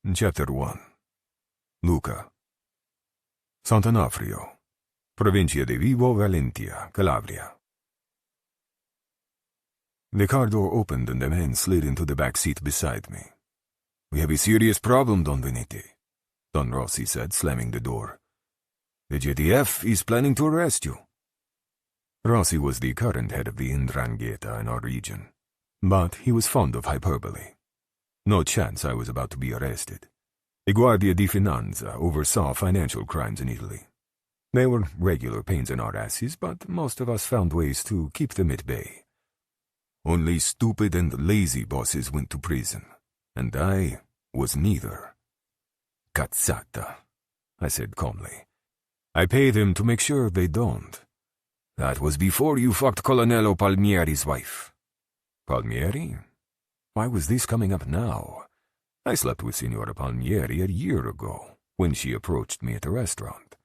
Chapter 1. Luca. Sant'Onofrio, Provincia di Vibo Valentia, Calabria. The car door opened and a man slid into the back seat beside me. "We have a serious problem, Don Venite," Don Rossi said, slamming the door. "The JDF is planning to arrest you." Rossi was the current head of the 'Ndrangheta in our region, but he was fond of hyperbole. No chance I was about to be arrested. The Guardia di Finanza oversaw financial crimes in Italy. They were regular pains in our asses, but most of us found ways to keep them at bay. Only stupid and lazy bosses went to prison, and I was neither. "Cazzata," I said calmly. "I pay them to make sure they don't." "That was before you fucked Colonnello Palmieri's wife." "Palmieri? Why was this coming up now? I slept with Signora Palmieri a year ago, when she approached me at a restaurant.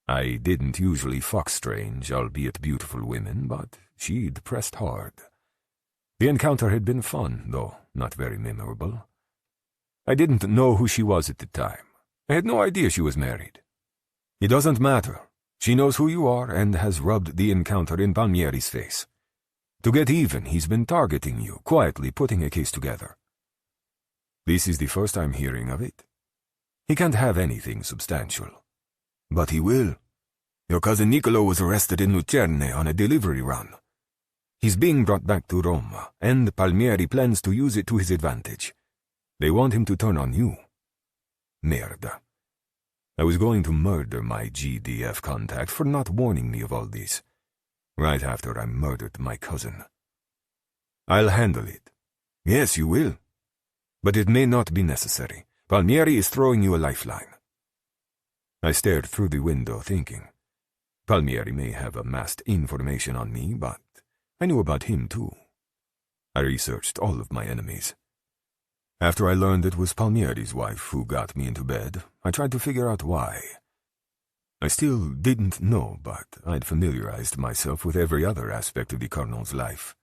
I didn't usually fuck strange, albeit beautiful women, but she'd pressed hard. The encounter had been fun, though not very memorable. I didn't know who she was at the time. I had no idea she was married. It doesn't matter. She knows who you are and has rubbed the encounter in Palmieri's face. To get even, he's been targeting you, quietly putting a case together. This is the first I'm hearing of it. He can't have anything substantial. But he will. Your cousin Niccolo was arrested in Lucerne on a delivery run. He's being brought back to Roma, and Palmieri plans to use it to his advantage. They want him to turn on you. Merda. I was going to murder my GDF contact for not warning me of all this, right after I murdered my cousin. I'll handle it. Yes, you will. But it may not be necessary. Palmieri is throwing you a lifeline. I stared through the window, thinking. Palmieri may have amassed information on me, but I knew about him too. I researched all of my enemies. After I learned it was Palmieri's wife who got me into bed, I tried to figure out why. I still didn't know, but I'd familiarized myself with every other aspect of the Colonel's life.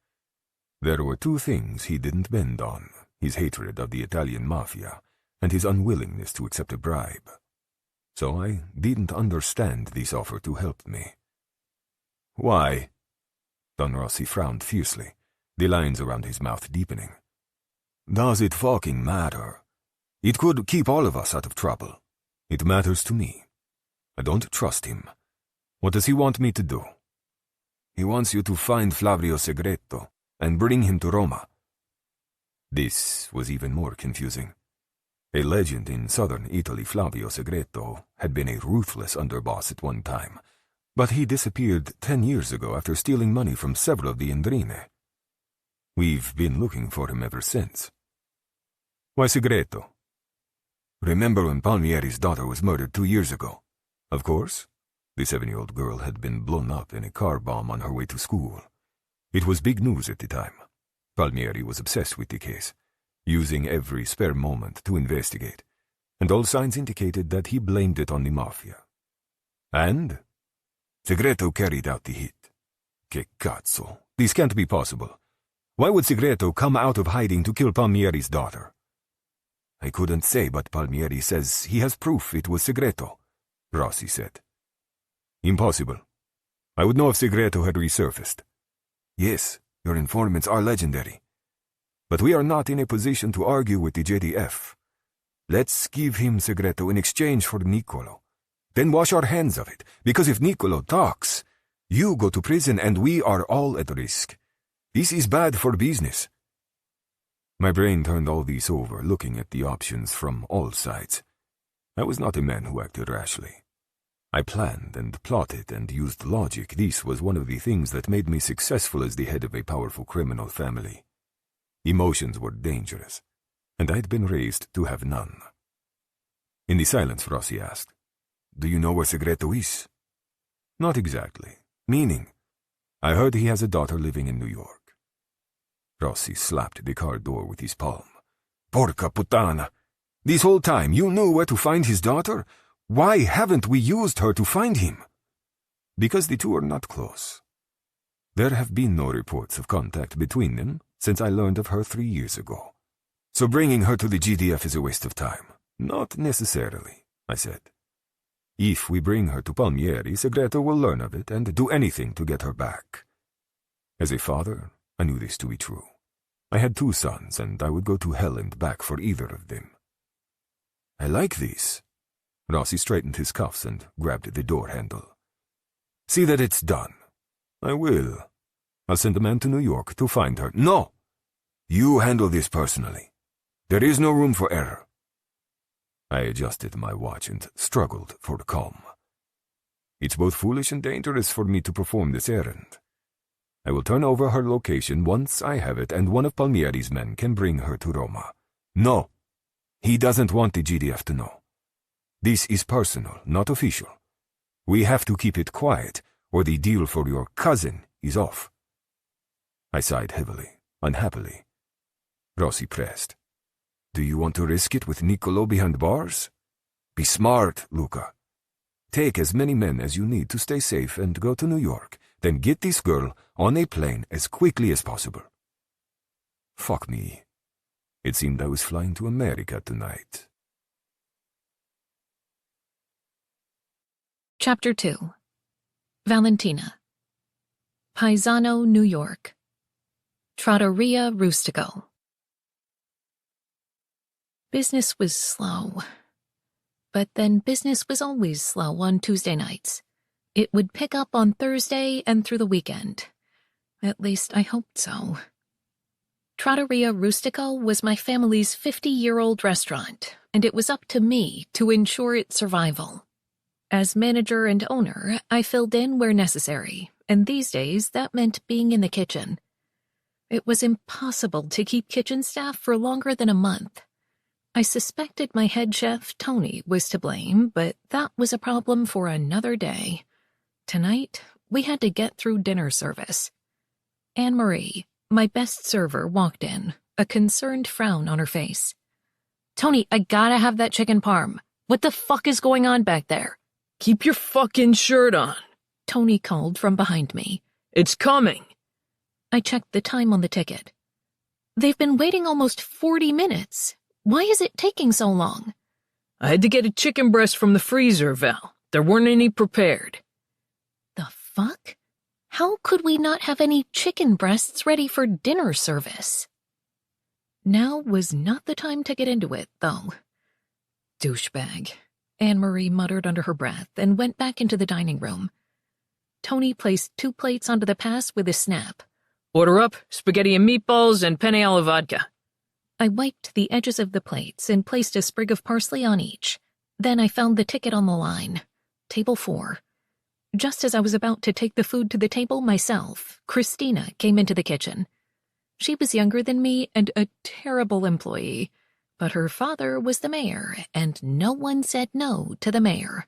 There were two things he didn't bend on: his hatred of the Italian mafia and his unwillingness to accept a bribe. So I didn't understand this offer to help me. "Why?" Don Rossi frowned fiercely, the lines around his mouth deepening. "Does it fucking matter? It could keep all of us out of trouble. It matters to me. I don't trust him. What does he want me to do?" "He wants you to find Flavio Segreto and bring him to Roma." This was even more confusing. A legend in southern Italy, Flavio Segreto had been a ruthless underboss at one time, but he disappeared 10 years ago after stealing money from several of the 'Ndrine. We've been looking for him ever since. "Why Segreto?" "Remember when Palmieri's daughter was murdered 2 years ago?" "Of course." The 7-year-old girl had been blown up in a car bomb on her way to school. It was big news at the time. Palmieri was obsessed with the case, using every spare moment to investigate, and all signs indicated that he blamed it on the mafia. And Segreto carried out the hit. Che cazzo, this can't be possible. Why would Segreto come out of hiding to kill Palmieri's daughter? "I couldn't say, but Palmieri says he has proof it was Segreto," Rossi said. "Impossible. I would know if Segreto had resurfaced." "Yes, your informants are legendary. But we are not in a position to argue with the JDF. Let's give him Segreto in exchange for Niccolo. Then wash our hands of it, because if Niccolo talks, you go to prison and we are all at risk. This is bad for business." My brain turned all this over, looking at the options from all sides. I was not a man who acted rashly. I planned and plotted and used logic. This was one of the things that made me successful as the head of a powerful criminal family. Emotions were dangerous, and I'd been raised to have none. In the silence, Rossi asked, "Do you know where Segreto is?" "Not exactly. Meaning?" "I heard he has a daughter living in New York." Rossi slapped the car door with his palm. "Porca puttana! This whole time you knew where to find his daughter? Why haven't we used her to find him?" "Because the two are not close. There have been no reports of contact between them since I learned of her 3 years ago. So bringing her to the GDF is a waste of time. Not necessarily, I said. If we bring her to Palmieri, Segreto will learn of it and do anything to get her back. As a father, I knew this to be true. I had 2 sons, and I would go to hell and back for either of them. I like this. Rossi straightened his cuffs and grabbed the door handle. See that it's done. I will. I'll send a man to New York to find her. No! You handle this personally. There is no room for error. I adjusted my watch and struggled for calm. It's both foolish and dangerous for me to perform this errand. I will turn over her location once I have it, and one of Palmieri's men can bring her to Roma. No, he doesn't want the GDF to know. This is personal, not official. We have to keep it quiet, or the deal for your cousin is off. I sighed heavily, unhappily. Rossi pressed. Do you want to risk it with Niccolo behind bars? Be smart, Luca. Take as many men as you need to stay safe and go to New York. Then get this girl on a plane as quickly as possible. Fuck me. It seemed I was flying to America tonight. Chapter 2. Valentina. Paesano, New York. Trattoria Rustico. Business was slow. But then business was always slow on Tuesday nights. It would pick up on Thursday and through the weekend. At least I hoped so. Trattoria Rustico was my family's 50-year-old restaurant, and it was up to me to ensure its survival. As manager and owner, I filled in where necessary, and these days that meant being in the kitchen. It was impossible to keep kitchen staff for longer than a month. I suspected my head chef, Tony, was to blame, but that was a problem for another day. Tonight, we had to get through dinner service. Anne-Marie, my best server, walked in, a concerned frown on her face. Tony, I gotta have that chicken parm. What the fuck is going on back there? Keep your fucking shirt on, Tony called from behind me. It's coming. I checked the time on the ticket. They've been waiting almost 40 minutes. Why is it taking so long? I had to get a chicken breast from the freezer, Val. There weren't any prepared. The fuck? How could we not have any chicken breasts ready for dinner service? Now was not the time to get into it, though. Douchebag, Anne-Marie muttered under her breath and went back into the dining room. Tony placed 2 plates onto the pass with a snap. Order up, spaghetti and meatballs and penne alla vodka. I wiped the edges of the plates and placed a sprig of parsley on each. Then I found the ticket on the line. Table 4. Just as I was about to take the food to the table myself, Christina came into the kitchen. She was younger than me and a terrible employee, but her father was the mayor, and no one said no to the mayor.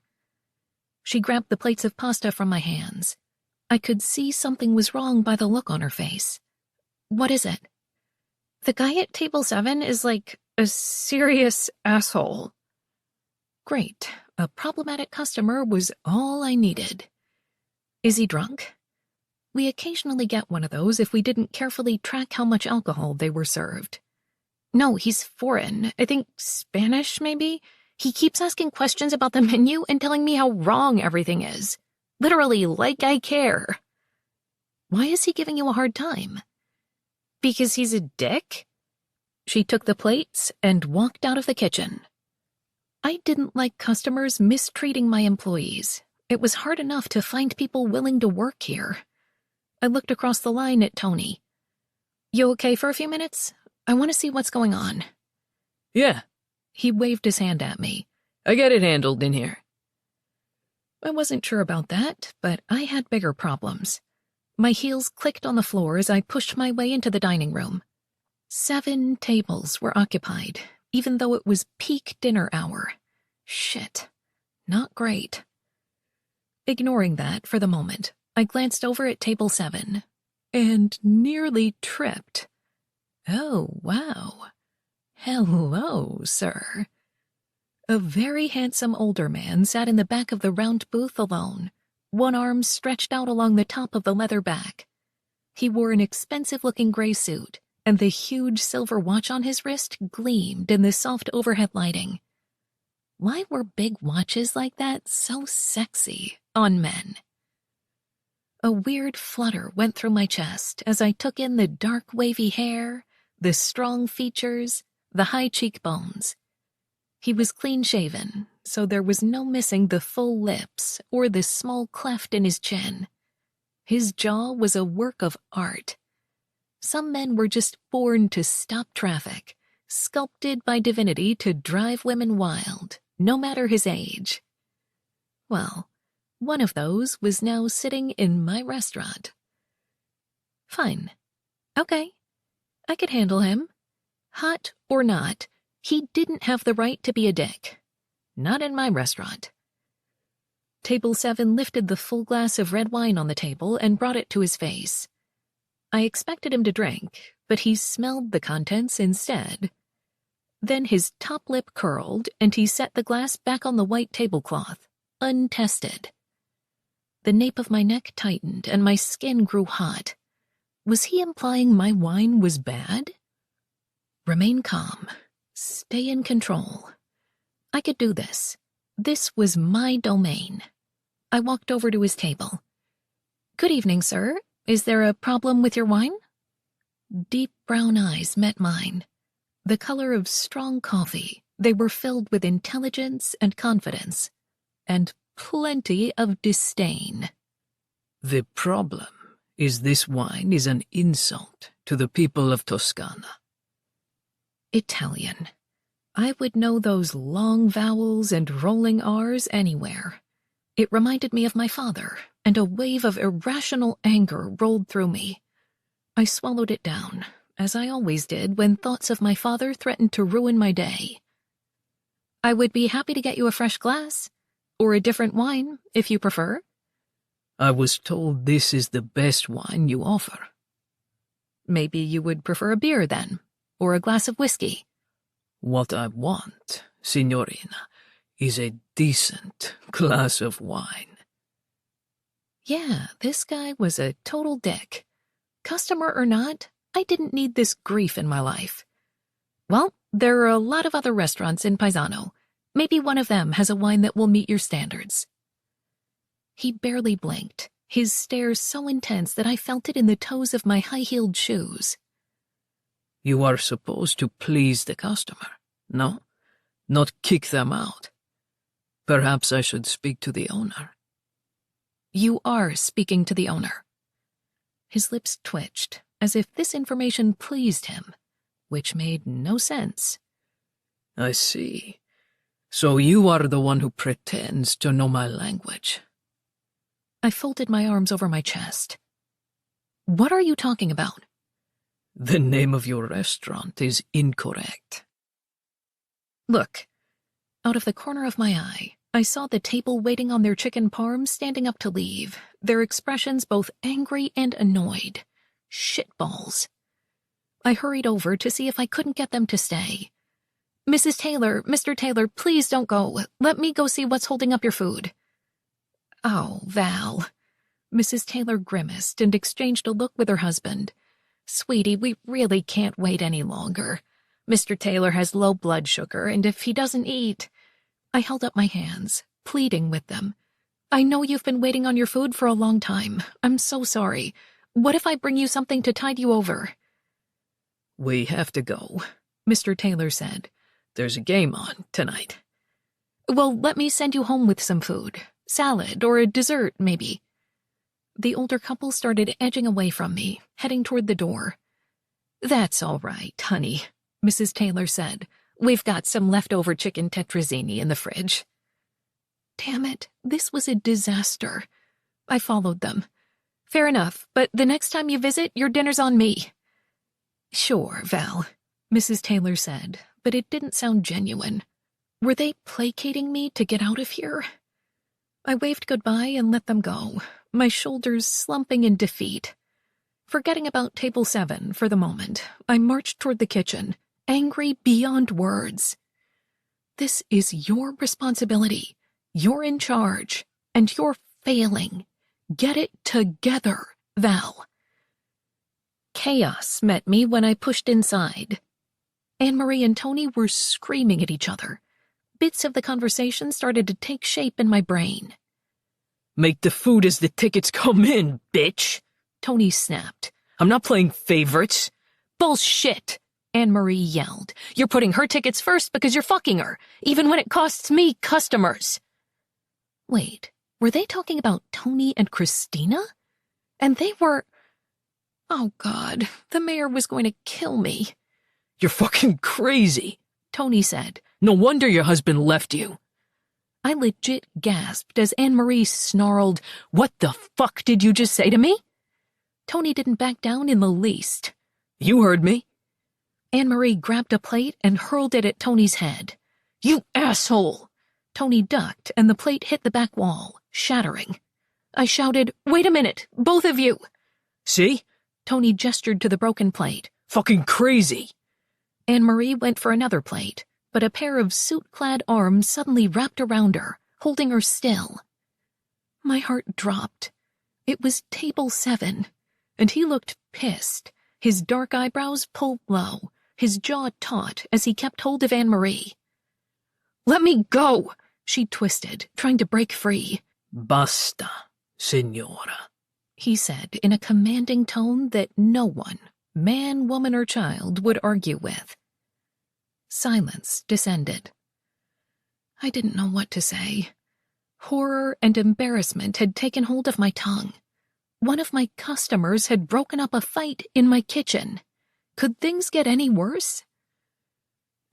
She grabbed the plates of pasta from my hands. I could see something was wrong by the look on her face. What is it? The guy at table 7 is like a serious asshole. Great. A problematic customer was all I needed. Is he drunk? We occasionally get one of those if we didn't carefully track how much alcohol they were served. No, he's foreign. I think Spanish, maybe? He keeps asking questions about the menu and telling me how wrong everything is. Literally, like I care. Why is he giving you a hard time? Because he's a dick? She took the plates and walked out of the kitchen. I didn't like customers mistreating my employees. It was hard enough to find people willing to work here. I looked across the line at Tony. You okay for a few minutes? I want to see what's going on. Yeah. He waved his hand at me. I got it handled in here. I wasn't sure about that, but I had bigger problems. My heels clicked on the floor as I pushed my way into the dining room. 7 tables were occupied, even though it was peak dinner hour. Shit. Not great. Ignoring that for the moment, I glanced over at table 7 and nearly tripped. Oh, wow. Hello, sir. A very handsome older man sat in the back of the round booth alone, one arm stretched out along the top of the leather back. He wore an expensive-looking gray suit, and the huge silver watch on his wrist gleamed in the soft overhead lighting. Why were big watches like that so sexy on men? A weird flutter went through my chest as I took in the dark wavy hair, the strong features, the high cheekbones. He was clean-shaven, so there was no missing the full lips or the small cleft in his chin. His jaw was a work of art. Some men were just born to stop traffic, sculpted by divinity to drive women wild, no matter his age. Well, one of those was now sitting in my restaurant. Fine. Okay. I could handle him. Hot or not, he didn't have the right to be a dick. Not in my restaurant. Table 7 lifted the full glass of red wine on the table and brought it to his face. I expected him to drink, but he smelled the contents instead. Then his top lip curled, and he set the glass back on the white tablecloth, untested. The nape of my neck tightened, and my skin grew hot. Was he implying my wine was bad? Remain calm. Stay in control. I could do this. This was my domain. I walked over to his table. Good evening, sir. Is there a problem with your wine? Deep brown eyes met mine. The color of strong coffee, they were filled with intelligence and confidence, and plenty of disdain. The problem is this wine is an insult to the people of Toscana. Italian. I would know those long vowels and rolling R's anywhere. It reminded me of my father, and a wave of irrational anger rolled through me. I swallowed it down, as I always did when thoughts of my father threatened to ruin my day. I would be happy to get you a fresh glass, or a different wine, if you prefer. I was told this is the best wine you offer. Maybe you would prefer a beer then, or a glass of whiskey. What I want, signorina, is a decent glass of wine. Yeah, this guy was a total dick. Customer or not, I didn't need this grief in my life. Well, there are a lot of other restaurants in Paisano. Maybe one of them has a wine that will meet your standards. He barely blinked, his stare so intense that I felt it in the toes of my high-heeled shoes. You are supposed to please the customer, no? Not kick them out. Perhaps I should speak to the owner. You are speaking to the owner. His lips twitched, as if this information pleased him, which made no sense. I see. So you are the one who pretends to know my language. I folded my arms over my chest. What are you talking about? The name of your restaurant is incorrect. Look. Out of the corner of my eye, I saw the table waiting on their chicken parm standing up to leave, their expressions both angry and annoyed. Shitballs. I hurried over to see if I couldn't get them to stay. Mrs. Taylor, Mr. Taylor, please don't go. Let me go see what's holding up your food. Oh, Val. Mrs. Taylor grimaced and exchanged a look with her husband. Sweetie, we really can't wait any longer. Mr. Taylor has low blood sugar, and if he doesn't eat... I held up my hands, pleading with them. I know you've been waiting on your food for a long time. I'm so sorry. What if I bring you something to tide you over? We have to go, Mr. Taylor said. There's a game on tonight. Well, let me send you home with some food. Salad or a dessert, maybe. The older couple started edging away from me, heading toward the door. That's all right, honey, Mrs. Taylor said. We've got some leftover chicken tetrazzini in the fridge. Damn it, this was a disaster. I followed them. Fair enough, but the next time you visit, your dinner's on me. Sure, Val, Mrs. Taylor said, but it didn't sound genuine. Were they placating me to get out of here? I waved goodbye and let them go, my shoulders slumping in defeat. Forgetting about table 7 for the moment, I marched toward the kitchen, angry beyond words. This is your responsibility. You're in charge, and you're failing. Get it together, Val. Chaos met me when I pushed inside. Anne-Marie and Tony were screaming at each other. bits of the conversation started to take shape in my brain. Make the food as the tickets come in, bitch, Tony snapped. I'm not playing favorites. Bullshit, Anne-Marie yelled. You're putting her tickets first because you're fucking her, even when it costs me customers. Wait, were they talking about Tony and Christina? And they were... Oh, God, the mayor was going to kill me. You're fucking crazy, Tony said. No wonder your husband left you. I legit gasped as Anne-Marie snarled, What the fuck did you just say to me? Tony didn't back down in the least. You heard me. Anne-Marie grabbed a plate and hurled it at Tony's head. You asshole! Tony ducked and the plate hit the back wall, shattering. I shouted, Wait a minute, both of you! See? Tony gestured to the broken plate. Fucking crazy! Anne-Marie went for another plate, but a pair of suit-clad arms suddenly wrapped around her, holding her still. My heart dropped. It was Table 7, and he looked pissed, his dark eyebrows pulled low, his jaw taut as he kept hold of Anne-Marie. Let me go! She twisted, trying to break free. Basta, signora, he said in a commanding tone that no one, man, woman, or child, would argue with. Silence descended. I didn't know what to say. Horror and embarrassment had taken hold of my tongue. One of my customers had broken up a fight in my kitchen. Could things get any worse?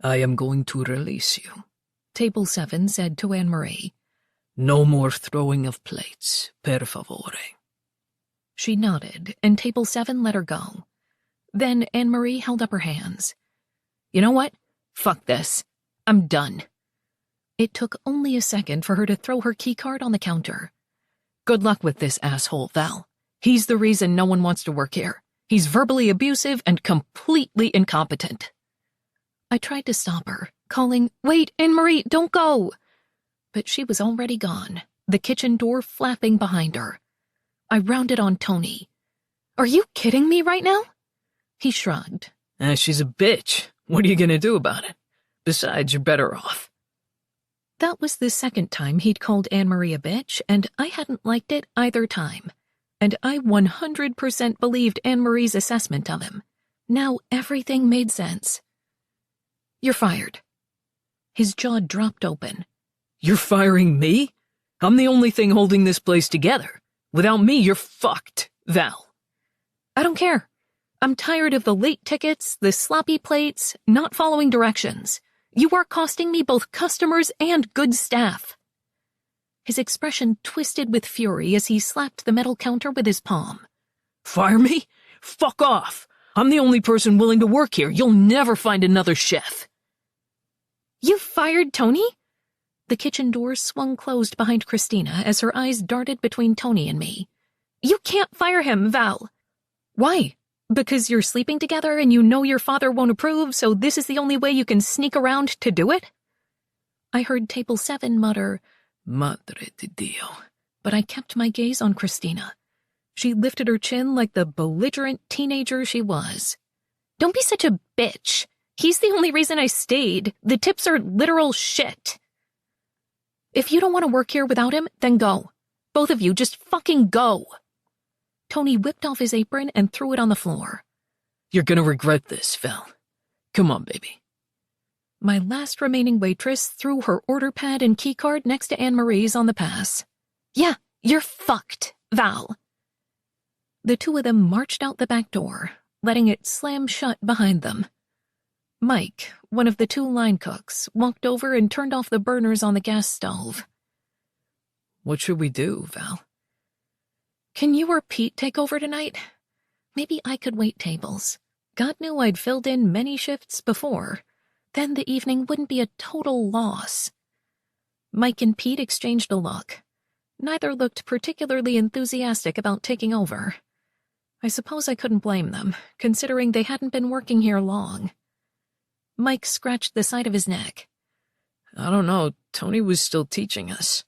I am going to release you, Table 7 said to Anne-Marie. No more throwing of plates, per favore. She nodded, and Table 7 let her go. Then Anne-Marie held up her hands. You know what? Fuck this. I'm done. It took only a second for her to throw her keycard on the counter. Good luck with this asshole, Val. He's the reason no one wants to work here. He's verbally abusive and completely incompetent. I tried to stop her, calling, Wait, Anne-Marie, don't go! But she was already gone, the kitchen door flapping behind her. I rounded on Tony. Are you kidding me right now? He shrugged. She's a bitch. What are you gonna do about it? Besides, you're better off. That was the second time he'd called Anne-Marie a bitch, and I hadn't liked it either time. And I 100% believed Anne-Marie's assessment of him. Now everything made sense. You're fired. His jaw dropped open. You're firing me? I'm the only thing holding this place together. Without me, you're fucked, Val. I don't care. I'm tired of the late tickets, the sloppy plates, not following directions. You are costing me both customers and good staff. His expression twisted with fury as he slapped the metal counter with his palm. Fire me? Fuck off! I'm the only person willing to work here. You'll never find another chef. You fired Tony? The kitchen door swung closed behind Christina as her eyes darted between Tony and me. You can't fire him, Val. Why? Because you're sleeping together and you know your father won't approve, so this is the only way you can sneak around to do it? I heard Table 7 mutter, Madre de Dio, but I kept my gaze on Christina. She lifted her chin like the belligerent teenager she was. Don't be such a bitch. He's the only reason I stayed. The tips are literal shit. If you don't want to work here without him, then go. Both of you, just fucking go. Tony whipped off his apron and threw it on the floor. You're gonna regret this, Val. Come on, baby. My last remaining waitress threw her order pad and keycard next to Anne-Marie's on the pass. Yeah, you're fucked, Val. The two of them marched out the back door, letting it slam shut behind them. Mike, one of the two line cooks, walked over and turned off the burners on the gas stove. What should we do, Val? Can you or Pete take over tonight? Maybe I could wait tables. God knew I'd filled in many shifts before. Then the evening wouldn't be a total loss. Mike and Pete exchanged a look. Neither looked particularly enthusiastic about taking over. I suppose I couldn't blame them, considering they hadn't been working here long. Mike scratched the side of his neck. I don't know. Tony was still teaching us.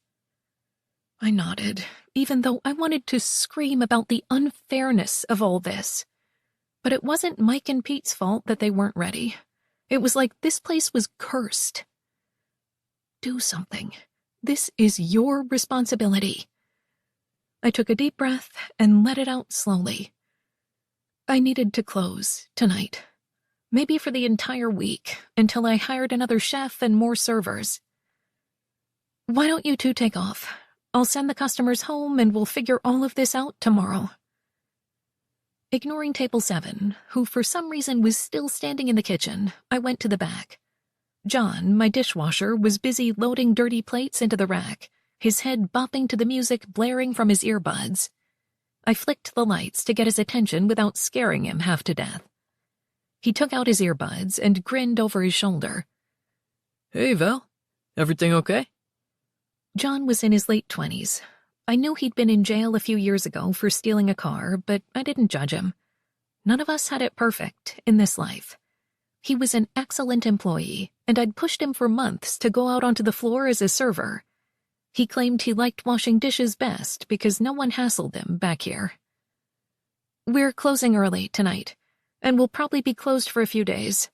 I nodded, even though I wanted to scream about the unfairness of all this. But it wasn't Mike and Pete's fault that they weren't ready. It was like this place was cursed. do something. This is your responsibility. I took a deep breath and let it out slowly. I needed to close tonight. Maybe for the entire week, until I hired another chef and more servers. Why don't you two take off? I'll send the customers home and we'll figure all of this out tomorrow. Ignoring table 7, who for some reason was still standing in the kitchen, I went to the back. John, my dishwasher, was busy loading dirty plates into the rack, his head bopping to the music blaring from his earbuds. I flicked the lights to get his attention without scaring him half to death. He took out his earbuds and grinned over his shoulder. Hey, Val. Everything okay? John was in his late 20s. I knew he'd been in jail a few years ago for stealing a car, but I didn't judge him. None of us had it perfect in this life. He was an excellent employee, and I'd pushed him for months to go out onto the floor as a server. He claimed he liked washing dishes best because no one hassled him back here. We're closing early tonight, and we'll probably be closed for a few days.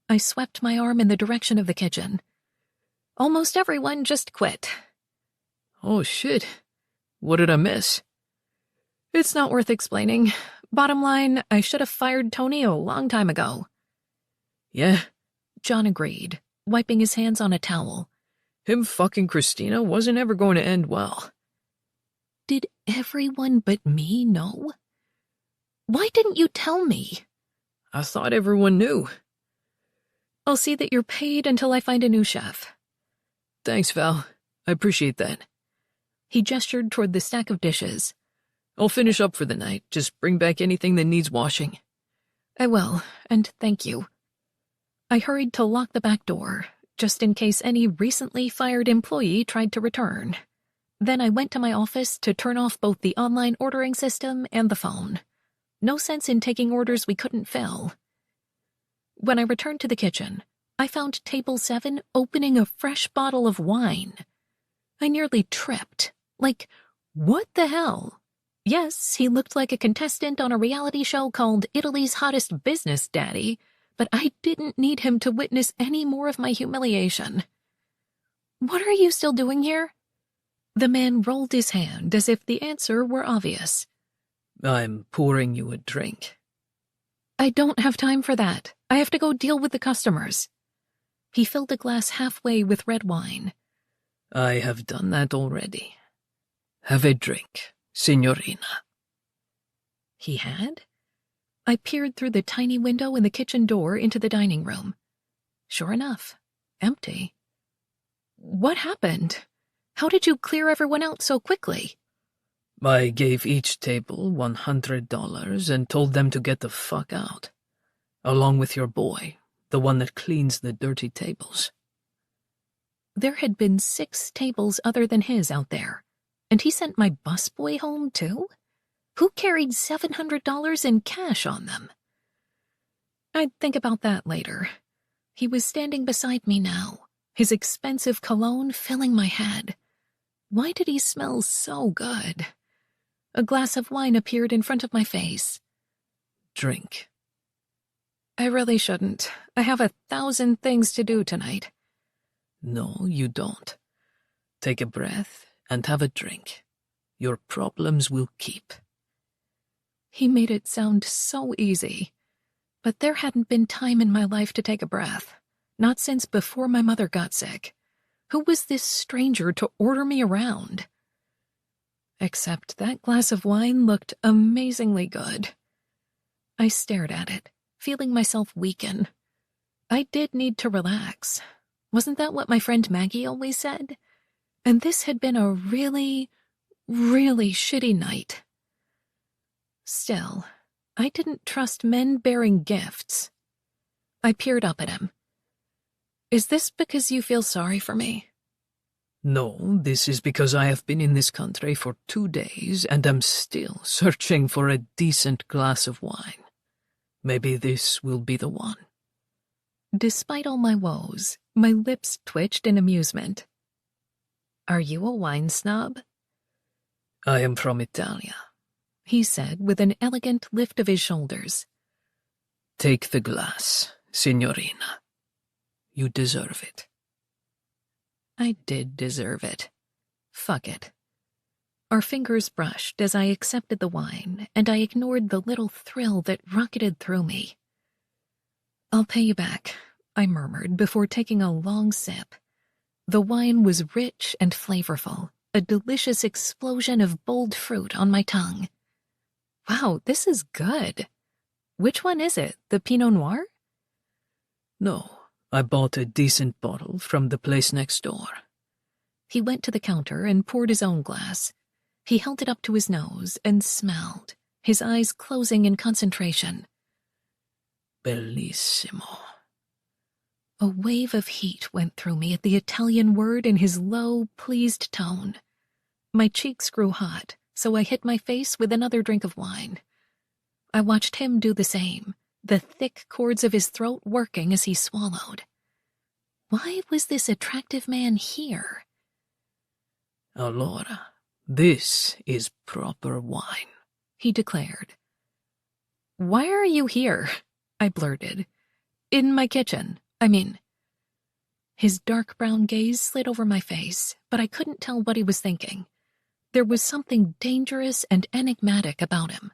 I swept my arm in the direction of the kitchen. Almost everyone just quit. Oh, shit. What did I miss? It's not worth explaining. Bottom line, I should have fired Tony a long time ago. Yeah? John agreed, wiping his hands on a towel. Him fucking Christina wasn't ever going to end well. Did everyone but me know? Why didn't you tell me? I thought everyone knew. I'll see that you're paid until I find a new chef. Thanks, Val. I appreciate that. He gestured toward the stack of dishes. I'll finish up for the night. Just bring back anything that needs washing. I will, and thank you. I hurried to lock the back door, just in case any recently fired employee tried to return. Then I went to my office to turn off both the online ordering system and the phone. No sense in taking orders we couldn't fill. When I returned to the kitchen, I found table 7 opening a fresh bottle of wine. I nearly tripped. Like, what the hell? Yes, he looked like a contestant on a reality show called Italy's Hottest Business Daddy, but I didn't need him to witness any more of my humiliation. What are you still doing here? The man rolled his hand as if the answer were obvious. I'm pouring you a drink. I don't have time for that. I have to go deal with the customers. He filled a glass halfway with red wine. I have done that already. Have a drink, signorina. He had? I peered through the tiny window in the kitchen door into the dining room. Sure enough, empty. What happened? How did you clear everyone out so quickly? I gave each table $100 and told them to get the fuck out. Along with your boy, the one that cleans the dirty tables. There had been 6 tables other than his out there, and he sent my busboy home too? Who carried $700 in cash on them? I'd think about that later. He was standing beside me now, his expensive cologne filling my head. Why did he smell so good? A glass of wine appeared in front of my face. Drink. I really shouldn't. I have 1,000 things to do tonight. No, you don't. Take a breath and have a drink. Your problems will keep. He made it sound so easy. But there hadn't been time in my life to take a breath. Not since before my mother got sick. Who was this stranger to order me around? Except that glass of wine looked amazingly good. I stared at it, feeling myself weaken. I did need to relax. Wasn't that what my friend Maggie always said? And this had been a really, really shitty night. Still, I didn't trust men bearing gifts. I peered up at him. Is this because you feel sorry for me? No, this is because I have been in this country for 2 days and am still searching for a decent glass of wine. Maybe this will be the one. Despite all my woes, my lips twitched in amusement. Are you a wine snob? I am from Italia, he said with an elegant lift of his shoulders. Take the glass, signorina. You deserve it. I did deserve it. Fuck it. Our fingers brushed as I accepted the wine, and I ignored the little thrill that rocketed through me. "I'll pay you back," I murmured before taking a long sip. The wine was rich and flavorful, a delicious explosion of bold fruit on my tongue. Wow, this is good. Which one is it, the Pinot Noir? No, I bought a decent bottle from the place next door. He went to the counter and poured his own glass. He held it up to his nose and smelled, his eyes closing in concentration. Bellissimo. A wave of heat went through me at the Italian word in his low, pleased tone. My cheeks grew hot, so I hit my face with another drink of wine. I watched him do the same, the thick cords of his throat working as he swallowed. Why was this attractive man here? Allora, this is proper wine, he declared. "Why are you here?" I blurted. "In my kitchen, I mean." His dark brown gaze slid over my face, but I couldn't tell what he was thinking. There was something dangerous and enigmatic about him.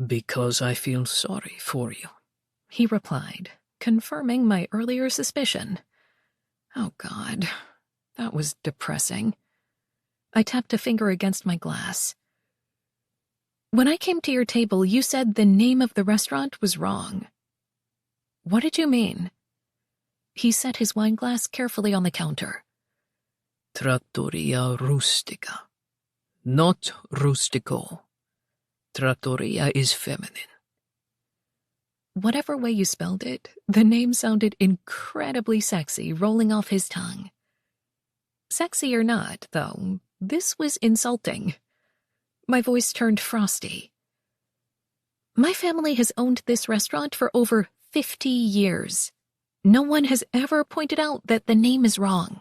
Because I feel sorry for you, he replied, confirming my earlier suspicion. Oh, God, that was depressing. I tapped a finger against my glass. "When I came to your table, you said the name of the restaurant was wrong." "What did you mean?" He set his wineglass carefully on the counter. Trattoria rustica. Not rustico. Trattoria is feminine. Whatever way you spelled it, the name sounded incredibly sexy rolling off his tongue. Sexy or not, though, this was insulting. My voice turned frosty. "My family has owned this restaurant for over 50 years. No one has ever pointed out that the name is wrong."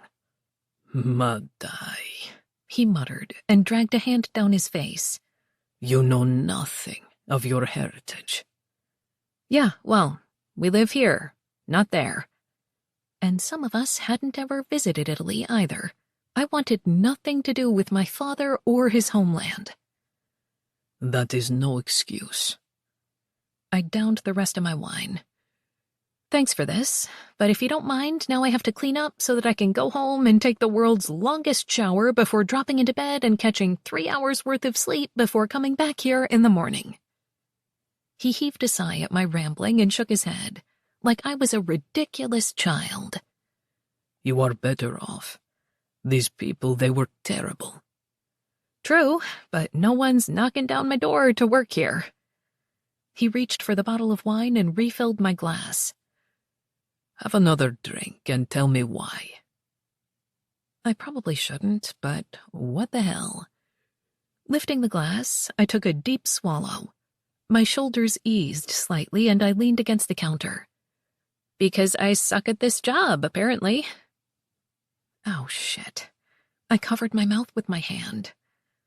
Ma dai, he muttered and dragged a hand down his face. "You know nothing of your heritage." "Yeah, well, we live here, not there." And some of us hadn't ever visited Italy either. I wanted nothing to do with my father or his homeland. That is no excuse. I downed the rest of my wine. "Thanks for this, but if you don't mind, now I have to clean up so that I can go home and take the world's longest shower before dropping into bed and catching 3 hours worth of sleep before coming back here in the morning." He heaved a sigh at my rambling and shook his head, like I was a ridiculous child. "You are better off. These people, they were terrible." "True, but no one's knocking down my door to work here." He reached for the bottle of wine and refilled my glass. "Have another drink and tell me why." I probably shouldn't, but what the hell? Lifting the glass, I took a deep swallow. My shoulders eased slightly and I leaned against the counter. "Because I suck at this job, apparently." Oh, shit. I covered my mouth with my hand.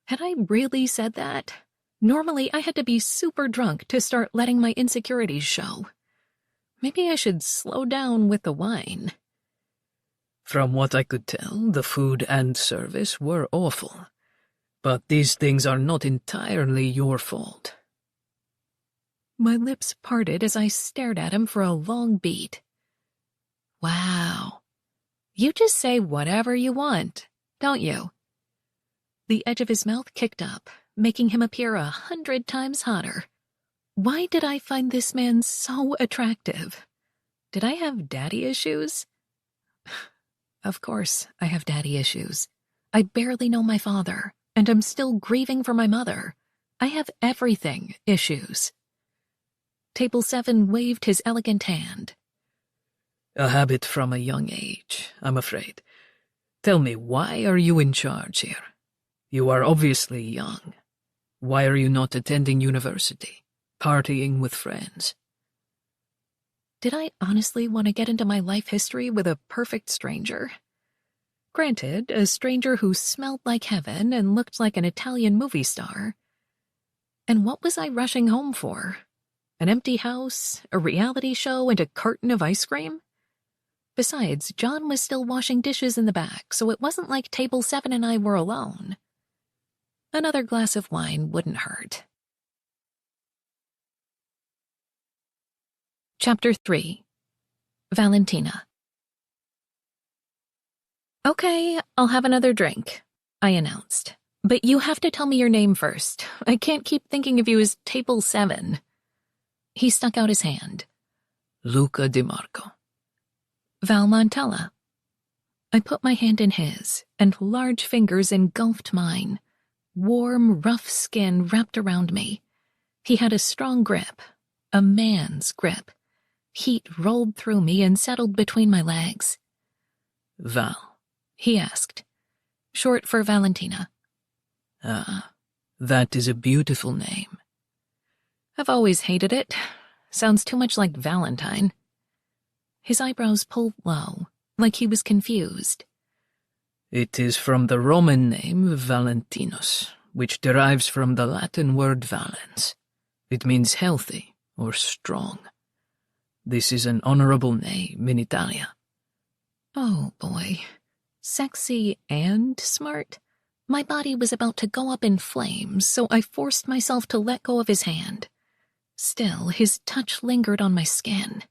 Had I really said that? Normally, I had to be super drunk to start letting my insecurities show. Maybe I should slow down with the wine. From what I could tell, the food and service were awful. But these things are not entirely your fault. My lips parted as I stared at him for a long beat. Wow. You just say whatever you want, don't you? The edge of his mouth kicked up, making him appear 100 times hotter. Why did I find this man so attractive? Did I have daddy issues? Of course I have daddy issues. I barely know my father, and I'm still grieving for my mother. I have everything issues. Table 7 waved his elegant hand. A habit from a young age, I'm afraid. Tell me, why are you in charge here? You are obviously young. Why are you not attending university, partying with friends? Did I honestly want to get into my life history with a perfect stranger? Granted, a stranger who smelled like heaven and looked like an Italian movie star. And what was I rushing home for? An empty house, a reality show, and a carton of ice cream? Besides, John was still washing dishes in the back, so it wasn't like Table 7 and I were alone. Another glass of wine wouldn't hurt. Chapter 3. Valentina. Okay, I'll have another drink, I announced. But you have to tell me your name first. I can't keep thinking of you as Table 7. He stuck out his hand. Luca DiMarco. Val Montella. I put my hand in his, and large fingers engulfed mine. Warm, rough skin wrapped around me. He had a strong grip, a man's grip. Heat rolled through me and settled between my legs. Val, he asked. Short for Valentina. Ah, that is a beautiful name. I've always hated it. Sounds too much like Valentine. His eyebrows pulled low, like he was confused. It is from the Roman name Valentinus, which derives from the Latin word valens. It means healthy or strong. This is an honorable name in Italia. Oh, boy. Sexy and smart? My body was about to go up in flames, so I forced myself to let go of his hand. Still, his touch lingered on my skin.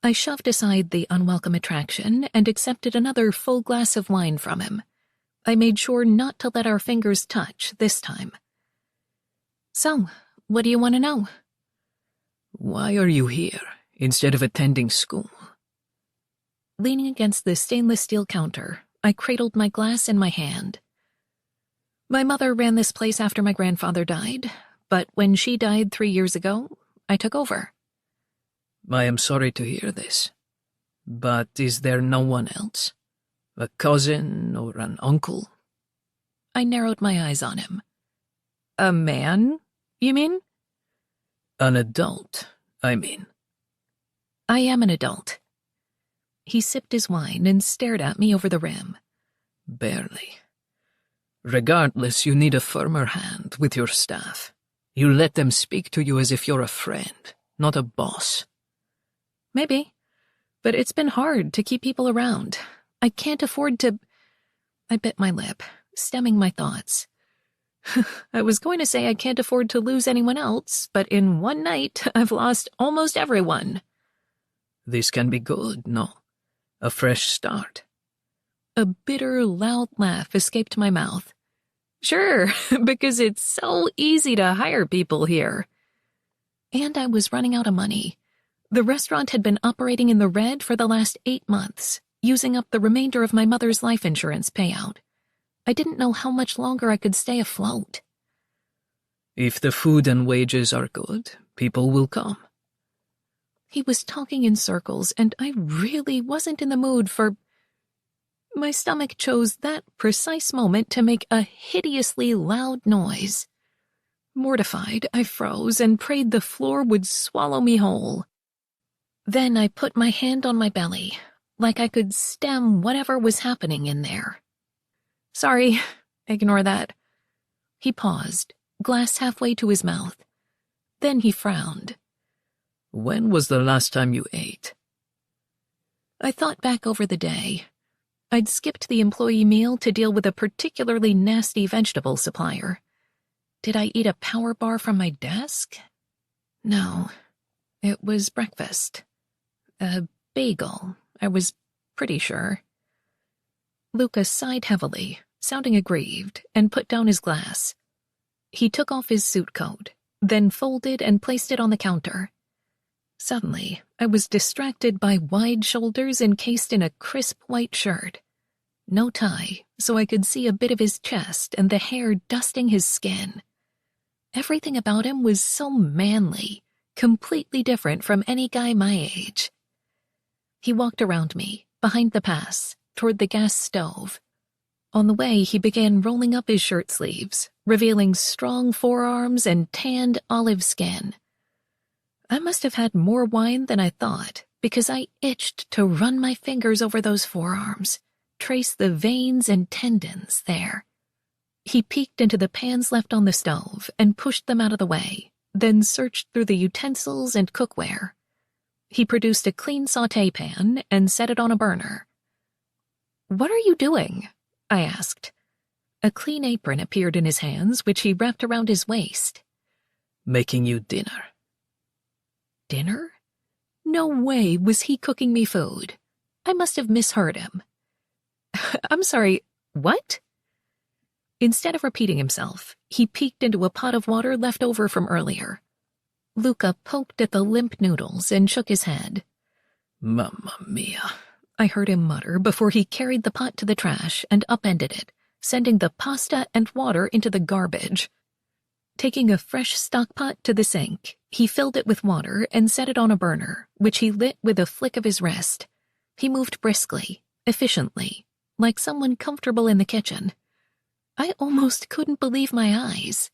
I shoved aside the unwelcome attraction and accepted another full glass of wine from him. I made sure not to let our fingers touch this time. So, what do you want to know? Why are you here instead of attending school? Leaning against the stainless steel counter, I cradled my glass in my hand. My mother ran this place after my grandfather died, but when she died 3 years ago, I took over. I am sorry to hear this, but is there no one else? A cousin or an uncle? I narrowed my eyes on him. A man, you mean? An adult, I mean. I am an adult. He sipped his wine and stared at me over the rim. Barely. Regardless, you need a firmer hand with your staff. You let them speak to you as if you're a friend, not a boss. Maybe, but it's been hard to keep people around. I can't afford to... I bit my lip, stemming my thoughts. I was going to say I can't afford to lose anyone else, but in one night, I've lost almost everyone. This can be good, no? A fresh start. A bitter, loud laugh escaped my mouth. Sure, because it's so easy to hire people here. And I was running out of money. The restaurant had been operating in the red for the last 8 months, using up the remainder of my mother's life insurance payout. I didn't know how much longer I could stay afloat. If the food and wages are good, people will come. He was talking in circles, and I really wasn't in the mood for... My stomach chose that precise moment to make a hideously loud noise. Mortified, I froze and prayed the floor would swallow me whole. Then I put my hand on my belly, like I could stem whatever was happening in there. Sorry, ignore that. He paused, glass halfway to his mouth. Then he frowned. When was the last time you ate? I thought back over the day. I'd skipped the employee meal to deal with a particularly nasty vegetable supplier. Did I eat a power bar from my desk? No, it was breakfast. A bagel, I was pretty sure. Luca sighed heavily, sounding aggrieved, and put down his glass. He took off his suit coat, then folded and placed it on the counter. Suddenly, I was distracted by wide shoulders encased in a crisp white shirt. No tie, so I could see a bit of his chest and the hair dusting his skin. Everything about him was so manly, completely different from any guy my age. He walked around me, behind the pass, toward the gas stove. On the way, he began rolling up his shirt sleeves, revealing strong forearms and tanned olive skin. I must have had more wine than I thought, because I itched to run my fingers over those forearms, trace the veins and tendons there. He peeked into the pans left on the stove and pushed them out of the way, then searched through the utensils and cookware. He produced a clean sauté pan and set it on a burner. "What are you doing?" I asked. A clean apron appeared in his hands, which he wrapped around his waist. "Making you dinner." Dinner? No way was he cooking me food. I must have misheard him. I'm sorry, what? Instead of repeating himself, he peeked into a pot of water left over from earlier. Luca poked at the limp noodles and shook his head. "Mamma mia," I heard him mutter before he carried the pot to the trash and upended it, sending the pasta and water into the garbage. Taking a fresh stock pot to the sink, he filled it with water and set it on a burner, which he lit with a flick of his wrist. He moved briskly, efficiently, like someone comfortable in the kitchen. I almost couldn't believe my eyes.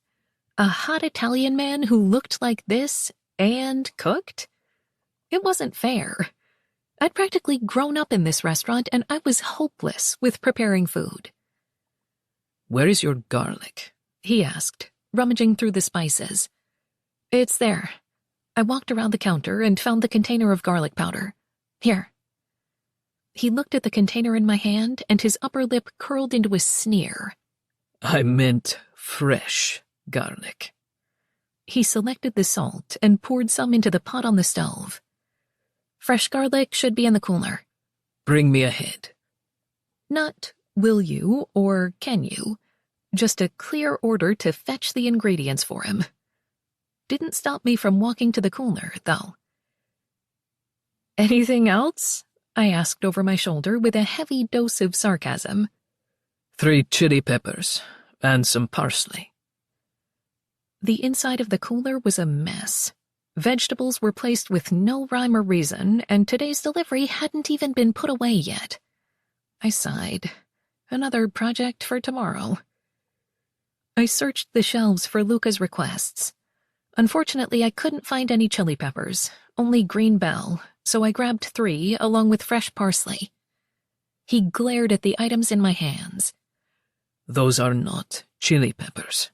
A hot Italian man who looked like this and cooked? It wasn't fair. I'd practically grown up in this restaurant and I was hopeless with preparing food. "Where is your garlic?" he asked, rummaging through the spices. "It's there." I walked around the counter and found the container of garlic powder. "Here." He looked at the container in my hand and his upper lip curled into a sneer. "I meant fresh garlic." He selected the salt and poured some into the pot on the stove. "Fresh garlic should be in the cooler." "Bring me a head." Not will you or can you, just a clear order to fetch the ingredients for him. Didn't stop me from walking to the cooler, though. "Anything else?" I asked over my shoulder with a heavy dose of sarcasm. 3 chili peppers and some parsley. The inside of the cooler was a mess. Vegetables were placed with no rhyme or reason, and today's delivery hadn't even been put away yet. I sighed. Another project for tomorrow. I searched the shelves for Luca's requests. Unfortunately, I couldn't find any chili peppers, only green bell, so I grabbed 3 along with fresh parsley. He glared at the items in my hands. "Those are not chili peppers."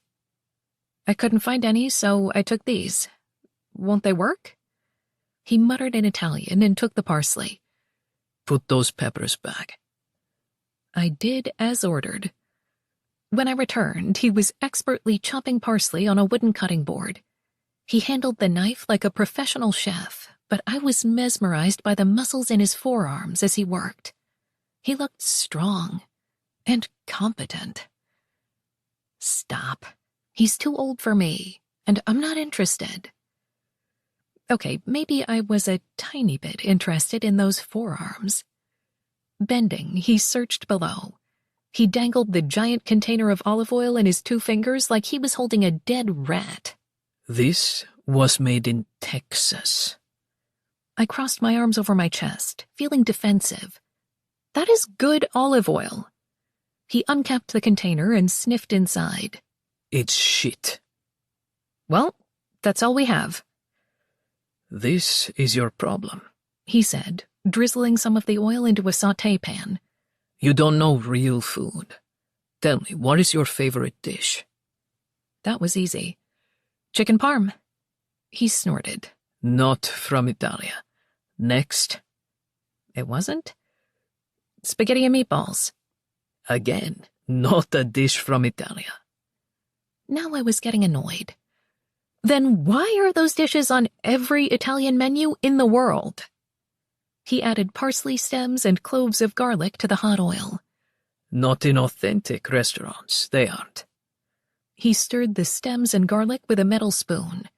I couldn't find any, so I took these. Won't they work? He muttered in Italian and took the parsley. "Put those peppers back." I did as ordered. When I returned, he was expertly chopping parsley on a wooden cutting board. He handled the knife like a professional chef, but I was mesmerized by the muscles in his forearms as he worked. He looked strong and competent. Stop. He's too old for me, and I'm not interested. Okay, maybe I was a tiny bit interested in those forearms. Bending, he searched below. He dangled the giant container of olive oil in his 2 fingers like he was holding a dead rat. "This was made in Texas." I crossed my arms over my chest, feeling defensive. That is good olive oil. He uncapped the container and sniffed inside. "It's shit." "Well, that's all we have." "This is your problem," he said, drizzling some of the oil into a sauté pan. "You don't know real food. Tell me, what is your favorite dish?" That was easy. "Chicken parm." He snorted. "Not from Italia. Next." It wasn't? "Spaghetti and meatballs." Again, not a dish from Italia. Now I was getting annoyed. Then why are those dishes on every Italian menu in the world? He added parsley stems and cloves of garlic to the hot oil. "Not in authentic restaurants, they aren't." He stirred the stems and garlic with a metal spoon.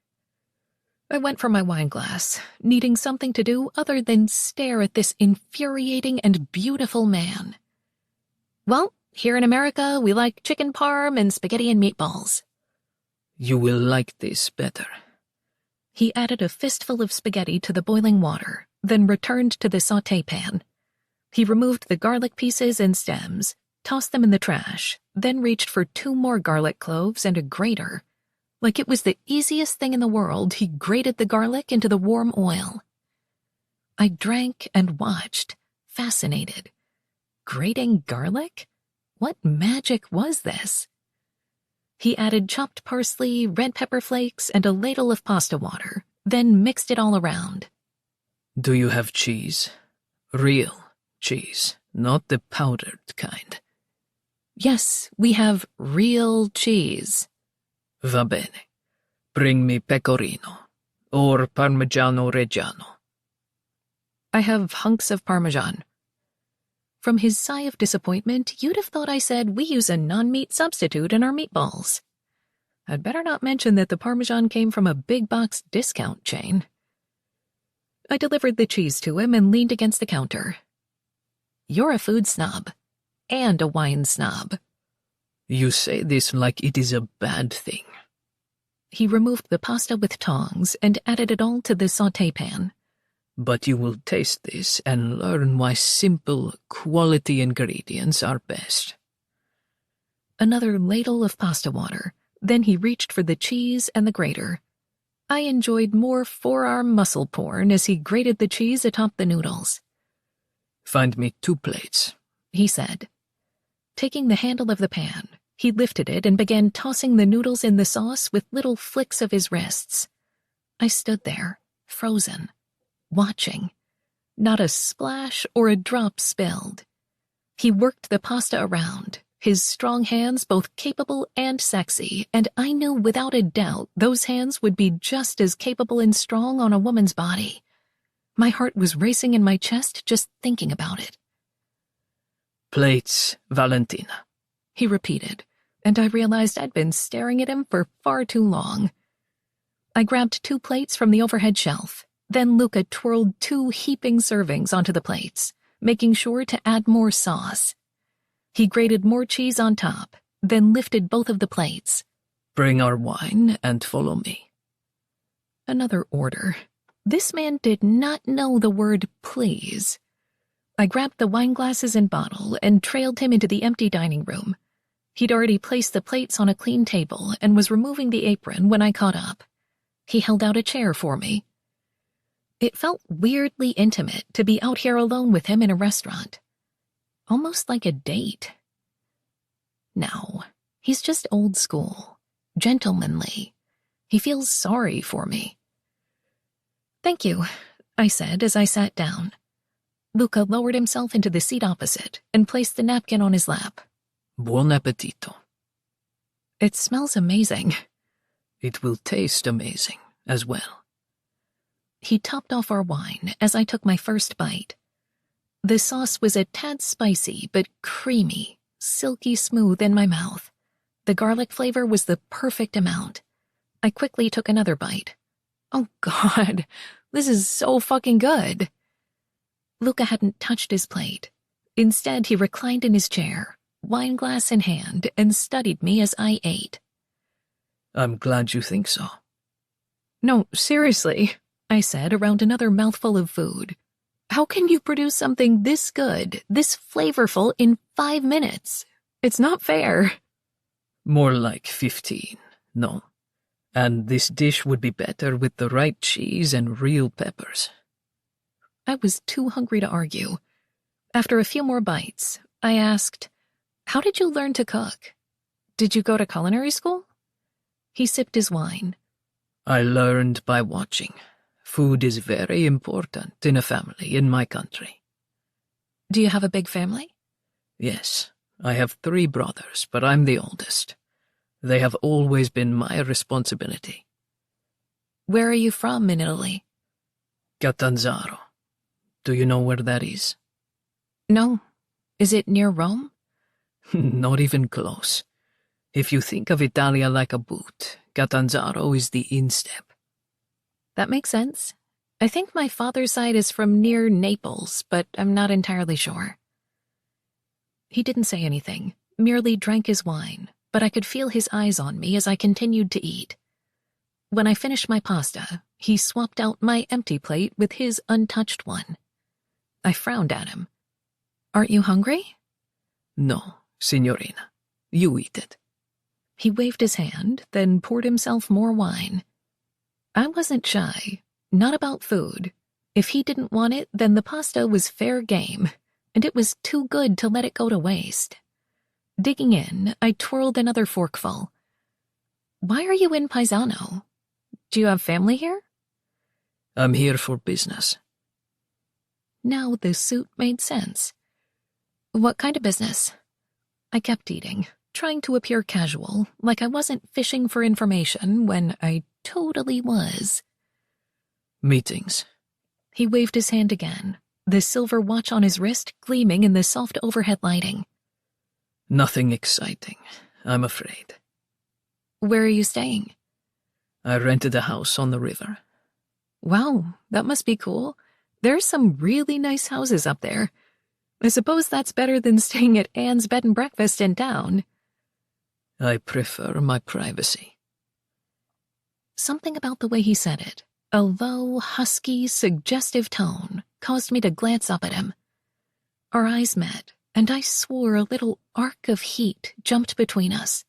I went for my wine glass, needing something to do other than stare at this infuriating and beautiful man. "Well, here in America, we like chicken parm and spaghetti and meatballs." "You will like this better." He added a fistful of spaghetti to the boiling water, then returned to the sauté pan. He removed the garlic pieces and stems, tossed them in the trash, then reached for 2 more garlic cloves and a grater. Like it was the easiest thing in the world, he grated the garlic into the warm oil. I drank and watched, fascinated. Grating garlic? What magic was this? He added chopped parsley, red pepper flakes, and a ladle of pasta water, then mixed it all around. Do you have cheese? Real cheese, not the powdered kind. Yes, we have real cheese. Va bene. Bring me pecorino, or parmigiano reggiano. I have hunks of Parmesan. From his sigh of disappointment, you'd have thought I said we use a non-meat substitute in our meatballs. I'd better not mention that the Parmesan came from a big box discount chain. I delivered the cheese to him and leaned against the counter. You're a food snob. And a wine snob. You say this like it is a bad thing. He removed the pasta with tongs and added it all to the sauté pan. But you will taste this and learn why simple, quality ingredients are best. Another ladle of pasta water. Then he reached for the cheese and the grater. I enjoyed more forearm muscle porn as he grated the cheese atop the noodles. Find me 2 plates, he said. Taking the handle of the pan, he lifted it and began tossing the noodles in the sauce with little flicks of his wrists. I stood there, frozen, watching. Not a splash or a drop spilled. He worked the pasta around, his strong hands both capable and sexy, and I knew without a doubt those hands would be just as capable and strong on a woman's body. My heart was racing in my chest just thinking about it. Plates, Valentina, he repeated, and I realized I'd been staring at him for far too long. I grabbed 2 plates from the overhead shelf. Then Luca twirled 2 heaping servings onto the plates, making sure to add more sauce. He grated more cheese on top, then lifted both of the plates. Bring our wine and follow me. Another order. This man did not know the word please. I grabbed the wine glasses and bottle and trailed him into the empty dining room. He'd already placed the plates on a clean table and was removing the apron when I caught up. He held out a chair for me. It felt weirdly intimate to be out here alone with him in a restaurant. Almost like a date. No, he's just old school, gentlemanly. He feels sorry for me. Thank you, I said as I sat down. Luca lowered himself into the seat opposite and placed the napkin on his lap. Buon appetito. It smells amazing. It will taste amazing as well. He topped off our wine as I took my first bite. The sauce was a tad spicy but creamy, silky smooth in my mouth. The garlic flavor was the perfect amount. I quickly took another bite. Oh God, this is so fucking good. Luca hadn't touched his plate. Instead, he reclined in his chair, wine glass in hand, and studied me as I ate. I'm glad you think so. No, seriously, I said around another mouthful of food. How can you produce something this good, this flavorful in 5 minutes? It's not fair. More like 15, no. And this dish would be better with the right cheese and real peppers. I was too hungry to argue. After a few more bites, I asked, "How did you learn to cook? Did you go to culinary school?" He sipped his wine. I learned by watching. Food is very important in a family in my country. Do you have a big family? Yes, I have 3 brothers, but I'm the oldest. They have always been my responsibility. Where are you from in Italy? Catanzaro. Do you know where that is? No. Is it near Rome? Not even close. If you think of Italia like a boot, Catanzaro is the instep. That makes sense. I think my father's side is from near Naples, but I'm not entirely sure. He didn't say anything, merely drank his wine, but I could feel his eyes on me as I continued to eat. When I finished my pasta, he swapped out my empty plate with his untouched one. I frowned at him. Aren't you hungry? No, signorina. You eat it. He waved his hand, then poured himself more wine. I wasn't shy, not about food. If he didn't want it, then the pasta was fair game, and it was too good to let it go to waste. Digging in, I twirled another forkful. Why are you in Paisano? Do you have family here? I'm here for business. Now the suit made sense. What kind of business? I kept eating, trying to appear casual, like I wasn't fishing for information when I totally was. Meetings. He waved his hand again, the silver watch on his wrist gleaming in the soft overhead lighting. Nothing exciting, I'm afraid. Where are you staying? I rented a house on the river. Wow, that must be cool. There's some really nice houses up there. I suppose that's better than staying at Anne's bed and breakfast in town. I prefer my privacy. Something about the way he said it, a low, husky, suggestive tone, caused me to glance up at him. Our eyes met, and I swore a little arc of heat jumped between us.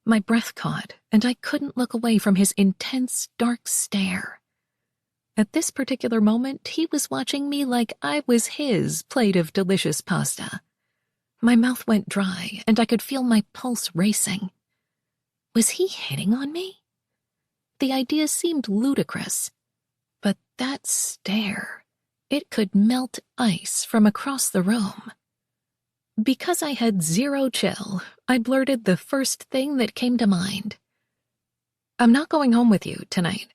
My breath caught, and I couldn't look away from his intense, dark stare. At this particular moment, he was watching me like I was his plate of delicious pasta. My mouth went dry, and I could feel my pulse racing. Was he hitting on me? The idea seemed ludicrous, but that stare, it could melt ice from across the room. Because I had zero chill, I blurted the first thing that came to mind. I'm not going home with you tonight.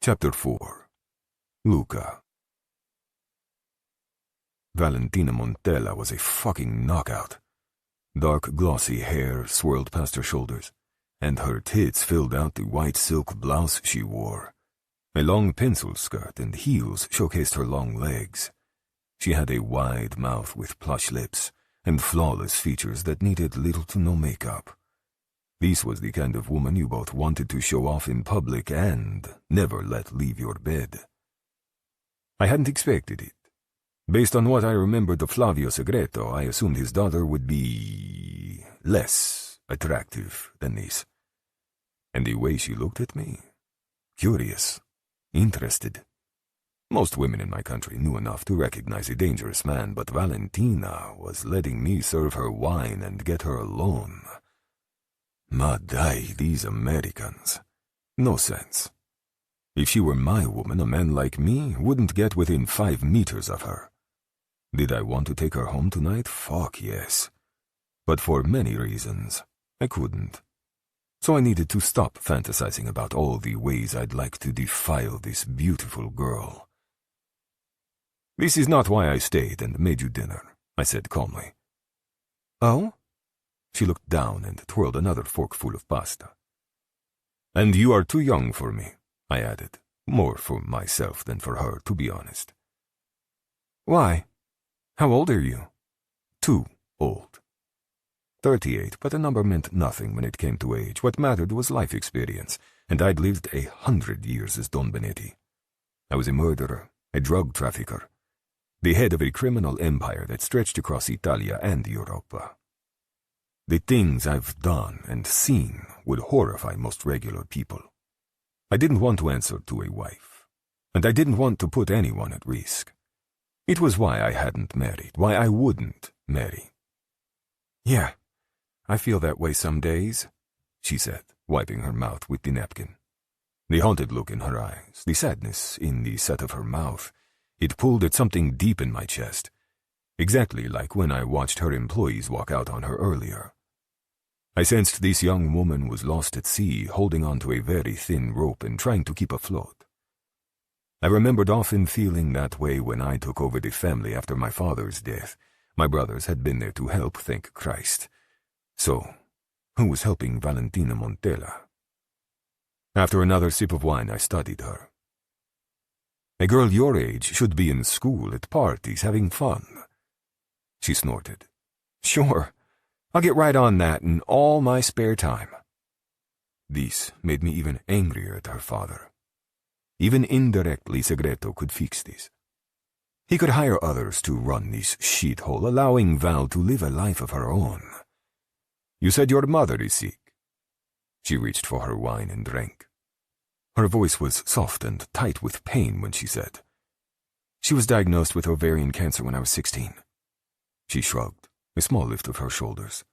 Chapter 4. Luca. Valentina Montella was a fucking knockout. Dark, glossy hair swirled past her shoulders, and her tits filled out the white silk blouse she wore. A long pencil skirt and heels showcased her long legs. She had a wide mouth with plush lips and flawless features that needed little to no makeup. This was the kind of woman you both wanted to show off in public and never let leave your bed. I hadn't expected it. Based on what I remembered of Flavio Segreto, I assumed his daughter would be less attractive than this. And the way she looked at me, curious, interested. Most women in my country knew enough to recognize a dangerous man, but Valentina was letting me serve her wine and get her alone. Madai, these Americans. No sense. If she were my woman, a man like me wouldn't get within 5 meters of her. Did I want to take her home tonight? Fuck yes. But for many reasons, I couldn't. So I needed to stop fantasizing about all the ways I'd like to defile this beautiful girl. This is not why I stayed and made you dinner, I said calmly. Oh? She looked down and twirled another forkful of pasta. And you are too young for me, I added, more for myself than for her, to be honest. Why? How old are you? Too old. 38, but a number meant nothing when it came to age. What mattered was life experience, and I'd lived 100 years as Don Benetti. I was a murderer, a drug trafficker, the head of a criminal empire that stretched across Italia and Europa. The things I've done and seen would horrify most regular people. I didn't want to answer to a wife, and I didn't want to put anyone at risk. It was why I hadn't married, why I wouldn't marry. Yeah, I feel that way some days, she said, wiping her mouth with the napkin. The haunted look in her eyes, the sadness in the set of her mouth, it pulled at something deep in my chest, exactly like when I watched her employees walk out on her earlier. I sensed this young woman was lost at sea, holding on to a very thin rope and trying to keep afloat. I remembered often feeling that way when I took over the family after my father's death. My brothers had been there to help, thank Christ. So, who was helping Valentina Montella? After another sip of wine, I studied her. A girl your age should be in school, at parties, having fun. She snorted. Sure, I'll get right on that in all my spare time. This made me even angrier at her father. Even indirectly, Segreto could fix this. He could hire others to run this shithole, allowing Val to live a life of her own. You said your mother is sick. She reached for her wine and drank. Her voice was soft and tight with pain when she said, She was diagnosed with ovarian cancer when I was 16. She shrugged, a small lift of her shoulders.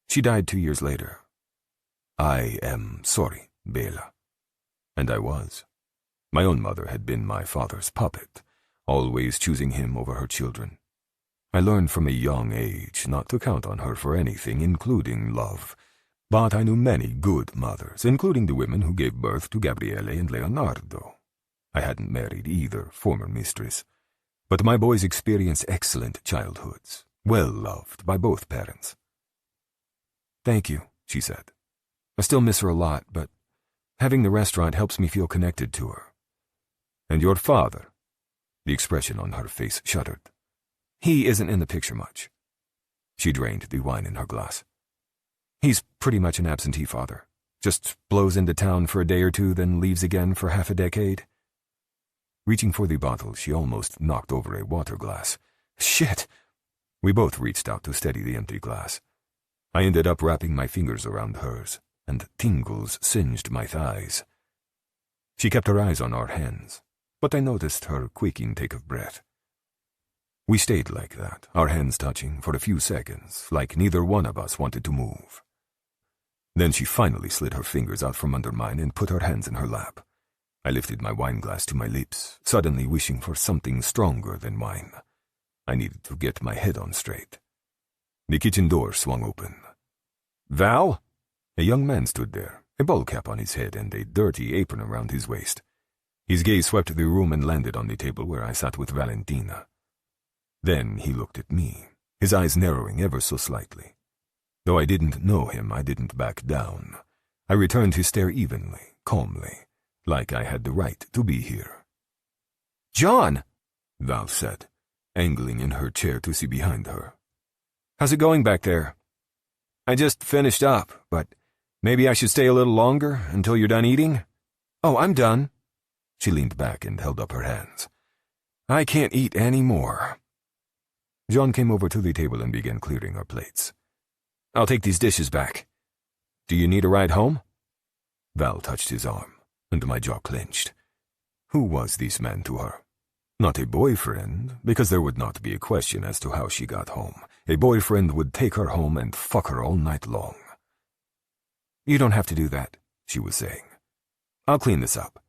She died 2 years later. I am sorry, Bela. And I was. My own mother had been my father's puppet, always choosing him over her children. I learned from a young age not to count on her for anything, including love, but I knew many good mothers, including the women who gave birth to Gabriele and Leonardo. I hadn't married either former mistress, but my boys experienced excellent childhoods, well loved by both parents. "Thank you," she said. "I still miss her a lot, but having the restaurant helps me feel connected to her." "And your father?" The expression on her face shuddered. "He isn't in the picture much." She drained the wine in her glass. "He's pretty much an absentee father. Just blows into town for a day or two, then leaves again for half a decade." Reaching for the bottle, she almost knocked over a water glass. "Shit!" We both reached out to steady the empty glass. I ended up wrapping my fingers around hers, and tingles singed my thighs. She kept her eyes on our hands, but I noticed her quaking take of breath. We stayed like that, our hands touching, for a few seconds, like neither one of us wanted to move. Then she finally slid her fingers out from under mine and put her hands in her lap. I lifted my wine glass to my lips, suddenly wishing for something stronger than wine. I needed to get my head on straight. The kitchen door swung open. "Val?" A young man stood there, a ball cap on his head and a dirty apron around his waist. His gaze swept the room and landed on the table where I sat with Valentina. Then he looked at me, his eyes narrowing ever so slightly. Though I didn't know him, I didn't back down. I returned his stare evenly, calmly, like I had the right to be here. "John," Val said, angling in her chair to see behind her. "How's it going back there?" "I just finished up, but maybe I should stay a little longer until you're done eating?" "Oh, I'm done." She leaned back and held up her hands. "I can't eat any more." John came over to the table and began clearing our plates. "I'll take these dishes back. Do you need a ride home?" Val touched his arm, and my jaw clenched. Who was this man to her? Not a boyfriend, because there would not be a question as to how she got home. A boyfriend would take her home and fuck her all night long. "You don't have to do that," she was saying. "I'll clean this up."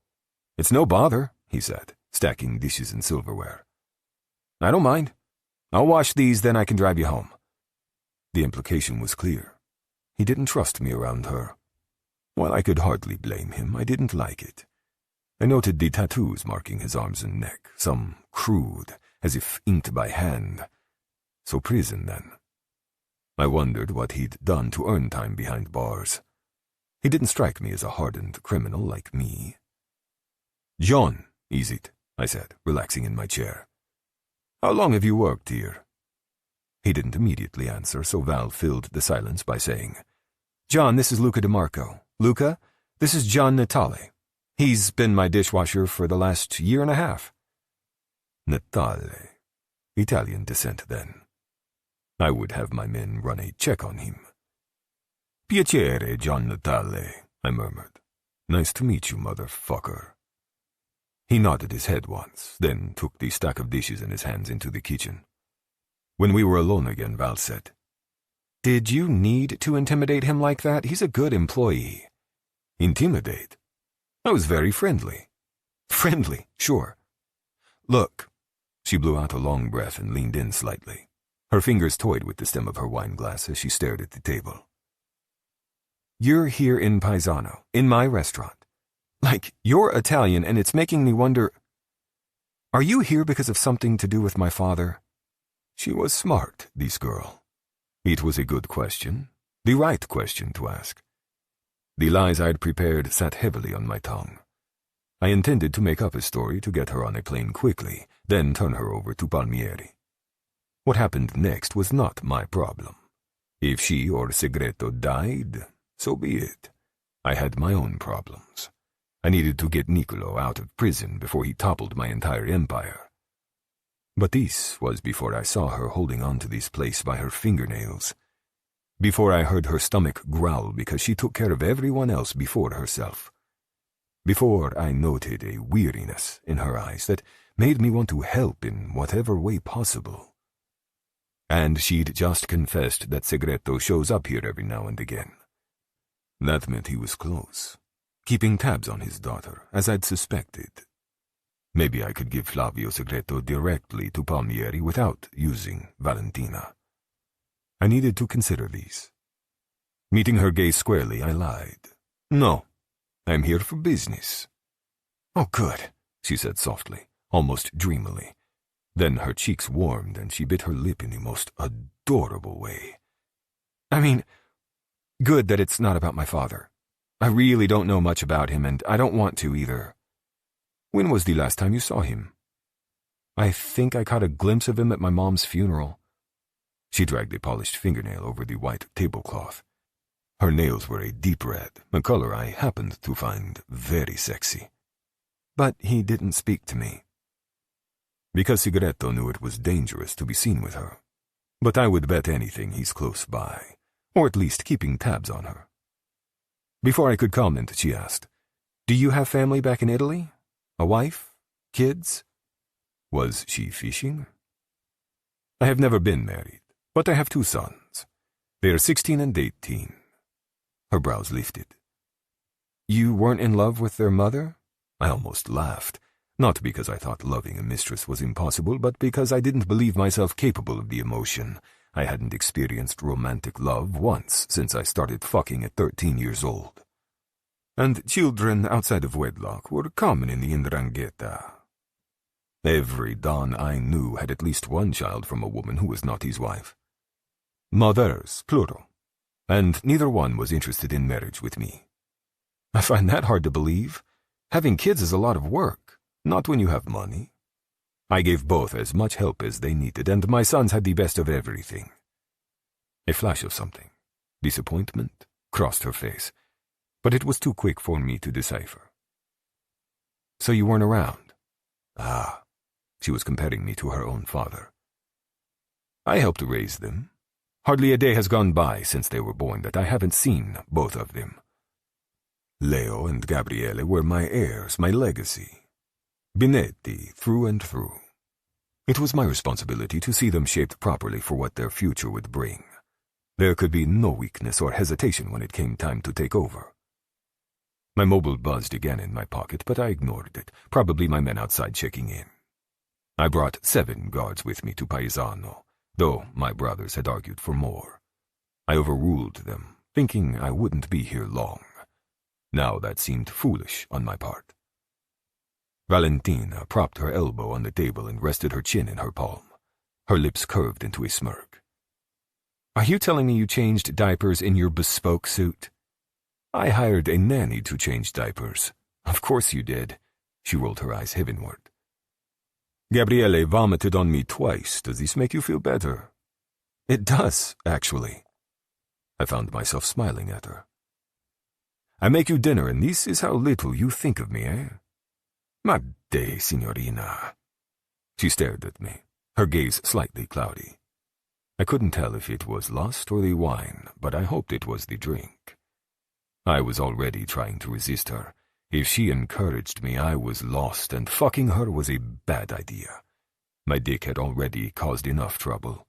"It's no bother," he said, stacking dishes and silverware. "I don't mind. I'll wash these, then I can drive you home." The implication was clear. He didn't trust me around her. While I could hardly blame him, I didn't like it. I noted the tattoos marking his arms and neck, some crude, as if inked by hand. So prison, then. I wondered what he'd done to earn time behind bars. He didn't strike me as a hardened criminal like me. "John, is it?" I said, relaxing in my chair. "How long have you worked here?" He didn't immediately answer, so Val filled the silence by saying, "John, this is Luca DeMarco. Luca, this is John Natale. He's been my dishwasher for the last year and a half." Natale. Italian descent, then. I would have my men run a check on him. "Piacere, John Natale," I murmured. "Nice to meet you, motherfucker." He nodded his head once, then took the stack of dishes in his hands into the kitchen. When we were alone again, Val said, "Did you need to intimidate him like that? He's a good employee." "Intimidate? I was very friendly." "Friendly, sure. Look." She blew out a long breath and leaned in slightly. Her fingers toyed with the stem of her wine glass as she stared at the table. "You're here in Paesano, in my restaurant. Like, you're Italian, and it's making me wonder, are you here because of something to do with my father?" She was smart, this girl. It was a good question, the right question to ask. The lies I'd prepared sat heavily on my tongue. I intended to make up a story to get her on a plane quickly, then turn her over to Palmieri. What happened next was not my problem. If she or Segreto died, so be it. I had my own problems. I needed to get Niccolo out of prison before he toppled my entire empire. But this was before I saw her holding on to this place by her fingernails. Before I heard her stomach growl because she took care of everyone else before herself. Before I noted a weariness in her eyes that made me want to help in whatever way possible. And she'd just confessed that Segreto shows up here every now and again. That meant he was close, keeping tabs on his daughter, as I'd suspected, Maybe I could give Flavio Segreto directly to Palmieri without using Valentina. I needed to consider these. Meeting her gaze squarely, I lied. No, I'm here for business. Oh, good, she said softly, almost dreamily. Then her cheeks warmed and she bit her lip in the most adorable way. I mean, good that it's not about my father. I really don't know much about him, and I don't want to either. When was the last time you saw him? I think I caught a glimpse of him at my mom's funeral. She dragged a polished fingernail over the white tablecloth. Her nails were a deep red, a color I happened to find very sexy. But he didn't speak to me. Because Segreto knew it was dangerous to be seen with her. But I would bet anything he's close by, or at least keeping tabs on her. Before I could comment, she asked, "Do you have family back in Italy? A wife? Kids?" Was she fishing? I have never been married, but I have 2 sons. They are 16 and 18. Her brows lifted. You weren't in love with their mother? I almost laughed, not because I thought loving a mistress was impossible, but because I didn't believe myself capable of the emotion. I hadn't experienced romantic love once since I started fucking at 13 years old. And children outside of wedlock were common in the 'Ndrangheta. Every Don I knew had at least one child from a woman who was not his wife. Mothers, plural. And neither one was interested in marriage with me. I find that hard to believe. Having kids is a lot of work, not when you have money. I gave both as much help as they needed, and my sons had the best of everything. A flash of something, disappointment, crossed her face, but it was too quick for me to decipher. So you weren't around? Ah, she was comparing me to her own father. I helped raise them. Hardly a day has gone by since they were born that I haven't seen both of them. Leo and Gabriele were my heirs, my legacy. Binetti, through and through. It was my responsibility to see them shaped properly for what their future would bring. There could be no weakness or hesitation when it came time to take over. My mobile buzzed again in my pocket, but I ignored it, probably my men outside checking in. I brought 7 guards with me to Paesano, though my brothers had argued for more. I overruled them, thinking I wouldn't be here long. Now that seemed foolish on my part. Valentina propped her elbow on the table and rested her chin in her palm. Her lips curved into a smirk. Are you telling me you changed diapers in your bespoke suit? I hired a nanny to change diapers. Of course you did. She rolled her eyes heavenward. Gabriele vomited on me twice. Does this make you feel better? It does, actually. I found myself smiling at her. I make you dinner, and this is how little you think of me, eh? Ma dei, signorina. She stared at me, her gaze slightly cloudy. I couldn't tell if it was lust or the wine, but I hoped it was the drink. I was already trying to resist her. If she encouraged me, I was lost, and fucking her was a bad idea. My dick had already caused enough trouble.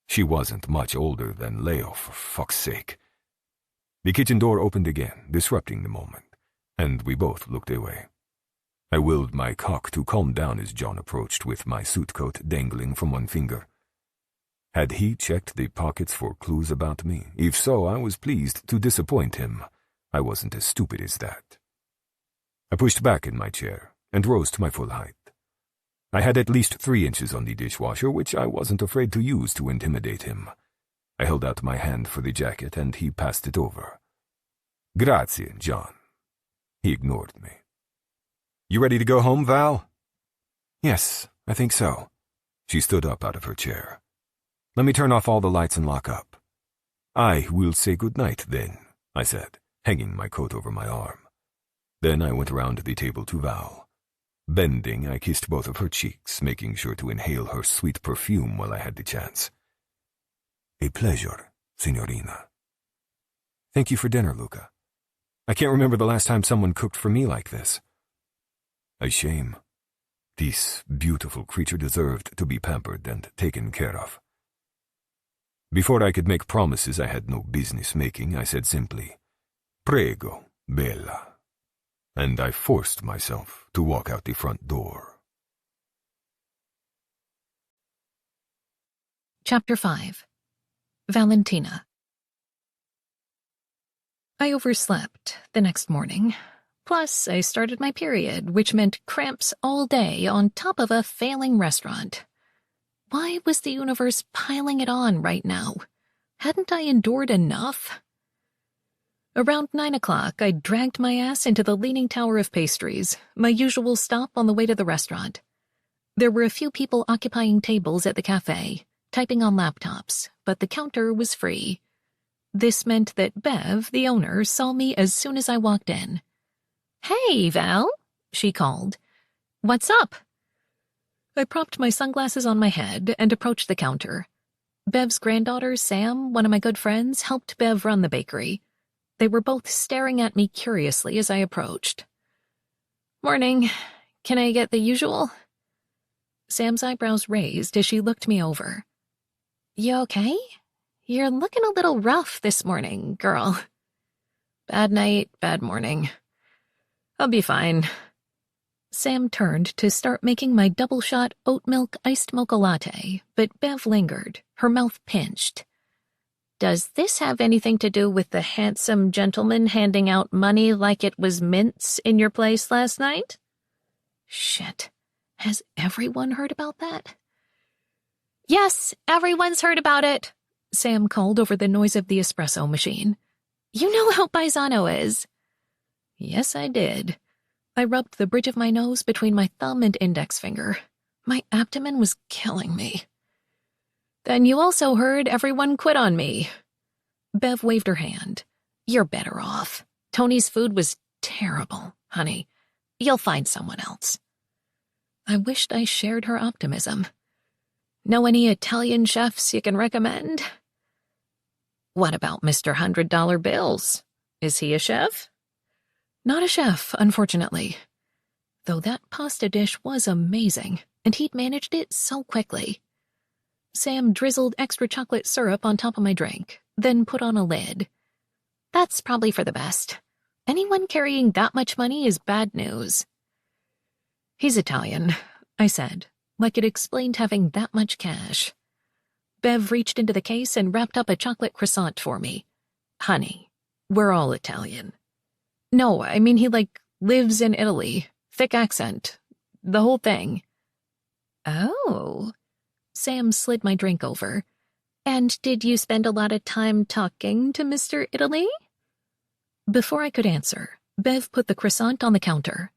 She wasn't much older than Leo, for fuck's sake. The kitchen door opened again, disrupting the moment, and we both looked away. I willed my cock to calm down as John approached with my suit coat dangling from one finger. Had he checked the pockets for clues about me? If so, I was pleased to disappoint him. I wasn't as stupid as that. I pushed back in my chair and rose to my full height. I had at least 3 inches on the dishwasher, which I wasn't afraid to use to intimidate him. I held out my hand for the jacket, and he passed it over. Grazie, John. He ignored me. You ready to go home, Val? Yes, I think so. She stood up out of her chair. Let me turn off all the lights and lock up. I will say good night, then, I said, hanging my coat over my arm. Then I went around the table to Val. Bending, I kissed both of her cheeks, making sure to inhale her sweet perfume while I had the chance. A pleasure, signorina. Thank you for dinner, Luca. I can't remember the last time someone cooked for me like this. A shame. This beautiful creature deserved to be pampered and taken care of. Before I could make promises I had no business making, I said simply, Prego, bella. And I forced myself to walk out the front door. Chapter 5. Valentina. I overslept the next morning. Plus, I started my period, which meant cramps all day on top of a failing restaurant. Why was the universe piling it on right now? Hadn't I endured enough? Around 9 o'clock, I dragged my ass into the Leaning Tower of Pastries, my usual stop on the way to the restaurant. There were a few people occupying tables at the cafe, typing on laptops, but the counter was free. This meant that Bev, the owner, saw me as soon as I walked in. "Hey, Val," she called. "What's up?" I propped my sunglasses on my head and approached the counter. Bev's granddaughter, Sam, one of my good friends, helped Bev run the bakery. They were both staring at me curiously as I approached. "Morning. Can I get the usual?" Sam's eyebrows raised as she looked me over. "You okay? You're looking a little rough this morning, girl." "Bad night, bad morning. I'll be fine." Sam turned to start making my double-shot oat milk iced mocha latte, but Bev lingered, her mouth pinched. "Does this have anything to do with the handsome gentleman handing out money like it was mints in your place last night?" Shit. Has everyone heard about that? "Yes, everyone's heard about it," Sam called over the noise of the espresso machine. "You know how Paisano is." Yes, I did. I rubbed the bridge of my nose between my thumb and index finger. My abdomen was killing me. "Then you also heard everyone quit on me." Bev waved her hand. "You're better off. Tony's food was terrible, honey. You'll find someone else." I wished I shared her optimism. "Know any Italian chefs you can recommend?" "What about Mr. $100 Bills? Is he a chef?" "Not a chef, unfortunately. Though that pasta dish was amazing, and he'd managed it so quickly." Sam drizzled extra chocolate syrup on top of my drink, then put on a lid. "That's probably for the best. Anyone carrying that much money is bad news." "He's Italian," I said, like it explained having that much cash. Bev reached into the case and wrapped up a chocolate croissant for me. "Honey, we're all Italian." "No, I mean he, lives in Italy. Thick accent. The whole thing." "Oh." Sam slid my drink over. "And did you spend a lot of time talking to Mr. Italy?" Before I could answer, Bev put the croissant on the counter.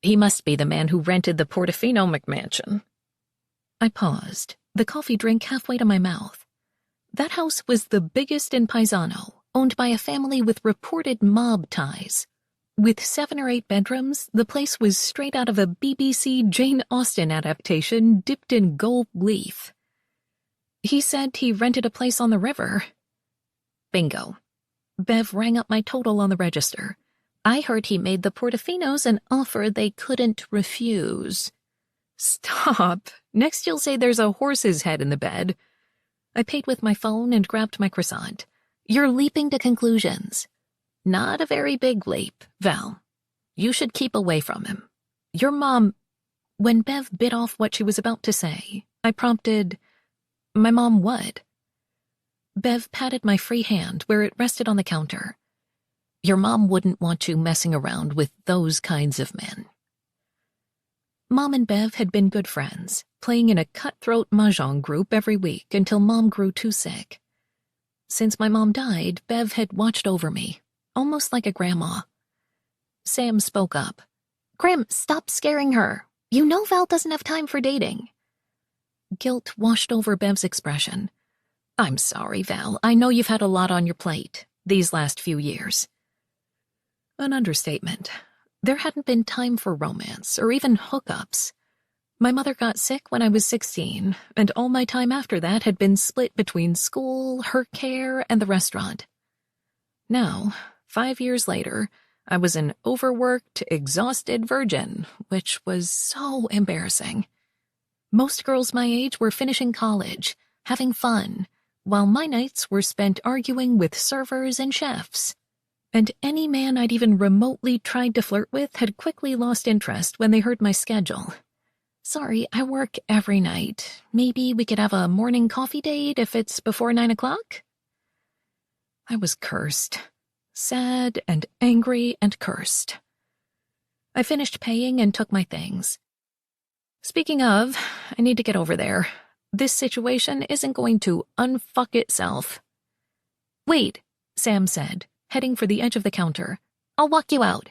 "He must be the man who rented the Portofino McMansion." I paused, the coffee drink halfway to my mouth. That house was the biggest in Paisano, owned by a family with reported mob ties. With 7 or 8 bedrooms, the place was straight out of a BBC Jane Austen adaptation dipped in gold leaf. He said he rented a place on the river. Bingo. Bev rang up my total on the register. I heard he made the Portofinos an offer they couldn't refuse. Stop. Next you'll say there's a horse's head in the bed. I paid with my phone and grabbed my croissant. You're leaping to conclusions. Not a very big leap, Val. You should keep away from him. Your mom... When Bev bit off what she was about to say, I prompted, "My mom what?" Bev patted my free hand where it rested on the counter. "Your mom wouldn't want you messing around with those kinds of men." Mom and Bev had been good friends, playing in a cutthroat mahjong group every week until Mom grew too sick. Since my mom died, Bev had watched over me, almost like a grandma. Sam spoke up. "Grim, stop scaring her. You know Val doesn't have time for dating." Guilt washed over Bev's expression. "I'm sorry, Val. I know you've had a lot on your plate these last few years." An understatement. There hadn't been time for romance or even hookups. My mother got sick when I was 16, and all my time after that had been split between school, her care, and the restaurant. Now, 5 years later, I was an overworked, exhausted virgin, which was so embarrassing. Most girls my age were finishing college, having fun, while my nights were spent arguing with servers and chefs. And any man I'd even remotely tried to flirt with had quickly lost interest when they heard my schedule. Sorry, I work every night. Maybe we could have a morning coffee date if it's before 9 o'clock? I was cursed. Sad and angry and cursed. I finished paying and took my things. Speaking of, I need to get over there. This situation isn't going to unfuck itself. Wait, Sam said, heading for the edge of the counter. I'll walk you out.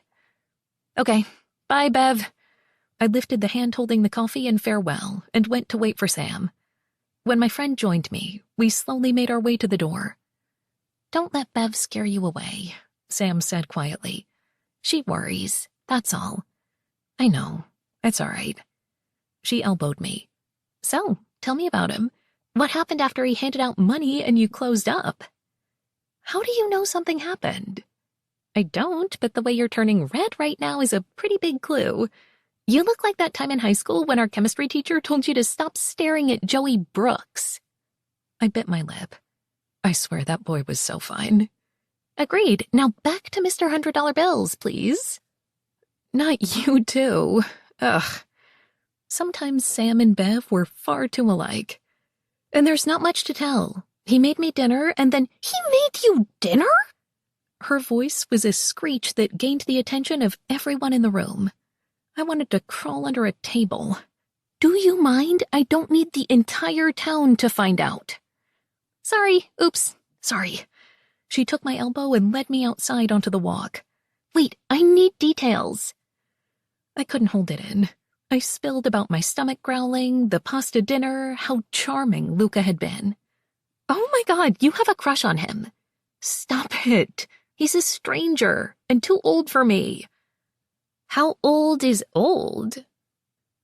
Okay, bye, Bev. I lifted the hand holding the coffee in farewell and went to wait for Sam. When my friend joined me, we slowly made our way to the door. Don't let Bev scare you away, Sam said quietly. She worries, that's all. I know, it's all right. She elbowed me. So, tell me about him. What happened after he handed out money and you closed up? How do you know something happened? I don't, but the way you're turning red right now is a pretty big clue. You look like that time in high school when our chemistry teacher told you to stop staring at Joey Brooks. I bit my lip. I swear that boy was so fine. Agreed. Now back to Mr. $100 bills, please. Not you, too. Ugh. Sometimes Sam and Bev were far too alike. And there's not much to tell. He made me dinner, and then— He made you dinner? Her voice was a screech that gained the attention of everyone in the room. I wanted to crawl under a table. Do you mind? I don't need the entire town to find out. Sorry. Oops. Sorry. She took my elbow and led me outside onto the walk. Wait, I need details. I couldn't hold it in. I spilled about my stomach growling, the pasta dinner, how charming Luca had been. Oh my God, you have a crush on him. Stop it. He's a stranger and too old for me. How old is old?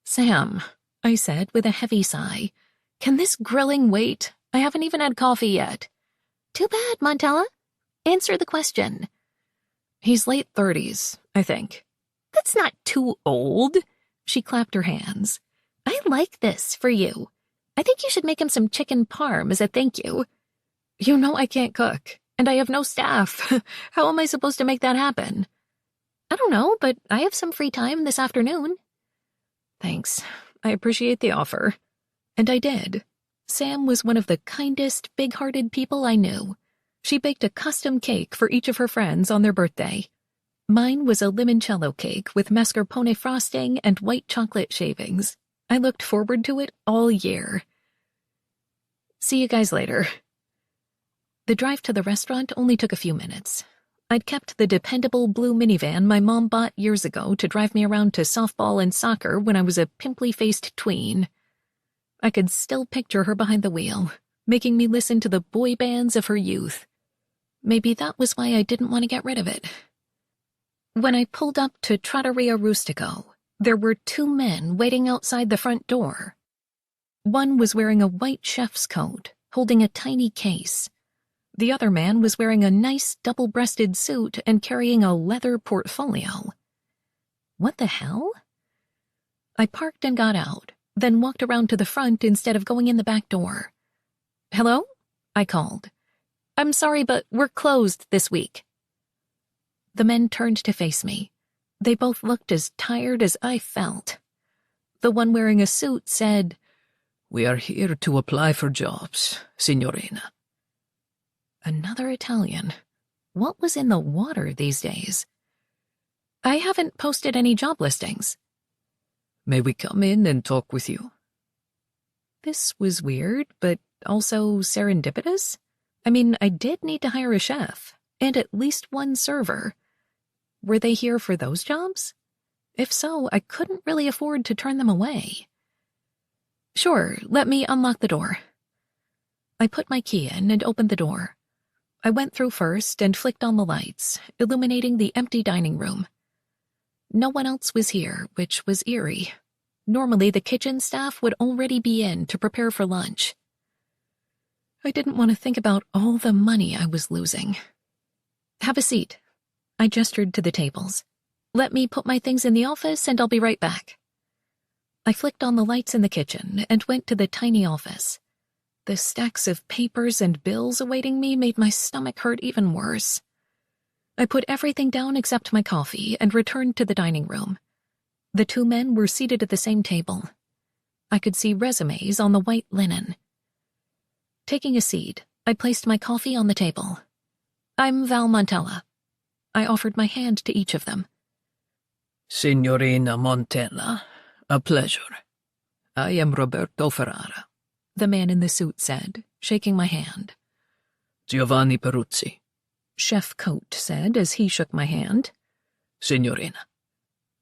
Sam, I said with a heavy sigh. Can this grilling wait? I haven't even had coffee yet. Too bad, Montella. Answer the question. He's late 30s, I think. That's not too old. She clapped her hands. I like this for you. I think you should make him some chicken parm as a thank you. You know I can't cook, and I have no staff. How am I supposed to make that happen? I don't know, but I have some free time this afternoon. Thanks. I appreciate the offer. And I did. Sam was one of the kindest, big-hearted people I knew. She baked a custom cake for each of her friends on their birthday. Mine was a limoncello cake with mascarpone frosting and white chocolate shavings. I looked forward to it all year. See you guys later. The drive to the restaurant only took a few minutes. I'd kept the dependable blue minivan my mom bought years ago to drive me around to softball and soccer when I was a pimply-faced tween. I could still picture her behind the wheel, making me listen to the boy bands of her youth. Maybe that was why I didn't want to get rid of it. When I pulled up to Trattoria Rustico, there were two men waiting outside the front door. One was wearing a white chef's coat, holding a tiny case. The other man was wearing a nice double-breasted suit and carrying a leather portfolio. What the hell? I parked and got out, then walked around to the front instead of going in the back door. Hello? I called. I'm sorry, but we're closed this week. The men turned to face me. They both looked as tired as I felt. The one wearing a suit said, "We are here to apply for jobs, signorina." Another Italian. What was in the water these days? I haven't posted any job listings. May we come in and talk with you? This was weird, but also serendipitous. I mean, I did need to hire a chef, and at least one server. Were they here for those jobs? If so, I couldn't really afford to turn them away. Sure, let me unlock the door. I put my key in and opened the door. I went through first and flicked on the lights, illuminating the empty dining room. No one else was here, which was eerie. Normally, the kitchen staff would already be in to prepare for lunch. I didn't want to think about all the money I was losing. Have a seat. I gestured to the tables. Let me put my things in the office and I'll be right back. I flicked on the lights in the kitchen and went to the tiny office. The stacks of papers and bills awaiting me made my stomach hurt even worse. I put everything down except my coffee and returned to the dining room. The two men were seated at the same table. I could see resumes on the white linen. Taking a seat, I placed my coffee on the table. I'm Val Montella. I offered my hand to each of them. Signorina Montella, a pleasure. I am Roberto Ferrara, the man in the suit said, shaking my hand. Giovanni Peruzzi. Chef Cote said as he shook my hand. Signorina.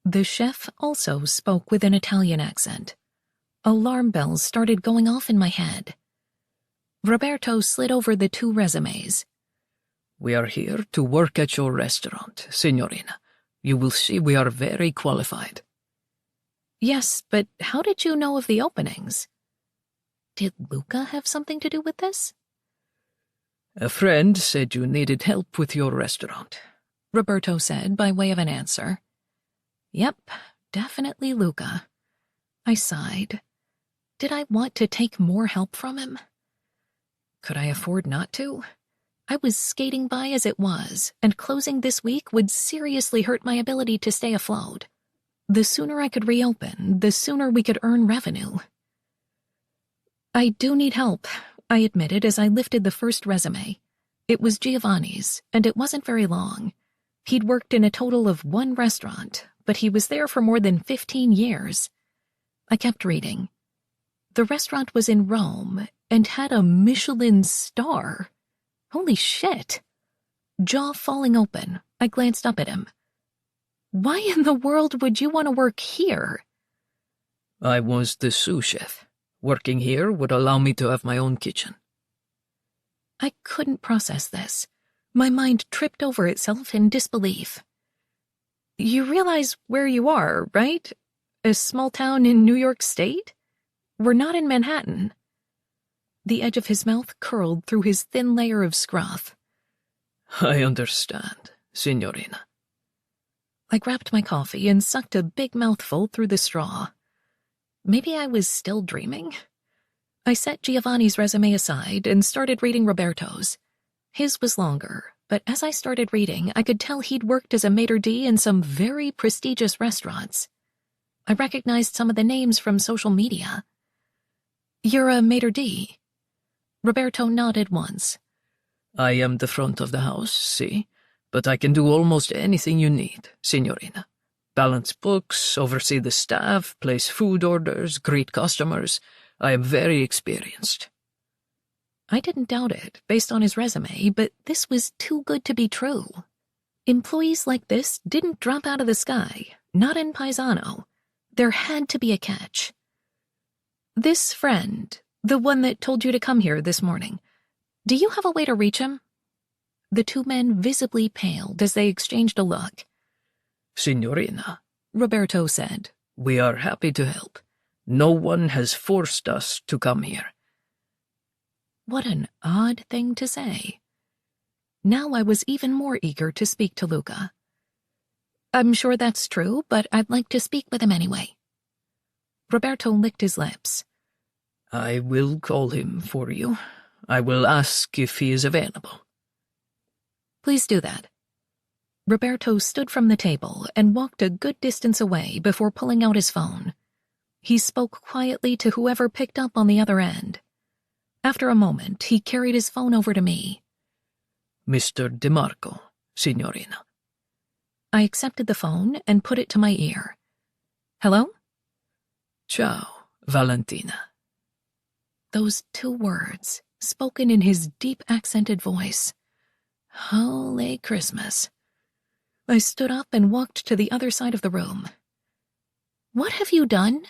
The chef also spoke with an Italian accent. Alarm bells started going off in my head. Roberto slid over the 2 resumes. We are here to work at your restaurant, Signorina. You will see we are very qualified. Yes, but how did you know of the openings? Did Luca have something to do with this? A friend said you needed help with your restaurant, Roberto said by way of an answer. Yep, definitely Luca. I sighed. Did I want to take more help from him? Could I afford not to? I was skating by as it was, and closing this week would seriously hurt my ability to stay afloat. The sooner I could reopen, the sooner we could earn revenue. I do need help, I admitted as I lifted the first resume. It was Giovanni's, and it wasn't very long. He'd worked in a total of 1 restaurant, but he was there for more than 15 years. I kept reading. The restaurant was in Rome and had a Michelin star. Holy shit. Jaw falling open, I glanced up at him. Why in the world would you want to work here? I was the sous chef. Working here would allow me to have my own kitchen. I couldn't process this. My mind tripped over itself in disbelief. You realize where you are, right? A small town in New York State? We're not in Manhattan. The edge of his mouth curled through his thin layer of scruff. I understand, Signorina. I grabbed my coffee and sucked a big mouthful through the straw. Maybe I was still dreaming? I set Giovanni's resume aside and started reading Roberto's. His was longer, but as I started reading, I could tell he'd worked as a maitre d' in some very prestigious restaurants. I recognized some of the names from social media. You're a maitre d'? Roberto nodded once. I am the front of the house, see? But I can do almost anything you need, Signorina. Balance books, oversee the staff, place food orders, greet customers. I am very experienced. I didn't doubt it, based on his resume, but this was too good to be true. Employees like this didn't drop out of the sky, not in Paisano. There had to be a catch. This friend, the one that told you to come here this morning, do you have a way to reach him? The 2 men visibly paled as they exchanged a look. Signorina, Roberto said, we are happy to help. No one has forced us to come here. What an odd thing to say. Now I was even more eager to speak to Luca. I'm sure that's true, but I'd like to speak with him anyway. Roberto licked his lips. I will call him for you. I will ask if he is available. Please do that. Roberto stood from the table and walked a good distance away before pulling out his phone. He spoke quietly to whoever picked up on the other end. After a moment, he carried his phone over to me. Mr. DeMarco, Signorina. I accepted the phone and put it to my ear. Hello? Ciao, Valentina. Those 2 words, spoken in his deep accented voice. Holy Christmas. I stood up and walked to the other side of the room. What have you done?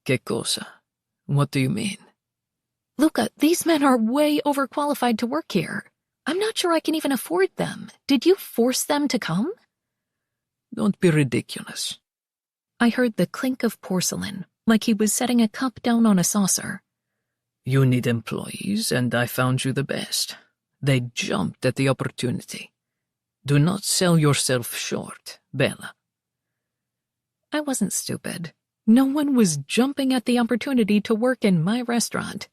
Que cosa? What do you mean? Luca, these men are way overqualified to work here. I'm not sure I can even afford them. Did you force them to come? Don't be ridiculous. I heard the clink of porcelain, like he was setting a cup down on a saucer. You need employees, and I found you the best. They jumped at the opportunity. Do not sell yourself short, Bella. I wasn't stupid. No one was jumping at the opportunity to work in my restaurant.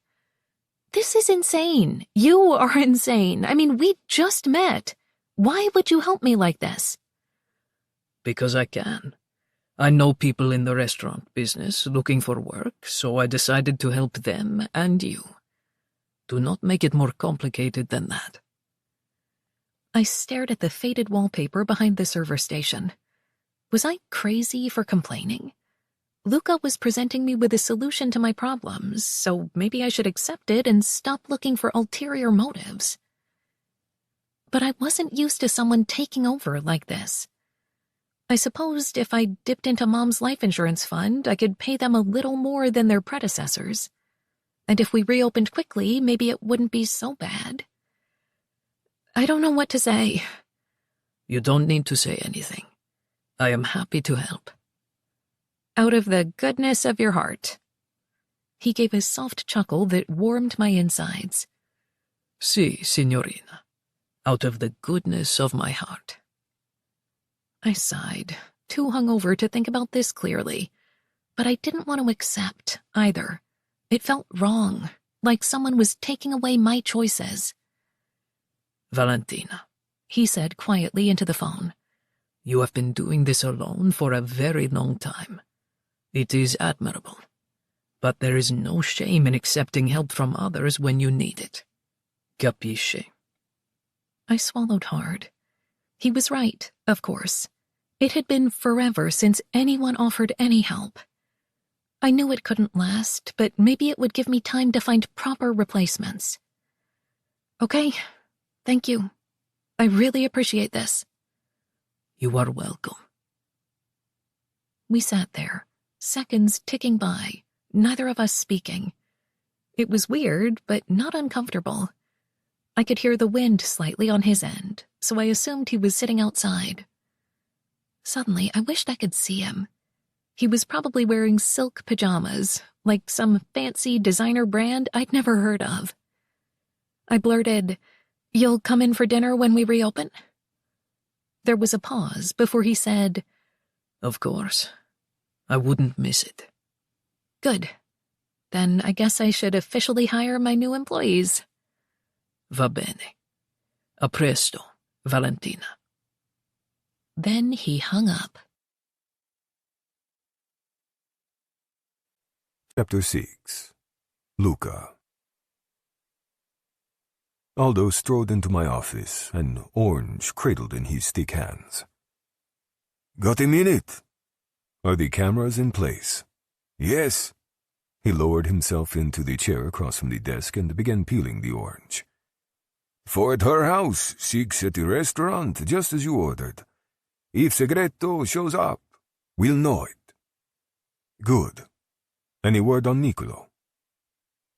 This is insane. You are insane. I mean, we just met. Why would you help me like this? Because I can. I know people in the restaurant business looking for work, so I decided to help them and you. Do not make it more complicated than that. I stared at the faded wallpaper behind the server station. Was I crazy for complaining? Luca was presenting me with a solution to my problems, so maybe I should accept it and stop looking for ulterior motives. But I wasn't used to someone taking over like this. I supposed if I dipped into Mom's life insurance fund, I could pay them a little more than their predecessors. And if we reopened quickly, maybe it wouldn't be so bad. I don't know what to say. You don't need to say anything. I am happy to help. Out of the goodness of your heart. He gave a soft chuckle that warmed my insides. Si, signorina. Out of the goodness of my heart. I sighed, too hungover to think about this clearly. But I didn't want to accept, either. It felt wrong, like someone was taking away my choices. Valentina, he said quietly into the phone. You have been doing this alone for a very long time. It is admirable. But there is no shame in accepting help from others when you need it. Capisce? I swallowed hard. He was right, of course. It had been forever since anyone offered any help. I knew it couldn't last, but maybe it would give me time to find proper replacements. Okay, thank you. I really appreciate this. You are welcome. We sat there, seconds ticking by, neither of us speaking. It was weird, but not uncomfortable. I could hear the wind slightly on his end, so I assumed he was sitting outside. Suddenly, I wished I could see him. He was probably wearing silk pajamas, like some fancy designer brand I'd never heard of. I blurted, "You'll come in for dinner when we reopen?" There was a pause before he said, "Of course. I wouldn't miss it." "Good. Then I guess I should officially hire my new employees." Va bene. A presto, Valentina. Then he hung up. Chapter 6. Luca. Aldo strode into my office, an orange cradled in his thick hands. "Got a minute? Are the cameras in place?" "Yes." He lowered himself into the chair across from the desk and began peeling the orange. "4 at her house, 6 at the restaurant, just as you ordered. If Segreto shows up, we'll know it." "Good. Any word on Niccolo?"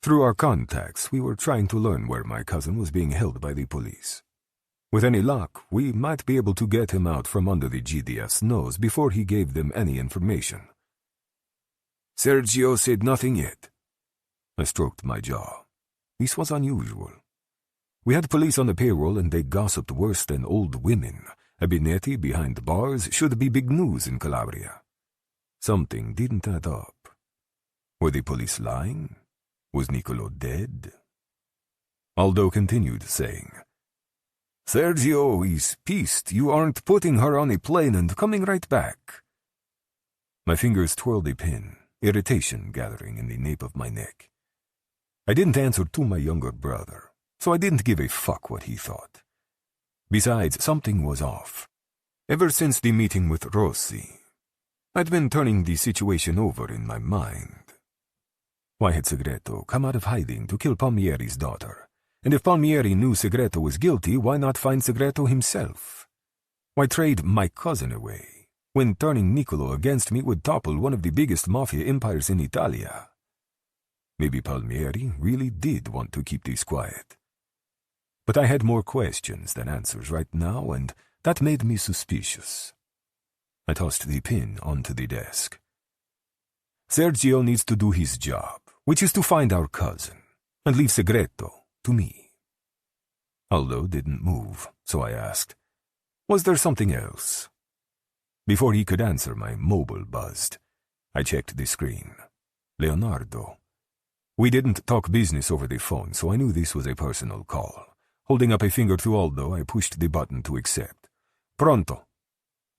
Through our contacts, we were trying to learn where my cousin was being held by the police. With any luck, we might be able to get him out from under the GDF's nose before he gave them any information. "Sergio said nothing yet." I stroked my jaw. This was unusual. We had police on the payroll and they gossiped worse than old women. A Binetti behind bars should be big news in Calabria. Something didn't add up. Were the police lying? Was Niccolo dead? Aldo continued, saying, "Sergio is pissed you aren't putting her on a plane and coming right back." My fingers twirled a pin, irritation gathering in the nape of my neck. I didn't answer to my younger brother, so I didn't give a fuck what he thought. Besides, something was off. Ever since the meeting with Rossi, I'd been turning the situation over in my mind. Why had Segreto come out of hiding to kill Palmieri's daughter? And if Palmieri knew Segreto was guilty, why not find Segreto himself? Why trade my cousin away, when turning Niccolo against me would topple one of the biggest mafia empires in Italia? Maybe Palmieri really did want to keep this quiet. But I had more questions than answers right now, and that made me suspicious. I tossed the pin onto the desk. Sergio needs to do his job, which is to find our cousin, and leave Segreto to me. Aldo didn't move, so I asked, "Was there something else?" Before he could answer, my mobile buzzed. I checked the screen. Leonardo. We didn't talk business over the phone, so I knew this was a personal call. Holding up a finger to Aldo, I pushed the button to accept. "Pronto."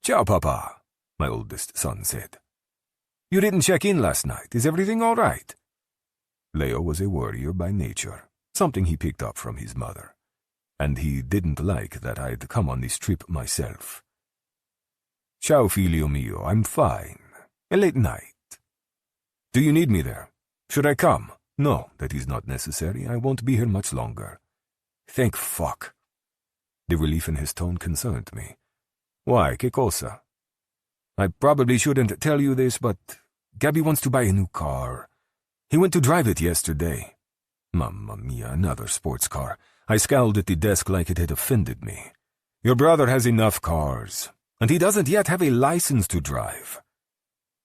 "Ciao, Papa," my oldest son said. "You didn't check in last night. Is everything all right?" Leo was a warrior by nature, something he picked up from his mother, and he didn't like that I'd come on this trip myself. "Ciao, figlio mio, I'm fine. A late night. Do you need me there? Should I come?" "No, that is not necessary. I won't be here much longer." "Thank fuck." The relief in his tone concerned me. "Why, che cosa?" "I probably shouldn't tell you this, but Gabby wants to buy a new car. He went to drive it yesterday." Mamma mia, another sports car. I scowled at the desk like it had offended me. "Your brother has enough cars, and he doesn't yet have a license to drive."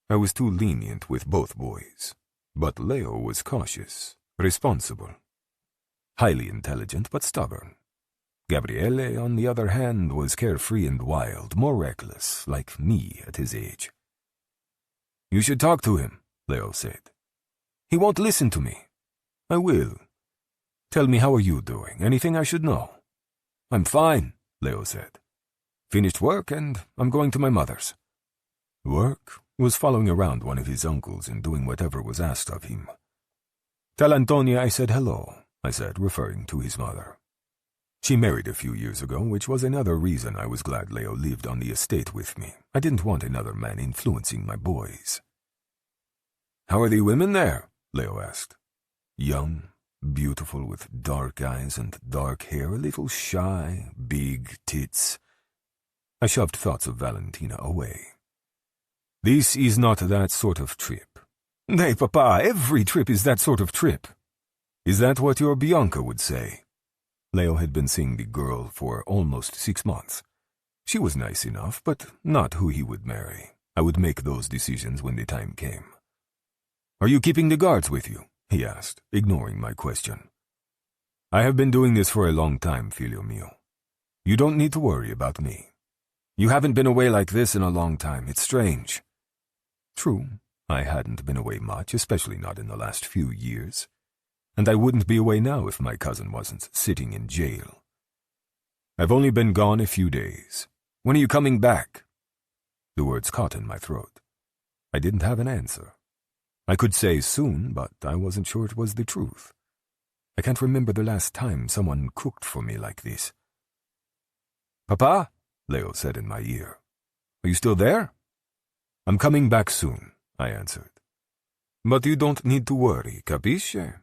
I was too lenient with both boys, but Leo was cautious, responsible, highly intelligent but stubborn. Gabriele, on the other hand, was carefree and wild, more reckless, like me at his age. "You should talk to him," Leo said. "He won't listen to me." "I will. Tell me, how are you doing? Anything I should know?" "I'm fine," Leo said. "Finished work and I'm going to my mother's." Work was following around one of his uncles and doing whatever was asked of him. "Tell Antonia I said hello," I said, referring to his mother. She married a few years ago, which was another reason I was glad Leo lived on the estate with me. I didn't want another man influencing my boys. "How are the women there?" Leo asked. Young, beautiful, with dark eyes and dark hair, a little shy, big tits. I shoved thoughts of Valentina away. "This is not that sort of trip." "Hey, Papa, every trip is that sort of trip." "Is that what your Bianca would say?" Leo had been seeing the girl for almost 6 months. She was nice enough, but not who he would marry. I would make those decisions when the time came. "Are you keeping the guards with you?" he asked, ignoring my question. "I have been doing this for a long time, figlio mio. You don't need to worry about me. You haven't been away like this in a long time. It's strange." True, I hadn't been away much, especially not in the last few years. And I wouldn't be away now if my cousin wasn't sitting in jail. "I've only been gone a few days. When are you coming back?" The words caught in my throat. I didn't have an answer. I could say soon, but I wasn't sure it was the truth. I can't remember the last time someone cooked for me like this. "Papa," Leo said in my ear. "Are you still there?" "I'm coming back soon," I answered. "But you don't need to worry, capisce?"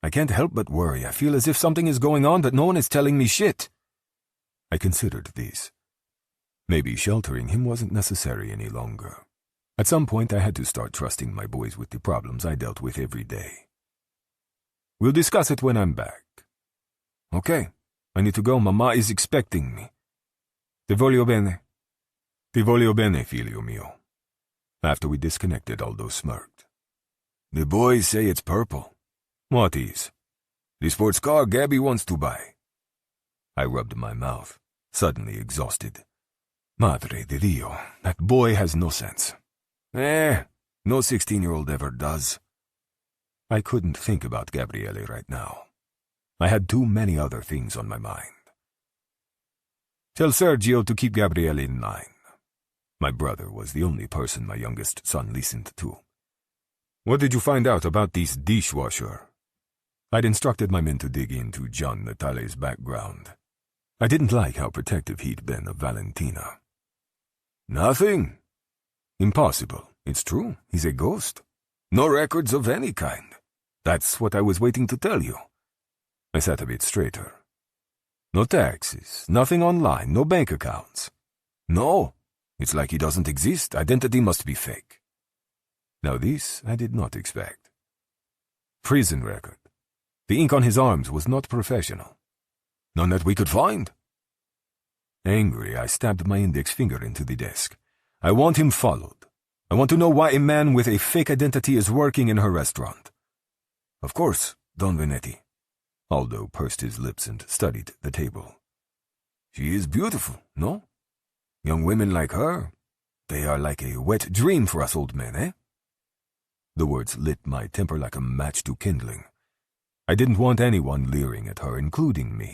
"I can't help but worry. I feel as if something is going on, but no one is telling me shit." I considered this. Maybe sheltering him wasn't necessary any longer. At some point, I had to start trusting my boys with the problems I dealt with every day. "We'll discuss it when I'm back." "Okay, I need to go. Mama is expecting me." "Ti voglio bene." "Ti voglio bene, figlio mio." After we disconnected, Aldo smirked. "The boys say it's purple." "What is?" "The sports car Gabby wants to buy." I rubbed my mouth, suddenly exhausted. Madre de Dio, that boy has no sense. No 16-year-old ever does. I couldn't think about Gabriele right now. I had too many other things on my mind. "Tell Sergio to keep Gabriele in line." My brother was the only person my youngest son listened to. "What did you find out about this dishwasher?" I'd instructed my men to dig into John Natale's background. I didn't like how protective he'd been of Valentina. "Nothing." "Impossible. It's true. He's a ghost. No records of any kind." "That's what I was waiting to tell you." I sat a bit straighter. "No taxes, nothing online, no bank accounts." "No. It's like he doesn't exist. Identity must be fake." Now this I did not expect. "Prison record. The ink on his arms was not professional." "None that we could find." Angry, I stabbed my index finger into the desk. "I want him followed. I want to know why a man with a fake identity is working in her restaurant." "Of course, Don Venetti." Aldo pursed his lips and studied the table. "She is beautiful, no? Young women like her, they are like a wet dream for us old men, eh?" The words lit my temper like a match to kindling. I didn't want anyone leering at her, including me.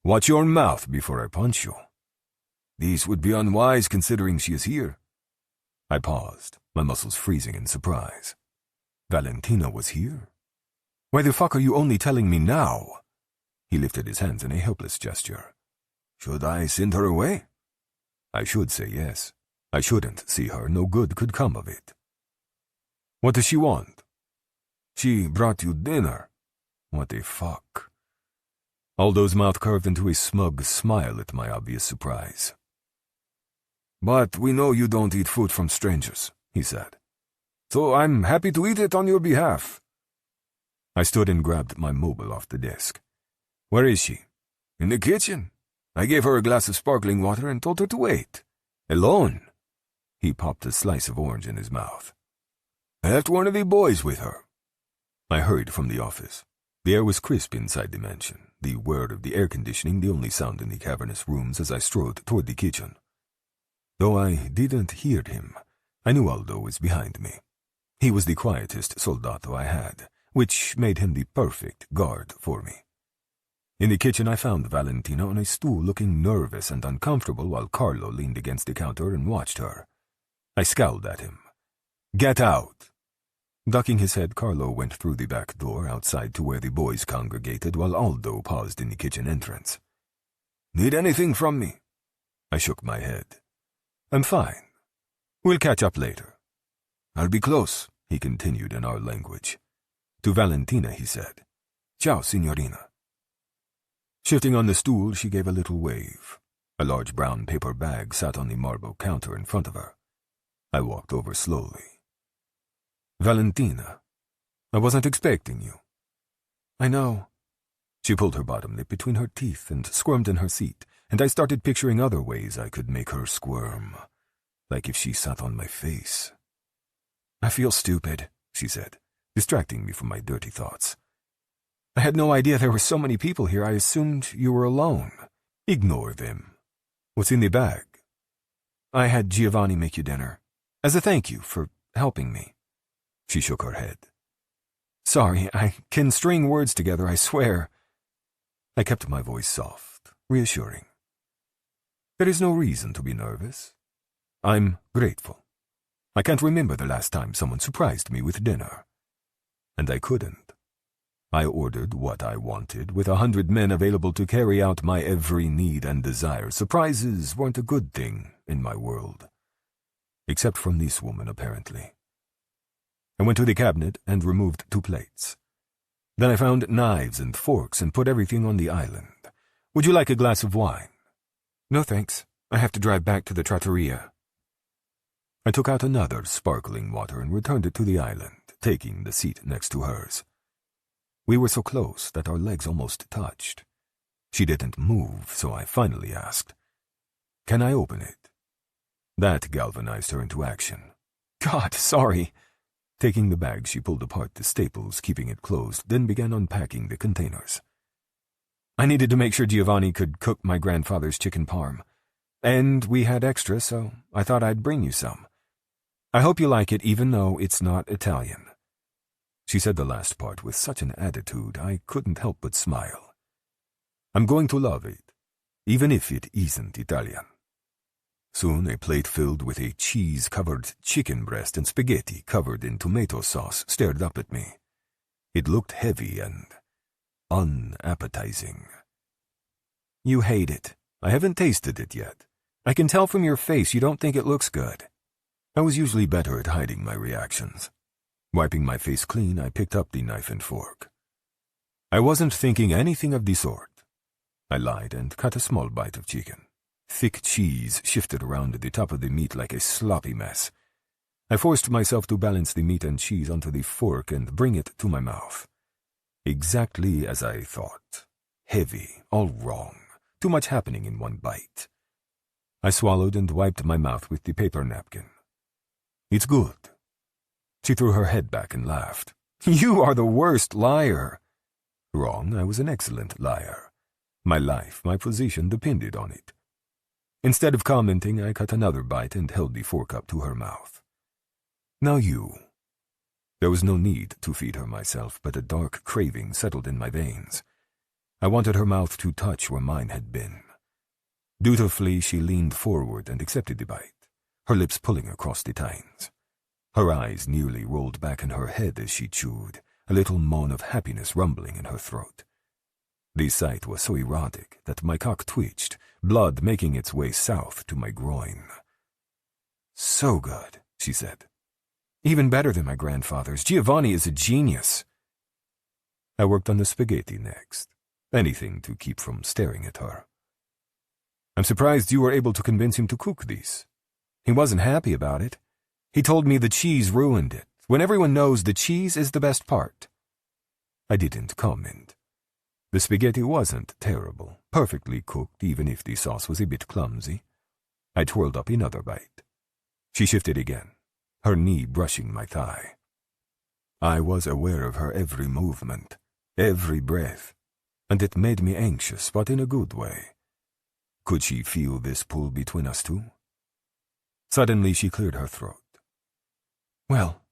"Watch your mouth before I punch you." "This would be unwise considering she is here." I paused, my muscles freezing in surprise. Valentina was here? Why the fuck are you only telling me now? He lifted his hands in a helpless gesture. Should I send her away? I should say yes. I shouldn't see her. No good could come of it. What does she want? She brought you dinner. What the fuck? Aldo's mouth curved into a smug smile at my obvious surprise. But we know you don't eat food from strangers, he said. So I'm happy to eat it on your behalf. I stood and grabbed my mobile off the desk. Where is she? In the kitchen. I gave her a glass of sparkling water and told her to wait. Alone. He popped a slice of orange in his mouth. I left one of the boys with her. I hurried from the office. The air was crisp inside the mansion, the whir of the air conditioning the only sound in the cavernous rooms as I strode toward the kitchen. Though I didn't hear him, I knew Aldo was behind me. He was the quietest soldato I had, which made him the perfect guard for me. In the kitchen I found Valentina on a stool looking nervous and uncomfortable while Carlo leaned against the counter and watched her. I scowled at him. Get out! Ducking his head, Carlo went through the back door outside to where the boys congregated while Aldo paused in the kitchen entrance. Need anything from me? I shook my head. I'm fine. We'll catch up later. I'll be close, he continued in our language. To Valentina, he said, Ciao, signorina. Shifting on the stool, she gave a little wave. A large brown paper bag sat on the marble counter in front of her. I walked over slowly. Valentina, I wasn't expecting you. I know. She pulled her bottom lip between her teeth and squirmed in her seat, and I started picturing other ways I could make her squirm, like if she sat on my face. I feel stupid, she said, distracting me from my dirty thoughts. I had no idea there were so many people here. I assumed you were alone. Ignore them. What's in the bag? I had Giovanni make you dinner, as a thank you for helping me. She shook her head. Sorry, I can string words together, I swear. I kept my voice soft, reassuring. There is no reason to be nervous. I'm grateful. I can't remember the last time someone surprised me with dinner. And I couldn't. I ordered what I wanted, with 100 men available to carry out my every need and desire. Surprises weren't a good thing in my world. Except from this woman, apparently. I went to the cabinet and removed 2 plates. Then I found knives and forks and put everything on the island. Would you like a glass of wine? No, thanks. I have to drive back to the trattoria. I took out another sparkling water and returned it to the island, taking the seat next to hers. We were so close that our legs almost touched. She didn't move, so I finally asked, Can I open it? That galvanized her into action. God, sorry. Taking the bag, she pulled apart the staples, keeping it closed, then began unpacking the containers. I needed to make sure Giovanni could cook my grandfather's chicken parm. And we had extra, so I thought I'd bring you some. I hope you like it, even though it's not Italian. She said the last part with such an attitude I couldn't help but smile. I'm going to love it, even if it isn't Italian. Soon a plate filled with a cheese-covered chicken breast and spaghetti covered in tomato sauce stared up at me. It looked heavy and unappetizing. You hate it. I haven't tasted it yet. I can tell from your face you don't think it looks good. I was usually better at hiding my reactions. Wiping my face clean, I picked up the knife and fork. I wasn't thinking anything of the sort. I lied and cut a small bite of chicken. Thick cheese shifted around the top of the meat like a sloppy mess. I forced myself to balance the meat and cheese onto the fork and bring it to my mouth. Exactly as I thought. Heavy, all wrong. Too much happening in one bite. I swallowed and wiped my mouth with the paper napkin. It's good. She threw her head back and laughed. You are the worst liar. Wrong, I was an excellent liar. My life, my position depended on it. Instead of commenting, I cut another bite and held the fork up to her mouth. Now you. There was no need to feed her myself, but a dark craving settled in my veins. I wanted her mouth to touch where mine had been. Dutifully, she leaned forward and accepted the bite. her lips pulling across the tines. Her eyes nearly rolled back in her head as she chewed, a little moan of happiness rumbling in her throat. The sight was so erotic that my cock twitched, blood making its way south to my groin. "So good," she said. "Even better than my grandfather's. Giovanni is a genius." I worked on the spaghetti next, anything to keep from staring at her. "I'm surprised you were able to convince him to cook these." "He wasn't happy about it. He told me the cheese ruined it, when everyone knows the cheese is the best part." I didn't comment. The spaghetti wasn't terrible, perfectly cooked even if the sauce was a bit clumsy. I twirled up another bite. She shifted again, her knee brushing my thigh. I was aware of her every movement, every breath, and it made me anxious, but in a good way. Could she feel this pull between us two? Suddenly she cleared her throat. "Well,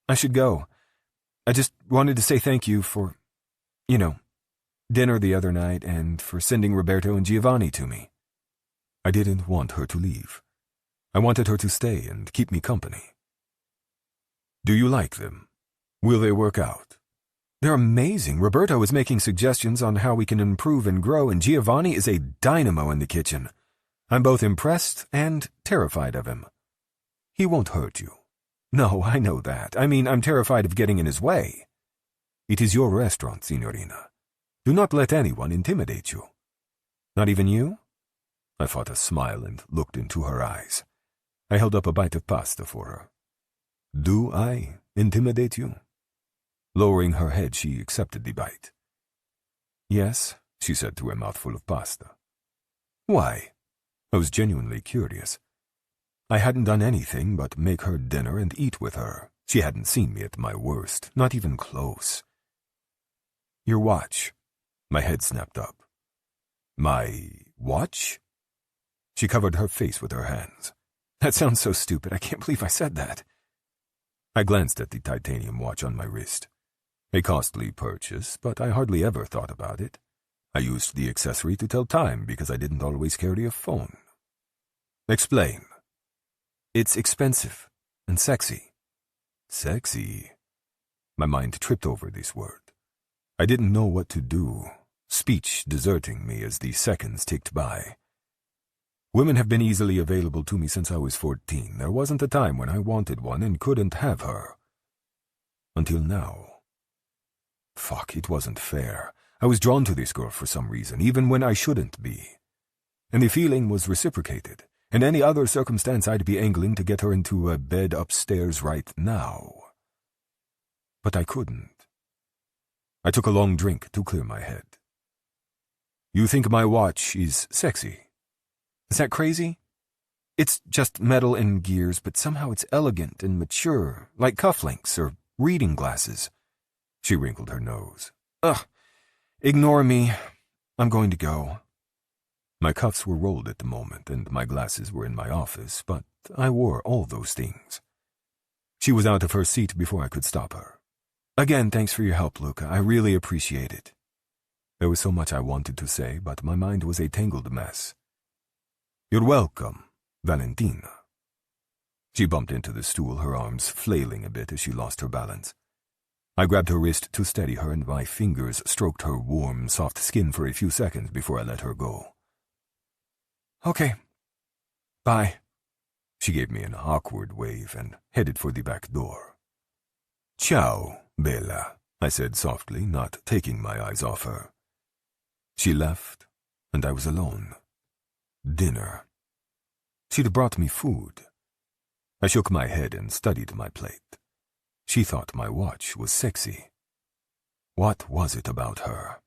I should go. I just wanted to say thank you for, dinner the other night and for sending Roberto and Giovanni to me." I didn't want her to leave. I wanted her to stay and keep me company. "Do you like them? Will they work out?" "They're amazing. Roberto is making suggestions on how we can improve and grow, and Giovanni is a dynamo in the kitchen. I'm both impressed and terrified of him." "He won't hurt you." "No, I know that. I mean, I'm terrified of getting in his way." "It is your restaurant, Signorina. Do not let anyone intimidate you." "Not even you?" I fought a smile and looked into her eyes. I held up a bite of pasta for her. "Do I intimidate you?" Lowering her head, she accepted the bite. "Yes," she said through a mouthful of pasta. "Why?" I was genuinely curious. I hadn't done anything but make her dinner and eat with her. She hadn't seen me at my worst, not even close. "Your watch." My head snapped up. "My watch?" She covered her face with her hands. "That sounds so stupid. I can't believe I said that." I glanced at the titanium watch on my wrist. A costly purchase, but I hardly ever thought about it. I used the accessory to tell time because I didn't always carry a phone. "Explain." "It's expensive and sexy." Sexy? My mind tripped over this word. I didn't know what to do, speech deserting me as the seconds ticked by. Women have been easily available to me since I was 14. There wasn't a time when I wanted one and couldn't have her. Until now. Fuck, it wasn't fair. I was drawn to this girl for some reason, even when I shouldn't be. And the feeling was reciprocated. In any other circumstance, I'd be angling to get her into a bed upstairs right now. But I couldn't. I took a long drink to clear my head. "You think my watch is sexy? Is that crazy? It's just metal and gears, but somehow it's elegant and mature, like cufflinks or reading glasses." She wrinkled her nose. "Ugh, ignore me. I'm going to go." My cuffs were rolled at the moment, and my glasses were in my office, but I wore all those things. She was out of her seat before I could stop her. "Again, thanks for your help, Luca. I really appreciate it." There was so much I wanted to say, but my mind was a tangled mess. "You're welcome, Valentina." She bumped into the stool, her arms flailing a bit as she lost her balance. I grabbed her wrist to steady her, and my fingers stroked her warm, soft skin for a few seconds before I let her go. "Okay. Bye." She gave me an awkward wave and headed for the back door. "Ciao, Bella," I said softly, not taking my eyes off her. She left, and I was alone. Dinner. She'd brought me food. I shook my head and studied my plate. She thought my watch was sexy. What was it about her?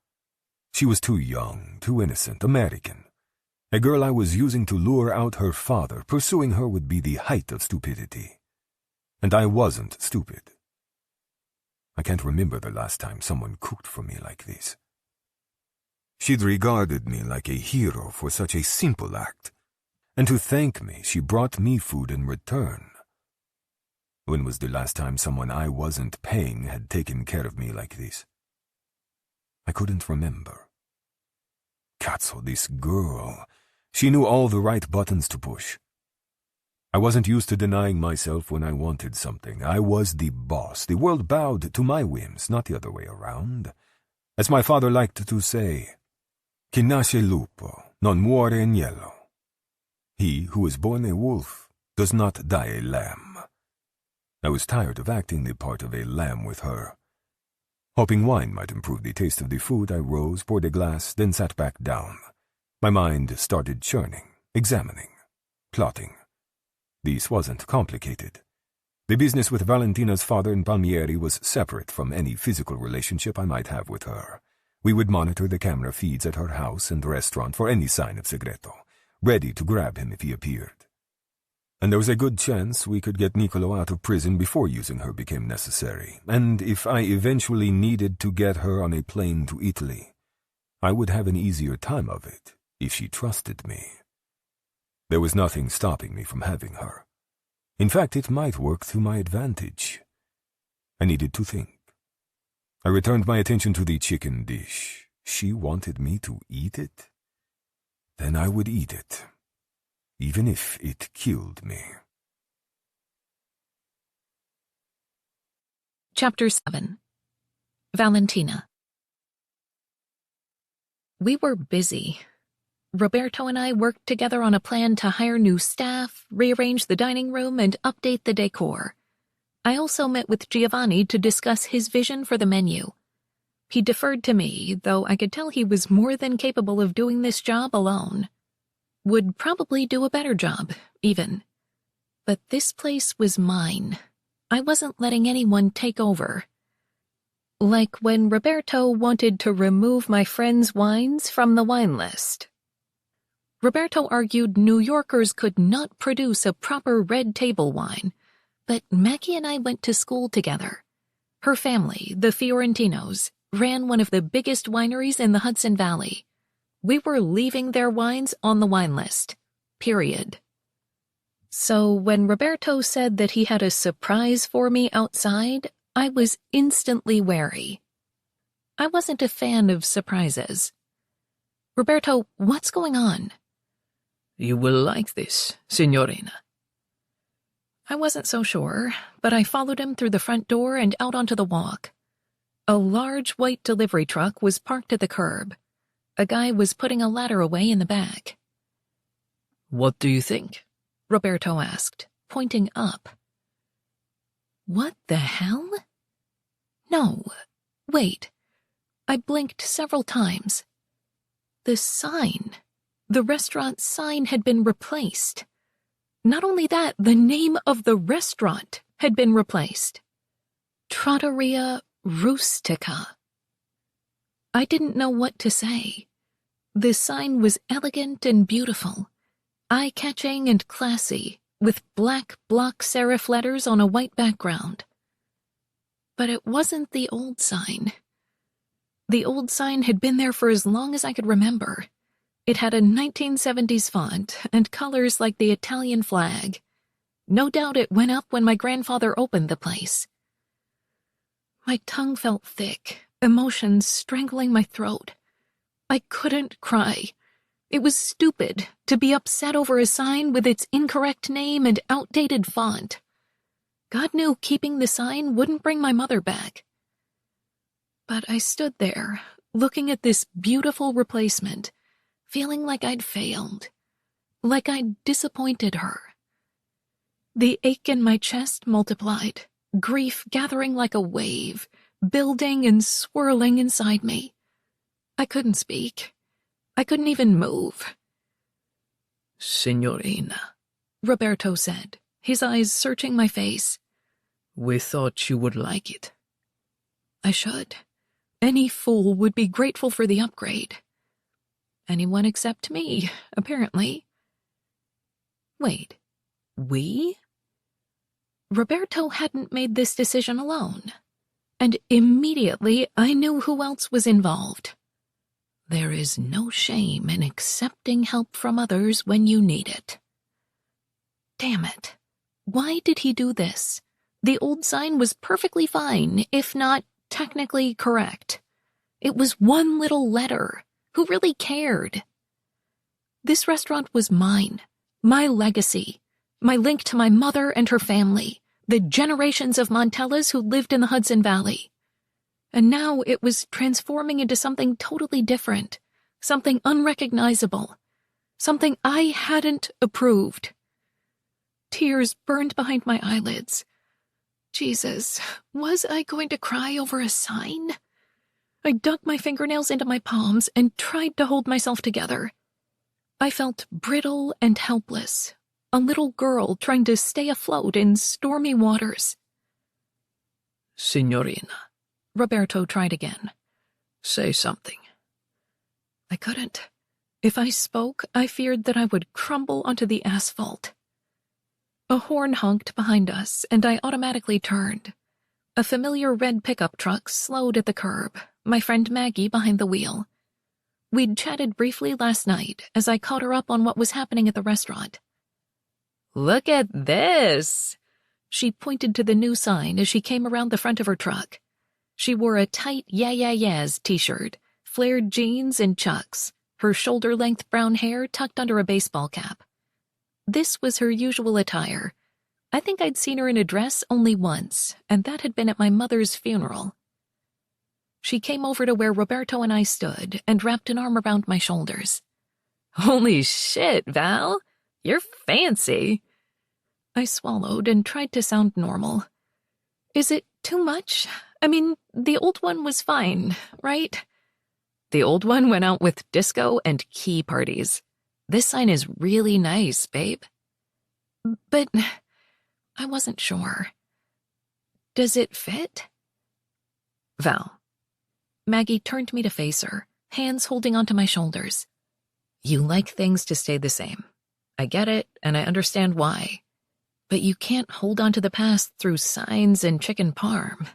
She was too young, too innocent, American. A girl I was using to lure out her father. Pursuing her would be the height of stupidity. And I wasn't stupid. I can't remember the last time someone cooked for me like this. She'd regarded me like a hero for such a simple act. And to thank me, she brought me food in return. When was the last time someone I wasn't paying had taken care of me like this? I couldn't remember. Cazzo, this girl. She knew all the right buttons to push. I wasn't used to denying myself when I wanted something. I was the boss. The world bowed to my whims, not the other way around. As my father liked to say, "Chi nasce lupo non muore agnello." He who is born a wolf does not die a lamb. I was tired of acting the part of a lamb with her. Hoping wine might improve the taste of the food, I rose, poured a glass, then sat back down. My mind started churning, examining, plotting. This wasn't complicated. The business with Valentina's father in Palmieri was separate from any physical relationship I might have with her. We would monitor the camera feeds at her house and restaurant for any sign of Segreto, ready to grab him if he appeared. And there was a good chance we could get Niccolo out of prison before using her became necessary, and if I eventually needed to get her on a plane to Italy, I would have an easier time of it if she trusted me. There was nothing stopping me from having her. In fact, it might work to my advantage. I needed to think. I returned my attention to the chicken dish. She wanted me to eat it? Then I would eat it, even if it killed me. Chapter 7. Valentina. We were busy. Roberto and I worked together on a plan to hire new staff, rearrange the dining room, and update the decor. I also met with Giovanni to discuss his vision for the menu. He deferred to me, though I could tell he was more than capable of doing this job alone. Would probably do a better job, even. But this place was mine. I wasn't letting anyone take over. Like when Roberto wanted to remove my friends' wines from the wine list. Roberto argued New Yorkers could not produce a proper red table wine, but Maggie and I went to school together. Her family, the Fiorentinos, ran one of the biggest wineries in the Hudson Valley. We were leaving their wines on the wine list. Period. So when Roberto said that he had a surprise for me outside, I was instantly wary. I wasn't a fan of surprises. Roberto, what's going on? You will like this, Signorina. I wasn't so sure, but I followed him through the front door and out onto the walk. A large white delivery truck was parked at the curb. A guy was putting a ladder away in the back. What do you think? Roberto asked, pointing up. What the hell? No, wait. I blinked several times. The sign. The restaurant sign had been replaced. Not only that, the name of the restaurant had been replaced. Trattoria Rustica. I didn't know what to say. The sign was elegant and beautiful, eye-catching and classy, with black block serif letters on a white background. But it wasn't the old sign. The old sign had been there for as long as I could remember. It had a 1970s font and colors like the Italian flag. No doubt it went up when my grandfather opened the place. My tongue felt thick, emotions strangling my throat. I couldn't cry. It was stupid to be upset over a sign with its incorrect name and outdated font. God knew keeping the sign wouldn't bring my mother back. But I stood there, looking at this beautiful replacement, feeling like I'd failed, like I'd disappointed her. The ache in my chest multiplied, grief gathering like a wave, building and swirling inside me. I couldn't speak. I couldn't even move. Signorina, Roberto said, his eyes searching my face. We thought you would like it. I should. Any fool would be grateful for the upgrade. Anyone except me, apparently. Wait, we? Roberto hadn't made this decision alone, and immediately I knew who else was involved. There is no shame in accepting help from others when you need it. Damn it. Why did he do this? The old sign was perfectly fine, if not technically correct. It was one little letter. Who really cared? This restaurant was mine, my legacy, My link to my mother and her family, the generations of Montellas who lived in the Hudson Valley. And now it was transforming into something totally different, something unrecognizable, something I hadn't approved. Tears burned behind my eyelids. Jesus, was I going to cry over a sign? I dug my fingernails into my palms and tried to hold myself together. I felt brittle and helpless, a little girl trying to stay afloat in stormy waters. Signorina, Roberto tried again. say something. I couldn't. If I spoke, I feared that I would crumble onto the asphalt. A horn honked behind us, and I automatically turned. A familiar red pickup truck slowed at the curb, my friend Maggie behind the wheel. We'd chatted briefly last night as I caught her up on what was happening at the restaurant. "Look at this!" She pointed to the new sign as she came around the front of her truck. She wore a tight Yeah Yeah Yeahs t-shirt, flared jeans, and chucks, her shoulder-length brown hair tucked under a baseball cap. This was her usual attire. I think I'd seen her in a dress only once, and that had been at my mother's funeral. She came over to where Roberto and I stood and wrapped an arm around my shoulders. "Holy shit, Val! You're fancy!" I swallowed and tried to sound normal. "Is it too much? I mean, the old one was fine, right?" "The old one went out with disco and key parties. This sign is really nice, babe." "But I wasn't sure. Does it fit?" "Val." Maggie turned me to face her, hands holding onto my shoulders. "You like things to stay the same. I get it, and I understand why. But you can't hold on to the past through signs and chicken parm."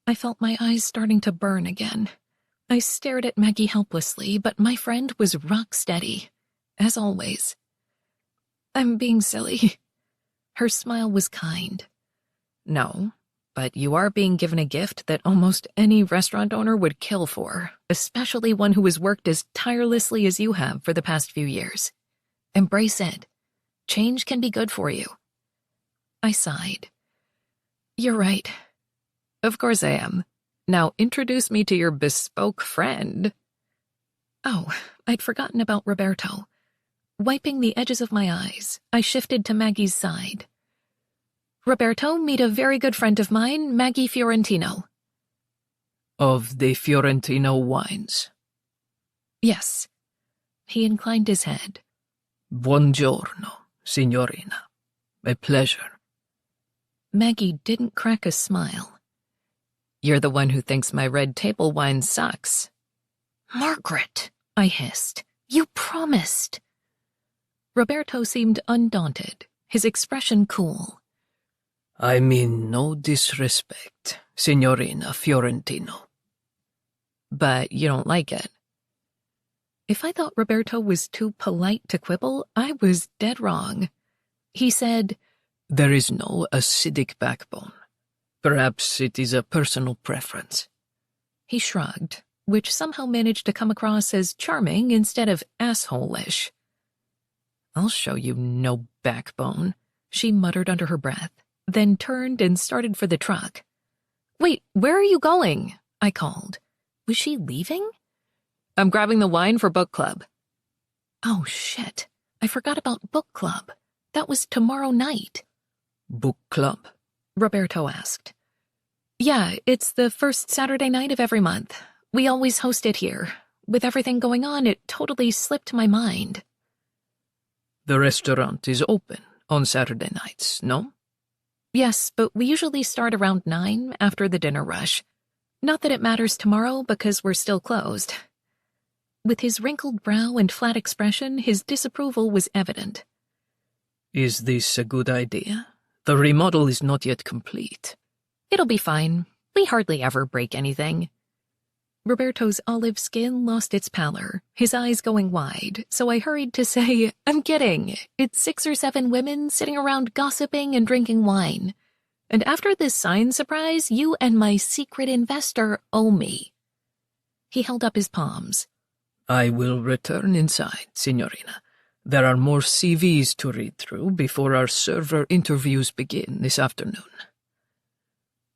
I felt my eyes starting to burn again. I stared at Maggie helplessly, but my friend was rock steady, as always. "I'm being silly." Her smile was kind. "No, but you are being given a gift that almost any restaurant owner would kill for, especially one who has worked as tirelessly as you have for the past few years. Embrace it. Change can be good for you." I sighed. "You're right. Of course I am. Now introduce me to your bespoke friend." Oh, I'd forgotten about Roberto. Wiping the edges of my eyes, I shifted to Maggie's side. "Roberto, meet a very good friend of mine, Maggie Fiorentino." Of the Fiorentino wines. "Yes." He inclined his head. Buongiorno, signorina. A pleasure. Maggie didn't crack a smile. "You're the one who thinks my red table wine sucks." "Margaret," I hissed. "You promised." Roberto seemed undaunted, his expression cool. I mean no disrespect, Signorina Fiorentino. "But you don't like it." If I thought Roberto was too polite to quibble, I was dead wrong. He said, There is no acidic backbone. Perhaps it is a personal preference. He shrugged, which somehow managed to come across as charming instead of asshole-ish. "I'll show you no backbone," she muttered under her breath, then turned and started for the truck. "Wait, where are you going?" I called. Was she leaving? "I'm grabbing the wine for book club." Oh, shit. I forgot about book club. That was tomorrow night. Book club? Roberto asked. "Yeah, it's the first Saturday night of every month. We always host it here. With everything going on, it totally slipped my mind." The restaurant is open on Saturday nights, no? "Yes, but we usually start around 9 after the dinner rush. Not that it matters tomorrow because we're still closed." With his wrinkled brow and flat expression, his disapproval was evident. Is this a good idea? The remodel is not yet complete. "It'll be fine. We hardly ever break anything." Roberto's olive skin lost its pallor, his eyes going wide, so I hurried to say, "I'm kidding. It's 6 or 7 women sitting around gossiping and drinking wine. And after this sign surprise, you and my secret investor owe me." He held up his palms. I will return inside, Signorina. There are more CVs to read through before our server interviews begin this afternoon.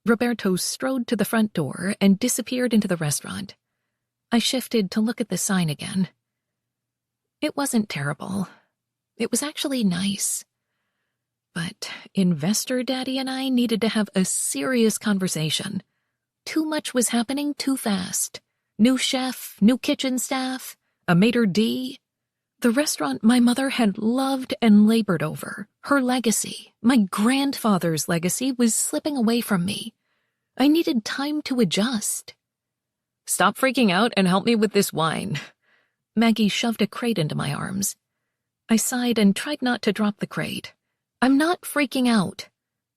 Roberto strode to the front door and disappeared into the restaurant. I shifted to look at the sign again. It wasn't terrible. It was actually nice. But Investor Daddy and I needed to have a serious conversation. Too much was happening too fast. New chef, new kitchen staff, a maitre d'. The restaurant my mother had loved and labored over, her legacy, my grandfather's legacy, was slipping away from me. I needed time to adjust. "Stop freaking out and help me with this wine." Maggie shoved a crate into my arms. I sighed and tried not to drop the crate. "I'm not freaking out."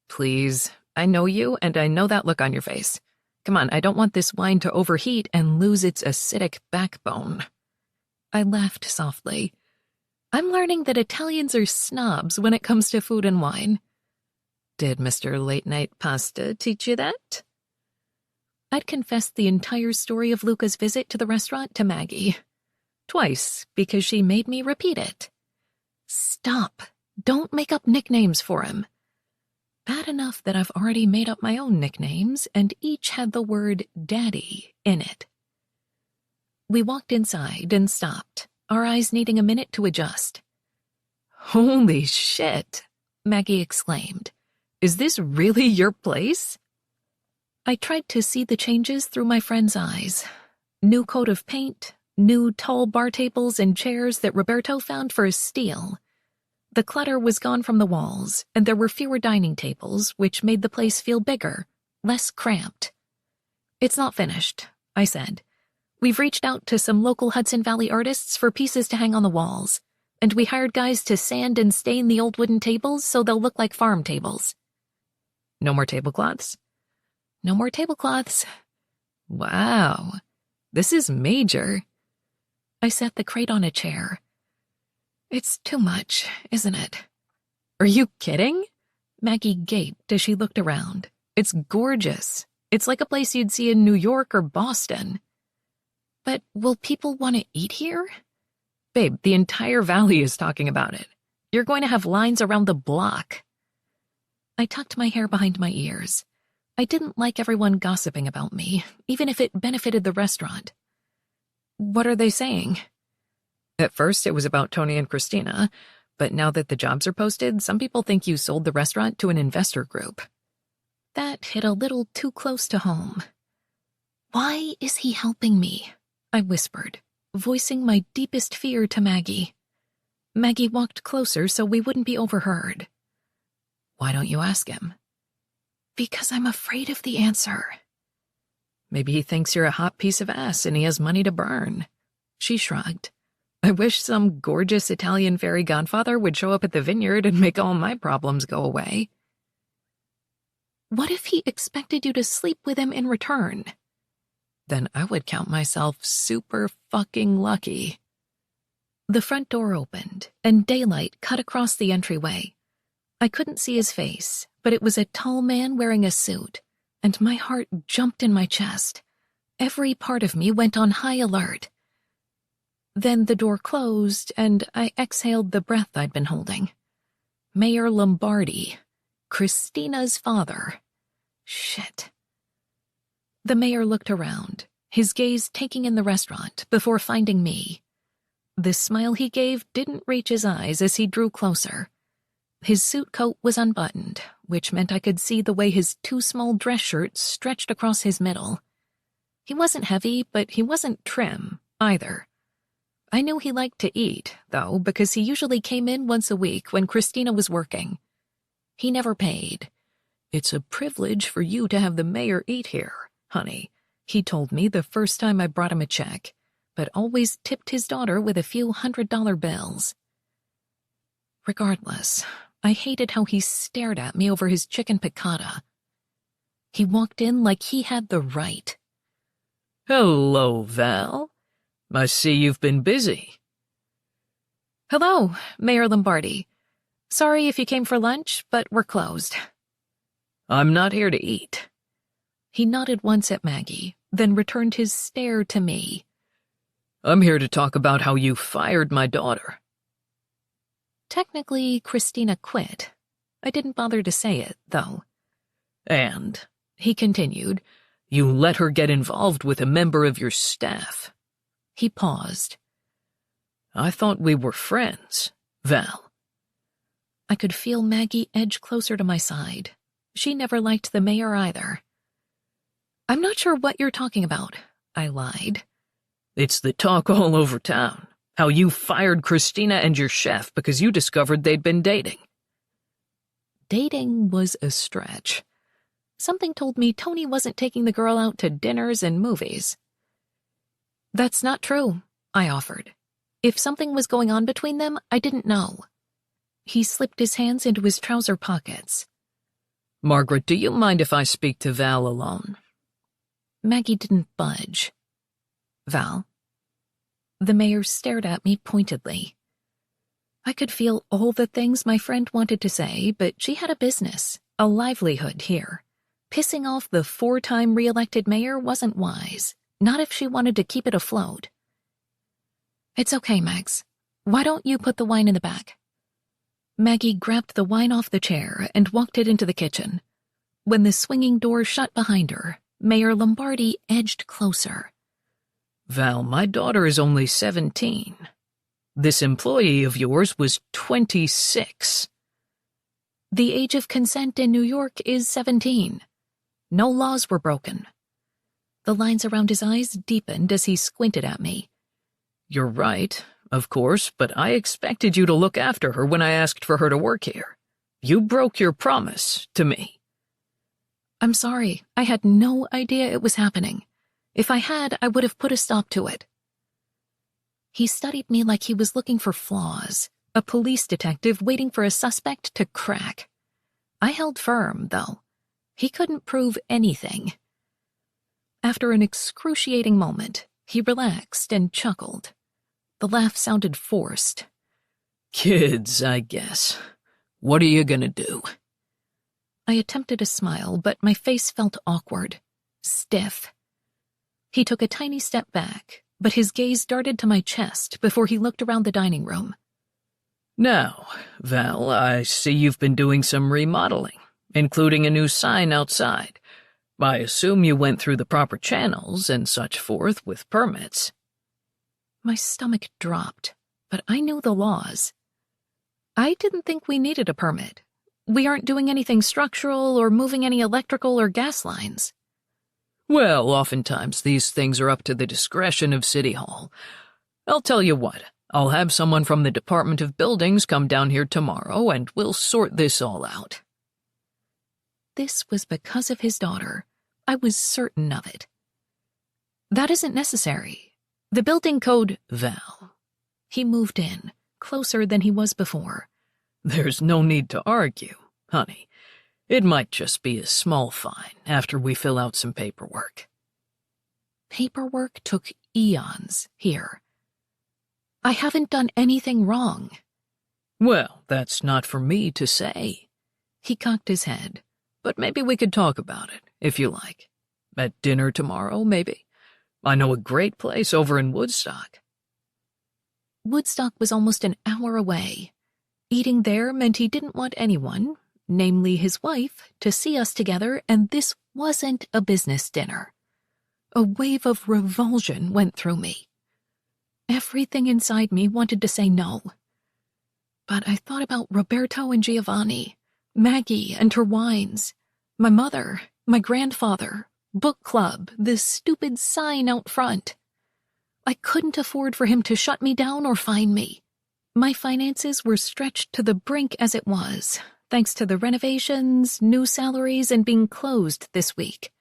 "Please, I know you and I know that look on your face. Come on, I don't want this wine to overheat and lose its acidic backbone." I laughed softly. I'm learning that Italians are snobs when it comes to food and wine. Did Mr. Late Night Pasta teach you that? I'd confessed the entire story of Luca's visit to the restaurant to Maggie. Twice, because she made me repeat it. Stop. Don't make up nicknames for him. Bad enough that I've already made up my own nicknames, and each had the word Daddy in it. We walked inside and stopped, our eyes needing a minute to adjust. Holy shit, Maggie exclaimed. Is this really your place? I tried to see the changes through my friend's eyes. New coat of paint, new tall bar tables and chairs that Roberto found for a steal. The clutter was gone from the walls, and there were fewer dining tables, which made the place feel bigger, less cramped. It's not finished, I said. We've reached out to some local Hudson Valley artists for pieces to hang on the walls, and we hired guys to sand and stain the old wooden tables so they'll look like farm tables. No more tablecloths? No more tablecloths. Wow, this is major. I set the crate on a chair. It's too much, isn't it? Are you kidding? Maggie gaped as she looked around. It's gorgeous. It's like a place you'd see in New York or Boston. But will people want to eat here? Babe, the entire valley is talking about it. You're going to have lines around the block. I tucked my hair behind my ears. I didn't like everyone gossiping about me, even if it benefited the restaurant. What are they saying? At first, it was about Tony and Christina, but now that the jobs are posted, some people think you sold the restaurant to an investor group. That hit a little too close to home. Why is he helping me? I whispered, voicing my deepest fear to Maggie. Maggie walked closer so we wouldn't be overheard. Why don't you ask him? Because I'm afraid of the answer. Maybe he thinks you're a hot piece of ass and he has money to burn. She shrugged. I wish some gorgeous Italian fairy godfather would show up at the vineyard and make all my problems go away. What if he expected you to sleep with him in return? Then I would count myself super fucking lucky. The front door opened, and daylight cut across the entryway. I couldn't see his face, but it was a tall man wearing a suit, and my heart jumped in my chest. Every part of me went on high alert. Then the door closed, and I exhaled the breath I'd been holding. Mayor Lombardi, Christina's father. Shit. The mayor looked around, his gaze taking in the restaurant before finding me. The smile he gave didn't reach his eyes as he drew closer. His suit coat was unbuttoned, which meant I could see the way his two small dress shirts stretched across his middle. He wasn't heavy, but he wasn't trim, either. I knew he liked to eat, though, because he usually came in once a week when Christina was working. He never paid. It's a privilege for you to have the mayor eat here, honey, he told me the first time I brought him a check, but always tipped his daughter with a few $100 bills. Regardless, I hated how he stared at me over his chicken piccata. He walked in like he had the right. Hello, Val. I see you've been busy. Hello, Mayor Lombardi. Sorry if you came for lunch, but we're closed. I'm not here to eat. He nodded once at Maggie, then returned his stare to me. I'm here to talk about how you fired my daughter. Technically, Christina quit. I didn't bother to say it, though. And, he continued, you let her get involved with a member of your staff. He paused. I thought we were friends, Val. I could feel Maggie edge closer to my side. She never liked the mayor either. I'm not sure what you're talking about, I lied. It's the talk all over town. How you fired Christina and your chef because you discovered they'd been dating. Dating was a stretch. Something told me Tony wasn't taking the girl out to dinners and movies. That's not true, I offered. If something was going on between them, I didn't know. He slipped his hands into his trouser pockets. Margaret, do you mind if I speak to Val alone? Maggie didn't budge. Val? The mayor stared at me pointedly. I could feel all the things my friend wanted to say, but she had a business, a livelihood here. Pissing off the 4-time re-elected mayor wasn't wise, not if she wanted to keep it afloat. It's okay, Mags. Why don't you put the wine in the back? Maggie grabbed the wine off the chair and walked it into the kitchen. When the swinging door shut behind her, Mayor Lombardi edged closer. Val, my daughter is only 17. This employee of yours was 26. The age of consent in New York is 17. No laws were broken. The lines around his eyes deepened as he squinted at me. You're right, of course, but I expected you to look after her when I asked for her to work here. You broke your promise to me. I'm sorry. I had no idea it was happening. If I had, I would have put a stop to it. He studied me like he was looking for flaws, a police detective waiting for a suspect to crack. I held firm, though. He couldn't prove anything. After an excruciating moment, he relaxed and chuckled. The laugh sounded forced. Kids, I guess. What are you gonna do? I attempted a smile, but my face felt awkward, stiff. He took a tiny step back, but his gaze darted to my chest before he looked around the dining room. Now, Val, I see you've been doing some remodeling, including a new sign outside. I assume you went through the proper channels and such forth with permits. My stomach dropped, but I knew the laws. I didn't think we needed a permit. We aren't doing anything structural or moving any electrical or gas lines. Well, oftentimes these things are up to the discretion of City Hall. I'll tell you what, I'll have someone from the Department of Buildings come down here tomorrow and we'll sort this all out. This was because of his daughter. I was certain of it. That isn't necessary. The building code, Val. He moved in, closer than he was before. There's no need to argue, honey. It might just be a small fine after we fill out some paperwork. Paperwork took eons here. I haven't done anything wrong. Well, that's not for me to say. He cocked his head. But maybe we could talk about it, if you like. At dinner tomorrow, maybe. I know a great place over in Woodstock. Woodstock was almost an hour away. Eating there meant he didn't want anyone, namely his wife, to see us together, and this wasn't a business dinner. A wave of revulsion went through me. Everything inside me wanted to say no. But I thought about Roberto and Giovanni, Maggie and her wines, my mother, my grandfather, book club, this stupid sign out front. I couldn't afford for him to shut me down or fine me. My finances were stretched to the brink as it was, thanks to the renovations, new salaries, and being closed this week.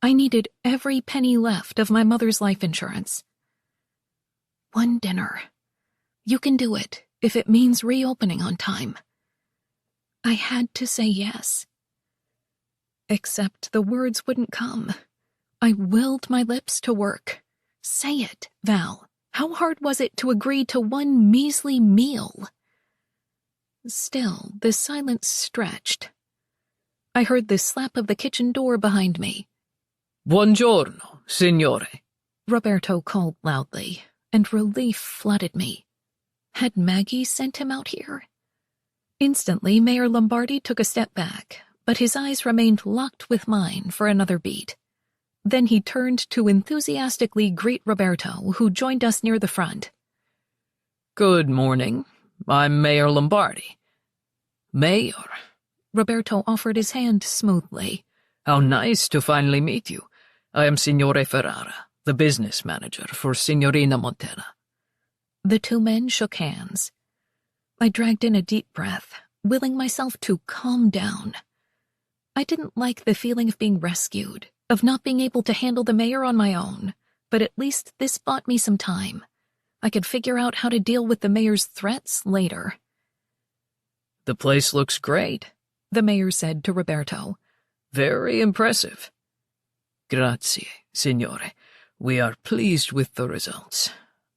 I needed every penny left of my mother's life insurance. One dinner. You can do it, if it means reopening on time. I had to say yes. Except the words wouldn't come. I willed my lips to work. Say it, Val. How hard was it to agree to one measly meal? Still, the silence stretched. I heard the slap of the kitchen door behind me. Buongiorno, signore, Roberto called loudly, and relief flooded me. Had Maggie sent him out here? Instantly, Mayor Lombardi took a step back, but his eyes remained locked with mine for another beat. Then he turned to enthusiastically greet Roberto, who joined us near the front. Good morning. I'm Mayor Lombardi. Mayor, Roberto offered his hand smoothly. How nice to finally meet you. I am Signore Ferrara, the business manager for Signorina Montella. The two men shook hands. I dragged in a deep breath, willing myself to calm down. I didn't like the feeling of being rescued, of not being able to handle the mayor on my own, but at least this bought me some time. I could figure out how to deal with the mayor's threats later. The place looks great, the mayor said to Roberto. Very impressive. Grazie, signore. We are pleased with the results.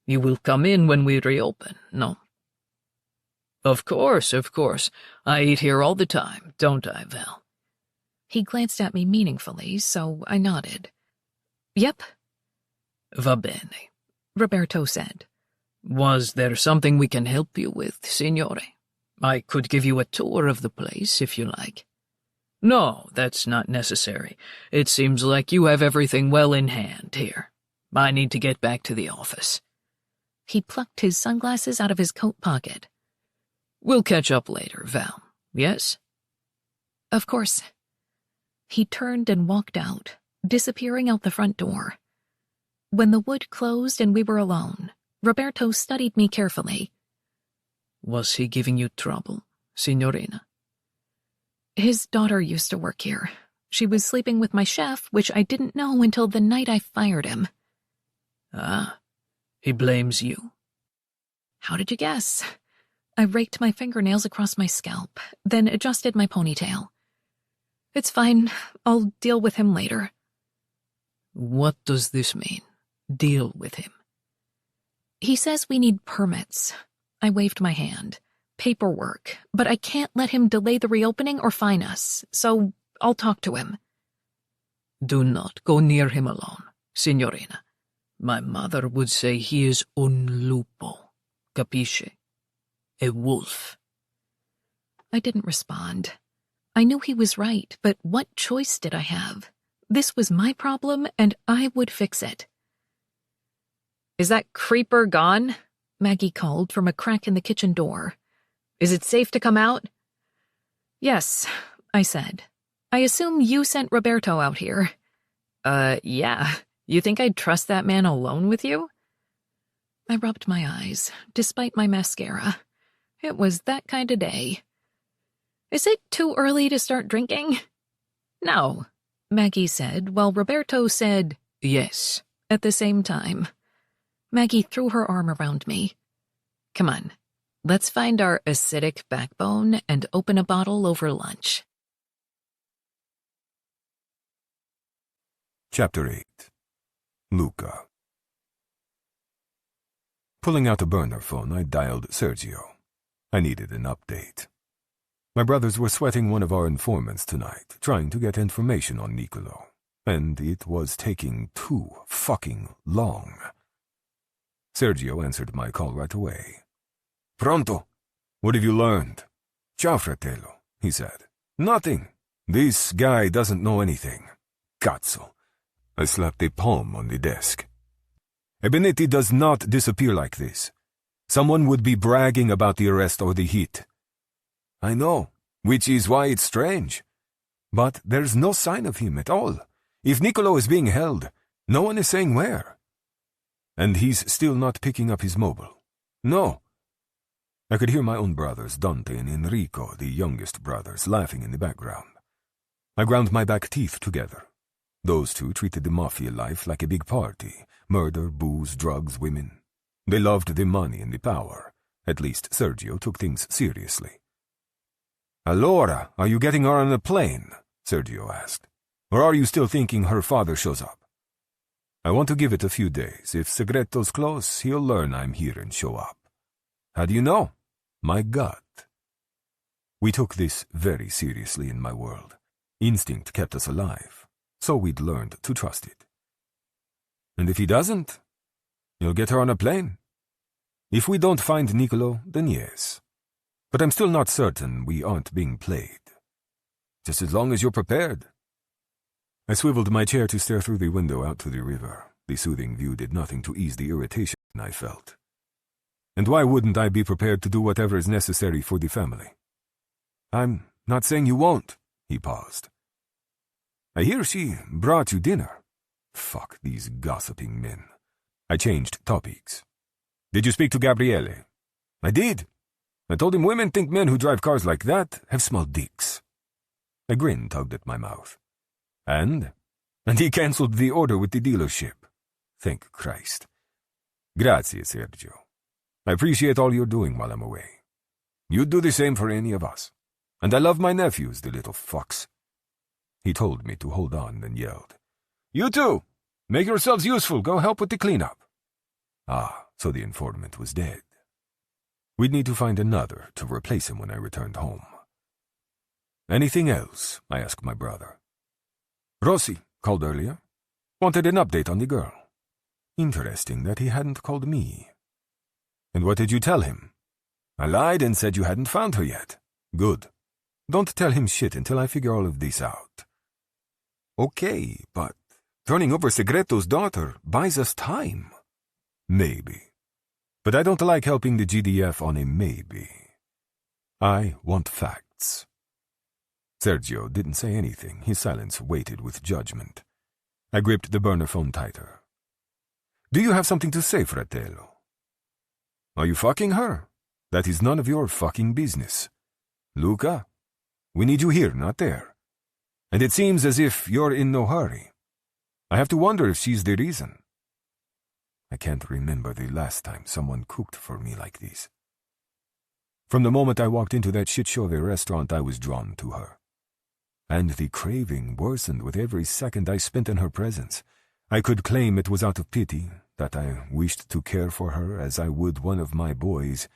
You will come in when we reopen, no? Of course, of course. I eat here all the time, don't I, Val? He glanced at me meaningfully, so I nodded. Yep. Va bene, Roberto said. Was there something we can help you with, signore? I could give you a tour of the place, if you like. No, that's not necessary. It seems like you have everything well in hand here. I need to get back to the office. He plucked his sunglasses out of his coat pocket. We'll catch up later, Val. Yes? Of course. He turned and walked out, disappearing out the front door. When the wood closed and we were alone, Roberto studied me carefully. Was he giving you trouble, signorina? His daughter used to work here. She was sleeping with my chef, which I didn't know until the night I fired him. Ah, he blames you. How did you guess? I raked my fingernails across my scalp, then adjusted my ponytail. It's fine. I'll deal with him later. What does this mean? Deal with him? He says we need permits. I waved my hand. Paperwork, but I can't let him delay the reopening or fine us, so I'll talk to him. Do not go near him alone, signorina. My mother would say he is un lupo, capisce? A wolf. I didn't respond. I knew he was right, but what choice did I have? This was my problem, and I would fix it. Is that creeper gone? Maggie called from a crack in the kitchen door. Is it safe to come out? Yes, I said. I assume you sent Roberto out here. Yeah. You think I'd trust that man alone with you? I rubbed my eyes, despite my mascara. It was that kind of day. Is it too early to start drinking? No, Maggie said, while Roberto said, yes, at the same time. Maggie threw her arm around me. Come on, let's find our acidic backbone and open a bottle over lunch. Chapter 8. Luca. Pulling out a burner phone, I dialed Sergio. I needed an update. My brothers were sweating one of our informants tonight, trying to get information on Niccolo, and it was taking too fucking long. Sergio answered my call right away. Pronto? What have you learned? Ciao, fratello, he said. Nothing. This guy doesn't know anything. Cazzo. I slapped a palm on the desk. Ebenetti does not disappear like this. Someone would be bragging about the arrest or the hit. I know, which is why it's strange. But there's no sign of him at all. If Niccolo is being held, no one is saying where. And he's still not picking up his mobile. No. I could hear my own brothers, Dante and Enrico, the youngest brothers, laughing in the background. I ground my back teeth together. Those two treated the mafia life like a big party. Murder, booze, drugs, women. They loved the money and the power. At least Sergio took things seriously. Allora, are you getting her on a plane? Sergio asked. Or are you still thinking her father shows up? I want to give it a few days. If Segreto's close, he'll learn I'm here and show up. How do you know? My gut. We took this very seriously in my world. Instinct kept us alive, so we'd learned to trust it. And if he doesn't, you'll get her on a plane. If we don't find Niccolo, then yes. but I'm still not certain we aren't being played. Just as long as you're prepared. I swiveled my chair to stare through the window out to the river. The soothing view did nothing to ease the irritation I felt. And why wouldn't I be prepared to do whatever is necessary for the family? I'm not saying you won't, he paused. I hear she brought you dinner. Fuck these gossiping men. I changed topics. Did you speak to Gabriele? I did. I told him women think men who drive cars like that have small dicks. A grin tugged at my mouth. And he cancelled the order with the dealership. Thank Christ. Grazie, Sergio. I appreciate all you're doing while I'm away. You'd do the same for any of us. And I love my nephews, the little fucks. He told me to hold on, then yelled. You too! Make yourselves useful, go help with the cleanup. Ah, so the informant was dead. We'd need to find another to replace him when I returned home. Anything else? I asked my brother. Rossi called earlier. Wanted an update on the girl. Interesting that he hadn't called me. And what did you tell him? I lied and said you hadn't found her yet. Good. Don't tell him shit until I figure all of this out. Okay, but turning over Segreto's daughter buys us time. Maybe. But I don't like helping the GDF on a maybe. I want facts. Sergio didn't say anything. His silence weighted with judgment. I gripped the burner phone tighter. Do you have something to say, Fratello? Are you fucking her? That is none of your fucking business. Luca, we need you here, not there. And it seems as if you're in no hurry. I have to wonder if she's the reason. I can't remember the last time someone cooked for me like this. From the moment I walked into that shit show of a restaurant, I was drawn to her. And the craving worsened with every second I spent in her presence. I could claim it was out of pity, that I wished to care for her as I would one of my boys.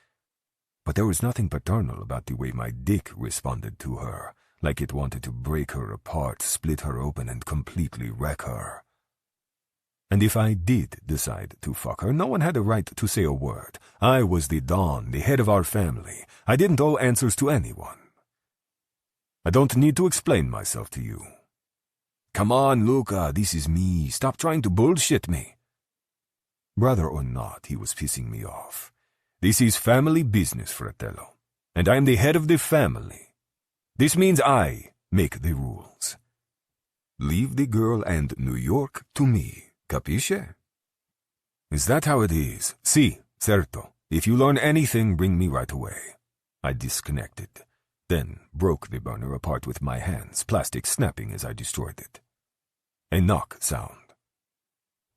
But there was nothing paternal about the way my dick responded to her, like it wanted to break her apart, split her open, and completely wreck her. And if I did decide to fuck her, no one had a right to say a word. I was the Don, the head of our family. I didn't owe answers to anyone. I don't need to explain myself to you. Come on, Luca, this is me. Stop trying to bullshit me. Brother or not, he was pissing me off. This is family business, Fratello, and I am the head of the family. This means I make the rules. Leave the girl and New York to me, capisce? Is that how it is? Si, certo. If you learn anything, bring me right away. I disconnected, then broke the burner apart with my hands, plastic snapping as I destroyed it. A knock sound.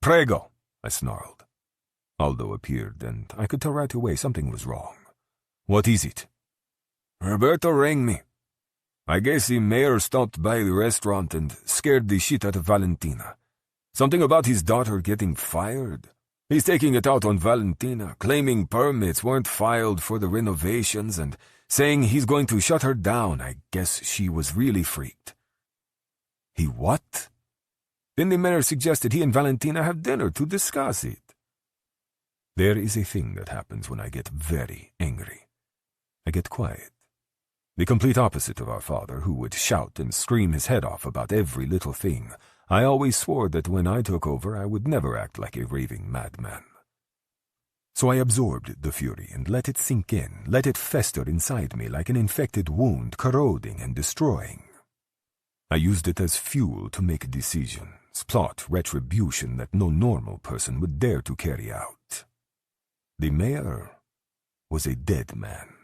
Prego, I snarled. Aldo appeared, and I could tell right away something was wrong. What is it? Roberto rang me. I guess the mayor stopped by the restaurant and scared the shit out of Valentina. Something about his daughter getting fired. He's taking it out on Valentina, claiming permits weren't filed for the renovations and saying he's going to shut her down. I guess she was really freaked. He what? Then the mayor suggested he and Valentina have dinner to discuss it. There is a thing that happens when I get very angry. I get quiet. The complete opposite of our father, who would shout and scream his head off about every little thing. I always swore that when I took over, I would never act like a raving madman. So I absorbed the fury and let it sink in, let it fester inside me like an infected wound, corroding and destroying. I used it as fuel to make decisions, plot retribution that no normal person would dare to carry out. The mayor was a dead man.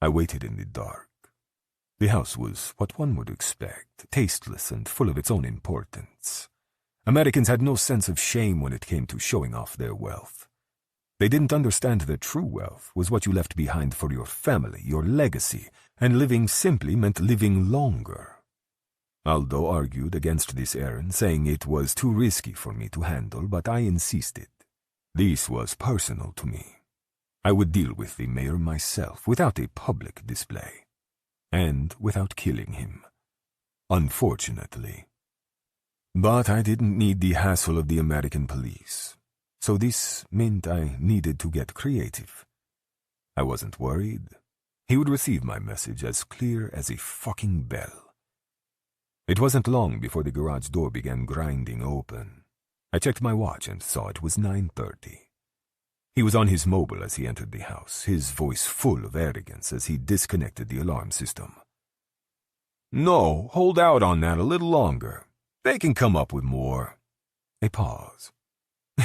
I waited in the dark. The house was what one would expect, tasteless and full of its own importance. Americans had no sense of shame when it came to showing off their wealth. They didn't understand that true wealth was what you left behind for your family, your legacy, and living simply meant living longer. Aldo argued against this errand, saying it was too risky for me to handle, but I insisted. This was personal to me. I would deal with the mayor myself, without a public display, and without killing him. Unfortunately. But I didn't need the hassle of the American police, so this meant I needed to get creative. I wasn't worried. He would receive my message as clear as a fucking bell. It wasn't long before the garage door began grinding open. I checked my watch and saw it was 9:30. He was on his mobile as he entered the house, his voice full of arrogance as he disconnected the alarm system. "No, hold out on that a little longer. They can come up with more." A pause.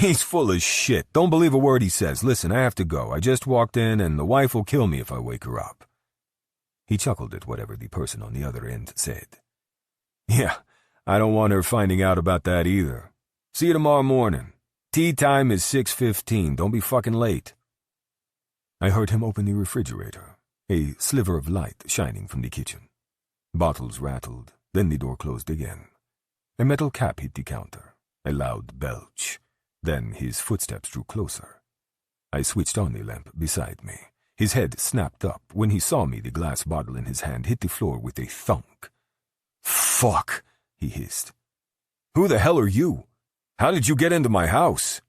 "He's full of shit. Don't believe a word he says. Listen, I have to go. I just walked in and the wife will kill me if I wake her up." He chuckled at whatever the person on the other end said. "Yeah, I don't want her finding out about that either. See you tomorrow morning. Tea time is 6:15. Don't be fucking late." I heard him open the refrigerator, a sliver of light shining from the kitchen. Bottles rattled, then the door closed again. A metal cap hit the counter, a loud belch. Then his footsteps drew closer. I switched on the lamp beside me. His head snapped up. When he saw me, the glass bottle in his hand hit the floor with a thunk. "Fuck," he hissed. "Who the hell are you? How did you get into my house?"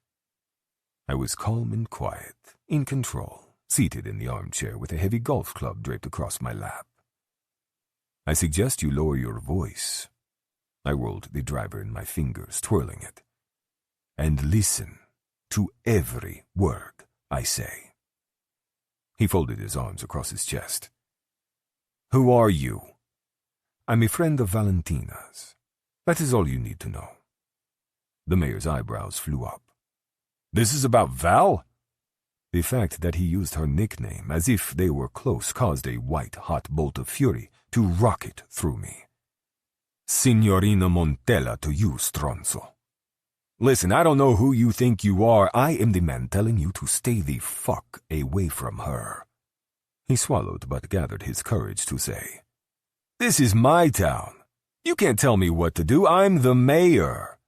I was calm and quiet, in control, seated in the armchair with a heavy golf club draped across my lap. "I suggest you lower your voice." I rolled the driver in my fingers, twirling it. "And listen to every word I say." He folded his arms across his chest. "Who are you?" "I'm a friend of Valentina's. That is all you need to know." The mayor's eyebrows flew up. "This is about Val?" The fact that he used her nickname as if they were close caused a white-hot bolt of fury to rocket through me. "Signorina Montella to you, stronzo. Listen, I don't know who you think you are. I am the man telling you to stay the fuck away from her." He swallowed but gathered his courage to say, "This is my town. You can't tell me what to do. I'm the mayor.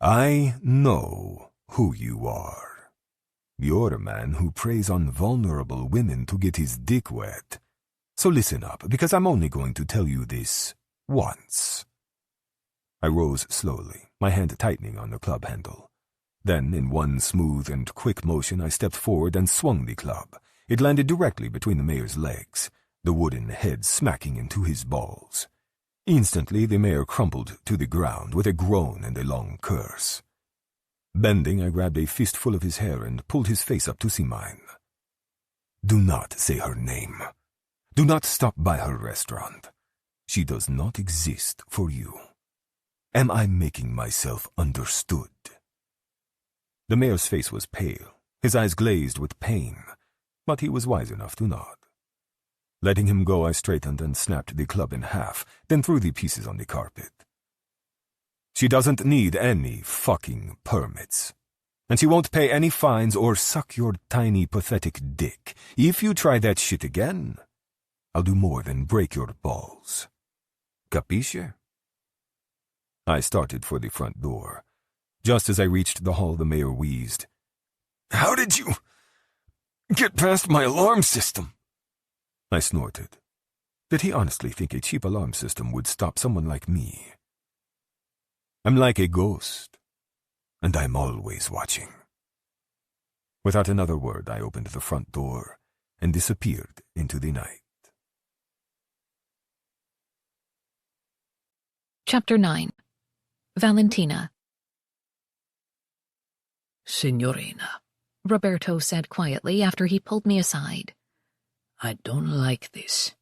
I know who you are. You're a man who preys on vulnerable women to get his dick wet. So listen up, because I'm only going to tell you this once." I rose slowly, my hand tightening on the club handle. Then, in one smooth and quick motion, I stepped forward and swung the club. It landed directly between the mayor's legs, the wooden head smacking into his balls. Instantly, the mayor crumpled to the ground with a groan and a long curse. Bending, I grabbed a fistful of his hair and pulled his face up to see mine. "Do not say her name. Do not stop by her restaurant. She does not exist for you. Am I making myself understood?" The mayor's face was pale, his eyes glazed with pain, but he was wise enough to nod. Letting him go, I straightened and snapped the club in half, then threw the pieces on the carpet. "She doesn't need any fucking permits. And she won't pay any fines or suck your tiny, pathetic dick. If you try that shit again, I'll do more than break your balls. Capisce?" I started for the front door. Just as I reached the hall, the mayor wheezed. "How did you get past my alarm system?" I snorted. Did he honestly think a cheap alarm system would stop someone like me? "I'm like a ghost, and I'm always watching." Without another word, I opened the front door and disappeared into the night. Chapter 9. Valentina. "Signorina," Roberto said quietly after he pulled me aside. "I don't like this."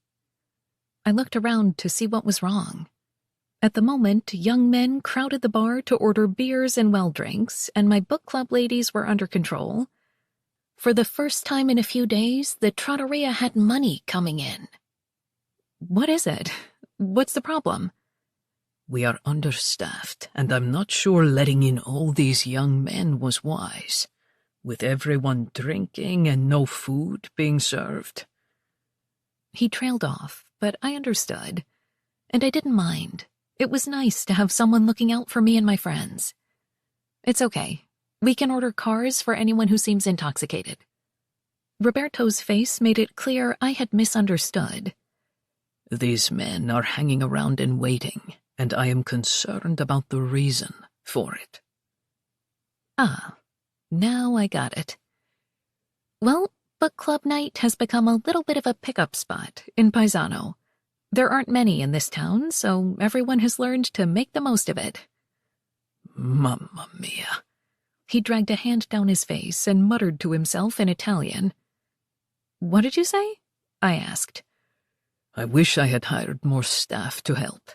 I looked around to see what was wrong. At the moment, young men crowded the bar to order beers and well drinks, and my book club ladies were under control. For the first time in a few days, the trattoria had money coming in. What is it? What's the problem? "We are understaffed, and I'm not sure letting in all these young men was wise, with everyone drinking and no food being served." He trailed off, but I understood, and I didn't mind. It was nice to have someone looking out for me and my friends. "It's okay. We can order cars for anyone who seems intoxicated." Roberto's face made it clear I had misunderstood. "These men are hanging around and waiting, and I am concerned about the reason for it." Ah, now I got it. Well, Book club night has become a little bit of a pickup spot in Paisano. There aren't many in this town, so everyone has learned to make the most of it. Mamma mia. He dragged a hand down his face and muttered to himself in Italian. What did you say? I asked. I wish I had hired more staff to help.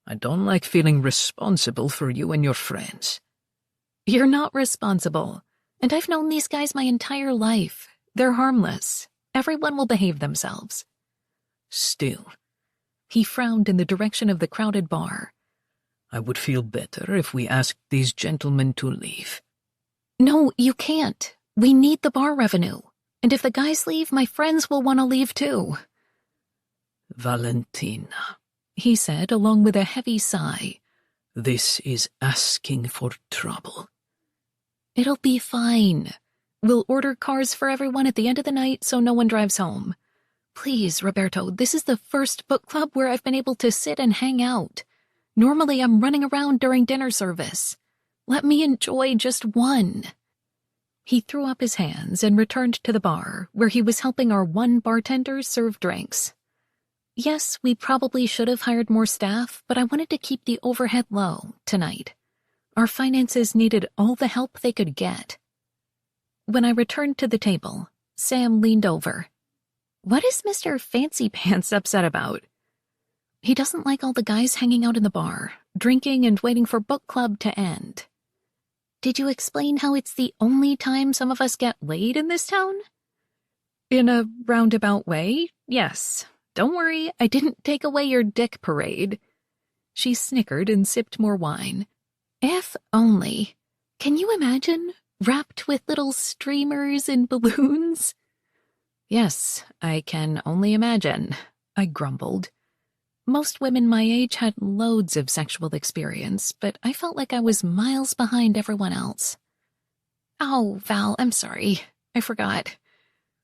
I don't like feeling responsible for you and your friends. You're not responsible. And I've known these guys my entire life. They're harmless. Everyone will behave themselves. Still. He frowned in the direction of the crowded bar. I would feel better if we asked these gentlemen to leave. No, you can't. We need the bar revenue. And if the guys leave, my friends will want to leave too. Valentina, he said, along with a heavy sigh. This is asking for trouble. It'll be fine. We'll order cars for everyone at the end of the night so no one drives home. Please, Roberto, this is the first book club where I've been able to sit and hang out. Normally I'm running around during dinner service. Let me enjoy just one. He threw up his hands and returned to the bar, where he was helping our one bartender serve drinks. Yes, we probably should have hired more staff, but I wanted to keep the overhead low tonight. Our finances needed all the help they could get. When I returned to the table, Sam leaned over. What is Mr. Fancy Pants upset about? He doesn't like all the guys hanging out in the bar, drinking and waiting for book club to end. Did you explain how it's the only time some of us get laid in this town? In a roundabout way, yes. Don't worry, I didn't take away your dick parade. She snickered and sipped more wine. If only. Can you imagine? Wrapped with little streamers and balloons? Yes, I can only imagine, I grumbled. Most women my age had loads of sexual experience, but I felt like I was miles behind everyone else. Oh, Val, I'm sorry. I forgot.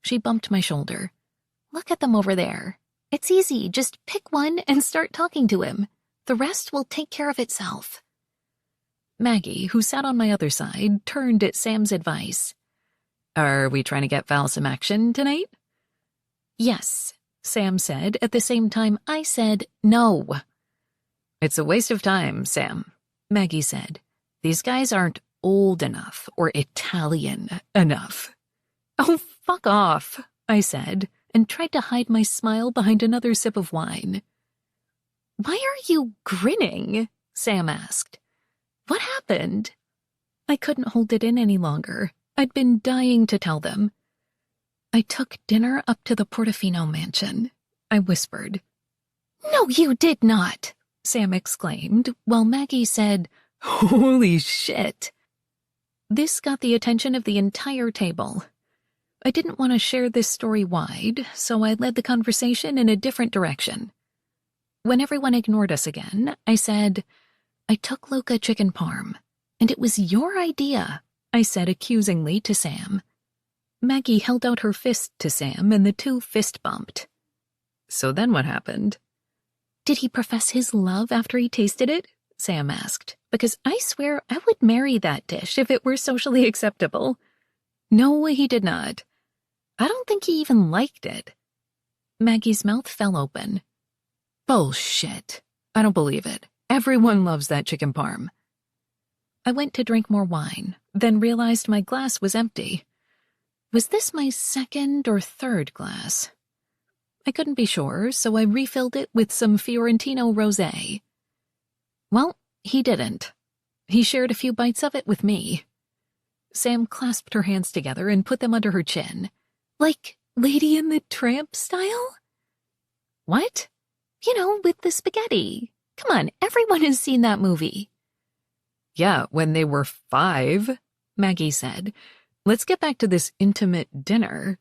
She bumped my shoulder. Look at them over there. It's easy, just pick one and start talking to him. The rest will take care of itself. Maggie, who sat on my other side, turned at Sam's advice. Are we trying to get Val some action tonight? Yes, Sam said. At the same time, I said no. It's a waste of time, Sam, Maggie said. These guys aren't old enough or Italian enough. Oh, fuck off, I said, and tried to hide my smile behind another sip of wine. Why are you grinning? Sam asked. What happened? I couldn't hold it in any longer. I'd been dying to tell them. I took dinner up to the Portofino mansion, I whispered. No, you did not, Sam exclaimed, while Maggie said, Holy shit. This got the attention of the entire table. I didn't want to share this story wide, so I led the conversation in a different direction. When everyone ignored us again, I said, I took Luca chicken parm, and it was your idea, I said accusingly to Sam. Maggie held out her fist to Sam, and the two fist bumped. So then what happened? Did he profess his love after he tasted it? Sam asked, because I swear I would marry that dish if it were socially acceptable. No, he did not. I don't think he even liked it. Maggie's mouth fell open. Bullshit. I don't believe it. Everyone loves that chicken parm. I went to drink more wine, then realized my glass was empty. Was this my second or third glass? I couldn't be sure, so I refilled it with some Fiorentino rosé. Well, he didn't. He shared a few bites of it with me. Sam clasped her hands together and put them under her chin. Like Lady and the Tramp style? What? You know, with the spaghetti. Come on, everyone has seen that movie. Yeah, when they were 5, Maggie said. Let's get back to this intimate dinner.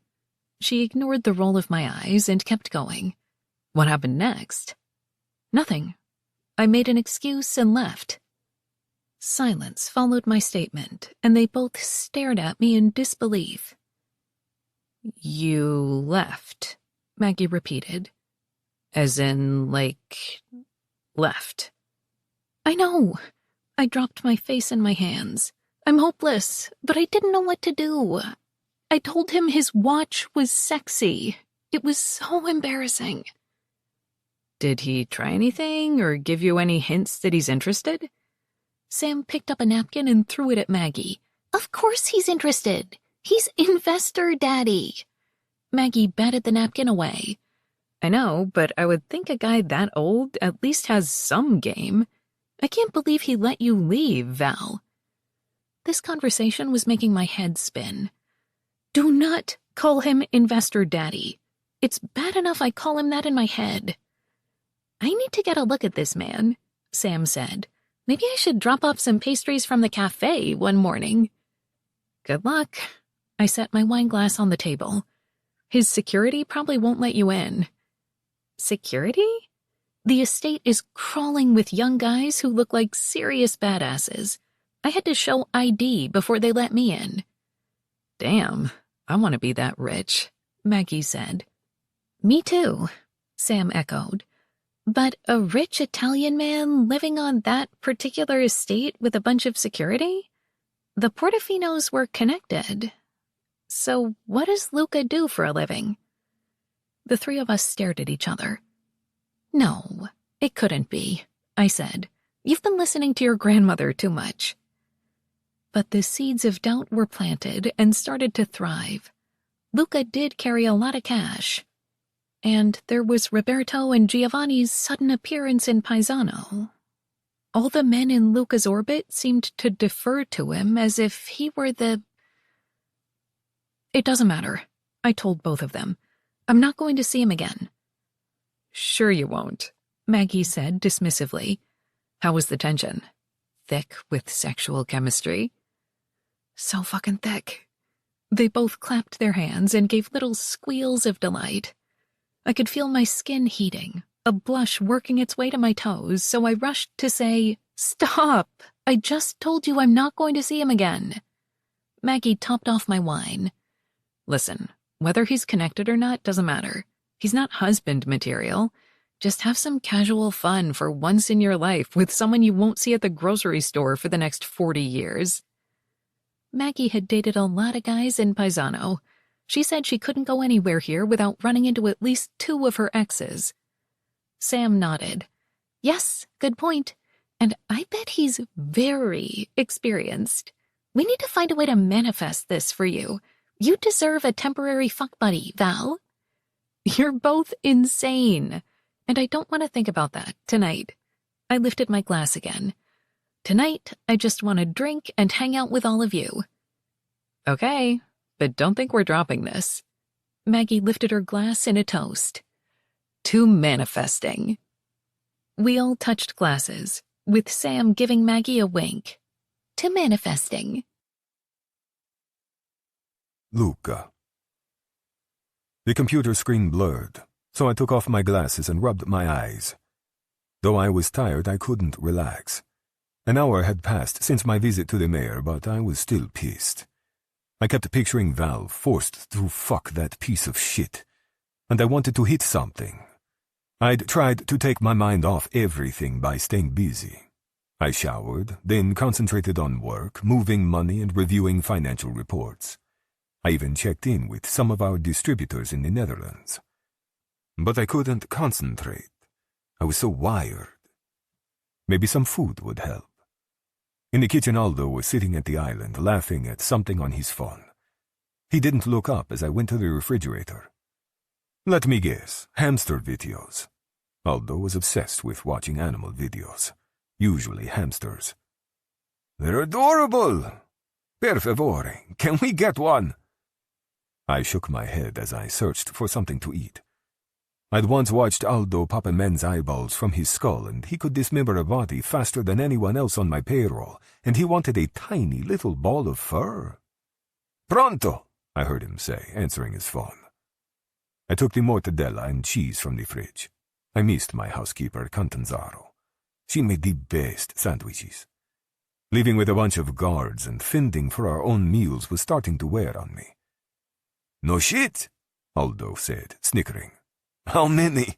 She ignored the roll of my eyes and kept going. What happened next? Nothing. I made an excuse and left. Silence followed my statement, and they both stared at me in disbelief. You left, Maggie repeated. As in, like, left. I know. I dropped my face in my hands. I'm hopeless, but I didn't know what to do. I told him his watch was sexy. It was so embarrassing. Did he try anything or give you any hints that he's interested? Sam picked up a napkin and threw it at Maggie. Of course he's interested. He's investor daddy. Maggie batted the napkin away. I know, but I would think a guy that old at least has some game. I can't believe he let you leave, Val. This conversation was making my head spin. Do not call him investor daddy. It's bad enough I call him that in my head. I need to get a look at this man, Sam said. Maybe I should drop off some pastries from the cafe one morning. Good luck. I set my wine glass on the table. His security probably won't let you in. Security? The estate is crawling with young guys who look like serious badasses. I had to show ID before they let me in. Damn, I want to be that rich, Maggie said. Me too, Sam echoed. But a rich Italian man living on that particular estate with a bunch of security? The Portofinos were connected. So what does Luca do for a living? The three of us stared at each other. No, it couldn't be, I said. You've been listening to your grandmother too much. But the seeds of doubt were planted and started to thrive. Luca did carry a lot of cash. And there was Roberto and Giovanni's sudden appearance in Paisano. All the men in Luca's orbit seemed to defer to him as if he were the... It doesn't matter, I told both of them. I'm not going to see him again. Sure you won't, Maggie said dismissively. How was the tension? Thick with sexual chemistry? So fucking thick. They both clapped their hands and gave little squeals of delight. I could feel my skin heating, a blush working its way to my toes, so I rushed to say, Stop! I just told you I'm not going to see him again. Maggie topped off my wine. Listen, whether he's connected or not doesn't matter. He's not husband material. Just have some casual fun for once in your life with someone you won't see at the grocery store for the next 40 years. Maggie had dated a lot of guys in Paisano. She said she couldn't go anywhere here without running into at least 2 of her exes. Sam nodded. Yes, good point. And I bet he's very experienced. We need to find a way to manifest this for you. You deserve a temporary fuck buddy, Val. You're both insane. And I don't want to think about that tonight. I lifted my glass again. Tonight, I just want to drink and hang out with all of you. Okay, but don't think we're dropping this. Maggie lifted her glass in a toast. To manifesting. We all touched glasses, with Sam giving Maggie a wink. To manifesting. Luca. The computer screen blurred, so I took off my glasses and rubbed my eyes. Though I was tired, I couldn't relax. An hour had passed since my visit to the mayor, but I was still pissed. I kept picturing Val forced to fuck that piece of shit, and I wanted to hit something. I'd tried to take my mind off everything by staying busy. I showered, then concentrated on work, moving money and reviewing financial reports. I even checked in with some of our distributors in the Netherlands. But I couldn't concentrate. I was so wired. Maybe some food would help. In the kitchen, Aldo was sitting at the island, laughing at something on his phone. He didn't look up as I went to the refrigerator. Let me guess, hamster videos. Aldo was obsessed with watching animal videos, usually hamsters. They're adorable! Per favore, can we get one? I shook my head as I searched for something to eat. I'd once watched Aldo pop a man's eyeballs from his skull, and he could dismember a body faster than anyone else on my payroll, and he wanted a tiny little ball of fur. Pronto, I heard him say, answering his phone. I took the mortadella and cheese from the fridge. I missed my housekeeper, Cantanzaro. She made the best sandwiches. Living with a bunch of guards and fending for our own meals was starting to wear on me. No shit, Aldo said, snickering. How many?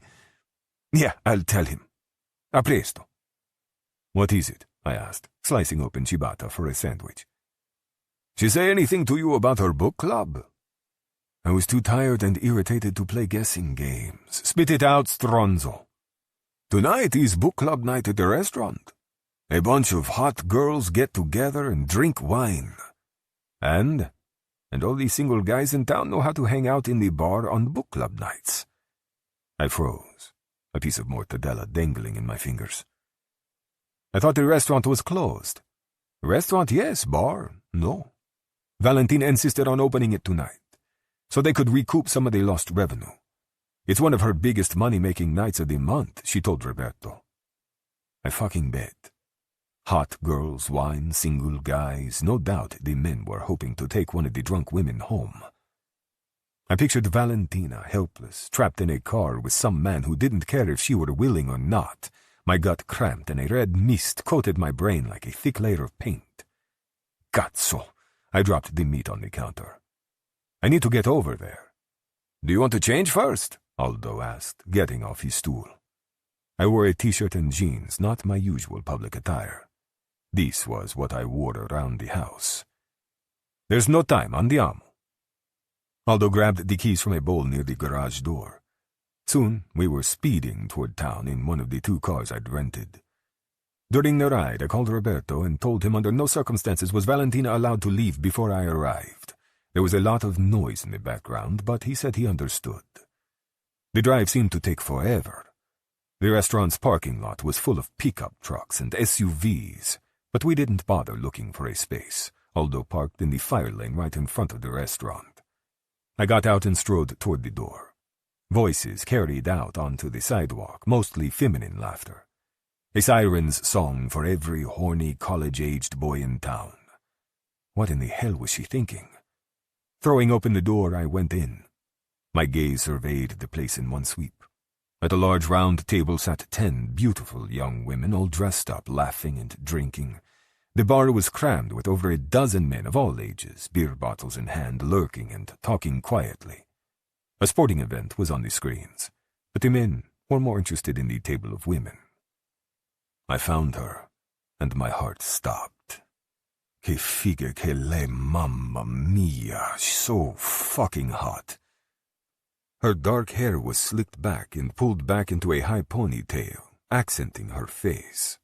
Yeah, I'll tell him. A presto. What is it? I asked, slicing open ciabatta for a sandwich. She say anything to you about her book club? I was too tired and irritated to play guessing games. Spit it out, Stronzo. Tonight is book club night at the restaurant. A bunch of hot girls get together and drink wine. And all these single guys in town know how to hang out in the bar on book club nights. I froze, a piece of mortadella dangling in my fingers. I thought the restaurant was closed. Restaurant, yes. Bar, no. Valentina insisted on opening it tonight, so they could recoup some of the lost revenue. It's one of her biggest money-making nights of the month, she told Roberto. I fucking bet. Hot girls, wine, single guys, no doubt the men were hoping to take one of the drunk women home. I pictured Valentina, helpless, trapped in a car with some man who didn't care if she were willing or not. My gut cramped and a red mist coated my brain like a thick layer of paint. Cazzo! I dropped the meat on the counter. I need to get over there. Do you want to change first? Aldo asked, getting off his stool. I wore a t-shirt and jeans, not my usual public attire. This was what I wore around the house. There's no time, andiamo. Aldo grabbed the keys from a bowl near the garage door. Soon, we were speeding toward town in one of the 2 cars I'd rented. During the ride, I called Roberto and told him under no circumstances was Valentina allowed to leave before I arrived. There was a lot of noise in the background, but he said he understood. The drive seemed to take forever. The restaurant's parking lot was full of pickup trucks and SUVs, but we didn't bother looking for a space, Aldo parked in the fire lane right in front of the restaurant. I got out and strode toward the door. Voices carried out onto the sidewalk, mostly feminine laughter. A siren's song for every horny college-aged boy in town. What in the hell was she thinking? Throwing open the door, I went in. My gaze surveyed the place in one sweep. At a large round table sat 10 beautiful young women, all dressed up, laughing and drinking. The bar was crammed with over a dozen men of all ages, beer bottles in hand, lurking and talking quietly. A sporting event was on the screens, but the men were more interested in the table of women. I found her, and my heart stopped. Que figa que le, mamma mia, so fucking hot. Her dark hair was slicked back and pulled back into a high ponytail, accenting her face.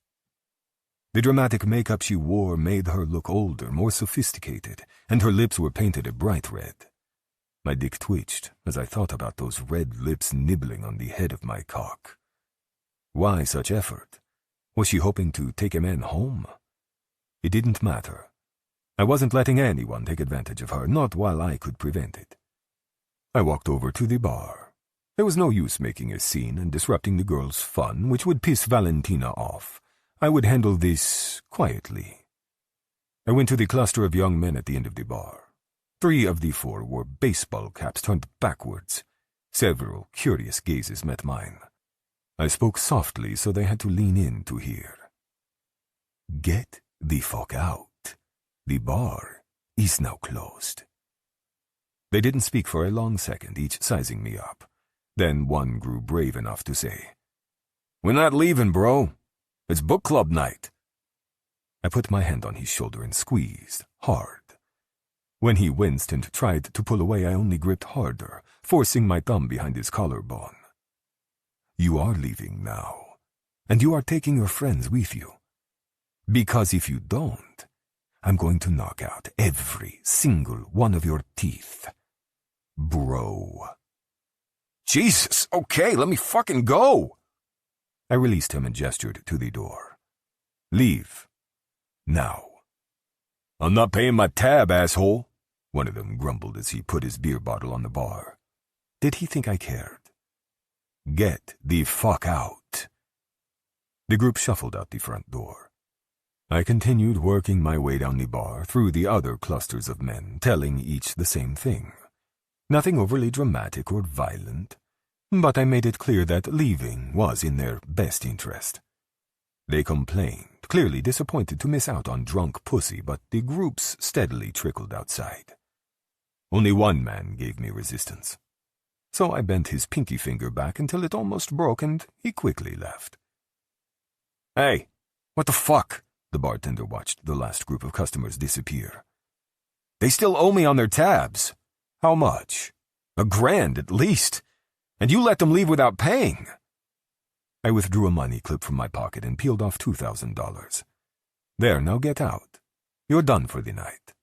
The dramatic makeup she wore made her look older, more sophisticated, and her lips were painted a bright red. My dick twitched as I thought about those red lips nibbling on the head of my cock. Why such effort? Was she hoping to take a man home? It didn't matter. I wasn't letting anyone take advantage of her, not while I could prevent it. I walked over to the bar. There was no use making a scene and disrupting the girls' fun, which would piss Valentina off. I would handle this quietly. I went to the cluster of young men at the end of the bar. 3 of the 4 wore baseball caps turned backwards. Several curious gazes met mine. I spoke softly so they had to lean in to hear. Get the fuck out. The bar is now closed. They didn't speak for a long second, each sizing me up. Then one grew brave enough to say, "We're not leaving, bro. It's book club night." I put my hand on his shoulder and squeezed hard. When he winced and tried to pull away, I only gripped harder, forcing my thumb behind his collarbone. You are leaving now, and you are taking your friends with you. Because if you don't, I'm going to knock out every single one of your teeth. Bro. Jesus, okay, let me fucking go. I released him and gestured to the door. Leave. Now. I'm not paying my tab, asshole, one of them grumbled as he put his beer bottle on the bar. Did he think I cared? Get the fuck out. The group shuffled out the front door. I continued working my way down the bar through the other clusters of men, telling each the same thing. Nothing overly dramatic or violent, but I made it clear that leaving was in their best interest. They complained, clearly disappointed to miss out on drunk pussy, but the groups steadily trickled outside. Only one man gave me resistance. So I bent his pinky finger back until it almost broke, and he quickly left. Hey, what the fuck? The bartender watched the last group of customers disappear. They still owe me on their tabs. How much? $1,000 at least. And you let them leave without paying. I withdrew a money clip from my pocket and peeled off $2,000. There, now get out. You're done for the night.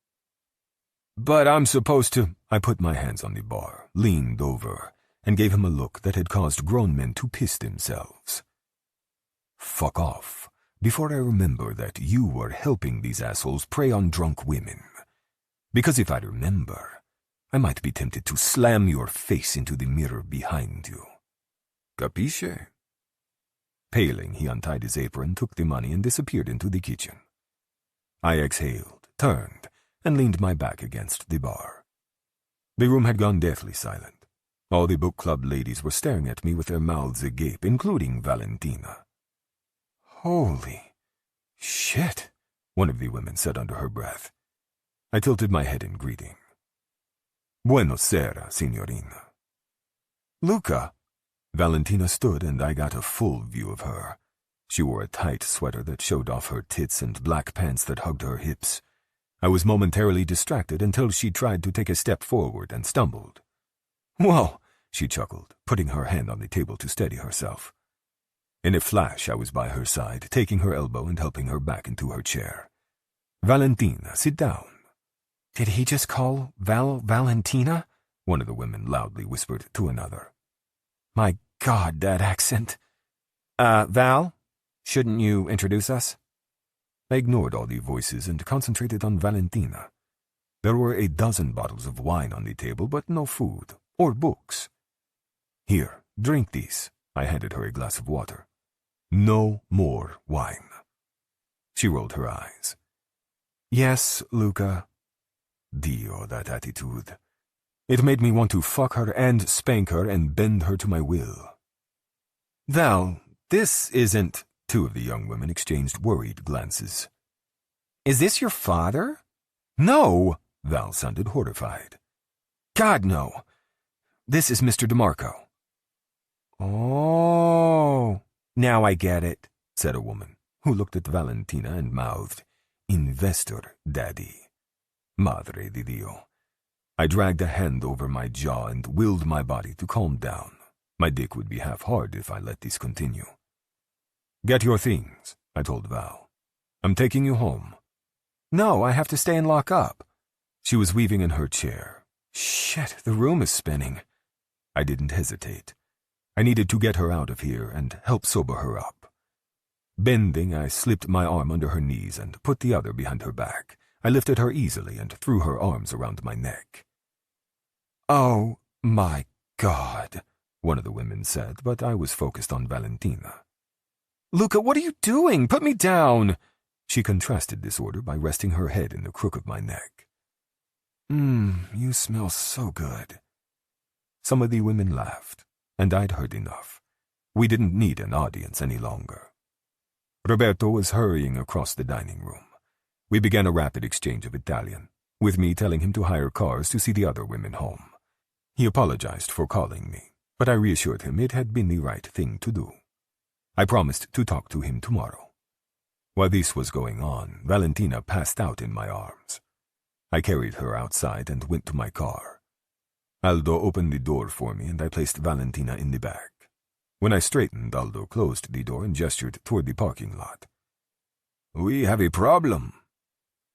But I'm supposed to... I put my hands on the bar, leaned over, and gave him a look that had caused grown men to piss themselves. Fuck off, before I remember that you were helping these assholes prey on drunk women. Because if I remember, I might be tempted to slam your face into the mirror behind you. Capisce? Paling, he untied his apron, took the money, and disappeared into the kitchen. I exhaled, turned, and leaned my back against the bar. The room had gone deathly silent. All the book club ladies were staring at me with their mouths agape, including Valentina. Holy shit, one of the women said under her breath. I tilted my head in greeting. Buenos sera, signorina. Luca. Valentina stood, and I got a full view of her. She wore a tight sweater that showed off her tits and black pants that hugged her hips. I was momentarily distracted until she tried to take a step forward and stumbled. Whoa, she chuckled, putting her hand on the table to steady herself. In a flash, I was by her side, taking her elbow and helping her back into her chair. Valentina, sit down. Did he just call Valentina? One of the women loudly whispered to another. My God, that accent. Val, shouldn't you introduce us? I ignored all the voices and concentrated on Valentina. There were 12 bottles of wine on the table, but no food or books. Here, drink these. I handed her a glass of water. No more wine. She rolled her eyes. Yes, Luca. Dio, that attitude. It made me want to fuck her and spank her and bend her to my will. Val, this isn't... Two of the young women exchanged worried glances. Is this your father? No, Val sounded horrified. God, no. This is Mr. DeMarco. Oh, now I get it, said a woman, who looked at Valentina and mouthed, Investor, Daddy. Madre di Dio. I dragged a hand over my jaw and willed my body to calm down. My dick would be half hard if I let this continue. Get your things, I told Val. I'm taking you home. No, I have to stay and lock up. She was weaving in her chair. Shit, the room is spinning. I didn't hesitate. I needed to get her out of here and help sober her up. Bending, I slipped my arm under her knees and put the other behind her back. I lifted her easily and threw her arms around my neck. Oh, my God, one of the women said, but I was focused on Valentina. Luca, what are you doing? Put me down! She contrasted this order by resting her head in the crook of my neck. You smell so good. Some of the women laughed, and I'd heard enough. We didn't need an audience any longer. Roberto was hurrying across the dining room. We began a rapid exchange of Italian, with me telling him to hire cars to see the other women home. He apologized for calling me, but I reassured him it had been the right thing to do. I promised to talk to him tomorrow. While this was going on, Valentina passed out in my arms. I carried her outside and went to my car. Aldo opened the door for me and I placed Valentina in the back. When I straightened, Aldo closed the door and gestured toward the parking lot. We have a problem.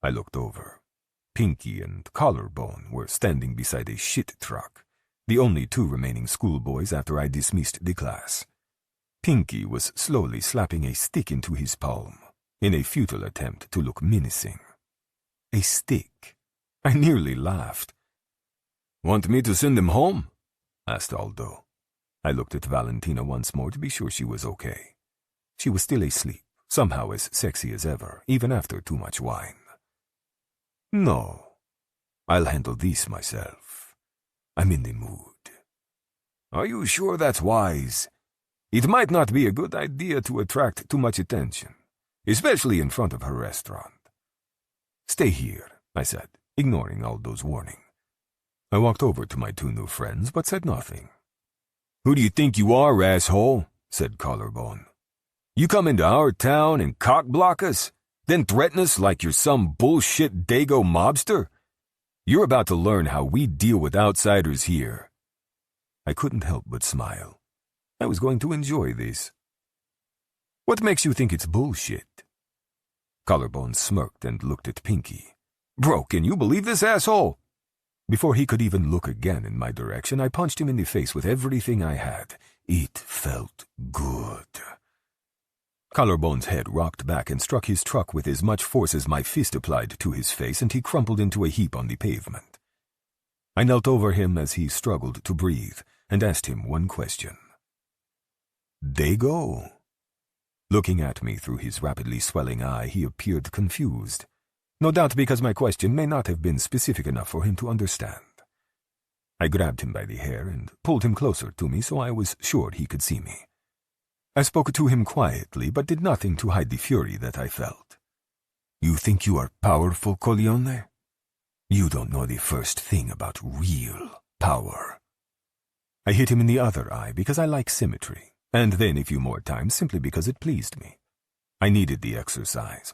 I looked over. Pinky and Collarbone were standing beside a shit truck, the only two remaining schoolboys after I dismissed the class. Pinky was slowly slapping a stick into his palm, in a futile attempt to look menacing. A stick. I nearly laughed. Want me to send them home? Asked Aldo. I looked at Valentina once more to be sure she was okay. She was still asleep, somehow as sexy as ever, even after too much wine. No, I'll handle this myself. I'm in the mood. Are you sure that's wise? It might not be a good idea to attract too much attention, especially in front of her restaurant. Stay here, I said, ignoring Aldo's warning. I walked over to my two new friends, but said nothing. Who do you think you are, asshole? Said Collarbone. You come into our town and cock-block us, then threaten us like you're some bullshit Dago mobster? You're about to learn how we deal with outsiders here. I couldn't help but smile. I was going to enjoy this. What makes you think it's bullshit? Collarbone smirked and looked at Pinky. Bro, can you believe this asshole? Before he could even look again in my direction, I punched him in the face with everything I had. It felt good. Collarbone's head rocked back and struck his truck with as much force as my fist applied to his face, and he crumpled into a heap on the pavement. I knelt over him as he struggled to breathe and asked him one question. They go. Looking at me through his rapidly swelling eye, he appeared confused. No doubt because my question may not have been specific enough for him to understand. I grabbed him by the hair and pulled him closer to me so I was sure he could see me. I spoke to him quietly, but did nothing to hide the fury that I felt. You think you are powerful, Coglione? You don't know the first thing about real power. I hit him in the other eye because I like symmetry, and then a few more times simply because it pleased me. I needed the exercise.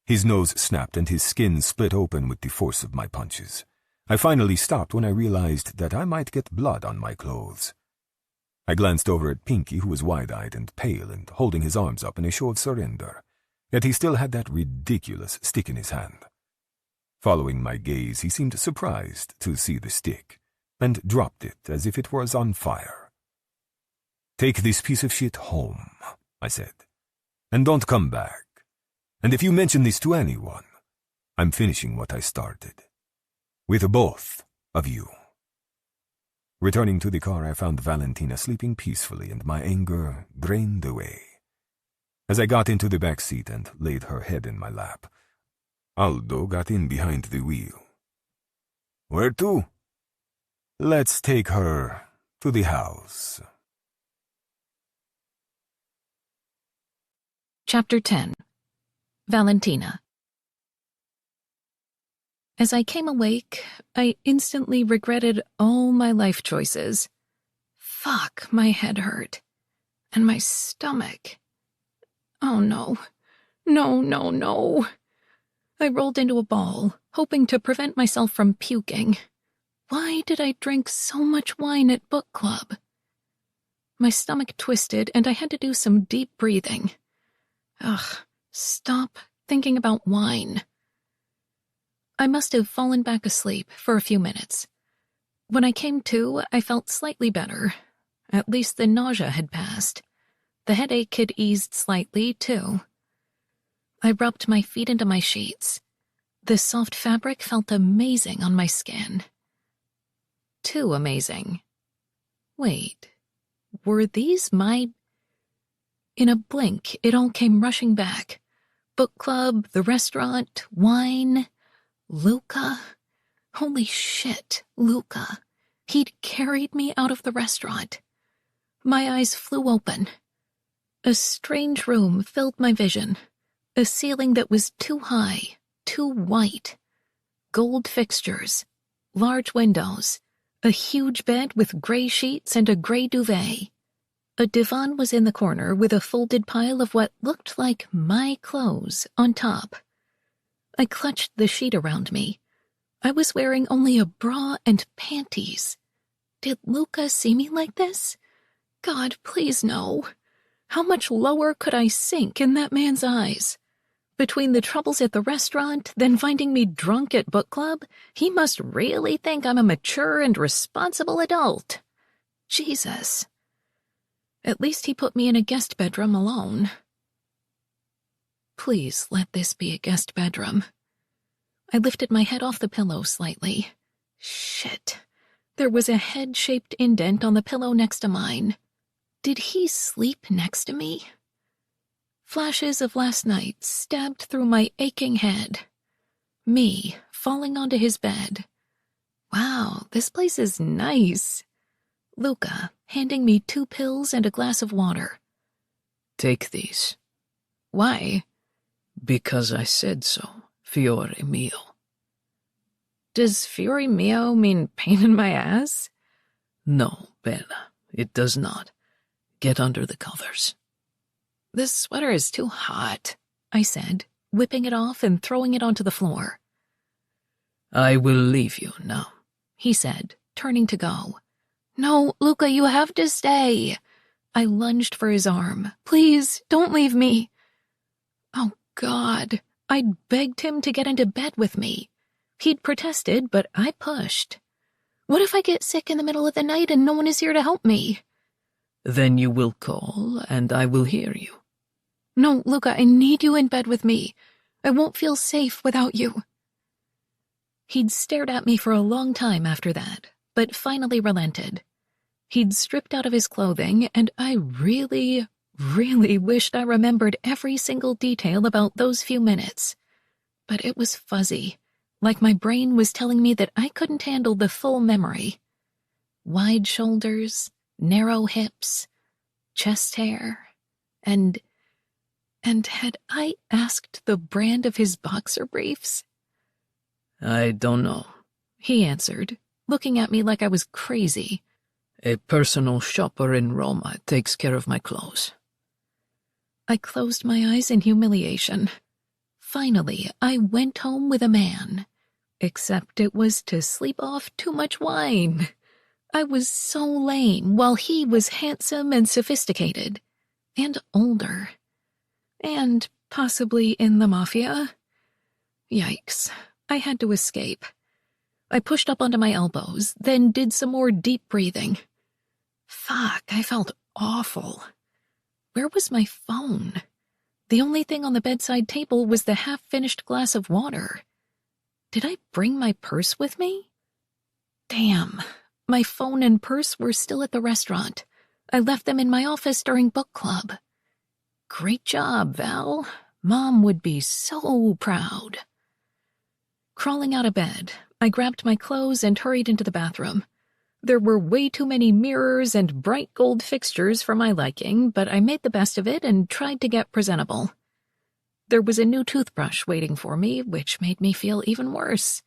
His nose snapped and his skin split open with the force of my punches. I finally stopped when I realized that I might get blood on my clothes. I glanced over at Pinky, who was wide-eyed and pale and holding his arms up in a show of surrender, yet he still had that ridiculous stick in his hand. Following my gaze, he seemed surprised to see the stick, and dropped it as if it was on fire. Take this piece of shit home, I said, and don't come back. And if you mention this to anyone, I'm finishing what I started. With both of you. Returning to the car, I found Valentina sleeping peacefully and my anger drained away. As I got into the back seat and laid her head in my lap, Aldo got in behind the wheel. Where to? Let's take her to the house. Chapter 10. Valentina. As I came awake, I instantly regretted all my life choices. Fuck, my head hurt. And my stomach. Oh no. No. I rolled into a ball, hoping to prevent myself from puking. Why did I drink so much wine at book club? My stomach twisted and I had to do some deep breathing. Ugh, stop thinking about wine. I must have fallen back asleep for a few minutes. When I came to, I felt slightly better. At least the nausea had passed. The headache had eased slightly, too. I rubbed my feet into my sheets. The soft fabric felt amazing on my skin. Too amazing. Wait, were these my... In a blink, it all came rushing back. Book club, the restaurant, wine, Luca. Holy shit, Luca. He'd carried me out of the restaurant. My eyes flew open. A strange room filled my vision. A ceiling that was too high, too white. Gold fixtures, large windows, a huge bed with gray sheets and a gray duvet. A divan was in the corner with a folded pile of what looked like my clothes on top. I clutched the sheet around me. I was wearing only a bra and panties. Did Luca see me like this? God, please no. How much lower could I sink in that man's eyes? Between the troubles at the restaurant, then finding me drunk at book club, he must really think I'm a mature and responsible adult. Jesus. At least he put me in a guest bedroom alone. Please let this be a guest bedroom. I lifted my head off the pillow slightly. Shit. There was a head-shaped indent on the pillow next to mine. Did he sleep next to me? Flashes of last night stabbed through my aching head. Me, falling onto his bed. Wow, this place is nice. Luca, handing me 2 pills and a glass of water. Take these. Why? Because I said so, fiore mio. Does fiore mio mean pain in my ass? No, Bella, it does not. Get under the covers. This sweater is too hot, I said, whipping it off and throwing it onto the floor. I will leave you now, he said, turning to go. No, Luca, you have to stay. I lunged for his arm. Please, don't leave me. Oh, God. I'd begged him to get into bed with me. He'd protested, but I pushed. What if I get sick in the middle of the night and no one is here to help me? Then you will call, and I will hear you. No, Luca, I need you in bed with me. I won't feel safe without you. He'd stared at me for a long time after that, but finally relented. He'd stripped out of his clothing, and I really wished I remembered every single detail about those few minutes. But it was fuzzy, like my brain was telling me that I couldn't handle the full memory. Wide shoulders, narrow hips, chest hair, and had I asked the brand of his boxer briefs? I don't know, he answered, looking at me like I was crazy. A personal shopper in Roma takes care of my clothes. I closed my eyes in humiliation. Finally, I went home with a man. Except it was to sleep off too much wine. I was so lame, while he was handsome and sophisticated. And older. And possibly in the mafia. Yikes. I had to escape. I pushed up onto my elbows, then did some more deep breathing. Fuck, I felt awful. Where was my phone? The only thing on the bedside table was the half-finished glass of water. Did I bring my purse with me? Damn, my phone and purse were still at the restaurant. I left them in my office during book club. Great job, Val. Mom would be so proud. Crawling out of bed, I grabbed my clothes and hurried into the bathroom. There were way too many mirrors and bright gold fixtures for my liking, but I made the best of it and tried to get presentable. There was a new toothbrush waiting for me, which made me feel even worse.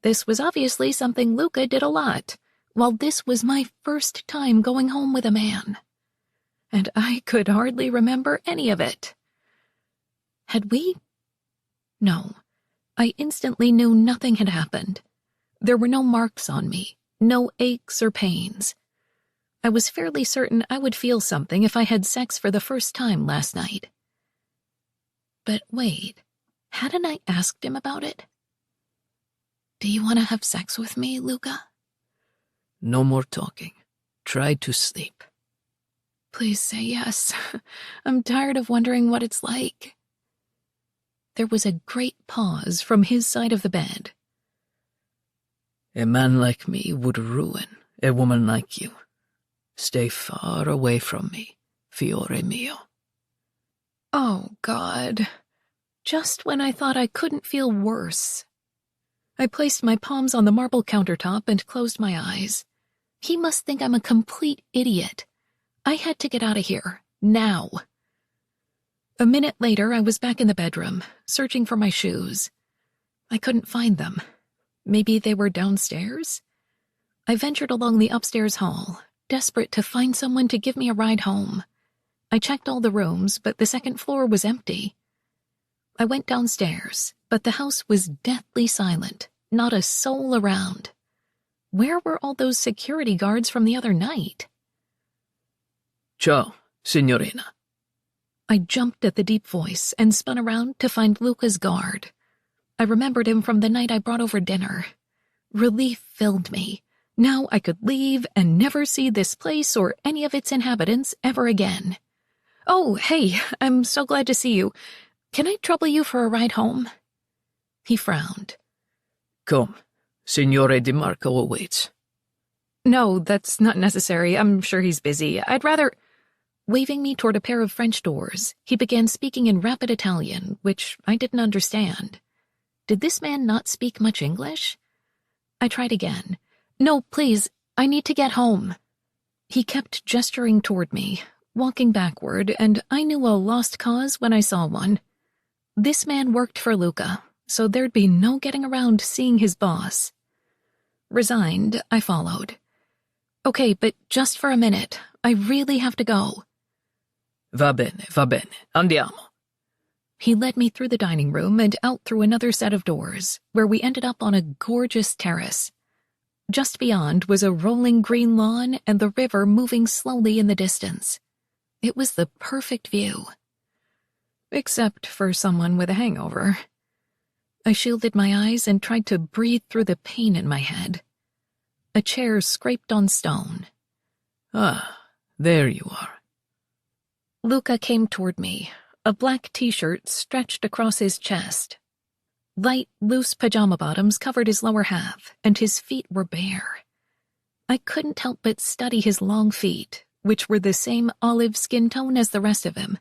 This was obviously something Luca did a lot, while this was my first time going home with a man. And I could hardly remember any of it. Had we? No. I instantly knew nothing had happened. There were no marks on me, no aches or pains. I was fairly certain I would feel something if I had sex for the first time last night. But wait, hadn't I asked him about it? Do you want to have sex with me, Luca? No more talking. Try to sleep. Please say yes. I'm tired of wondering what it's like. There was a great pause from his side of the bed. A man like me would ruin a woman like you. Stay far away from me, fiore mio. Oh, God. Just when I thought I couldn't feel worse. I placed my palms on the marble countertop and closed my eyes. He must think I'm a complete idiot. I had to get out of here, now. A minute later, I was back in the bedroom, searching for my shoes. I couldn't find them. Maybe they were downstairs? I ventured along the upstairs hall, desperate to find someone to give me a ride home. I checked all the rooms, but the second floor was empty. I went downstairs, but the house was deathly silent, not a soul around. Where were all those security guards from the other night? Ciao, signorina. I jumped at the deep voice and spun around to find Luca's guard. I remembered him from the night I brought over dinner. Relief filled me. Now I could leave and never see this place or any of its inhabitants ever again. Oh, hey, I'm so glad to see you. Can I trouble you for a ride home? He frowned. Come, Signore Di Marco awaits. No, that's not necessary. I'm sure he's busy. I'd rather... Waving me toward a pair of French doors, he began speaking in rapid Italian, which I didn't understand. Did this man not speak much English? I tried again. No, please, I need to get home. He kept gesturing toward me, walking backward, and I knew a lost cause when I saw one. This man worked for Luca, so there'd be no getting around seeing his boss. Resigned, I followed. Okay, but just for a minute. I really have to go. Va bene, andiamo. He led me through the dining room and out through another set of doors, where we ended up on a gorgeous terrace. Just beyond was a rolling green lawn and the river moving slowly in the distance. It was the perfect view. Except for someone with a hangover. I shielded my eyes and tried to breathe through the pain in my head. A chair scraped on stone. Ah, there you are. Luca came toward me, a black t-shirt stretched across his chest. Light, loose pajama bottoms covered his lower half, and his feet were bare. I couldn't help but study his long feet, which were the same olive skin tone as the rest of him.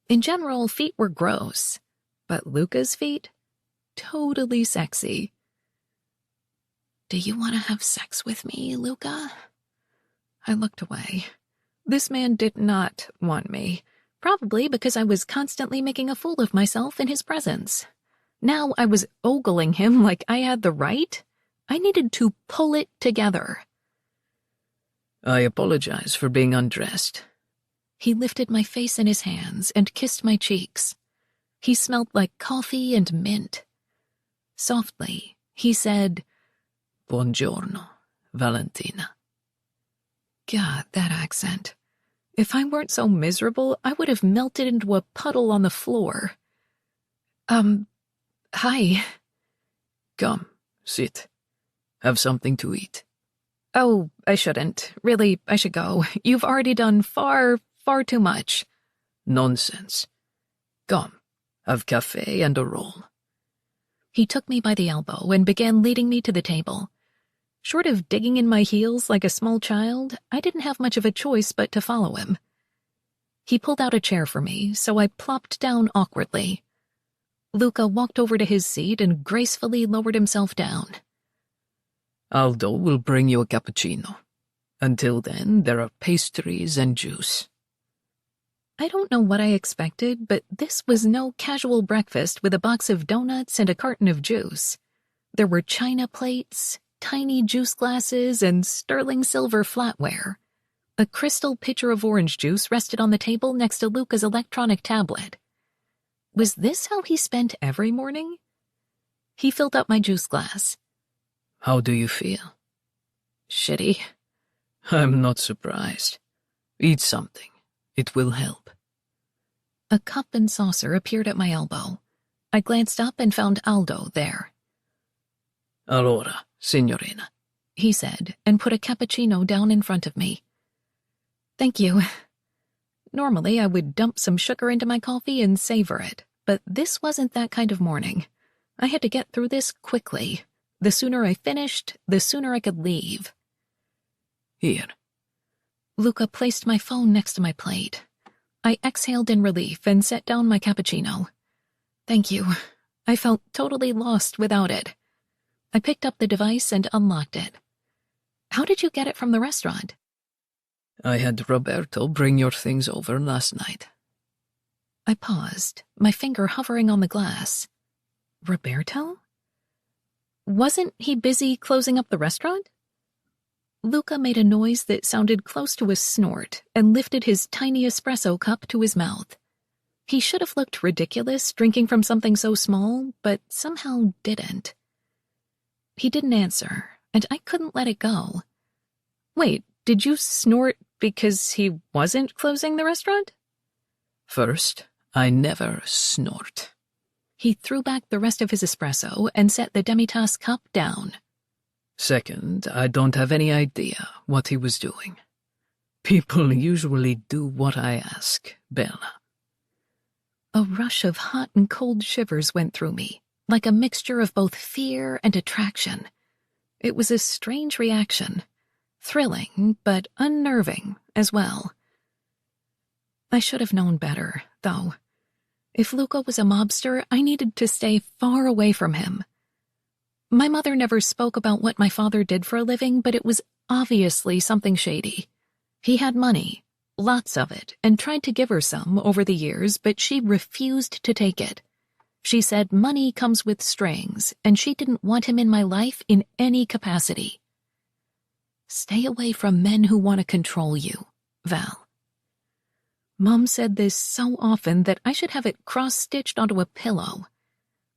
In general, feet were gross, but Luca's feet? Totally sexy. "Do you want to have sex with me, Luca?" I looked away. This man did not want me, probably because I was constantly making a fool of myself in his presence. Now I was ogling him like I had the right. I needed to pull it together. I apologize for being undressed. He lifted my face in his hands and kissed my cheeks. He smelled like coffee and mint. Softly, he said, Buongiorno, Valentina. God, that accent. If I weren't so miserable, I would have melted into a puddle on the floor. Hi. Come, sit. Have something to eat. Oh, I shouldn't. Really, I should go. You've already done far too much. Nonsense. Come, have cafe and a roll. He took me by the elbow and began leading me to the table. Short of digging in my heels like a small child, I didn't have much of a choice but to follow him. He pulled out a chair for me, so I plopped down awkwardly. Luca walked over to his seat and gracefully lowered himself down. Aldo will bring you a cappuccino. Until then, there are pastries and juice. I don't know what I expected, but this was no casual breakfast with a box of donuts and a carton of juice. There were china plates, tiny juice glasses, and sterling silver flatware. A crystal pitcher of orange juice rested on the table next to Luca's electronic tablet. Was this how he spent every morning? He filled up my juice glass. How do you feel? Shitty. I'm not surprised. Eat something. It will help. A cup and saucer appeared at my elbow. I glanced up and found Aldo there. Allora, signorina, he said, and put a cappuccino down in front of me. Thank you. Normally, I would dump some sugar into my coffee and savor it, but this wasn't that kind of morning. I had to get through this quickly. The sooner I finished, the sooner I could leave. Here. Luca placed my phone next to my plate. I exhaled in relief and set down my cappuccino. Thank you. I felt totally lost without it. I picked up the device and unlocked it. How did you get it from the restaurant? I had Roberto bring your things over last night. I paused, my finger hovering on the glass. Roberto? Wasn't he busy closing up the restaurant? Luca made a noise that sounded close to a snort and lifted his tiny espresso cup to his mouth. He should have looked ridiculous drinking from something so small, but somehow didn't. He didn't answer, and I couldn't let it go. Wait, did you snort because he wasn't closing the restaurant? First, I never snort. He threw back the rest of his espresso and set the demi-tasse cup down. Second, I don't have any idea what he was doing. People usually do what I ask, Bella. A rush of hot and cold shivers went through me, like a mixture of both fear and attraction. It was a strange reaction, thrilling but unnerving as well. I should have known better, though. If Luca was a mobster, I needed to stay far away from him. My mother never spoke about what my father did for a living, but it was obviously something shady. He had money, lots of it, and tried to give her some over the years, but she refused to take it. She said money comes with strings, and she didn't want him in my life in any capacity. Stay away from men who want to control you, Val. Mom said this so often that I should have it cross-stitched onto a pillow.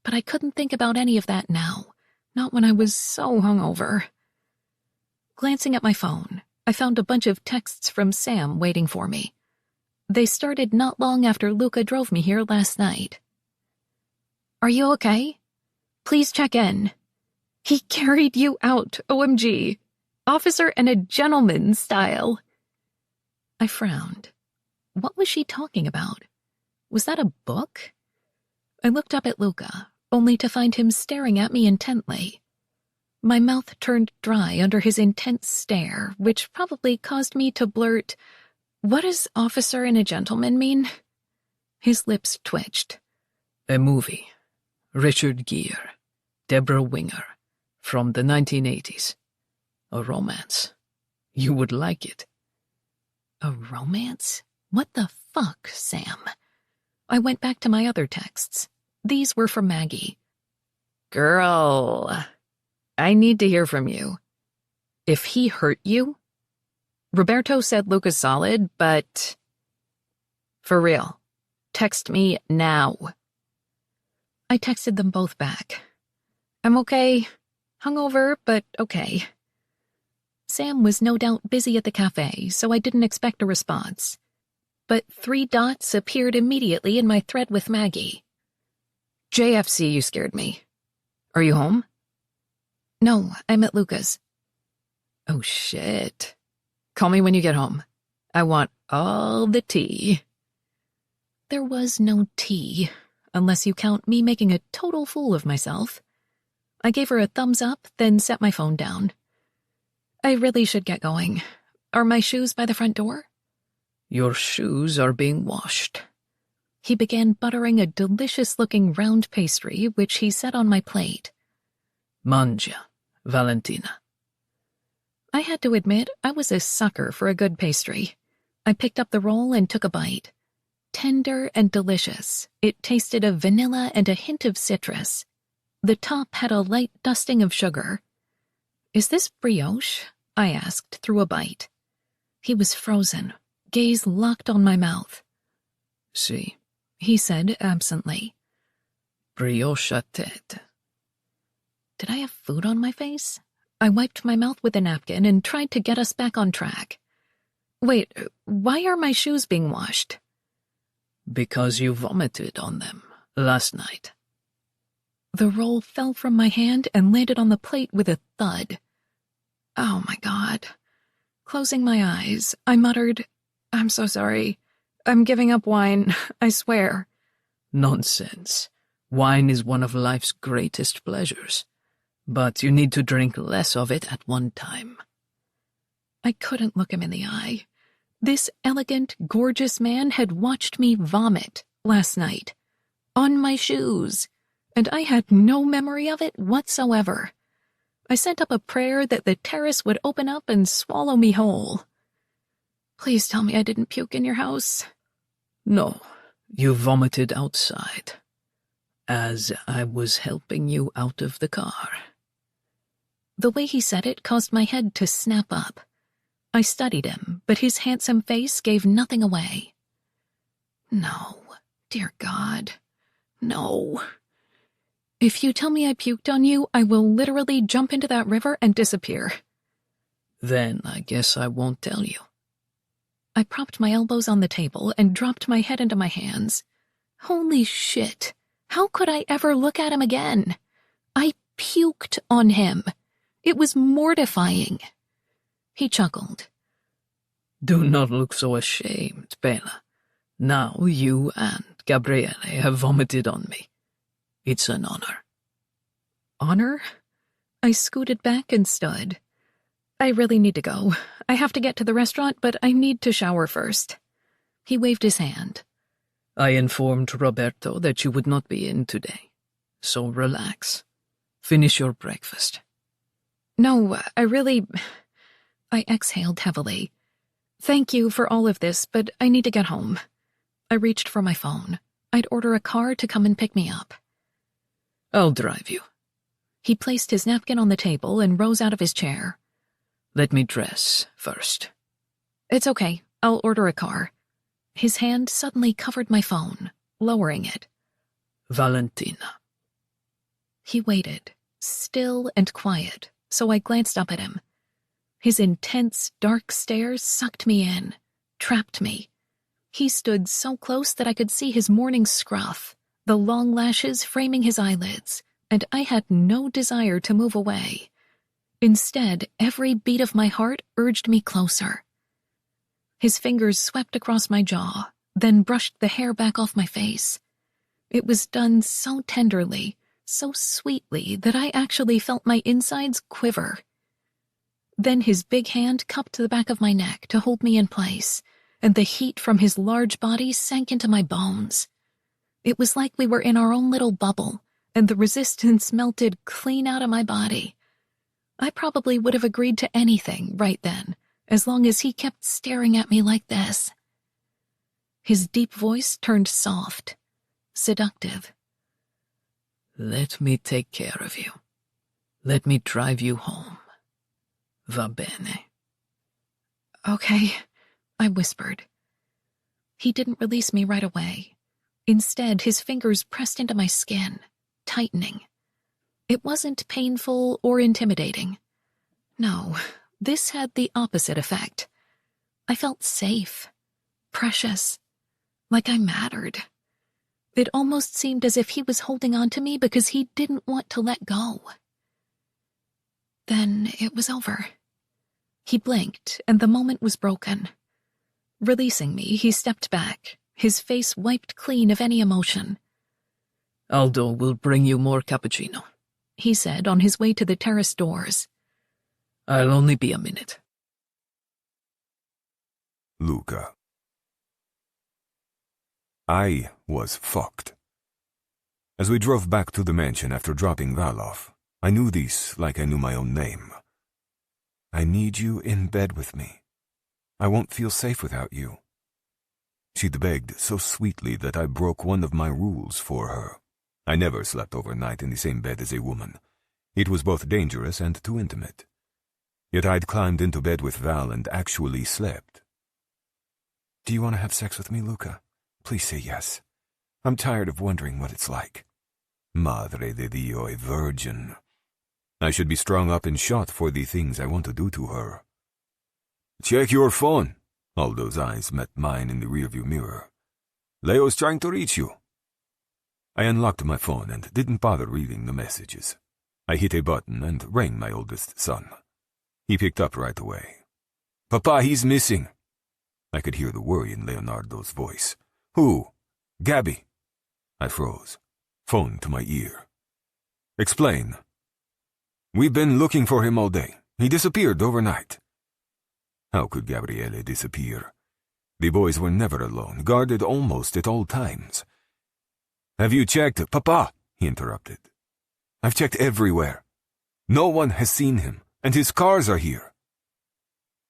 But I couldn't think about any of that now, not when I was so hungover. Glancing at my phone, I found a bunch of texts from Sam waiting for me. They started not long after Luca drove me here last night. Are you okay? Please check in. He carried you out, OMG. Officer and a gentleman style. I frowned. What was she talking about? Was that a book? I looked up at Luca, only to find him staring at me intently. My mouth turned dry under his intense stare, which probably caused me to blurt, "What does officer and a gentleman mean?" His lips twitched. A movie. Richard Gere. Deborah Winger. From the 1980s. A romance. You would like it. A romance? What the fuck, Sam? I went back to my other texts. These were from Maggie. Girl, I need to hear from you. If he hurt you? Roberto said Luca's solid, but... For real, text me now. I texted them both back. I'm okay. Hungover, but okay. Sam was no doubt busy at the cafe, so I didn't expect a response. But 3 dots appeared immediately in my thread with Maggie. JFC, you scared me. Are you home? No, I'm at Luca's. Oh, shit. Call me when you get home. I want all the tea. There was no tea, unless you count me making a total fool of myself. I gave her a thumbs up, then set my phone down. I really should get going. Are my shoes by the front door? Your shoes are being washed. He began buttering a delicious-looking round pastry, which he set on my plate. Mangia, Valentina. I had to admit I was a sucker for a good pastry. I picked up the roll and took a bite. Tender and delicious, it tasted of vanilla and a hint of citrus. The top had a light dusting of sugar. Is this brioche? I asked through a bite. He was frozen, gaze locked on my mouth. Si, he said absently. Brioche à tête. Did I have food on my face? I wiped my mouth with a napkin and tried to get us back on track. Wait, why are my shoes being washed? Because you vomited on them last night. The roll fell from my hand and landed on the plate with a thud. Oh my God. Closing my eyes, I muttered, I'm so sorry. I'm giving up wine, I swear. Nonsense. Wine is one of life's greatest pleasures. But you need to drink less of it at one time. I couldn't look him in the eye. This elegant, gorgeous man had watched me vomit last night. On my shoes. And I had no memory of it whatsoever. I sent up a prayer that the terrace would open up and swallow me whole. Please tell me I didn't puke in your house. No, you vomited outside, as I was helping you out of the car. The way he said it caused my head to snap up. I studied him, but his handsome face gave nothing away. No, dear God, no. If you tell me I puked on you, I will literally jump into that river and disappear. Then I guess I won't tell you. I propped my elbows on the table and dropped my head into my hands. Holy shit, how could I ever look at him again? I puked on him. It was mortifying. He chuckled. Do not look so ashamed, Bella. Now you and Gabriele have vomited on me. It's an honor. Honor? I scooted back and stood. I really need to go. I have to get to the restaurant, but I need to shower first. He waved his hand. I informed Roberto that you would not be in today, so relax. Finish your breakfast. No, I exhaled heavily. Thank you for all of this, but I need to get home. I reached for my phone. I'd order a car to come and pick me up. I'll drive you. He placed his napkin on the table and rose out of his chair. Let me dress first. It's okay. I'll order a car. His hand suddenly covered my phone, lowering it. Valentina. He waited, still and quiet, so I glanced up at him. His intense, dark stares sucked me in, trapped me. He stood so close that I could see his morning scruff, the long lashes framing his eyelids, and I had no desire to move away. Instead, every beat of my heart urged me closer. His fingers swept across my jaw, then brushed the hair back off my face. It was done so tenderly, so sweetly, that I actually felt my insides quiver. Then his big hand cupped the back of my neck to hold me in place, and the heat from his large body sank into my bones. It was like we were in our own little bubble, and the resistance melted clean out of my body. I probably would have agreed to anything right then, as long as he kept staring at me like this. His deep voice turned soft, seductive. Let me take care of you. Let me drive you home. Va bene. Okay, I whispered. He didn't release me right away. Instead, his fingers pressed into my skin, tightening. It wasn't painful or intimidating. No, this had the opposite effect. I felt safe, precious, like I mattered. It almost seemed as if he was holding on to me because he didn't want to let go. Then it was over. He blinked, and the moment was broken. Releasing me, he stepped back, his face wiped clean of any emotion. Aldo will bring you more cappuccino, he said on his way to the terrace doors. I'll only be a minute. Luca. I was fucked. As we drove back to the mansion after dropping Val off, I knew this like I knew my own name. I need you in bed with me. I won't feel safe without you. She'd begged so sweetly that I broke one of my rules for her. I never slept overnight in the same bed as a woman. It was both dangerous and too intimate. Yet I'd climbed into bed with Val and actually slept. Do you want to have sex with me, Luca? Please say yes. I'm tired of wondering what it's like. Madre de Dio, a virgin. I should be strung up and shot for the things I want to do to her. Check your phone. Aldo's eyes met mine in the rearview mirror. Leo's trying to reach you. I unlocked my phone and didn't bother reading the messages. I hit a button and rang my oldest son. He picked up right away. Papa, he's missing. I could hear the worry in Leonardo's voice. Who? Gabby. I froze. Phone to my ear. Explain. We've been looking for him all day. He disappeared overnight. How could Gabriele disappear? The boys were never alone, guarded almost at all times. Have you checked? Papa, he interrupted. I've checked everywhere. No one has seen him, and his cars are here.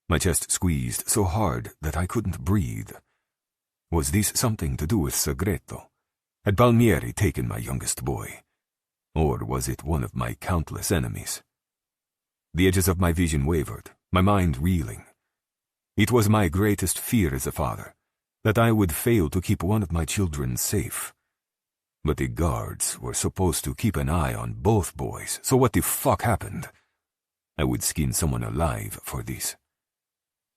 My chest squeezed so hard that I couldn't breathe. Was this something to do with Segreto? Had Palmieri taken my youngest boy? Or was it one of my countless enemies? The edges of my vision wavered, my mind reeling. It was my greatest fear as a father, that I would fail to keep one of my children safe. But the guards were supposed to keep an eye on both boys, so what the fuck happened? I would skin someone alive for this.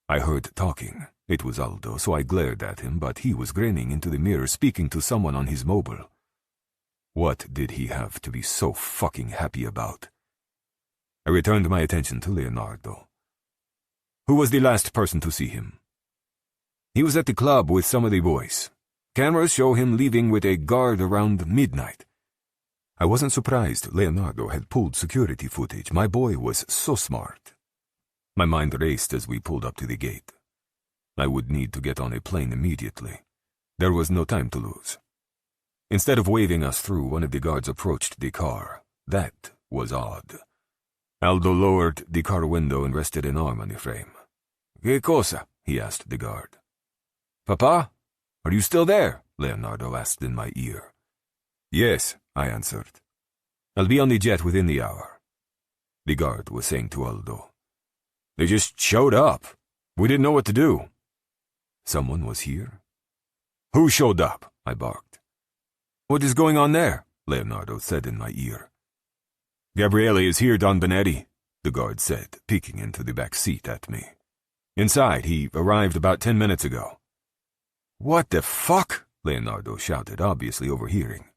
I heard talking. It was Aldo, so I glared at him, but he was grinning into the mirror, speaking to someone on his mobile. What did he have to be so fucking happy about? I returned my attention to Leonardo. Who was the last person to see him? He was at the club with some of the boys. Cameras show him leaving with a guard around midnight. I wasn't surprised Leonardo had pulled security footage. My boy was so smart. My mind raced as we pulled up to the gate. I would need to get on a plane immediately. There was no time to lose. Instead of waving us through, one of the guards approached the car. That was odd. Aldo lowered the car window and rested an arm on the frame. "Que cosa?" he asked the guard. "Papa, are you still there?" Leonardo asked in my ear. "Yes," I answered. "I'll be on the jet within the hour." The guard was saying to Aldo, "They just showed up. We didn't know what to do." Someone was here? "Who showed up?" I barked. "What is going on there?" Leonardo said in my ear. "Gabriele is here, Don Benetti. the guard said, peeking into the back seat at me. "Inside, he arrived about 10 minutes ago." "What the fuck?" Leonardo shouted, obviously overhearing.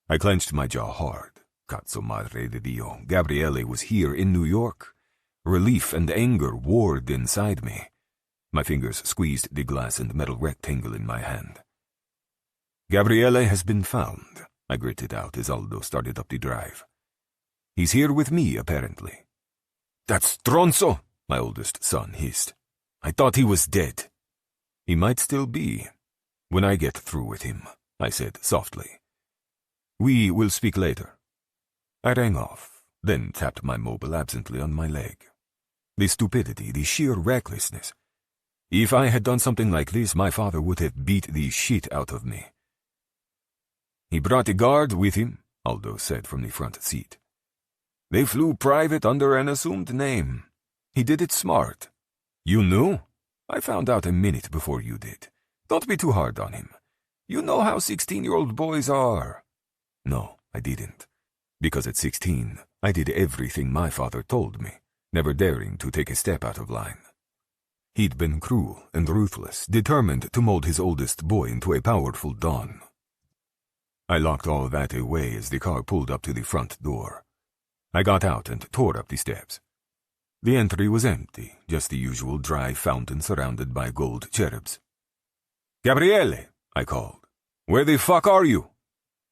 I clenched my jaw hard. Cazzo madre de Dio, Gabriele was here in New York. Relief and anger warred inside me. My fingers squeezed the glass and metal rectangle in my hand. "Gabriele has been found," I gritted out as Aldo started up the drive. "He's here with me, apparently." "That stronzo!" my oldest son hissed. "I thought he was dead." "He might still be. When I get through with him," I said softly. "We will speak later." I rang off, then tapped my mobile absently on my leg. The stupidity, the sheer recklessness. If I had done something like this, my father would have beat the shit out of me. "He brought a guard with him," Aldo said from the front seat. "They flew private under an assumed name. He did it smart. You knew? I found out a minute before you did. Don't be too hard on him. You know how 16-year-old boys are." No, I didn't. Because at 16, I did everything my father told me, never daring to take a step out of line. He'd been cruel and ruthless, determined to mold his oldest boy into a powerful Don. I locked all that away as the car pulled up to the front door. I got out and tore up the steps. The entry was empty, just the usual dry fountain surrounded by gold cherubs. "Gabriele," I called. "Where the fuck are you?"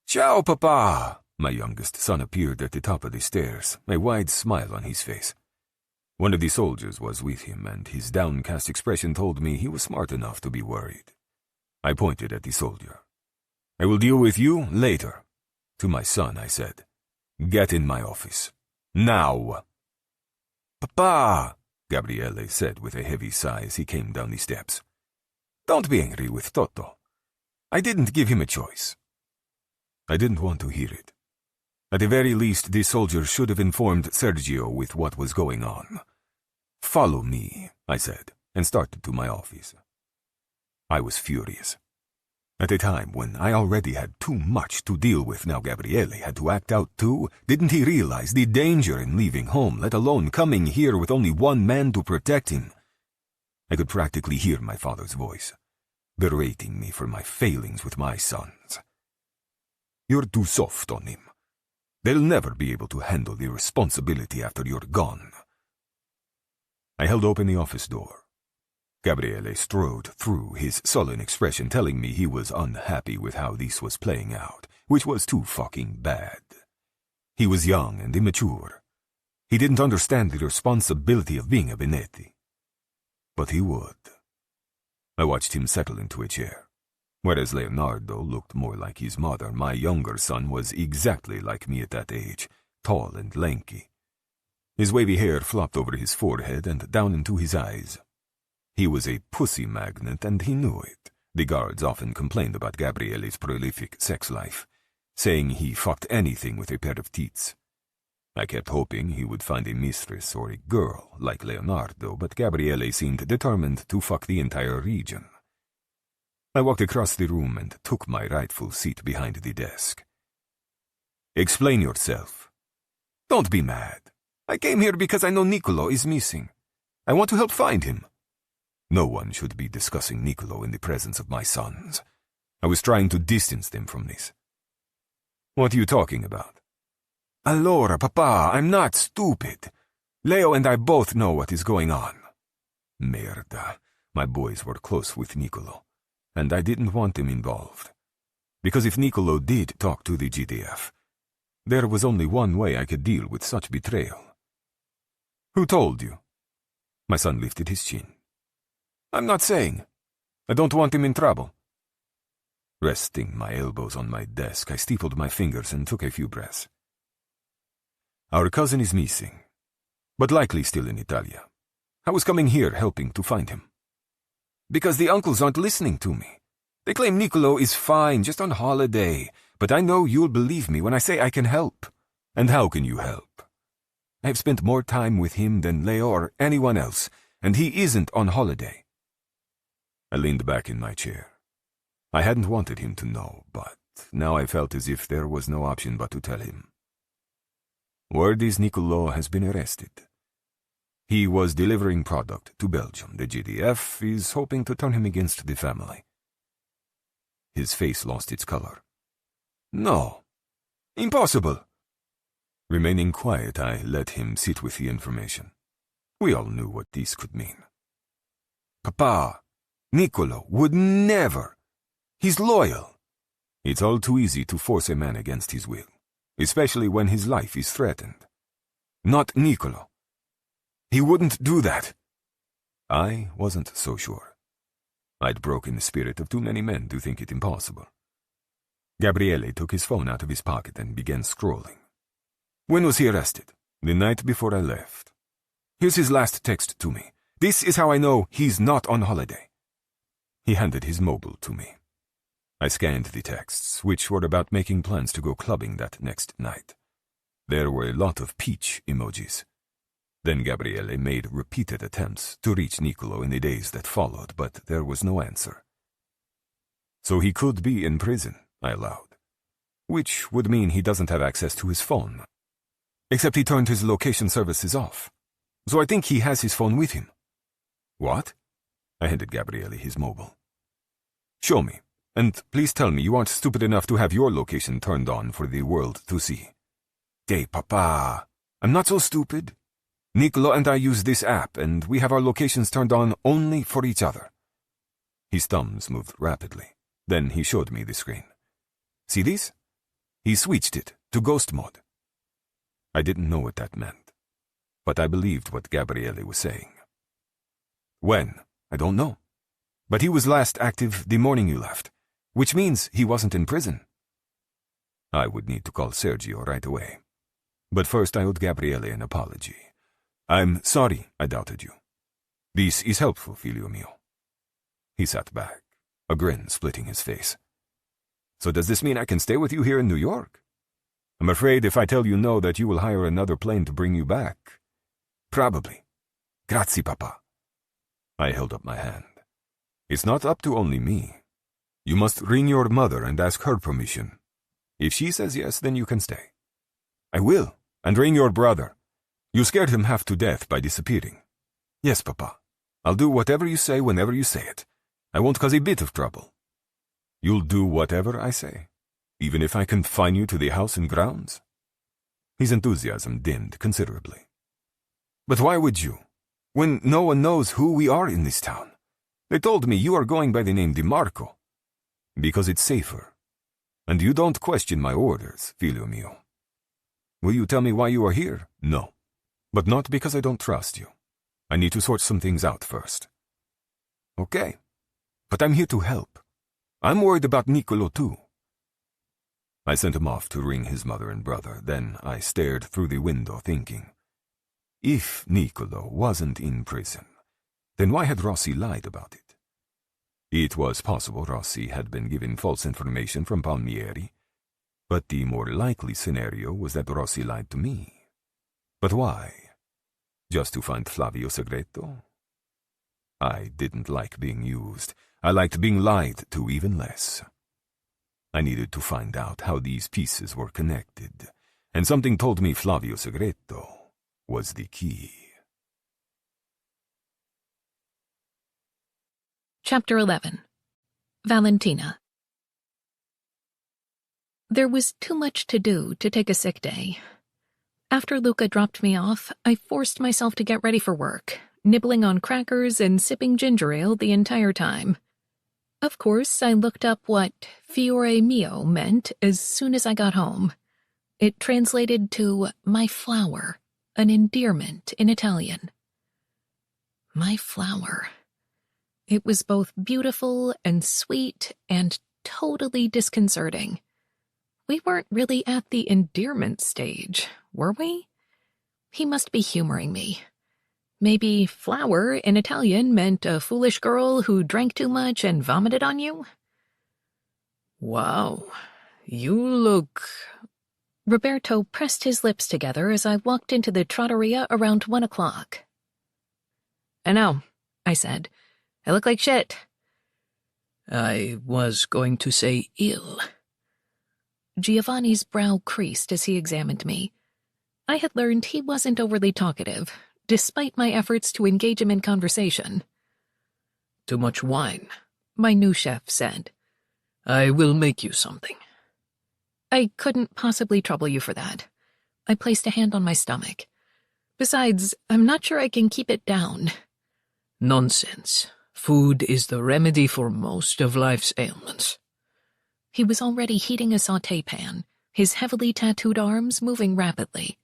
"Ciao, Papa." My youngest son appeared at the top of the stairs, a wide smile on his face. One of the soldiers was with him, and his downcast expression told me he was smart enough to be worried. I pointed at the soldier. "I will deal with you later." To my son, I said, "Get in my office. Now." "Papa," Gabriele said with a heavy sigh as he came down the steps. "Don't be angry with Toto. I didn't give him a choice." I didn't want to hear it. At the very least, the soldier should have informed Sergio with what was going on. "Follow me," I said, and started to my office. I was furious. At a time when I already had too much to deal with, now Gabriele had to act out too. Didn't he realize the danger in leaving home, let alone coming here with only one man to protect him? I could practically hear my father's voice, berating me for my failings with my sons. "You're too soft on him. They'll never be able to handle the responsibility after you're gone." I held open the office door. Gabriele strode through, his sullen expression telling me he was unhappy with how this was playing out, which was too fucking bad. He was young and immature. He didn't understand the responsibility of being a Benetti. But he would. I watched him settle into a chair. Whereas Leonardo looked more like his mother, my younger son was exactly like me at that age, tall and lanky. His wavy hair flopped over his forehead and down into his eyes. He was a pussy magnet, and he knew it. The guards often complained about Gabriele's prolific sex life, saying he fucked anything with a pair of teats. I kept hoping he would find a mistress or a girl like Leonardo, but Gabriele seemed determined to fuck the entire region. I walked across the room and took my rightful seat behind the desk. "Explain yourself." "Don't be mad. I came here because I know Niccolo is missing. I want to help find him." No one should be discussing Niccolo in the presence of my sons. I was trying to distance them from this. "What are you talking about?" "Allora, Papa, I'm not stupid. Leo and I both know what is going on." Merda. My boys were close with Niccolo, and I didn't want them involved. Because if Niccolo did talk to the GDF, there was only one way I could deal with such betrayal. "Who told you?" My son lifted his chin. "I'm not saying. I don't want him in trouble." Resting my elbows on my desk, I steepled my fingers and took a few breaths. "Our cousin is missing, but likely still in Italia. I was coming here helping to find him." "Because the uncles aren't listening to me. They claim Niccolo is fine, just on holiday, but I know you'll believe me when I say I can help." "And how can you help?" "I have spent more time with him than Leo or anyone else, and he isn't on holiday." I leaned back in my chair. I hadn't wanted him to know, but now I felt as if there was no option but to tell him. "Word is Niccolo has been arrested. He was delivering product to Belgium. The GDF is hoping to turn him against the family. His face lost its color. No. Impossible. Remaining quiet, I let him sit with the information. We all knew what this could mean. Papa, Niccolo would never. He's loyal. It's all too easy to force a man against his will, especially when his life is threatened. Not Niccolo. He wouldn't do that. I wasn't so sure. I'd broken the spirit of too many men to think it impossible. Gabriele took his phone out of his pocket and began scrolling. When was he arrested? The night before I left. Here's his last text to me. This is how I know he's not on holiday. He handed his mobile to me. I scanned the texts, which were about making plans to go clubbing that next night. There were a lot of peach emojis. Then Gabriele made repeated attempts to reach Niccolo in the days that followed, but there was no answer. So he could be in prison, I allowed, which would mean he doesn't have access to his phone. Except he turned his location services off, so I think he has his phone with him. What? I handed Gabriele his mobile. Show me, and please tell me you aren't stupid enough to have your location turned on for the world to see. Hey, Papa, I'm not so stupid. Niccolo and I use this app, and we have our locations turned on only for each other. His thumbs moved rapidly. Then he showed me the screen. See this? He switched it to ghost mode. I didn't know what that meant, but I believed what Gabriele was saying. When? I don't know. But he was last active the morning you left, which means he wasn't in prison. I would need to call Sergio right away. But first I owed Gabriele an apology. I'm sorry I doubted you. This is helpful, figlio mio. He sat back, a grin splitting his face. So does this mean I can stay with you here in New York? I'm afraid if I tell you no that you will hire another plane to bring you back. Probably. Grazie, Papa. I held up my hand. It's not up to only me. You must ring your mother and ask her permission. If she says yes, then you can stay. I will, and ring your brother. You scared him half to death by disappearing. Yes, Papa. I'll do whatever you say whenever you say it. I won't cause a bit of trouble. You'll do whatever I say, even if I confine you to the house and grounds? His enthusiasm dimmed considerably. But why would you, when no one knows who we are in this town? They told me you are going by the name DiMarco. Because it's safer. And you don't question my orders, figlio mio. Will you tell me why you are here? No. But not because I don't trust you. I need to sort some things out first. Okay. But I'm here to help. I'm worried about Niccolo too. I sent him off to ring his mother and brother. Then I stared through the window thinking, if Niccolo wasn't in prison, then why had Rossi lied about it? It was possible Rossi had been given false information from Palmieri, but the more likely scenario was that Rossi lied to me. But why? Just to find Flavio Segreto? I didn't like being used. I liked being lied to even less. I needed to find out how these pieces were connected, and something told me Flavio Segreto was the key. Chapter 11. Valentina. There was too much to do to take a sick day. After Luca dropped me off, I forced myself to get ready for work, nibbling on crackers and sipping ginger ale the entire time. Of course, I looked up what fiore mio meant as soon as I got home. It translated to my flower, an endearment in Italian. My flower. It was both beautiful and sweet and totally disconcerting. We weren't really at the endearment stage, were we? He must be humoring me. Maybe flower in Italian meant a foolish girl who drank too much and vomited on you? Wow, you look... Roberto pressed his lips together as I walked into the trattoria around 1 o'clock. I know, I said. I look like shit. I was going to say ill. Giovanni's brow creased as he examined me. I had learned he wasn't overly talkative, despite my efforts to engage him in conversation. Too much wine, my new chef said. I will make you something. I couldn't possibly trouble you for that. I placed a hand on my stomach. Besides, I'm not sure I can keep it down. Nonsense. Food is the remedy for most of life's ailments. He was already heating a sauté pan, his heavily tattooed arms moving rapidly.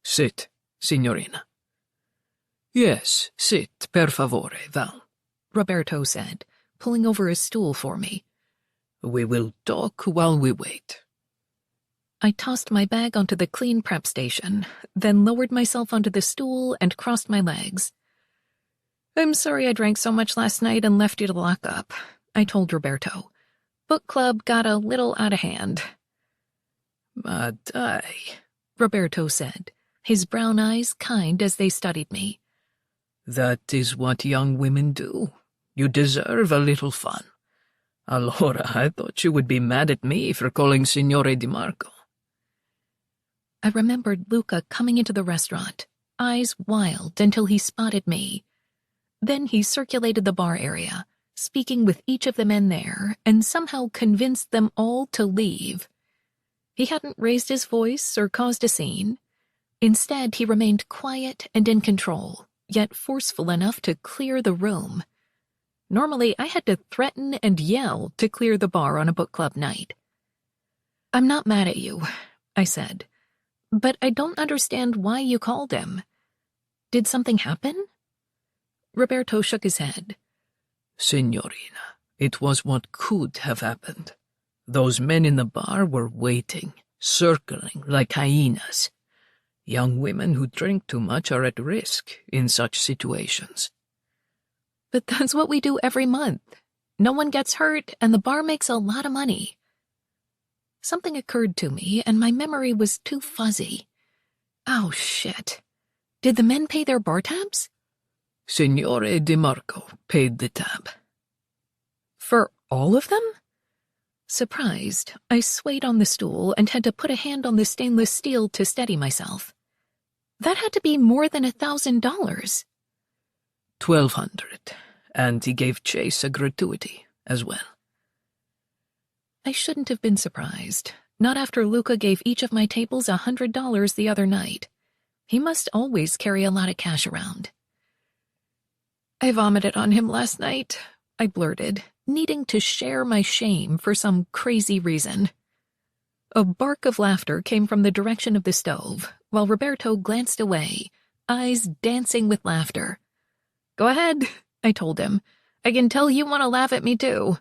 Sit, signorina. Yes, sit, per favore, Val, Roberto said, pulling over a stool for me. We will talk while we wait. I tossed my bag onto the clean prep station, then lowered myself onto the stool and crossed my legs. I'm sorry I drank so much last night and left you to lock up, I told Roberto. Book club got a little out of hand. Madai, Roberto said, his brown eyes kind as they studied me. That is what young women do. You deserve a little fun. Allora, I thought you would be mad at me for calling Signore Di Marco. I remembered Luca coming into the restaurant, eyes wild until he spotted me. Then he circulated the bar area, speaking with each of the men there, and somehow convinced them all to leave. He hadn't raised his voice or caused a scene. Instead, he remained quiet and in control, yet forceful enough to clear the room. Normally, I had to threaten and yell to clear the bar on a book club night. I'm not mad at you, I said, but I don't understand why you called him. Did something happen? Roberto shook his head. Signorina, it was what could have happened. Those men in the bar were waiting, circling like hyenas. Young women who drink too much are at risk in such situations. But that's what we do every month. No one gets hurt, and the bar makes a lot of money. Something occurred to me, and my memory was too fuzzy. Oh, shit. Did the men pay their bar tabs? Signore Di Marco paid the tab. For all of them? Surprised, I swayed on the stool and had to put a hand on the stainless steel to steady myself. That had to be more than $1,000. 1,200, and he gave Chase a gratuity as well. I shouldn't have been surprised, not after Luca gave each of my tables $100 the other night. He must always carry a lot of cash around. I vomited on him last night, I blurted, needing to share my shame for some crazy reason. A bark of laughter came from the direction of the stove, while Roberto glanced away, eyes dancing with laughter. Go ahead, I told him. I can tell you want to laugh at me too.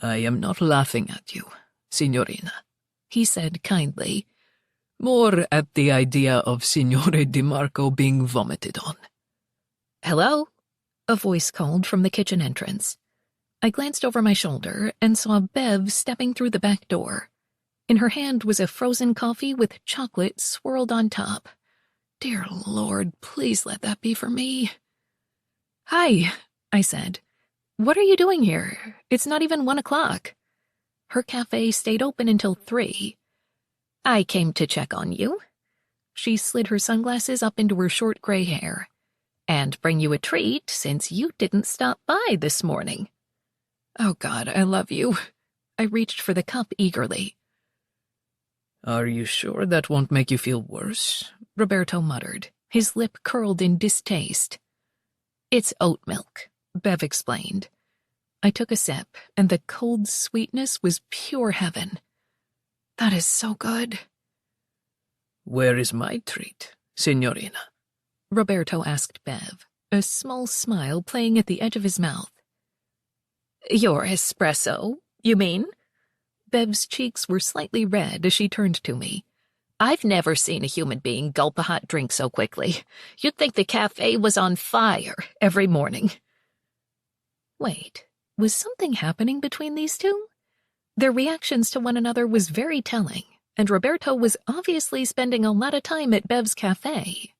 I am not laughing at you, signorina, he said kindly. More at the idea of Signore Di Marco being vomited on. Hello? A voice called from the kitchen entrance. I glanced over my shoulder and saw Bev stepping through the back door. In her hand was a frozen coffee with chocolate swirled on top. Dear Lord, please let that be for me. Hi, I said. What are you doing here? It's not even 1 o'clock. Her cafe stayed open until 3. I came to check on you. She slid her sunglasses up into her short gray hair. And bring you a treat since you didn't stop by this morning. Oh God, I love you. I reached for the cup eagerly. Are you sure that won't make you feel worse? Roberto muttered, his lip curled in distaste. It's oat milk, Bev explained. I took a sip, and the cold sweetness was pure heaven. That is so good. Where is my treat, signorina? Roberto asked Bev, a small smile playing at the edge of his mouth. Your espresso, you mean? Bev's cheeks were slightly red as she turned to me. I've never seen a human being gulp a hot drink so quickly. You'd think the cafe was on fire every morning. Wait, was something happening between these two? Their reactions to one another was very telling, and Roberto was obviously spending a lot of time at Bev's cafe.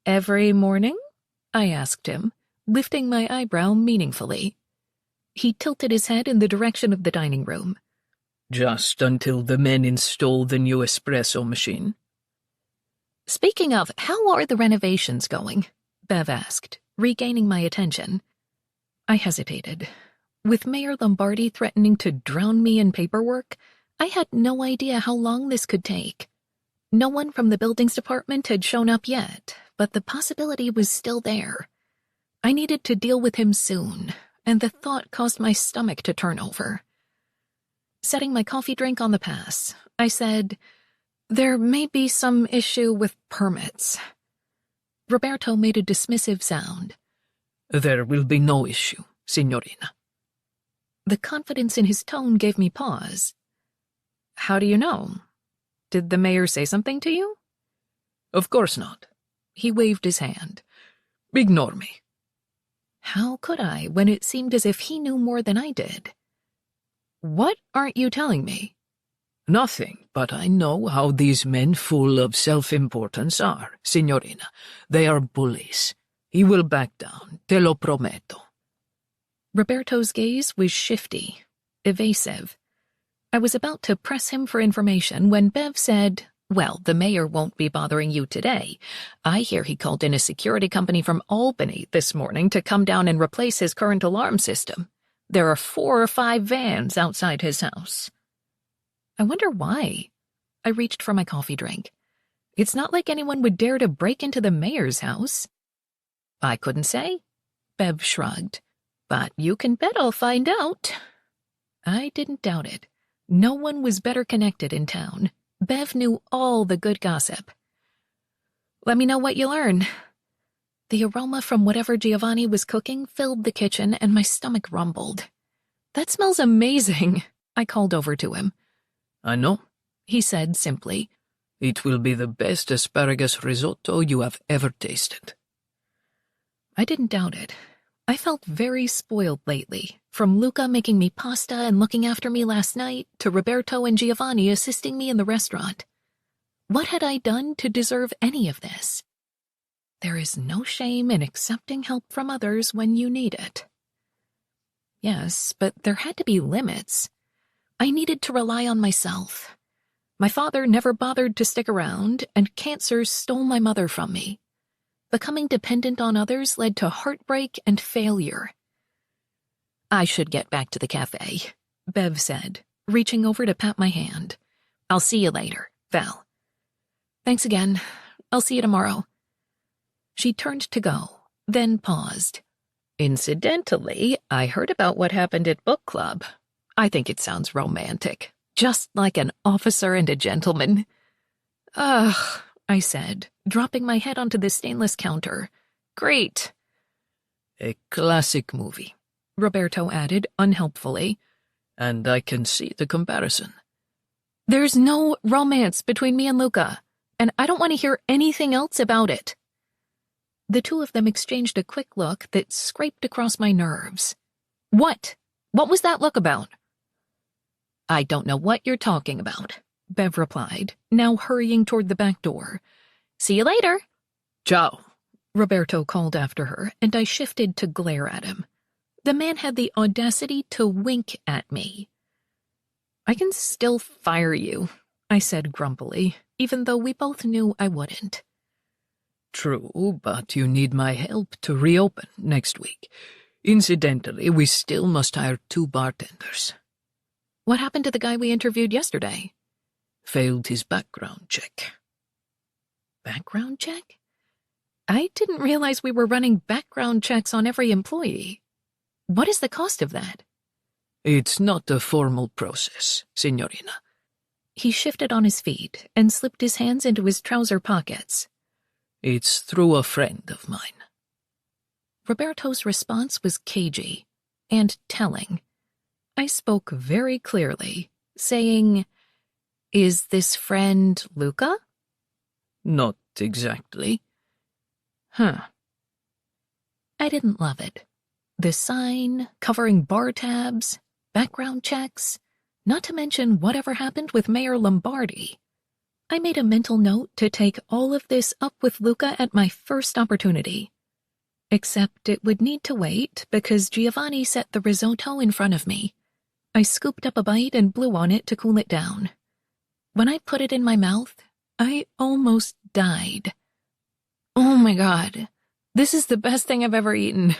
Every morning? I asked him, lifting my eyebrow meaningfully. He tilted his head in the direction of the dining room. Just until the men install the new espresso machine. Speaking of, how are the renovations going? Bev asked, regaining my attention. I hesitated. With Mayor Lombardi threatening to drown me in paperwork, I had no idea how long this could take. No one from the buildings department had shown up yet, but the possibility was still there. I needed to deal with him soon, and the thought caused my stomach to turn over. Setting my coffee drink on the pass, I said, "There may be some issue with permits." Roberto made a dismissive sound. There will be no issue, signorina. The confidence in his tone gave me pause. How do you know? Did the mayor say something to you? Of course not. He waved his hand. Ignore me. How could I, when it seemed as if he knew more than I did? What aren't you telling me? Nothing, but I know how these men full of self-importance are, signorina. They are bullies. He will back down, te lo prometo. Roberto's gaze was shifty, evasive. I was about to press him for information when Bev said, "Well, the mayor won't be bothering you today. I hear he called in a security company from Albany this morning to come down and replace his current alarm system. There are 4 or 5 vans outside his house." I wonder why. I reached for my coffee drink. It's not like anyone would dare to break into the mayor's house. I couldn't say. Bev shrugged. But you can bet I'll find out. I didn't doubt it. No one was better connected in town. Bev knew all the good gossip. Let me know what you learn. The aroma from whatever Giovanni was cooking filled the kitchen, and my stomach rumbled. That smells amazing, I called over to him. I know, he said simply. It will be the best asparagus risotto you have ever tasted. I didn't doubt it. I felt very spoiled lately, from Luca making me pasta and looking after me last night to Roberto and Giovanni assisting me in the restaurant. What had I done to deserve any of this? There is no shame in accepting help from others when you need it. Yes, but there had to be limits. I needed to rely on myself. My father never bothered to stick around, and cancer stole my mother from me. Becoming dependent on others led to heartbreak and failure. I should get back to the cafe, Bev said, reaching over to pat my hand. I'll see you later, Val. Thanks again. I'll see you tomorrow. She turned to go, then paused. Incidentally, I heard about what happened at book club. I think it sounds romantic, just like an officer and a gentleman. Ugh, I said, dropping my head onto the stainless counter. Great. A classic movie, Roberto added unhelpfully. And I can see the comparison. There's no romance between me and Luca, and I don't want to hear anything else about it. The two of them exchanged a quick look that scraped across my nerves. What? What was that look about? I don't know what you're talking about, Bev replied, now hurrying toward the back door. See you later. Ciao, Roberto called after her, and I shifted to glare at him. The man had the audacity to wink at me. I can still fire you, I said grumpily, even though we both knew I wouldn't. True, but you need my help to reopen next week. Incidentally, we still must hire 2 bartenders. What happened to the guy we interviewed yesterday? Failed his background check. Background check? I didn't realize we were running background checks on every employee. What is the cost of that? It's not a formal process, signorina. He shifted on his feet and slipped his hands into his trouser pockets. It's through a friend of mine. Roberto's response was cagey and telling. I spoke very clearly, saying, "Is this friend Luca?" Not exactly. Huh. I didn't love it. The sign, covering bar tabs, background checks, not to mention whatever happened with Mayor Lombardi. I made a mental note to take all of this up with Luca at my first opportunity. Except it would need to wait because Giovanni set the risotto in front of me. I scooped up a bite and blew on it to cool it down. When I put it in my mouth, I almost died. Oh my God. This is the best thing I've ever eaten.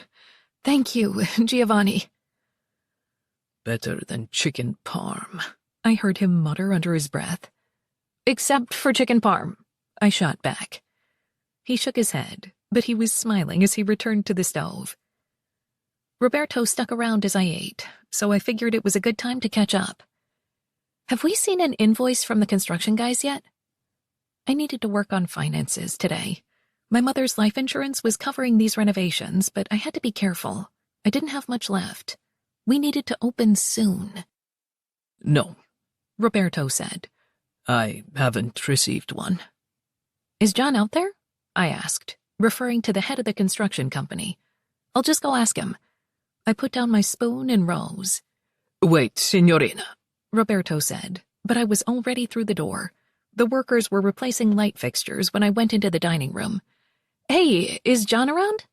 Thank you, Giovanni. Better than chicken parm, I heard him mutter under his breath. Except for chicken parm, I shot back. He shook his head, but he was smiling as he returned to the stove. Roberto stuck around as I ate, so I figured it was a good time to catch up. Have we seen an invoice from the construction guys yet? I needed to work on finances today. My mother's life insurance was covering these renovations, but I had to be careful. I didn't have much left. We needed to open soon. No, Roberto said. I haven't received one. Is John out there? I asked, referring to the head of the construction company. I'll just go ask him. I put down my spoon and rose. Wait, signorina, Roberto said, but I was already through the door. The workers were replacing light fixtures when I went into the dining room. Hey, is John around?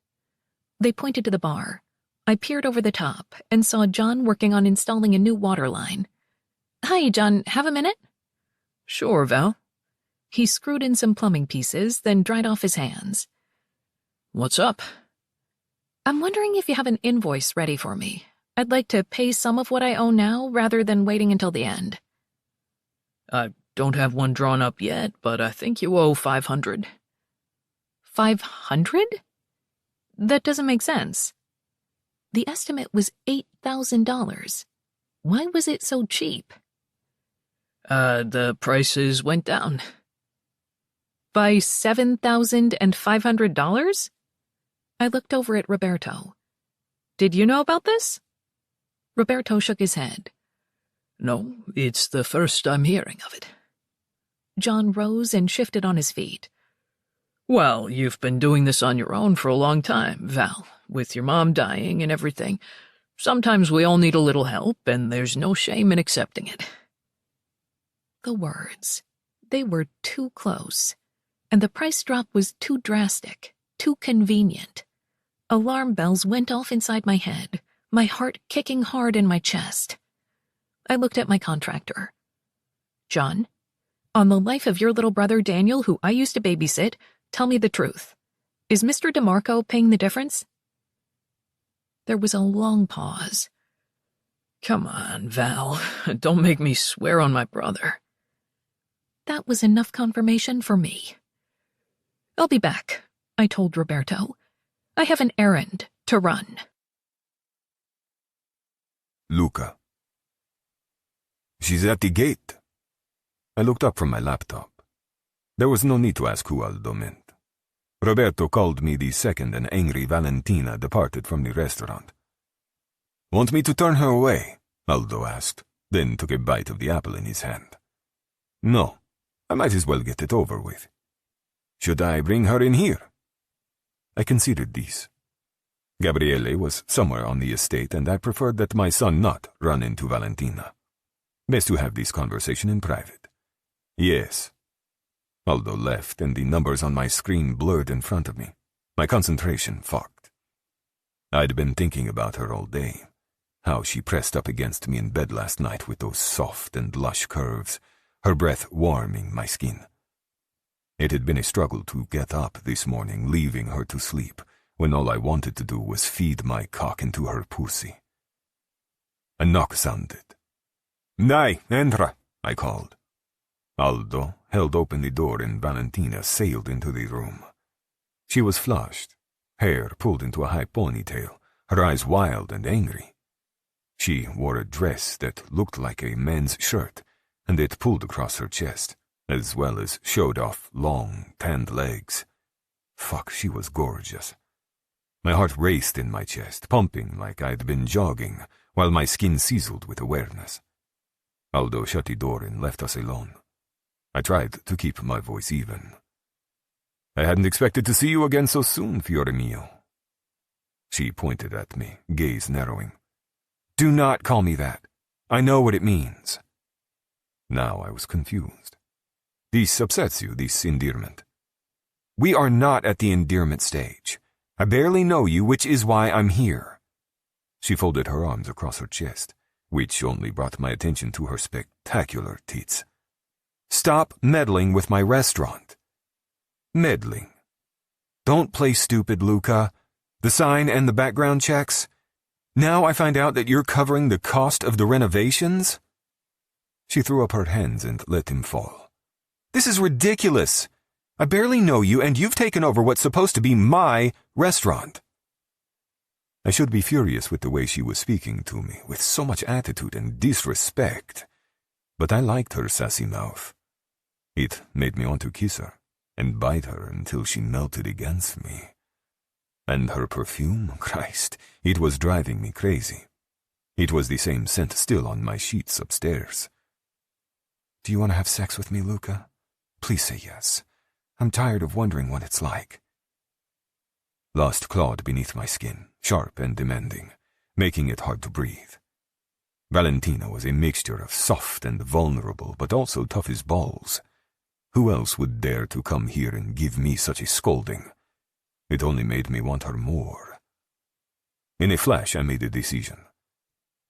They pointed to the bar. I peered over the top and saw John working on installing a new water line. Hi, John, have a minute? Sure, Val. He screwed in some plumbing pieces, then dried off his hands. What's up? I'm wondering if you have an invoice ready for me. I'd like to pay some of what I owe now rather than waiting until the end. I don't have one drawn up yet, but I think you owe $500. 500? That doesn't make sense. The estimate was $8,000. Why was it so cheap? The prices went down. By $7,500? I looked over at Roberto. Did you know about this? Roberto shook his head. No, it's the first I'm hearing of it. John rose and shifted on his feet. Well, you've been doing this on your own for a long time, Val, with your mom dying and everything. Sometimes we all need a little help, and there's no shame in accepting it. The words. They were too close. And the price drop was too drastic, too convenient. Alarm bells went off inside my head, my heart kicking hard in my chest. I looked at my contractor. John, on the life of your little brother Daniel, who I used to babysit, tell me the truth. Is Mr. DeMarco paying the difference? There was a long pause. Come on, Val. Don't make me swear on my brother. That was enough confirmation for me. I'll be back, I told Roberto. I have an errand to run. Luca. She's at the gate. I looked up from my laptop. There was no need to ask who Aldo meant. Roberto called me the second an angry Valentina departed from the restaurant. Want me to turn her away? Aldo asked, then took a bite of the apple in his hand. No, I might as well get it over with. Should I bring her in here? I considered this. Gabriele was somewhere on the estate, and I preferred that my son not run into Valentina. Best to have this conversation in private. Yes. Aldo left, and the numbers on my screen blurred in front of me. My concentration fogged. I'd been thinking about her all day. How she pressed up against me in bed last night with those soft and lush curves, her breath warming my skin. It had been a struggle to get up this morning, leaving her to sleep, when all I wanted to do was feed my cock into her pussy. A knock sounded. Dai, entra, I called. Aldo held open the door and Valentina sailed into the room. She was flushed, hair pulled into a high ponytail, her eyes wild and angry. She wore a dress that looked like a men's shirt, and it pulled across her chest, as well as showed off long, tanned legs. Fuck, she was gorgeous. My heart raced in my chest, pumping like I'd been jogging, while my skin sizzled with awareness. Aldo shut the door and left us alone. I tried to keep my voice even. I hadn't expected to see you again so soon, Fiore mio. She pointed at me, gaze narrowing. Do not call me that. I know what it means. Now I was confused. This upsets you, this endearment. We are not at the endearment stage. I barely know you, which is why I'm here. She folded her arms across her chest, which only brought my attention to her spectacular tits. Stop meddling with my restaurant. Meddling. Don't play stupid, Luca. The sign and the background checks? Now I find out that you're covering the cost of the renovations? She threw up her hands and let him fall. This is ridiculous. I barely know you, and you've taken over what's supposed to be my restaurant. I should be furious with the way she was speaking to me, with so much attitude and disrespect. But I liked her sassy mouth. It made me want to kiss her and bite her until she melted against me. And her perfume, Christ, it was driving me crazy. It was the same scent still on my sheets upstairs. Do you want to have sex with me, Luca? Please say yes. I'm tired of wondering what it's like. Lust clawed beneath my skin, sharp and demanding, making it hard to breathe. Valentina was a mixture of soft and vulnerable, but also tough as balls. Who else would dare to come here and give me such a scolding? It only made me want her more. In a flash, I made a decision.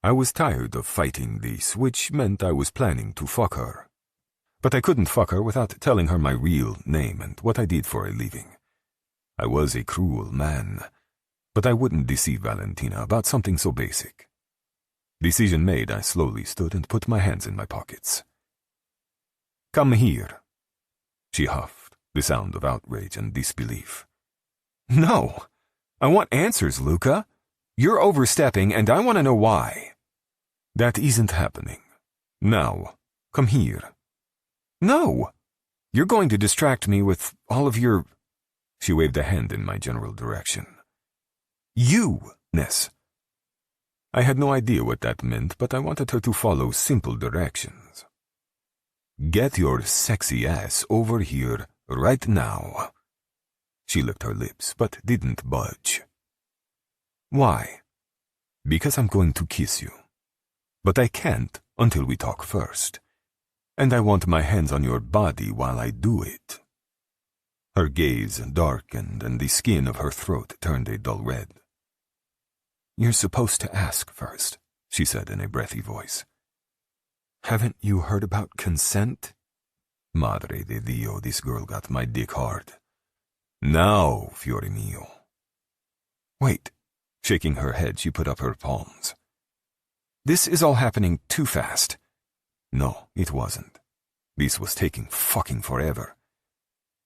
I was tired of fighting this, which meant I was planning to fuck her. But I couldn't fuck her without telling her my real name and what I did for a living. I was a cruel man, but I wouldn't deceive Valentina about something so basic. Decision made, I slowly stood and put my hands in my pockets. Come here, she huffed, the sound of outrage and disbelief. No, I want answers, Luca. You're overstepping, and I want to know why. That isn't happening. Now, come here. No, you're going to distract me with all of your... She waved a hand in my general direction. You-ness. I had no idea what that meant, but I wanted her to follow simple directions. Get your sexy ass over here right now. She licked her lips, but didn't budge. Why? Because I'm going to kiss you. But I can't until we talk first. And I want my hands on your body while I do it. Her gaze darkened and the skin of her throat turned a dull red. You're supposed to ask first, she said in a breathy voice. Haven't you heard about consent? Madre de Dio, this girl got my dick hard. Now, fiore mio. Wait. Shaking her head, she put up her palms. This is all happening too fast. No, it wasn't. This was taking fucking forever.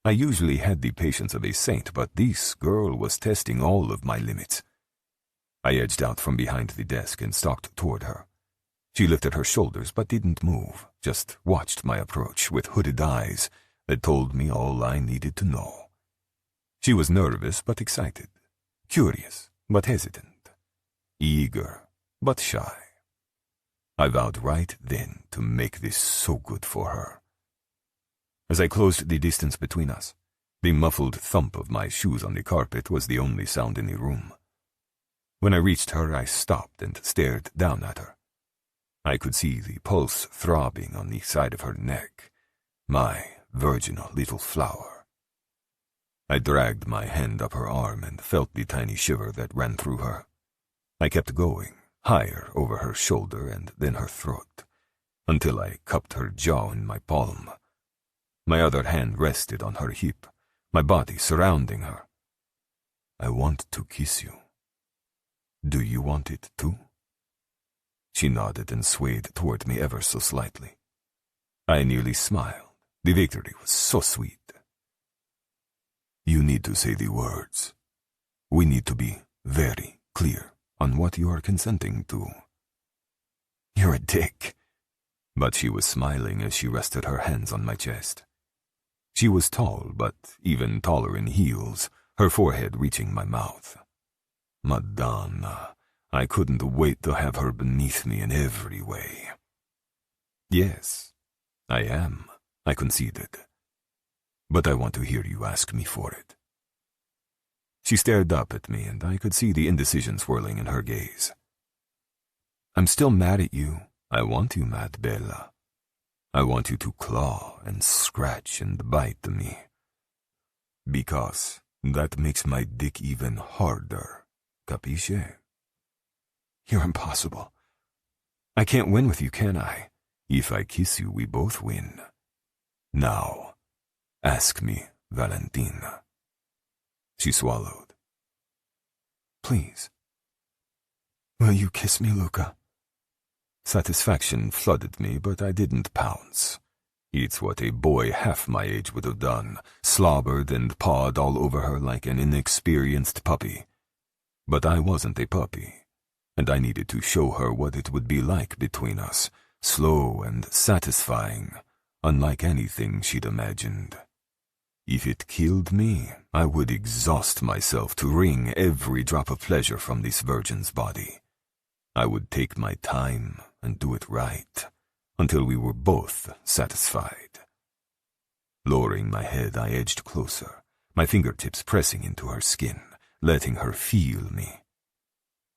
I usually had the patience of a saint, but this girl was testing all of my limits. I edged out from behind the desk and stalked toward her. She lifted her shoulders but didn't move, just watched my approach with hooded eyes that told me all I needed to know. She was nervous but excited, curious but hesitant, eager but shy. I vowed right then to make this so good for her. As I closed the distance between us, the muffled thump of my shoes on the carpet was the only sound in the room. When I reached her, I stopped and stared down at her. I could see the pulse throbbing on the side of her neck, my virginal little flower. I dragged my hand up her arm and felt the tiny shiver that ran through her. I kept going, higher over her shoulder and then her throat, until I cupped her jaw in my palm. My other hand rested on her hip, my body surrounding her. I want to kiss you. Do you want it too? She nodded and swayed toward me ever so slightly. I nearly smiled. The victory was so sweet. You need to say the words. We need to be very clear on what you are consenting to. You're a dick. But she was smiling as she rested her hands on my chest. She was tall, but even taller in heels, her forehead reaching my mouth. Madonna, I couldn't wait to have her beneath me in every way. Yes, I am, I conceded. But I want to hear you ask me for it. She stared up at me, and I could see the indecision swirling in her gaze. I'm still mad at you. I want you mad, Bella. I want you to claw and scratch and bite me. Because that makes my dick even harder. Capisce? You're impossible. I can't win with you, can I? If I kiss you, we both win. Now, ask me, Valentina. She swallowed. Please. Will you kiss me, Luca? Satisfaction flooded me, but I didn't pounce. It's what a boy half my age would have done, slobbered and pawed all over her like an inexperienced puppy. But I wasn't a puppy, and I needed to show her what it would be like between us, slow and satisfying, unlike anything she'd imagined. If it killed me, I would exhaust myself to wring every drop of pleasure from this virgin's body. I would take my time and do it right, until we were both satisfied. Lowering my head, I edged closer, my fingertips pressing into her skin, letting her feel me.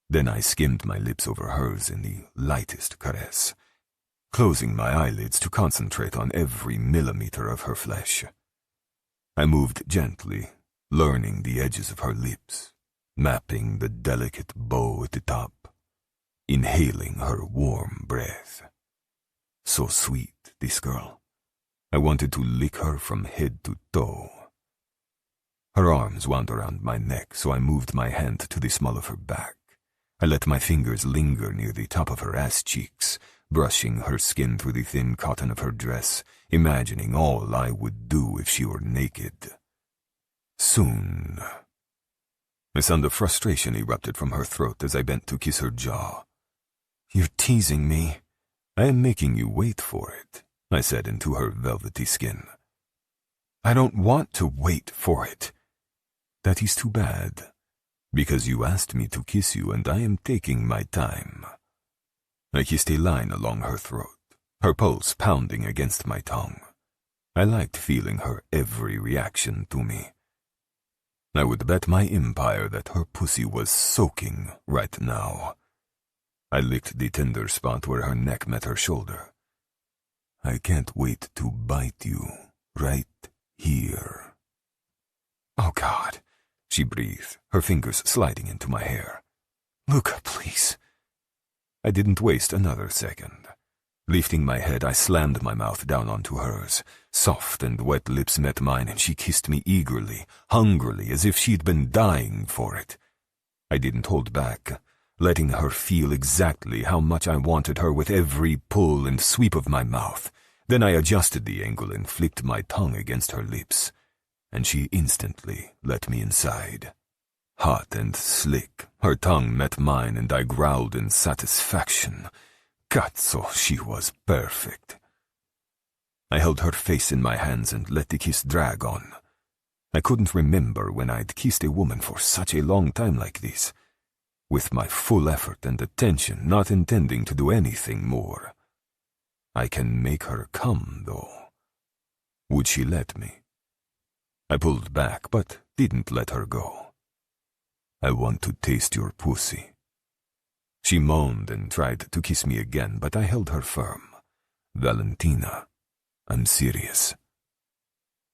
Then I skimmed my lips over hers in the lightest caress, closing my eyelids to concentrate on every millimeter of her flesh. I moved gently, learning the edges of her lips, mapping the delicate bow at the top, inhaling her warm breath. So sweet, this girl. I wanted to lick her from head to toe. Her arms wound around my neck, so I moved my hand to the small of her back. I let my fingers linger near the top of her ass cheeks, brushing her skin through the thin cotton of her dress, imagining all I would do if she were naked. Soon. A sound of frustration erupted from her throat as I bent to kiss her jaw. You're teasing me. I am making you wait for it, I said into her velvety skin. I don't want to wait for it. That is too bad, because you asked me to kiss you and I am taking my time. I kissed a line along her throat, her pulse pounding against my tongue. I liked feeling her every reaction to me. I would bet my empire that her pussy was soaking right now. I licked the tender spot where her neck met her shoulder. I can't wait to bite you right here. Oh, God, she breathed, her fingers sliding into my hair. Luca, please. I didn't waste another second. Lifting my head, I slammed my mouth down onto hers. Soft and wet lips met mine, and she kissed me eagerly, hungrily, as if she'd been dying for it. I didn't hold back, letting her feel exactly how much I wanted her with every pull and sweep of my mouth. Then I adjusted the angle and flicked my tongue against her lips, and she instantly let me inside. Hot and slick, her tongue met mine and I growled in satisfaction. Cazzo, she was perfect. I held her face in my hands and let the kiss drag on. I couldn't remember when I'd kissed a woman for such a long time like this, with my full effort and attention, not intending to do anything more. I can make her come, though. Would she let me? I pulled back, but didn't let her go. I want to taste your pussy. She moaned and tried to kiss me again, but I held her firm. Valentina, I'm serious.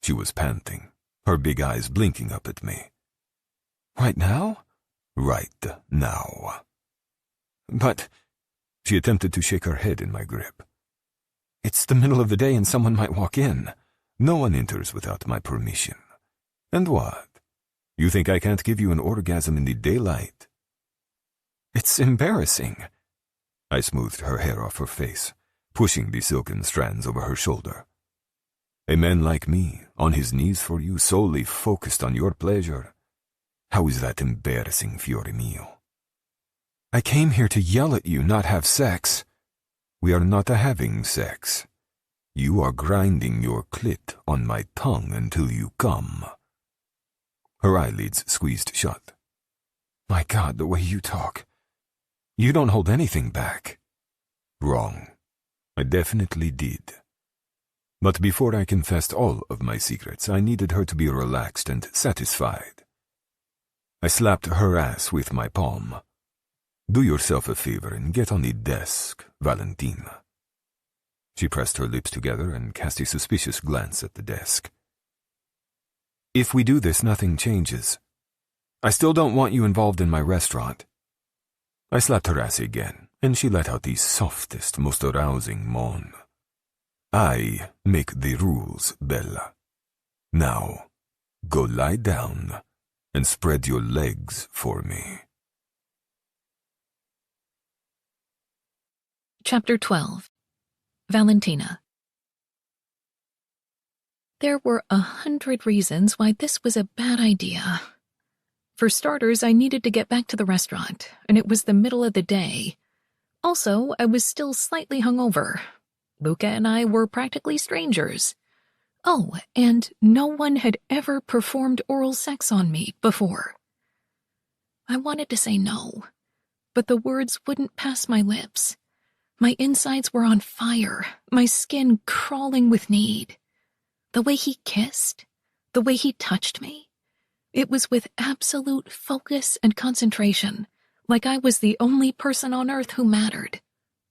She was panting, her big eyes blinking up at me. Right now? Right now. But... She attempted to shake her head in my grip. It's the middle of the day and someone might walk in. No one enters without my permission. And what? You think I can't give you an orgasm in the daylight? It's embarrassing. I smoothed her hair off her face, pushing the silken strands over her shoulder. A man like me, on his knees for you, solely focused on your pleasure. How is that embarrassing, fiore mio? I came here to yell at you, not have sex. We are not having sex. You are grinding your clit on my tongue until you come. Her eyelids squeezed shut. My God, the way you talk. You don't hold anything back. Wrong. I definitely did. But before I confessed all of my secrets, I needed her to be relaxed and satisfied. I slapped her ass with my palm. Do yourself a favor and get on the desk, Valentina. She pressed her lips together and cast a suspicious glance at the desk. If we do this, nothing changes. I still don't want you involved in my restaurant. I slapped her ass again, and she let out the softest, most arousing moan. I make the rules, Bella. Now, go lie down and spread your legs for me. Chapter 12. Valentina. There were 100 reasons why this was a bad idea. For starters, I needed to get back to the restaurant, and it was the middle of the day. Also, I was still slightly hungover. Luca and I were practically strangers. Oh, and no one had ever performed oral sex on me before. I wanted to say no, but the words wouldn't pass my lips. My insides were on fire, my skin crawling with need. The way he kissed, the way he touched me, it was with absolute focus and concentration, like I was the only person on earth who mattered.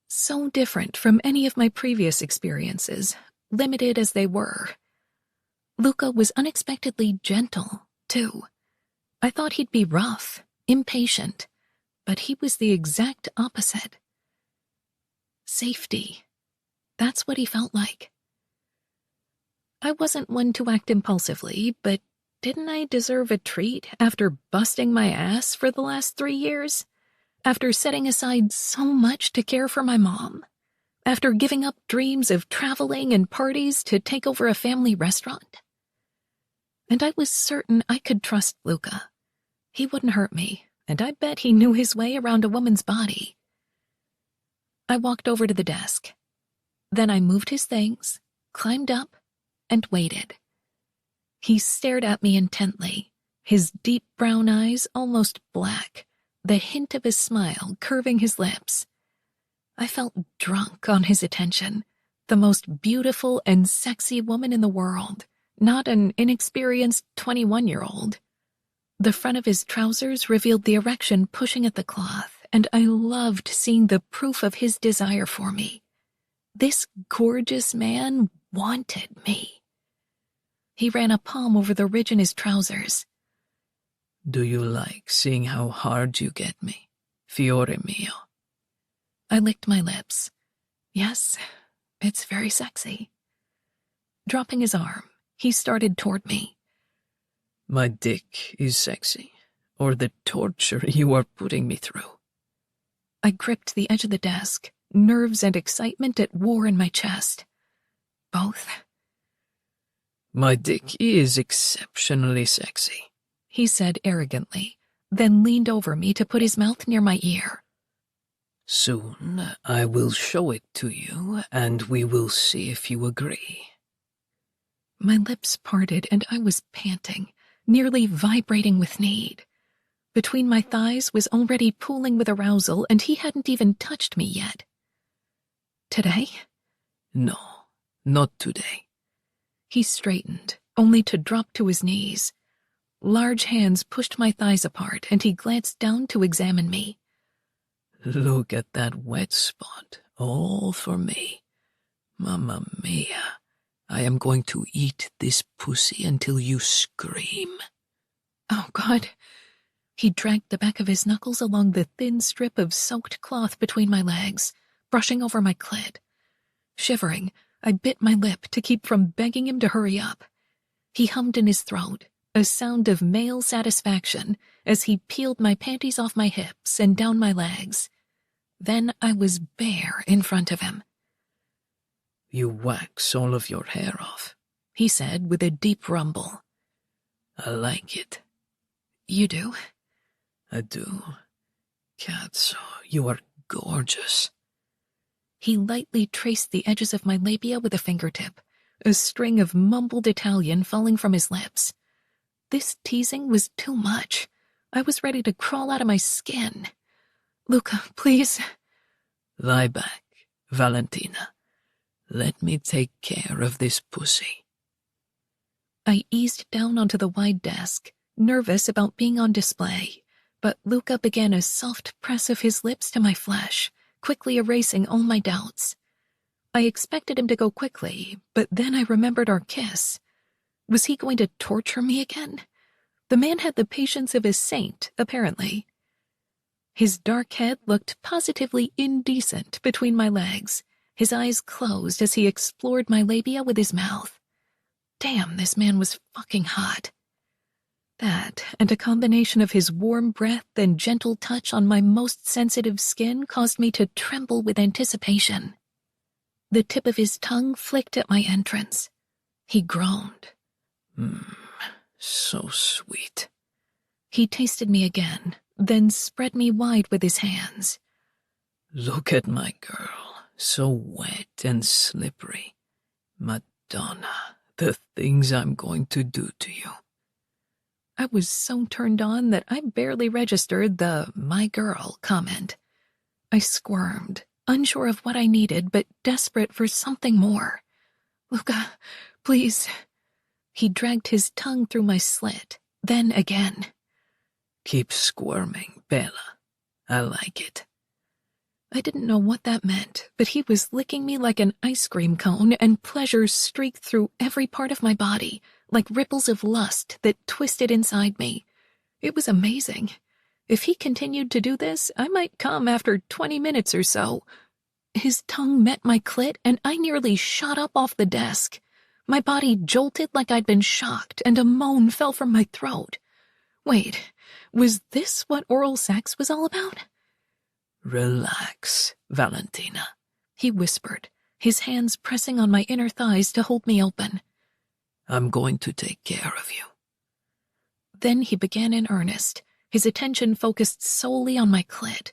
So different from any of my previous experiences, limited as they were. Luca was unexpectedly gentle, too. I thought he'd be rough, impatient, but he was the exact opposite. Safety. That's what he felt like. I wasn't one to act impulsively, but didn't I deserve a treat after busting my ass for the last 3 years? After setting aside so much to care for my mom? After giving up dreams of traveling and parties to take over a family restaurant? And I was certain I could trust Luca. He wouldn't hurt me, and I bet he knew his way around a woman's body. I walked over to the desk. Then I moved his things, climbed up, and waited. He stared at me intently, his deep brown eyes almost black, the hint of his smile curving his lips. I felt drunk on his attention, the most beautiful and sexy woman in the world, not an inexperienced 21-year-old. The front of his trousers revealed the erection pushing at the cloth, and I loved seeing the proof of his desire for me. This gorgeous man wanted me. He ran a palm over the ridge in his trousers. Do you like seeing how hard you get me, fiore mio? I licked my lips. Yes, it's very sexy. Dropping his arm, he started toward me. My dick is sexy, or the torture you are putting me through. I gripped the edge of the desk, nerves and excitement at war in my chest. Both. My dick is exceptionally sexy, he said arrogantly, then leaned over me to put his mouth near my ear. Soon I will show it to you, and we will see if you agree. My lips parted, and I was panting, nearly vibrating with need. Between my thighs was already pooling with arousal, and he hadn't even touched me yet. Today? No, not today. He straightened, only to drop to his knees. Large hands pushed my thighs apart, and he glanced down to examine me. Look at that wet spot, all for me. Mamma mia, I am going to eat this pussy until you scream. Oh, God. He dragged the back of his knuckles along the thin strip of soaked cloth between my legs, brushing over my clit. Shivering, I bit my lip to keep from begging him to hurry up. He hummed in his throat, a sound of male satisfaction, as he peeled my panties off my hips and down my legs. Then I was bare in front of him. You wax all of your hair off, he said with a deep rumble. I like it. You do? I do. Cazzo, you are gorgeous. He lightly traced the edges of my labia with a fingertip, a string of mumbled Italian falling from his lips. This teasing was too much. I was ready to crawl out of my skin. Luca, please. Lie back, Valentina. Let me take care of this pussy. I eased down onto the wide desk, nervous about being on display, but Luca began a soft press of his lips to my flesh, quickly erasing all my doubts. I expected him to go quickly, but then I remembered our kiss. Was he going to torture me again? The man had the patience of a saint, apparently. His dark head looked positively indecent between my legs, His eyes closed as he explored my labia with his mouth. Damn, this man was fucking hot. That, and a combination of his warm breath and gentle touch on my most sensitive skin caused me to tremble with anticipation. The tip of his tongue flicked at my entrance. He groaned. So sweet. He tasted me again, then spread me wide with his hands. Look at my girl, so wet and slippery. Madonna, the things I'm going to do to you. I was so turned on that I barely registered the "my girl" comment. I squirmed, unsure of what I needed, but desperate for something more. "Luca, please." He dragged his tongue through my slit, then again. Keep squirming, Bella. I like it. I didn't know what that meant, but he was licking me like an ice cream cone, and pleasure streaked through every part of my body, like ripples of lust that twisted inside me. It was amazing. If he continued to do this, I might come after 20 minutes or so. His tongue met my clit, and I nearly shot up off the desk. My body jolted like I'd been shocked, and a moan fell from my throat. Wait, was this what oral sex was all about? Relax, Valentina, he whispered, his hands pressing on my inner thighs to hold me open. I'm going to take care of you. Then he began in earnest, his attention focused solely on my clit.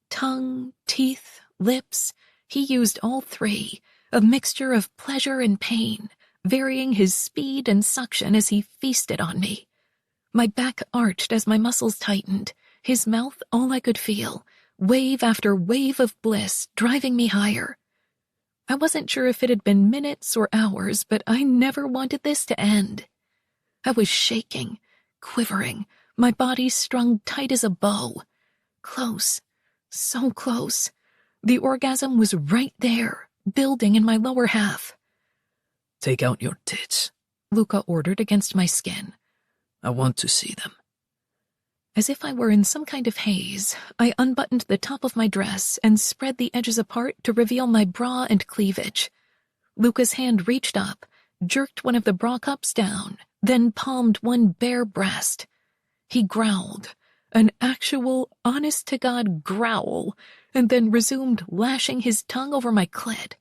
Tongue, teeth, lips, he used all three, a mixture of pleasure and pain, varying his speed and suction as he feasted on me. My back arched as my muscles tightened, his mouth all I could feel, wave after wave of bliss driving me higher. I wasn't sure if it had been minutes or hours, but I never wanted this to end. I was shaking, quivering, my body strung tight as a bow. Close, so close. The orgasm was right there, building in my lower half. Take out your tits, Luca ordered against my skin. I want to see them. As if I were in some kind of haze, I unbuttoned the top of my dress and spread the edges apart to reveal my bra and cleavage. Luca's hand reached up, jerked one of the bra cups down, then palmed one bare breast. He growled, an actual, honest-to-God growl, and then resumed lashing his tongue over my clit.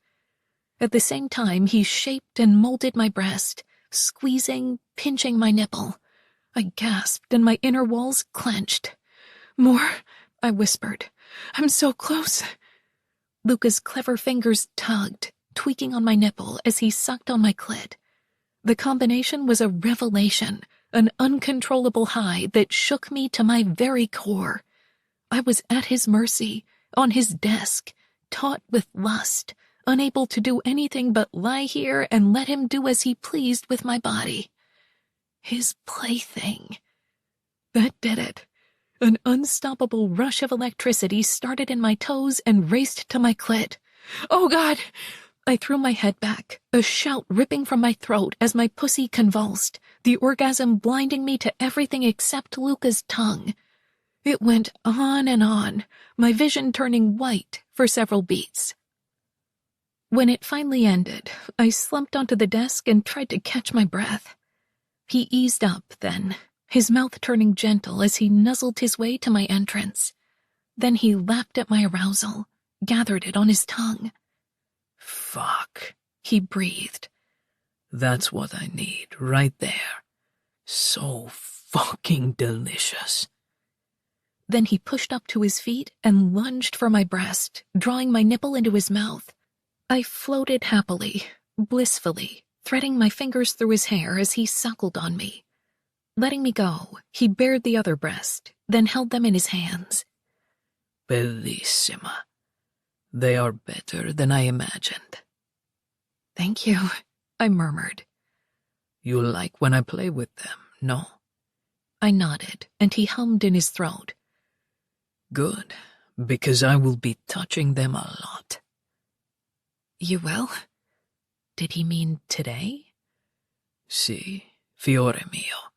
At the same time, he shaped and molded my breast, squeezing, pinching my nipple. I gasped, and my inner walls clenched. "More," I whispered. "I'm so close." Luca's clever fingers tugged, tweaking on my nipple as he sucked on my clit. The combination was a revelation, an uncontrollable high that shook me to my very core. I was at his mercy, on his desk, taut with lust, unable to do anything but lie here and let him do as he pleased with my body. His plaything. That did it. An unstoppable rush of electricity started in my toes and raced to my clit. "Oh, God!" I threw my head back, a shout ripping from my throat as my pussy convulsed, the orgasm blinding me to everything except Luca's tongue. It went on and on, my vision turning white for several beats. When it finally ended, I slumped onto the desk and tried to catch my breath. He eased up then, his mouth turning gentle as he nuzzled his way to my entrance. Then he lapped at my arousal, gathered it on his tongue. Fuck, he breathed. That's what I need, right there. So fucking delicious. Then he pushed up to his feet and lunged for my breast, drawing my nipple into his mouth. I floated happily, blissfully, threading my fingers through his hair as he suckled on me. Letting me go, he bared the other breast, then held them in his hands. Bellissima. They are better than I imagined. "Thank you," I murmured. You like when I play with them, no? I nodded, and he hummed in his throat. Good, because I will be touching them a lot. You will? Did he mean today? Si, fiore mio.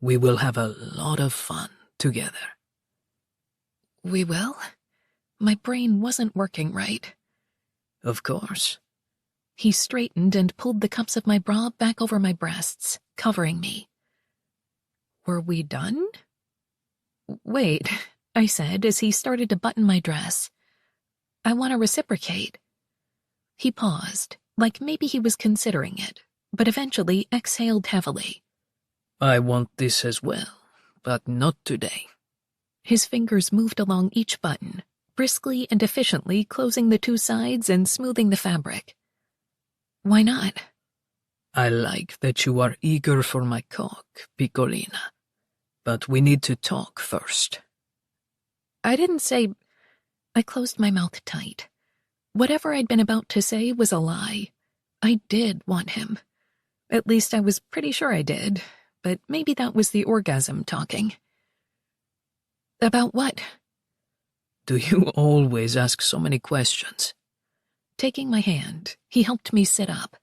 We will have a lot of fun together. We will? My brain wasn't working right. Of course. He straightened and pulled the cups of my bra back over my breasts, covering me. Were we done? Wait, I said as he started to button my dress. I want to reciprocate. He paused, like maybe he was considering it, but eventually exhaled heavily. I want this as well, but not today. His fingers moved along each button, briskly and efficiently closing the two sides and smoothing the fabric. Why not? I like that you are eager for my cock, Piccolina. But we need to talk first. I didn't say... I closed my mouth tight. Whatever I'd been about to say was a lie. I did want him. At least I was pretty sure I did, but maybe that was the orgasm talking. About what? Do you always ask so many questions? Taking my hand, he helped me sit up.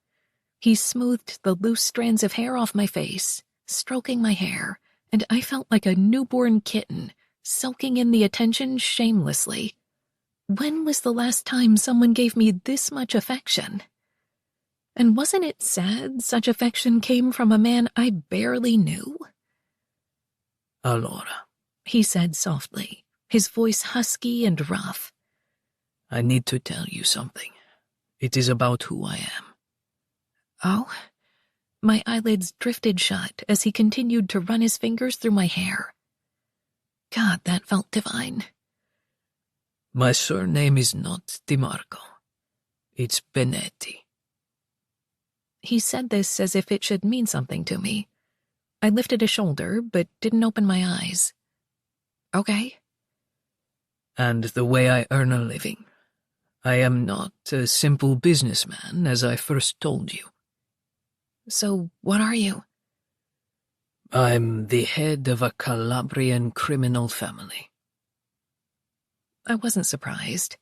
He smoothed the loose strands of hair off my face, stroking my hair, and I felt like a newborn kitten, soaking in the attention shamelessly. When was the last time someone gave me this much affection? And wasn't it sad such affection came from a man I barely knew? Allora, he said softly, his voice husky and rough. I need to tell you something. It is about who I am. Oh? My eyelids drifted shut as he continued to run his fingers through my hair. God, that felt divine. My surname is not DiMarco. It's Benetti. He said this as if it should mean something to me. I lifted a shoulder, but didn't open my eyes. Okay. And the way I earn a living. I am not a simple businessman, as I first told you. So, what are you? I'm the head of a Calabrian criminal family. I wasn't surprised.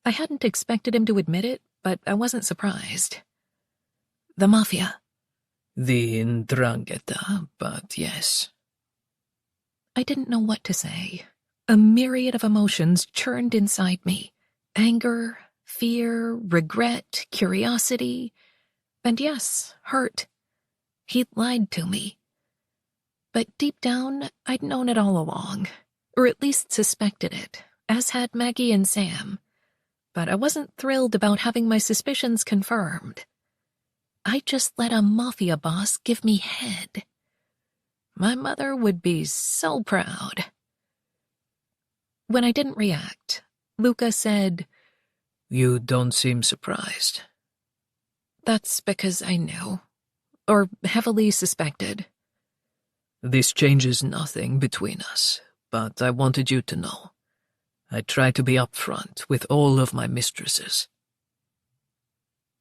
I hadn't expected him to admit it, but I wasn't surprised. The mafia. The 'ndrangheta, but yes. I didn't know what to say. A myriad of emotions churned inside me. Anger, fear, regret, curiosity, and yes, hurt. He'd lied to me. But deep down, I'd known it all along, or at least suspected it, as had Maggie and Sam. But I wasn't thrilled about having my suspicions confirmed. I just let a mafia boss give me head. My mother would be so proud. When I didn't react, Luca said, You don't seem surprised. That's because I knew, or heavily suspected. This changes nothing between us, but I wanted you to know. I try to be upfront with all of my mistresses.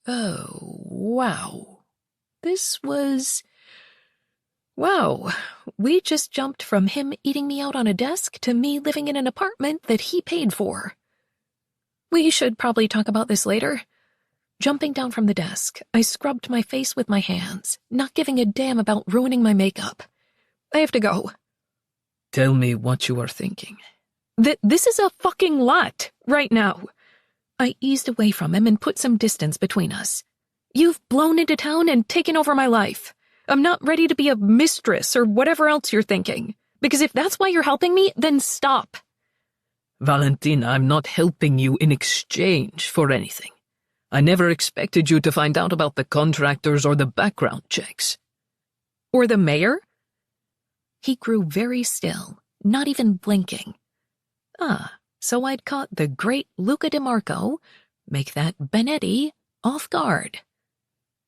Oh, wow. This was... Wow, we just jumped from him eating me out on a desk to me living in an apartment that he paid for. We should probably talk about this later. Jumping down from the desk, I scrubbed my face with my hands, not giving a damn about ruining my makeup. I have to go. Tell me what you are thinking. This is a fucking lot, right now. I eased away from him and put some distance between us. You've blown into town and taken over my life. I'm not ready to be a mistress or whatever else you're thinking. Because if that's why you're helping me, then stop. Valentina, I'm not helping you in exchange for anything. I never expected you to find out about the contractors or the background checks. Or the mayor? He grew very still, not even blinking. So I'd caught the great Luca DiMarco, make that Benetti, off guard.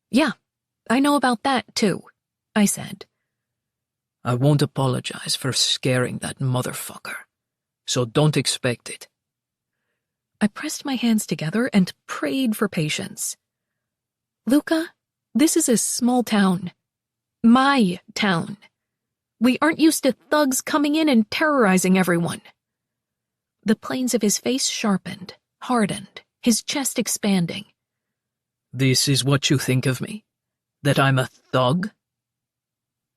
Yeah, I know about that too, I said. I won't apologize for scaring that motherfucker, so don't expect it. I pressed my hands together and prayed for patience. Luca, this is a small town. My town. We aren't used to thugs coming in and terrorizing everyone. The planes of his face sharpened, hardened, his chest expanding. This is what you think of me? That I'm a thug?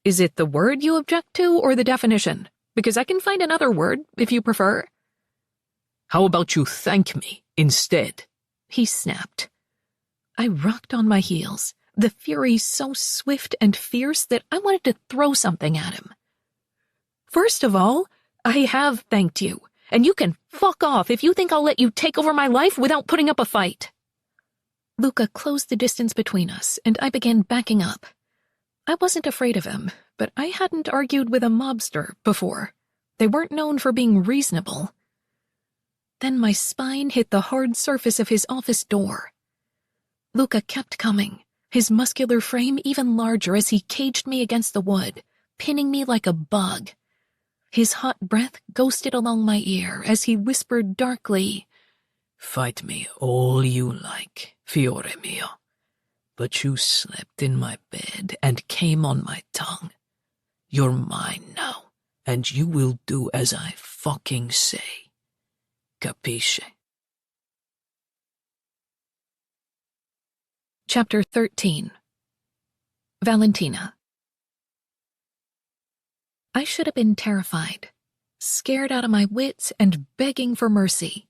Is it the word you object to or the definition? Because I can find another word, if you prefer. How about you thank me instead? he snapped. I rocked on my heels, the fury so swift and fierce that I wanted to throw something at him. First of all, I have thanked you, and you can fuck off if you think I'll let you take over my life without putting up a fight. Luca closed the distance between us, and I began backing up. I wasn't afraid of him, but I hadn't argued with a mobster before. They weren't known for being reasonable. Then my spine hit the hard surface of his office door. Luca kept coming, his muscular frame even larger as he caged me against the wood, pinning me like a bug. His hot breath ghosted along my ear as he whispered darkly, "Fight me all you like, fiore mio. But you slept in my bed and came on my tongue. You're mine now, and you will do as I fucking say. Capisce?" Chapter 13. Valentina. I should have been terrified, scared out of my wits and begging for mercy.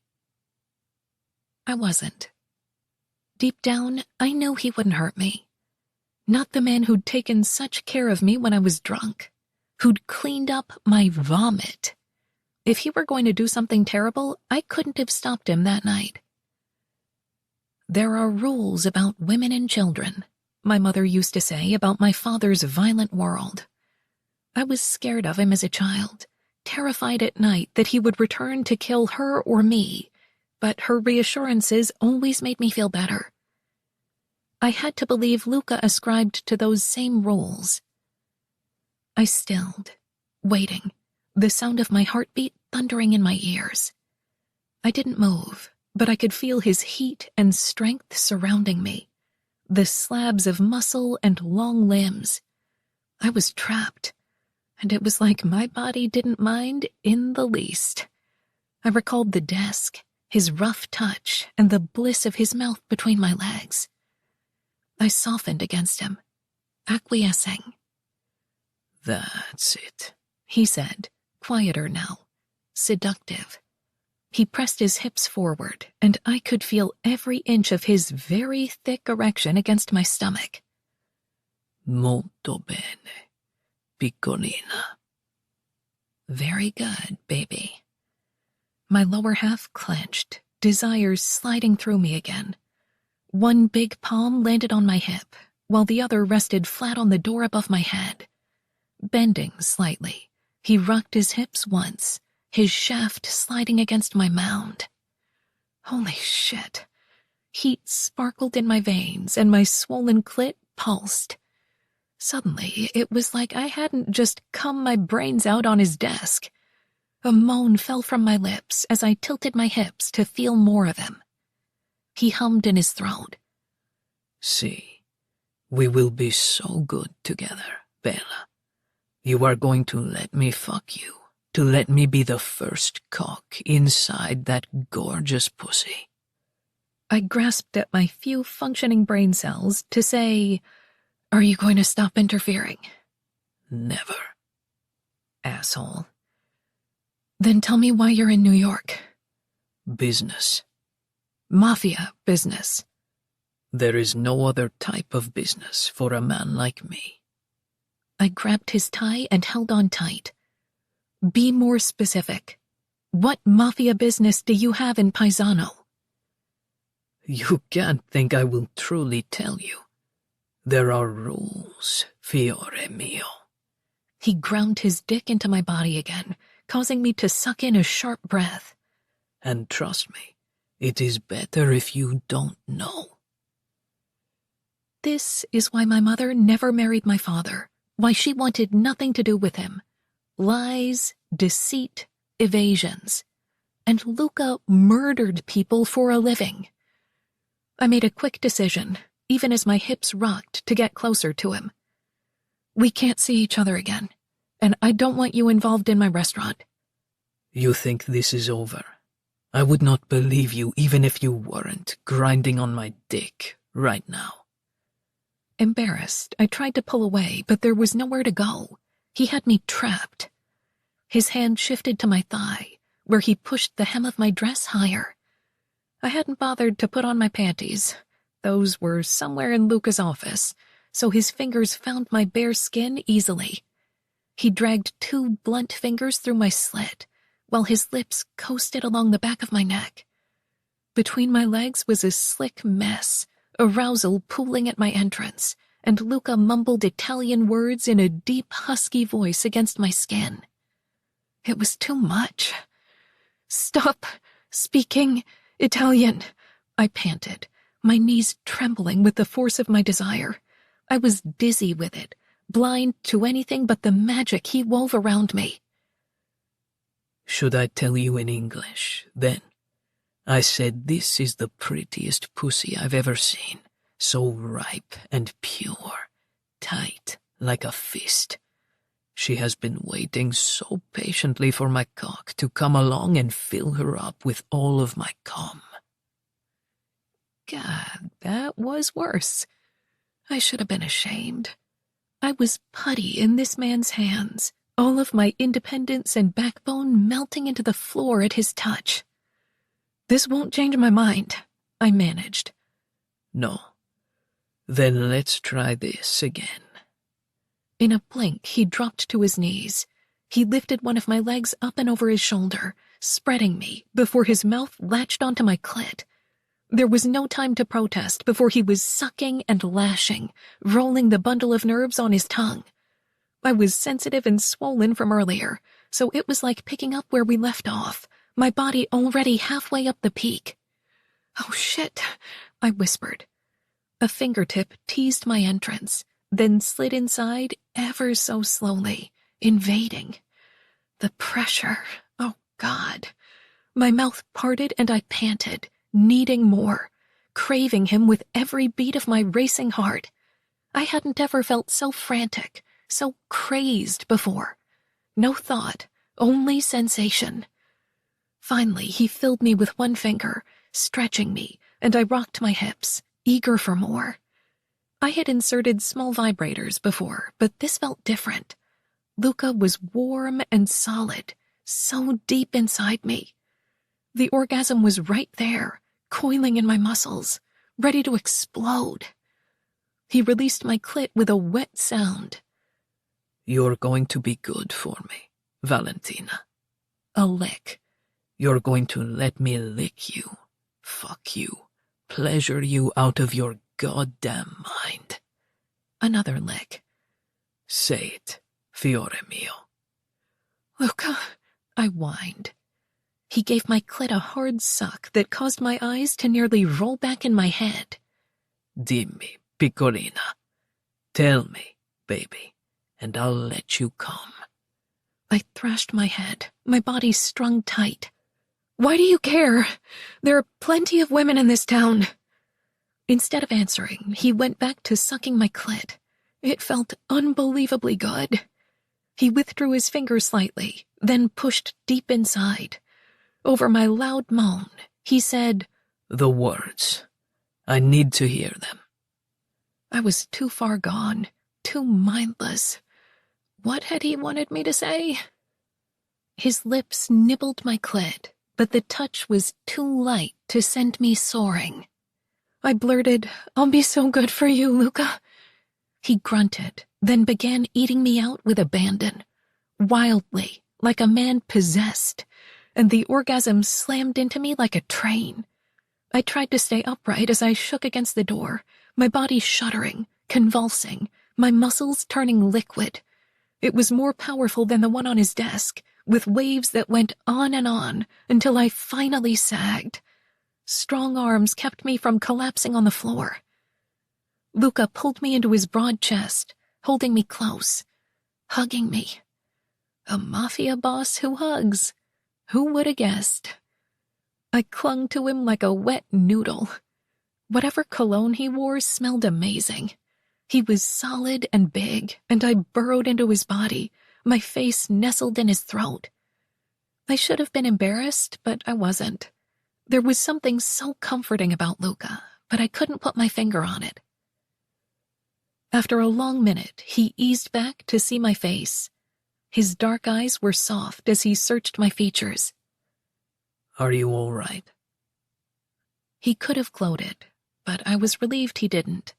I wasn't. Deep down, I knew he wouldn't hurt me. Not the man who'd taken such care of me when I was drunk, who'd cleaned up my vomit. If he were going to do something terrible, I couldn't have stopped him that night. There are rules about women and children, my mother used to say about my father's violent world. I was scared of him as a child, terrified at night that he would return to kill her or me, but her reassurances always made me feel better. I had to believe Luca ascribed to those same rules. I stilled, waiting, the sound of my heartbeat thundering in my ears. I didn't move, but I could feel his heat and strength surrounding me, the slabs of muscle and long limbs. I was trapped, and it was like my body didn't mind in the least. I recalled the desk, his rough touch, and the bliss of his mouth between my legs. I softened against him, acquiescing. "That's it," he said, quieter now, seductive. He pressed his hips forward, and I could feel every inch of his very thick erection against my stomach. "Molto bene, piccolina." Very good, baby. My lower half clenched, desires sliding through me again. One big palm landed on my hip, while the other rested flat on the door above my head. Bending slightly, he rocked his hips once, his shaft sliding against my mound. Holy shit. Heat sparkled in my veins, and my swollen clit pulsed. Suddenly, it was like I hadn't just come my brains out on his desk. A moan fell from my lips as I tilted my hips to feel more of him. He hummed in his throat. "See, we will be so good together, Bella. You are going to let me fuck you, to let me be the first cock inside that gorgeous pussy." I grasped at my few functioning brain cells to say, "Are you going to stop interfering?" "Never." Asshole. Then tell me why you're in New York. "Business." Mafia business. "There is no other type of business for a man like me." I grabbed his tie and held on tight. Be more specific. What mafia business do you have in Paisano? You can't think I will truly tell you. There are rules, fiore mio. He ground his dick into my body again, causing me to suck in a sharp breath. And trust me, it is better if you don't know. This is why my mother never married my father, why she wanted nothing to do with him. Lies, deceit, evasions. And Luca murdered people for a living. I made a quick decision, even as my hips rocked, to get closer to him. We can't see each other again, and I don't want you involved in my restaurant. You think this is over? I would not believe you even if you weren't grinding on my dick right now. Embarrassed, I tried to pull away, but there was nowhere to go. He had me trapped. His hand shifted to my thigh, where he pushed the hem of my dress higher. I hadn't bothered to put on my panties. Those were somewhere in Luca's office, so his fingers found my bare skin easily. He dragged 2 blunt fingers through my slit, while his lips coasted along the back of my neck. Between my legs was a slick mess, arousal pooling at my entrance, and Luca mumbled Italian words in a deep, husky voice against my skin. It was too much. "Stop speaking Italian," I panted, my knees trembling with the force of my desire. I was dizzy with it, blind to anything but the magic he wove around me. "Should I tell you in English, then? I said this is the prettiest pussy I've ever seen, so ripe and pure, tight like a fist. She has been waiting so patiently for my cock to come along and fill her up with all of my cum." God, that was worse. I should have been ashamed. I was putty in this man's hands, all of my independence and backbone melting into the floor at his touch. "This won't change my mind," I managed. "No. Then let's try this again." In a blink, he dropped to his knees. He lifted one of my legs up and over his shoulder, spreading me before his mouth latched onto my clit. There was no time to protest before he was sucking and lashing, rolling the bundle of nerves on his tongue. I was sensitive and swollen from earlier, so it was like picking up where we left off, my body already halfway up the peak. "Oh shit," I whispered. A fingertip teased my entrance, then slid inside ever so slowly, invading. The pressure, oh God. My mouth parted and I panted, needing more, craving him with every beat of my racing heart. I hadn't ever felt so frantic, so crazed before. No thought, only sensation. Finally, he filled me with one finger, stretching me, and I rocked my hips, eager for more. I had inserted small vibrators before, but this felt different. Luca was warm and solid, so deep inside me. The orgasm was right there, coiling in my muscles, ready to explode. He released my clit with a wet sound. "You're going to be good for me, Valentina." A lick. "You're going to let me lick you, fuck you, pleasure you out of your goddamn mind." Another lick. "Say it, fiore mio." "Luca," I whined. He gave my clit a hard suck that caused my eyes to nearly roll back in my head. "Dimmi, piccolina. Tell me, baby, and I'll let you come." I thrashed my head, my body strung tight. "Why do you care? There are plenty of women in this town." Instead of answering, he went back to sucking my clit. It felt unbelievably good. He withdrew his fingers slightly, then pushed deep inside. Over my loud moan, he said, "The words. I need to hear them." I was too far gone, too mindless. What had he wanted me to say? His lips nibbled my clit, but the touch was too light to send me soaring. I blurted, "I'll be so good for you, Luca." He grunted, then began eating me out with abandon, wildly, like a man possessed, and the orgasm slammed into me like a train. I tried to stay upright as I shook against the door, my body shuddering, convulsing, my muscles turning liquid. It was more powerful than the one on his desk, with waves that went on and on until I finally sagged. Strong arms kept me from collapsing on the floor. Luca pulled me into his broad chest, holding me close, hugging me. A mafia boss who hugs. Who would have guessed? I clung to him like a wet noodle. Whatever cologne he wore smelled amazing. He was solid and big, and I burrowed into his body, my face nestled in his throat. I should have been embarrassed, but I wasn't. There was something so comforting about Luca, but I couldn't put my finger on it. After a long minute, he eased back to see my face. His dark eyes were soft as he searched my features. "Are you all right?" He could have gloated, but I was relieved he didn't.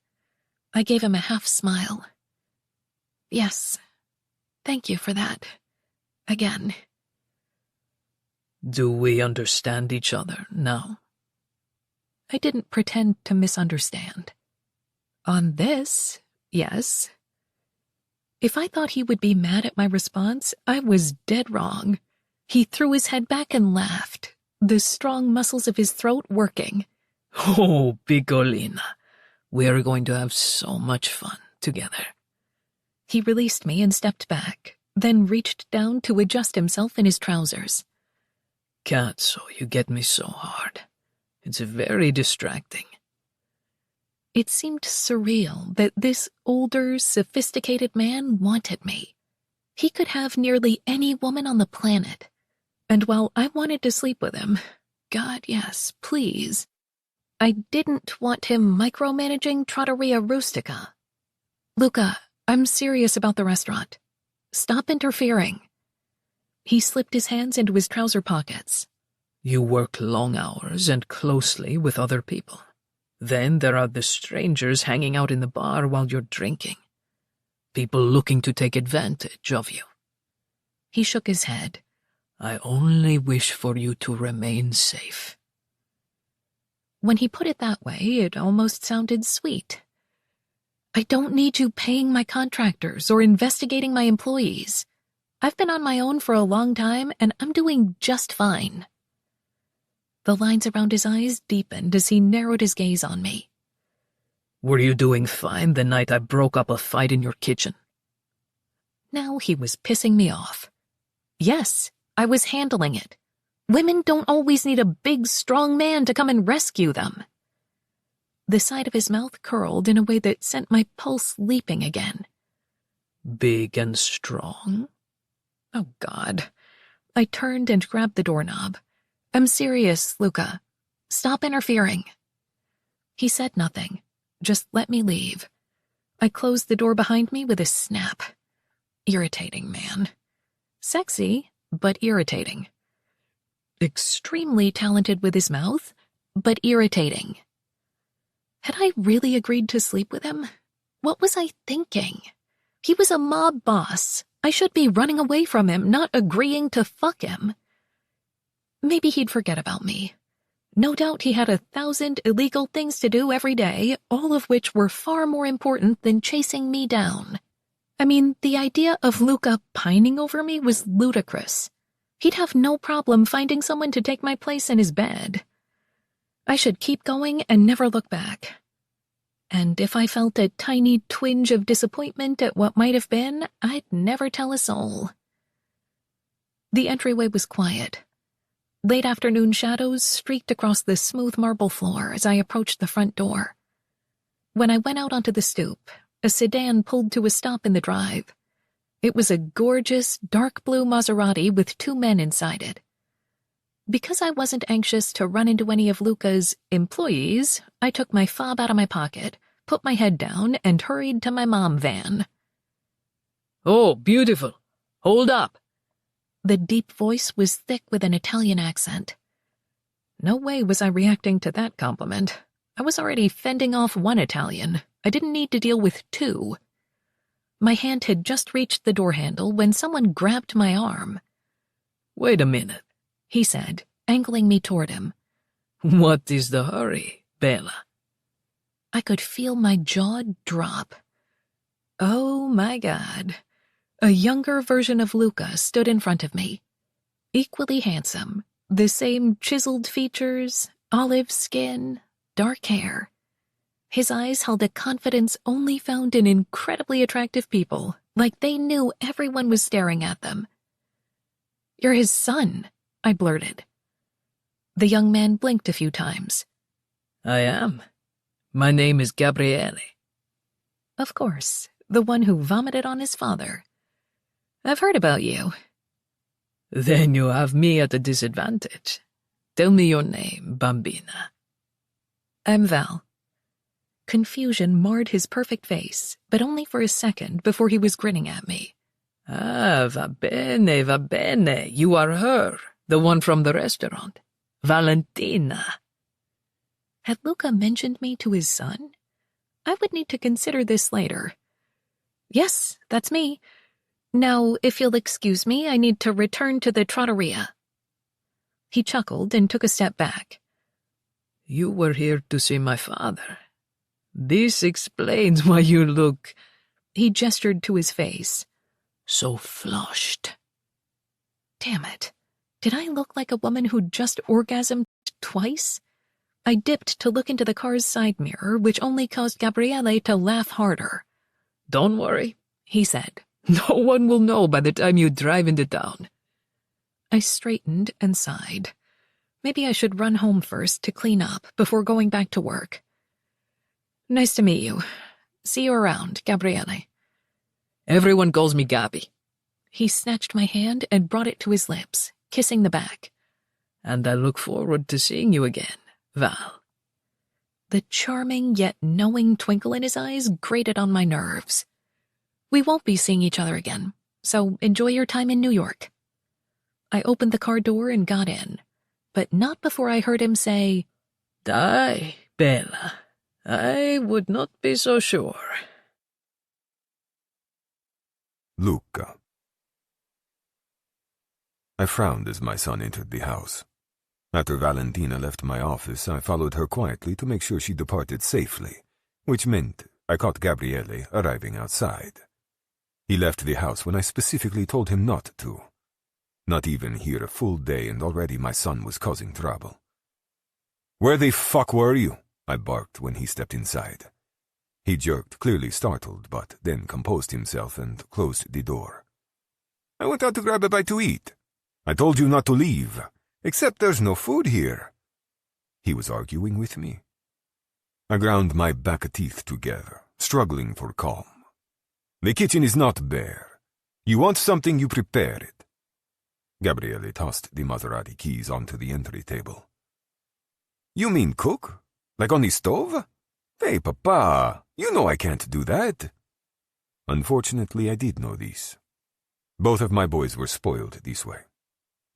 I gave him a half smile. Yes, thank you for that. Again. Do we understand each other now? I didn't pretend to misunderstand. On this, yes. If I thought he would be mad at my response, I was dead wrong. He threw his head back and laughed, the strong muscles of his throat working. Oh, Piccolina, we're going to have so much fun together. He released me and stepped back, then reached down to adjust himself in his trousers. Cazzo, you get me so hard. It's very distracting. It seemed surreal that this older, sophisticated man wanted me. He could have nearly any woman on the planet. And while I wanted to sleep with him, God, yes, please, I didn't want him micromanaging Trattoria Rustica. Luca, I'm serious about the restaurant. Stop interfering. He slipped his hands into his trouser pockets. You work long hours and closely with other people. Then there are the strangers hanging out in the bar while you're drinking. People looking to take advantage of you. He shook his head. I only wish for you to remain safe. When he put it that way, it almost sounded sweet. I don't need you paying my contractors or investigating my employees. I've been on my own for a long time, and I'm doing just fine. The lines around his eyes deepened as he narrowed his gaze on me. Were you doing fine the night I broke up a fight in your kitchen? Now he was pissing me off. Yes, I was handling it. Women don't always need a big, strong man to come and rescue them. The side of his mouth curled in a way that sent my pulse leaping again. Big and strong? Oh, God. I turned and grabbed the doorknob. I'm serious, Luca. Stop interfering. He said nothing. Just let me leave. I closed the door behind me with a snap. Irritating man. Sexy, but irritating. Extremely talented with his mouth, but irritating. Had I really agreed to sleep with him? What was I thinking? He was a mob boss. I should be running away from him, not agreeing to fuck him. Maybe he'd forget about me. No doubt he had 1,000 illegal things to do every day, all of which were far more important than chasing me down. I mean, the idea of Luca pining over me was ludicrous. He'd have no problem finding someone to take my place in his bed. I should keep going and never look back. And if I felt a tiny twinge of disappointment at what might have been, I'd never tell a soul. The entryway was quiet. Late afternoon shadows streaked across the smooth marble floor as I approached the front door. When I went out onto the stoop, a sedan pulled to a stop in the drive. It was a gorgeous, dark blue Maserati with 2 men inside it. Because I wasn't anxious to run into any of Luca's employees, I took my fob out of my pocket, put my head down, and hurried to my mom van. Oh, beautiful. Hold up. The deep voice was thick with an Italian accent. No way was I reacting to that compliment. I was already fending off 1 Italian. I didn't need to deal with 2. My hand had just reached the door handle when someone grabbed my arm. Wait a minute, he said, angling me toward him. What is the hurry, Bella? I could feel my jaw drop. Oh, my God. A younger version of Luca stood in front of me. Equally handsome, the same chiseled features, olive skin, dark hair. His eyes held a confidence only found in incredibly attractive people, like they knew everyone was staring at them. You're his son, I blurted. The young man blinked a few times. I am. My name is Gabriele. Of course, the one who vomited on his father. I've heard about you. Then you have me at a disadvantage. Tell me your name, Bambina. I'm Val. Confusion marred his perfect face, but only for a second before he was grinning at me. Ah, va bene, va bene. You are her, the one from the restaurant. Valentina. Had Luca mentioned me to his son? I would need to consider this later. Yes, that's me. Now, if you'll excuse me, I need to return to the trattoria. He chuckled and took a step back. You were here to see my father. This explains why you look... He gestured to his face. So flushed. Damn it. Did I look like a woman who'd just orgasmed twice? I dipped to look into the car's side mirror, which only caused Gabriele to laugh harder. Don't worry, he said. No one will know by the time you drive into town. I straightened and sighed. Maybe I should run home first to clean up before going back to work. Nice to meet you. See you around, Gabriele. Everyone calls me Gabby. He snatched my hand and brought it to his lips, kissing the back. And I look forward to seeing you again, Val. The charming yet knowing twinkle in his eyes grated on my nerves. We won't be seeing each other again, so enjoy your time in New York. I opened the car door and got in, but not before I heard him say, Dai, Bella. I would not be so sure. Luca. I frowned as my son entered the house. After Valentina left my office, I followed her quietly to make sure she departed safely, which meant I caught Gabriele arriving outside. He left the house when I specifically told him not to. Not even here a full day and already my son was causing trouble. "Where the fuck were you?" I barked when he stepped inside. He jerked, clearly startled, but then composed himself and closed the door. "I went out to grab a bite to eat. I told you not to leave, except there's no food here." He was arguing with me. I ground my back teeth together, struggling for calm. "The kitchen is not bare. You want something, you prepare it." Gabriele tossed the Maserati keys onto the entry table. "You mean cook? Like on the stove? Hey, Papa, you know I can't do that." Unfortunately, I did know this. Both of my boys were spoiled this way,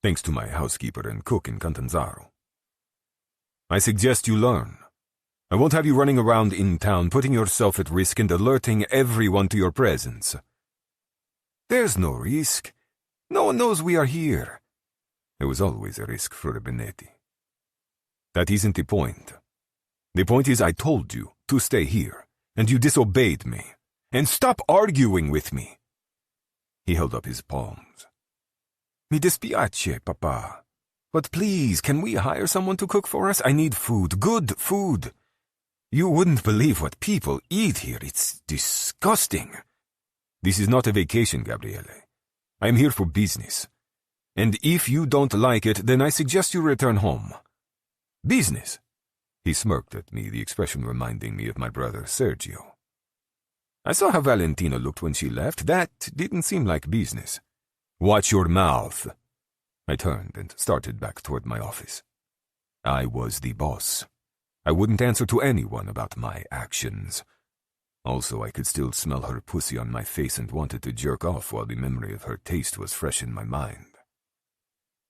thanks to my housekeeper and cook in Catanzaro. "I suggest you learn. I won't have you running around in town putting yourself at risk and alerting everyone to your presence." "There's no risk. No one knows we are here." There was always a risk for Benetti. "That isn't the point. The point is I told you to stay here, and you disobeyed me. And stop arguing with me." He held up his palms. "Mi dispiace, Papa. But please, can we hire someone to cook for us? I need food, good food. You wouldn't believe what people eat here. It's disgusting." "This is not a vacation, Gabriele. I am here for business. And if you don't like it, then I suggest you return home." "Business?" He smirked at me, the expression reminding me of my brother Sergio. "I saw how Valentina looked when she left. That didn't seem like business." "Watch your mouth." I turned and started back toward my office. I was the boss. I wouldn't answer to anyone about my actions. Also, I could still smell her pussy on my face and wanted to jerk off while the memory of her taste was fresh in my mind.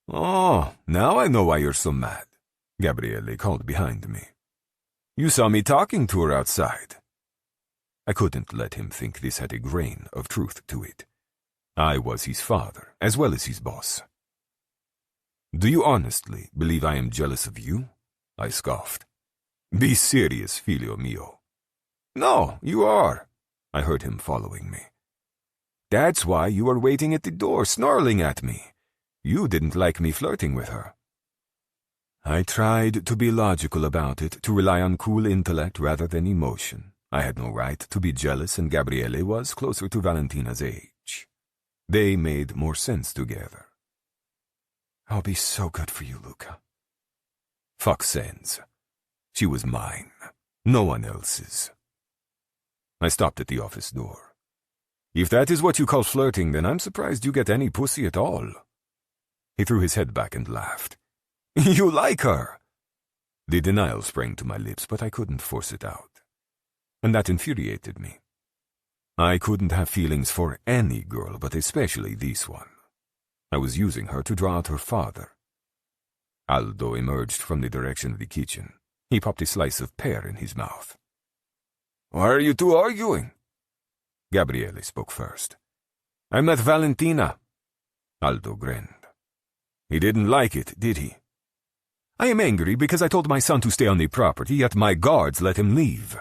"Oh, now I know why you're so mad," Gabriele called behind me. "You saw me talking to her outside." I couldn't let him think this had a grain of truth to it. I was his father, as well as his boss. "Do you honestly believe I am jealous of you?" I scoffed. "Be serious, figlio mio." "No, you are," I heard him following me. "That's why you were waiting at the door, snarling at me. You didn't like me flirting with her." I tried to be logical about it, to rely on cool intellect rather than emotion. I had no right to be jealous, and Gabriele was closer to Valentina's age. They made more sense together. "I'll be so good for you, Luca." Fuck sense. She was mine, no one else's. I stopped at the office door. "If that is what you call flirting, then I'm surprised you get any pussy at all." He threw his head back and laughed. "You like her?" The denial sprang to my lips, but I couldn't force it out. And that infuriated me. I couldn't have feelings for any girl, but especially this one. I was using her to draw out her father. Aldo emerged from the direction of the kitchen. He popped a slice of pear in his mouth. "Why are you two arguing?" Gabriele spoke first. "I met Valentina." Aldo grinned. "He didn't like it, did he?" "I am angry because I told my son to stay on the property, yet my guards let him leave."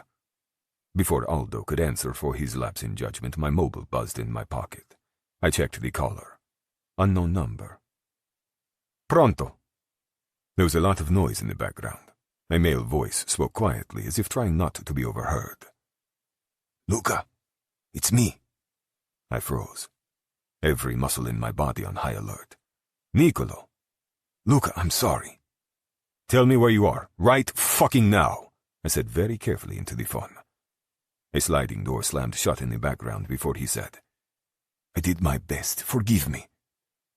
Before Aldo could answer for his lapse in judgment, my mobile buzzed in my pocket. I checked the caller. Unknown number. "Pronto." There was a lot of noise in the background. A male voice spoke quietly, as if trying not to be overheard. "Luca, it's me." I froze, every muscle in my body on high alert. "Niccolo." "Luca, I'm sorry." "Tell me where you are, right fucking now," I said very carefully into the phone. A sliding door slammed shut in the background before he said, "I did my best, forgive me."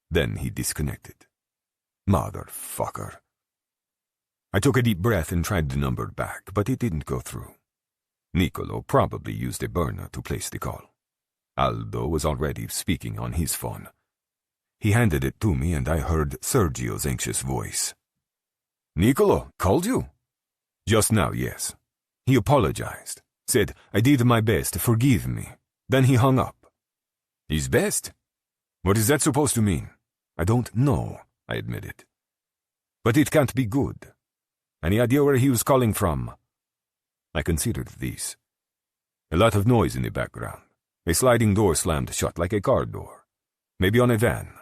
Then he disconnected. Motherfucker. I took a deep breath and tried the number back, but it didn't go through. Niccolo probably used a burner to place the call. Aldo was already speaking on his phone. He handed it to me and I heard Sergio's anxious voice. "Niccolo, called you?" "Just now, yes. He apologized. Said, I did my best, forgive me." Then he hung up. "His best? What is that supposed to mean?" "I don't know," I admitted. "But it can't be good. Any idea where he was calling from?" I considered these. A lot of noise in the background. A sliding door slammed shut like a car door. Maybe on a van.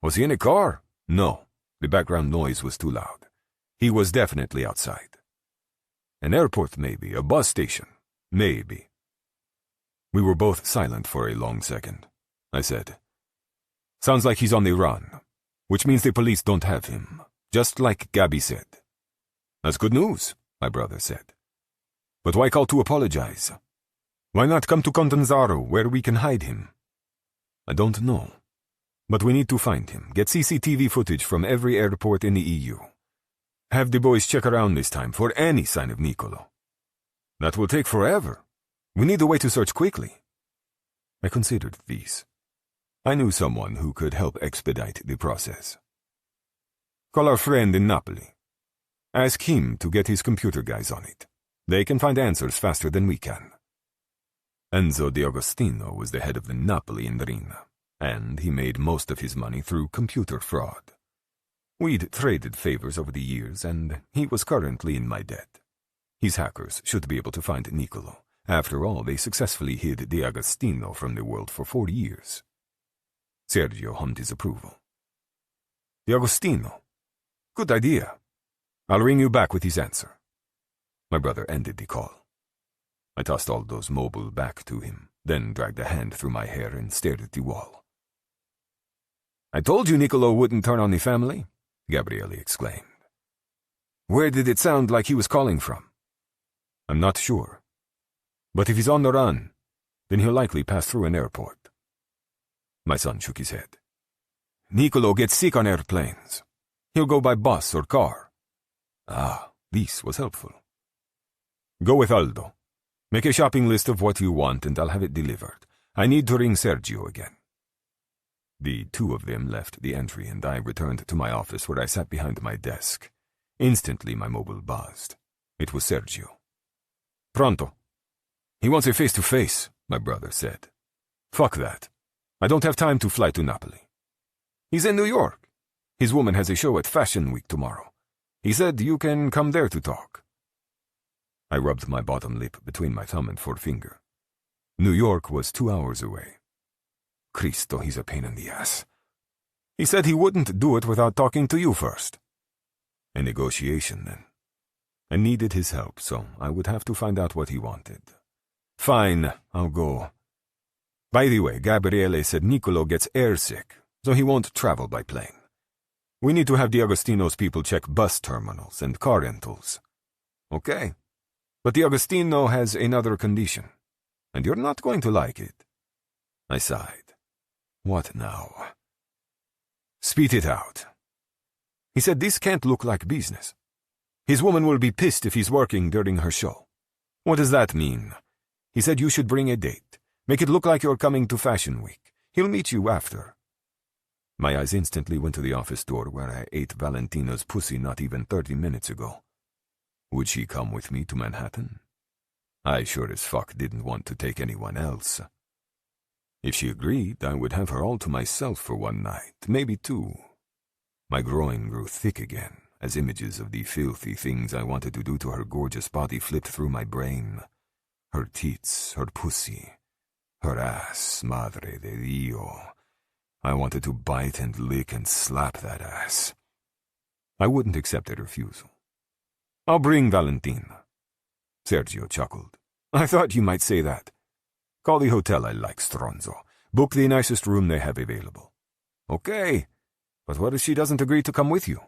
Was he in a car? No. The background noise was too loud. He was definitely outside. An airport maybe, a bus station. Maybe. We were both silent for a long second. I said, "Sounds like he's on the run, which means the police don't have him, just like Gabby said." "That's good news," my brother said. "But why call to apologize? Why not come to Contanzaro, where we can hide him?" "I don't know. But we need to find him, get CCTV footage from every airport in the EU. Have the boys check around this time for any sign of Niccolo. That will take forever. We need a way to search quickly." I considered these. I knew someone who could help expedite the process. "Call our friend in Napoli. Ask him to get his computer guys on it. They can find answers faster than we can." Enzo D'Agostino was the head of the Napoli Indrina, and he made most of his money through computer fraud. We'd traded favors over the years, and he was currently in my debt. His hackers should be able to find Niccolo. After all, they successfully hid D'Agostino from the world for 40 years. Sergio hummed his approval. "D'Agostino. Good idea. I'll ring you back with his answer." My brother ended the call. I tossed Aldo's mobile back to him, then dragged a hand through my hair and stared at the wall. "I told you Niccolo wouldn't turn on the family," Gabriele exclaimed. "Where did it sound like he was calling from?" "I'm not sure. But if he's on the run, then he'll likely pass through an airport." My son shook his head. "Niccolo gets sick on airplanes. He'll go by bus or car." Ah, this was helpful. "Go with Aldo. Make a shopping list of what you want and I'll have it delivered. I need to ring Sergio again." The two of them left the entry and I returned to my office where I sat behind my desk. Instantly my mobile buzzed. It was Sergio. "Pronto." "He wants a face-to-face," my brother said. "Fuck that. I don't have time to fly to Napoli." "He's in New York. His woman has a show at Fashion Week tomorrow. He said you can come there to talk." I rubbed my bottom lip between my thumb and forefinger. New York was 2 hours away. Cristo, he's a pain in the ass. He said he wouldn't do it without talking to you first. A negotiation, then. I needed his help, so I would have to find out what he wanted. Fine, I'll go. By the way, Gabriele said Niccolo gets airsick, so he won't travel by plane. We need to have D'Agostino's people check bus terminals and car rentals. Okay. But D'Agostino has another condition, and you're not going to like it. I sighed. What now? Spit it out. He said this can't look like business. His woman will be pissed if he's working during her show. What does that mean? He said you should bring a date. Make it look like you're coming to Fashion Week. He'll meet you after. My eyes instantly went to the office door where I ate Valentina's pussy not even 30 minutes ago. Would she come with me to Manhattan? I sure as fuck didn't want to take anyone else. If she agreed, I would have her all to myself for one night, maybe two. My groin grew thick again, as images of the filthy things I wanted to do to her gorgeous body flipped through my brain. Her tits, her pussy, her ass, madre de Dio. I wanted to bite and lick and slap that ass. I wouldn't accept a refusal. I'll bring Valentina. Sergio chuckled. I thought you might say that. Call the hotel I like, Stronzo. Book the nicest room they have available. Okay, but what if she doesn't agree to come with you?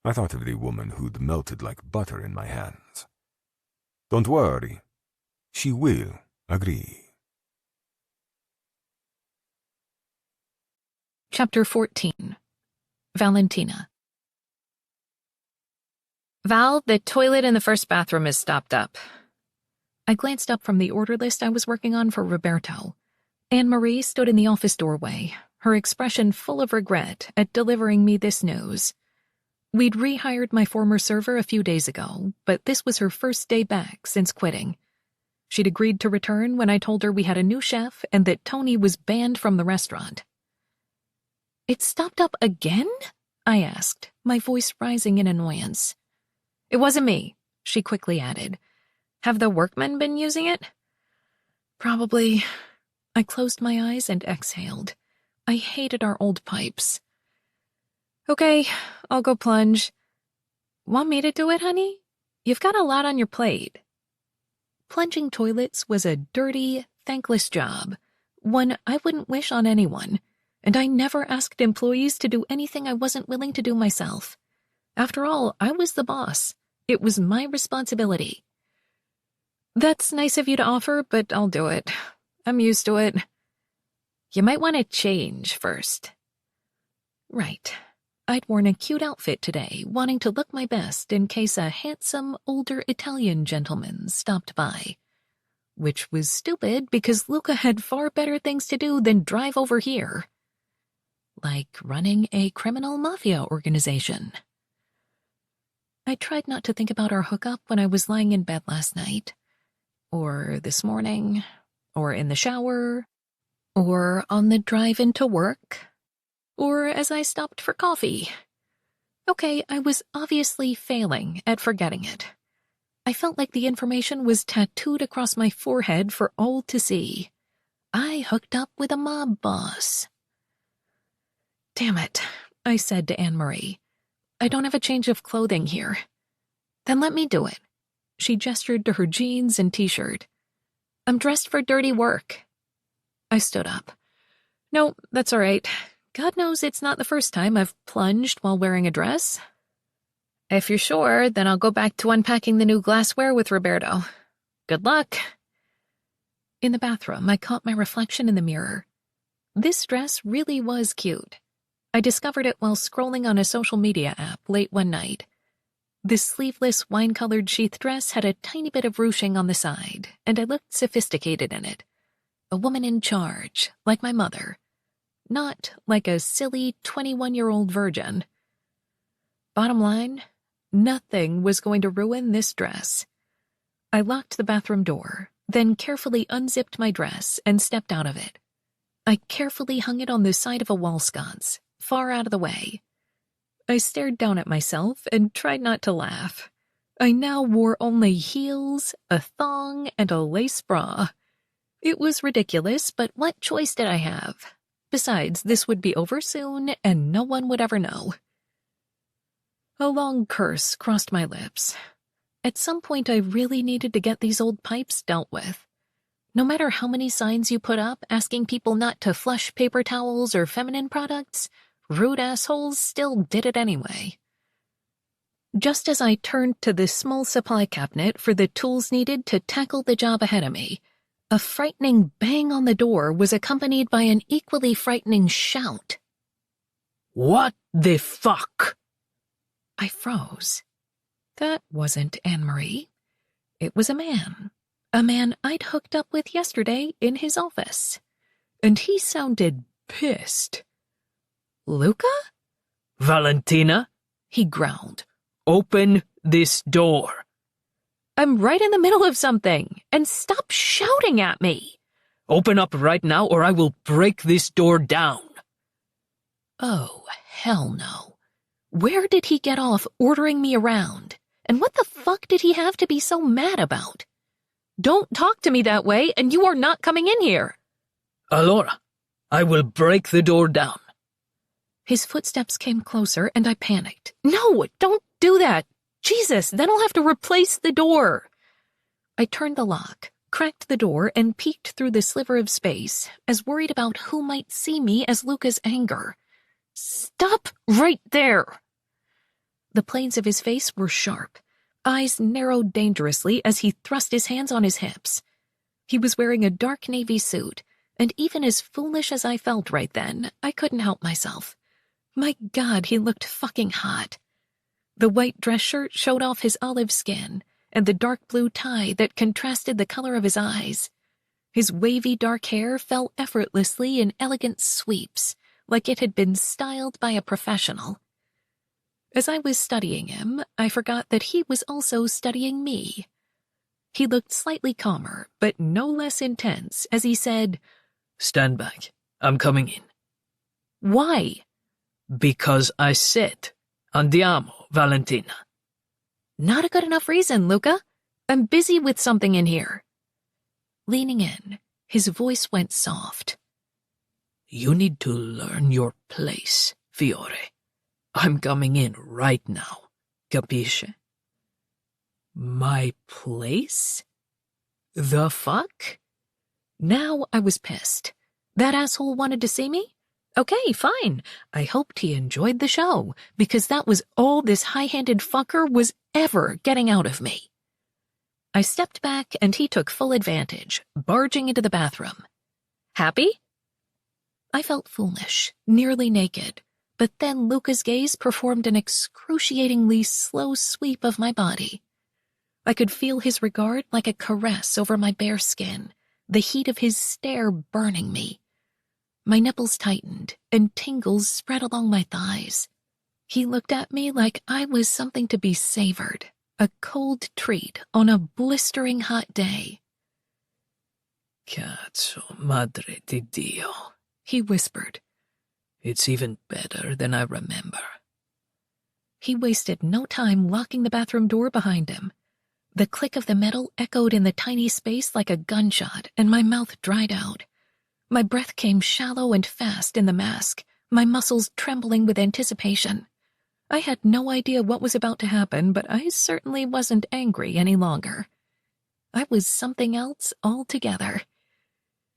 I thought of the woman who'd melted like butter in my hands. Don't worry. She will agree. Chapter 14. Valentina. Val, the toilet in the first bathroom is stopped up. I glanced up from the order list I was working on for Roberto. Anne-Marie stood in the office doorway, her expression full of regret at delivering me this news. We'd rehired my former server a few days ago, but this was her first day back since quitting. She'd agreed to return when I told her we had a new chef and that Tony was banned from the restaurant. "It stopped up again?" I asked, my voice rising in annoyance. It wasn't me, she quickly added. Have the workmen been using it? Probably. I closed my eyes and exhaled. I hated our old pipes. Okay, I'll go plunge. Want me to do it, honey? You've got a lot on your plate. Plunging toilets was a dirty, thankless job, one I wouldn't wish on anyone, and I never asked employees to do anything I wasn't willing to do myself. After all, I was the boss. It was my responsibility. That's nice of you to offer, but I'll do it. I'm used to it. You might want to change first. Right. I'd worn a cute outfit today, wanting to look my best in case a handsome, older Italian gentleman stopped by. Which was stupid because Luca had far better things to do than drive over here. Like running a criminal mafia organization. I tried not to think about our hookup when I was lying in bed last night. Or this morning. Or in the shower. Or on the drive into work. Or as I stopped for coffee. Okay, I was obviously failing at forgetting it. I felt like the information was tattooed across my forehead for all to see. I hooked up with a mob boss. Damn it, I said to Anne-Marie. I don't have a change of clothing here. Then let me do it. She gestured to her jeans and t-shirt. I'm dressed for dirty work. I stood up. No, that's all right. God knows it's not the first time I've plunged while wearing a dress. If you're sure, then I'll go back to unpacking the new glassware with Roberto. Good luck. In the bathroom, I caught my reflection in the mirror. This dress really was cute. I discovered it while scrolling on a social media app late one night. This sleeveless wine-colored sheath dress had a tiny bit of ruching on the side, and I looked sophisticated in it. A woman in charge, like my mother. Not like a silly 21-year-old virgin. Bottom line, nothing was going to ruin this dress. I locked the bathroom door, then carefully unzipped my dress and stepped out of it. I carefully hung it on the side of a wall sconce, far out of the way. I stared down at myself and tried not to laugh. I now wore only heels, a thong, and a lace bra. It was ridiculous, but what choice did I have? Besides, this would be over soon, and no one would ever know. A long curse crossed my lips. At some point, I really needed to get these old pipes dealt with. No matter how many signs you put up asking people not to flush paper towels or feminine products, rude assholes still did it anyway. Just as I turned to the small supply cabinet for the tools needed to tackle the job ahead of me, a frightening bang on the door was accompanied by an equally frightening shout. What the fuck? I froze. That wasn't Anne-Marie. It was a man. A man I'd hooked up with yesterday in his office. And he sounded pissed. Luca? Valentina? He growled. Open this door. I'm right in the middle of something, and stop shouting at me. Open up right now or I will break this door down. Oh, hell no. Where did he get off ordering me around? And what the fuck did he have to be so mad about? Don't talk to me that way, and you are not coming in here. Alora, I will break the door down. His footsteps came closer, and I panicked. No, don't do that. Jesus, then I'll have to replace the door. I turned the lock, cracked the door, and peeked through the sliver of space, as worried about who might see me as Luca's anger. Stop right there! The planes of his face were sharp. Eyes narrowed dangerously as he thrust his hands on his hips. He was wearing a dark navy suit, and even as foolish as I felt right then, I couldn't help myself. My God, he looked fucking hot. The white dress shirt showed off his olive skin, and the dark blue tie that contrasted the color of his eyes. His wavy dark hair fell effortlessly in elegant sweeps, like it had been styled by a professional. As I was studying him, I forgot that he was also studying me. He looked slightly calmer, but no less intense, as he said, Stand back. I'm coming in. Why? Because I said, Andiamo, Valentina. Not a good enough reason, Luca. I'm busy with something in here. Leaning in, his voice went soft. You need to learn your place, Fiore. I'm coming in right now. Capisce? My place? The fuck? Now I was pissed. That asshole wanted to see me? Okay, fine. I hoped he enjoyed the show, because that was all this high-handed fucker was ever getting out of me. I stepped back and he took full advantage, barging into the bathroom. Happy? I felt foolish, nearly naked, but then Luca's gaze performed an excruciatingly slow sweep of my body. I could feel his regard like a caress over my bare skin, the heat of his stare burning me. My nipples tightened, and tingles spread along my thighs. He looked at me like I was something to be savored, a cold treat on a blistering hot day. Cazzo, madre di Dio, he whispered. It's even better than I remember. He wasted no time locking the bathroom door behind him. The click of the metal echoed in the tiny space like a gunshot, and my mouth dried out. My breath came shallow and fast in the mask, my muscles trembling with anticipation. I had no idea what was about to happen, but I certainly wasn't angry any longer. I was something else altogether.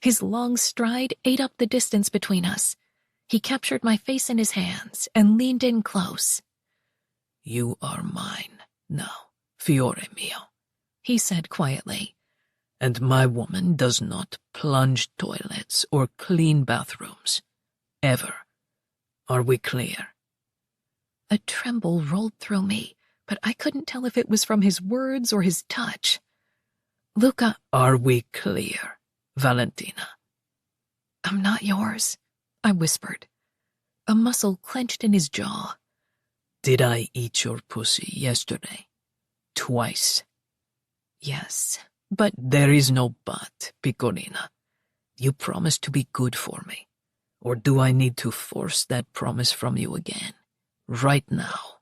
His long stride ate up the distance between us. He captured my face in his hands and leaned in close. You are mine now, Fiore mio, he said quietly. And my woman does not plunge toilets or clean bathrooms. Ever. Are we clear? A tremble rolled through me, but I couldn't tell if it was from his words or his touch. Luca, are we clear, Valentina? I'm not yours, I whispered. A muscle clenched in his jaw. Did I eat your pussy yesterday? Twice. Yes. But there is no but, Piccolina. You promised to be good for me. Or do I need to force that promise from you again? Right now.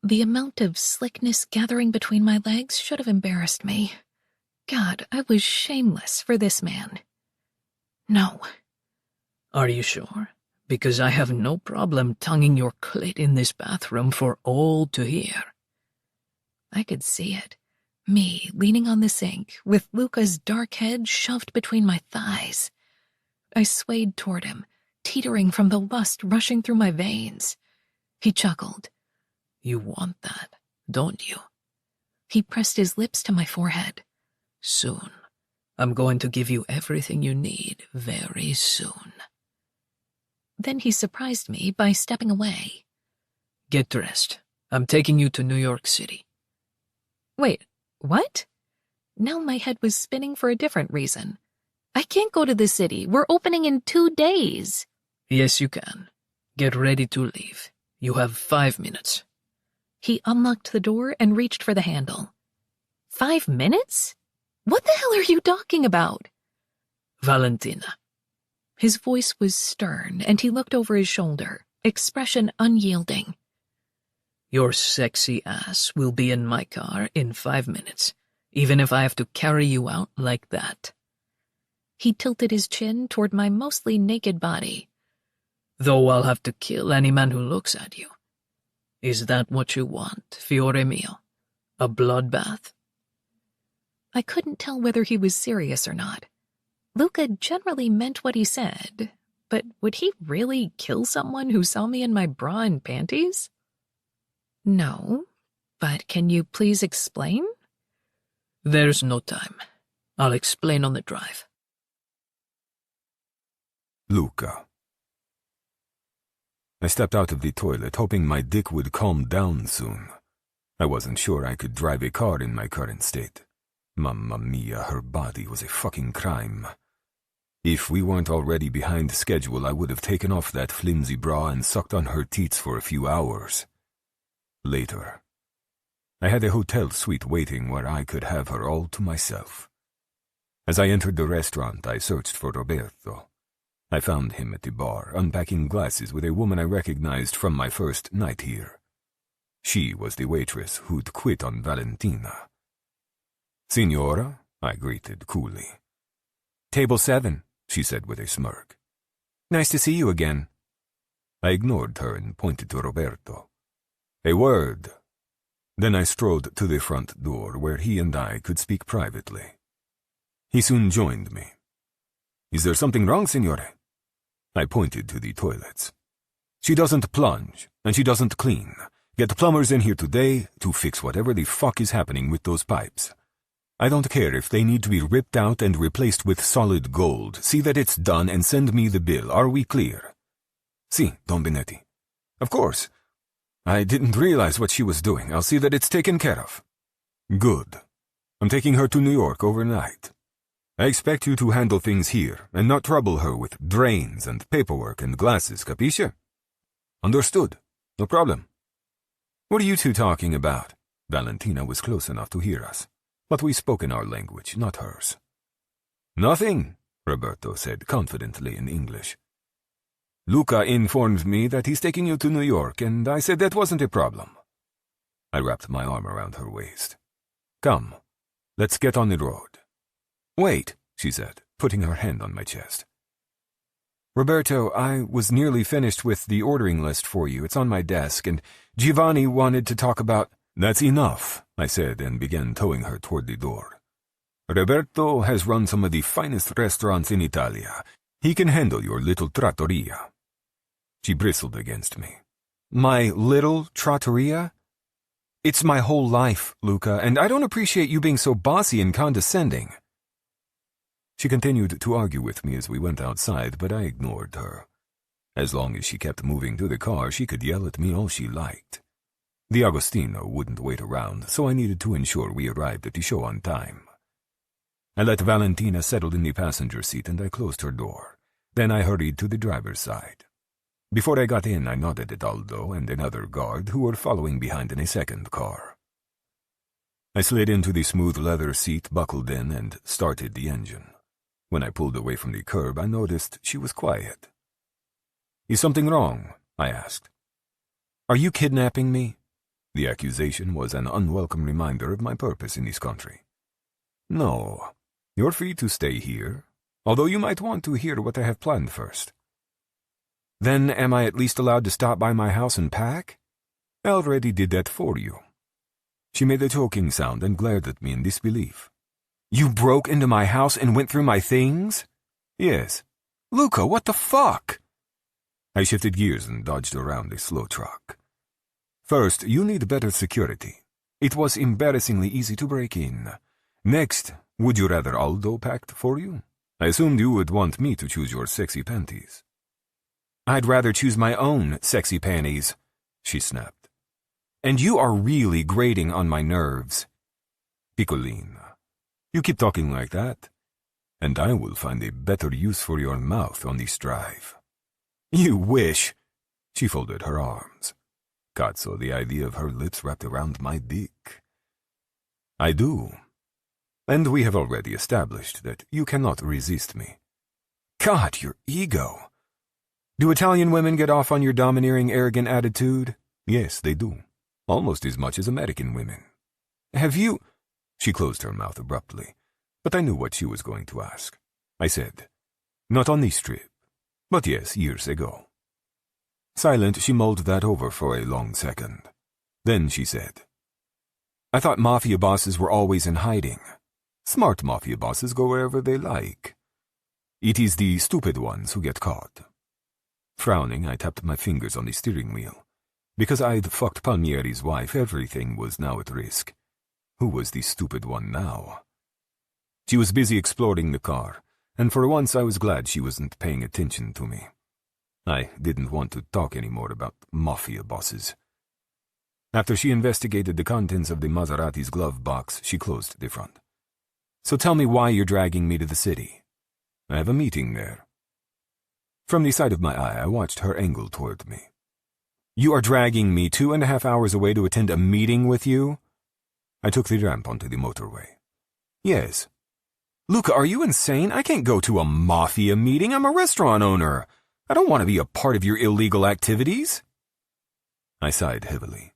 The amount of slickness gathering between my legs should have embarrassed me. God, I was shameless for this man. No. Are you sure? Because I have no problem tonguing your clit in this bathroom for all to hear. I could see it. Me, leaning on the sink, with Luca's dark head shoved between my thighs. I swayed toward him, teetering from the lust rushing through my veins. He chuckled. You want that, don't you? He pressed his lips to my forehead. Soon. I'm going to give you everything you need very soon. Then he surprised me by stepping away. Get dressed. I'm taking you to New York City. Wait. What? Now my head was spinning for a different reason. I can't go to the city. We're opening in 2 days. Yes, you can. Get ready to leave. You have 5 minutes. He unlocked the door and reached for the handle. 5 minutes? What the hell are you talking about? Valentina. His voice was stern, and he looked over his shoulder, expression unyielding. Your sexy ass will be in my car in 5 minutes, even if I have to carry you out like that. He tilted his chin toward my mostly naked body. Though I'll have to kill any man who looks at you. Is that what you want, fiore mio? A bloodbath? I couldn't tell whether he was serious or not. Luca generally meant what he said, but would he really kill someone who saw me in my bra and panties? No, but can you please explain? There's no time. I'll explain on the drive. Luca. I stepped out of the toilet, hoping my dick would calm down soon. I wasn't sure I could drive a car in my current state. Mamma mia, her body was a fucking crime. If we weren't already behind schedule, I would have taken off that flimsy bra and sucked on her teats for a few hours. Later, I had a hotel suite waiting where I could have her all to myself. As I entered the restaurant, I searched for Roberto. I found him at the bar, unpacking glasses with a woman I recognized from my first night here. She was the waitress who'd quit on Valentina. "Signora," I greeted coolly. "Table 7, she said with a smirk. "Nice to see you again." I ignored her and pointed to Roberto. "A word." Then I strolled to the front door where he and I could speak privately. He soon joined me. "Is there something wrong, signore?" I pointed to the toilets. "She doesn't plunge, and she doesn't clean. Get plumbers in here today to fix whatever the fuck is happening with those pipes. I don't care if they need to be ripped out and replaced with solid gold. See that it's done and send me the bill. Are we clear?" "Si, Don Benetti." "Of course. I didn't realize what she was doing. I'll see that it's taken care of." "Good. I'm taking her to New York overnight. I expect you to handle things here and not trouble her with drains and paperwork and glasses, capisce?" "Understood. No problem." "What are you two talking about?" Valentina was close enough to hear us, but we spoke in our language, not hers. "Nothing," Roberto said confidently in English. "Luca informed me that he's taking you to New York, and I said that wasn't a problem." I wrapped my arm around her waist. "Come, let's get on the road." "Wait," she said, putting her hand on my chest. "Roberto, I was nearly finished with the ordering list for you. It's on my desk, and Giovanni wanted to talk about—" "That's enough," I said, and began towing her toward the door. "Roberto has run some of the finest restaurants in Italia. He can handle your little trattoria." She bristled against me. "My little trattoria? It's my whole life, Luca, and I don't appreciate you being so bossy and condescending." She continued to argue with me as we went outside, but I ignored her. As long as she kept moving to the car, she could yell at me all she liked. The Agostino wouldn't wait around, so I needed to ensure we arrived at the show on time. I let Valentina settle in the passenger seat and I closed her door. Then I hurried to the driver's side. Before I got in, I nodded at Aldo and another guard who were following behind in a second car. I slid into the smooth leather seat, buckled in, and started the engine. When I pulled away from the curb, I noticed she was quiet. "Is something wrong?" I asked. "Are you kidnapping me?" The accusation was an unwelcome reminder of my purpose in this country. "No, you're free to stay here, although you might want to hear what I have planned first." "Then am I at least allowed to stop by my house and pack?" "I already did that for you." She made a choking sound and glared at me in disbelief. "You broke into my house and went through my things?" "Yes." "Luca, what the fuck?" I shifted gears and dodged around a slow truck. "First, you need better security. It was embarrassingly easy to break in. Next, would you rather Aldo packed for you? I assumed you would want me to choose your sexy panties." "I'd rather choose my own sexy panties," she snapped. "And you are really grating on my nerves." "Piccolina, you keep talking like that, and I will find a better use for your mouth on this drive." "You wish." She folded her arms. Cazzo, the idea of her lips wrapped around my dick. I do. And we have already established that you cannot resist me. God, your ego. Do Italian women get off on your domineering, arrogant attitude? Yes, they do. Almost as much as American women. Have you... She closed her mouth abruptly, but I knew what she was going to ask. I said, not on this trip, but yes, years ago. Silent, she mulled that over for a long second. Then she said, I thought mafia bosses were always in hiding. Smart mafia bosses go wherever they like. It is the stupid ones who get caught. Frowning, I tapped my fingers on the steering wheel. Because I'd fucked Palmieri's wife, everything was now at risk. Who was the stupid one now? She was busy exploring the car, and for once I was glad she wasn't paying attention to me. I didn't want to talk anymore about mafia bosses. After she investigated the contents of the Maserati's glove box, she closed the front. So tell me why you're dragging me to the city. I have a meeting there. From the side of my eye, I watched her angle toward me. You are dragging me 2.5 hours away to attend a meeting with you? I took the ramp onto the motorway. Yes. Luca, are you insane? I can't go to a mafia meeting. I'm a restaurant owner. I don't want to be a part of your illegal activities. I sighed heavily.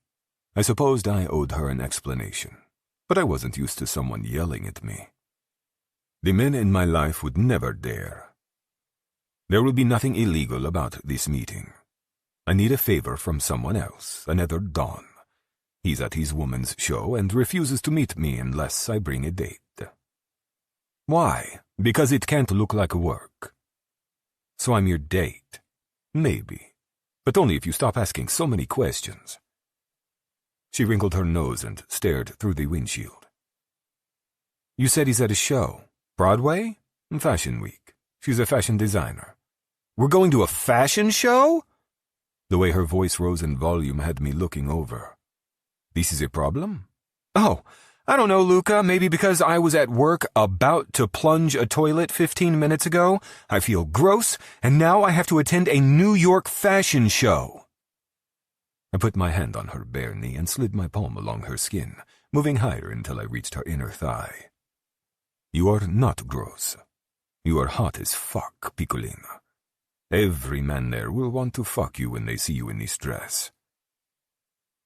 I supposed I owed her an explanation, but I wasn't used to someone yelling at me. The men in my life would never dare. There will be nothing illegal about this meeting. I need a favor from someone else, another Don. He's at his woman's show and refuses to meet me unless I bring a date. Why? Because it can't look like work. So I'm your date. Maybe. But only if you stop asking so many questions. She wrinkled her nose and stared through the windshield. You said he's at a show. Broadway? Fashion Week. She's a fashion designer. We're going to a fashion show? The way her voice rose in volume had me looking over. This is a problem? Oh, I don't know, Luca. Maybe because I was at work about to plunge a toilet 15 minutes ago, I feel gross, and now I have to attend a New York fashion show. I put my hand on her bare knee and slid my palm along her skin, moving higher until I reached her inner thigh. You are not gross. You are hot as fuck, Piccolina. Every man there will want to fuck you when they see you in this dress.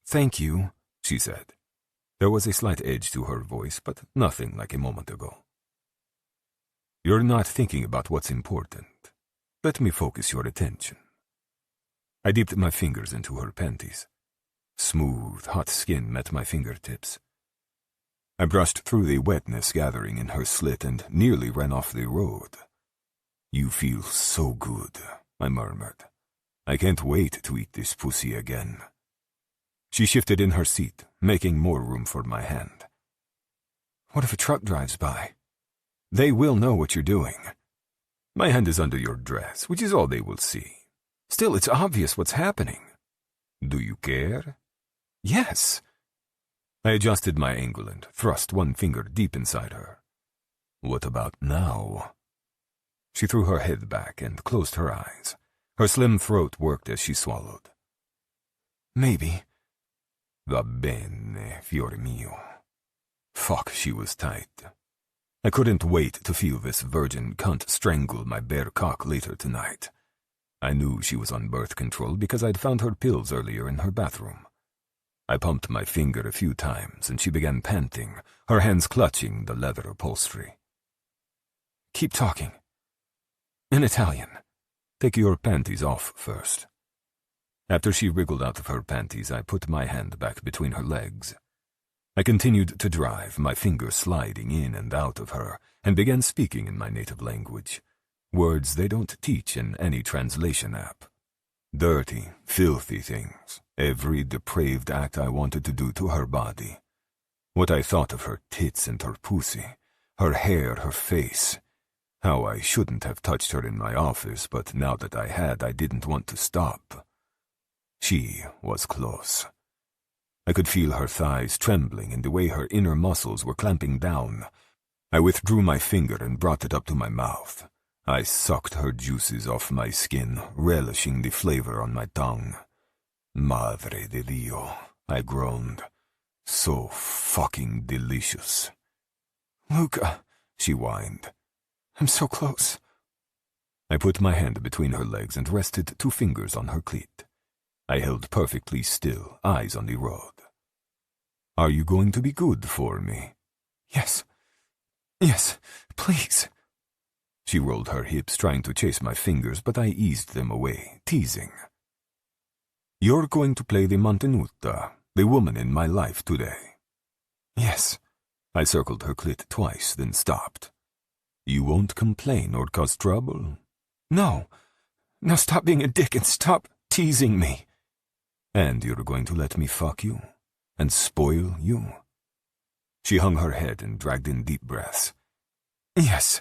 Thank you, she said. There was a slight edge to her voice, but nothing like a moment ago. You're not thinking about what's important. Let me focus your attention. I dipped my fingers into her panties. Smooth, hot skin met my fingertips. I brushed through the wetness gathering in her slit and nearly ran off the road. You feel so good, I murmured. I can't wait to eat this pussy again. She shifted in her seat, making more room for my hand. What if a truck drives by? They will know what you're doing. My hand is under your dress, which is all they will see. Still, it's obvious what's happening. Do you care? Yes. I adjusted my angle and thrust one finger deep inside her. What about now? She threw her head back and closed her eyes. Her slim throat worked as she swallowed. Maybe. Va bene, fiore mio. Fuck, she was tight. I couldn't wait to feel this virgin cunt strangle my bare cock later tonight. I knew she was on birth control because I'd found her pills earlier in her bathroom. I pumped my finger a few times and she began panting, her hands clutching the leather upholstery. Keep talking. In Italian. Take your panties off first. After she wriggled out of her panties, I put my hand back between her legs. I continued to drive, my fingers sliding in and out of her, and began speaking in my native language. Words they don't teach in any translation app. Dirty, filthy things. Every depraved act I wanted to do to her body. What I thought of her tits and her pussy, her hair, her face. How I shouldn't have touched her in my office, but now that I had, I didn't want to stop. She was close. I could feel her thighs trembling and the way her inner muscles were clamping down. I withdrew my finger and brought it up to my mouth. I sucked her juices off my skin, relishing the flavor on my tongue. Madre de Dio, I groaned. So fucking delicious. Luca, she whined. I'm so close. I put my hand between her legs and rested 2 fingers on her cleat. I held perfectly still, eyes on the road. Are you going to be good for me? Yes. Yes, please. She rolled her hips, trying to chase my fingers, but I eased them away, teasing. You're going to play the mantenuta, the woman in my life today. Yes. I circled her clit twice, then stopped. You won't complain or cause trouble? No. Now stop being a dick and stop teasing me. And you're going to let me fuck you and spoil you? She hung her head and dragged in deep breaths. Yes.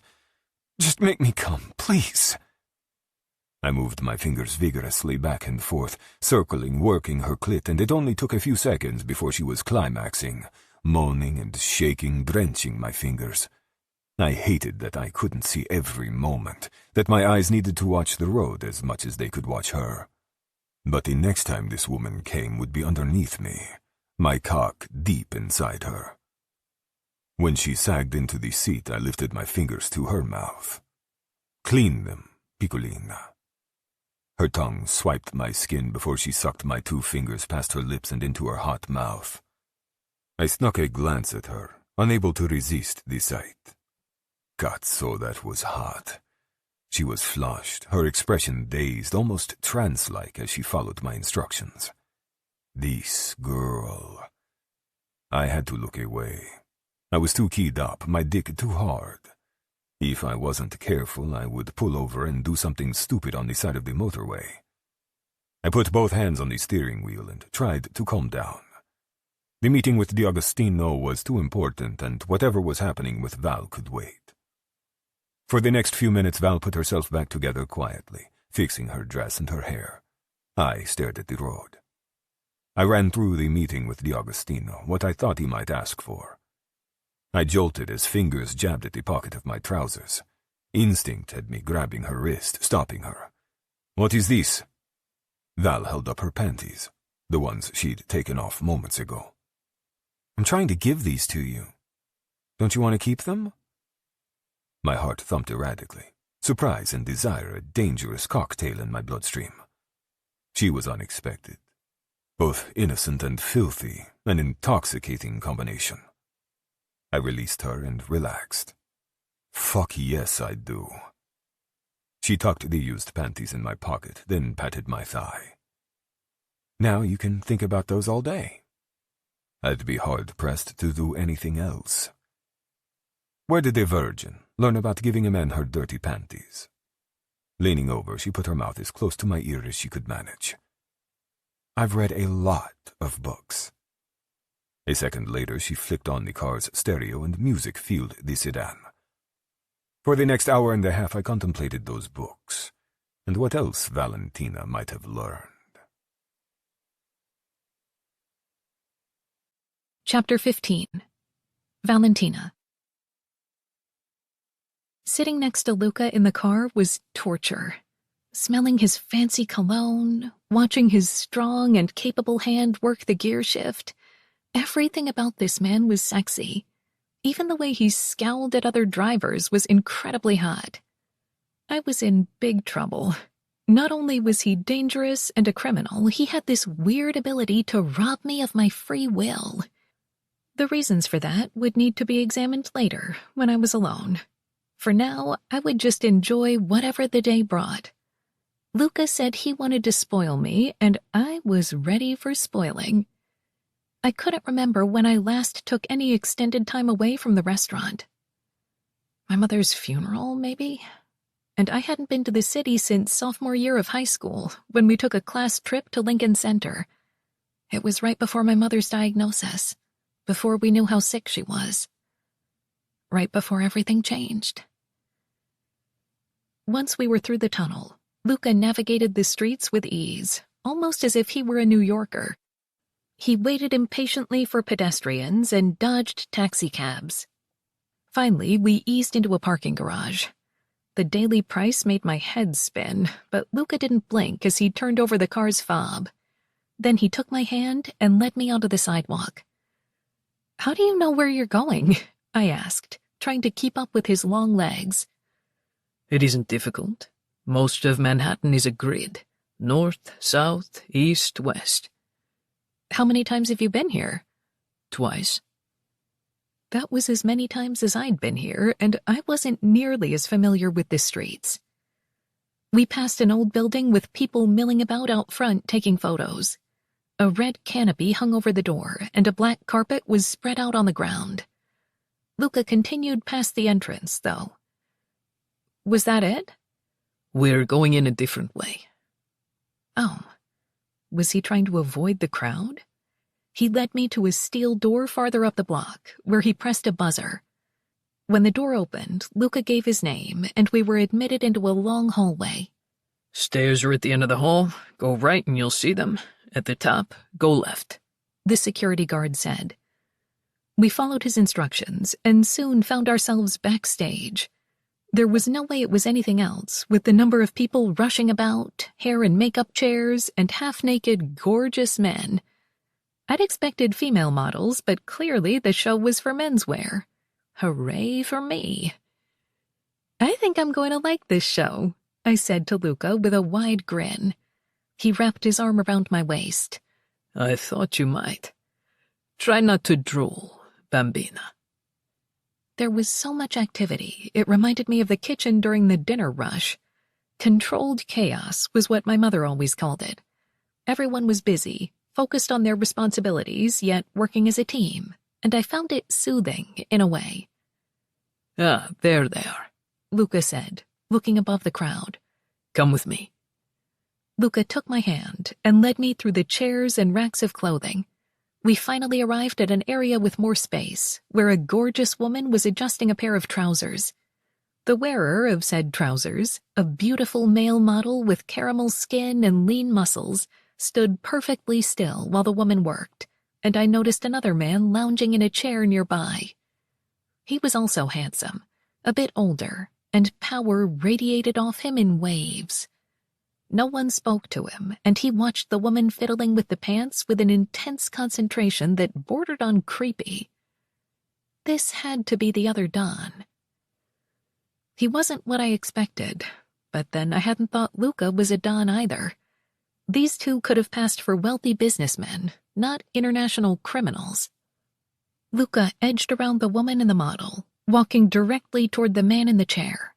Just make me come, please. I moved my fingers vigorously back and forth, circling, working her clit, and it only took a few seconds before she was climaxing, moaning and shaking, drenching my fingers. I hated that I couldn't see every moment, that my eyes needed to watch the road as much as they could watch her. But the next time this woman came would be underneath me, my cock deep inside her. When she sagged into the seat, I lifted my fingers to her mouth. Clean them, Piccolina. Her tongue swiped my skin before she sucked my 2 fingers past her lips and into her hot mouth. I snuck a glance at her, unable to resist the sight. Cazzo, that was hot. She was flushed, her expression dazed, almost trance-like as she followed my instructions. This girl. I had to look away. I was too keyed up, my dick too hard. If I wasn't careful, I would pull over and do something stupid on the side of the motorway. I put both hands on the steering wheel and tried to calm down. The meeting with D'Agostino was too important, and whatever was happening with Val could wait. For the next few minutes, Val put herself back together quietly, fixing her dress and her hair. I stared at the road. I ran through the meeting with D'Agostino, what I thought he might ask for. I jolted as fingers jabbed at the pocket of my trousers. Instinct had me grabbing her wrist, stopping her. What is this? Val held up her panties, the ones she'd taken off moments ago. I'm trying to give these to you. Don't you want to keep them? My heart thumped erratically. Surprise and desire, a dangerous cocktail in my bloodstream. She was unexpected. Both innocent and filthy, an intoxicating combination. I released her and relaxed. Fuck yes, I do. She tucked the used panties in my pocket, then patted my thigh. Now you can think about those all day. I'd be hard-pressed to do anything else. Where did a virgin learn about giving a man her dirty panties? Leaning over, she put her mouth as close to my ear as she could manage. I've read a lot of books. A second later, she flicked on the car's stereo and music filled the sedan. For the next hour and a half, I contemplated those books, and what else Valentina might have learned. Chapter 15. Valentina. Sitting next to Luca in the car was torture. Smelling his fancy cologne, watching his strong and capable hand work the gear shift. Everything about this man was sexy. Even the way he scowled at other drivers was incredibly hot. I was in big trouble. Not only was he dangerous and a criminal, he had this weird ability to rob me of my free will. The reasons for that would need to be examined later, when I was alone. For now, I would just enjoy whatever the day brought. Luca said he wanted to spoil me, and I was ready for spoiling. I couldn't remember when I last took any extended time away from the restaurant. My mother's funeral, maybe? And I hadn't been to the city since sophomore year of high school, when we took a class trip to Lincoln Center. It was right before my mother's diagnosis, before we knew how sick she was. Right before everything changed. Once we were through the tunnel, Luca navigated the streets with ease, almost as if he were a New Yorker. He waited impatiently for pedestrians and dodged taxicabs. Finally, we eased into a parking garage. The daily price made my head spin, but Luca didn't blink as he turned over the car's fob. Then he took my hand and led me onto the sidewalk. "How do you know where you're going?" I asked, trying to keep up with his long legs. It isn't difficult. Most of Manhattan is a grid. North, south, east, west. "How many times have you been here?" Twice. That was as many times as I'd been here, and I wasn't nearly as familiar with the streets. We passed an old building with people milling about out front taking photos. A red canopy hung over the door, and a black carpet was spread out on the ground. Luca continued past the entrance, though. "Was that it?" We're going in a different way. Oh. Was he trying to avoid the crowd? He led me to a steel door farther up the block, where he pressed a buzzer. When the door opened, Luca gave his name, and we were admitted into a long hallway. Stairs are at the end of the hall. Go right and you'll see them. At the top, go left, the security guard said. We followed his instructions, and soon found ourselves backstage. There was no way it was anything else, with the number of people rushing about, hair and makeup chairs, and half-naked, gorgeous men. I'd expected female models, but clearly the show was for menswear. Hooray for me. "I think I'm going to like this show," I said to Luca with a wide grin. He wrapped his arm around my waist. I thought you might. Try not to drool, bambina. There was so much activity, it reminded me of the kitchen during the dinner rush. Controlled chaos was what my mother always called it. Everyone was busy, focused on their responsibilities, yet working as a team, and I found it soothing in a way. "Ah, there they are," Luca said, looking above the crowd. "Come with me." Luca took my hand and led me through the chairs and racks of clothing. We finally arrived at an area with more space, where a gorgeous woman was adjusting a pair of trousers. The wearer of said trousers, a beautiful male model with caramel skin and lean muscles, stood perfectly still while the woman worked, and I noticed another man lounging in a chair nearby. He was also handsome, a bit older, and power radiated off him in waves. No one spoke to him, and he watched the woman fiddling with the pants with an intense concentration that bordered on creepy. This had to be the other Don. He wasn't what I expected, but then I hadn't thought Luca was a Don either. These two could have passed for wealthy businessmen, not international criminals. Luca edged around the woman and the model, walking directly toward the man in the chair.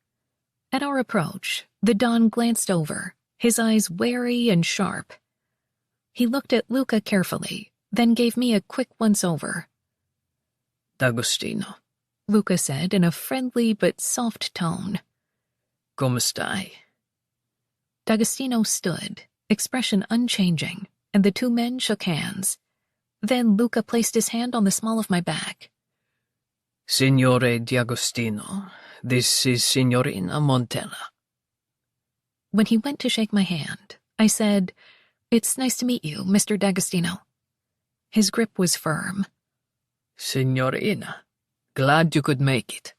At our approach, the Don glanced over, his eyes wary and sharp. He looked at Luca carefully, then gave me a quick once-over. "D'Agostino," Luca said in a friendly but soft tone. "Come stai?" D'Agostino stood, expression unchanging, and the two men shook hands. Then Luca placed his hand on the small of my back. "Signore D'Agostino, this is Signorina Montella." When he went to shake my hand, I said, "It's nice to meet you, Mr. D'Agostino." His grip was firm. "Signorina, glad you could make it."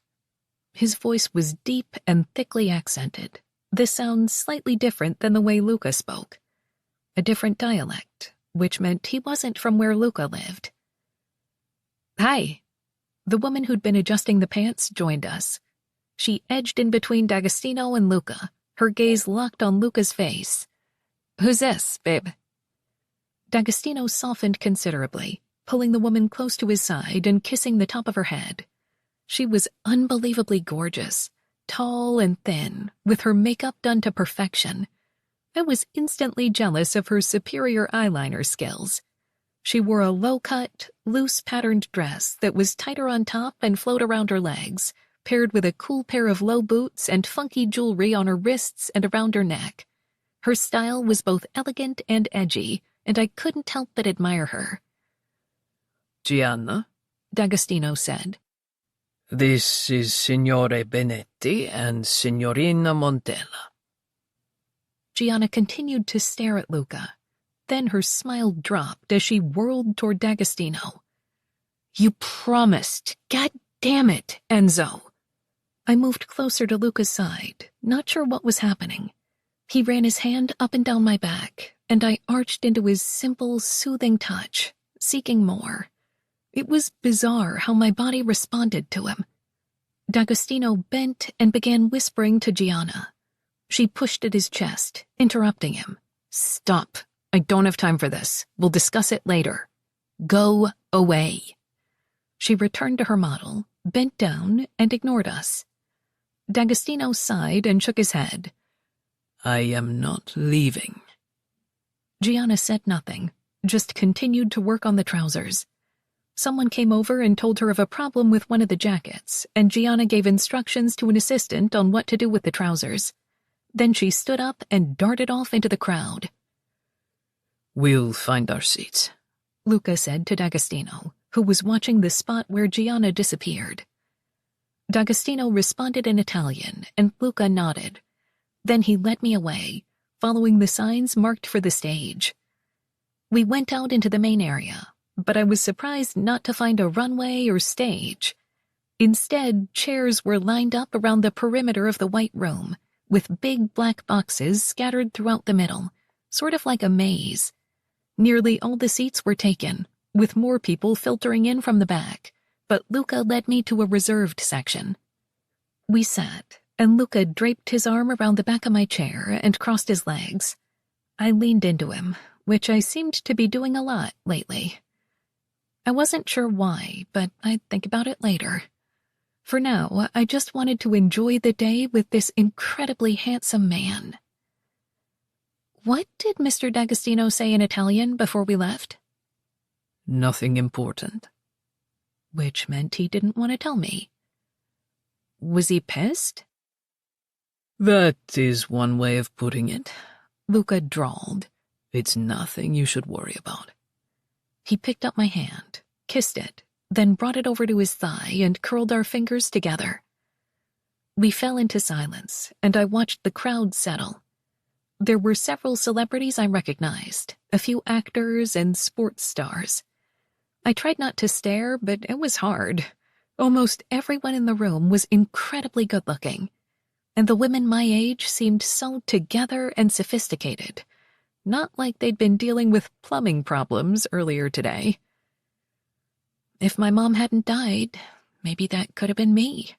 His voice was deep and thickly accented. This sounds slightly different than the way Luca spoke. A different dialect, which meant he wasn't from where Luca lived. "Hi." The woman who'd been adjusting the pants joined us. She edged in between D'Agostino and Luca, her gaze locked on Luca's face. "Who's this, babe?" D'Agostino softened considerably, pulling the woman close to his side and kissing the top of her head. She was unbelievably gorgeous, tall and thin, with her makeup done to perfection. I was instantly jealous of her superior eyeliner skills. She wore a low-cut, loose-patterned dress that was tighter on top and flowed around her legs, paired with a cool pair of low boots and funky jewelry on her wrists and around her neck. Her style was both elegant and edgy, and I couldn't help but admire her. "Gianna," D'Agostino said. "This is Signore Benetti and Signorina Montella." Gianna continued to stare at Luca. Then her smile dropped as she whirled toward D'Agostino. "You promised. God damn it, Enzo." I moved closer to Luca's side, not sure what was happening. He ran his hand up and down my back, and I arched into his simple, soothing touch, seeking more. It was bizarre how my body responded to him. D'Agostino bent and began whispering to Gianna. She pushed at his chest, interrupting him. "Stop. I don't have time for this. We'll discuss it later. Go away." She returned to her model, bent down, and ignored us. D'Agostino sighed and shook his head. "I am not leaving." Gianna said nothing, just continued to work on the trousers. Someone came over and told her of a problem with one of the jackets, and Gianna gave instructions to an assistant on what to do with the trousers. Then she stood up and darted off into the crowd. "We'll find our seats," Luca said to D'Agostino, who was watching the spot where Gianna disappeared. D'Agostino responded in Italian, and Luca nodded. Then he led me away, following the signs marked for the stage. We went out into the main area, but I was surprised not to find a runway or stage. Instead, chairs were lined up around the perimeter of the white room, with big black boxes scattered throughout the middle, sort of like a maze. Nearly all the seats were taken, with more people filtering in from the back, but Luca led me to a reserved section. We sat, and Luca draped his arm around the back of my chair and crossed his legs. I leaned into him, which I seemed to be doing a lot lately. I wasn't sure why, but I'd think about it later. For now, I just wanted to enjoy the day with this incredibly handsome man. What did Mr. D'Agostino say in Italian before we left? "Nothing important." Which meant he didn't want to tell me. Was he pissed? "That is one way of putting it," Luca drawled. "It's nothing you should worry about." He picked up my hand, kissed it, then brought it over to his thigh and curled our fingers together. We fell into silence, and I watched the crowd settle. There were several celebrities I recognized, a few actors and sports stars. I tried not to stare, but it was hard. Almost everyone in the room was incredibly good-looking, and the women my age seemed so together and sophisticated, not like they'd been dealing with plumbing problems earlier today. If my mom hadn't died, maybe that could have been me.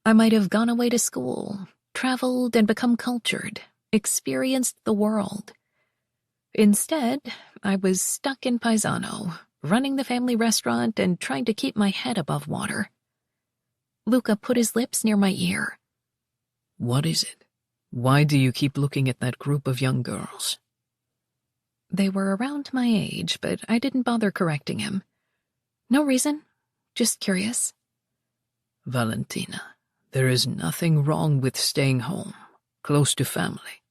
I might have gone away to school, traveled and become cultured, experienced the world. Instead, I was stuck in Paisano, running the family restaurant and trying to keep my head above water. Luca put his lips near my ear. "What is it? Why do you keep looking at that group of young girls?" They were around my age, but I didn't bother correcting him. No reason, just curious. "Valentina, there is nothing wrong with staying home, close to family."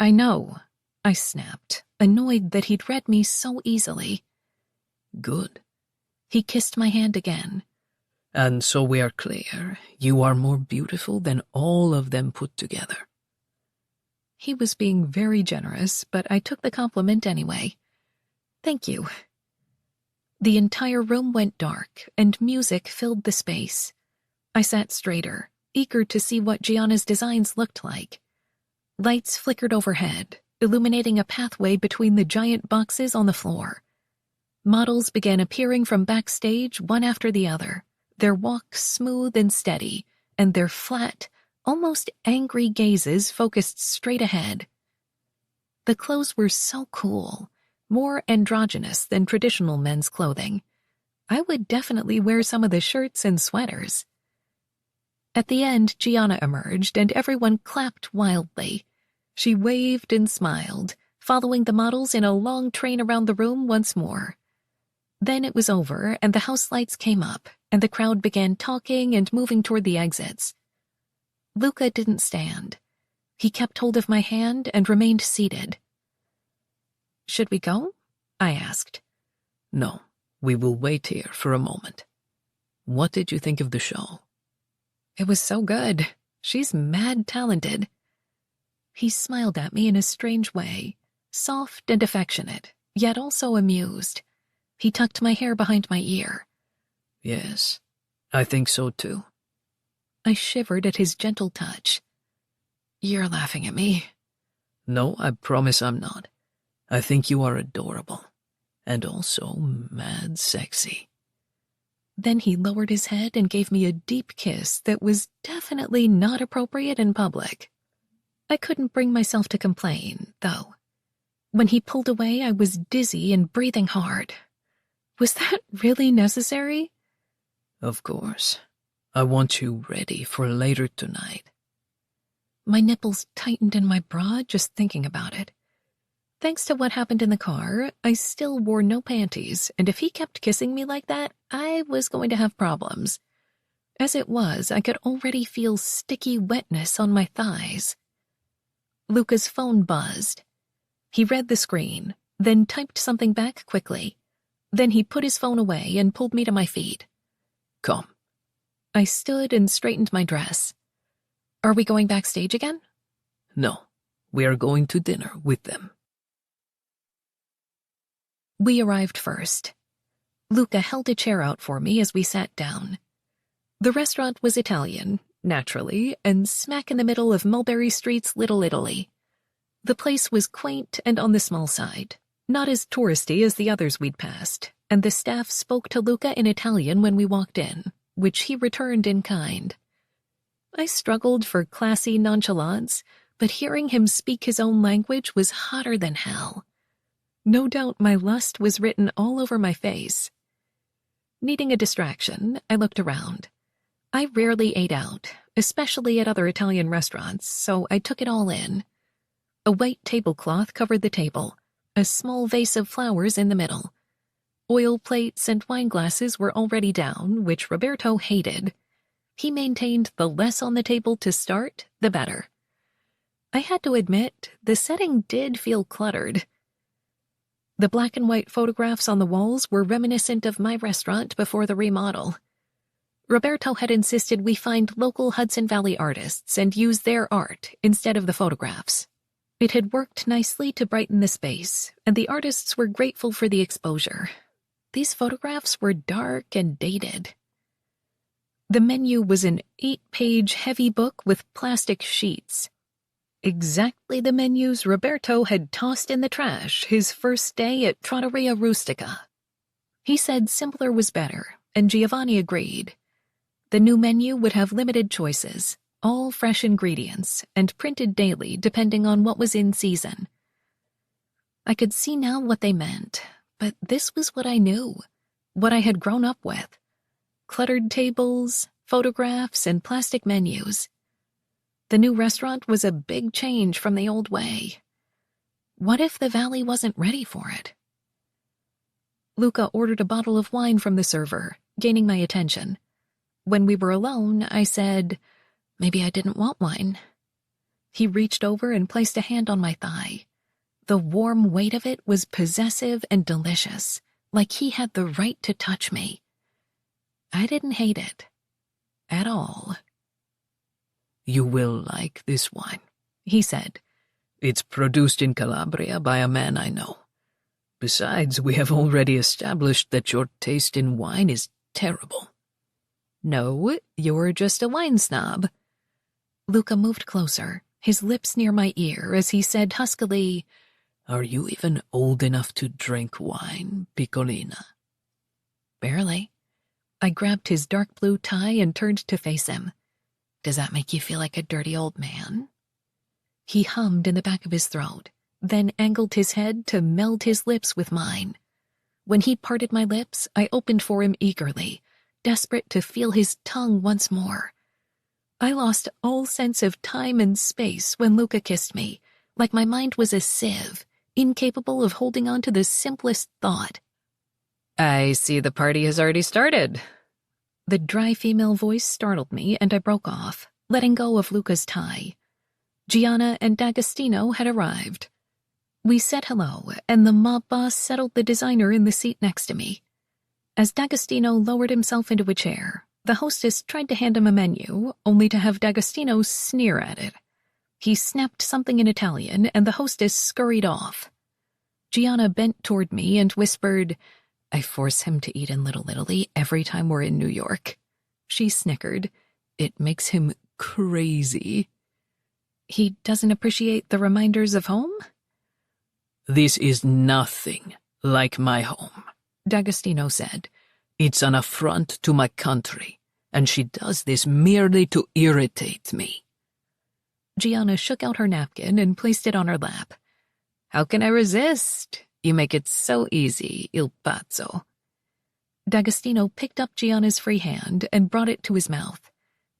I know, I snapped, annoyed that he'd read me so easily. "Good. He kissed my hand again. And so we are clear, you are more beautiful than all of them put together." He was being very generous, but I took the compliment anyway. Thank you. The entire room went dark, and music filled the space. I sat straighter, eager to see what Gianna's designs looked like. Lights flickered overhead, illuminating a pathway between the giant boxes on the floor. Models began appearing from backstage one after the other, their walk smooth and steady, and their flat, almost angry gazes focused straight ahead. The clothes were so cool, more androgynous than traditional men's clothing. I would definitely wear some of the shirts and sweaters. At the end, Gianna emerged, and everyone clapped wildly. She waved and smiled, following the models in a long train around the room once more. Then it was over, and the house lights came up, and the crowd began talking and moving toward the exits. Luca didn't stand. He kept hold of my hand and remained seated. "Should we go?" I asked. "No, we will wait here for a moment. What did you think of the show?" "It was so good. She's mad talented." He smiled at me in a strange way, soft and affectionate, yet also amused. He tucked my hair behind my ear. "Yes, I think so too." I shivered at his gentle touch. You're laughing at me. No, I promise I'm not. I think you are adorable. And also mad sexy. Then he lowered his head and gave me a deep kiss that was definitely not appropriate in public. I couldn't bring myself to complain, though. When he pulled away, I was dizzy and breathing hard. Was that really necessary? Of course. I want you ready for later tonight. My nipples tightened in my bra just thinking about it. Thanks to what happened in the car, I still wore no panties, and if he kept kissing me like that, I was going to have problems. As it was, I could already feel sticky wetness on my thighs. Luca's phone buzzed. He read the screen, then typed something back quickly. Then he put his phone away and pulled me to my feet. Come. I stood and straightened my dress. Are we going backstage again? No, we are going to dinner with them. We arrived first. Luca held a chair out for me as we sat down. The restaurant was Italian, naturally, and smack in the middle of Mulberry Street's Little Italy. The place was quaint and on the small side, not as touristy as the others we'd passed, and the staff spoke to Luca in Italian when we walked in, which he returned in kind. I struggled for classy nonchalance, but hearing him speak his own language was hotter than hell. No doubt my lust was written all over my face. Needing a distraction, I looked around. I rarely ate out, especially at other Italian restaurants, so I took it all in. A white tablecloth covered the table, a small vase of flowers in the middle. Oil plates and wine glasses were already down, which Roberto hated. He maintained the less on the table to start, the better. I had to admit, the setting did feel cluttered. The black and white photographs on the walls were reminiscent of my restaurant before the remodel. Roberto had insisted we find local Hudson Valley artists and use their art instead of the photographs. It had worked nicely to brighten the space, and the artists were grateful for the exposure. These photographs were dark and dated. The menu was an 8-page heavy book with plastic sheets. Exactly the menus Roberto had tossed in the trash his first day at Trattoria Rustica. He said simpler was better, and Giovanni agreed. The new menu would have limited choices, all fresh ingredients, and printed daily depending on what was in season. I could see now what they meant, but this was what I knew, what I had grown up with. Cluttered tables, photographs, and plastic menus. The new restaurant was a big change from the old way. What if the valley wasn't ready for it? Luca ordered a bottle of wine from the server, gaining my attention. When we were alone, I said, maybe I didn't want wine. He reached over and placed a hand on my thigh. The warm weight of it was possessive and delicious, like he had the right to touch me. I didn't hate it. At all. You will like this wine, he said. It's produced in Calabria by a man I know. Besides, we have already established that your taste in wine is terrible. No, you're just a wine snob. Luca moved closer, his lips near my ear as he said huskily, Are you even old enough to drink wine, Piccolina? Barely. I grabbed his dark blue tie and turned to face him. Does that make you feel like a dirty old man? He hummed in the back of his throat, then angled his head to meld his lips with mine. When he parted my lips, I opened for him eagerly, desperate to feel his tongue once more. I lost all sense of time and space when Luca kissed me, like my mind was a sieve, incapable of holding on to the simplest thought. I see the party has already started. The dry female voice startled me, and I broke off, letting go of Luca's tie. Gianna and D'Agostino had arrived. We said hello, and the mob boss settled the designer in the seat next to me. As D'Agostino lowered himself into a chair, the hostess tried to hand him a menu, only to have D'Agostino sneer at it. He snapped something in Italian, and the hostess scurried off. Gianna bent toward me and whispered, I force him to eat in Little Italy every time we're in New York. She snickered. It makes him crazy. He doesn't appreciate the reminders of home? This is nothing like my home, D'Agostino said. It's an affront to my country, and she does this merely to irritate me. Gianna shook out her napkin and placed it on her lap. How can I resist? You make it so easy, il pazzo. D'Agostino picked up Gianna's free hand and brought it to his mouth.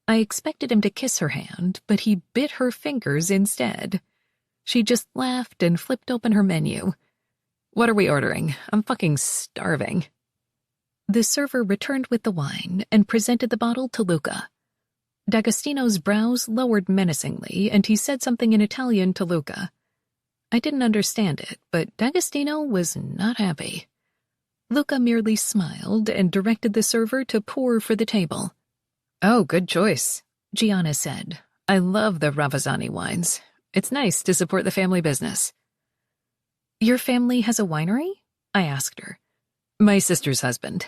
I expected him to kiss her hand, but he bit her fingers instead. She just laughed and flipped open her menu. What are we ordering? I'm fucking starving. The server returned with the wine and presented the bottle to Luca. D'Agostino's brows lowered menacingly, and he said something in Italian to Luca. I didn't understand it, but D'Agostino was not happy. Luca merely smiled and directed the server to pour for the table. Oh, good choice, Gianna said. I love the Ravazzani wines. It's nice to support the family business. Your family has a winery? I asked her. My sister's husband.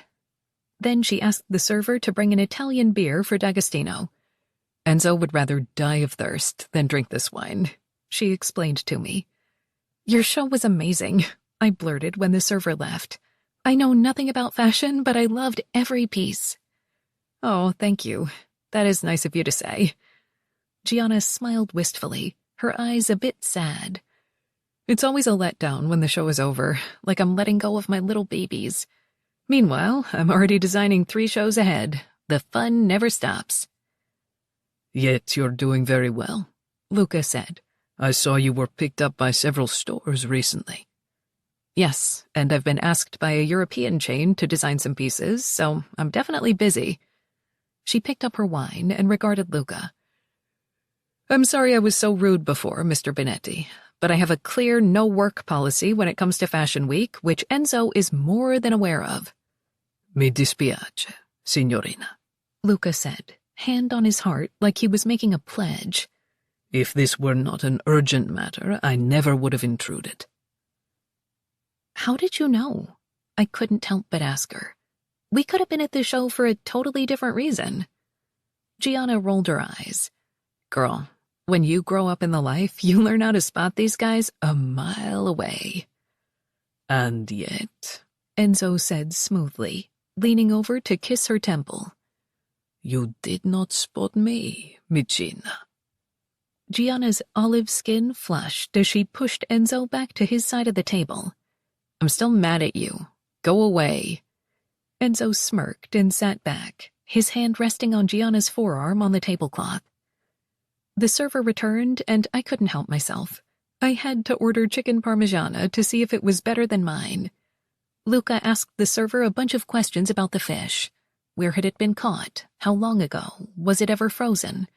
Then she asked the server to bring an Italian beer for D'Agostino. Enzo would rather die of thirst than drink this wine, she explained to me. Your show was amazing, I blurted when the server left. I know nothing about fashion, but I loved every piece. Oh, thank you. That is nice of you to say. Gianna smiled wistfully, her eyes a bit sad. It's always a letdown when the show is over, like I'm letting go of my little babies. Meanwhile, I'm already designing 3 shows ahead. The fun never stops. Yet you're doing very well, Luca said. I saw you were picked up by several stores recently. Yes, and I've been asked by a European chain to design some pieces, so I'm definitely busy. She picked up her wine and regarded Luca. I'm sorry I was so rude before, Mr. Benetti, but I have a clear no-work policy when it comes to Fashion Week, which Enzo is more than aware of. Mi dispiace, signorina, Luca said, hand on his heart like he was making a pledge. If this were not an urgent matter, I never would have intruded. How did you know? I couldn't help but ask her. We could have been at the show for a totally different reason. Gianna rolled her eyes. Girl, when you grow up in the life, you learn how to spot these guys a mile away. And yet, Enzo said smoothly, leaning over to kiss her temple. You did not spot me, Micina. Gianna's olive skin flushed as she pushed Enzo back to his side of the table. I'm still mad at you. Go away. Enzo smirked and sat back, his hand resting on Gianna's forearm on the tablecloth. The server returned, and I couldn't help myself. I had to order chicken parmigiana to see if it was better than mine. Luca asked the server a bunch of questions about the fish. Where had it been caught? How long ago? Was it ever frozen?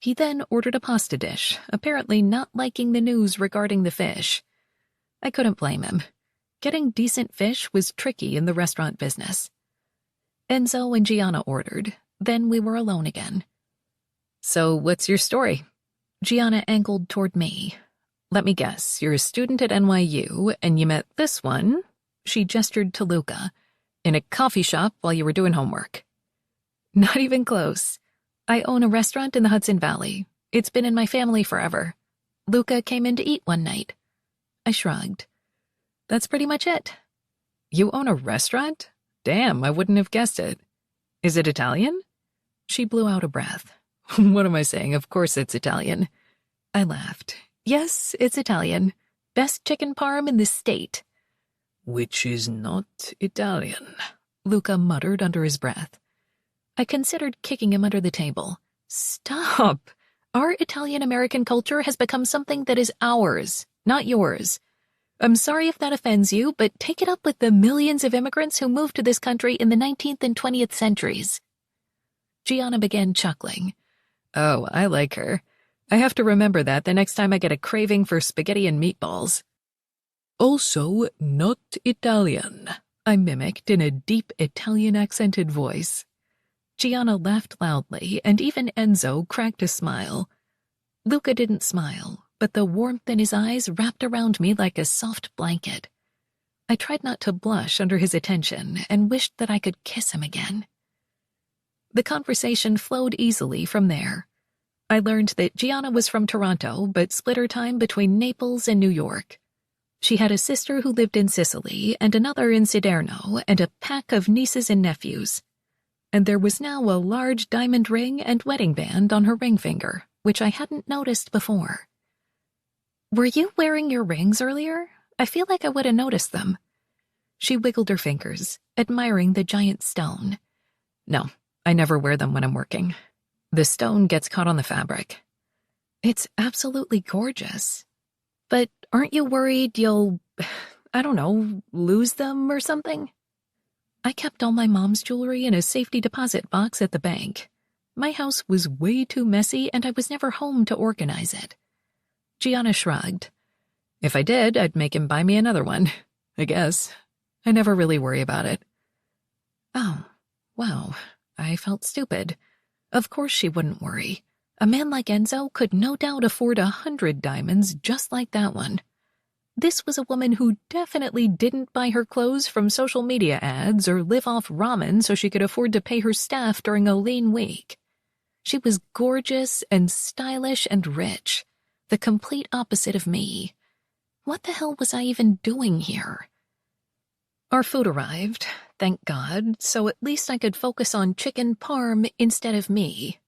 He then ordered a pasta dish, apparently not liking the news regarding the fish. I couldn't blame him. Getting decent fish was tricky in the restaurant business. Enzo and Gianna ordered. Then we were alone again. So what's your story? Gianna angled toward me. Let me guess, you're a student at NYU, and you met this one, she gestured to Luca, in a coffee shop while you were doing homework. Not even close. I own a restaurant in the Hudson Valley. It's been in my family forever. Luca came in to eat one night. I shrugged. That's pretty much it. You own a restaurant? Damn, I wouldn't have guessed it. Is it Italian? She blew out a breath. What am I saying? Of course it's Italian. I laughed. Yes, it's Italian. Best chicken parm in the state. Which is not Italian, Luca muttered under his breath. I considered kicking him under the table. Stop! Our Italian-American culture has become something that is ours, not yours. I'm sorry if that offends you, but take it up with the millions of immigrants who moved to this country in the 19th and 20th centuries. Gianna began chuckling. Oh, I like her. I have to remember that the next time I get a craving for spaghetti and meatballs. Also not Italian, I mimicked in a deep Italian-accented voice. Gianna laughed loudly, and even Enzo cracked a smile. Luca didn't smile, but the warmth in his eyes wrapped around me like a soft blanket. I tried not to blush under his attention and wished that I could kiss him again. The conversation flowed easily from there. I learned that Gianna was from Toronto, but split her time between Naples and New York. She had a sister who lived in Sicily and another in Siderno and a pack of nieces and nephews. And there was now a large diamond ring and wedding band on her ring finger, which I hadn't noticed before. "Were you wearing your rings earlier? I feel like I would have noticed them." She wiggled her fingers, admiring the giant stone. "No, I never wear them when I'm working. The stone gets caught on the fabric." "It's absolutely gorgeous. But aren't you worried you'll, I don't know, lose them or something?" I kept all my mom's jewelry in a safety deposit box at the bank. My house was way too messy and I was never home to organize it. Gianna shrugged. "If I did, I'd make him buy me another one, I guess. I never really worry about it." Oh, wow. I felt stupid. Of course she wouldn't worry. A man like Enzo could no doubt afford 100 diamonds just like that one. This was a woman who definitely didn't buy her clothes from social media ads or live off ramen so she could afford to pay her staff during a lean week. She was gorgeous and stylish and rich, the complete opposite of me. What the hell was I even doing here? Our food arrived, thank God, so at least I could focus on chicken parm instead of me.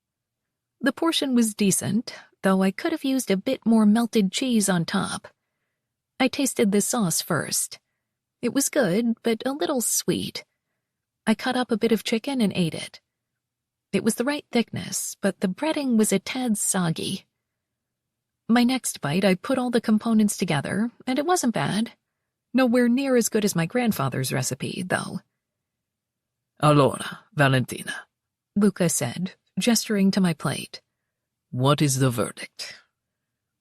The portion was decent, though I could have used a bit more melted cheese on top. I tasted the sauce first. It was good, but a little sweet. I cut up a bit of chicken and ate it. It was the right thickness, but the breading was a tad soggy. My next bite, I put all the components together, and it wasn't bad. Nowhere near as good as my grandfather's recipe, though. "Allora, Valentina," Luca said, gesturing to my plate. "what is the verdict?"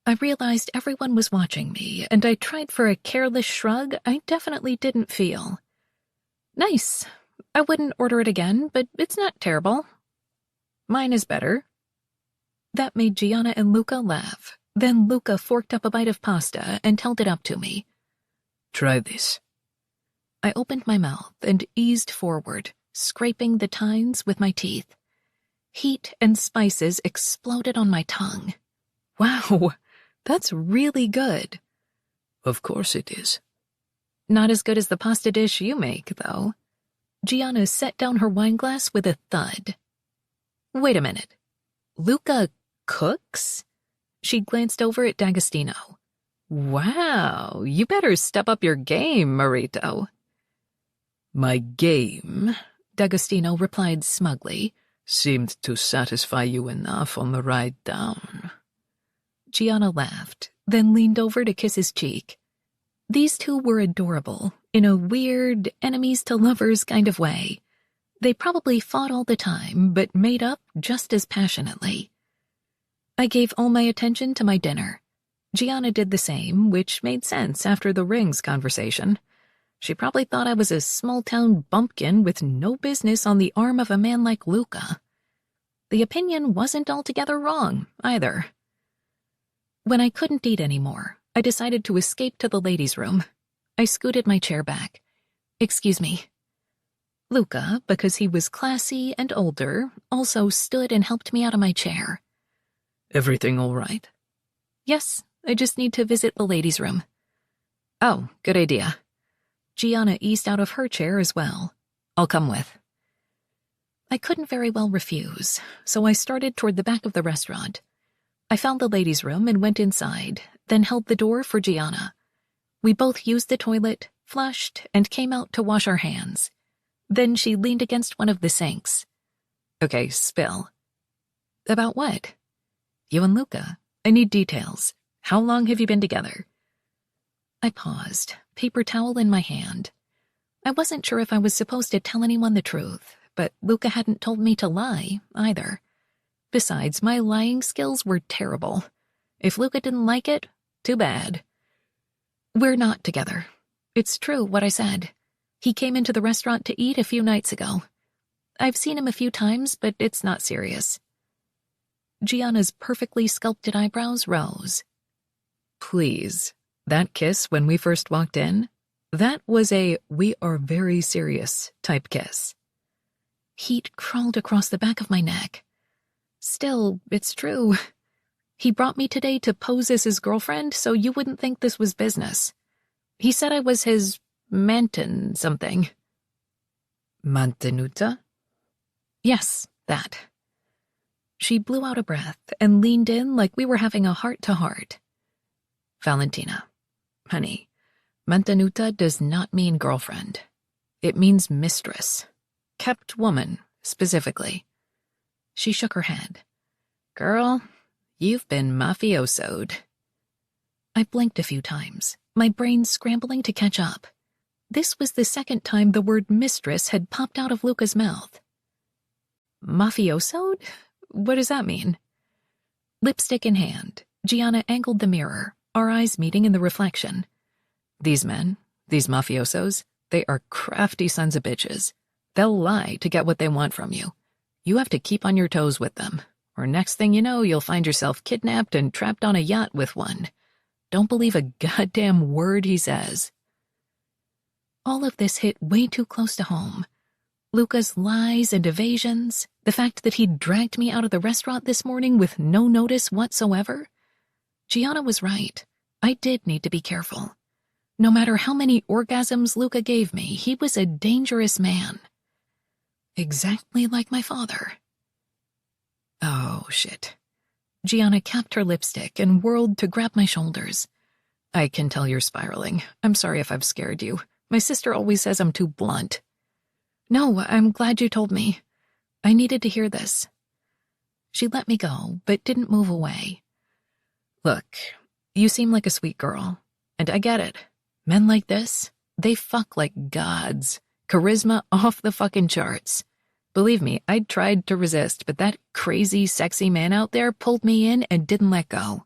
I realized everyone was watching me, and I tried for a careless shrug I definitely didn't feel. "Nice. I wouldn't order it again, but it's not terrible. Mine is better." That made Gianna and Luca laugh. Then Luca forked up a bite of pasta and held it up to me. "Try this." I opened my mouth and eased forward, scraping the tines with my teeth. Heat and spices exploded on my tongue. Wow, that's really good. "Of course it is." Not as good as the pasta dish you make, though. Gianna set down her wineglass with a thud. "Wait a minute. Luca cooks?" She glanced over at D'Agostino. "Wow, you better step up your game, Marito." "My game," D'Agostino replied smugly, "seemed to satisfy you enough on the ride down." Gianna laughed, then leaned over to kiss his cheek. These two were adorable, in a weird, enemies-to-lovers kind of way. They probably fought all the time, but made up just as passionately. I gave all my attention to my dinner. Gianna did the same, which made sense after the rings conversation. She probably thought I was a small-town bumpkin with no business on the arm of a man like Luca. The opinion wasn't altogether wrong, either. When I couldn't eat anymore, I decided to escape to the ladies' room. I scooted my chair back. "Excuse me." Luca, because he was classy and older, also stood and helped me out of my chair. "Everything all right?" "Yes, I just need to visit the ladies' room." "Oh, good idea." Gianna eased out of her chair as well. "I'll come with." I couldn't very well refuse, so I started toward the back of the restaurant. I found the ladies' room and went inside, then held the door for Gianna. We both used the toilet, flushed, and came out to wash our hands. Then she leaned against one of the sinks. "Okay, spill." "About what?" "You and Luca. I need details. How long have you been together?" I paused, paper towel in my hand. I wasn't sure if I was supposed to tell anyone the truth, but Luca hadn't told me to lie, either. Besides, my lying skills were terrible. If Luca didn't like it, too bad. "We're not together. It's true what I said. He came into the restaurant to eat a few nights ago. I've seen him a few times, but it's not serious." Gianna's perfectly sculpted eyebrows rose. "Please, that kiss when we first walked in, that was a 'we are very serious' type kiss." Heat crawled across the back of my neck. Still, it's true. He brought me today to pose as his girlfriend so you wouldn't think this was business. He said I was his manten something. Mantenuta? Yes, that. She blew out a breath and leaned in like we were having a heart-to-heart. Valentina, honey, mantenuta does not mean girlfriend. It means mistress. Kept woman, specifically. She shook her head. Girl, you've been mafiosoed. I blinked a few times, my brain scrambling to catch up. This was the second time the word mistress had popped out of Luca's mouth. Mafiosoed? What does that mean? Lipstick in hand, Gianna angled the mirror, our eyes meeting in the reflection. These men, these mafiosos, they are crafty sons of bitches. They'll lie to get what they want from you. You have to keep on your toes with them, or next thing you know, you'll find yourself kidnapped and trapped on a yacht with one. Don't believe a goddamn word he says. All of this hit way too close to home. Luca's lies and evasions, the fact that he'd dragged me out of the restaurant this morning with no notice whatsoever. Gianna was right. I did need to be careful. No matter how many orgasms Luca gave me, he was a dangerous man. Exactly like my father. Oh, shit. Gianna capped her lipstick and whirled to grab my shoulders. I can tell you're spiraling. I'm sorry if I've scared you. My sister always says I'm too blunt. No, I'm glad you told me. I needed to hear this. She let me go, but didn't move away. Look, you seem like a sweet girl, and I get it. Men like this, they fuck like gods. Charisma off the fucking charts. Believe me, I tried to resist, but that crazy, sexy man out there pulled me in and didn't let go.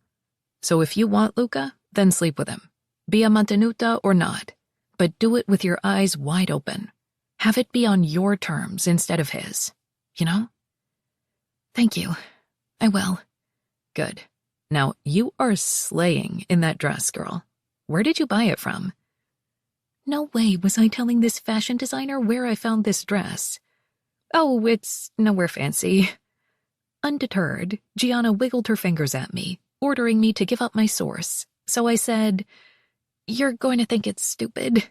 So if you want Luca, then sleep with him. Be a mantenuta or not, but do it with your eyes wide open. Have it be on your terms instead of his. You know? Thank you. I will. Good. Now, you are slaying in that dress, girl. Where did you buy it from? No way was I telling this fashion designer where I found this dress. Oh, it's nowhere fancy. Undeterred, Gianna wiggled her fingers at me, ordering me to give up my source. So I said, "You're going to think it's stupid."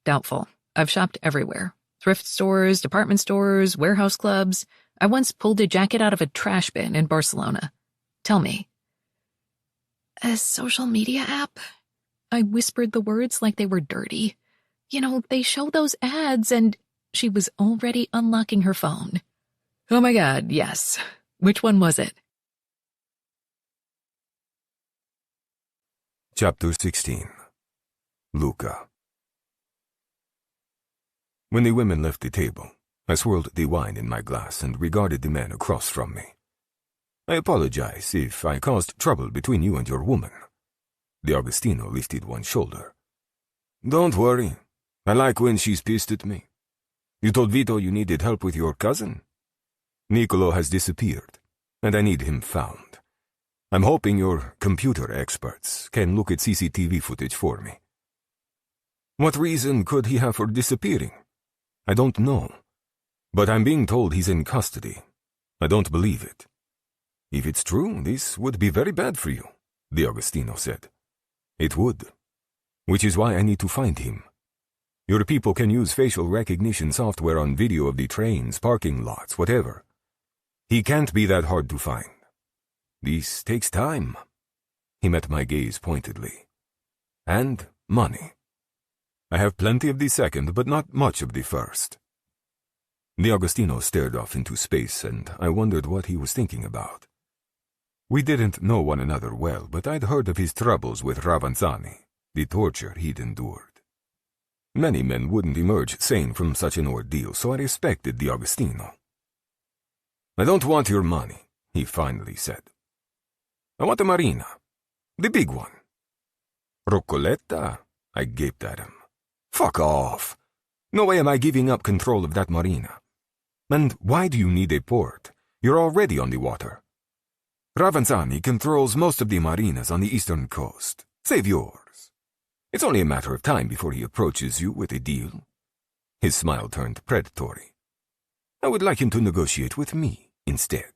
Doubtful. I've shopped everywhere. Thrift stores, department stores, warehouse clubs. I once pulled a jacket out of a trash bin in Barcelona. Tell me. A social media app? I whispered the words like they were dirty. You know, they show those ads and... She was already unlocking her phone. Oh my God, yes. Which one was it? Chapter 16. Luca. When the women left the table, I swirled the wine in my glass and regarded the man across from me. I apologize if I caused trouble between you and your woman. The Augustino lifted one shoulder. Don't worry. I like when she's pissed at me. You told Vito you needed help with your cousin? Niccolo has disappeared, and I need him found. I'm hoping your computer experts can look at CCTV footage for me. What reason could he have for disappearing? I don't know, but I'm being told he's in custody. I don't believe it. If it's true, this would be very bad for you, the Augustino said. It would, which is why I need to find him. Your people can use facial recognition software on video of the trains, parking lots, whatever. He can't be that hard to find. This takes time. He met my gaze pointedly. And money. I have plenty of the second, but not much of the first. The Augustino stared off into space, and I wondered what he was thinking about. We didn't know one another well, but I'd heard of his troubles with Ravanzani, the torture he'd endured. Many men wouldn't emerge sane from such an ordeal, so I respected the Augustino. I don't want your money, he finally said. I want a marina, the big one. Roccoletta? I gaped at him. Fuck off. No way am I giving up control of that marina. And why do you need a port? You're already on the water. Ravanzani controls most of the marinas on the eastern coast. Save yours. It's only a matter of time before he approaches you with a deal. His smile turned predatory. I would like him to negotiate with me instead.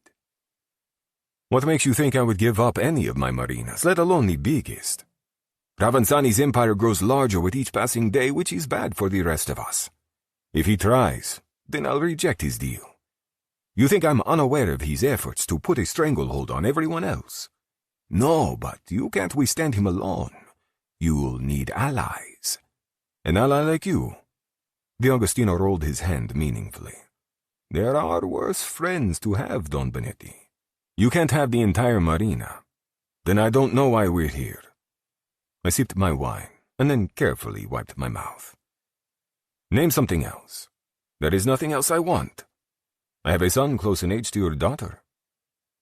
What makes you think I would give up any of my marinas, let alone the biggest? Ravansani's empire grows larger with each passing day, which is bad for the rest of us. If he tries, then I'll reject his deal. You think I'm unaware of his efforts to put a stranglehold on everyone else? No, but you can't withstand him alone. You'll need allies. An ally like you. D'Agostino rolled his hand meaningfully. There are worse friends to have, Don Benetti. You can't have the entire marina. Then I don't know why we're here. I sipped my wine, and then carefully wiped my mouth. Name something else. There is nothing else I want. I have a son close in age to your daughter.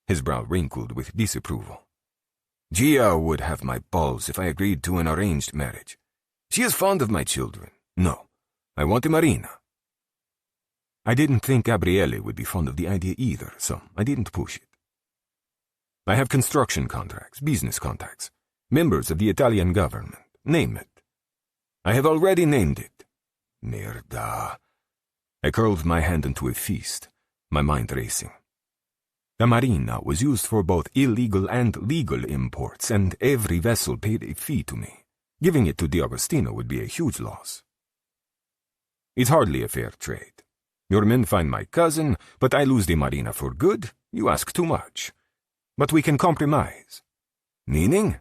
His brow wrinkled with disapproval. Gia would have my balls if I agreed to an arranged marriage. She is fond of my children. No, I want a marina. I didn't think Gabriele would be fond of the idea either, so I didn't push it. I have construction contracts, business contacts, members of the Italian government. Name it. I have already named it. Merda. I curled my hand into a fist, my mind racing. The marina was used for both illegal and legal imports, and every vessel paid a fee to me. Giving it to D'Agostino would be a huge loss. It's hardly a fair trade. Your men find my cousin, but I lose the marina for good. You ask too much. But we can compromise. Meaning?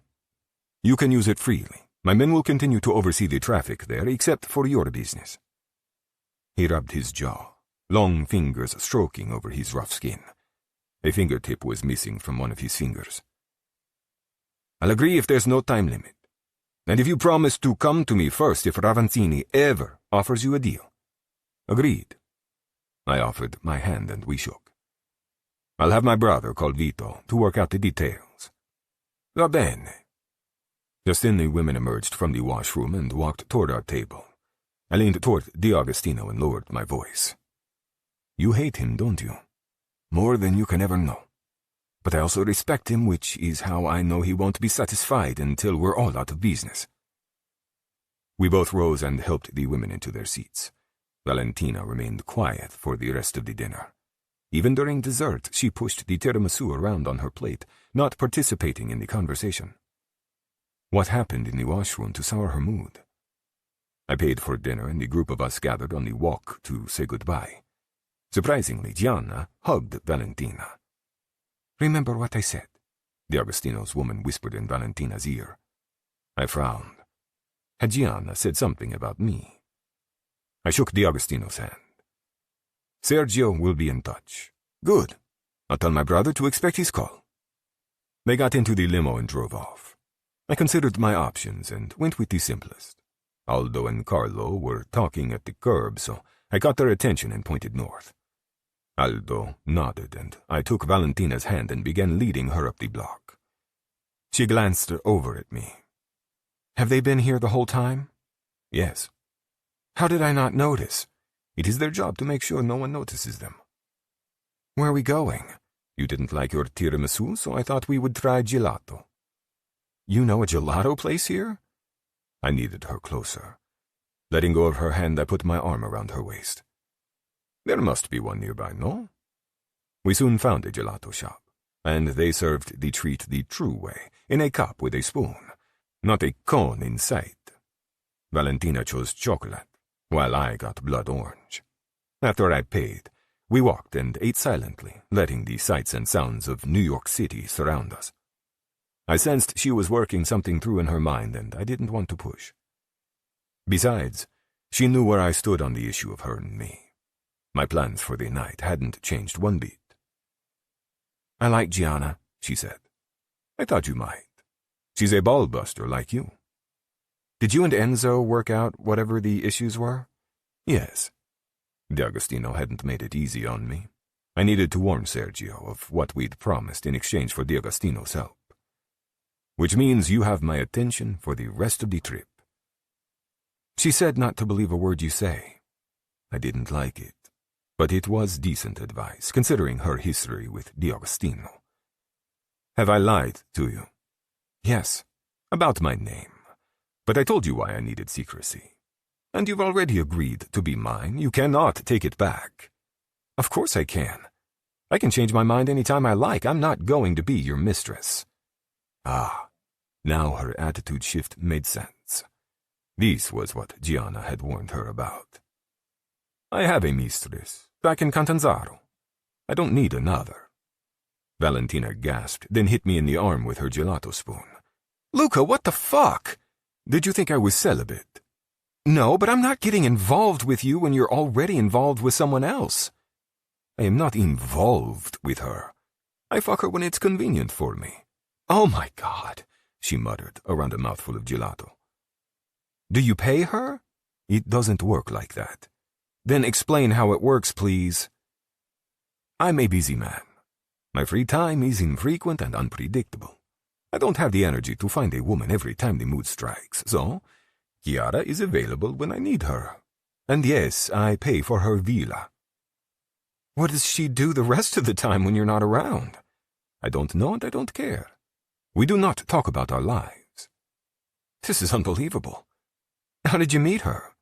You can use it freely. My men will continue to oversee the traffic there, except for your business. He rubbed his jaw, long fingers stroking over his rough skin. A fingertip was missing from one of his fingers. I'll agree if there's no time limit. And if you promise to come to me first if Ravansini ever offers you a deal. Agreed. I offered my hand and we shook. I'll have my brother call Vito to work out the details. Va bene. Just then the women emerged from the washroom and walked toward our table. I leaned toward D'Agostino and lowered my voice. You hate him, don't you? More than you can ever know. But I also respect him, which is how I know he won't be satisfied until we're all out of business. We both rose and helped the women into their seats. Valentina remained quiet for the rest of the dinner. Even during dessert, she pushed the tiramisu around on her plate, not participating in the conversation. What happened in the washroom to sour her mood? I paid for dinner, and the group of us gathered on the walk to say goodbye. Surprisingly, Gianna hugged Valentina. Remember what I said? D'Agostino's woman whispered in Valentina's ear. I frowned. Had Gianna said something about me? I shook D'Agostino's hand. Sergio will be in touch. Good. I'll tell my brother to expect his call. They got into the limo and drove off. I considered my options and went with the simplest. Aldo and Carlo were talking at the curb, so I caught their attention and pointed north. Aldo nodded, and I took Valentina's hand and began leading her up the block. She glanced over at me. Have they been here the whole time? Yes. How did I not notice? It is their job to make sure no one notices them. Where are we going? You didn't like your tiramisu, so I thought we would try gelato. You know a gelato place here? I needed her closer. Letting go of her hand, I put my arm around her waist. There must be one nearby, no? We soon found a gelato shop, and they served the treat the true way, in a cup with a spoon, not a cone in sight. Valentina chose chocolate, while I got blood orange. After I paid, we walked and ate silently, letting the sights and sounds of New York City surround us. I sensed she was working something through in her mind, and I didn't want to push. Besides, she knew where I stood on the issue of her and me. My plans for the night hadn't changed one bit. I like Gianna, she said. I thought you might. She's a ball-buster like you. Did you and Enzo work out whatever the issues were? Yes. D'Agostino hadn't made it easy on me. I needed to warn Sergio of what we'd promised in exchange for D'Agostino's help. Which means you have my attention for the rest of the trip. She said not to believe a word you say. I didn't like it, but it was decent advice, considering her history with D'Agostino. Have I lied to you? Yes, about my name. But I told you why I needed secrecy. And you've already agreed to be mine. You cannot take it back. Of course I can. I can change my mind any time I like. I'm not going to be your mistress. Ah, now her attitude shift made sense. This was what Gianna had warned her about. I have a mistress, back in Catanzaro. I don't need another. Valentina gasped, then hit me in the arm with her gelato spoon. Luca, what the fuck? Did you think I was celibate? No, but I'm not getting involved with you when you're already involved with someone else. I am not involved with her. I fuck her when it's convenient for me. Oh my God, she muttered around a mouthful of gelato. Do you pay her? It doesn't work like that. Then explain how it works, please. I'm a busy man. My free time is infrequent and unpredictable. I don't have the energy to find a woman every time the mood strikes, so Chiara is available when I need her. And yes, I pay for her villa. What does she do the rest of the time when you're not around? I don't know and I don't care. We do not talk about our lives. This is unbelievable. How did you meet her?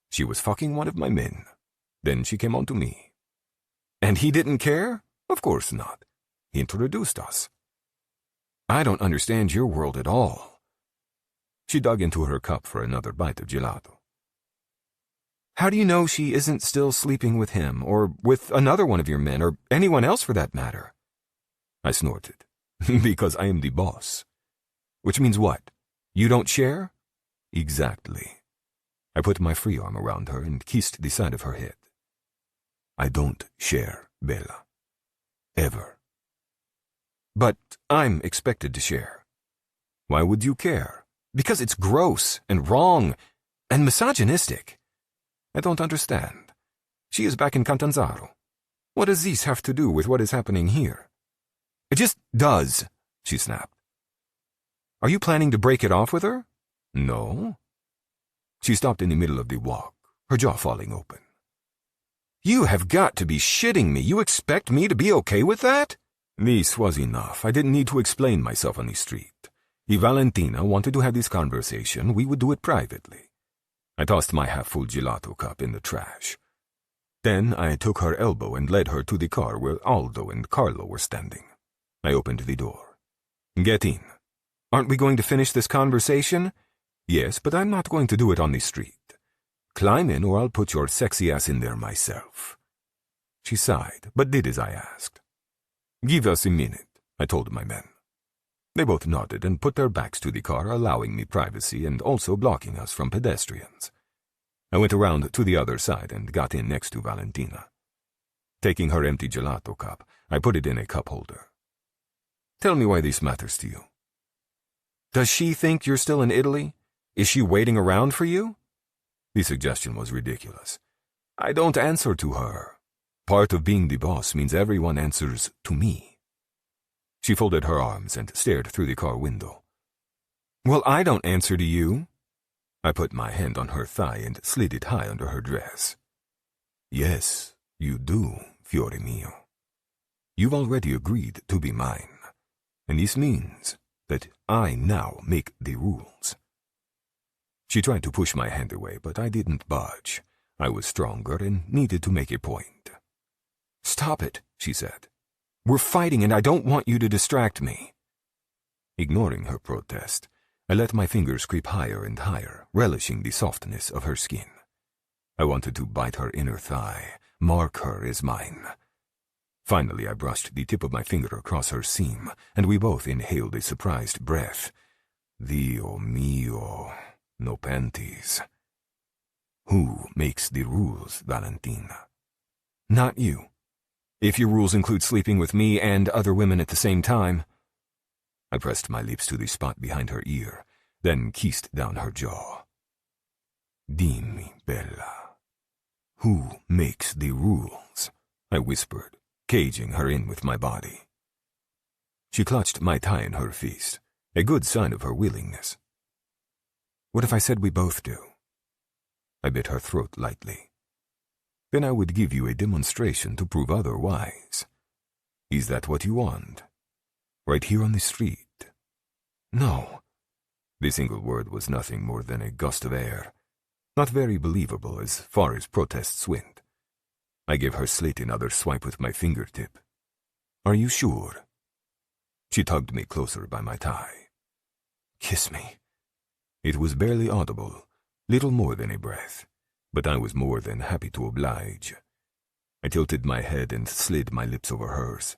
She was fucking one of my men. Then she came on to me. And he didn't care? Of course not. He introduced us. I don't understand your world at all. She dug into her cup for another bite of gelato. How do you know she isn't still sleeping with him, or with another one of your men, or anyone else for that matter? I snorted. Because I am the boss. Which means what? You don't share? Exactly. I put my free arm around her and kissed the side of her head. I don't share, Bella. Ever. But I'm expected to share. Why would you care? Because it's gross and wrong and misogynistic. I don't understand. She is back in Catanzaro. What does this have to do with what is happening here? It just does, she snapped. Are you planning to break it off with her? No. She stopped in the middle of the walk, her jaw falling open. You have got to be shitting me. You expect me to be okay with that? This was enough. I didn't need to explain myself on the street. If Valentina wanted to have this conversation, we would do it privately. I tossed my half-full gelato cup in the trash. Then I took her elbow and led her to the car where Aldo and Carlo were standing. I opened the door. Get in. Aren't we going to finish this conversation? Yes, but I'm not going to do it on the street. Climb in or I'll put your sexy ass in there myself. She sighed, but did as I asked. Give us a minute, I told my men. They both nodded and put their backs to the car, allowing me privacy and also blocking us from pedestrians. I went around to the other side and got in next to Valentina. Taking her empty gelato cup, I put it in a cup holder. Tell me why this matters to you. Does she think you're still in Italy? Is she waiting around for you? The suggestion was ridiculous. I don't answer to her. Part of being the boss means everyone answers to me. She folded her arms and stared through the car window. Well, I don't answer to you. I put my hand on her thigh and slid it high under her dress. Yes, you do, fiore mio. You've already agreed to be mine, and this means that I now make the rules. She tried to push my hand away, but I didn't budge. I was stronger and needed to make a point. Stop it, she said. We're fighting and I don't want you to distract me. Ignoring her protest, I let my fingers creep higher and higher, relishing the softness of her skin. I wanted to bite her inner thigh, mark her as mine. Finally, I brushed the tip of my finger across her seam, and we both inhaled a surprised breath. Dio mio, no panties. Who makes the rules, Valentina? Not you. If your rules include sleeping with me and other women at the same time. I pressed my lips to the spot behind her ear, then kissed down her jaw. Dimmi, Bella. Who makes the rules? I whispered, caging her in with my body. She clutched my thigh in her fist, a good sign of her willingness. What if I said we both do? I bit her throat lightly. Then I would give you a demonstration to prove otherwise. Is that what you want? Right here on the street? No. The single word was nothing more than a gust of air, not very believable as far as protests went. I gave her slit another swipe with my fingertip. Are you sure? She tugged me closer by my tie. Kiss me. It was barely audible, little more than a breath, but I was more than happy to oblige. I tilted my head and slid my lips over hers.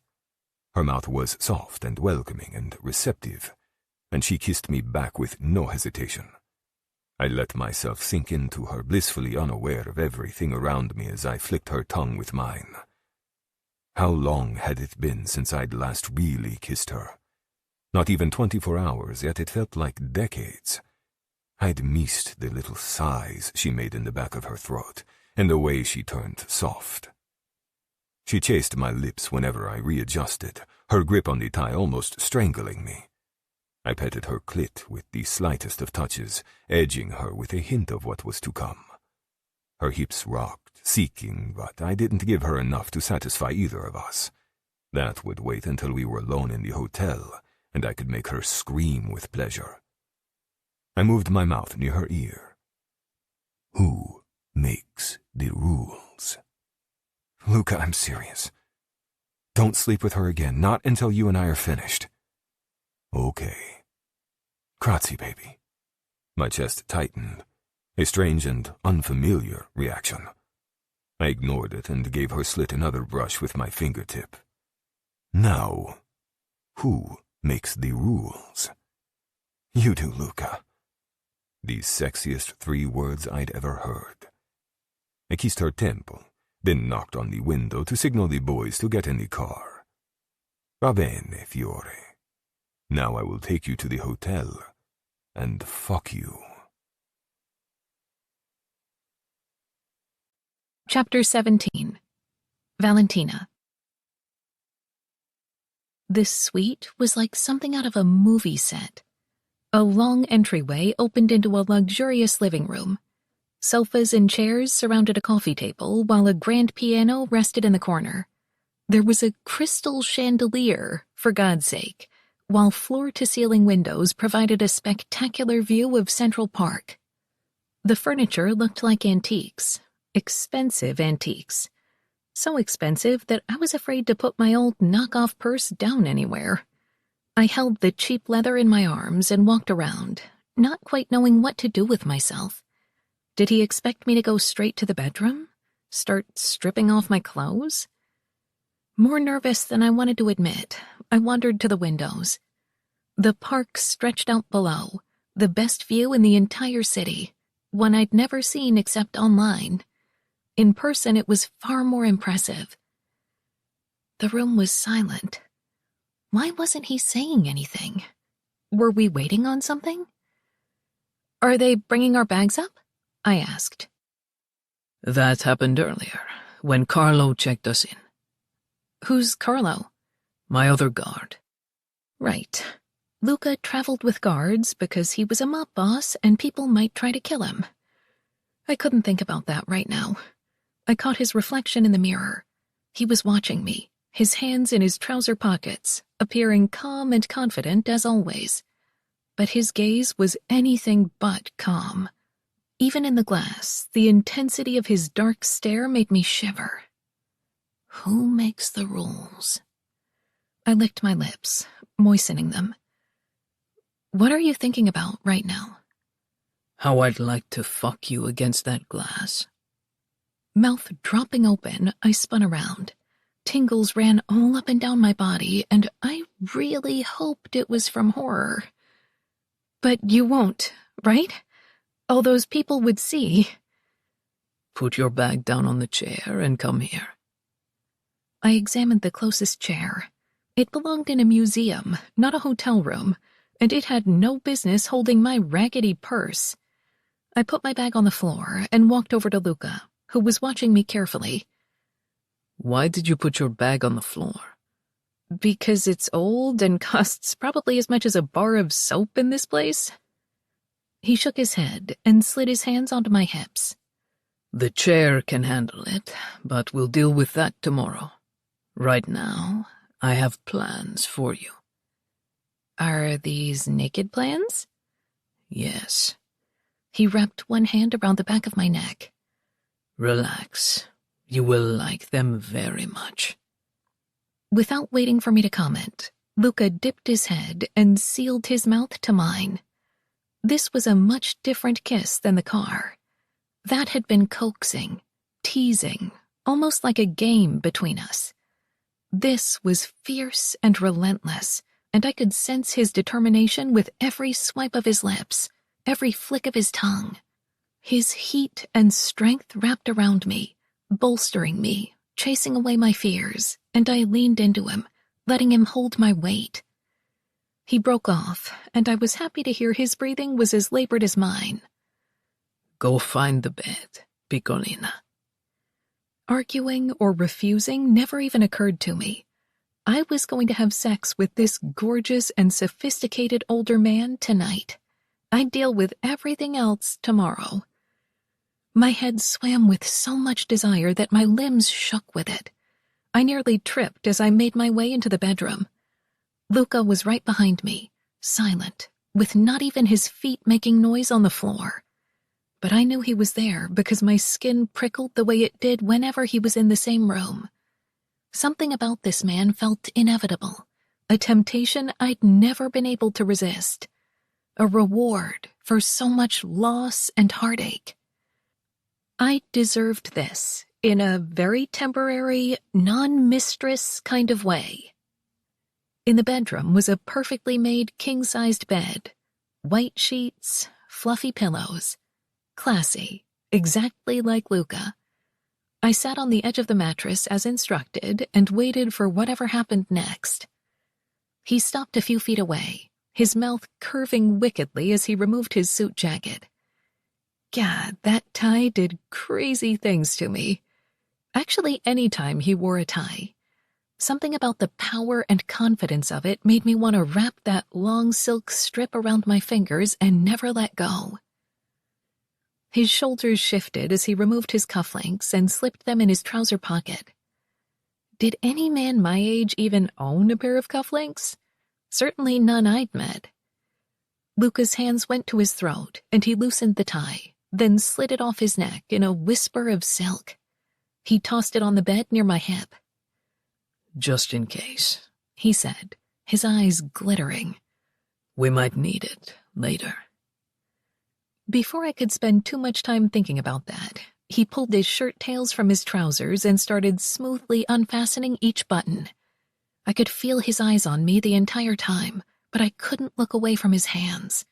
Her mouth was soft and welcoming and receptive, and she kissed me back with no hesitation. I let myself sink into her, blissfully unaware of everything around me as I flicked her tongue with mine. How long had it been since I'd last really kissed her? Not even 24 hours, yet it felt like decades. I'd missed the little sighs she made in the back of her throat, and the way she turned soft. She chased my lips whenever I readjusted, her grip on the tie almost strangling me. I petted her clit with the slightest of touches, edging her with a hint of what was to come. Her hips rocked, seeking, but I didn't give her enough to satisfy either of us. That would wait until we were alone in the hotel, and I could make her scream with pleasure. I moved my mouth near her ear. Who makes the rules? Luca, I'm serious. Don't sleep with her again, not until you and I are finished. Okay. Grazie, baby. My chest tightened, a strange and unfamiliar reaction. I ignored it and gave her slit another brush with my fingertip. Now, who makes the rules? You do, Luca. The sexiest 3 words I'd ever heard. I kissed her temple, then knocked on the window to signal the boys to get in the car. Va bene, Fiore. Now I will take you to the hotel and fuck you. Chapter 17. Valentina. This suite was like something out of a movie set. A long entryway opened into a luxurious living room. Sofas and chairs surrounded a coffee table, while a grand piano rested in the corner. There was a crystal chandelier, for God's sake, while floor-to-ceiling windows provided a spectacular view of Central Park. The furniture looked like antiques, expensive antiques. So expensive that I was afraid to put my old knockoff purse down anywhere. I held the cheap leather in my arms and walked around, not quite knowing what to do with myself. Did he expect me to go straight to the bedroom? Start stripping off my clothes? More nervous than I wanted to admit, I wandered to the windows. The park stretched out below, the best view in the entire city, one I'd never seen except online. In person, it was far more impressive. The room was silent. Why wasn't he saying anything? Were we waiting on something? Are they bringing our bags up? I asked. That happened earlier, when Carlo checked us in. Who's Carlo? My other guard. Right. Luca traveled with guards because he was a mob boss and people might try to kill him. I couldn't think about that right now. I caught his reflection in the mirror. He was watching me, his hands in his trouser pockets, appearing calm and confident as always. But his gaze was anything but calm. Even in the glass, the intensity of his dark stare made me shiver. Who makes the rules? I licked my lips, moistening them. What are you thinking about right now? How I'd like to fuck you against that glass. Mouth dropping open, I spun around. Tingles ran all up and down my body, and I really hoped it was from horror. But you won't, right? All those people would see. Put your bag down on the chair and come here. I examined the closest chair. It belonged in a museum, not a hotel room, and it had no business holding my raggedy purse. I put my bag on the floor and walked over to Luca, who was watching me carefully. Why did you put your bag on the floor? Because it's old and costs probably as much as a bar of soap in this place. He shook his head and slid his hands onto my hips. The chair can handle it, but we'll deal with that tomorrow. Right now, I have plans for you. Are these naked plans? Yes. He wrapped one hand around the back of my neck. Relax. You will like them very much. Without waiting for me to comment, Luca dipped his head and sealed his mouth to mine. This was a much different kiss than the car. That had been coaxing, teasing, almost like a game between us. This was fierce and relentless, and I could sense his determination with every swipe of his lips, every flick of his tongue. His heat and strength wrapped around me, bolstering me, chasing away my fears, and I leaned into him, letting him hold my weight. He broke off, and I was happy to hear his breathing was as labored as mine. Go find the bed, Piccolina. Arguing or refusing never even occurred to me. I was going to have sex with this gorgeous and sophisticated older man tonight. I'd deal with everything else tomorrow. My head swam with so much desire that my limbs shook with it. I nearly tripped as I made my way into the bedroom. Luca was right behind me, silent, with not even his feet making noise on the floor. But I knew he was there because my skin prickled the way it did whenever he was in the same room. Something about this man felt inevitable, a temptation I'd never been able to resist, a reward for so much loss and heartache. I deserved this in a very temporary, non-mistress kind of way. In the bedroom was a perfectly made king-sized bed, white sheets, fluffy pillows. Classy, exactly like Luca. I sat on the edge of the mattress as instructed and waited for whatever happened next. He stopped a few feet away, his mouth curving wickedly as he removed his suit jacket. God, that tie did crazy things to me. Actually, any time he wore a tie. Something about the power and confidence of it made me want to wrap that long silk strip around my fingers and never let go. His shoulders shifted as he removed his cufflinks and slipped them in his trouser pocket. Did any man my age even own a pair of cufflinks? Certainly none I'd met. Luca's hands went to his throat, and he loosened the tie, then slid it off his neck in a whisper of silk. He tossed it on the bed near my hip. Just in case, he said, his eyes glittering. We might need it later. Before I could spend too much time thinking about that, he pulled his shirt tails from his trousers and started smoothly unfastening each button. I could feel his eyes on me the entire time, but I couldn't look away from his hands.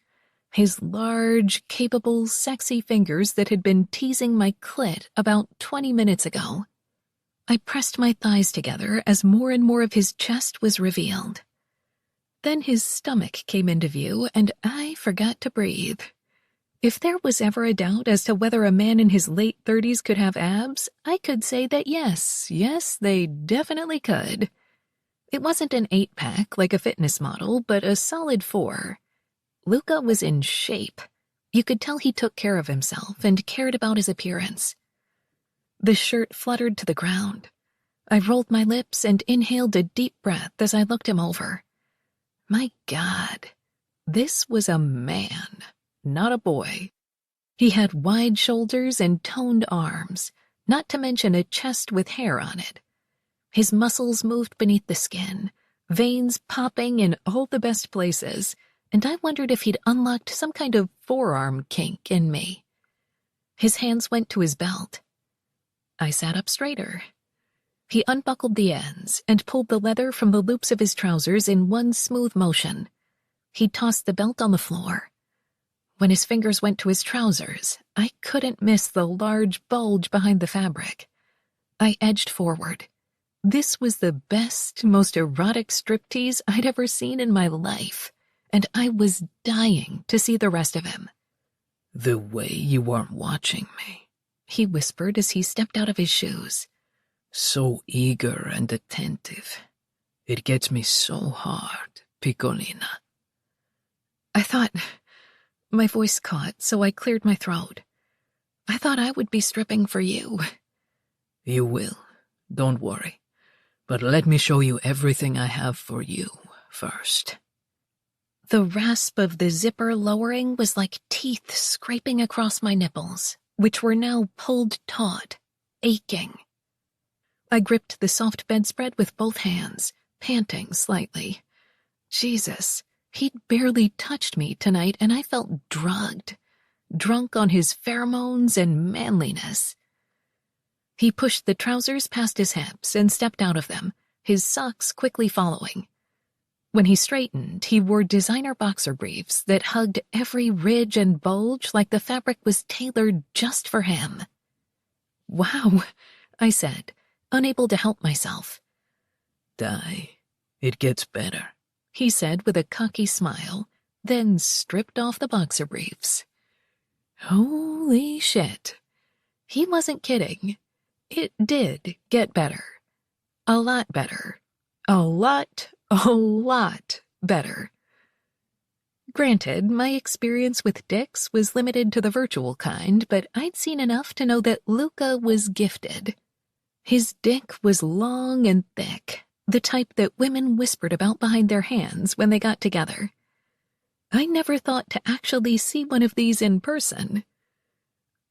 His large, capable, sexy fingers that had been teasing my clit about 20 minutes ago. I pressed my thighs together as more and more of his chest was revealed. Then his stomach came into view, and I forgot to breathe. If there was ever a doubt as to whether a man in his late 30s could have abs, I could say that yes, they definitely could. It wasn't an 8-pack like a fitness model, but a solid 4. Luca was in shape. You could tell he took care of himself and cared about his appearance. The shirt fluttered to the ground. I rolled my lips and inhaled a deep breath as I looked him over. My God, this was a man. Not a boy. He had wide shoulders and toned arms, not to mention a chest with hair on it. His muscles moved beneath the skin, veins popping in all the best places, and I wondered if he'd unlocked some kind of forearm kink in me. His hands went to his belt. I sat up straighter. He unbuckled the ends and pulled the leather from the loops of his trousers in one smooth motion. He tossed the belt on the floor. When his fingers went to his trousers, I couldn't miss the large bulge behind the fabric. I edged forward. This was the best, most erotic striptease I'd ever seen in my life, and I was dying to see the rest of him. The way you weren't watching me, he whispered as he stepped out of his shoes. So eager and attentive. It gets me so hard, Piccolina. I thought... My voice caught, so I cleared my throat. I thought I would be stripping for you. You will. Don't worry. But let me show you everything I have for you first. The rasp of the zipper lowering was like teeth scraping across my nipples, which were now pulled taut, aching. I gripped the soft bedspread with both hands, panting slightly. Jesus, he'd barely touched me tonight, and I felt drugged, drunk on his pheromones and manliness. He pushed the trousers past his hips and stepped out of them, his socks quickly following. When he straightened, he wore designer boxer briefs that hugged every ridge and bulge like the fabric was tailored just for him. "Wow," I said, unable to help myself. "Die. It gets better," he said with a cocky smile, then stripped off the boxer briefs. Holy shit. He wasn't kidding. It did get better. A lot better. A lot better. Granted, my experience with dicks was limited to the virtual kind, but I'd seen enough to know that Luca was gifted. His dick was long and thick, the type that women whispered about behind their hands when they got together. I never thought to actually see one of these in person.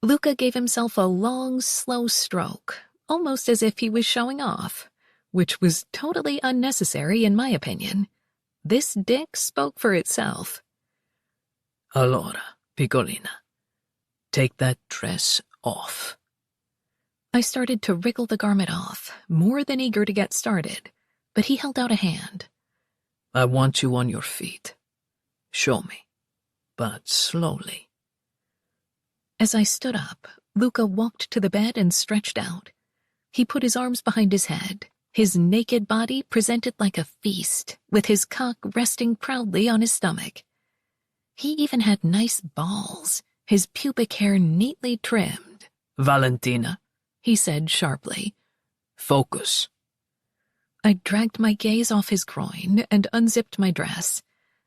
Luca gave himself a long, slow stroke, almost as if he was showing off, which was totally unnecessary in my opinion. This dick spoke for itself. "Allora, piccolina, take that dress off." I started to wriggle the garment off, more than eager to get started, but he held out a hand. "I want you on your feet. Show me, but slowly." As I stood up, Luca walked to the bed and stretched out. He put his arms behind his head, his naked body presented like a feast, with his cock resting proudly on his stomach. He even had nice balls, his pubic hair neatly trimmed. "Valentina," he said sharply. "Focus." I dragged my gaze off his groin and unzipped my dress.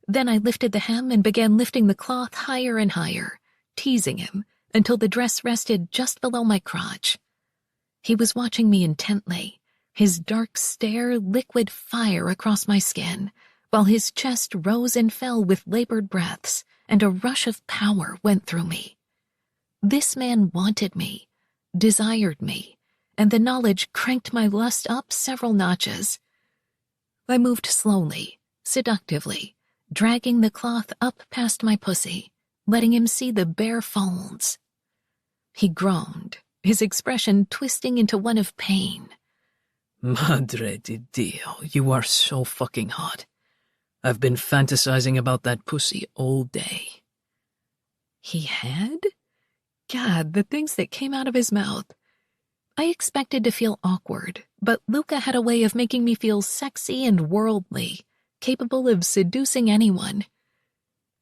Then I lifted the hem and began lifting the cloth higher and higher, teasing him until the dress rested just below my crotch. He was watching me intently, his dark stare liquid fire across my skin, while his chest rose and fell with labored breaths, and a rush of power went through me. This man wanted me, desired me, and the knowledge cranked my lust up several notches. I moved slowly, seductively, dragging the cloth up past my pussy, letting him see the bare folds. He groaned, his expression twisting into one of pain. "Madre di Dio, you are so fucking hot. I've been fantasizing about that pussy all day." He had? God, the things that came out of his mouth. I expected to feel awkward, but Luca had a way of making me feel sexy and worldly, capable of seducing anyone.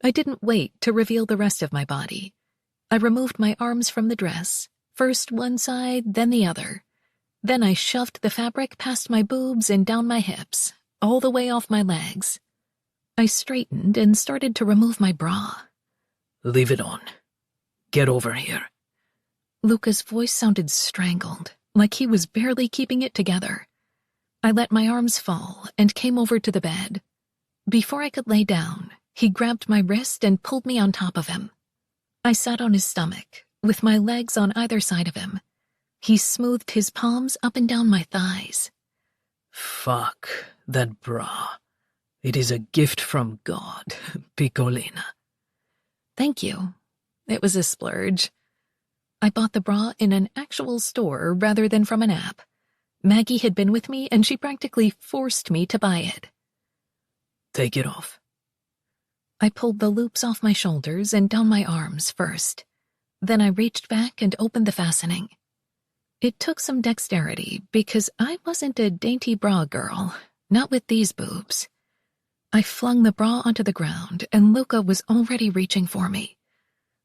I didn't wait to reveal the rest of my body. I removed my arms from the dress, first one side, then the other. Then I shoved the fabric past my boobs and down my hips, all the way off my legs. I straightened and started to remove my bra. "Leave it on. Get over here." Luca's voice sounded strangled, like he was barely keeping it together. I let my arms fall and came over to the bed. Before I could lay down, he grabbed my wrist and pulled me on top of him. I sat on his stomach, with my legs on either side of him. He smoothed his palms up and down my thighs. "Fuck, that bra. It is a gift from God, piccolina." Thank you. It was a splurge. I bought the bra in an actual store rather than from an app. Maggie had been with me and she practically forced me to buy it. "Take it off." I pulled the loops off my shoulders and down my arms first. Then I reached back and opened the fastening. It took some dexterity because I wasn't a dainty bra girl, not with these boobs. I flung the bra onto the ground and Luca was already reaching for me.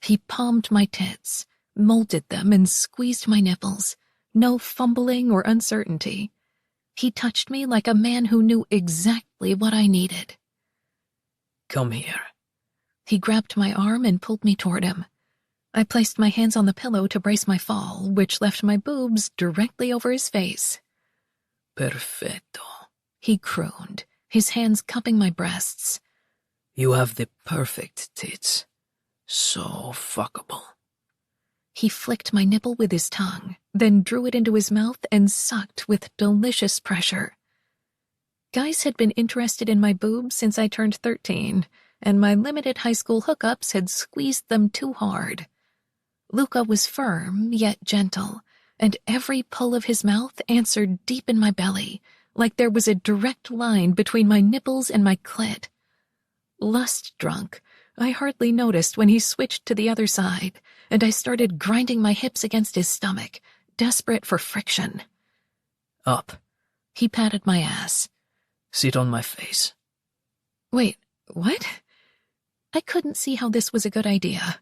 He palmed my tits, molded them and squeezed my nipples, no fumbling or uncertainty. He touched me like a man who knew exactly what I needed. "Come here." He grabbed my arm and pulled me toward him. I placed my hands on the pillow to brace my fall, which left my boobs directly over his face. "Perfetto," he crooned, his hands cupping my breasts. "You have the perfect tits. So fuckable." He flicked my nipple with his tongue, then drew it into his mouth and sucked with delicious pressure. Guys had been interested in my boobs since I turned 13, and my limited high school hookups had squeezed them too hard. Luca was firm, yet gentle, and every pull of his mouth answered deep in my belly, like there was a direct line between my nipples and my clit. Lust-drunk, I hardly noticed when he switched to the other side, and I started grinding my hips against his stomach, desperate for friction. Up. He patted my ass. Sit on my face. Wait, what? I couldn't see how this was a good idea.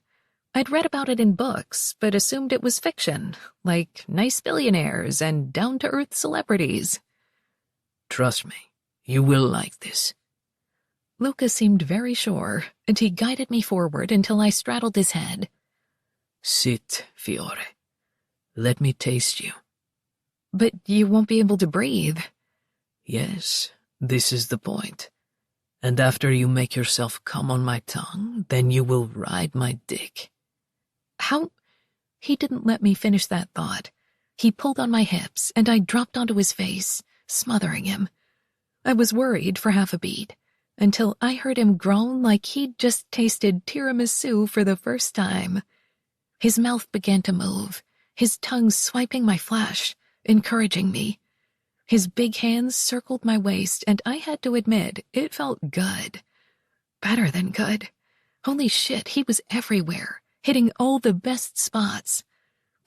I'd read about it in books, but assumed it was fiction, like nice billionaires and down-to-earth celebrities. Trust me, you will like this. Luca seemed very sure, and he guided me forward until I straddled his head. Sit, Fiore. Let me taste you. But you won't be able to breathe. Yes, this is the point. And after you make yourself come on my tongue, then you will ride my dick. How? He didn't let me finish that thought. He pulled on my hips, and I dropped onto his face, smothering him. I was worried for half a beat, until I heard him groan like he'd just tasted tiramisu for the first time. His mouth began to move, his tongue swiping my flesh, encouraging me. His big hands circled my waist, and I had to admit, it felt good. Better than good. Holy shit, he was everywhere, hitting all the best spots.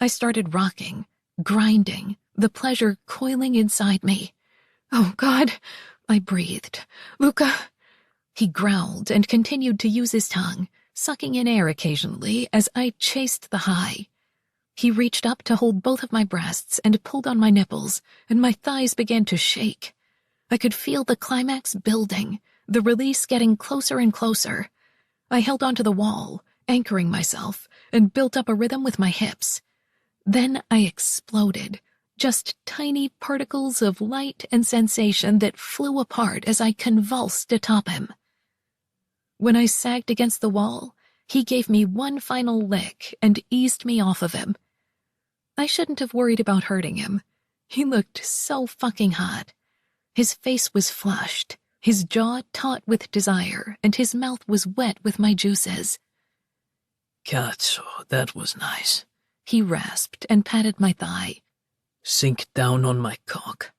I started rocking, grinding, the pleasure coiling inside me. Oh, God, I breathed. Luca. He growled and continued to use his tongue, sucking in air occasionally as I chased the high. He reached up to hold both of my breasts and pulled on my nipples, and my thighs began to shake. I could feel the climax building, the release getting closer and closer. I held onto the wall, anchoring myself, and built up a rhythm with my hips. Then I exploded, just tiny particles of light and sensation that flew apart as I convulsed atop him. When I sagged against the wall, he gave me one final lick and eased me off of him. I shouldn't have worried about hurting him. He looked so fucking hot. His face was flushed, his jaw taut with desire, and his mouth was wet with my juices. Cazzo, that was nice. He rasped and patted my thigh. Sink down on my cock.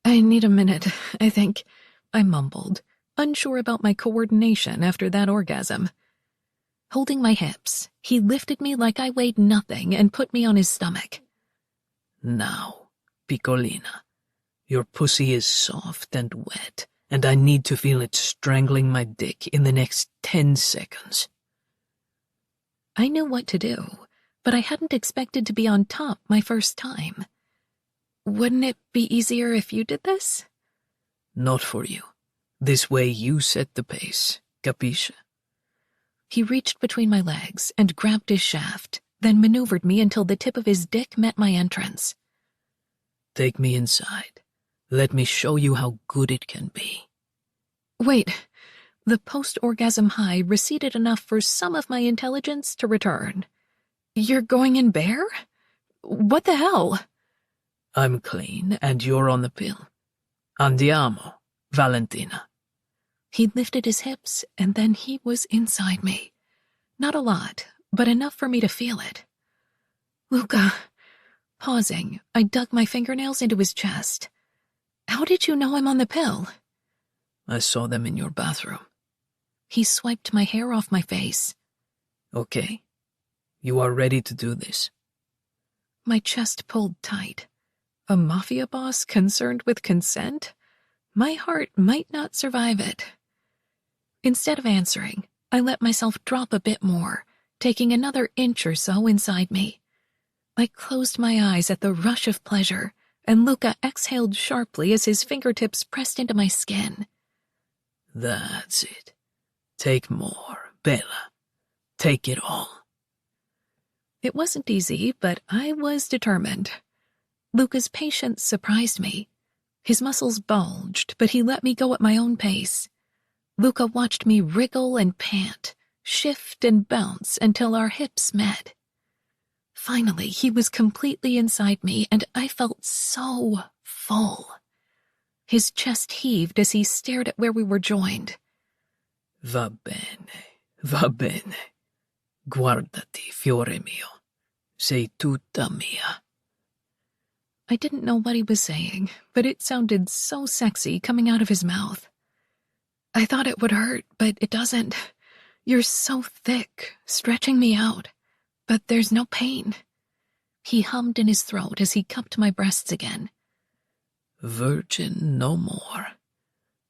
I need a minute, I think, I mumbled, unsure about my coordination after that orgasm. Holding my hips, he lifted me like I weighed nothing and put me on his stomach. Now, Piccolina, your pussy is soft and wet, and I need to feel it strangling my dick in the next 10 seconds. I knew what to do, but I hadn't expected to be on top my first time. Wouldn't it be easier if you did this? Not for you. This way you set the pace, capisce? He reached between my legs and grabbed his shaft, then maneuvered me until the tip of his dick met my entrance. Take me inside. Let me show you how good it can be. Wait, the post-orgasm high receded enough for some of my intelligence to return. You're going in bare? What the hell? I'm clean, and you're on the pill. Andiamo, Valentina. He lifted his hips, and then he was inside me. Not a lot, but enough for me to feel it. Luca. Pausing, I dug my fingernails into his chest. How did you know I'm on the pill? I saw them in your bathroom. He swiped my hair off my face. Okay. You are ready to do this. My chest pulled tight. A mafia boss concerned with consent? My heart might not survive it. Instead of answering, I let myself drop a bit more, taking another inch or so inside me. I closed my eyes at the rush of pleasure, and Luca exhaled sharply as his fingertips pressed into my skin. That's it. Take more, Bella. Take it all. It wasn't easy, but I was determined. Luca's patience surprised me. His muscles bulged, but he let me go at my own pace. Luca watched me wriggle and pant, shift and bounce until our hips met. Finally, he was completely inside me, and I felt so full. His chest heaved as he stared at where we were joined. Va bene, va bene. Guardati, fiore mio. Sei tutta mia. I didn't know what he was saying, but it sounded so sexy coming out of his mouth. I thought it would hurt, but it doesn't. You're so thick, stretching me out, but there's no pain. He hummed in his throat as he cupped my breasts again. Virgin no more.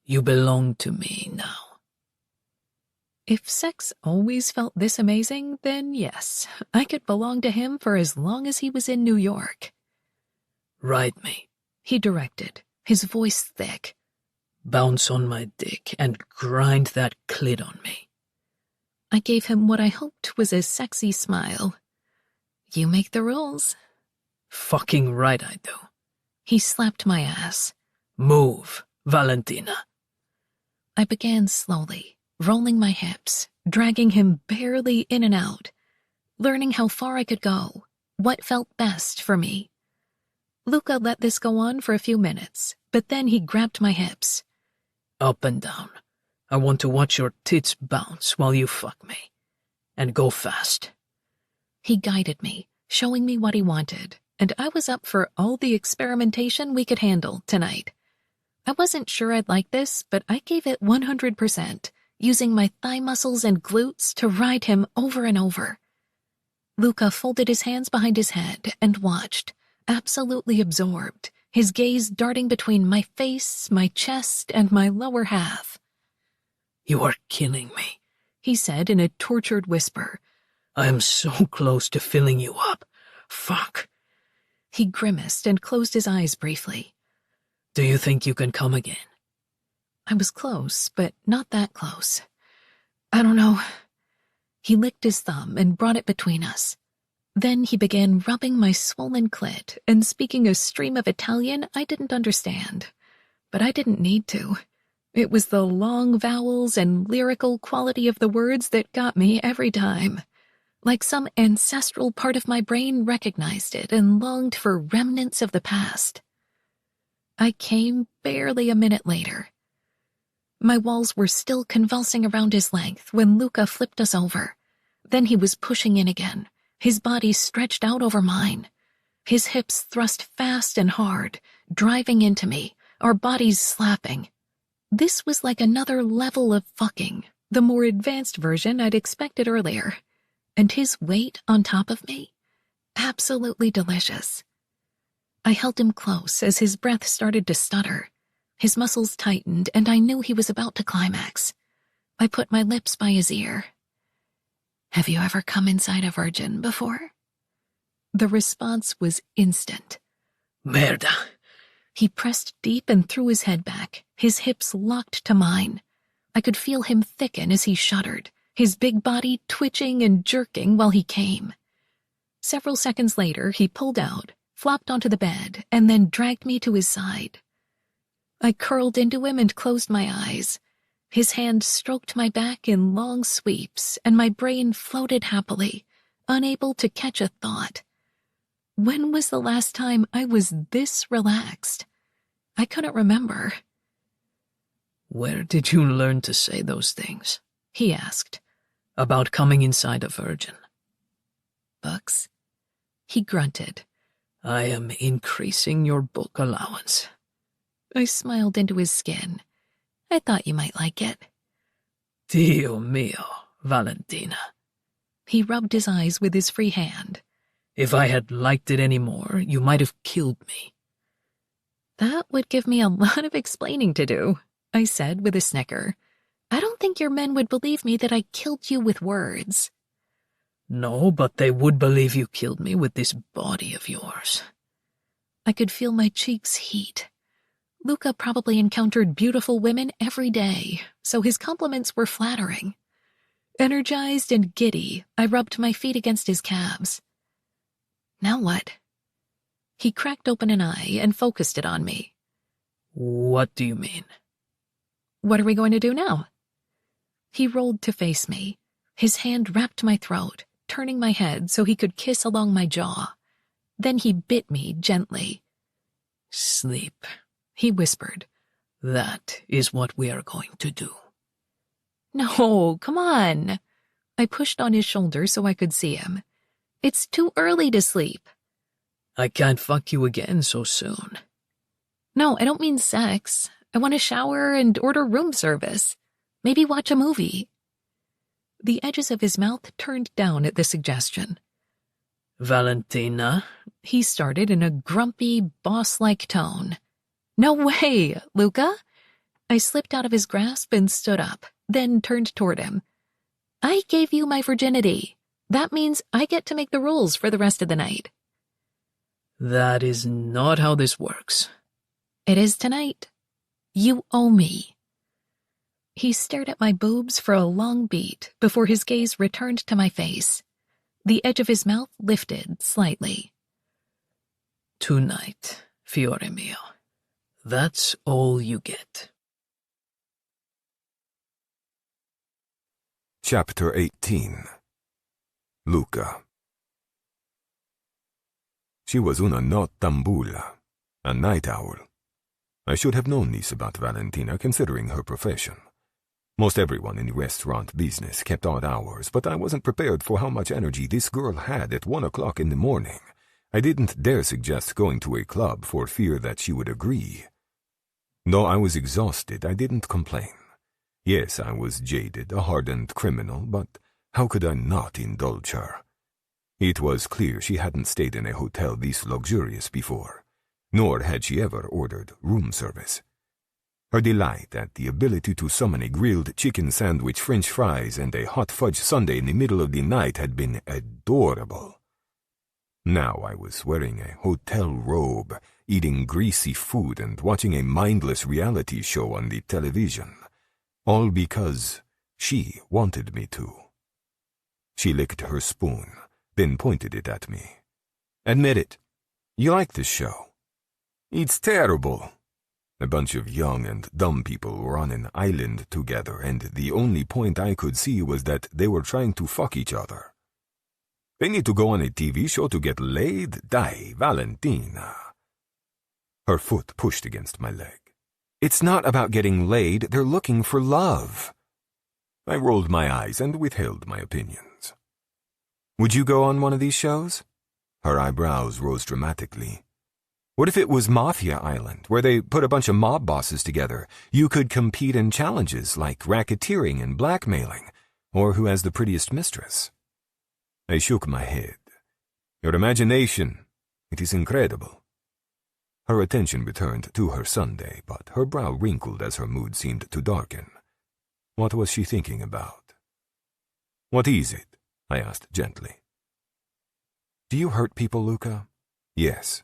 You belong to me now. If sex always felt this amazing, then yes, I could belong to him for as long as he was in New York. Ride me, he directed, his voice thick. Bounce on my dick and grind that clit on me. I gave him what I hoped was a sexy smile. You make the rules. Fucking right I do. He slapped my ass. Move, Valentina. I began slowly, rolling my hips, dragging him barely in and out, learning how far I could go, what felt best for me. Luca let this go on for a few minutes, but then he grabbed my hips. Up and down. I want to watch your tits bounce while you fuck me. And go fast. He guided me, showing me what he wanted, and I was up for all the experimentation we could handle tonight. I wasn't sure I'd like this, but I gave it 100%, using my thigh muscles and glutes to ride him over and over. Luca folded his hands behind his head and watched, absolutely absorbed, his gaze darting between my face, my chest, and my lower half. You are killing me, he said in a tortured whisper. I am so close to filling you up. Fuck. He grimaced and closed his eyes briefly. Do you think you can come again? I was close, but not that close. I don't know. He licked his thumb and brought it between us. Then he began rubbing my swollen clit and speaking a stream of Italian I didn't understand. But I didn't need to. It was the long vowels and lyrical quality of the words that got me every time. Like some ancestral part of my brain recognized it and longed for remnants of the past. I came barely a minute later. My walls were still convulsing around his length when Luca flipped us over. Then he was pushing in again, his body stretched out over mine. His hips thrust fast and hard, driving into me, our bodies slapping. This was like another level of fucking, the more advanced version I'd expected earlier. And his weight on top of me? Absolutely delicious. I held him close as his breath started to stutter. His muscles tightened, and I knew he was about to climax. I put my lips by his ear. Have you ever come inside a virgin before? The response was instant. Merda. He pressed deep and threw his head back, his hips locked to mine. I could feel him thicken as he shuddered, his big body twitching and jerking while he came. Several seconds later, he pulled out, flopped onto the bed, and then dragged me to his side. I curled into him and closed my eyes. His hand stroked my back in long sweeps, and my brain floated happily, unable to catch a thought. When was the last time I was this relaxed? I couldn't remember. Where did you learn to say those things? He asked. About coming inside a virgin. Books? He grunted. I am increasing your book allowance. I smiled into his skin. I thought you might like it. Dio mio, Valentina. He rubbed his eyes with his free hand. If I had liked it any more, you might have killed me. That would give me a lot of explaining to do, I said with a snicker. I don't think your men would believe me that I killed you with words. No, but they would believe you killed me with this body of yours. I could feel my cheeks heat. Luca probably encountered beautiful women every day, so his compliments were flattering. Energized and giddy, I rubbed my feet against his calves. Now what? He cracked open an eye and focused it on me. What do you mean? What are we going to do now? He rolled to face me. His hand wrapped my throat, turning my head so he could kiss along my jaw. Then he bit me gently. Sleep, he whispered. that is what we are going to do. No, come on. I pushed on his shoulder so I could see him. It's too early to sleep. I can't fuck you again so soon. No, I don't mean sex. I want to shower and order room service. Maybe watch a movie. The edges of his mouth turned down at the suggestion. Valentina, he started in a grumpy, boss-like tone. No way, Luca. I slipped out of his grasp and stood up, then turned toward him. I gave you my virginity. That means I get to make the rules for the rest of the night. That is not how this works. It is tonight. You owe me. He stared at my boobs for a long beat before his gaze returned to my face. The edge of his mouth lifted slightly. Tonight, Fiore mio. That's all you get. Chapter 18. Luca. She was una nottambula, a night owl. I should have known this about Valentina, considering her profession. Most everyone in the restaurant business kept odd hours, but I wasn't prepared for how much energy this girl had at 1 o'clock in the morning. I didn't dare suggest going to a club for fear that she would agree. Though I was exhausted, I didn't complain. Yes, I was jaded, a hardened criminal, but how could I not indulge her? It was clear she hadn't stayed in a hotel this luxurious before, nor had she ever ordered room service. Her delight at the ability to summon a grilled chicken sandwich, French fries, and a hot fudge sundae in the middle of the night had been adorable. Now I was wearing a hotel robe, eating greasy food and watching a mindless reality show on the television, all because she wanted me to. She licked her spoon, then pointed it at me. Admit it. You like this show. It's terrible. A bunch of young and dumb people were on an island together, and the only point I could see was that they were trying to fuck each other. They need to go on a TV show to get laid? Dai, Valentina. Her foot pushed against my leg. It's not about getting laid, they're looking for love. I rolled my eyes and withheld my opinions. Would you go on one of these shows? Her eyebrows rose dramatically. What if it was Mafia Island, where they put a bunch of mob bosses together? You could compete in challenges like racketeering and blackmailing, or who has the prettiest mistress. I shook my head. Your imagination, it is incredible. Her attention returned to her sundae, but her brow wrinkled as her mood seemed to darken. What was she thinking about? What is it? I asked gently. Do you hurt people, Luca? Yes.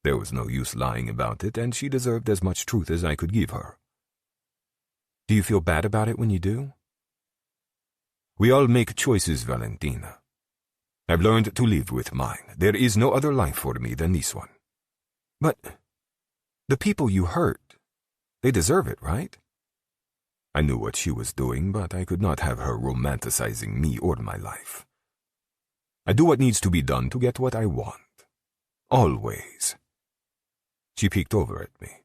There was no use lying about it, and she deserved as much truth as I could give her. Do you feel bad about it when you do? We all make choices, Valentina. I've learned to live with mine. There is no other life for me than this one. But the people you hurt, they deserve it, right? I knew what she was doing, but I could not have her romanticizing me or my life. I do what needs to be done to get what I want. Always. She peeked over at me.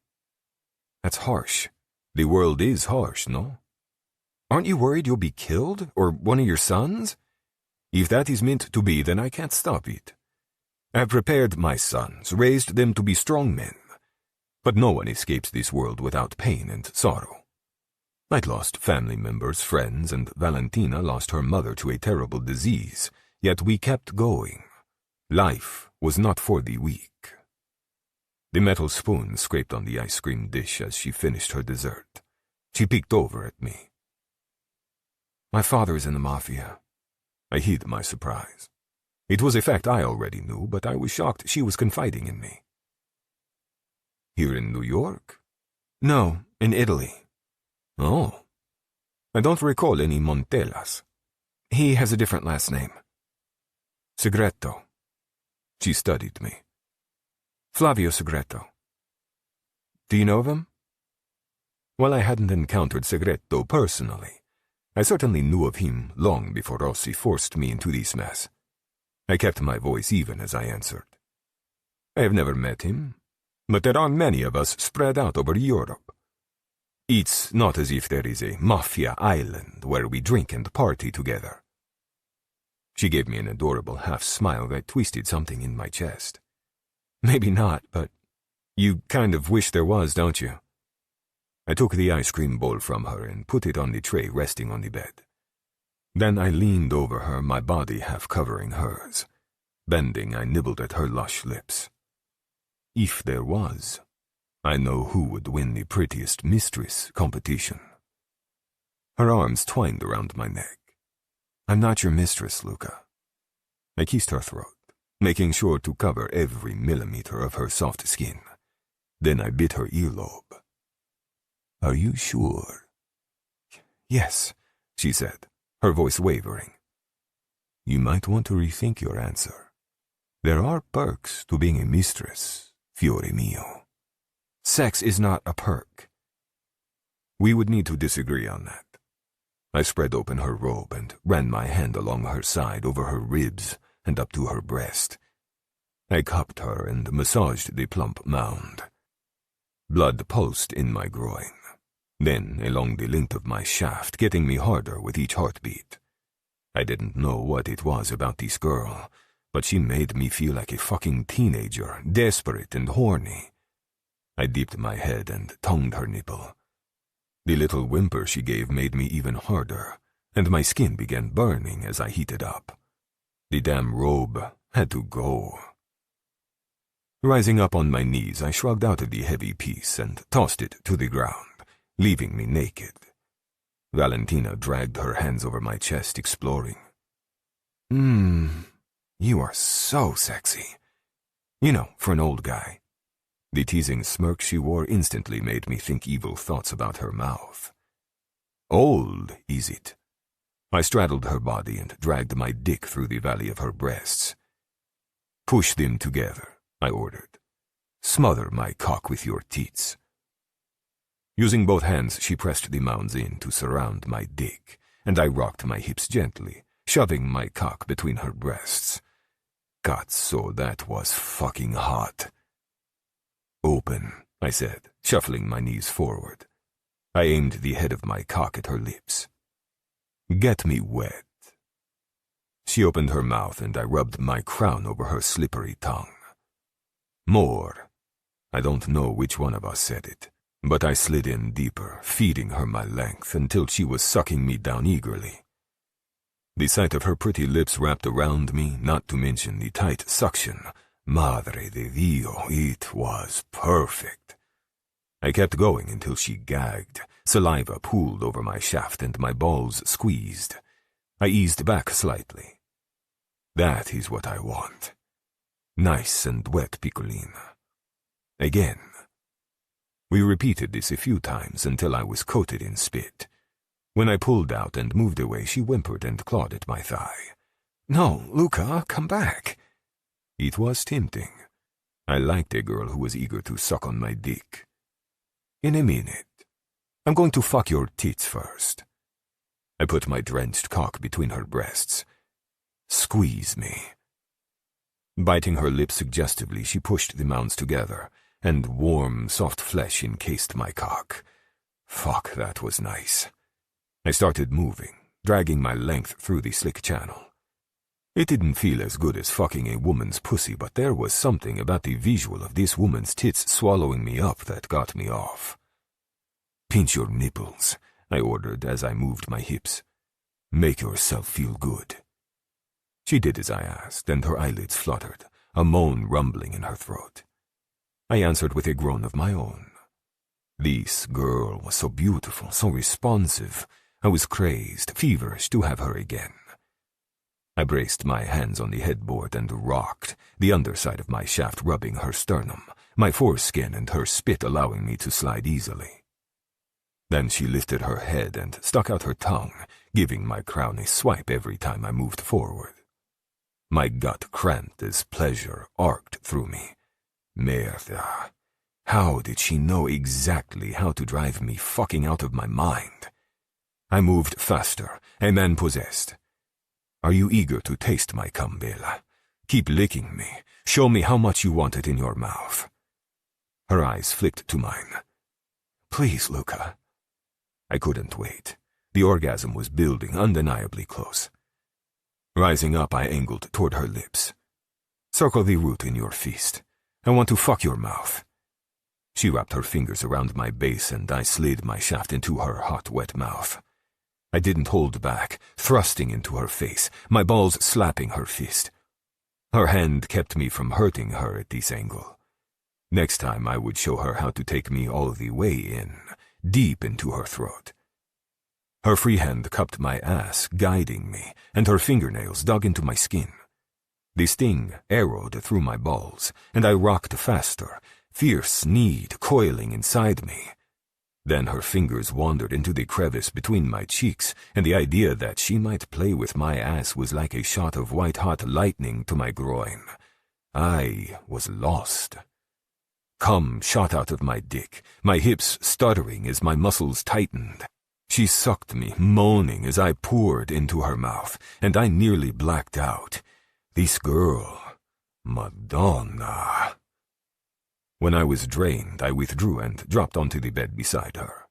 That's harsh. The world is harsh, no? Aren't you worried you'll be killed, or one of your sons? If that is meant to be, then I can't stop it. I've prepared my sons, raised them to be strong men. But no one escapes this world without pain and sorrow. I'd lost family members, friends, and Valentina lost her mother to a terrible disease, yet we kept going. Life was not for the weak. The metal spoon scraped on the ice cream dish as she finished her dessert. She peeked over at me. My father is in the mafia. I hid my surprise. It was a fact I already knew, but I was shocked she was confiding in me. Here in New York? No, in Italy. Oh. I don't recall any Montellas. He has a different last name. Segreto. She studied me. Flavio Segreto. Do you know of him? Well, I hadn't encountered Segreto personally, I certainly knew of him long before Rossi forced me into this mess. I kept my voice even as I answered. I have never met him, but there are many of us spread out over Europe. It's not as if there is a mafia island where we drink and party together. She gave me an adorable half-smile that twisted something in my chest. Maybe not, but you kind of wish there was, don't you? I took the ice cream bowl from her and put it on the tray resting on the bed. Then I leaned over her, my body half covering hers. Bending, I nibbled at her lush lips. If there was, I know who would win the prettiest mistress competition. Her arms twined around my neck. I'm not your mistress, Luca. I kissed her throat, making sure to cover every millimeter of her soft skin. Then I bit her earlobe. Are you sure? Yes, she said, her voice wavering. You might want to rethink your answer. There are perks to being a mistress, fiore mio. Sex is not a perk. We would need to disagree on that. I spread open her robe and ran my hand along her side over her ribs and up to her breast. I cupped her and massaged the plump mound. Blood pulsed in my groin, then along the length of my shaft, getting me harder with each heartbeat. I didn't know what it was about this girl, but she made me feel like a fucking teenager, desperate and horny. I dipped my head and tongued her nipple. The little whimper she gave made me even harder, and my skin began burning as I heated up. The damn robe had to go. Rising up on my knees, I shrugged out the heavy piece and tossed it to the ground, leaving me naked. Valentina dragged her hands over my chest, exploring. You are so sexy. You know, for an old guy. The teasing smirk she wore instantly made me think evil thoughts about her mouth. Old, is it? I straddled her body and dragged my dick through the valley of her breasts. Push them together, I ordered. Smother my cock with your teats. Using both hands, she pressed the mounds in to surround my dick, and I rocked my hips gently, shoving my cock between her breasts. God, so that was fucking hot. Open, I said, shuffling my knees forward. I aimed the head of my cock at her lips. Get me wet. She opened her mouth and I rubbed my crown over her slippery tongue. More. I don't know which one of us said it, but I slid in deeper, feeding her my length until she was sucking me down eagerly. The sight of her pretty lips wrapped around me, not to mention the tight suction, Madre de Dio, it was perfect. I kept going until she gagged. Saliva pooled over my shaft and my balls squeezed. I eased back slightly. That is what I want. Nice and wet piccolina. Again. We repeated this a few times until I was coated in spit. When I pulled out and moved away, she whimpered and clawed at my thigh. No, Luca, come back. It was tempting. I liked a girl who was eager to suck on my dick. In a minute. I'm going to fuck your tits first. I put my drenched cock between her breasts. Squeeze me. Biting her lips suggestively, she pushed the mounds together, and warm, soft flesh encased my cock. Fuck, that was nice. I started moving, dragging my length through the slick channel. It didn't feel as good as fucking a woman's pussy, but there was something about the visual of this woman's tits swallowing me up that got me off. Pinch your nipples, I ordered as I moved my hips. Make yourself feel good. She did as I asked, and her eyelids fluttered, a moan rumbling in her throat. I answered with a groan of my own. This girl was so beautiful, so responsive. I was crazed, feverish to have her again. I braced my hands on the headboard and rocked, the underside of my shaft rubbing her sternum, my foreskin and her spit allowing me to slide easily. Then she lifted her head and stuck out her tongue, giving my crown a swipe every time I moved forward. My gut cramped as pleasure arced through me. Merda. How did she know exactly how to drive me fucking out of my mind? I moved faster, a man possessed. Are you eager to taste my cum, Bella? Keep licking me. Show me how much you want it in your mouth. Her eyes flicked to mine. Please, Luca. I couldn't wait. The orgasm was building undeniably close. Rising up, I angled toward her lips. Circle the root in your fist. I want to fuck your mouth. She wrapped her fingers around my base and I slid my shaft into her hot, wet mouth. I didn't hold back, thrusting into her face, my balls slapping her fist. Her hand kept me from hurting her at this angle. Next time I would show her how to take me all the way in, deep into her throat. Her free hand cupped my ass, guiding me, and her fingernails dug into my skin. The sting arrowed through my balls, and I rocked faster, fierce need coiling inside me. Then her fingers wandered into the crevice between my cheeks, and the idea that she might play with my ass was like a shot of white-hot lightning to my groin. I was lost. Cum shot out of my dick, my hips stuttering as my muscles tightened. She sucked me, moaning as I poured into her mouth, and I nearly blacked out. This girl, Madonna. When I was drained, I withdrew and dropped onto the bed beside her.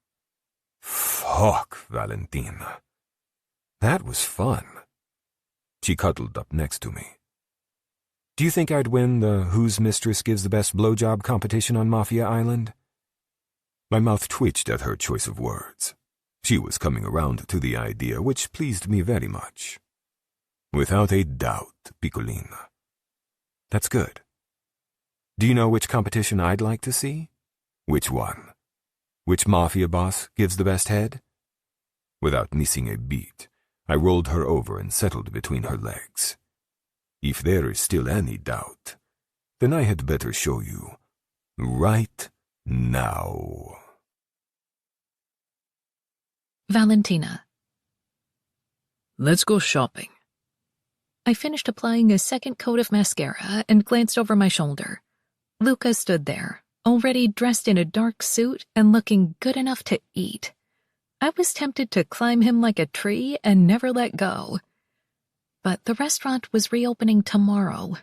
Fuck, Valentina. That was fun. She cuddled up next to me. Do you think I'd win the Whose Mistress Gives the Best Blowjob competition on Mafia Island? My mouth twitched at her choice of words. She was coming around to the idea, which pleased me very much. Without a doubt, Piccolina. That's good. Do you know which competition I'd like to see? Which one? Which mafia boss gives the best head? Without missing a beat, I rolled her over and settled between her legs. If there is still any doubt, then I had better show you right now. Valentina. Let's go shopping. I finished applying a second coat of mascara and glanced over my shoulder. Luca stood there, already dressed in a dark suit and looking good enough to eat. I was tempted to climb him like a tree and never let go. But the restaurant was reopening tomorrow.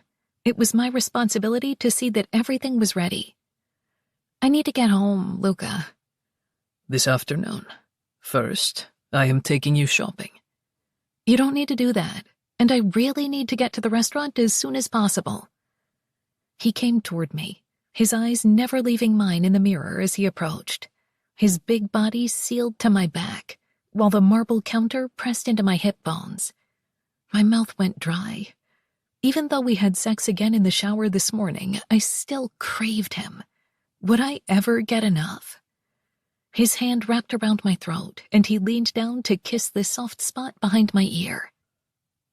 It was my responsibility to see that everything was ready. I need to get home, Luca. This afternoon. First, I am taking you shopping. You don't need to do that, and I really need to get to the restaurant as soon as possible. He came toward me, his eyes never leaving mine in the mirror as he approached, his big body sealed to my back, while the marble counter pressed into my hip bones. My mouth went dry. Even though we had sex again in the shower this morning, I still craved him. Would I ever get enough? His hand wrapped around my throat, and he leaned down to kiss the soft spot behind my ear.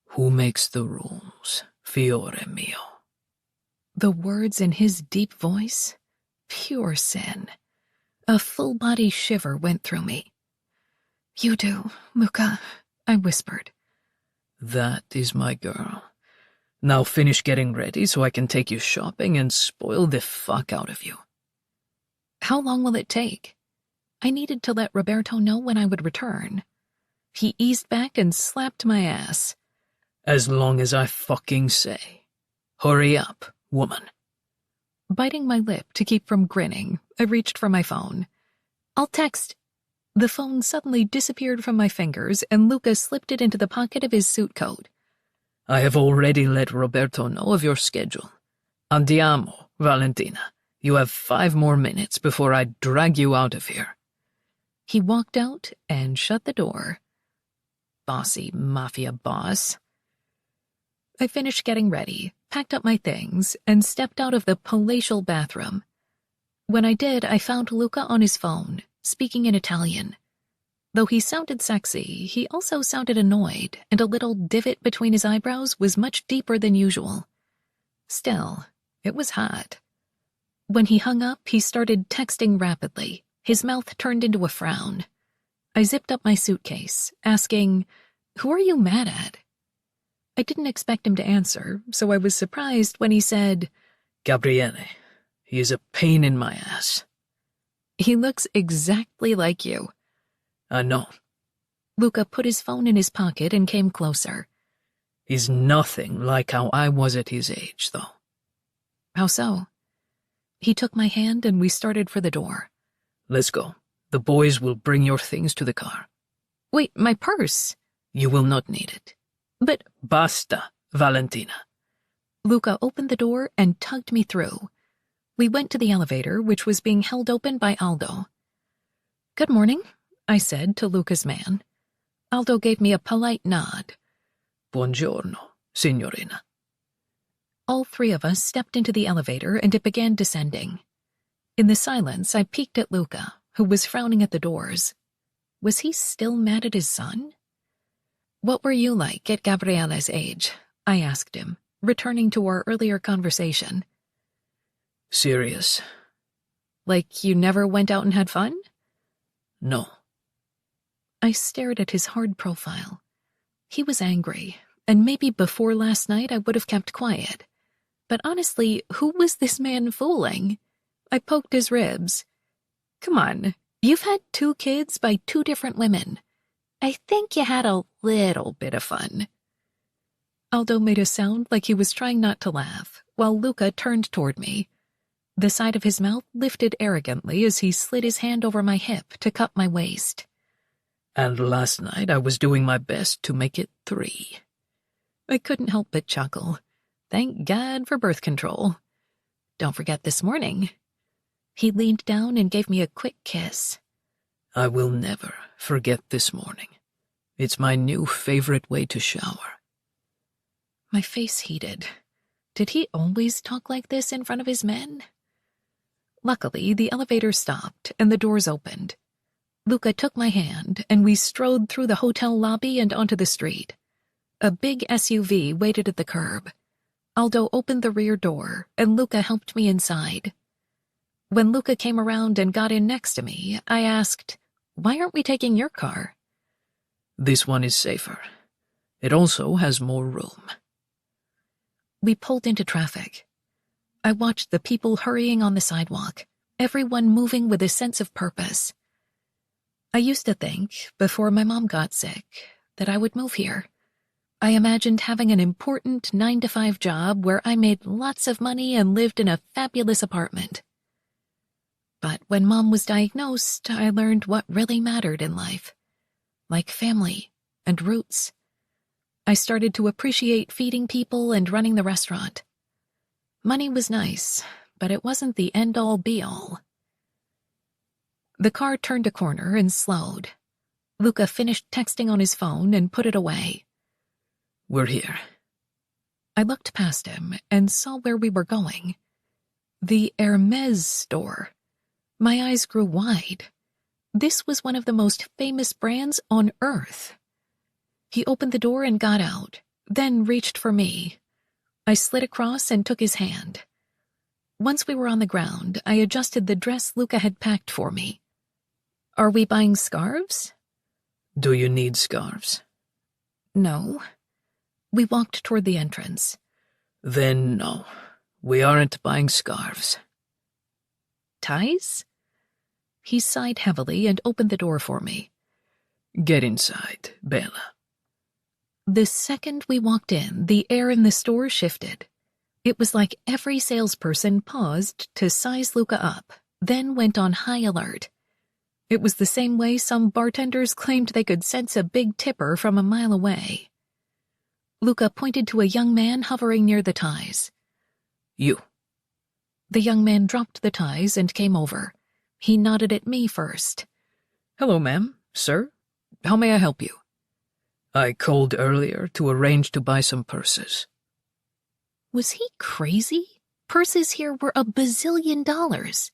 Who makes the rules, fiore mio? The words in his deep voice, pure sin. A full-body shiver went through me. You do, Luca, I whispered. That is my girl. Now finish getting ready so I can take you shopping and spoil the fuck out of you. How long will it take? I needed to let Roberto know when I would return. He eased back and slapped my ass. As long as I fucking say. Hurry up, woman. Biting my lip to keep from grinning, I reached for my phone. I'll text. The phone suddenly disappeared from my fingers, and Luca slipped it into the pocket of his suit coat. I have already let Roberto know of your schedule. Andiamo, Valentina. You have 5 more minutes before I drag you out of here. He walked out and shut the door. Bossy mafia boss. I finished getting ready, packed up my things, and stepped out of the palatial bathroom. When I did, I found Luca on his phone, speaking in Italian. Though he sounded sexy, he also sounded annoyed, and a little divot between his eyebrows was much deeper than usual. Still, it was hot. When he hung up, he started texting rapidly, his mouth turned into a frown. I zipped up my suitcase, asking, "Who are you mad at?" I didn't expect him to answer, so I was surprised when he said, Gabriele, he is a pain in my ass. He looks exactly like you. I know. Luca put his phone in his pocket and came closer. He's nothing like how I was at his age, though. How so? He took my hand and we started for the door. Let's go. The boys will bring your things to the car. Wait, my purse. You will not need it. But Basta, Valentina. Luca opened the door and tugged me through. We went to the elevator, which was being held open by Aldo. Good morning, I said to Luca's man. Aldo gave me a polite nod. Buongiorno, signorina. All three of us stepped into the elevator and it began descending. In the silence, I peeked at Luca, who was frowning at the doors. Was he still mad at his son? What were you like at Gabriele's age? I asked him, returning to our earlier conversation. Serious. Like you never went out and had fun? No. I stared at his hard profile. He was angry, and maybe before last night I would have kept quiet. But honestly, who was this man fooling? I poked his ribs. Come on, you've had 2 kids by 2 different women. I think you had a little bit of fun. Aldo made a sound like he was trying not to laugh, while Luca turned toward me. The side of his mouth lifted arrogantly as he slid his hand over my hip to cup my waist. And last night I was doing my best to make it 3. I couldn't help but chuckle. Thank God for birth control. Don't forget this morning. He leaned down and gave me a quick kiss. I will never forget this morning. It's my new favorite way to shower. My face heated. Did he always talk like this in front of his men? Luckily, the elevator stopped and the doors opened. Luca took my hand, and we strode through the hotel lobby and onto the street. A big SUV waited at the curb. Aldo opened the rear door, and Luca helped me inside. When Luca came around and got in next to me, I asked, "Why aren't we taking your car?" This one is safer. It also has more room. We pulled into traffic. I watched the people hurrying on the sidewalk, everyone moving with a sense of purpose. I used to think, before my mom got sick, that I would move here. I imagined having an important 9-to-5 job where I made lots of money and lived in a fabulous apartment. But when Mom was diagnosed, I learned what really mattered in life, like family and roots. I started to appreciate feeding people and running the restaurant. Money was nice, but it wasn't the end-all be-all. The car turned a corner and slowed. Luca finished texting on his phone and put it away. We're here. I looked past him and saw where we were going. The Hermes store. My eyes grew wide. This was one of the most famous brands on Earth. He opened the door and got out, then reached for me. I slid across and took his hand. Once we were on the ground, I adjusted the dress Luca had packed for me. Are we buying scarves? Do you need scarves? No. We walked toward the entrance. Then no, we aren't buying scarves. Ties? He sighed heavily and opened the door for me. Get inside, Bella. The second we walked in, the air in the store shifted. It was like every salesperson paused to size Luca up, then went on high alert. It was the same way some bartenders claimed they could sense a big tipper from a mile away. Luca pointed to a young man hovering near the ties. You. The young man dropped the ties and came over. He nodded at me first. Hello, ma'am, sir. How may I help you? I called earlier to arrange to buy some purses. Was he crazy? Purses here were $1 bazillion.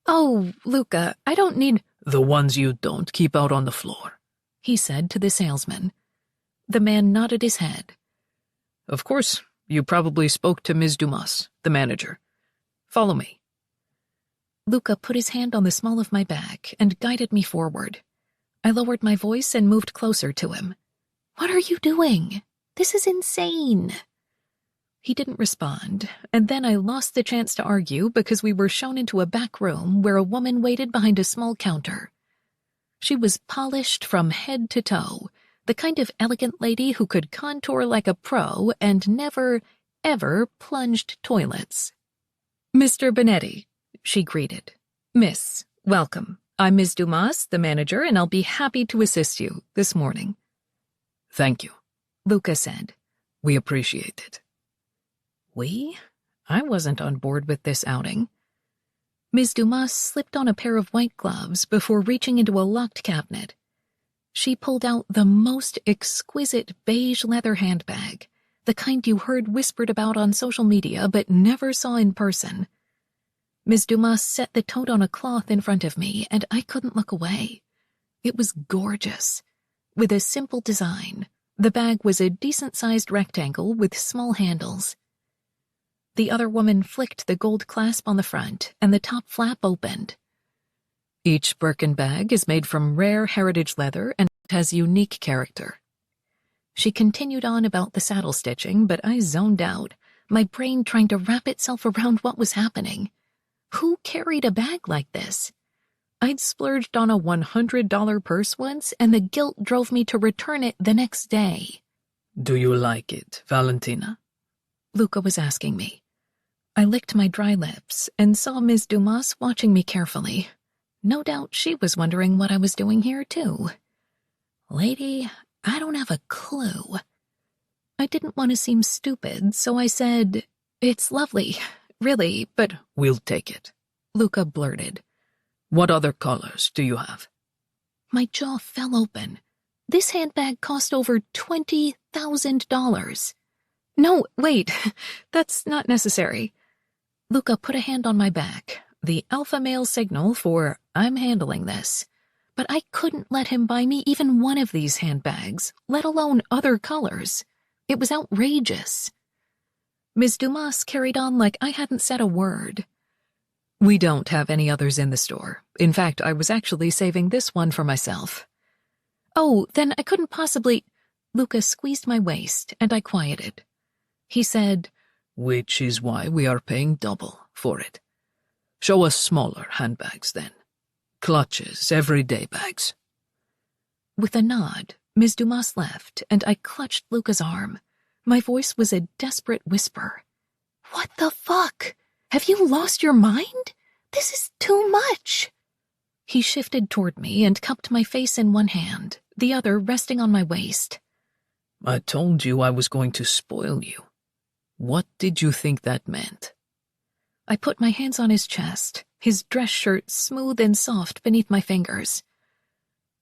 Oh, Luca, I don't need— The ones you don't keep out on the floor, he said to the salesman. The man nodded his head. Of course, you probably spoke to Ms. Dumas, the manager. Follow me. Luca put his hand on the small of my back and guided me forward. I lowered my voice and moved closer to him. What are you doing? This is insane. He didn't respond, and then I lost the chance to argue because we were shown into a back room where a woman waited behind a small counter. She was polished from head to toe, the kind of elegant lady who could contour like a pro and never, ever plunged toilets. "Mr. Benetti," she greeted. "Miss, welcome. I'm Ms. Dumas, the manager, and I'll be happy to assist you this morning." Thank you, Luca said. we appreciate it. We? I wasn't on board with this outing. Ms. Dumas slipped on a pair of white gloves before reaching into a locked cabinet. She pulled out the most exquisite beige leather handbag, the kind you heard whispered about on social media but never saw in person. Ms. Dumas set the tote on a cloth in front of me, and I couldn't look away. It was gorgeous. With a simple design, the bag was a decent-sized rectangle with small handles. The other woman flicked the gold clasp on the front, and the top flap opened. Each Birkin bag is made from rare heritage leather and has unique character. She continued on about the saddle stitching, but I zoned out, my brain trying to wrap itself around what was happening. Who carried a bag like this? I'd splurged on a $100 purse once, and the guilt drove me to return it the next day. Do you like it, Valentina? Luca was asking me. I licked my dry lips and saw Ms. Dumas watching me carefully. No doubt she was wondering what I was doing here, too. Lady, I don't have a clue. I didn't want to seem stupid, so I said, "It's lovely, really, but—" "We'll take it," Luca blurted. "What other colors do you have?" My jaw fell open. This handbag cost over $20,000. No, wait, that's not necessary. Luca put a hand on my back, the alpha male signal for "I'm handling this." But I couldn't let him buy me even one of these handbags, let alone other colors. It was outrageous. Ms. Dumas carried on like I hadn't said a word. "We don't have any others in the store. In fact, I was actually saving this one for myself." "Oh, then I couldn't possibly—" Luca squeezed my waist, and I quieted. He said, "Which is why we are paying double for it. Show us smaller handbags, then. Clutches, everyday bags." With a nod, Ms. Dumas left, and I clutched Luca's arm. My voice was a desperate whisper. "What the fuck? Have you lost your mind? This is too much." He shifted toward me and cupped my face in one hand, the other resting on my waist. "I told you I was going to spoil you. What did you think that meant?" I put my hands on his chest, his dress shirt smooth and soft beneath my fingers.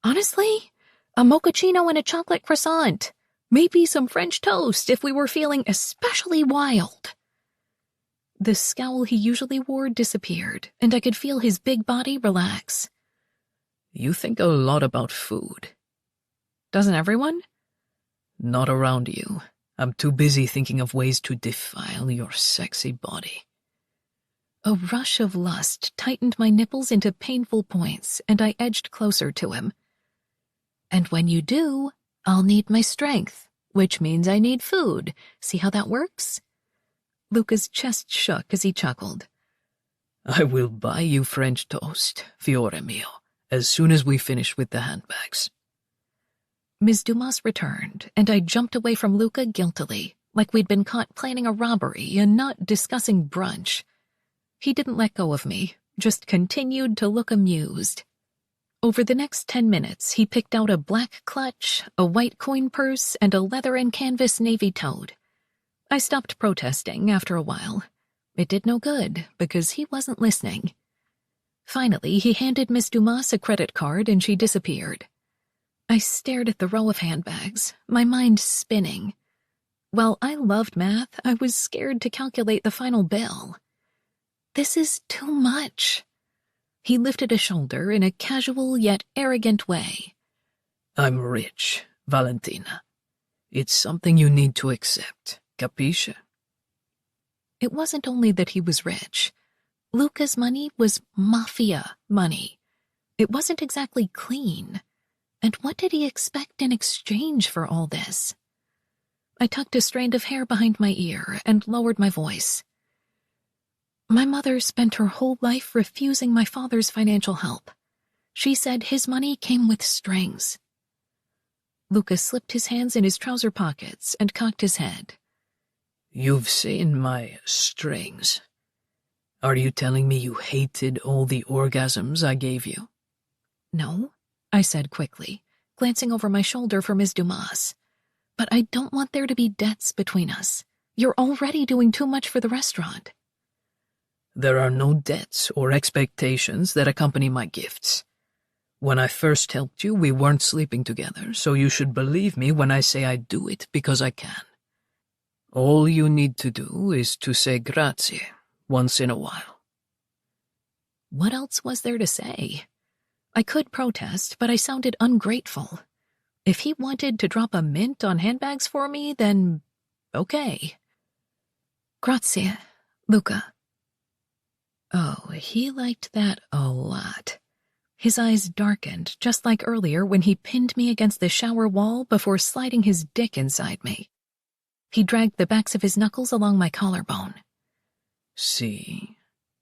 "Honestly, a mochaccino and a chocolate croissant. Maybe some French toast if we were feeling especially wild." The scowl he usually wore disappeared, and I could feel his big body relax. "You think a lot about food." "Doesn't everyone?" "Not around you. I'm too busy thinking of ways to defile your sexy body." A rush of lust tightened my nipples into painful points, and I edged closer to him. "And when you do, I'll need my strength, which means I need food. See how that works?" Luca's chest shook as he chuckled. "I will buy you French toast, fiore mio, as soon as we finish with the handbags." Ms. Dumas returned, and I jumped away from Luca guiltily, like we'd been caught planning a robbery and not discussing brunch. He didn't let go of me, just continued to look amused. Over the next 10 minutes, he picked out a black clutch, a white coin purse, and a leather and canvas navy tote. I stopped protesting after a while. It did no good, because he wasn't listening. Finally, he handed Miss Dumas a credit card, and she disappeared. I stared at the row of handbags, my mind spinning. While I loved math, I was scared to calculate the final bill. This is too much. He lifted a shoulder in a casual yet arrogant way. "I'm rich, Valentina. It's something you need to accept, capisce?" It wasn't only that he was rich. Luca's money was mafia money. It wasn't exactly clean. And what did he expect in exchange for all this? I tucked a strand of hair behind my ear and lowered my voice. My mother spent her whole life refusing my father's financial help. She said his money came with strings. Luca slipped his hands in his trouser pockets and cocked his head. You've seen my strings. Are you telling me you hated all the orgasms I gave you? No, I said quickly, glancing over my shoulder for Ms. Dumas. But I don't want there to be debts between us. You're already doing too much for the restaurant. There are no debts or expectations that accompany my gifts. When I first helped you, we weren't sleeping together, so you should believe me when I say I do it because I can. All you need to do is to say grazie once in a while. What else was there to say? I could protest, but I sounded ungrateful. If he wanted to drop a mint on handbags for me, then okay. Grazie, Luca. Oh, he liked that a lot. His eyes darkened, just like earlier when he pinned me against the shower wall before sliding his dick inside me. He dragged the backs of his knuckles along my collarbone. See,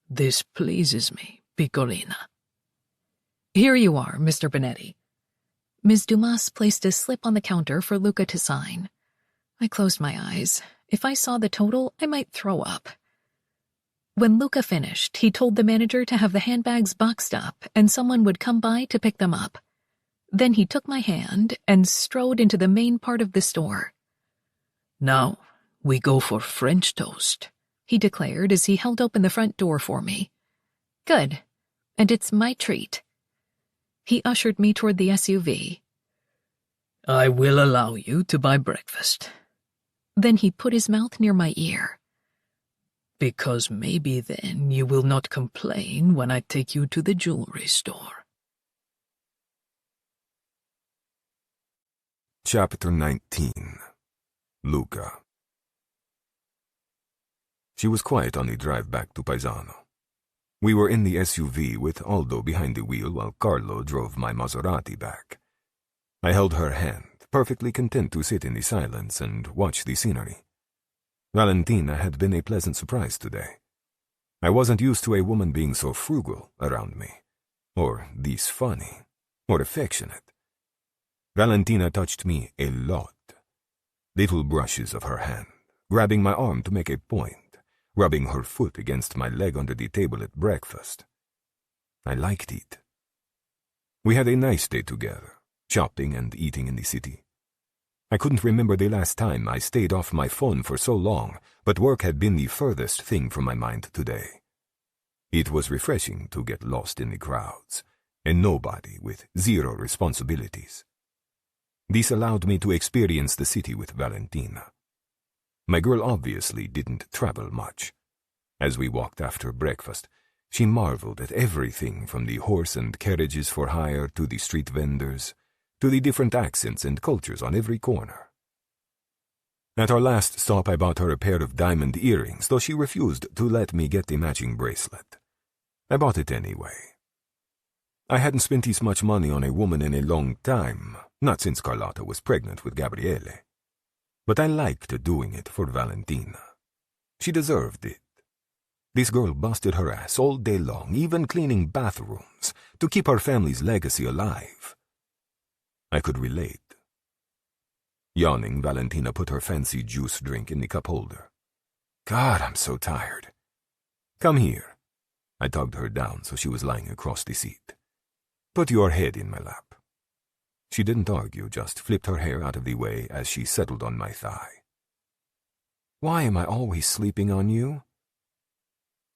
this pleases me, Piccolina. Here you are, Mr. Benetti. Ms. Dumas placed a slip on the counter for Luca to sign. I closed my eyes. If I saw the total, I might throw up. When Luca finished, he told the manager to have the handbags boxed up and someone would come by to pick them up. Then he took my hand and strode into the main part of the store. Now, we go for French toast, he declared as he held open the front door for me. Good, and it's my treat. He ushered me toward the SUV. I will allow you to buy breakfast. Then he put his mouth near my ear. Because maybe then you will not complain when I take you to the jewelry store. Chapter 19. Luca. She was quiet on the drive back to Paesano. We were in the SUV with Aldo behind the wheel while Carlo drove my Maserati back. I held her hand, perfectly content to sit in the silence and watch the scenery. Valentina had been a pleasant surprise today. I wasn't used to a woman being so frugal around me, or this funny, or affectionate. Valentina touched me a lot. Little brushes of her hand, grabbing my arm to make a point, rubbing her foot against my leg under the table at breakfast. I liked it. We had a nice day together, shopping and eating in the city. I couldn't remember the last time I stayed off my phone for so long, but work had been the furthest thing from my mind today. It was refreshing to get lost in the crowds, a nobody with zero responsibilities. This allowed me to experience the city with Valentina. My girl obviously didn't travel much. As we walked after breakfast, she marveled at everything from the horse and carriages for hire to the street vendors, to the different accents and cultures on every corner. At our last stop I bought her a pair of diamond earrings, though she refused to let me get the matching bracelet. I bought it anyway. I hadn't spent this much money on a woman in a long time, not since Carlotta was pregnant with Gabriele. But I liked doing it for Valentina. She deserved it. This girl busted her ass all day long, even cleaning bathrooms, to keep her family's legacy alive. I could relate. Yawning, Valentina put her fancy juice drink in the cup holder. God, I'm so tired. Come here. I tugged her down so she was lying across the seat. Put your head in my lap. She didn't argue, just flipped her hair out of the way as she settled on my thigh. Why am I always sleeping on you?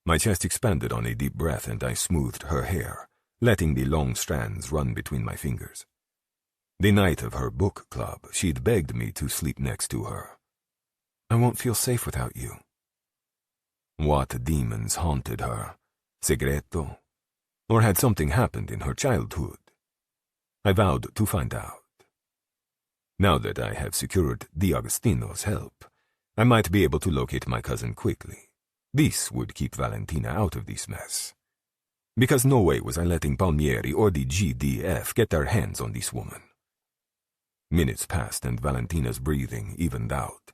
My chest expanded on a deep breath and I smoothed her hair, letting the long strands run between my fingers. The night of her book club, she'd begged me to sleep next to her. I won't feel safe without you. What demons haunted her? Segreto? Or had something happened in her childhood? I vowed to find out. Now that I have secured D'Agostino's help, I might be able to locate my cousin quickly. This would keep Valentina out of this mess. Because no way was I letting Palmieri or the GDF get their hands on this woman. Minutes passed and Valentina's breathing evened out.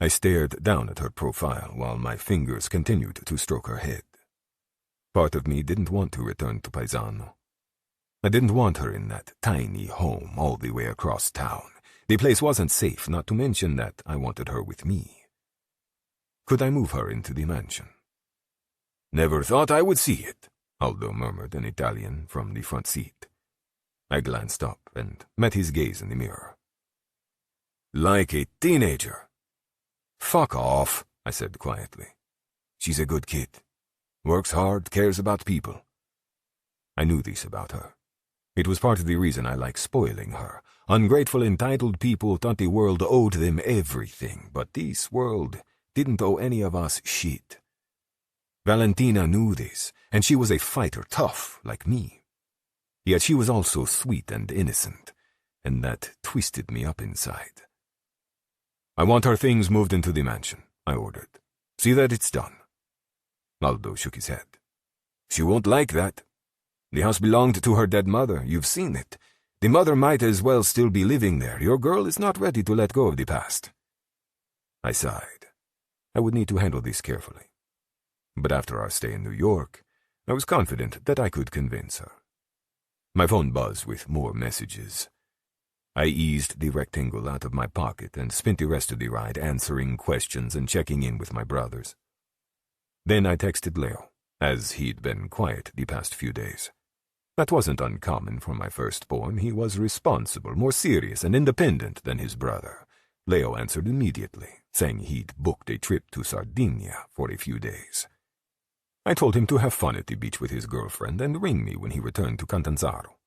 I stared down at her profile while my fingers continued to stroke her head. Part of me didn't want to return to Paesano. I didn't want her in that tiny home all the way across town. The place wasn't safe, not to mention that I wanted her with me. Could I move her into the mansion? Never thought I would see it, Aldo murmured in Italian from the front seat. I glanced up and met his gaze in the mirror. Like a teenager. Fuck off, I said quietly. She's a good kid. Works hard, cares about people. I knew this about her. It was part of the reason I like spoiling her. Ungrateful, entitled people thought the world owed them everything, but this world didn't owe any of us shit. Valentina knew this, and she was a fighter, tough like me. Yet she was also sweet and innocent, and that twisted me up inside. I want her things moved into the mansion, I ordered. See that it's done. Aldo shook his head. She won't like that. The house belonged to her dead mother, you've seen it. The mother might as well still be living there. Your girl is not ready to let go of the past. I sighed. I would need to handle this carefully. But after our stay in New York, I was confident that I could convince her. My phone buzzed with more messages. I eased the rectangle out of my pocket and spent the rest of the ride answering questions and checking in with my brothers. Then I texted Leo, as he'd been quiet the past few days. That wasn't uncommon for my firstborn. He was responsible, more serious and independent than his brother. Leo answered immediately, saying he'd booked a trip to Sardinia for a few days. I told him to have fun at the beach with his girlfriend and ring me when he returned to Catanzaro.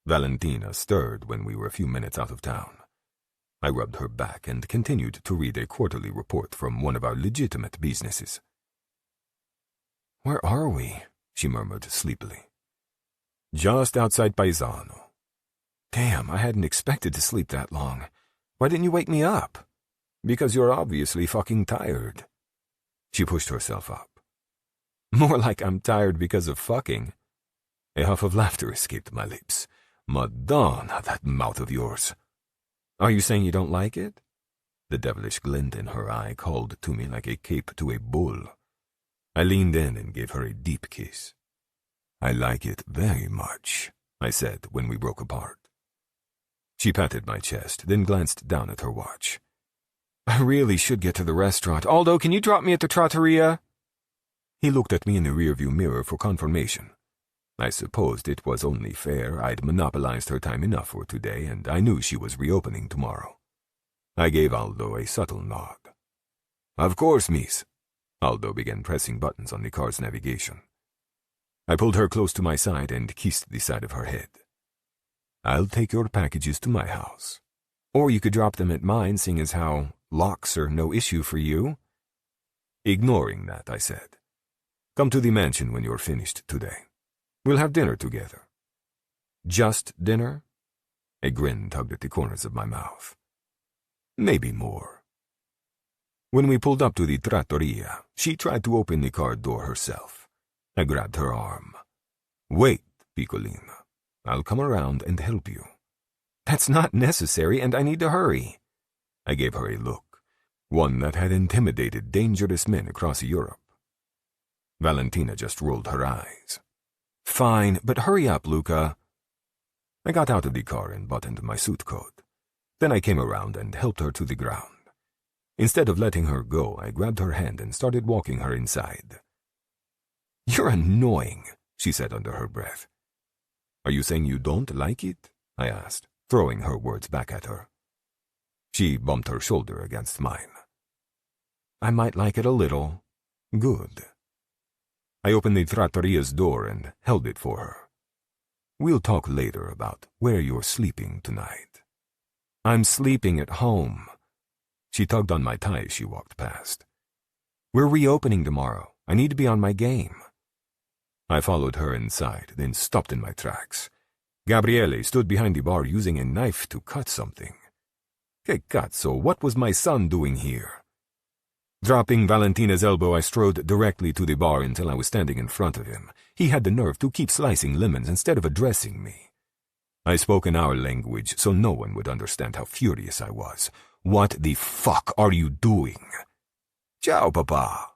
Valentina stirred when we were a few minutes out of town. I rubbed her back and continued to read a quarterly report from one of our legitimate businesses. "Where are we?" she murmured sleepily. "Just outside Paesano." "Damn, I hadn't expected to sleep that long. Why didn't you wake me up?" "Because you're obviously fucking tired." She pushed herself up. "More like I'm tired because of fucking." A huff of laughter escaped my lips. "Madonna, that mouth of yours." "Are you saying you don't like it?" The devilish glint in her eye called to me like a cape to a bull. I leaned in and gave her a deep kiss. "I like it very much," I said when we broke apart. She patted my chest, then glanced down at her watch. "I really should get to the restaurant. Aldo, can you drop me at the trattoria?" He looked at me in the rearview mirror for confirmation. I supposed it was only fair. I'd monopolized her time enough for today, and I knew she was reopening tomorrow. I gave Aldo a subtle nod. "Of course, miss." Aldo began pressing buttons on the car's navigation. I pulled her close to my side and kissed the side of her head. "I'll take your packages to my house. Or you could drop them at mine, seeing as how locks are no issue for you." Ignoring that, I said, "Come to the mansion when you're finished today. We'll have dinner together." "Just dinner?" A grin tugged at the corners of my mouth. "Maybe more." When we pulled up to the trattoria, she tried to open the car door herself. I grabbed her arm. "Wait, Piccolina. I'll come around and help you." "That's not necessary, and I need to hurry." I gave her a look, one that had intimidated dangerous men across Europe. Valentina just rolled her eyes. "Fine, but hurry up, Luca." I got out of the car and buttoned my suit coat. Then I came around and helped her to the ground. Instead of letting her go, I grabbed her hand and started walking her inside. "You're annoying," she said under her breath. "Are you saying you don't like it?" I asked, throwing her words back at her. She bumped her shoulder against mine. "I might like it a little." "Good." I opened the trattoria's door and held it for her. "We'll talk later about where you're sleeping tonight." "I'm sleeping at home." She tugged on my tie as she walked past. "We're reopening tomorrow. I need to be on my game." I followed her inside, then stopped in my tracks. Gabriele stood behind the bar using a knife to cut something. "Che cazzo, what was my son doing here?" Dropping Valentina's elbow, I strode directly to the bar until I was standing in front of him. He had the nerve to keep slicing lemons instead of addressing me. I spoke in our language so no one would understand how furious I was. "What the fuck are you doing?" "Ciao, Papa.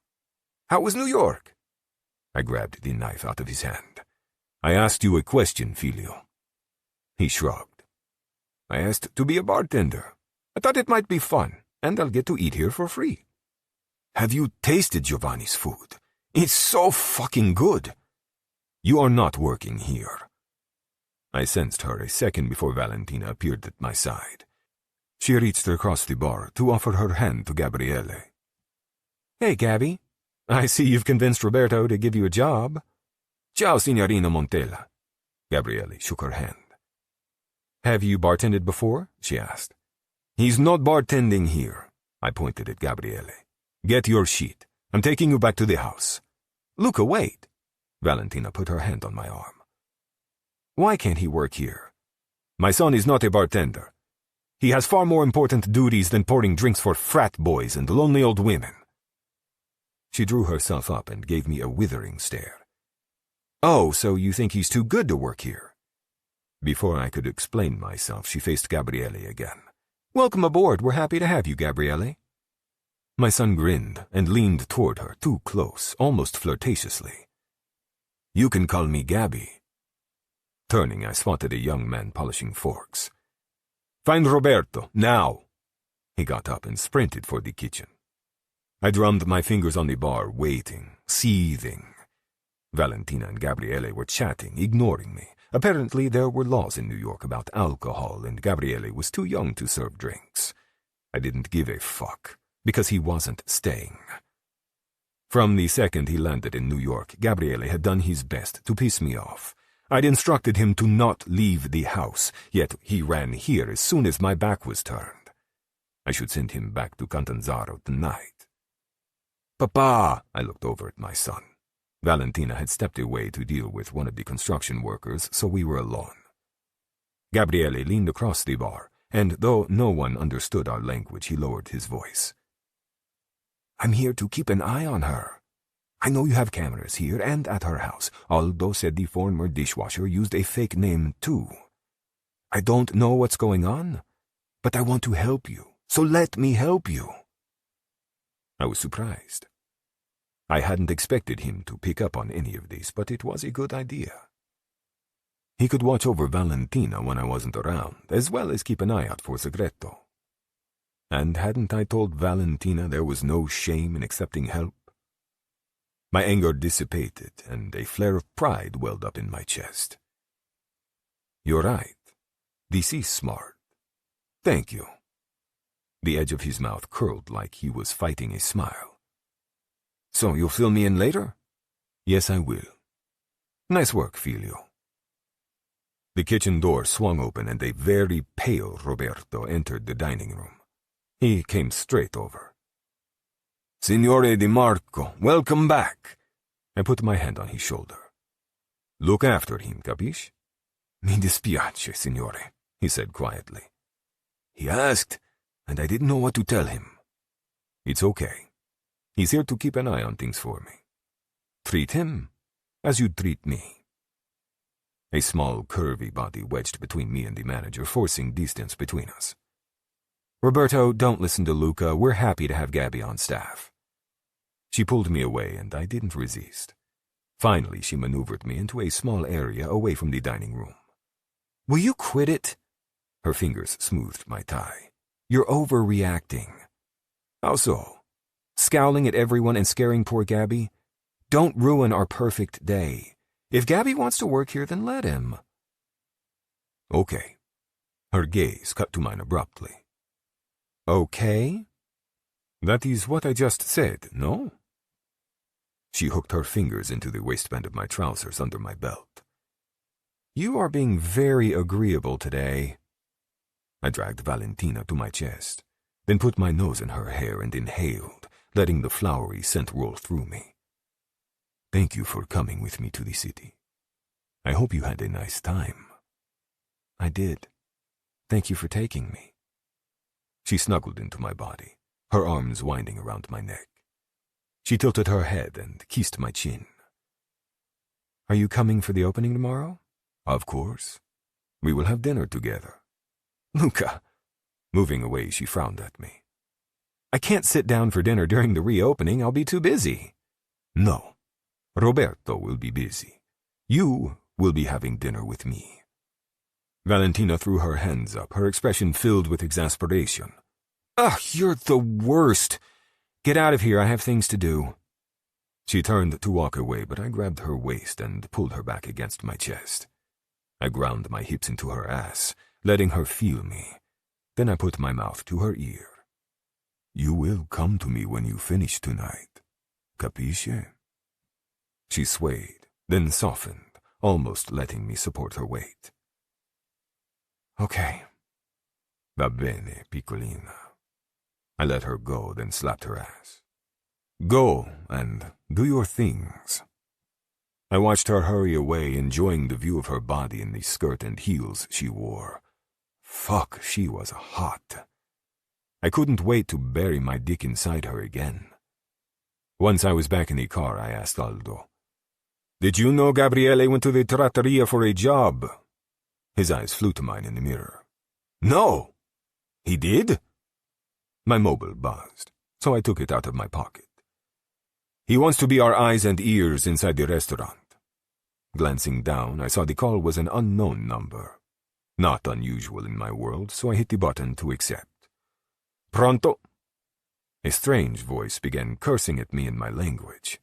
How was New York?" I grabbed the knife out of his hand. I asked you a question, Filio. He shrugged. I asked to be a bartender. I thought it might be fun, and I'll get to eat here for free. Have you tasted Giovanni's food? It's so fucking good. You are not working here. I sensed her a second before Valentina appeared at my side. She reached across the bar to offer her hand to Gabriele. Hey, Gabby. I see you've convinced Roberto to give you a job. Ciao, Signorina Montella. Gabriele shook her hand. Have you bartended before? She asked. He's not bartending here. I pointed at Gabriele. Get your sheet. I'm taking you back to the house. Luca, wait. Valentina put her hand on my arm. Why can't he work here? My son is not a bartender. He has far more important duties than pouring drinks for frat boys and lonely old women. She drew herself up and gave me a withering stare. Oh, so you think he's too good to work here? Before I could explain myself, she faced Gabriele again. Welcome aboard. We're happy to have you, Gabriele. My son grinned and leaned toward her, too close, almost flirtatiously. You can call me Gabby. Turning, I spotted a young man polishing forks. Find Roberto, now! He got up and sprinted for the kitchen. I drummed my fingers on the bar, waiting, seething. Valentina and Gabriele were chatting, ignoring me. Apparently, there were laws in New York about alcohol, and Gabriele was too young to serve drinks. I didn't give a fuck, because he wasn't staying. From the second he landed in New York, Gabriele had done his best to piss me off. I'd instructed him to not leave the house, yet he ran here as soon as my back was turned. I should send him back to Catanzaro tonight. Papa! I looked over at my son. Valentina had stepped away to deal with one of the construction workers, so we were alone. Gabriele leaned across the bar, and though no one understood our language, he lowered his voice. I'm here to keep an eye on her. I know you have cameras here and at her house. Aldo said the former dishwasher used a fake name, too. I don't know what's going on, but I want to help you, so let me help you. I was surprised. I hadn't expected him to pick up on any of this, but it was a good idea. He could watch over Valentina when I wasn't around, as well as keep an eye out for Segreto. And hadn't I told Valentina there was no shame in accepting help? My anger dissipated, and a flare of pride welled up in my chest. You're right. This is smart. Thank you. The edge of his mouth curled like he was fighting a smile. So you'll fill me in later? Yes, I will. Nice work, Filio. The kitchen door swung open and a very pale Roberto entered the dining room. He came straight over. Signore Di Marco, welcome back. I put my hand on his shoulder. Look after him, capisce? Mi dispiace, signore, he said quietly. He asked, and I didn't know what to tell him. It's okay. He's here to keep an eye on things for me. Treat him as you'd treat me. A small, curvy body wedged between me and the manager, forcing distance between us. Roberto, don't listen to Luca. We're happy to have Gabby on staff. She pulled me away, and I didn't resist. Finally, she maneuvered me into a small area away from the dining room. Will you quit it? Her fingers smoothed my tie. You're overreacting. How so? Scowling at everyone and scaring poor Gabby? Don't ruin our perfect day. If Gabby wants to work here, then let him. Okay. Her gaze cut to mine abruptly. Okay? That is what I just said, no? She hooked her fingers into the waistband of my trousers under my belt. You are being very agreeable today. I dragged Valentina to my chest, then put my nose in her hair and inhaled, letting the flowery scent roll through me. Thank you for coming with me to the city. I hope you had a nice time. I did. Thank you for taking me. She snuggled into my body, her arms winding around my neck. She tilted her head and kissed my chin. Are you coming for the opening tomorrow? Of course. We will have dinner together. Luca. Moving away, she frowned at me. I can't sit down for dinner during the reopening. I'll be too busy. No. Roberto will be busy. You will be having dinner with me. Valentina threw her hands up, her expression filled with exasperation. Ugh, you're the worst. Get out of here, I have things to do. She turned to walk away, but I grabbed her waist and pulled her back against my chest. I ground my hips into her ass, letting her feel me. Then I put my mouth to her ear. You will come to me when you finish tonight. Capisce? She swayed, then softened, almost letting me support her weight. Okay. Va bene, piccolina. I let her go, then slapped her ass. Go and do your things. I watched her hurry away, enjoying the view of her body in the skirt and heels she wore. Fuck, she was hot. I couldn't wait to bury my dick inside her again. Once I was back in the car, I asked Aldo, Did you know Gabriele went to the trattoria for a job? His eyes flew to mine in the mirror. No! He did? My mobile buzzed, so I took it out of my pocket. He wants to be our eyes and ears inside the restaurant. Glancing down, I saw the call was an unknown number. Not unusual in my world, so I hit the button to accept. Pronto? A strange voice began cursing at me in my language.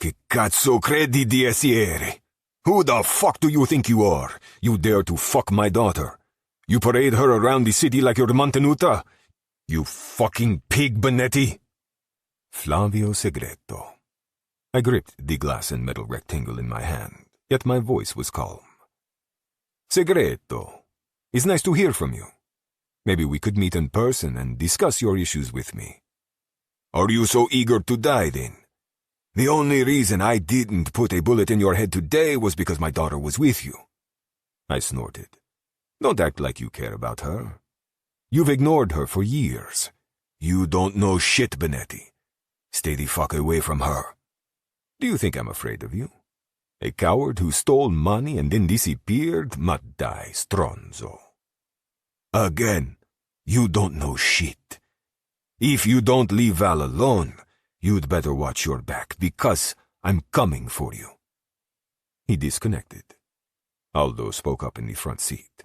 Che cazzo credi di essere? Who the fuck do you think you are? You dare to fuck my daughter? You parade her around the city like you're Mantenuta? You fucking pig, Benetti! Flavio Segreto. I gripped the glass and metal rectangle in my hand, yet my voice was calm. Segreto, it's nice to hear from you. Maybe we could meet in person and discuss your issues with me. Are you so eager to die, then? The only reason I didn't put a bullet in your head today was because my daughter was with you. I snorted. Don't act like you care about her. You've ignored her for years. You don't know shit, Benetti. Stay the fuck away from her. Do you think I'm afraid of you? A coward who stole money and then disappeared? Ma dai, stronzo. Again, you don't know shit. If you don't leave Val alone, you'd better watch your back, because I'm coming for you. He disconnected. Aldo spoke up in the front seat.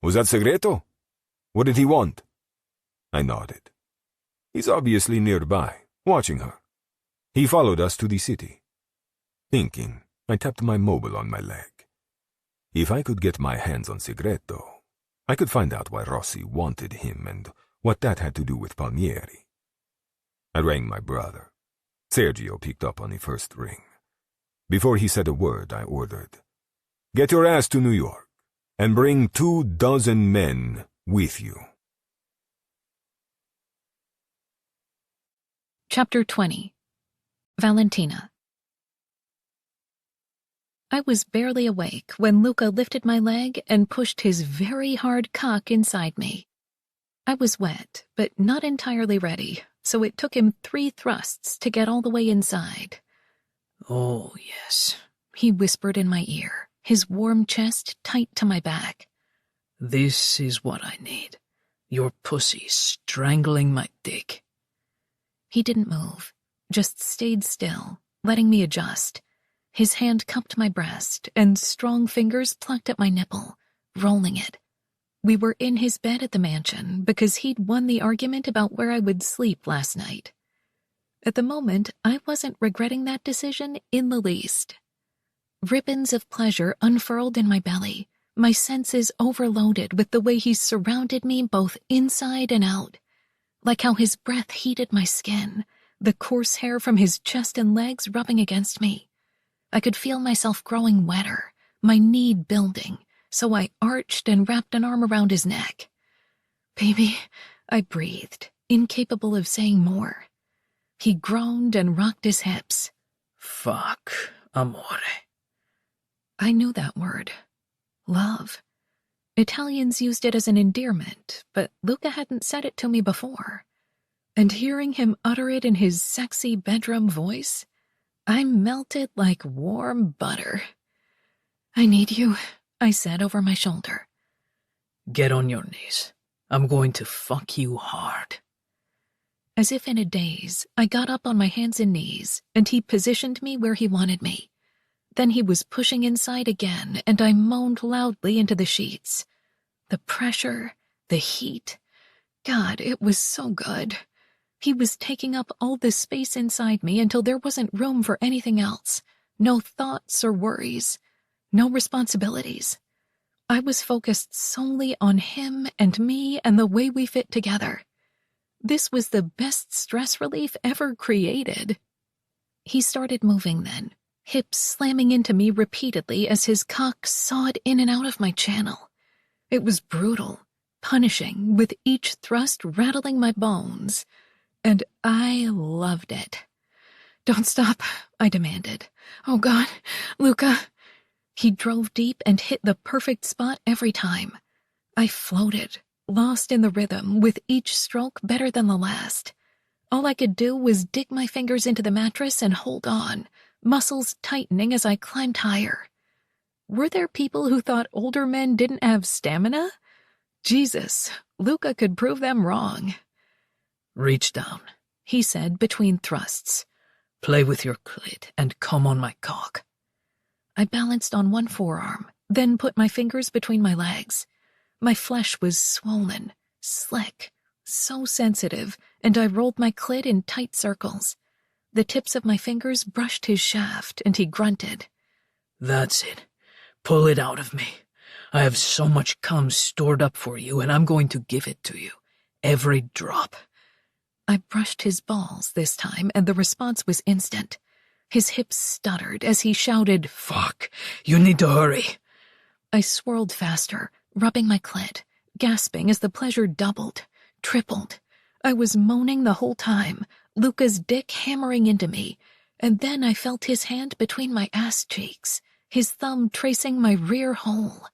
Was that Segreto? What did he want? I nodded. He's obviously nearby, watching her. He followed us to the city. Thinking, I tapped my mobile on my leg. If I could get my hands on Segreto, I could find out why Rossi wanted him and what that had to do with Palmieri. I rang my brother. Sergio picked up on the first ring. Before he said a word, I ordered, Get your ass to New York, and bring 24 men with you. Chapter 20. Valentina. I was barely awake when Luca lifted my leg and pushed his very hard cock inside me. I was wet, but not entirely ready, so it took him 3 thrusts to get all the way inside. Oh, yes, he whispered in my ear, his warm chest tight to my back. This is what I need. Your pussy strangling my dick. He didn't move, just stayed still, letting me adjust. His hand cupped my breast, and strong fingers plucked at my nipple, rolling it. We were in his bed at the mansion because he'd won the argument about where I would sleep last night. At the moment, I wasn't regretting that decision in the least. Ribbons of pleasure unfurled in my belly, my senses overloaded with the way he surrounded me both inside and out, like how his breath heated my skin, the coarse hair from his chest and legs rubbing against me. I could feel myself growing wetter, my need building, so I arched and wrapped an arm around his neck. Baby, I breathed, incapable of saying more. He groaned and rocked his hips. Fuck, amore. I knew that word. Love. Italians used it as an endearment, but Luca hadn't said it to me before. And hearing him utter it in his sexy bedroom voice, I melted like warm butter. I need you, I said over my shoulder. Get on your knees. I'm going to fuck you hard. As if in a daze, I got up on my hands and knees, and he positioned me where he wanted me. Then he was pushing inside again, and I moaned loudly into the sheets. The pressure, the heat. God, it was so good. He was taking up all the space inside me until there wasn't room for anything else. No thoughts or worries. No responsibilities. I was focused solely on him and me and the way we fit together. This was the best stress relief ever created. He started moving then, hips slamming into me repeatedly as his cock sawed in and out of my channel. It was brutal, punishing, with each thrust rattling my bones. And I loved it. "Don't stop," I demanded. "Oh God, Luca." He drove deep and hit the perfect spot every time. I floated, lost in the rhythm, with each stroke better than the last. All I could do was dig my fingers into the mattress and hold on, muscles tightening as I climbed higher. Were there people who thought older men didn't have stamina? Jesus, Luca could prove them wrong. "Reach down," he said between thrusts. "Play with your clit and come on my cock." I balanced on one forearm, then put my fingers between my legs. My flesh was swollen, slick, so sensitive, and I rolled my clit in tight circles. The tips of my fingers brushed his shaft, and he grunted. "That's it. Pull it out of me. I have so much cum stored up for you, and I'm going to give it to you. Every drop." I brushed his balls this time, and the response was instant. His hips stuttered as he shouted, "Fuck, you need to hurry." I swirled faster, rubbing my clit, gasping as the pleasure doubled, tripled. I was moaning the whole time, Luca's dick hammering into me, and then I felt his hand between my ass cheeks, his thumb tracing my rear hole.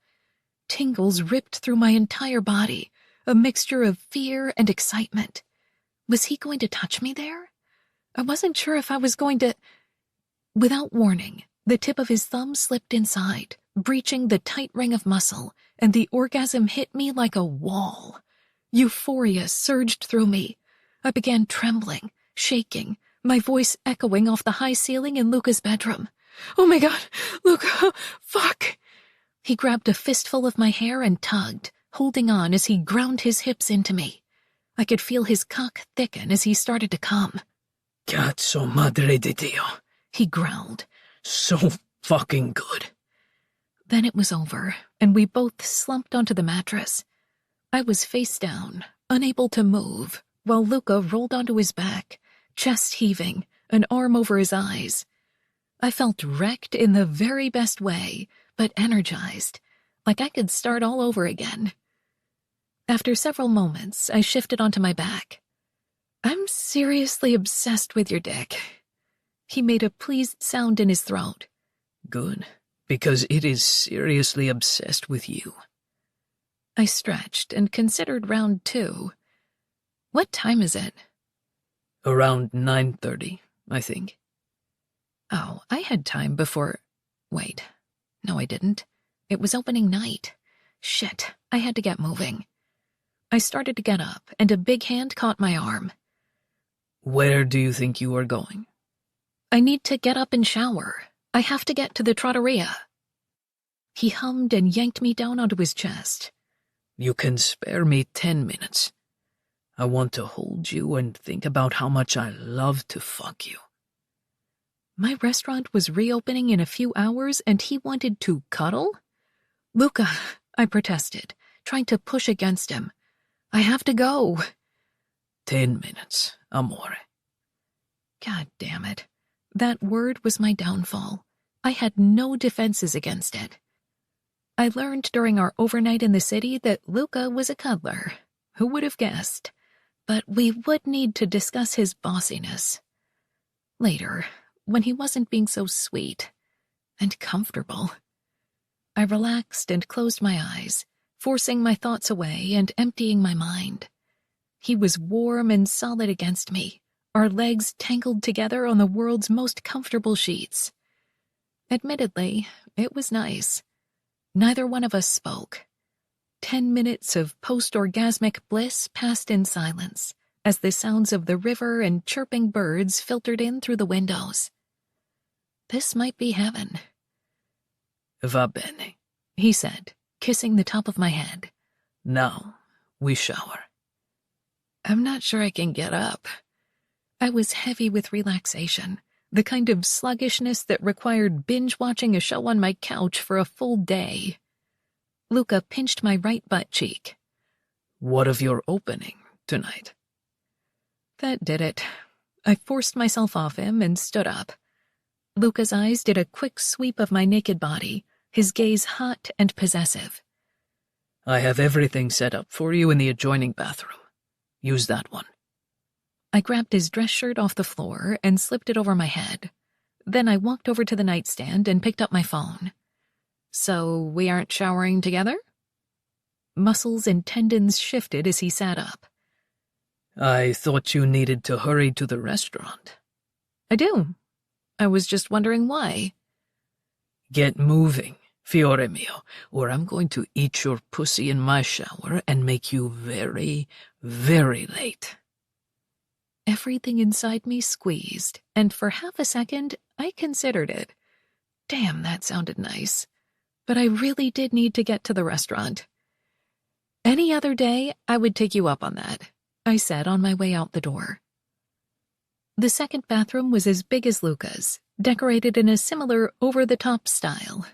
Tingles ripped through my entire body, a mixture of fear and excitement. Was he going to touch me there? I wasn't sure if I was going to... Without warning, the tip of his thumb slipped inside, breaching the tight ring of muscle, and the orgasm hit me like a wall. Euphoria surged through me. I began trembling, shaking, my voice echoing off the high ceiling in Luca's bedroom. "Oh my God, Luca, fuck!" He grabbed a fistful of my hair and tugged, holding on as he ground his hips into me. I could feel his cock thicken as he started to come. "Cazzo madre di Dio," he growled. "So fucking good." Then it was over, and we both slumped onto the mattress. I was face down, unable to move, while Luca rolled onto his back, chest heaving, an arm over his eyes. I felt wrecked in the very best way, but energized, like I could start all over again. After several moments, I shifted onto my back. "I'm seriously obsessed with your dick." He made a pleased sound in his throat. "Good, because it is seriously obsessed with you." I stretched and considered round two. "What time is it?" "Around 9:30, I think." Oh, I had time before... Wait. No, I didn't. It was opening night. Shit, I had to get moving. I started to get up, and a big hand caught my arm. "Where do you think you are going?" "I need to get up and shower. I have to get to the trattoria." He hummed and yanked me down onto his chest. "You can spare me 10 minutes. I want to hold you and think about how much I love to fuck you." My restaurant was reopening in a few hours, and he wanted to cuddle? "Luca," I protested, trying to push against him. "I have to go." 10 minutes, amore. God damn it. That word was my downfall. I had no defenses against it. I learned during our overnight in the city that Luca was a cuddler. Who would have guessed? But we would need to discuss his bossiness. Later, when he wasn't being so sweet and comfortable. I relaxed and closed my eyes, forcing my thoughts away and emptying my mind. He was warm and solid against me, our legs tangled together on the world's most comfortable sheets. Admittedly, it was nice. Neither one of us spoke. 10 minutes of post-orgasmic bliss passed in silence, as the sounds of the river and chirping birds filtered in through the windows. This might be heaven. Va bene, he said, kissing the top of my head. Now, we shower. I'm not sure I can get up. I was heavy with relaxation, the kind of sluggishness that required binge-watching a show on my couch for a full day. Luca pinched my right butt cheek. What of your opening tonight? That did it. I forced myself off him and stood up. Luca's eyes did a quick sweep of my naked body, his gaze hot and possessive. I have everything set up for you in the adjoining bathroom. Use that one. I grabbed his dress shirt off the floor and slipped it over my head. Then I walked over to the nightstand and picked up my phone. So we aren't showering together? Muscles and tendons shifted as he sat up. I thought you needed to hurry to the restaurant. I do. I was just wondering why. Get moving, fiore mio, or I'm going to eat your pussy in my shower and make you very, very late. Everything inside me squeezed, and for half a second, I considered it. Damn, that sounded nice. But I really did need to get to the restaurant. Any other day, I would take you up on that, I said on my way out the door. The second bathroom was as big as Luca's, decorated in a similar over-the-top style.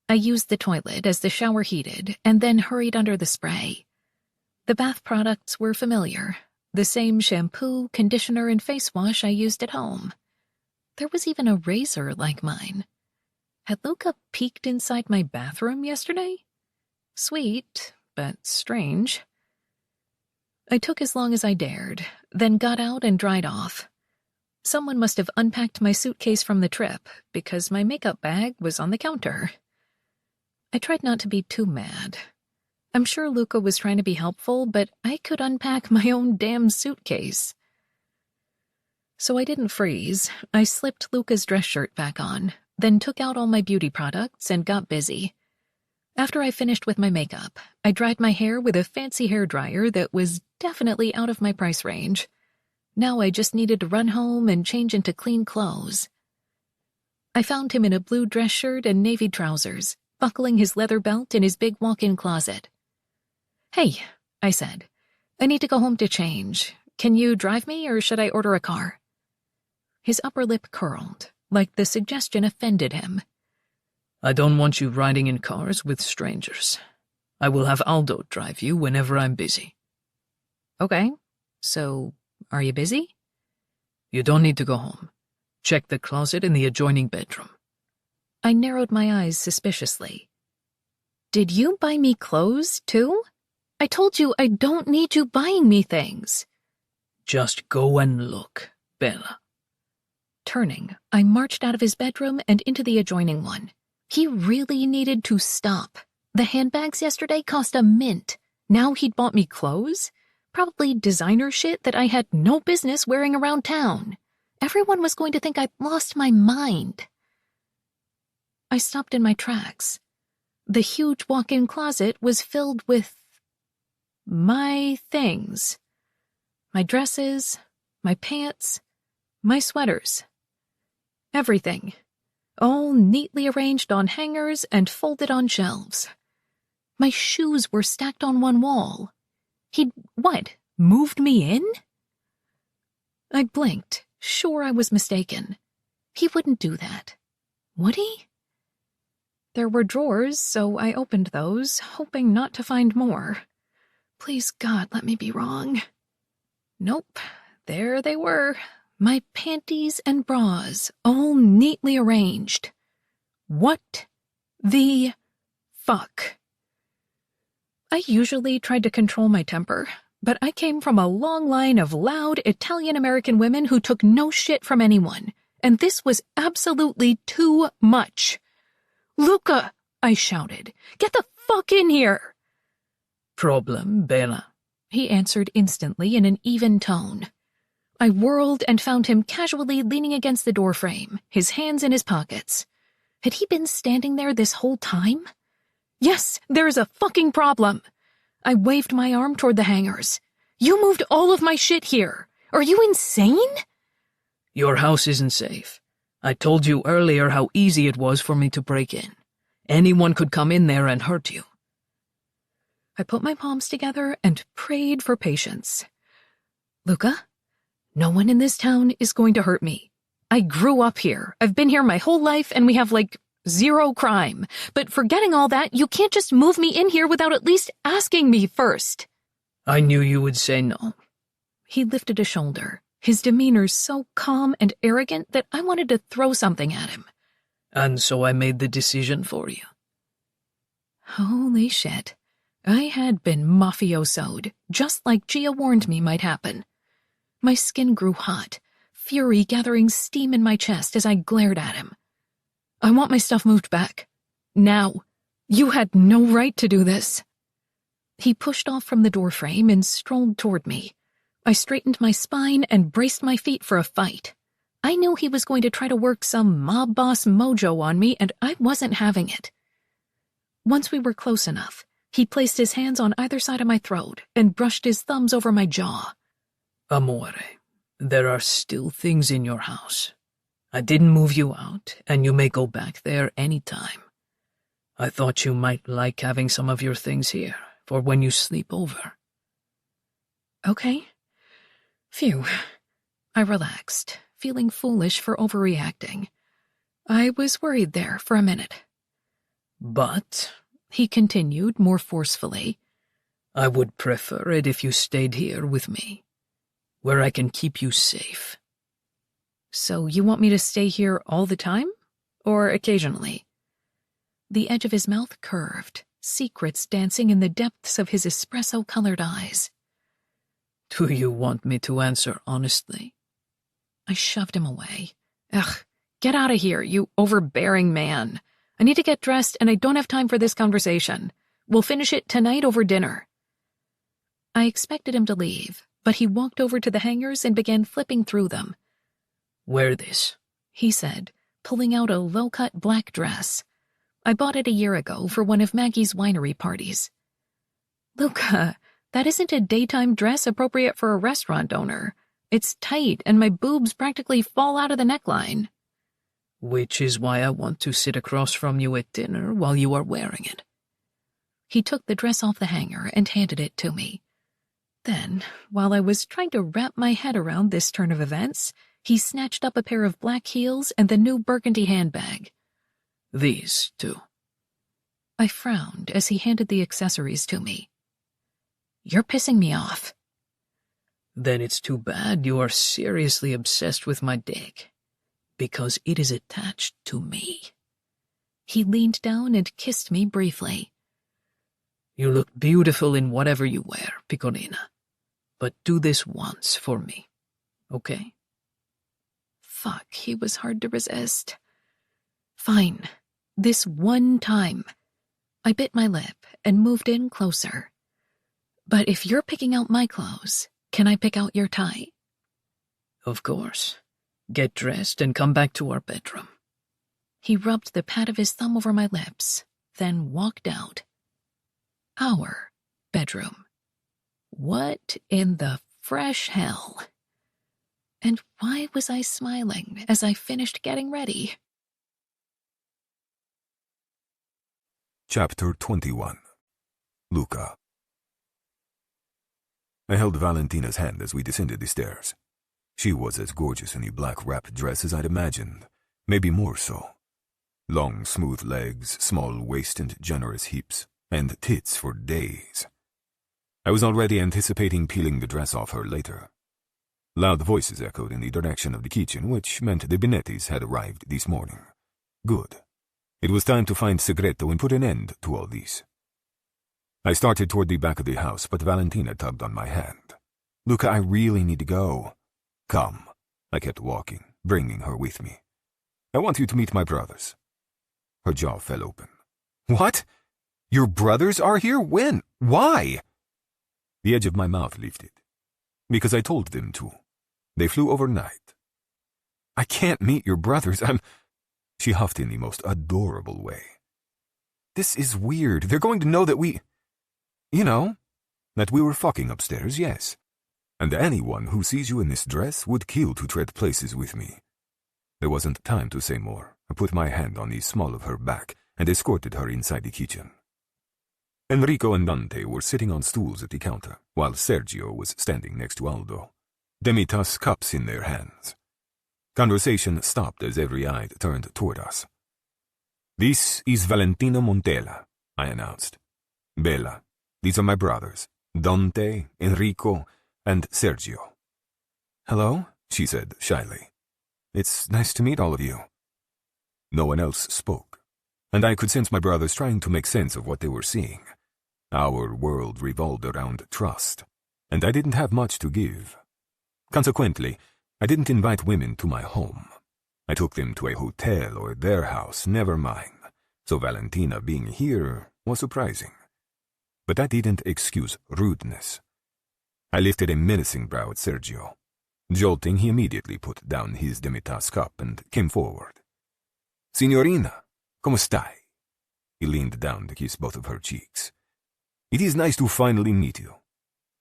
I used the toilet as the shower heated, and then hurried under the spray. The bath products were familiar. The same shampoo, conditioner, and face wash I used at home. There was even a razor like mine. Had Luca peeked inside my bathroom yesterday? Sweet, but strange. I took as long as I dared, then got out and dried off. Someone must have unpacked my suitcase from the trip, because my makeup bag was on the counter. I tried not to be too mad. I'm sure Luca was trying to be helpful, but I could unpack my own damn suitcase. So I didn't freeze. I slipped Luca's dress shirt back on, then took out all my beauty products and got busy. After I finished with my makeup, I dried my hair with a fancy hairdryer that was definitely out of my price range. Now I just needed to run home and change into clean clothes. I found him in a blue dress shirt and navy trousers, buckling his leather belt in his big walk-in closet. "Hey," I said, "I need to go home to change. Can you drive me, or should I order a car?" His upper lip curled, like the suggestion offended him. I don't want you riding in cars with strangers. I will have Aldo drive you whenever I'm busy. Okay, so are you busy? You don't need to go home. Check the closet in the adjoining bedroom. I narrowed my eyes suspiciously. Did you buy me clothes, too? I told you I don't need you buying me things. Just go and look, Bella. Turning, I marched out of his bedroom and into the adjoining one. He really needed to stop. The handbags yesterday cost a mint. Now he'd bought me clothes? Probably designer shit that I had no business wearing around town. Everyone was going to think I'd lost my mind. I stopped in my tracks. The huge walk-in closet was filled with my things. My dresses, my pants, my sweaters. Everything. All neatly arranged on hangers and folded on shelves. My shoes were stacked on one wall. He'd, moved me in? I blinked, sure I was mistaken. He wouldn't do that. Would he? There were drawers, so I opened those, hoping not to find more. Please God, let me be wrong. Nope, there they were. My panties and bras, all neatly arranged. What the fuck? I usually tried to control my temper, but I came from a long line of loud Italian-American women who took no shit from anyone, and this was absolutely too much. "Luca," I shouted, "get the fuck in here!" Problem, Bella? He answered instantly in an even tone. I whirled and found him casually leaning against the doorframe, his hands in his pockets. Had he been standing there this whole time? Yes, there is a fucking problem. I waved my arm toward the hangers. You moved all of my shit here. Are you insane? Your house isn't safe. I told you earlier how easy it was for me to break in. Anyone could come in there and hurt you. I put my palms together and prayed for patience. Luca, no one in this town is going to hurt me. I grew up here. I've been here my whole life, and we have, zero crime. But forgetting all that, you can't just move me in here without at least asking me first. I knew you would say no. He lifted a shoulder, his demeanor so calm and arrogant that I wanted to throw something at him. And so I made the decision for you. Holy shit. I had been mafiosoed, just like Gia warned me might happen. My skin grew hot, fury gathering steam in my chest as I glared at him. I want my stuff moved back. Now. You had no right to do this. He pushed off from the doorframe and strolled toward me. I straightened my spine and braced my feet for a fight. I knew he was going to try to work some mob boss mojo on me, and I wasn't having it. Once we were close enough, he placed his hands on either side of my throat and brushed his thumbs over my jaw. Amore, there are still things in your house. I didn't move you out, and you may go back there any time. I thought you might like having some of your things here for when you sleep over. Okay. Phew. I relaxed, feeling foolish for overreacting. I was worried there for a minute. But, he continued more forcefully, I would prefer it if you stayed here with me, where I can keep you safe. So you want me to stay here all the time? Or occasionally? The edge of his mouth curved, secrets dancing in the depths of his espresso-colored eyes. Do you want me to answer honestly? I shoved him away. Ugh, get out of here, you overbearing man. I need to get dressed, and I don't have time for this conversation. We'll finish it tonight over dinner. I expected him to leave, but he walked over to the hangers and began flipping through them. Wear this, he said, pulling out a low-cut black dress. I bought it a year ago for one of Maggie's winery parties. Luca, that isn't a daytime dress appropriate for a restaurant owner. It's tight, and my boobs practically fall out of the neckline. Which is why I want to sit across from you at dinner while you are wearing it. He took the dress off the hanger and handed it to me. Then, while I was trying to wrap my head around this turn of events, he snatched up a pair of black heels and the new burgundy handbag. These, too. I frowned as he handed the accessories to me. You're pissing me off. Then it's too bad you are seriously obsessed with my dick, because it is attached to me. He leaned down and kissed me briefly. You look beautiful in whatever you wear, Pecorina, but do this once for me, okay? Fuck, he was hard to resist. Fine, this one time. I bit my lip and moved in closer. But if you're picking out my clothes, can I pick out your tie? Of course. Get dressed and come back to our bedroom. He rubbed the pad of his thumb over my lips, then walked out. Our bedroom. What in the fresh hell? And why was I smiling as I finished getting ready? Chapter 21. Luca. I held Valentina's hand as we descended the stairs. She was as gorgeous in the black wrap dress as I'd imagined, maybe more so. Long, smooth legs, small waist and generous hips, and tits for days. I was already anticipating peeling the dress off her later. Loud voices echoed in the direction of the kitchen, which meant the Benettis had arrived this morning. Good. It was time to find Segreto and put an end to all this. I started toward the back of the house, but Valentina tugged on my hand. Luca, I really need to go. Come. I kept walking, bringing her with me. I want you to meet my brothers. Her jaw fell open. What? Your brothers are here? When? Why? The edge of my mouth lifted. Because I told them to. They flew overnight. I can't meet your brothers. She huffed in the most adorable way. This is weird. They're going to know that we... that we were fucking upstairs, yes. And anyone who sees you in this dress would kill to trade places with me. There wasn't time to say more. I put my hand on the small of her back, and escorted her inside the kitchen. Enrico and Dante were sitting on stools at the counter, while Sergio was standing next to Aldo, Demitas cups in their hands. Conversation stopped as every eye turned toward us. "This is Valentina Montella," I announced. "Bella, these are my brothers, Dante, Enrico, and Sergio." "Hello," she said shyly. "It's nice to meet all of you." No one else spoke, and I could sense my brothers trying to make sense of what they were seeing. Our world revolved around trust, and I didn't have much to give. Consequently, I didn't invite women to my home. I took them to a hotel or their house, never mine, so Valentina being here was surprising. But that didn't excuse rudeness. I lifted a menacing brow at Sergio. Jolting, he immediately put down his Demitas cup and came forward. "Signorina, como stai?" He leaned down to kiss both of her cheeks. "It is nice to finally meet you."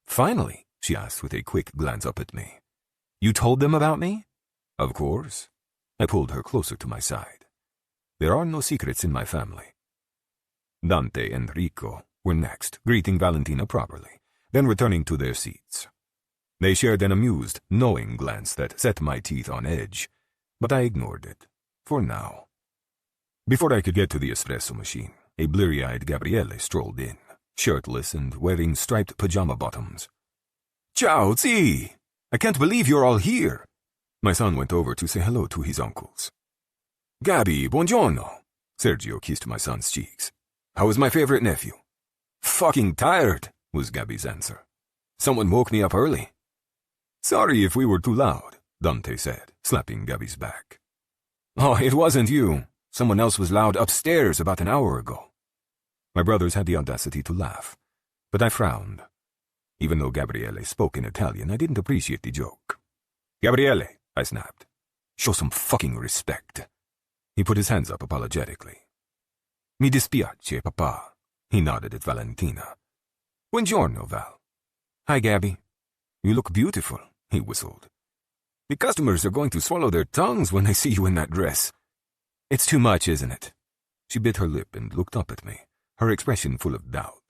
"Finally?" she asked with a quick glance up at me. "You told them about me?" "Of course." I pulled her closer to my side. "There are no secrets in my family." Dante and Enrico were next, greeting Valentina properly, then returning to their seats. They shared an amused, knowing glance that set my teeth on edge, but I ignored it, for now. Before I could get to the espresso machine, a bleary-eyed Gabriele strolled in, shirtless and wearing striped pajama bottoms. "Ciao, zii! I can't believe you're all here!" My son went over to say hello to his uncles. "Gabi, buongiorno!" Sergio kissed my son's cheeks. "How is my favorite nephew?" "Fucking tired," was Gabi's answer. "Someone woke me up early." "Sorry if we were too loud," Dante said, slapping Gabi's back. "Oh, it wasn't you. Someone else was loud upstairs about an hour ago." My brothers had the audacity to laugh, but I frowned. Even though Gabriele spoke in Italian, I didn't appreciate the joke. "Gabriele," I snapped. "Show some fucking respect." He put his hands up apologetically. "Mi dispiace, papà." He nodded at Valentina. "Buongiorno, Val." "Hi, Gabby." "You look beautiful," he whistled. "The customers are going to swallow their tongues when they see you in that dress." "It's too much, isn't it?" She bit her lip and looked up at me, her expression full of doubt.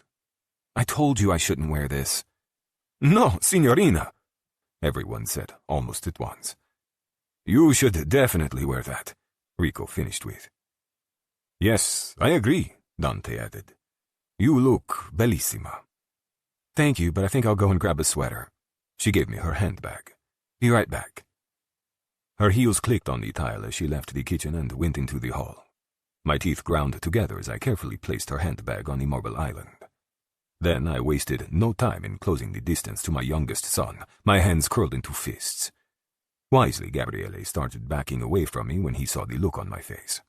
"I told you I shouldn't wear this." "No, signorina," everyone said almost at once. "You should definitely wear that," Rico finished with. "Yes, I agree," Dante added. "You look bellissima." "Thank you, but I think I'll go and grab a sweater." She gave me her handbag. "Be right back." Her heels clicked on the tile as she left the kitchen and went into the hall. My teeth ground together as I carefully placed her handbag on the marble island. Then I wasted no time in closing the distance to my youngest son, my hands curled into fists. Wisely, Gabriele started backing away from me when he saw the look on my face.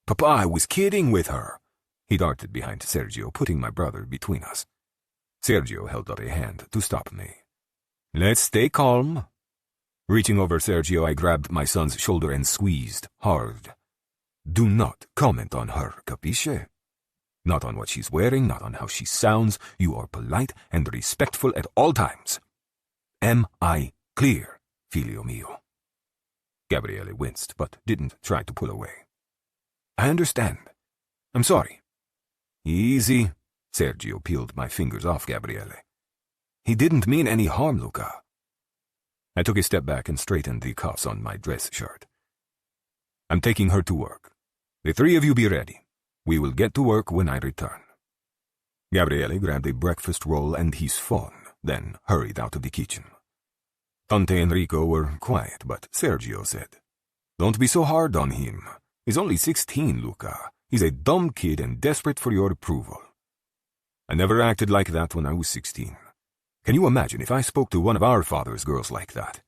"Papa, I was kidding with her." He darted behind Sergio, putting my brother between us. Sergio held up a hand to stop me. "Let's stay calm." Reaching over Sergio, I grabbed my son's shoulder and squeezed hard. "Do not comment on her, capisce? Not on what she's wearing, not on how she sounds. You are polite and respectful at all times. Am I clear, figlio mio?" Gabriele winced, but didn't try to pull away. "I understand. I'm sorry." "Easy." Sergio peeled my fingers off Gabriele. "He didn't mean any harm, Luca." I took a step back and straightened the cuffs on my dress shirt. "I'm taking her to work. The three of you be ready. We will get to work when I return." Gabriele grabbed a breakfast roll and his phone, then hurried out of the kitchen. Dante and Enrico were quiet, but Sergio said, "Don't be so hard on him. He's only 16, Luca. He's a dumb kid and desperate for your approval." "I never acted like that when I was 16. Can you imagine if I spoke to one of our father's girls like that?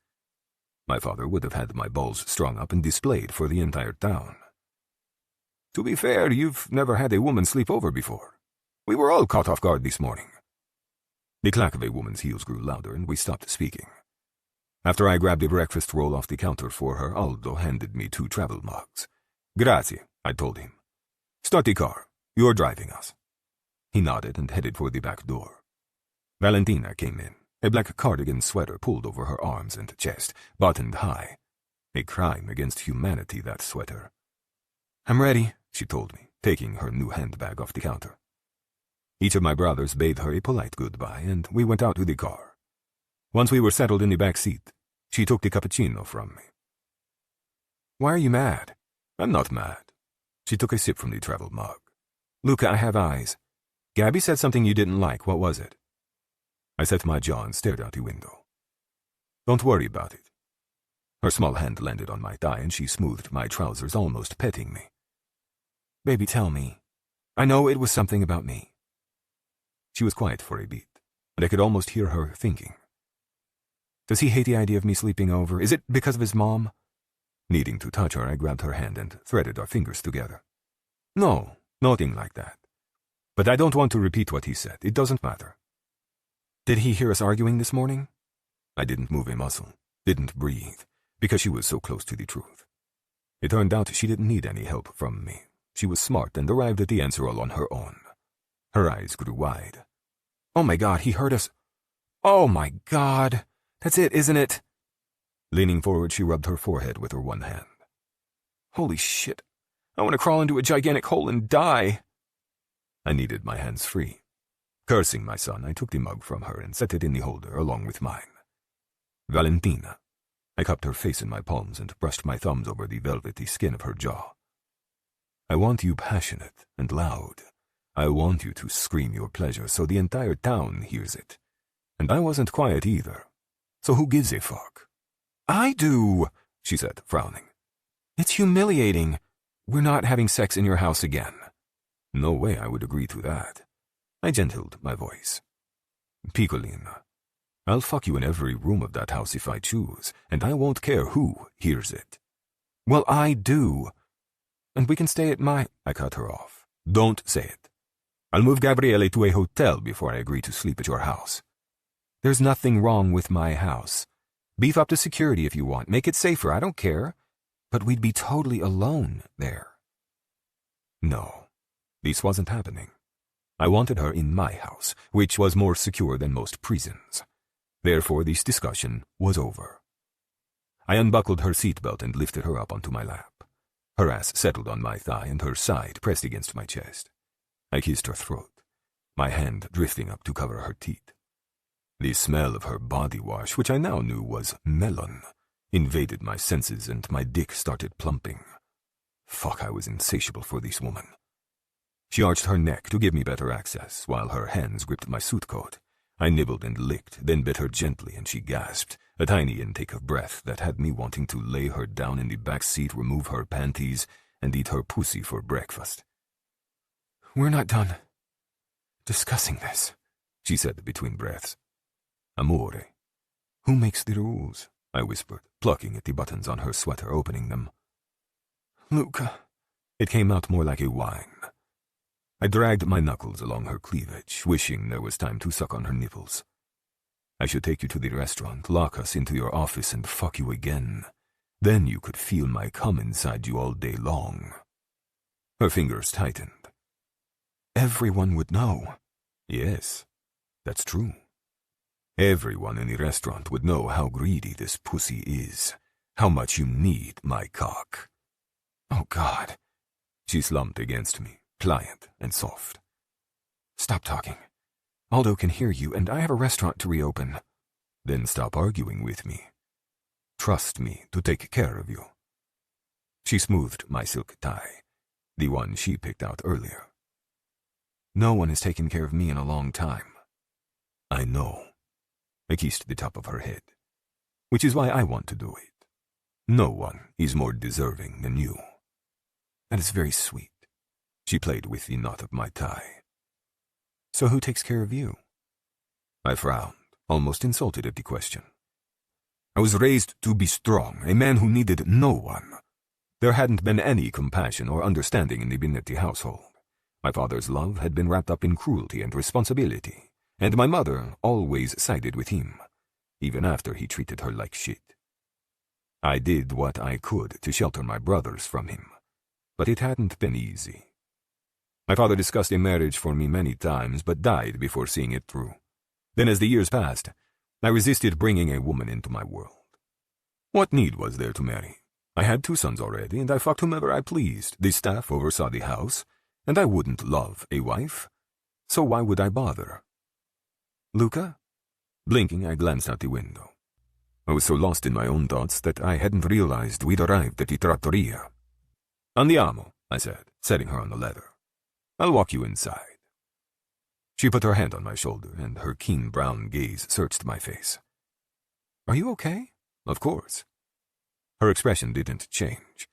My father would have had my balls strung up and displayed for the entire town." "To be fair, you've never had a woman sleep over before. We were all caught off guard this morning." The clack of a woman's heels grew louder, and we stopped speaking. After I grabbed a breakfast roll off the counter for her, Aldo handed me 2 travel mugs. "Grazie," I told him. "Start the car. You're driving us." He nodded and headed for the back door. Valentina came in, a black cardigan sweater pulled over her arms and chest, buttoned high. A crime against humanity, that sweater. "I'm ready," she told me, taking her new handbag off the counter. Each of my brothers bade her a polite goodbye, and we went out to the car. Once we were settled in the back seat, she took the cappuccino from me. Why are you mad? I'm not mad. She took a sip from the travel mug. Luca, I have eyes. Gabby said something you didn't like. What was it? I set my jaw and stared out the window. Don't worry about it. Her small hand landed on my thigh and she smoothed my trousers, almost petting me. Baby, tell me. I know it was something about me. She was quiet for a bit, and I could almost hear her thinking. Does he hate the idea of me sleeping over? Is it because of his mom? Needing to touch her, I grabbed her hand and threaded our fingers together. No, nothing like that. But I don't want to repeat what he said. It doesn't matter. Did he hear us arguing this morning? I didn't move a muscle, didn't breathe, because she was so close to the truth. It turned out she didn't need any help from me. She was smart and arrived at the answer all on her own. Her eyes grew wide. Oh my God, he heard us. Oh my God. That's it, isn't it? Leaning forward, she rubbed her forehead with her one hand. Holy shit. I want to crawl into a gigantic hole and die. I needed my hands free. Cursing my son, I took the mug from her and set it in the holder along with mine. Valentina. I cupped her face in my palms and brushed my thumbs over the velvety skin of her jaw. I want you passionate and loud. I want you to scream your pleasure so the entire town hears it. And I wasn't quiet either. So who gives a fuck? I do, she said, frowning. It's humiliating. We're not having sex in your house again. No way I would agree to that. I gentled my voice. Piccolina, I'll fuck you in every room of that house if I choose, and I won't care who hears it. Well, I do. And we can stay at my... I cut her off. Don't say it. I'll move Gabriele to a hotel before I agree to sleep at your house. There's nothing wrong with my house. Beef up the security if you want. Make it safer, I don't care. But we'd be totally alone there. No, this wasn't happening. I wanted her in my house, which was more secure than most prisons. Therefore, this discussion was over. I unbuckled her seatbelt and lifted her up onto my lap. Her ass settled on my thigh and her side pressed against my chest. I kissed her throat, my hand drifting up to cover her teeth. The smell of her body wash, which I now knew was melon, invaded my senses and my dick started plumping. Fuck, I was insatiable for this woman. She arched her neck to give me better access, while her hands gripped my suit coat. I nibbled and licked, then bit her gently, and she gasped, a tiny intake of breath that had me wanting to lay her down in the back seat, remove her panties, and eat her pussy for breakfast. We're not done discussing this, she said between breaths. Amore. Who makes the rules? I whispered, plucking at the buttons on her sweater, opening them. Luca. It came out more like a whine. I dragged my knuckles along her cleavage, wishing there was time to suck on her nipples. I should take you to the restaurant, lock us into your office, and fuck you again. Then you could feel my cum inside you all day long. Her fingers tightened. Everyone would know. Yes, that's true. Everyone in the restaurant would know how greedy this pussy is, how much you need my cock. Oh, God. She slumped against me, pliant and soft. Stop talking. Aldo can hear you, and I have a restaurant to reopen. Then stop arguing with me. Trust me to take care of you. She smoothed my silk tie, the one she picked out earlier. No one has taken care of me in a long time. I know. I kissed the top of her head, which is why I want to do it. No one is more deserving than you. That is very sweet. She played with the knot of my tie. So who takes care of you? I frowned, almost insulted at the question. I was raised to be strong, a man who needed no one. There hadn't been any compassion or understanding in the Binetti household. My father's love had been wrapped up in cruelty and responsibility, and my mother always sided with him, even after he treated her like shit. I did what I could to shelter my brothers from him, but it hadn't been easy. My father discussed a marriage for me many times, but died before seeing it through. Then as the years passed, I resisted bringing a woman into my world. What need was there to marry? I had 2 sons already, and I fucked whomever I pleased. The staff oversaw the house, and I wouldn't love a wife, so why would I bother? Luca? Blinking, I glanced out the window. I was so lost in my own thoughts that I hadn't realized we'd arrived at the trattoria. Andiamo, I said, setting her on the leather. I'll walk you inside. She put her hand on my shoulder, and her keen brown gaze searched my face. Are you okay? Of course. Her expression didn't change.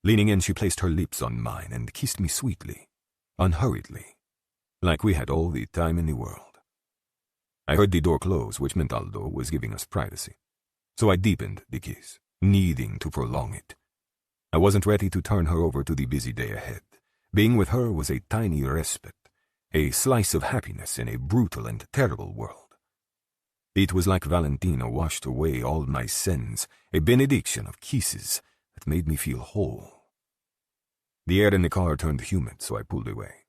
Leaning in, she placed her lips on mine and kissed me sweetly, unhurriedly, like we had all the time in the world. I heard the door close, which meant Aldo was giving us privacy. So I deepened the kiss, needing to prolong it. I wasn't ready to turn her over to the busy day ahead. Being with her was a tiny respite, a slice of happiness in a brutal and terrible world. It was like Valentina washed away all my sins, a benediction of kisses that made me feel whole. The air in the car turned humid, so I pulled away.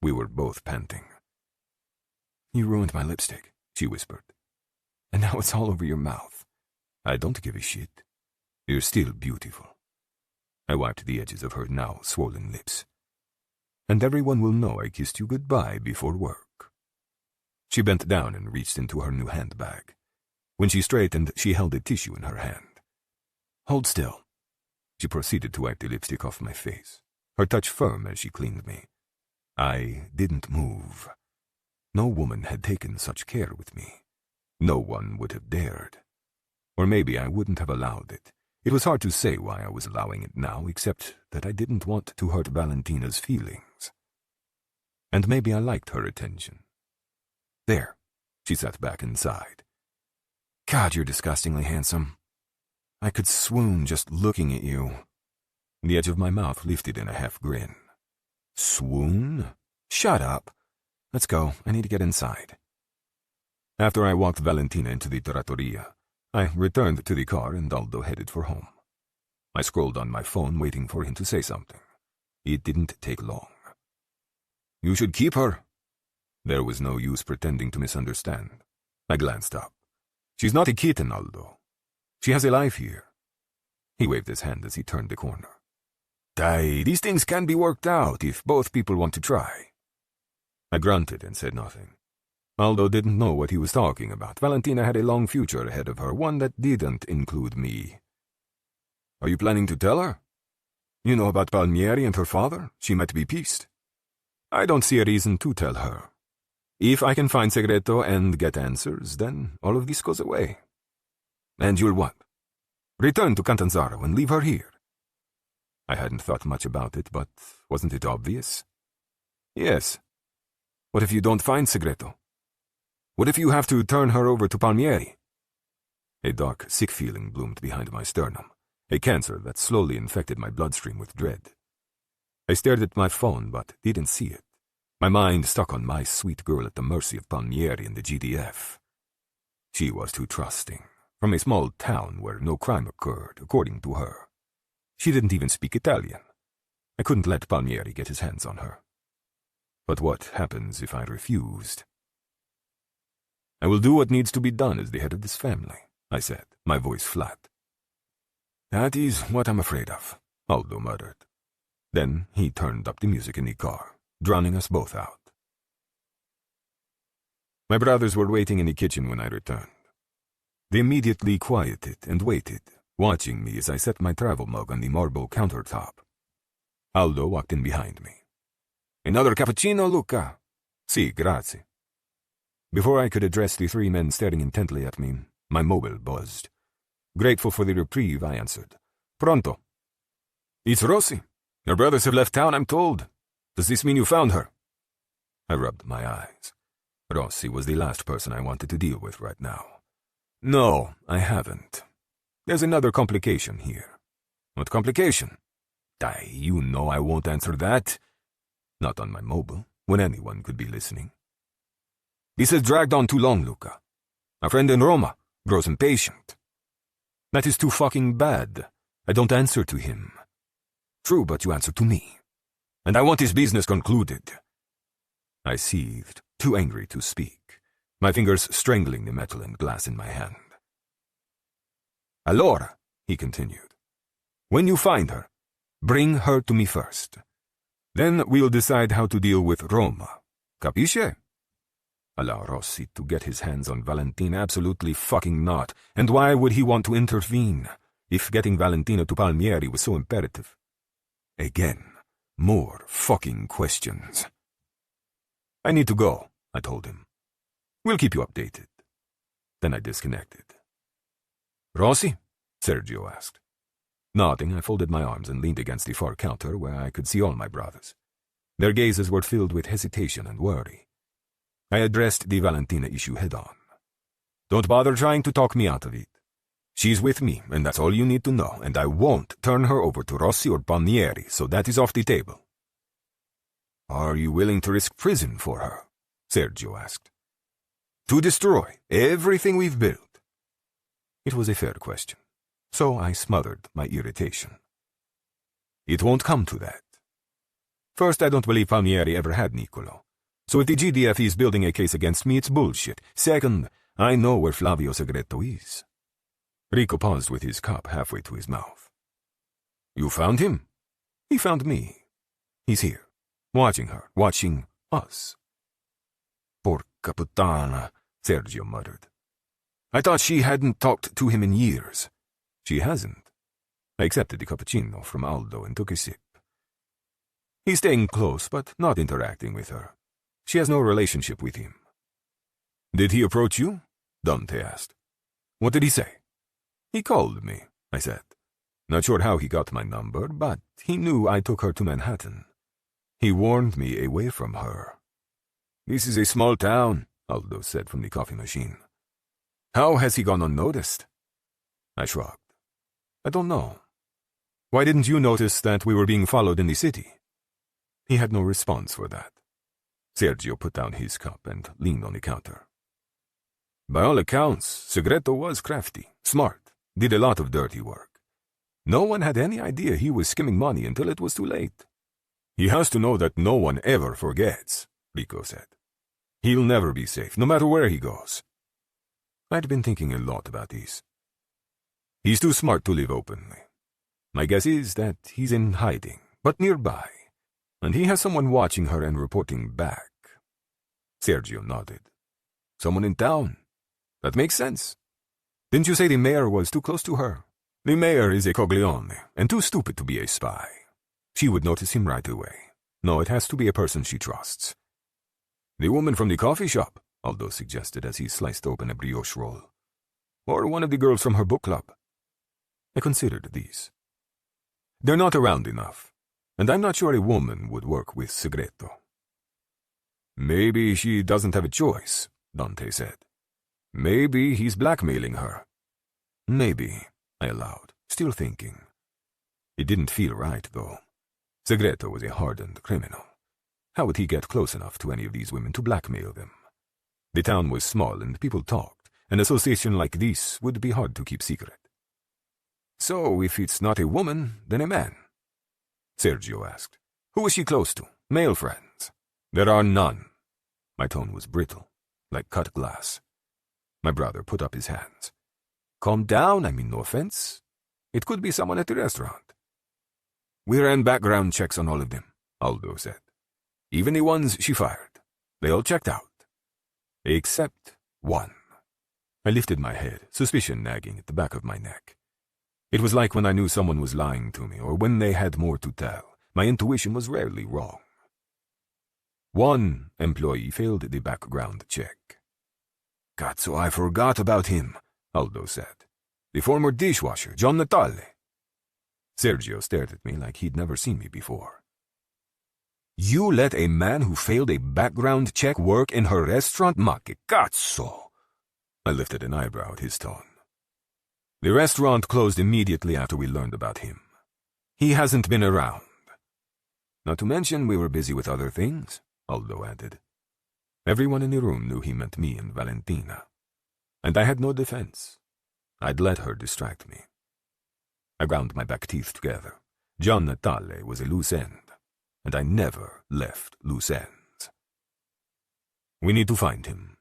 We were both panting. You ruined my lipstick, she whispered. And now it's all over your mouth. I don't give a shit. You're still beautiful. I wiped the edges of her now swollen lips. And everyone will know I kissed you goodbye before work. She bent down and reached into her new handbag. When she straightened, she held a tissue in her hand. Hold still. She proceeded to wipe the lipstick off my face, her touch firm as she cleaned me. I didn't move. No woman had taken such care with me. No one would have dared. Or maybe I wouldn't have allowed it. It was hard to say why I was allowing it now, except that I didn't want to hurt Valentina's feelings. And maybe I liked her attention. There, she sat back and sighed. God, you're disgustingly handsome. I could swoon just looking at you. The edge of my mouth lifted in a half grin. Swoon? Shut up. Let's go. I need to get inside. After I walked Valentina into the trattoria, I returned to the car and Aldo headed for home. I scrolled on my phone waiting for him to say something. It didn't take long. You should keep her. There was no use pretending to misunderstand. I glanced up. She's not a kitten, Aldo. She has a life here. He waved his hand as he turned the corner. These things can be worked out if both people want to try. I grunted and said nothing. Aldo didn't know what he was talking about. Valentina had a long future ahead of her, one that didn't include me. Are you planning to tell her? You know about Palmieri and her father? She might be pissed. I don't see a reason to tell her. If I can find Segreto and get answers, then all of this goes away. And you'll what? Return to Catanzaro and leave her here. I hadn't thought much about it, but wasn't it obvious? Yes. What if you don't find Segreto? What if you have to turn her over to Palmieri? A dark, sick feeling bloomed behind my sternum, a cancer that slowly infected my bloodstream with dread. I stared at my phone, but didn't see it. My mind stuck on my sweet girl at the mercy of Palmieri and the GDF. She was too trusting, from a small town where no crime occurred, according to her. She didn't even speak Italian. I couldn't let Palmieri get his hands on her. But what happens if I refused? I will do what needs to be done as the head of this family, I said, my voice flat. That is what I'm afraid of, Aldo muttered. Then he turned up the music in the car, drowning us both out. My brothers were waiting in the kitchen when I returned. They immediately quieted and waited, watching me as I set my travel mug on the marble countertop. Aldo walked in behind me. Another cappuccino, Luca? Si, grazie. Before I could address the three men staring intently at me, my mobile buzzed. Grateful for the reprieve, I answered. Pronto. It's Rossi. Your brothers have left town, I'm told. Does this mean you found her? I rubbed my eyes. Rossi was the last person I wanted to deal with right now. No, I haven't. There's another complication here. What complication? You know I won't answer that. Not on my mobile, when anyone could be listening. This has dragged on too long, Luca. My friend in Roma grows impatient. That is too fucking bad. I don't answer to him. True, but you answer to me. And I want this business concluded. I seethed, too angry to speak, my fingers strangling the metal and glass in my hand. Allora, he continued, when you find her, bring her to me first. Then we'll decide how to deal with Roma. Capisce? Allow Rossi to get his hands on Valentina? Absolutely fucking not. And why would he want to intervene, if getting Valentina to Palmieri was so imperative? Again, more fucking questions. I need to go, I told him. We'll keep you updated. Then I disconnected. Rossi? Sergio asked. Nodding, I folded my arms and leaned against the far counter where I could see all my brothers. Their gazes were filled with hesitation and worry. I addressed the Valentina issue head-on. Don't bother trying to talk me out of it. She's with me, and that's all you need to know, and I won't turn her over to Rossi or Palmieri, so that is off the table. Are you willing to risk prison for her? Sergio asked. To destroy everything we've built? It was a fair question, so I smothered my irritation. It won't come to that. First, I don't believe Palmieri ever had Niccolo. So if the GDF is building a case against me, it's bullshit. Second, I know where Flavio Segreto is. Rico paused with his cup halfway to his mouth. You found him? He found me. He's here, watching her, watching us. Porca puttana, Sergio muttered. I thought she hadn't talked to him in years. She hasn't. I accepted the cappuccino from Aldo and took a sip. He's staying close, but not interacting with her. She has no relationship with him. Did he approach you? Dante asked. What did he say? He called me, I said. Not sure how he got my number, but he knew I took her to Manhattan. He warned me away from her. This is a small town, Aldo said from the coffee machine. How has he gone unnoticed? I shrugged. I don't know. Why didn't you notice that we were being followed in the city? He had no response for that. Sergio put down his cup and leaned on the counter. By all accounts, Segreto was crafty, smart, did a lot of dirty work. No one had any idea he was skimming money until it was too late. He has to know that no one ever forgets, Rico said. He'll never be safe, no matter where he goes. I'd been thinking a lot about this. He's too smart to live openly. My guess is that he's in hiding, but nearby, and he has someone watching her and reporting back. Sergio nodded. Someone in town. That makes sense. Didn't you say the mayor was too close to her? The mayor is a Coglione, and too stupid to be a spy. She would notice him right away. No, it has to be a person she trusts. The woman from the coffee shop, Aldo suggested as he sliced open a brioche roll. Or one of the girls from her book club. I considered these. They're not around enough, and I'm not sure a woman would work with Segreto. Maybe she doesn't have a choice, Dante said. Maybe he's blackmailing her. Maybe, I allowed, still thinking. It didn't feel right, though. Segreto was a hardened criminal. How would he get close enough to any of these women to blackmail them? The town was small and people talked. An association like this would be hard to keep secret. So, if it's not a woman, then a man? Sergio asked. Who is she close to? Male friends? There are none. My tone was brittle, like cut glass. My brother put up his hands. Calm down, I mean no offense. It could be someone at the restaurant. We ran background checks on all of them, Aldo said. Even the ones she fired. They all checked out. Except one. I lifted my head, suspicion nagging at the back of my neck. It was like when I knew someone was lying to me, or when they had more to tell. My intuition was rarely wrong. One employee failed the background check. Cazzo, I forgot about him, Aldo said. The former dishwasher, John Natale. Sergio stared at me like he'd never seen me before. You let a man who failed a background check work in her restaurant? Ma che cazzo! I lifted an eyebrow at his tone. The restaurant closed immediately after we learned about him. He hasn't been around. Not to mention we were busy with other things, Aldo added. Everyone in the room knew he meant me and Valentina. And I had no defense. I'd let her distract me. I ground my back teeth together. John Natale was a loose end, and I never left loose ends. We need to find him.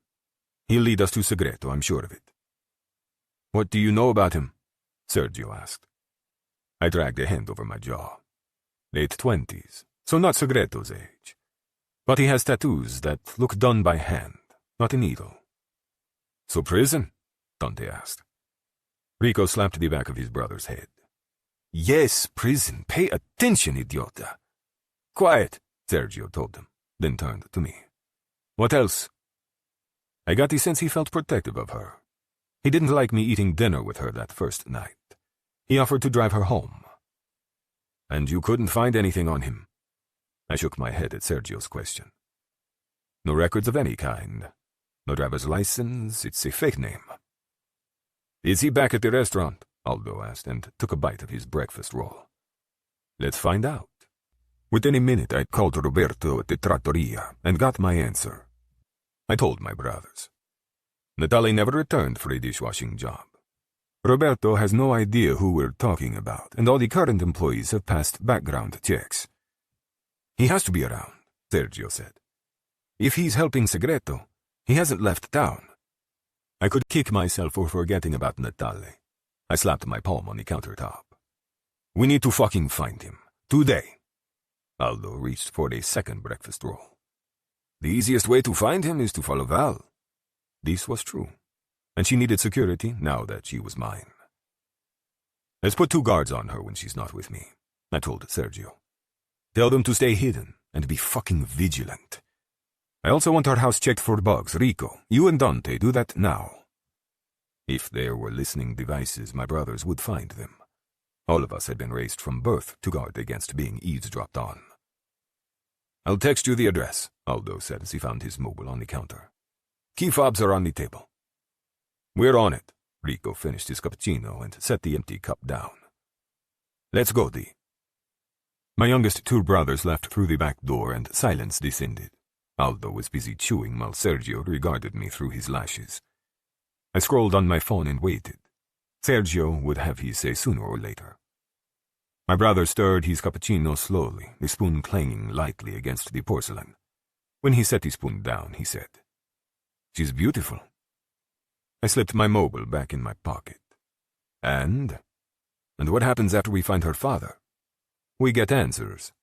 He'll lead us to Segreto, I'm sure of it. What do you know about him? Sergio asked. I dragged a hand over my jaw. Late 20s, So not Segreto's age. But he has tattoos that look done by hand, not a needle. So prison? Dante asked. Rico slapped the back of his brother's head. Yes, prison. Pay attention, idiota. Quiet, Sergio told him, then turned to me. What else? I got the sense he felt protective of her. He didn't like me eating dinner with her that first night. He offered to drive her home. And you couldn't find anything on him? I shook my head at Sergio's question. No records of any kind. No driver's license. It's a fake name. Is he back at the restaurant? Aldo asked and took a bite of his breakfast roll. Let's find out. Within a minute, I called Roberto at the trattoria and got my answer. I told my brothers. Natale never returned for a dishwashing job. Roberto has no idea who we're talking about, and all the current employees have passed background checks. He has to be around, Sergio said. If he's helping Segreto, he hasn't left town. I could kick myself for forgetting about Natale. I slapped my palm on the countertop. We need to fucking find him. Today. Aldo reached for a second breakfast roll. The easiest way to find him is to follow Val. This was true, and she needed security now that she was mine. Let's put 2 guards on her when she's not with me, I told Sergio. Tell them to stay hidden and be fucking vigilant. I also want our house checked for bugs. Rico, you and Dante do that now. If there were listening devices, my brothers would find them. All of us had been raised from birth to guard against being eavesdropped on. I'll text you the address, Aldo said as he found his mobile on the counter. Key fobs are on the table. We're on it. Rico finished his cappuccino and set the empty cup down. Let's go, Dee. My youngest 2 brothers left through the back door and silence descended. Aldo was busy chewing while Sergio regarded me through his lashes. I scrolled on my phone and waited. Sergio would have his say sooner or later. My brother stirred his cappuccino slowly, the spoon clanging lightly against the porcelain. When he set the spoon down, he said, She's beautiful. I slipped my mobile back in my pocket. And what happens after we find her father? We get answers.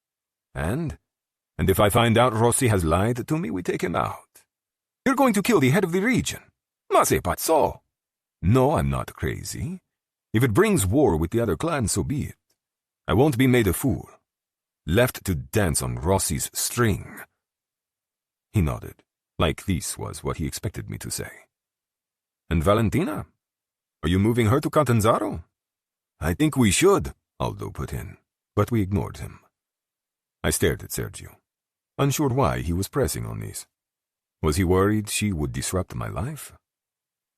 And if I find out Rossi has lied to me, we take him out. You're going to kill the head of the region. Ma sei pazzo. No, I'm not crazy. If it brings war with the other clans, so be it. I won't be made a fool. Left to dance on Rossi's string. He nodded, like this was what he expected me to say. And Valentina? Are you moving her to Catanzaro? I think we should, Aldo put in, but we ignored him. I stared at Sergio, unsure why he was pressing on this. Was he worried she would disrupt my life?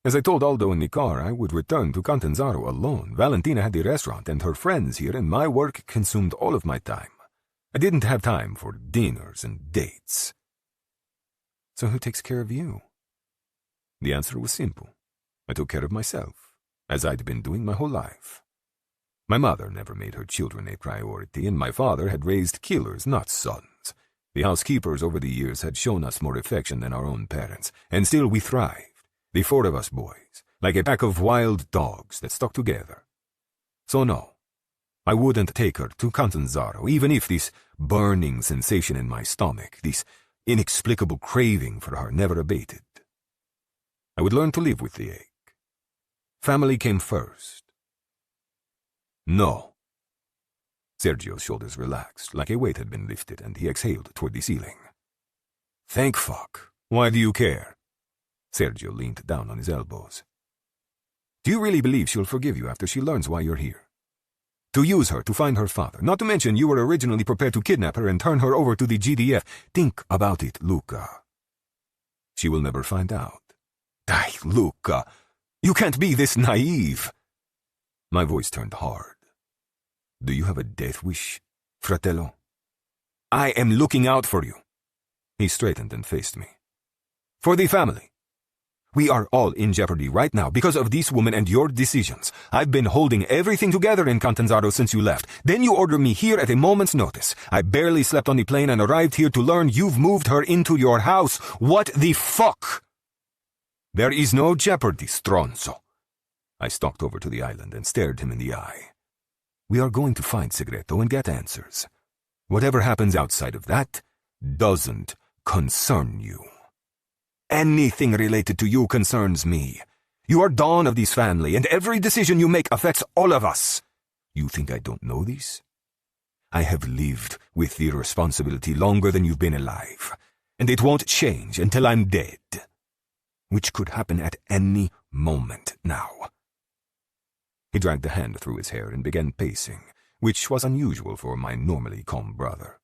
As I told Aldo in the car, I would return to Catanzaro alone. Valentina had the restaurant and her friends here, and my work consumed all of my time. I didn't have time for dinners and dates. So who takes care of you? The answer was simple. I took care of myself, as I'd been doing my whole life. My mother never made her children a priority, and my father had raised killers, not sons. The housekeepers over the years had shown us more affection than our own parents, and still we thrived, the 4 of us boys, like a pack of wild dogs that stuck together. So no, I wouldn't take her to Catanzaro, even if this burning sensation in my stomach, this inexplicable craving for her never abated. I would learn to live with the ache. Family came first. No. Sergio's shoulders relaxed, like a weight had been lifted, and he exhaled toward the ceiling. Thank fuck. Why do you care? Sergio leaned down on his elbows. Do you really believe she'll forgive you after she learns why you're here? To use her to find her father, not to mention you were originally prepared to kidnap her and turn her over to the GDF. Think about it, Luca. She will never find out. Die, Luca. You can't be this naive. My voice turned hard. Do you have a death wish, fratello? I am looking out for you. He straightened and faced me. For the family. We are all in jeopardy right now because of this woman and your decisions. I've been holding everything together in Catanzaro since you left. Then you ordered me here at a moment's notice. I barely slept on the plane and arrived here to learn you've moved her into your house. What the fuck? There is no jeopardy, stronzo. I stalked over to the island and stared him in the eye. We are going to find Segreto and get answers. Whatever happens outside of that doesn't concern you. Anything related to you concerns me. You are dawn of this family, and every decision you make affects all of us. You think I don't know this? I have lived with the responsibility longer than you've been alive, and it won't change until I'm dead, which could happen at any moment now. He dragged a hand through his hair and began pacing, which was unusual for my normally calm brother.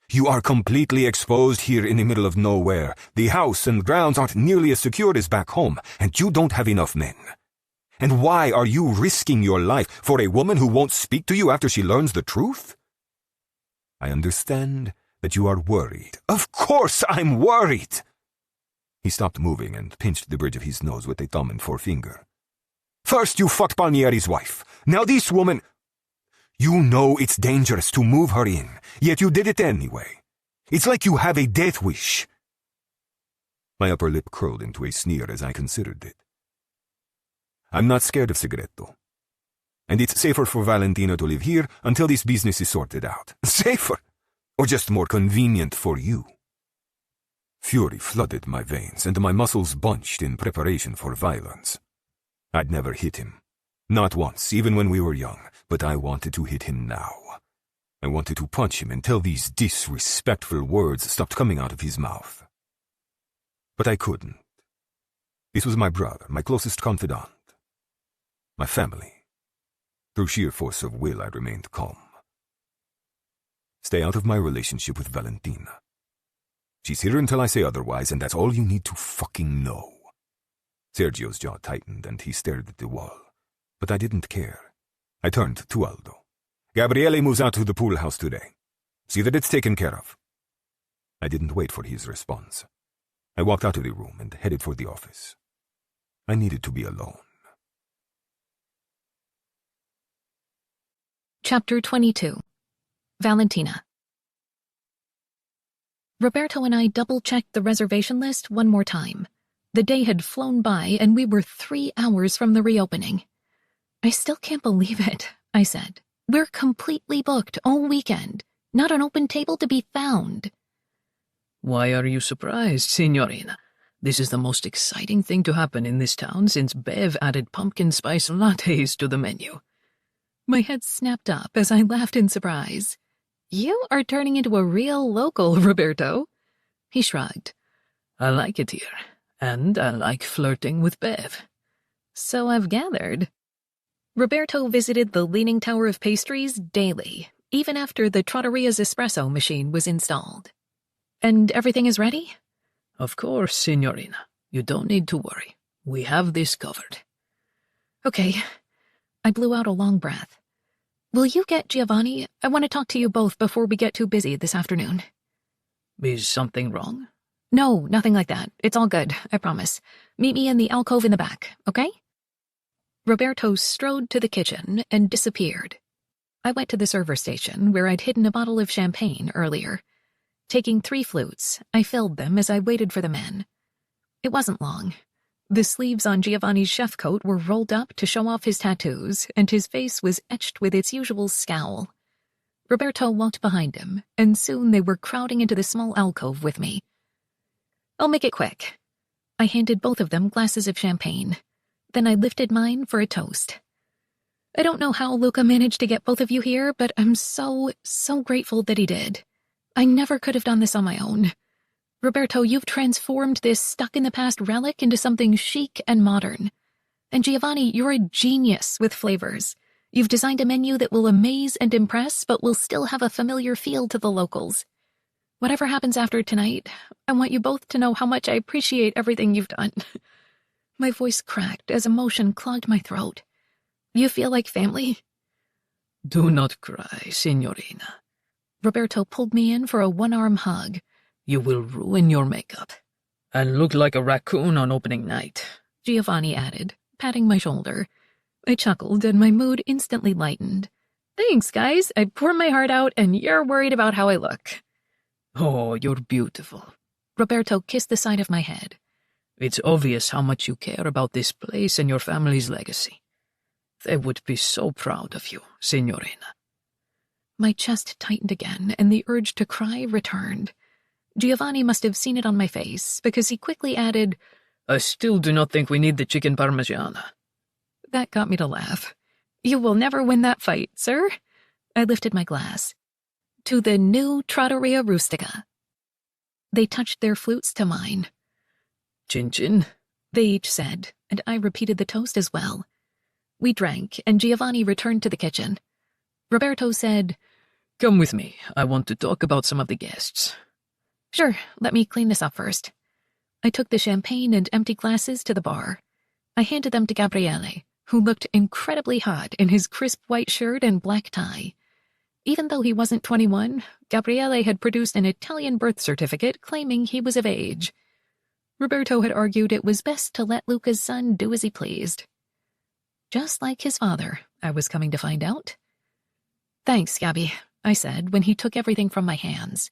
You are completely exposed here in the middle of nowhere. The house and grounds aren't nearly as secure as back home, and you don't have enough men. And why are you risking your life for a woman who won't speak to you after she learns the truth? I understand that you are worried. Of course I'm worried! He stopped moving and pinched the bridge of his nose with a thumb and forefinger. First you fucked Palmieri's wife. Now this woman... You know it's dangerous to move her in, yet you did it anyway. It's like you have a death wish. My upper lip curled into a sneer as I considered it. I'm not scared of Segreto. And it's safer for Valentina to live here until this business is sorted out. Safer? Or just more convenient for you? Fury flooded my veins, and my muscles bunched in preparation for violence. I'd never hit him. Not once, even when we were young, but I wanted to hit him now. I wanted to punch him until these disrespectful words stopped coming out of his mouth. But I couldn't. This was my brother, my closest confidant. My family. Through sheer force of will, I remained calm. Stay out of my relationship with Valentina. She's here until I say otherwise, and that's all you need to fucking know. Sergio's jaw tightened, and he stared at the wall. But I didn't care. I turned to Aldo. Gabriele moves out to the pool house today. See that it's taken care of. I didn't wait for his response. I walked out of the room and headed for the office. I needed to be alone. Chapter 22. Valentina. Roberto and I double-checked the reservation list one more time. The day had flown by, and we were 3 hours from the reopening. I still can't believe it, I said. We're completely booked all weekend. Not an open table to be found. Why are you surprised, Signorina? This is the most exciting thing to happen in this town since Bev added pumpkin spice lattes to the menu. My head snapped up as I laughed in surprise. You are turning into a real local, Roberto. He shrugged. I like it here, and I like flirting with Bev. So I've gathered. Roberto visited the Leaning Tower of Pastries daily, even after the Trattoria's espresso machine was installed. And everything is ready? Of course, Signorina. You don't need to worry. We have this covered. Okay. I blew out a long breath. Will you get Giovanni? I want to talk to you both before we get too busy this afternoon. Is something wrong? No, nothing like that. It's all good, I promise. Meet me in the alcove in the back, okay? Roberto strode to the kitchen and disappeared. I went to the server station where I'd hidden a bottle of champagne earlier. Taking 3 flutes, I filled them as I waited for the men. It wasn't long. The sleeves on Giovanni's chef coat were rolled up to show off his tattoos, and his face was etched with its usual scowl. Roberto walked behind him, and soon they were crowding into the small alcove with me. I'll make it quick. I handed both of them glasses of champagne. Then I lifted mine for a toast. I don't know how Luca managed to get both of you here, but I'm so grateful that he did. I never could have done this on my own. Roberto, you've transformed this stuck-in-the-past relic into something chic and modern. And Giovanni, you're a genius with flavors. You've designed a menu that will amaze and impress, but will still have a familiar feel to the locals. Whatever happens after tonight, I want you both to know how much I appreciate everything you've done. My voice cracked as emotion clogged my throat. You feel like family? Do not cry, Signorina. Roberto pulled me in for a one-arm hug. You will ruin your makeup. And look like a raccoon on opening night, Giovanni added, patting my shoulder. I chuckled and my mood instantly lightened. Thanks, guys. I pour my heart out and you're worried about how I look. Oh, you're beautiful. Roberto kissed the side of my head. It's obvious how much you care about this place and your family's legacy. They would be so proud of you, Signorina. My chest tightened again, and the urge to cry returned. Giovanni must have seen it on my face, because he quickly added, I still do not think we need the chicken parmigiana. That got me to laugh. You will never win that fight, sir. I lifted my glass. To the new Trattoria Rustica. They touched their flutes to mine. Chin chin, they each said, and I repeated the toast as well. We drank, and Giovanni returned to the kitchen. Roberto said, Come with me. I want to talk about some of the guests. Sure, let me clean this up first. I took the champagne and empty glasses to the bar. I handed them to Gabriele, who looked incredibly hot in his crisp white shirt and black tie. Even though he wasn't 21, Gabriele had produced an Italian birth certificate claiming he was of age. Roberto had argued it was best to let Luca's son do as he pleased. Just like his father, I was coming to find out. Thanks, Gabby, I said when he took everything from my hands.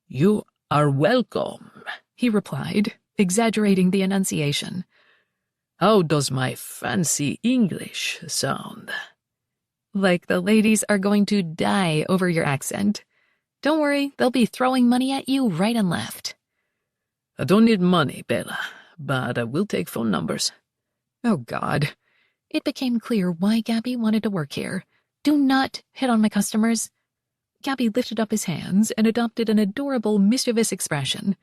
You are welcome, he replied, exaggerating the enunciation. How does my fancy English sound? Like the ladies are going to die over your accent. Don't worry, they'll be throwing money at you right and left. I don't need money, Bella, but I will take phone numbers. Oh, God. It became clear why Gabby wanted to work here. Do not hit on my customers. Gabby lifted up his hands and adopted an adorable, mischievous expression.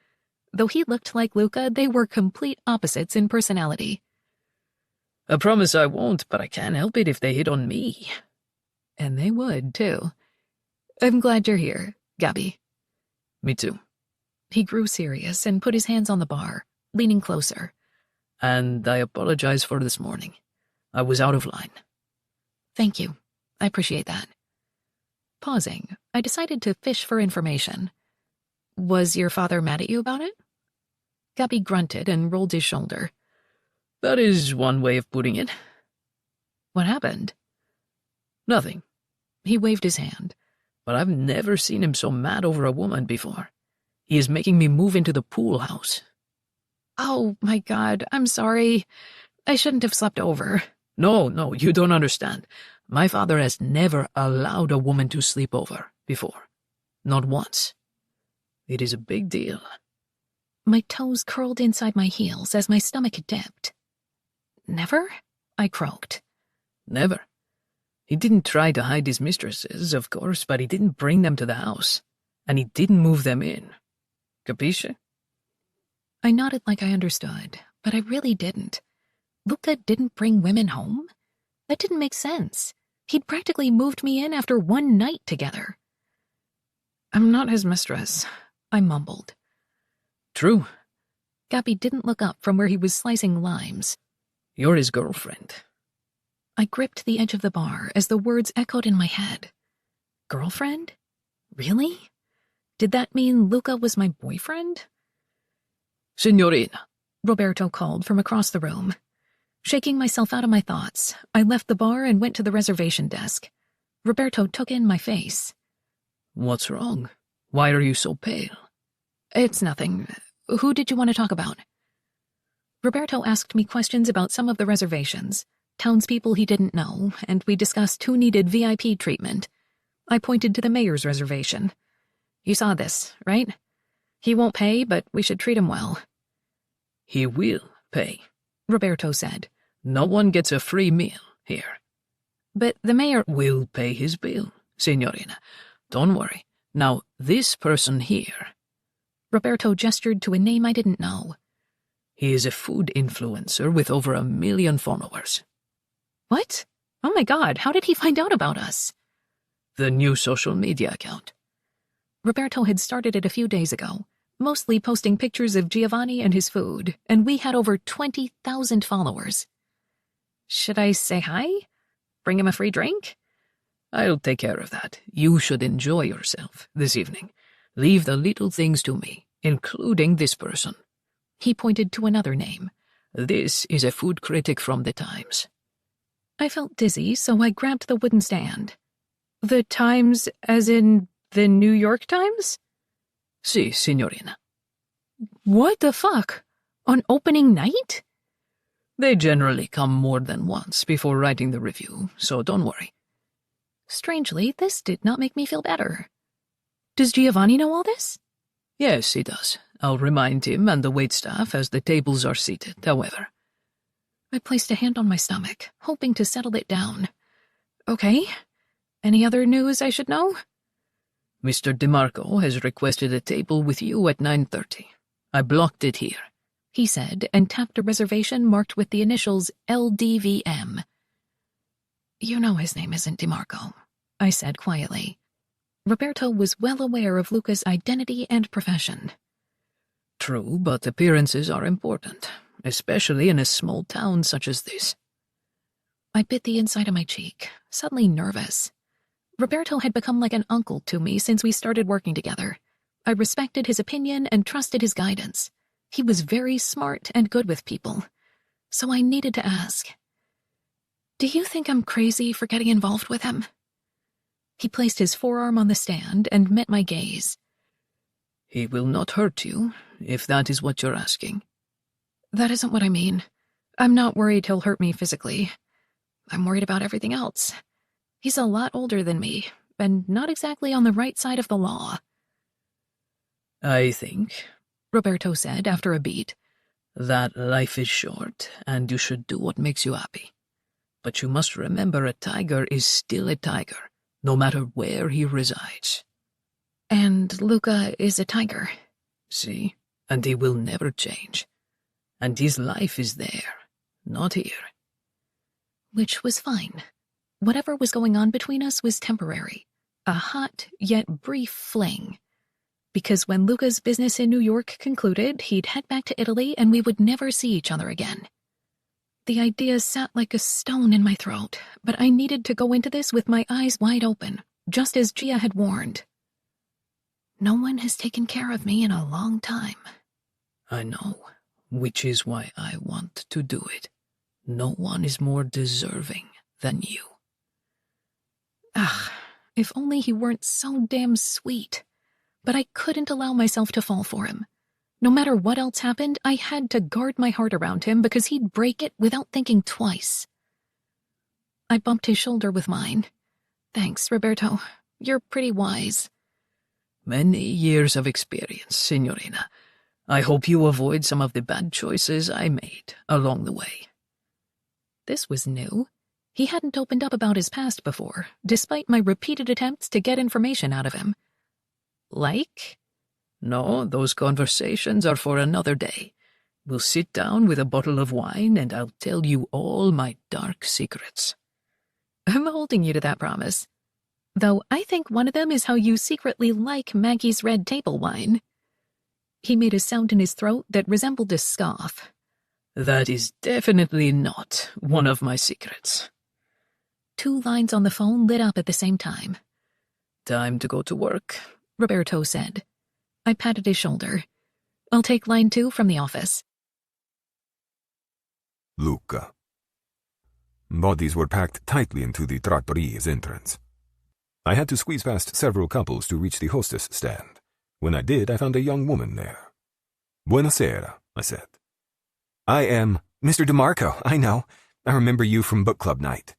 Though he looked like Luca, they were complete opposites in personality. I promise I won't, but I can't help it if they hit on me. And they would, too. I'm glad you're here, Gabby. Me too. He grew serious and put his hands on the bar, leaning closer. And I apologize for this morning. I was out of line. Thank you. I appreciate that. Pausing, I decided to fish for information. Was your father mad at you about it? Gabby grunted and rolled his shoulder. That is one way of putting it. What happened? Nothing. He waved his hand. But I've never seen him so mad over a woman before. He is making me move into the pool house. Oh, my God, I'm sorry. I shouldn't have slept over. No, you don't understand. My father has never allowed a woman to sleep over before. Not once. It is a big deal. My toes curled inside my heels as my stomach dipped. Never? I croaked. Never. He didn't try to hide his mistresses, of course, but he didn't bring them to the house. And he didn't move them in. Capisce? I nodded like I understood, but I really didn't. Luca didn't bring women home? That didn't make sense. He'd practically moved me in after one night together. I'm not his mistress, I mumbled. True. Gabby didn't look up from where he was slicing limes. You're his girlfriend. I gripped the edge of the bar as the words echoed in my head. Girlfriend? Really? Did that mean Luca was my boyfriend? Signorina, Roberto called from across the room. Shaking myself out of my thoughts, I left the bar and went to the reservation desk. Roberto took in my face. What's wrong? Why are you so pale? It's nothing. Who did you want to talk about? Roberto asked me questions about some of the reservations, townspeople he didn't know, and we discussed who needed VIP treatment. I pointed to the mayor's reservation. You saw this, right? He won't pay, but we should treat him well. He will pay, Roberto said. No one gets a free meal here. But the mayor will pay his bill, Signorina. Don't worry. Now, this person here. Roberto gestured to a name I didn't know. He is a food influencer with over 1 million followers. What? Oh my God, how did he find out about us? The new social media account. Roberto had started it a few days ago, mostly posting pictures of Giovanni and his food, and we had over 20,000 followers. Should I say hi? Bring him a free drink? I'll take care of that. You should enjoy yourself this evening. Leave the little things to me, including this person. He pointed to another name. This is a food critic from the Times. I felt dizzy, so I grabbed the wooden stand. The Times, as in the New York Times? Si, signorina. What the fuck? On opening night? They generally come more than once before writing the review, so don't worry. Strangely, this did not make me feel better. Does Giovanni know all this? Yes, he does. I'll remind him and the waitstaff as the tables are seated, however. I placed a hand on my stomach, hoping to settle it down. Okay. Any other news I should know? Mr. DeMarco has requested a table with you at 9:30. I blocked it here, he said, and tapped a reservation marked with the initials LDVM. You know his name isn't DeMarco, I said quietly. Roberto was well aware of Luca's identity and profession. True, but appearances are important, especially in a small town such as this. I bit the inside of my cheek, suddenly nervous. Roberto had become like an uncle to me since we started working together. I respected his opinion and trusted his guidance. He was very smart and good with people. So I needed to ask, do you think I'm crazy for getting involved with him? He placed his forearm on the stand and met my gaze. He will not hurt you, if that is what you're asking. That isn't what I mean. I'm not worried he'll hurt me physically. I'm worried about everything else. He's a lot older than me, and not exactly on the right side of the law. I think, Roberto said after a beat, that life is short, and you should do what makes you happy. But you must remember a tiger is still a tiger, no matter where he resides. And Luca is a tiger. See, and he will never change. And his life is there, not here. Which was fine. Whatever was going on between us was temporary, a hot yet brief fling. Because when Luca's business in New York concluded, he'd head back to Italy and we would never see each other again. The idea sat like a stone in my throat, but I needed to go into this with my eyes wide open, just as Gia had warned. No one has taken care of me in a long time. I know, which is why I want to do it. No one is more deserving than you. If only he weren't so damn sweet. But I couldn't allow myself to fall for him. No matter what else happened, I had to guard my heart around him because he'd break it without thinking twice. I bumped his shoulder with mine. Thanks, Roberto. You're pretty wise. Many years of experience, Signorina. I hope you avoid some of the bad choices I made along the way. This was new. He hadn't opened up about his past before, despite my repeated attempts to get information out of him. Like? No, those conversations are for another day. We'll sit down with a bottle of wine and I'll tell you all my dark secrets. I'm holding you to that promise. Though I think one of them is how you secretly like Maggie's red table wine. He made a sound in his throat that resembled a scoff. That is definitely not one of my secrets. 2 lines on the phone lit up at the same time. Time to go to work, Roberto said. I patted his shoulder. I'll take line 2 from the office. Luca. Bodies were packed tightly into the trattoria's entrance. I had to squeeze past several couples to reach the hostess stand. When I did, I found a young woman there. Buonasera, I said. I am Mr. DeMarco, I know. I remember you from book club night.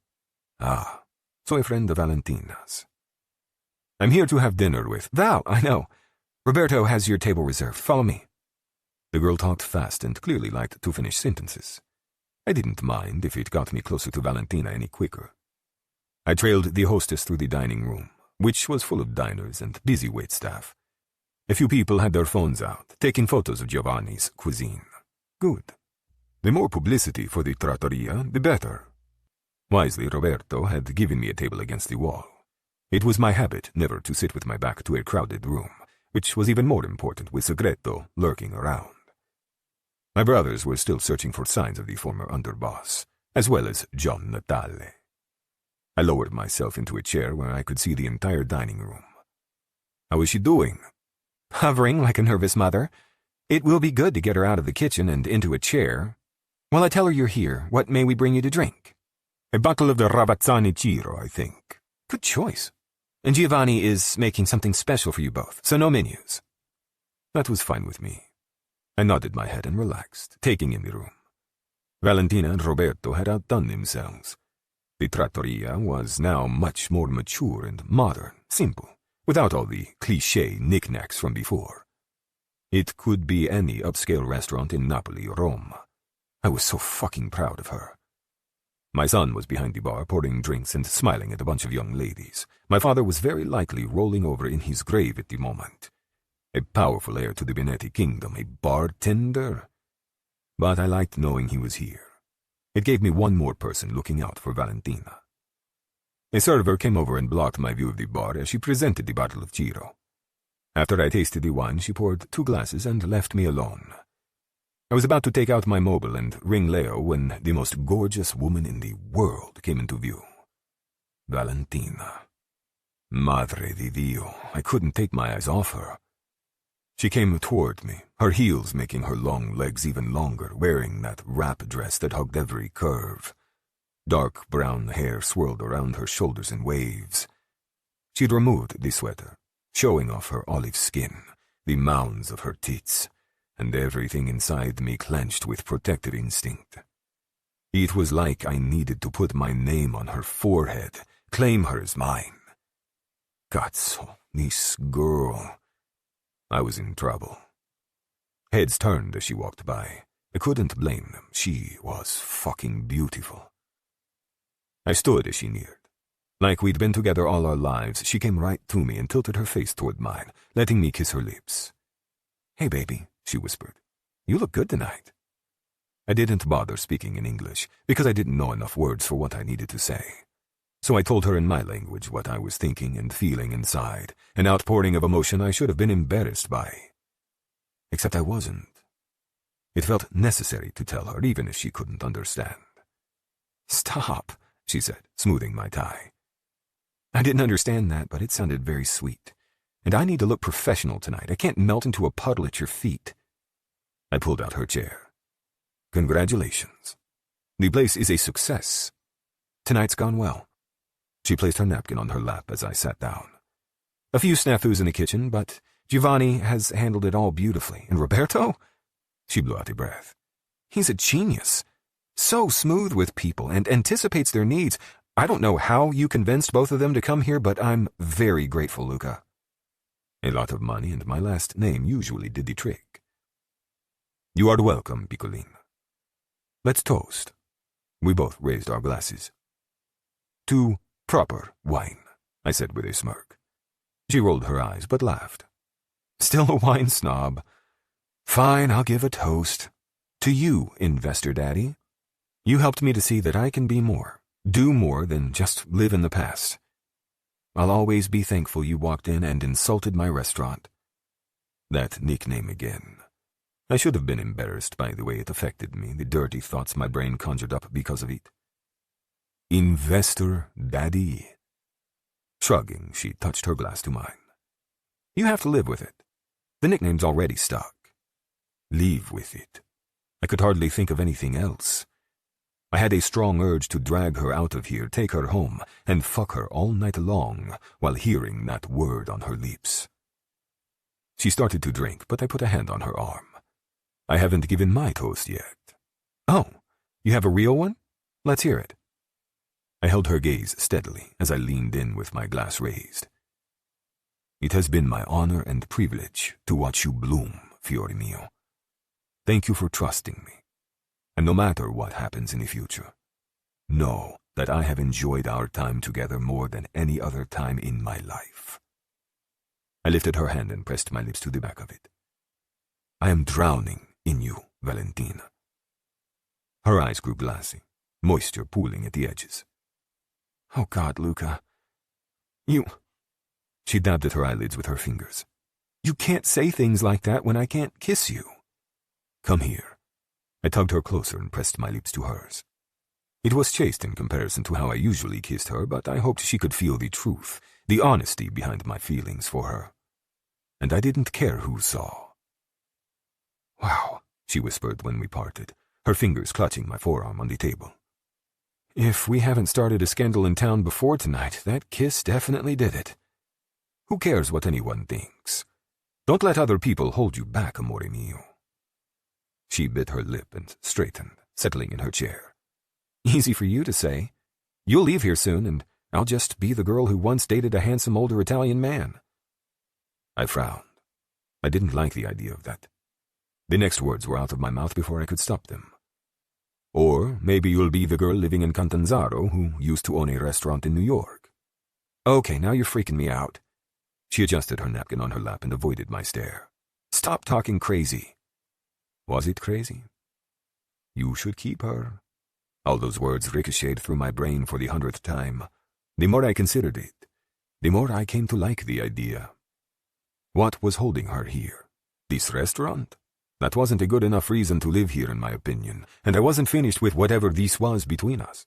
Ah, so a friend of Valentina's. I'm here to have dinner with Val, I know. Roberto has your table reserved. Follow me. The girl talked fast and clearly liked to finish sentences. I didn't mind if it got me closer to Valentina any quicker. I trailed the hostess through the dining room, which was full of diners and busy waitstaff. A few people had their phones out, taking photos of Giovanni's cuisine. Good. The more publicity for the trattoria, the better. Wisely, Roberto had given me a table against the wall. It was my habit never to sit with my back to a crowded room, which was even more important with Segreto lurking around. My brothers were still searching for signs of the former underboss, as well as John Natale. I lowered myself into a chair where I could see the entire dining room. How was she doing? Hovering like a nervous mother. It will be good to get her out of the kitchen and into a chair. While I tell her you're here, what may we bring you to drink? A bottle of the Ravazzani Ciro, I think. Good choice. And Giovanni is making something special for you both, so no menus. That was fine with me. I nodded my head and relaxed, taking in the room. Valentina and Roberto had outdone themselves. The trattoria was now much more mature and modern, simple, without all the cliché knickknacks from before. It could be any upscale restaurant in Napoli or Rome. I was so fucking proud of her. My son was behind the bar pouring drinks and smiling at a bunch of young ladies. My father was very likely rolling over in his grave at the moment. A powerful heir to the Benetti kingdom, a bartender. But I liked knowing he was here. It gave me one more person looking out for Valentina. A server came over and blocked my view of the bar as she presented the bottle of Giro. After I tasted the wine, she poured 2 glasses and left me alone. I was about to take out my mobile and ring Leo when the most gorgeous woman in the world came into view. Valentina. Madre di Dio, I couldn't take my eyes off her. She came toward me, her heels making her long legs even longer, wearing that wrap dress that hugged every curve. Dark brown hair swirled around her shoulders in waves. She'd removed the sweater, showing off her olive skin, the mounds of her tits, and everything inside me clenched with protective instinct. It was like I needed to put my name on her forehead, claim her as mine. Cazzo, this girl. I was in trouble. Heads turned as she walked by. I couldn't blame them. She was fucking beautiful. I stood as she neared. Like we'd been together all our lives, she came right to me and tilted her face toward mine, letting me kiss her lips. "Hey, baby," she whispered. "You look good tonight." I didn't bother speaking in English, because I didn't know enough words for what I needed to say. So I told her in my language what I was thinking and feeling inside, an outpouring of emotion I should have been embarrassed by. Except I wasn't. It felt necessary to tell her, even if she couldn't understand. "Stop," she said, smoothing my tie. I didn't understand that, but it sounded very sweet. And I need to look professional tonight. I can't melt into a puddle at your feet. I pulled out her chair. "Congratulations. The place is a success. Tonight's gone well." She placed her napkin on her lap as I sat down. "A few snafus in the kitchen, but Giovanni has handled it all beautifully. And Roberto?" She blew out a breath. "He's a genius. So smooth with people and anticipates their needs. I don't know how you convinced both of them to come here, but I'm very grateful, Luca." A lot of money and my last name usually did the trick. "You are welcome, Piccolin. Let's toast." We both raised our glasses. "To proper wine," I said with a smirk. She rolled her eyes, but laughed. "Still a wine snob. Fine, I'll give a toast. To you, investor daddy. You helped me to see that I can be more, do more than just live in the past. I'll always be thankful you walked in and insulted my restaurant." That nickname again. I should have been embarrassed by the way it affected me, the dirty thoughts my brain conjured up because of it. "Investor daddy." Shrugging, she touched her glass to mine. "You have to live with it. The nickname's already stuck." Live with it. I could hardly think of anything else. I had a strong urge to drag her out of here, take her home, and fuck her all night long while hearing that word on her lips. She started to drink, but I put a hand on her arm. "I haven't given my toast yet." "Oh, you have a real one? Let's hear it." I held her gaze steadily as I leaned in with my glass raised. "It has been my honor and privilege to watch you bloom, fiore mio. Thank you for trusting me. And no matter what happens in the future, know that I have enjoyed our time together more than any other time in my life." I lifted her hand and pressed my lips to the back of it. "I am drowning in you, Valentina." Her eyes grew glassy, moisture pooling at the edges. "Oh God, Luca. You..." She dabbed at her eyelids with her fingers. "You can't say things like that when I can't kiss you." "Come here." I tugged her closer and pressed my lips to hers. It was chaste in comparison to how I usually kissed her, but I hoped she could feel the truth, the honesty behind my feelings for her. And I didn't care who saw. "Wow," she whispered when we parted, her fingers clutching my forearm on the table. "If we haven't started a scandal in town before tonight, that kiss definitely did it. Who cares what anyone thinks? Don't let other people hold you back, amore mio." She bit her lip and straightened, settling in her chair. "Easy for you to say. You'll leave here soon, and I'll just be the girl who once dated a handsome older Italian man." I frowned. I didn't like the idea of that. The next words were out of my mouth before I could stop them. "Or maybe you'll be the girl living in Catanzaro who used to own a restaurant in New York." "Okay, now you're freaking me out." She adjusted her napkin on her lap and avoided my stare. "Stop talking crazy." Was it crazy? "You should keep her." All those words ricocheted through my brain for the 100th time. The more I considered it, the more I came to like the idea. What was holding her here? This restaurant? That wasn't a good enough reason to live here, in my opinion, and I wasn't finished with whatever this was between us.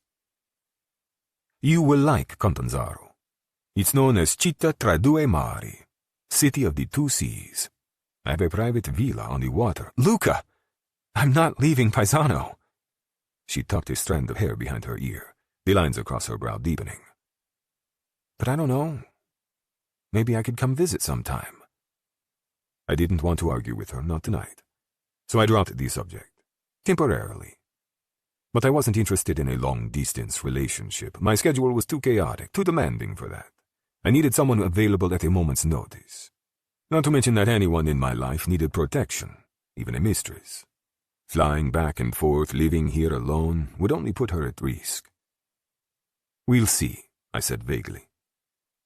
"You will like Catanzaro. It's known as Città tra due mari, City of the Two Seas. I have a private villa on the water." "Luca! I'm not leaving Paisano." She tucked a strand of hair behind her ear, the lines across her brow deepening. "But I don't know. Maybe I could come visit sometime." I didn't want to argue with her, not tonight. So I dropped the subject, temporarily. But I wasn't interested in a long-distance relationship. My schedule was too chaotic, too demanding for that. I needed someone available at a moment's notice. Not to mention that anyone in my life needed protection, even a mistress. Flying back and forth, living here alone, would only put her at risk. "We'll see," I said vaguely.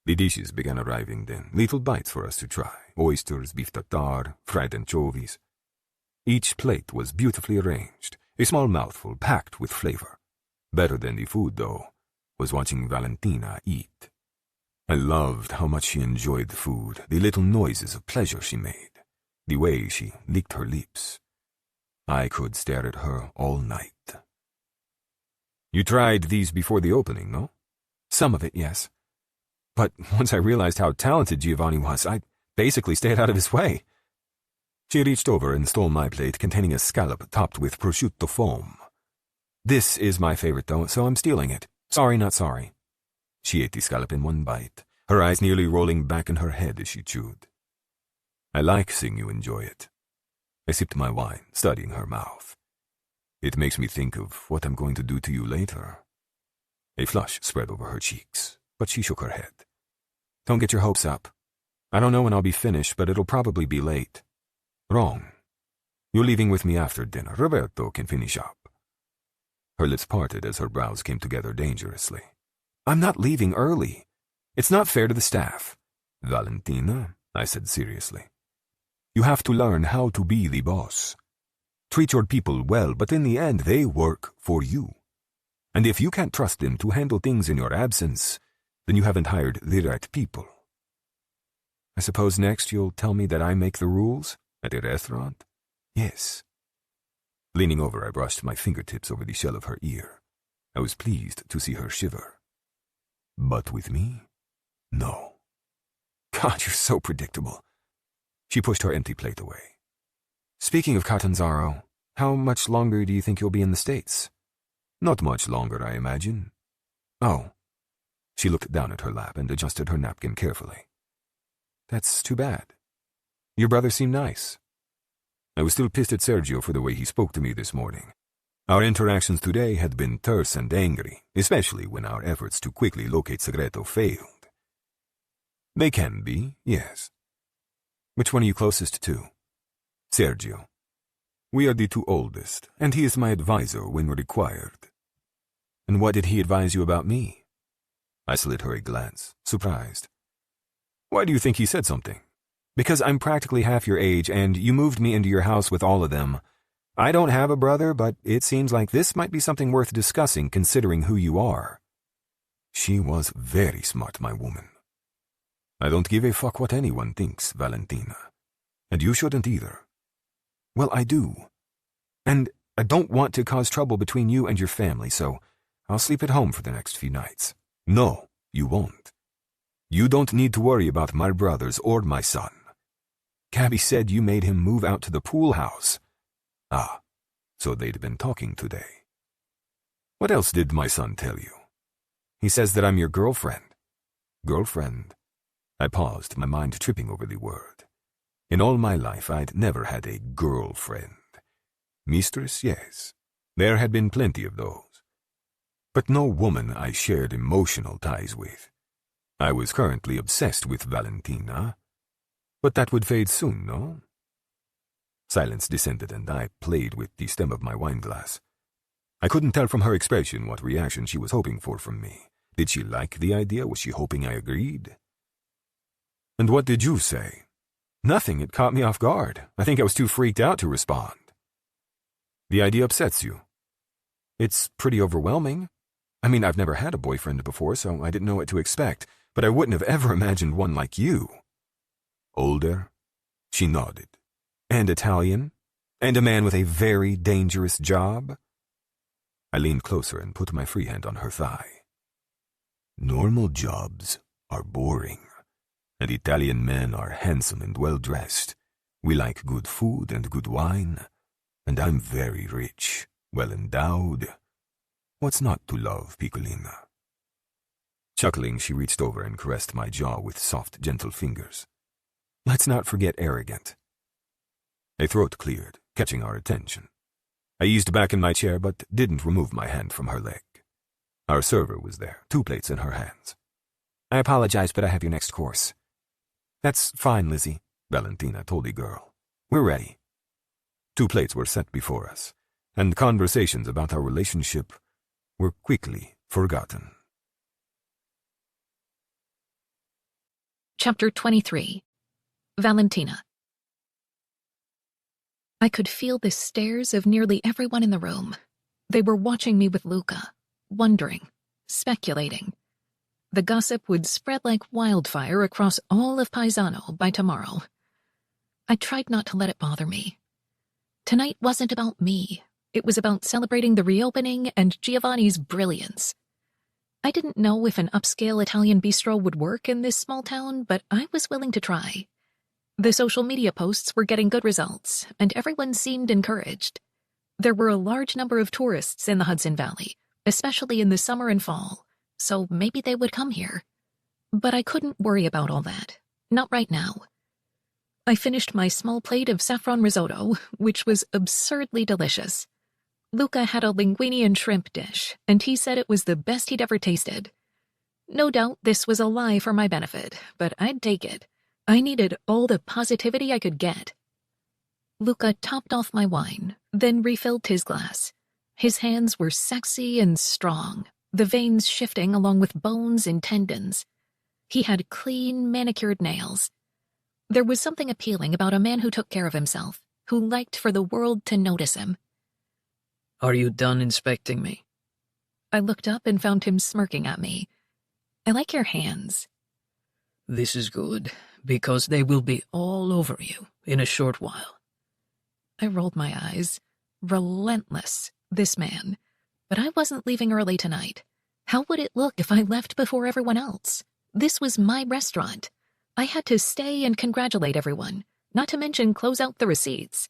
The dishes began arriving then, little bites for us to try. Oysters, beef tartare, fried anchovies. Each plate was beautifully arranged, a small mouthful packed with flavor. Better than the food, though, was watching Valentina eat. I loved how much she enjoyed the food, the little noises of pleasure she made, the way she licked her lips. I could stare at her all night. "You tried these before the opening, no?" "Some of it, yes. But once I realized how talented Giovanni was, I basically stayed out of his way." She reached over and stole my plate containing a scallop topped with prosciutto foam. "This is my favorite, though, so I'm stealing it. Sorry, not sorry." She ate the scallop in one bite, her eyes nearly rolling back in her head as she chewed. "I like seeing you enjoy it." I sipped my wine, studying her mouth. "It makes me think of what I'm going to do to you later." A flush spread over her cheeks, but she shook her head. "Don't get your hopes up. I don't know when I'll be finished, but it'll probably be late." "Wrong. You're leaving with me after dinner. Roberto can finish up." Her lips parted as her brows came together dangerously. "I'm not leaving early. It's not fair to the staff." "Valentina," I said seriously, "you have to learn how to be the boss. Treat your people well, but in the end they work for you. And if you can't trust them to handle things in your absence, then you haven't hired the right people." "I suppose next you'll tell me that I make the rules at a restaurant?" "Yes." Leaning over, I brushed my fingertips over the shell of her ear. I was pleased to see her shiver. "But with me? No." "God, you're so predictable." She pushed her empty plate away. "Speaking of Catanzaro, how much longer do you think you'll be in the States?" "Not much longer, I imagine." "Oh." She looked down at her lap and adjusted her napkin carefully. "That's too bad. Your brother seemed nice." I was still pissed at Sergio for the way he spoke to me this morning. Our interactions today had been terse and angry, especially when our efforts to quickly locate Segreto failed. They can be, yes. "Which one are you closest to?" "Sergio. We are the two oldest, and he is my advisor when required." "And what did he advise you about me?" I slid her a glance, surprised. "Why do you think he said something?" "Because I'm practically half your age, and you moved me into your house with all of them. I don't have a brother, but it seems like this might be something worth discussing considering who you are." She was very smart, my woman. "I don't give a fuck what anyone thinks, Valentina. And you shouldn't either." "Well, I do. And I don't want to cause trouble between you and your family, so I'll sleep at home for the next few nights." "No, you won't. You don't need to worry about my brothers or my son. Gabby said you made him move out to the pool house." "Ah, so they'd been talking today. What else did my son tell you?" "He says that I'm your girlfriend." "Girlfriend?" I paused, my mind tripping over the word. In all my life, I'd never had a girlfriend. Mistress, yes. There had been plenty of those. but no woman I shared emotional ties with. I was currently obsessed with Valentina, but that would fade soon, no? Silence descended, and I played with the stem of my wineglass. I couldn't tell from her expression what reaction she was hoping for from me. Did she like the idea? Was she hoping I agreed? And what did you say? Nothing. It caught me off guard. I think I was too freaked out to respond. The idea upsets you. It's pretty overwhelming. I mean, I've never had a boyfriend before, so I didn't know what to expect, but I wouldn't have ever imagined one like you. Older? She nodded. And Italian? And a man with a very dangerous job? I leaned closer and put my free hand on her thigh. Normal jobs are boring, and Italian men are handsome and well-dressed. We like good food and good wine, and I'm very rich, well-endowed. What's not to love, Piccolina? Chuckling, she reached over and caressed my jaw with soft, gentle fingers. Let's not forget arrogant. A throat cleared, catching our attention. I eased back in my chair, but didn't remove my hand from her leg. Our server was there, 2 plates in her hands. I apologize, but I have your next course. That's fine, Lizzie, Valentina told the girl. We're ready. 2 plates were set before us, and conversations about our relationship were quickly forgotten. Chapter 23. Valentina. I could feel the stares of nearly everyone in the room. They were watching me with Luca, wondering, speculating. The gossip would spread like wildfire across all of Paesano by tomorrow. I tried not to let it bother me. Tonight wasn't about me. It was about celebrating the reopening and Giovanni's brilliance. I didn't know if an upscale Italian bistro would work in this small town, but I was willing to try. The social media posts were getting good results, and everyone seemed encouraged. There were a large number of tourists in the Hudson Valley, especially in the summer and fall, so maybe they would come here. But I couldn't worry about all that. Not right now. I finished my small plate of saffron risotto, which was absurdly delicious. Luca had a linguine and shrimp dish, and he said it was the best he'd ever tasted. No doubt this was a lie for my benefit, but I'd take it. I needed all the positivity I could get. Luca topped off my wine, then refilled his glass. His hands were sexy and strong, the veins shifting along with bones and tendons. He had clean, manicured nails. There was something appealing about a man who took care of himself, who liked for the world to notice him. Are you done inspecting me? I looked up and found him smirking at me. I like your hands. This is good, because they will be all over you in a short while. I rolled my eyes. Relentless, this man. But I wasn't leaving early tonight. How would it look if I left before everyone else? This was my restaurant. I had to stay and congratulate everyone, not to mention close out the receipts.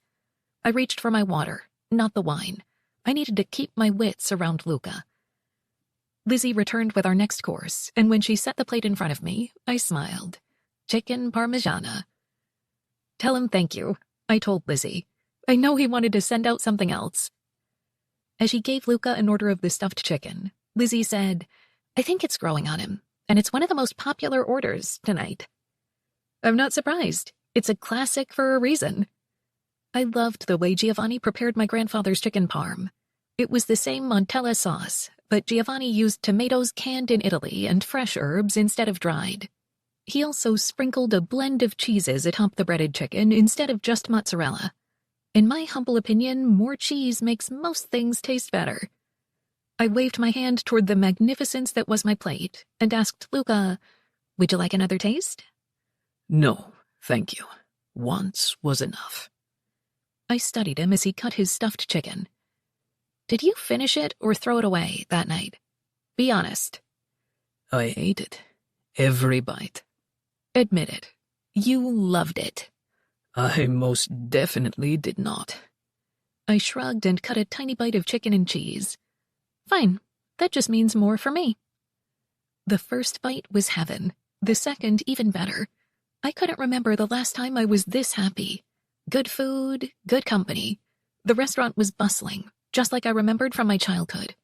I reached for my water, not the wine. I needed to keep my wits around Luca. Lizzie returned with our next course, and when she set the plate in front of me, I smiled. Chicken parmigiana. Tell him thank you, I told Lizzie. I know he wanted to send out something else. As she gave Luca an order of the stuffed chicken, Lizzie said, I think it's growing on him, and it's one of the most popular orders tonight. I'm not surprised. It's a classic for a reason. I loved the way Giovanni prepared my grandfather's chicken parm. It was the same Montella sauce, but Giovanni used tomatoes canned in Italy and fresh herbs instead of dried. He also sprinkled a blend of cheeses atop the breaded chicken instead of just mozzarella. In my humble opinion, more cheese makes most things taste better. I waved my hand toward the magnificence that was my plate and asked Luca, would you like another taste? No, thank you. Once was enough. I studied him as he cut his stuffed chicken. Did you finish it or throw it away that night? Be honest. I ate it. Every bite. Admit it. You loved it. I most definitely did not. I shrugged and cut a tiny bite of chicken and cheese. Fine. That just means more for me. The first bite was heaven. The second even better. I couldn't remember the last time I was this happy. Good food, good company. The restaurant was bustling, just like I remembered from my childhood.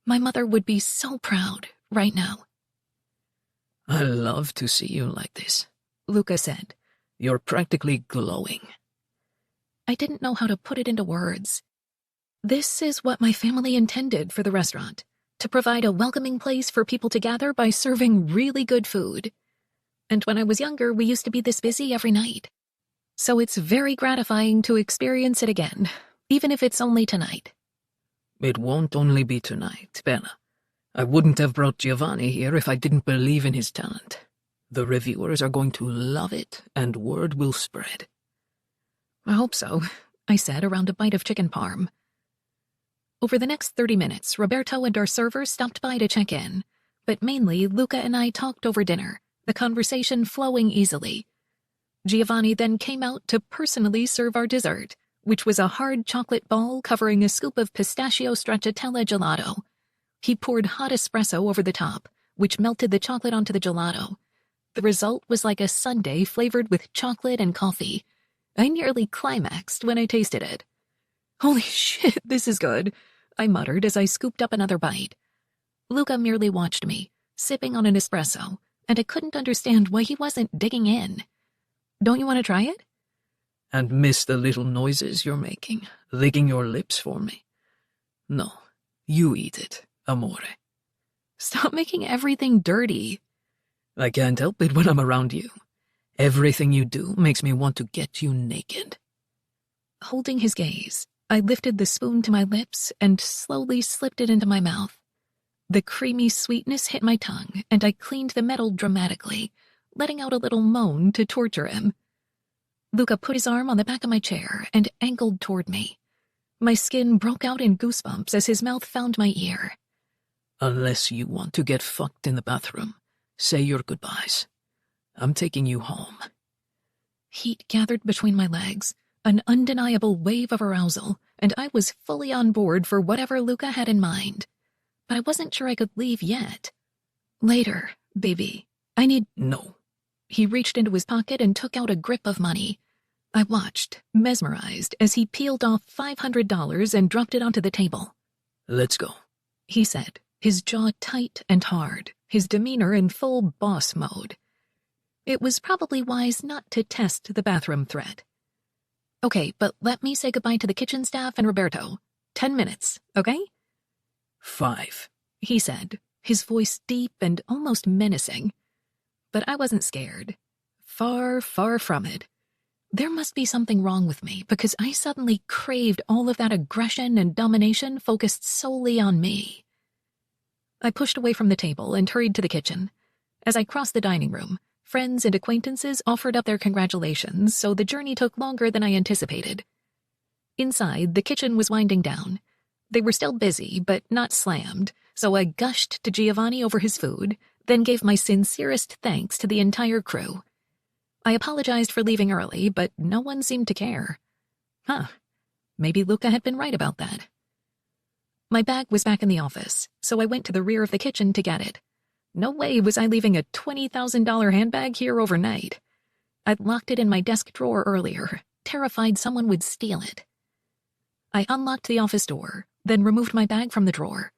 My mother would be so proud right now. I love to see you like this, Luca said. You're practically glowing. I didn't know how to put it into words. This is what my family intended for the restaurant, to provide a welcoming place for people to gather by serving really good food. And when I was younger, we used to be this busy every night. So it's very gratifying to experience it again, even if it's only tonight. It won't only be tonight, Bella. I wouldn't have brought Giovanni here if I didn't believe in his talent. The reviewers are going to love it, and word will spread. I hope so, I said around a bite of chicken parm. Over the next 30 minutes, Roberto and our server stopped by to check in, but mainly Luca and I talked over dinner, the conversation flowing easily. Giovanni then came out to personally serve our dessert, which was a hard chocolate ball covering a scoop of pistachio stracciatella gelato. He poured hot espresso over the top, which melted the chocolate onto the gelato. The result was like a sundae flavored with chocolate and coffee. I nearly climaxed when I tasted it. Holy shit, this is good, I muttered as I scooped up another bite. Luca merely watched me, sipping on an espresso, and I couldn't understand why he wasn't digging in. Don't you want to try it? And miss the little noises you're making, licking your lips for me. No, you eat it, amore. Stop making everything dirty. I can't help it when I'm around you. Everything you do makes me want to get you naked. Holding his gaze, I lifted the spoon to my lips and slowly slipped it into my mouth. The creamy sweetness hit my tongue, and I cleaned the metal dramatically, letting out a little moan to torture him. Luca put his arm on the back of my chair and angled toward me. My skin broke out in goosebumps as his mouth found my ear. Unless you want to get fucked in the bathroom, say your goodbyes. I'm taking you home. Heat gathered between my legs, an undeniable wave of arousal, and I was fully on board for whatever Luca had in mind. But I wasn't sure I could leave yet. Later, baby. I need— No. He reached into his pocket and took out a grip of money. I watched, mesmerized, as he peeled off $500 and dropped it onto the table. Let's go, he said, his jaw tight and hard, his demeanor in full boss mode. It was probably wise not to test the bathroom threat. Okay, but let me say goodbye to the kitchen staff and Roberto. 10 minutes, okay? 5, he said, his voice deep and almost menacing. But I wasn't scared. Far, far from it. There must be something wrong with me because I suddenly craved all of that aggression and domination focused solely on me. I pushed away from the table and hurried to the kitchen. As I crossed the dining room, friends and acquaintances offered up their congratulations, so the journey took longer than I anticipated. Inside, the kitchen was winding down. They were still busy, but not slammed, so I gushed to Giovanni over his food, then gave my sincerest thanks to the entire crew. I apologized for leaving early, but no one seemed to care. Maybe Luca had been right about that. My bag was back in the office, so I went to the rear of the kitchen to get it. No way was I leaving a $20,000 handbag here overnight. I'd locked it in my desk drawer earlier, terrified someone would steal it. I unlocked the office door, then removed my bag from the drawer.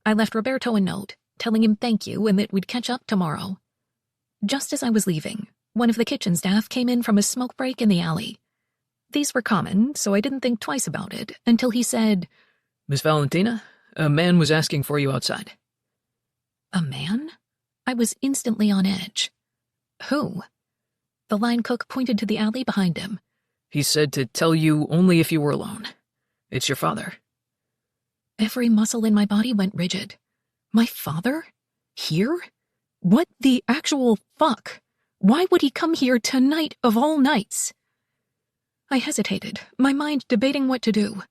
I left Roberto a note, telling him thank you and that we'd catch up tomorrow. Just as I was leaving, one of the kitchen staff came in from a smoke break in the alley. These were common, so I didn't think twice about it, until he said, Miss Valentina, a man was asking for you outside. A man? I was instantly on edge. Who? The line cook pointed to the alley behind him. He said to tell you only if you were alone. It's your father. Every muscle in my body went rigid. My father? Here? What the actual fuck? Why would he come here tonight of all nights? I hesitated, my mind debating what to do.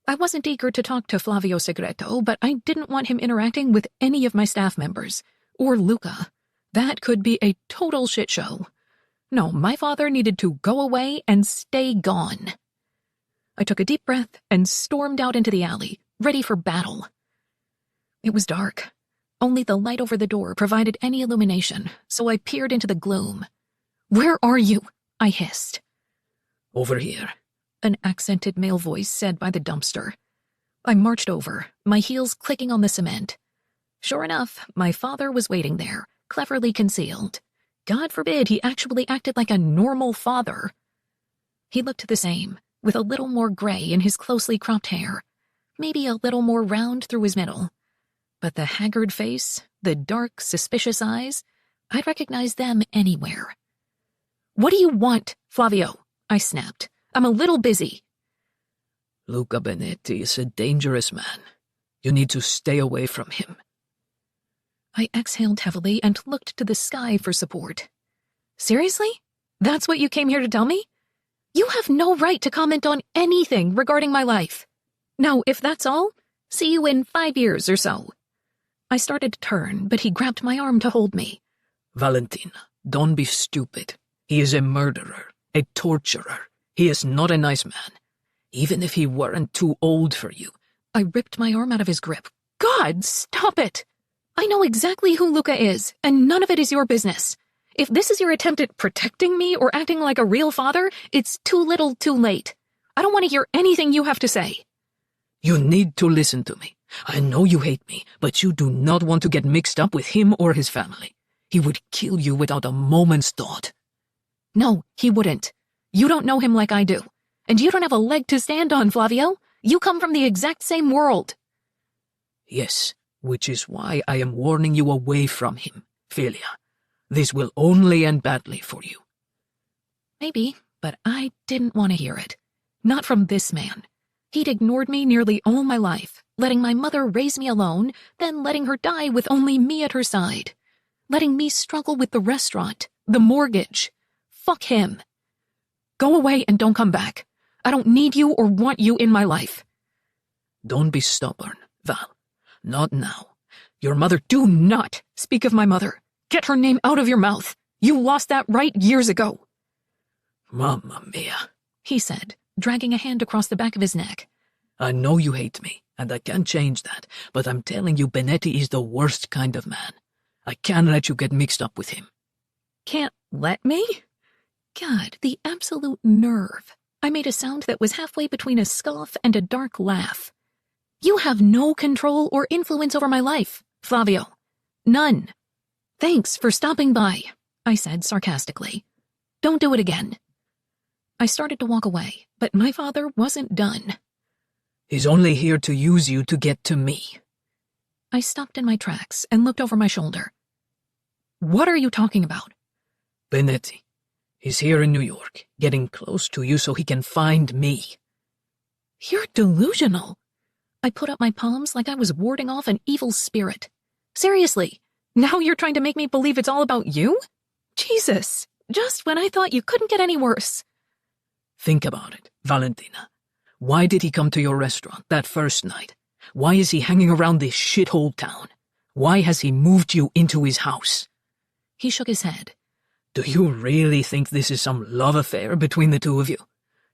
I wasn't eager to talk to Flavio Segreto, but I didn't want him interacting with any of my staff members. Or Luca. That could be a total shit show. No, my father needed to go away and stay gone. I took a deep breath and stormed out into the alley, ready for battle. It was dark. Only the light over the door provided any illumination, so I peered into the gloom. Where are you? I hissed. Over here, an accented male voice said by the dumpster. I marched over, my heels clicking on the cement. Sure enough, my father was waiting there, cleverly concealed. God forbid he actually acted like a normal father. He looked the same, with a little more gray in his closely cropped hair, maybe a little more round through his middle. But the haggard face, the dark, suspicious eyes, I'd recognize them anywhere. "What do you want, Flavio?" I snapped. "I'm a little busy." Luca Benetti is a dangerous man. You need to stay away from him. I exhaled heavily and looked to the sky for support. "Seriously? That's what you came here to tell me? You have no right to comment on anything regarding my life. Now, if that's all, see you in 5 years or so." I started to turn, but he grabbed my arm to hold me. Valentina, don't be stupid. He is a murderer, a torturer. He is not a nice man. Even if he weren't too old for you. I ripped my arm out of his grip. "God, stop it! I know exactly who Luca is, and none of it is your business. If this is your attempt at protecting me or acting like a real father, it's too little too late. I don't want to hear anything you have to say." You need to listen to me. I know you hate me, but you do not want to get mixed up with him or his family. He would kill you without a moment's thought. No, he wouldn't. You don't know him like I do. And you don't have a leg to stand on, Flavio. You come from the exact same world. Yes, which is why I am warning you away from him, Philia. This will only end badly for you. Maybe, but I didn't want to hear it. Not from this man. He'd ignored me nearly all my life, letting my mother raise me alone, then letting her die with only me at her side. Letting me struggle with the restaurant, the mortgage. Fuck him. Go away and don't come back. I don't need you or want you in my life. Don't be stubborn, Val. Not now. Your mother, do not speak of my mother. Get her name out of your mouth. You lost that right years ago. Mamma mia, he said, dragging a hand across the back of his neck. I know you hate me, and I can't change that, but I'm telling you Benetti is the worst kind of man. I can't let you get mixed up with him. Can't let me? God, the absolute nerve. I made a sound that was halfway between a scoff and a dark laugh. You have no control or influence over my life, Flavio. None. Thanks for stopping by, I said sarcastically. Don't do it again. I started to walk away, but my father wasn't done. He's only here to use you to get to me. I stopped in my tracks and looked over my shoulder. What are you talking about? Benetti. He's here in New York, getting close to you so he can find me. You're delusional. I put up my palms like I was warding off an evil spirit. Seriously, now you're trying to make me believe it's all about you? Jesus, just when I thought you couldn't get any worse. Think about it, Valentina. Why did he come to your restaurant that first night? Why is he hanging around this shithole town? Why has he moved you into his house? He shook his head. Do you really think this is some love affair between the two of you?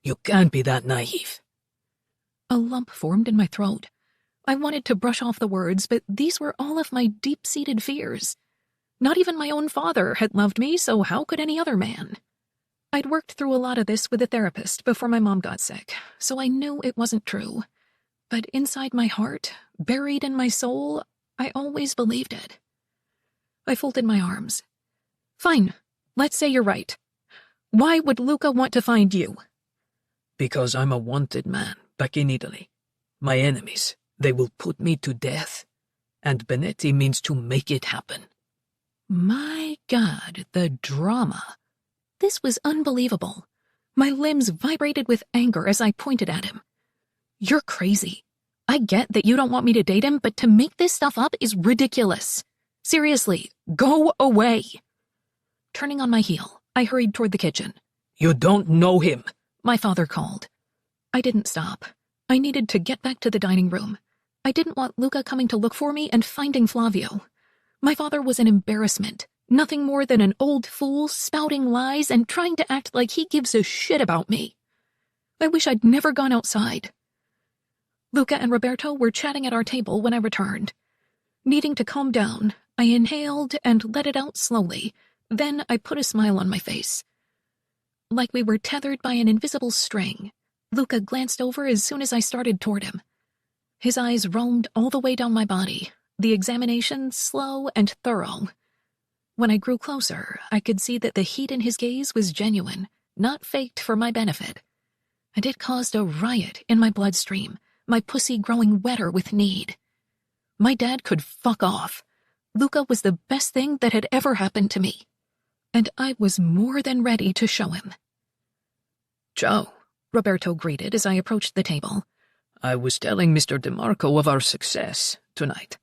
You can't be that naive. A lump formed in my throat. I wanted to brush off the words, but these were all of my deep-seated fears. Not even my own father had loved me, so how could any other man? I'd worked through a lot of this with a therapist before my mom got sick, so I knew it wasn't true. But inside my heart, buried in my soul, I always believed it. I folded my arms. Fine, let's say you're right. Why would Luca want to find you? Because I'm a wanted man back in Italy. My enemies, they will put me to death. And Benetti means to make it happen. My God, the drama. This was unbelievable. My limbs vibrated with anger as I pointed at him. You're crazy. I get that you don't want me to date him, but to make this stuff up is ridiculous. Seriously, go away. Turning on my heel, I hurried toward the kitchen. You don't know him, my father called. I didn't stop. I needed to get back to the dining room. I didn't want Luca coming to look for me and finding Flavio. My father was an embarrassment, nothing more than an old fool spouting lies and trying to act like he gives a shit about me. I wish I'd never gone outside. Luca and Roberto were chatting at our table when I returned. Needing to calm down, I inhaled and let it out slowly. Then I put a smile on my face. Like we were tethered by an invisible string, Luca glanced over as soon as I started toward him. His eyes roamed all the way down my body, the examination slow and thorough. When I grew closer, I could see that the heat in his gaze was genuine, not faked for my benefit. And it caused a riot in my bloodstream, my pussy growing wetter with need. My dad could fuck off. Luca was the best thing that had ever happened to me. And I was more than ready to show him. "Ciao," Roberto greeted as I approached the table. "I was telling Mr. DeMarco of our success tonight."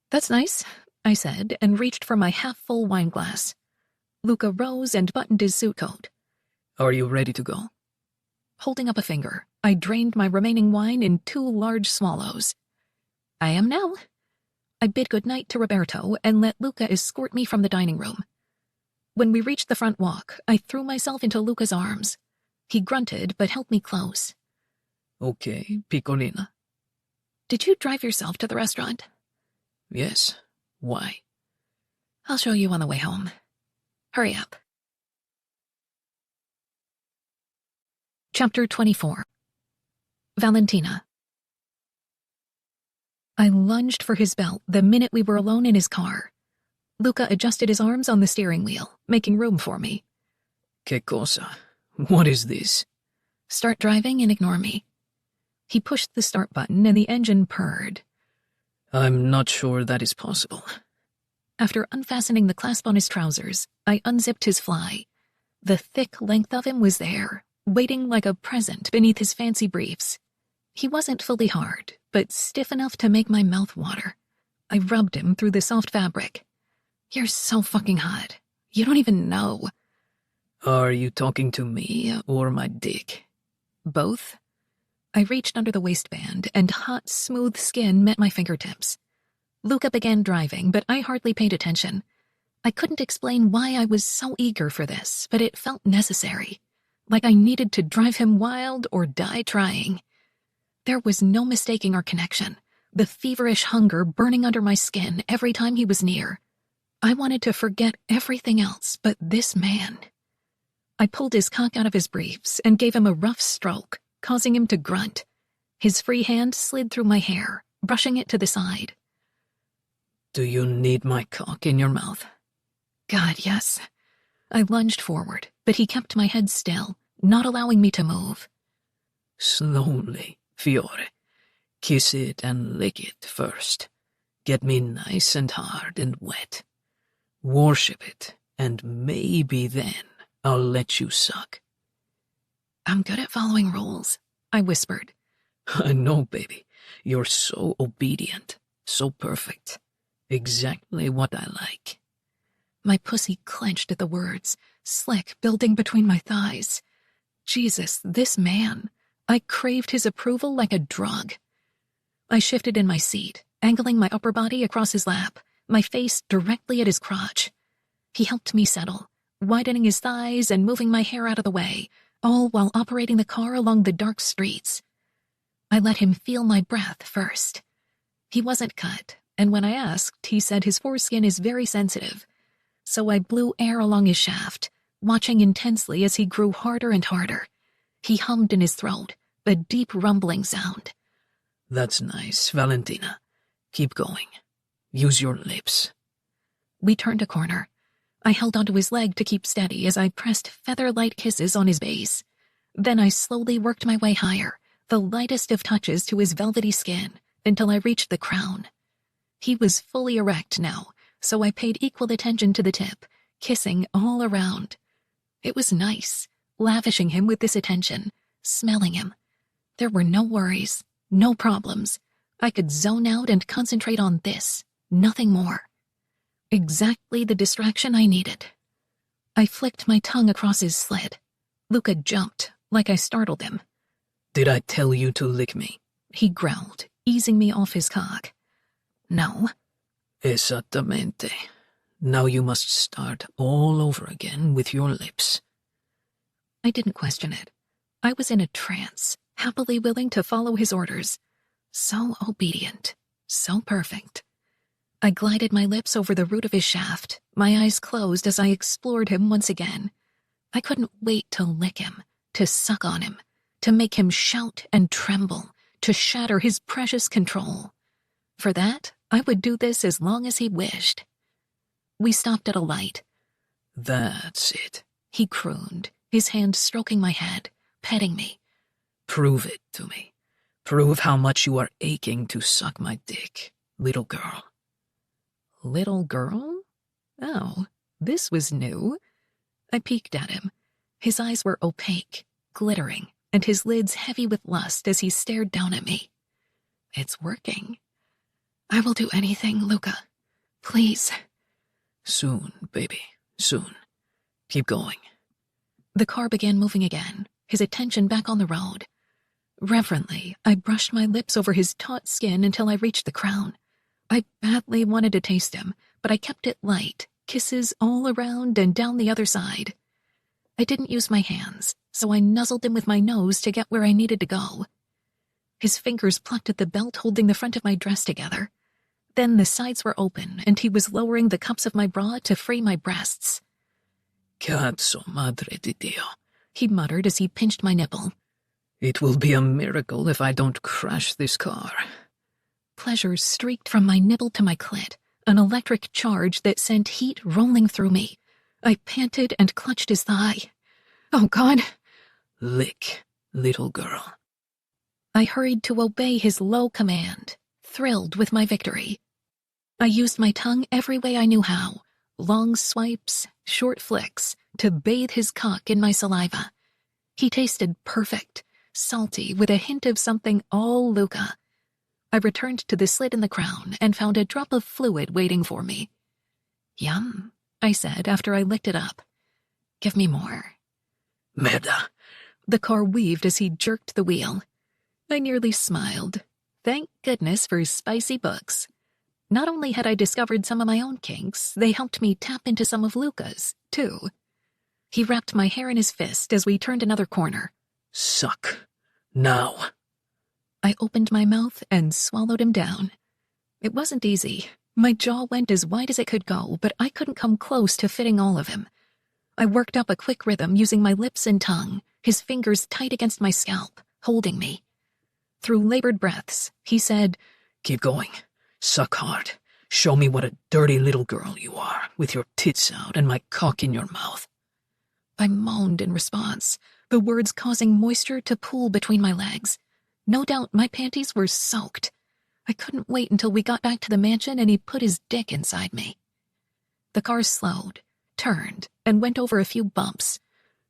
"That's nice," I said, and reached for my half-full wine glass. Luca rose and buttoned his suit coat. "Are you ready to go?" Holding up a finger, I drained my remaining wine in 2 large swallows. "I am now." I bid goodnight to Roberto and let Luca escort me from the dining room. When we reached the front walk, I threw myself into Luca's arms. He grunted but held me close. "Okay, Piccolina." "Did you drive yourself to the restaurant?" "Yes. Why?" "I'll show you on the way home. Hurry up." Chapter 24. Valentina. I lunged for his belt the minute we were alone in his car. Luca adjusted his arms on the steering wheel, making room for me. "Que cosa? What is this?" "Start driving and ignore me." He pushed the start button and the engine purred. "I'm not sure that is possible." After unfastening the clasp on his trousers, I unzipped his fly. The thick length of him was there, waiting like a present beneath his fancy briefs. He wasn't fully hard, but stiff enough to make my mouth water. I rubbed him through the soft fabric. "You're so fucking hot. You don't even know." "Are you talking to me or my dick?" "Both." I reached under the waistband, and hot, smooth skin met my fingertips. Luca began driving, but I hardly paid attention. I couldn't explain why I was so eager for this, but it felt necessary. Like I needed to drive him wild or die trying. There was no mistaking our connection, the feverish hunger burning under my skin every time he was near. I wanted to forget everything else but this man. I pulled his cock out of his briefs and gave him a rough stroke, causing him to grunt. His free hand slid through my hair, brushing it to the side. "Do you need my cock in your mouth?" God, yes. I lunged forward, but he kept my head still, not allowing me to move. "Slowly, Fiore. Kiss it and lick it first. Get me nice and hard and wet. Worship it, and maybe then I'll let you suck." "I'm good at following rules," I whispered. "I know, baby. You're so obedient, so perfect. Exactly what I like." My pussy clenched at the words, slick building between my thighs. Jesus, this man. I craved his approval like a drug. I shifted in my seat, angling my upper body across his lap, my face directly at his crotch. He helped me settle, widening his thighs and moving my hair out of the way, all while operating the car along the dark streets. I let him feel my breath first. He wasn't cut, and when I asked, he said his foreskin is very sensitive. So I blew air along his shaft, watching intensely as he grew harder and harder. He hummed in his throat, a deep rumbling sound. "That's nice, Valentina. Keep going. Use your lips." We turned a corner. I held onto his leg to keep steady as I pressed feather-light kisses on his base. Then I slowly worked my way higher, the lightest of touches to his velvety skin, until I reached the crown. He was fully erect now, so I paid equal attention to the tip, kissing all around. It was nice, lavishing him with this attention, smelling him. There were no worries, no problems. I could zone out and concentrate on this, nothing more. Exactly the distraction I needed. I flicked my tongue across his slit. Luca jumped, like I startled him. "Did I tell you to lick me?" He growled, easing me off his cock. "No." "Esattamente. Now you must start all over again with your lips." I didn't question it. I was in a trance, happily willing to follow his orders. So obedient, so perfect. I glided my lips over the root of his shaft, my eyes closed as I explored him once again. I couldn't wait to lick him, to suck on him, to make him shout and tremble, to shatter his precious control. For that, I would do this as long as he wished. We stopped at a light. That's it. He crooned, his hand stroking my head, petting me. Prove it to me. Prove how much you are aching to suck my dick, little girl. Little girl? Oh, this was new. I peeked at him. His eyes were opaque, glittering, and his lids heavy with lust as he stared down at me. It's working. I will do anything, Luca. Please. Soon, baby, soon. Keep going. The car began moving again, his attention back on the road. Reverently, I brushed my lips over his taut skin until I reached the crown. I badly wanted to taste him, but I kept it light, kisses all around and down the other side. I didn't use my hands, so I nuzzled him with my nose to get where I needed to go. His fingers plucked at the belt holding the front of my dress together. Then the sides were open, and he was lowering the cups of my bra to free my breasts. Cazzo madre di Dio, he muttered as he pinched my nipple. It will be a miracle if I don't crash this car. Pleasure streaked from my nipple to my clit, an electric charge that sent heat rolling through me. I panted and clutched his thigh. Oh, God. Lick, little girl. I hurried to obey his low command, thrilled with my victory. I used my tongue every way I knew how, long swipes, short flicks, to bathe his cock in my saliva. He tasted perfect, salty, with a hint of something all Luca. I returned to the slit in the crown and found a drop of fluid waiting for me. Yum, I said after I licked it up. Give me more. Merda. The car weaved as he jerked the wheel. I nearly smiled. Thank goodness for spicy books. Not only had I discovered some of my own kinks, they helped me tap into some of Luca's, too. He wrapped my hair in his fist as we turned another corner. Suck. Now. I opened my mouth and swallowed him down. It wasn't easy. My jaw went as wide as it could go, but I couldn't come close to fitting all of him. I worked up a quick rhythm using my lips and tongue, his fingers tight against my scalp, holding me. Through labored breaths, he said, Keep going. Suck hard. Show me what a dirty little girl you are, with your tits out and my cock in your mouth. I moaned in response, the words causing moisture to pool between my legs. No doubt my panties were soaked. I couldn't wait until we got back to the mansion and he put his dick inside me. The car slowed, turned, and went over a few bumps.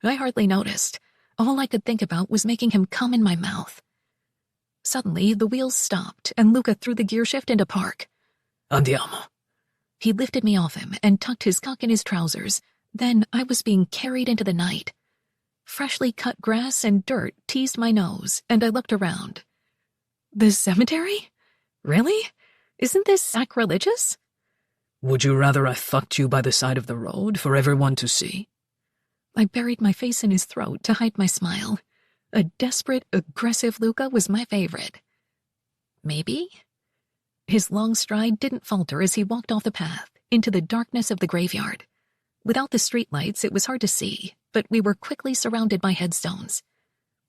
I hardly noticed. All I could think about was making him come in my mouth. Suddenly, the wheels stopped, and Luca threw the gearshift into park. Andiamo. He lifted me off him and tucked his cock in his trousers. Then I was being carried into the night. Freshly cut grass and dirt teased my nose, and I looked around. The cemetery? Really? Isn't this sacrilegious? Would you rather I fucked you by the side of the road for everyone to see? I buried my face in his throat to hide my smile. A desperate, aggressive Luca was my favorite. Maybe? His long stride didn't falter as he walked off the path, into the darkness of the graveyard. Without the streetlights, it was hard to see, but we were quickly surrounded by headstones.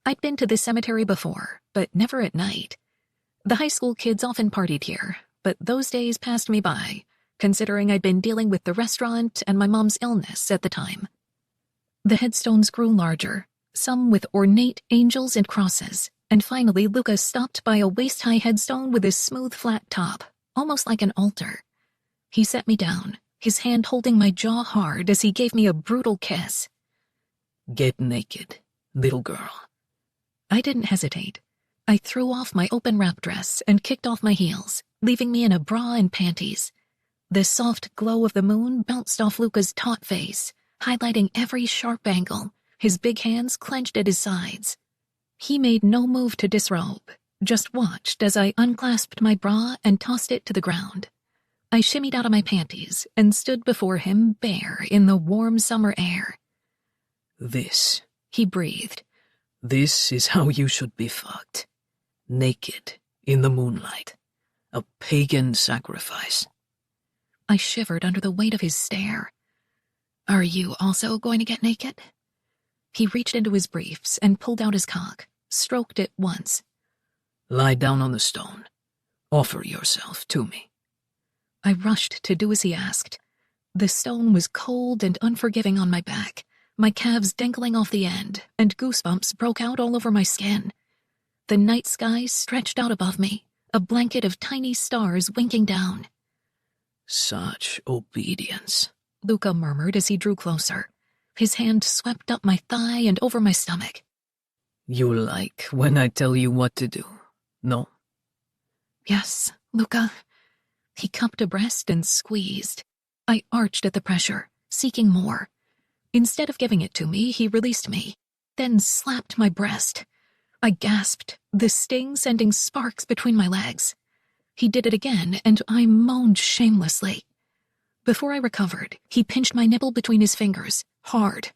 I'd been to this cemetery before, but never at night. The high school kids often partied here, but those days passed me by, considering I'd been dealing with the restaurant and my mom's illness at the time. The headstones grew larger, some with ornate angels and crosses, and finally Luca stopped by a waist-high headstone with a smooth flat top, almost like an altar. He set me down, his hand holding my jaw hard as he gave me a brutal kiss. Get naked, little girl. I didn't hesitate. I threw off my open wrap dress and kicked off my heels, leaving me in a bra and panties. The soft glow of the moon bounced off Luca's taut face, highlighting every sharp angle, his big hands clenched at his sides. He made no move to disrobe, just watched as I unclasped my bra and tossed it to the ground. I shimmied out of my panties and stood before him bare in the warm summer air. This, he breathed. This is how you should be fucked. Naked, in the moonlight. A pagan sacrifice. I shivered under the weight of his stare. Are you also going to get naked? He reached into his briefs and pulled out his cock, stroked it once. Lie down on the stone. Offer yourself to me. I rushed to do as he asked. The stone was cold and unforgiving on my back, my calves dangling off the end, and goosebumps broke out all over my skin. The night sky stretched out above me, a blanket of tiny stars winking down. Such obedience, Luca murmured as he drew closer. His hand swept up my thigh and over my stomach. You like when I tell you what to do, no? Yes, Luca. He cupped a breast and squeezed. I arched at the pressure, seeking more. Instead of giving it to me, he released me, then slapped my breast. I gasped, the sting sending sparks between my legs. He did it again, and I moaned shamelessly. Before I recovered, he pinched my nipple between his fingers, hard.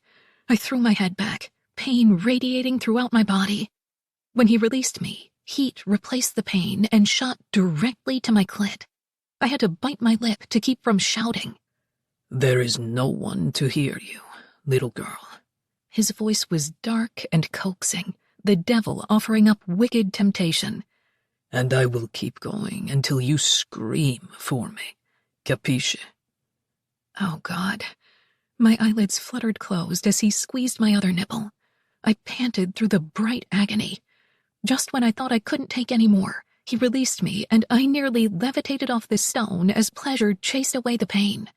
I threw my head back, pain radiating throughout my body. When he released me, heat replaced the pain and shot directly to my clit. I had to bite my lip to keep from shouting. There is no one to hear you, little girl. His voice was dark and coaxing, the devil offering up wicked temptation. And I will keep going until you scream for me. Capisce? Oh, God. My eyelids fluttered closed as he squeezed my other nipple. I panted through the bright agony. Just when I thought I couldn't take any more, he released me, and I nearly levitated off the stone as pleasure chased away the pain.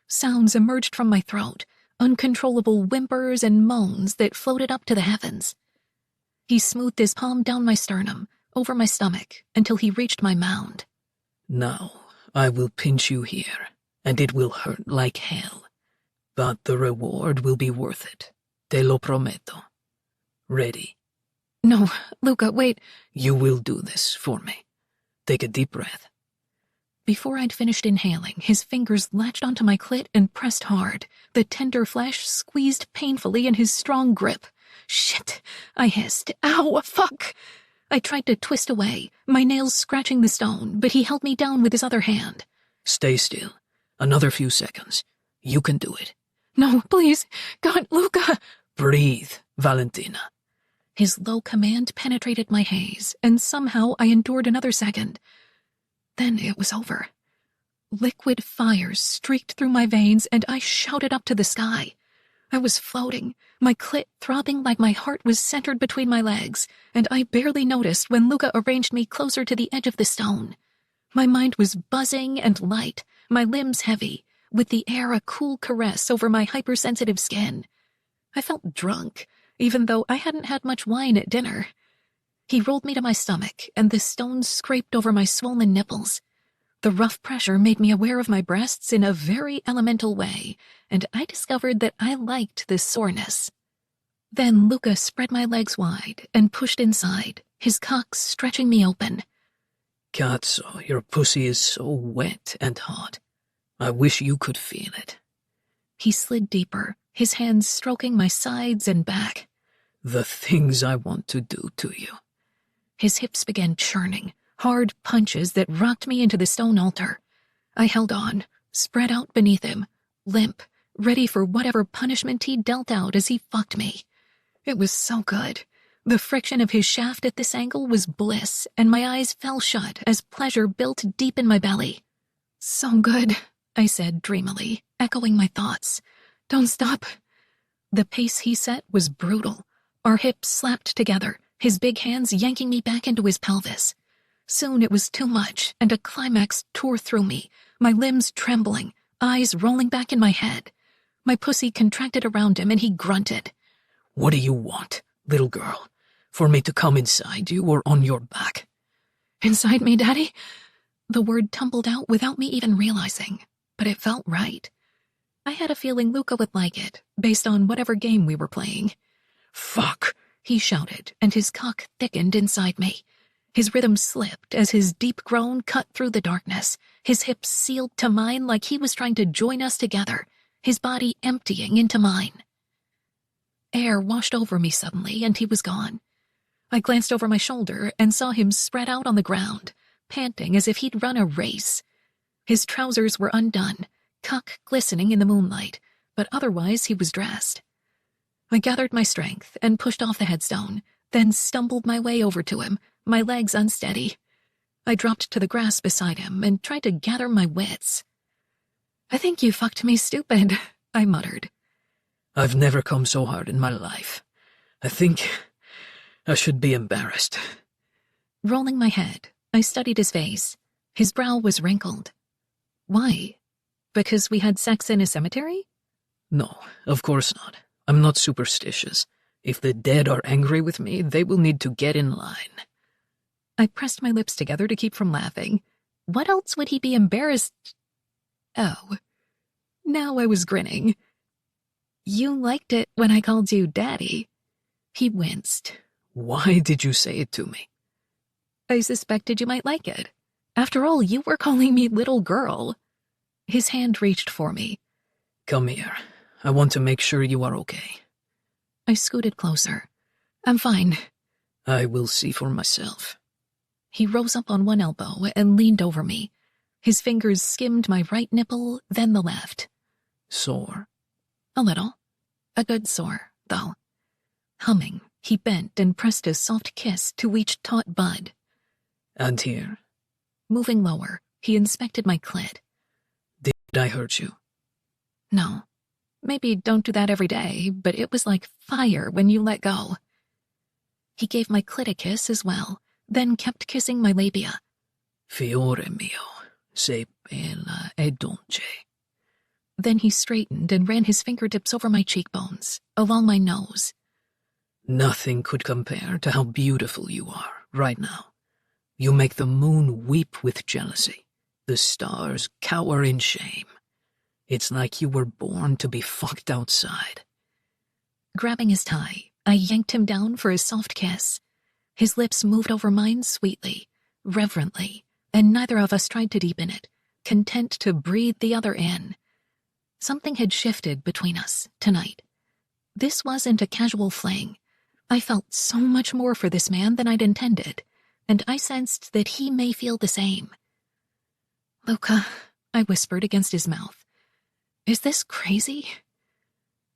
Sounds emerged from my throat, uncontrollable whimpers and moans that floated up to the heavens. He smoothed his palm down my sternum, over my stomach, until he reached my mound. Now I will pinch you here, and it will hurt like hell. But the reward will be worth it. Te lo prometto. Ready? No, Luca, wait. You will do this for me. Take a deep breath. Before I'd finished inhaling, his fingers latched onto my clit and pressed hard. The tender flesh squeezed painfully in his strong grip. Shit, I hissed. Ow, fuck! I tried to twist away, my nails scratching the stone, but he held me down with his other hand. Stay still. Another few seconds. You can do it. No, please. God, Luca! Breathe, Valentina. His low command penetrated my haze, and somehow I endured another second. Then it was over. Liquid fire streaked through my veins, and I shouted up to the sky. I was floating, my clit throbbing like my heart was centered between my legs, and I barely noticed when Luca arranged me closer to the edge of the stone. My mind was buzzing and light, my limbs heavy, with the air a cool caress over my hypersensitive skin. I felt drunk, even though I hadn't had much wine at dinner. He rolled me to my stomach, and the stone scraped over my swollen nipples. The rough pressure made me aware of my breasts in a very elemental way, and I discovered that I liked this soreness. Then Luca spread my legs wide and pushed inside, his cock stretching me open. Cazzo, your pussy is so wet and hot. I wish you could feel it. He slid deeper, his hands stroking my sides and back. The things I want to do to you. His hips began churning, hard punches that rocked me into the stone altar. I held on, spread out beneath him, limp, ready for whatever punishment he dealt out as he fucked me. It was so good. The friction of his shaft at this angle was bliss, and my eyes fell shut as pleasure built deep in my belly. So good, I said dreamily, echoing my thoughts. Don't stop. The pace he set was brutal. Our hips slapped together, his big hands yanking me back into his pelvis. Soon it was too much, and a climax tore through me, my limbs trembling, eyes rolling back in my head. My pussy contracted around him, and he grunted. What do you want, little girl? For me to come inside you or on your back? Inside me, Daddy? The word tumbled out without me even realizing, but it felt right. I had a feeling Luca would like it, based on whatever game we were playing. Fuck, he shouted, and his cock thickened inside me. His rhythm slipped as his deep groan cut through the darkness, his hips sealed to mine like he was trying to join us together, his body emptying into mine. Air washed over me suddenly, and he was gone. I glanced over my shoulder and saw him spread out on the ground, panting as if he'd run a race. His trousers were undone, cock glistening in the moonlight, but otherwise he was dressed. I gathered my strength and pushed off the headstone, then stumbled my way over to him, my legs unsteady. I dropped to the grass beside him and tried to gather my wits. "I think you fucked me stupid," I muttered. I've never come so hard in my life. I think I should be embarrassed. Rolling my head, I studied his face. His brow was wrinkled. Why? Because we had sex in a cemetery? No, of course not. I'm not superstitious. If the dead are angry with me, they will need to get in line. I pressed my lips together to keep from laughing. What else would he be embarrassed? Oh. Now I was grinning. "You liked it when I called you Daddy." He winced. Why did you say it to me? "I suspected you might like it. After all, you were calling me little girl." His hand reached for me. Come here. I want to make sure you are okay. I scooted closer. "I'm fine." I will see for myself. He rose up on one elbow and leaned over me. His fingers skimmed my right nipple, then the left. Sore? A little. A good sore, though. Humming, he bent and pressed a soft kiss to each taut bud. And here? Moving lower, he inspected my clit. Did I hurt you? No. Maybe don't do that every day, but it was like fire when you let go. He gave my clit a kiss as well, then kept kissing my labia. Fiore mio, sei bella e dolce. Then he straightened and ran his fingertips over my cheekbones, along my nose. Nothing could compare to how beautiful you are right now. You make the moon weep with jealousy. The stars cower in shame. It's like you were born to be fucked outside. Grabbing his tie, I yanked him down for a soft kiss. His lips moved over mine sweetly, reverently, and neither of us tried to deepen it, content to breathe the other in. Something had shifted between us tonight. This wasn't a casual fling. I felt so much more for this man than I'd intended, and I sensed that he may feel the same. "Luca," I whispered against his mouth. "Is this crazy?"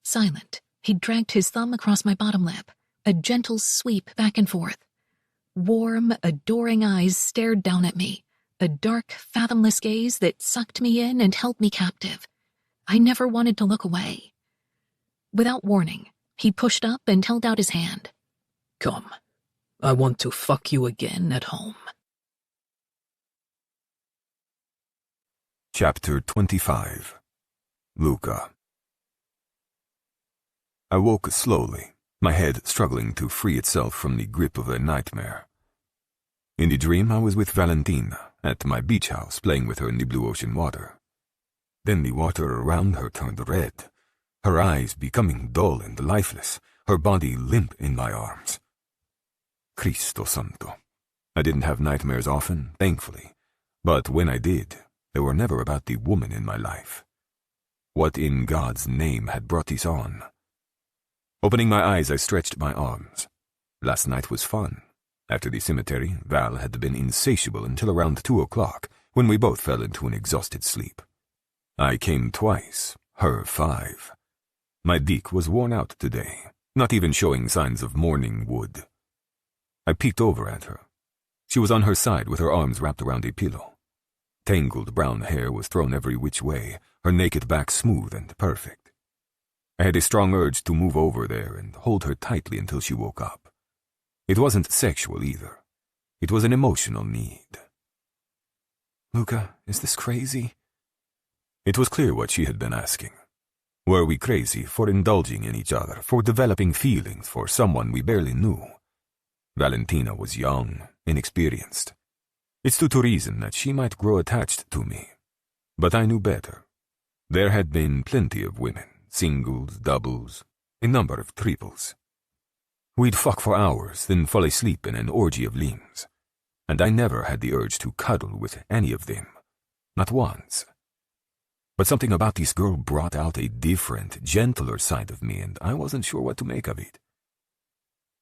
Silent, he dragged his thumb across my bottom lip, a gentle sweep back and forth. Warm, adoring eyes stared down at me, a dark, fathomless gaze that sucked me in and held me captive. I never wanted to look away. Without warning, he pushed up and held out his hand. Come, I want to fuck you again at home. Chapter 25. Luca. I woke slowly, my head struggling to free itself from the grip of a nightmare. In the dream, I was with Valentina at my beach house, playing with her in the blue ocean water. Then the water around her turned red, her eyes becoming dull and lifeless, her body limp in my arms. Cristo Santo. I didn't have nightmares often, thankfully, but when I did, they were never about the woman in my life. What in God's name had brought this on? Opening my eyes, I stretched my arms. Last night was fun. After the cemetery, Val had been insatiable until around 2 o'clock, when we both fell into an exhausted sleep. I came twice, her 5. My dick was worn out today, not even showing signs of morning wood. I peeked over at her. She was on her side with her arms wrapped around a pillow. Tangled brown hair was thrown every which way, her naked back smooth and perfect. I had a strong urge to move over there and hold her tightly until she woke up. It wasn't sexual either. It was an emotional need. "Luca, is this crazy?" It was clear what she had been asking. Were we crazy for indulging in each other, for developing feelings for someone we barely knew? Valentina was young, inexperienced. It stood to reason that she might grow attached to me. But I knew better. There had been plenty of women, singles, doubles, a number of triples. We'd fuck for hours, then fall asleep in an orgy of limbs. And I never had the urge to cuddle with any of them. Not once. But something about this girl brought out a different, gentler side of me, and I wasn't sure what to make of it.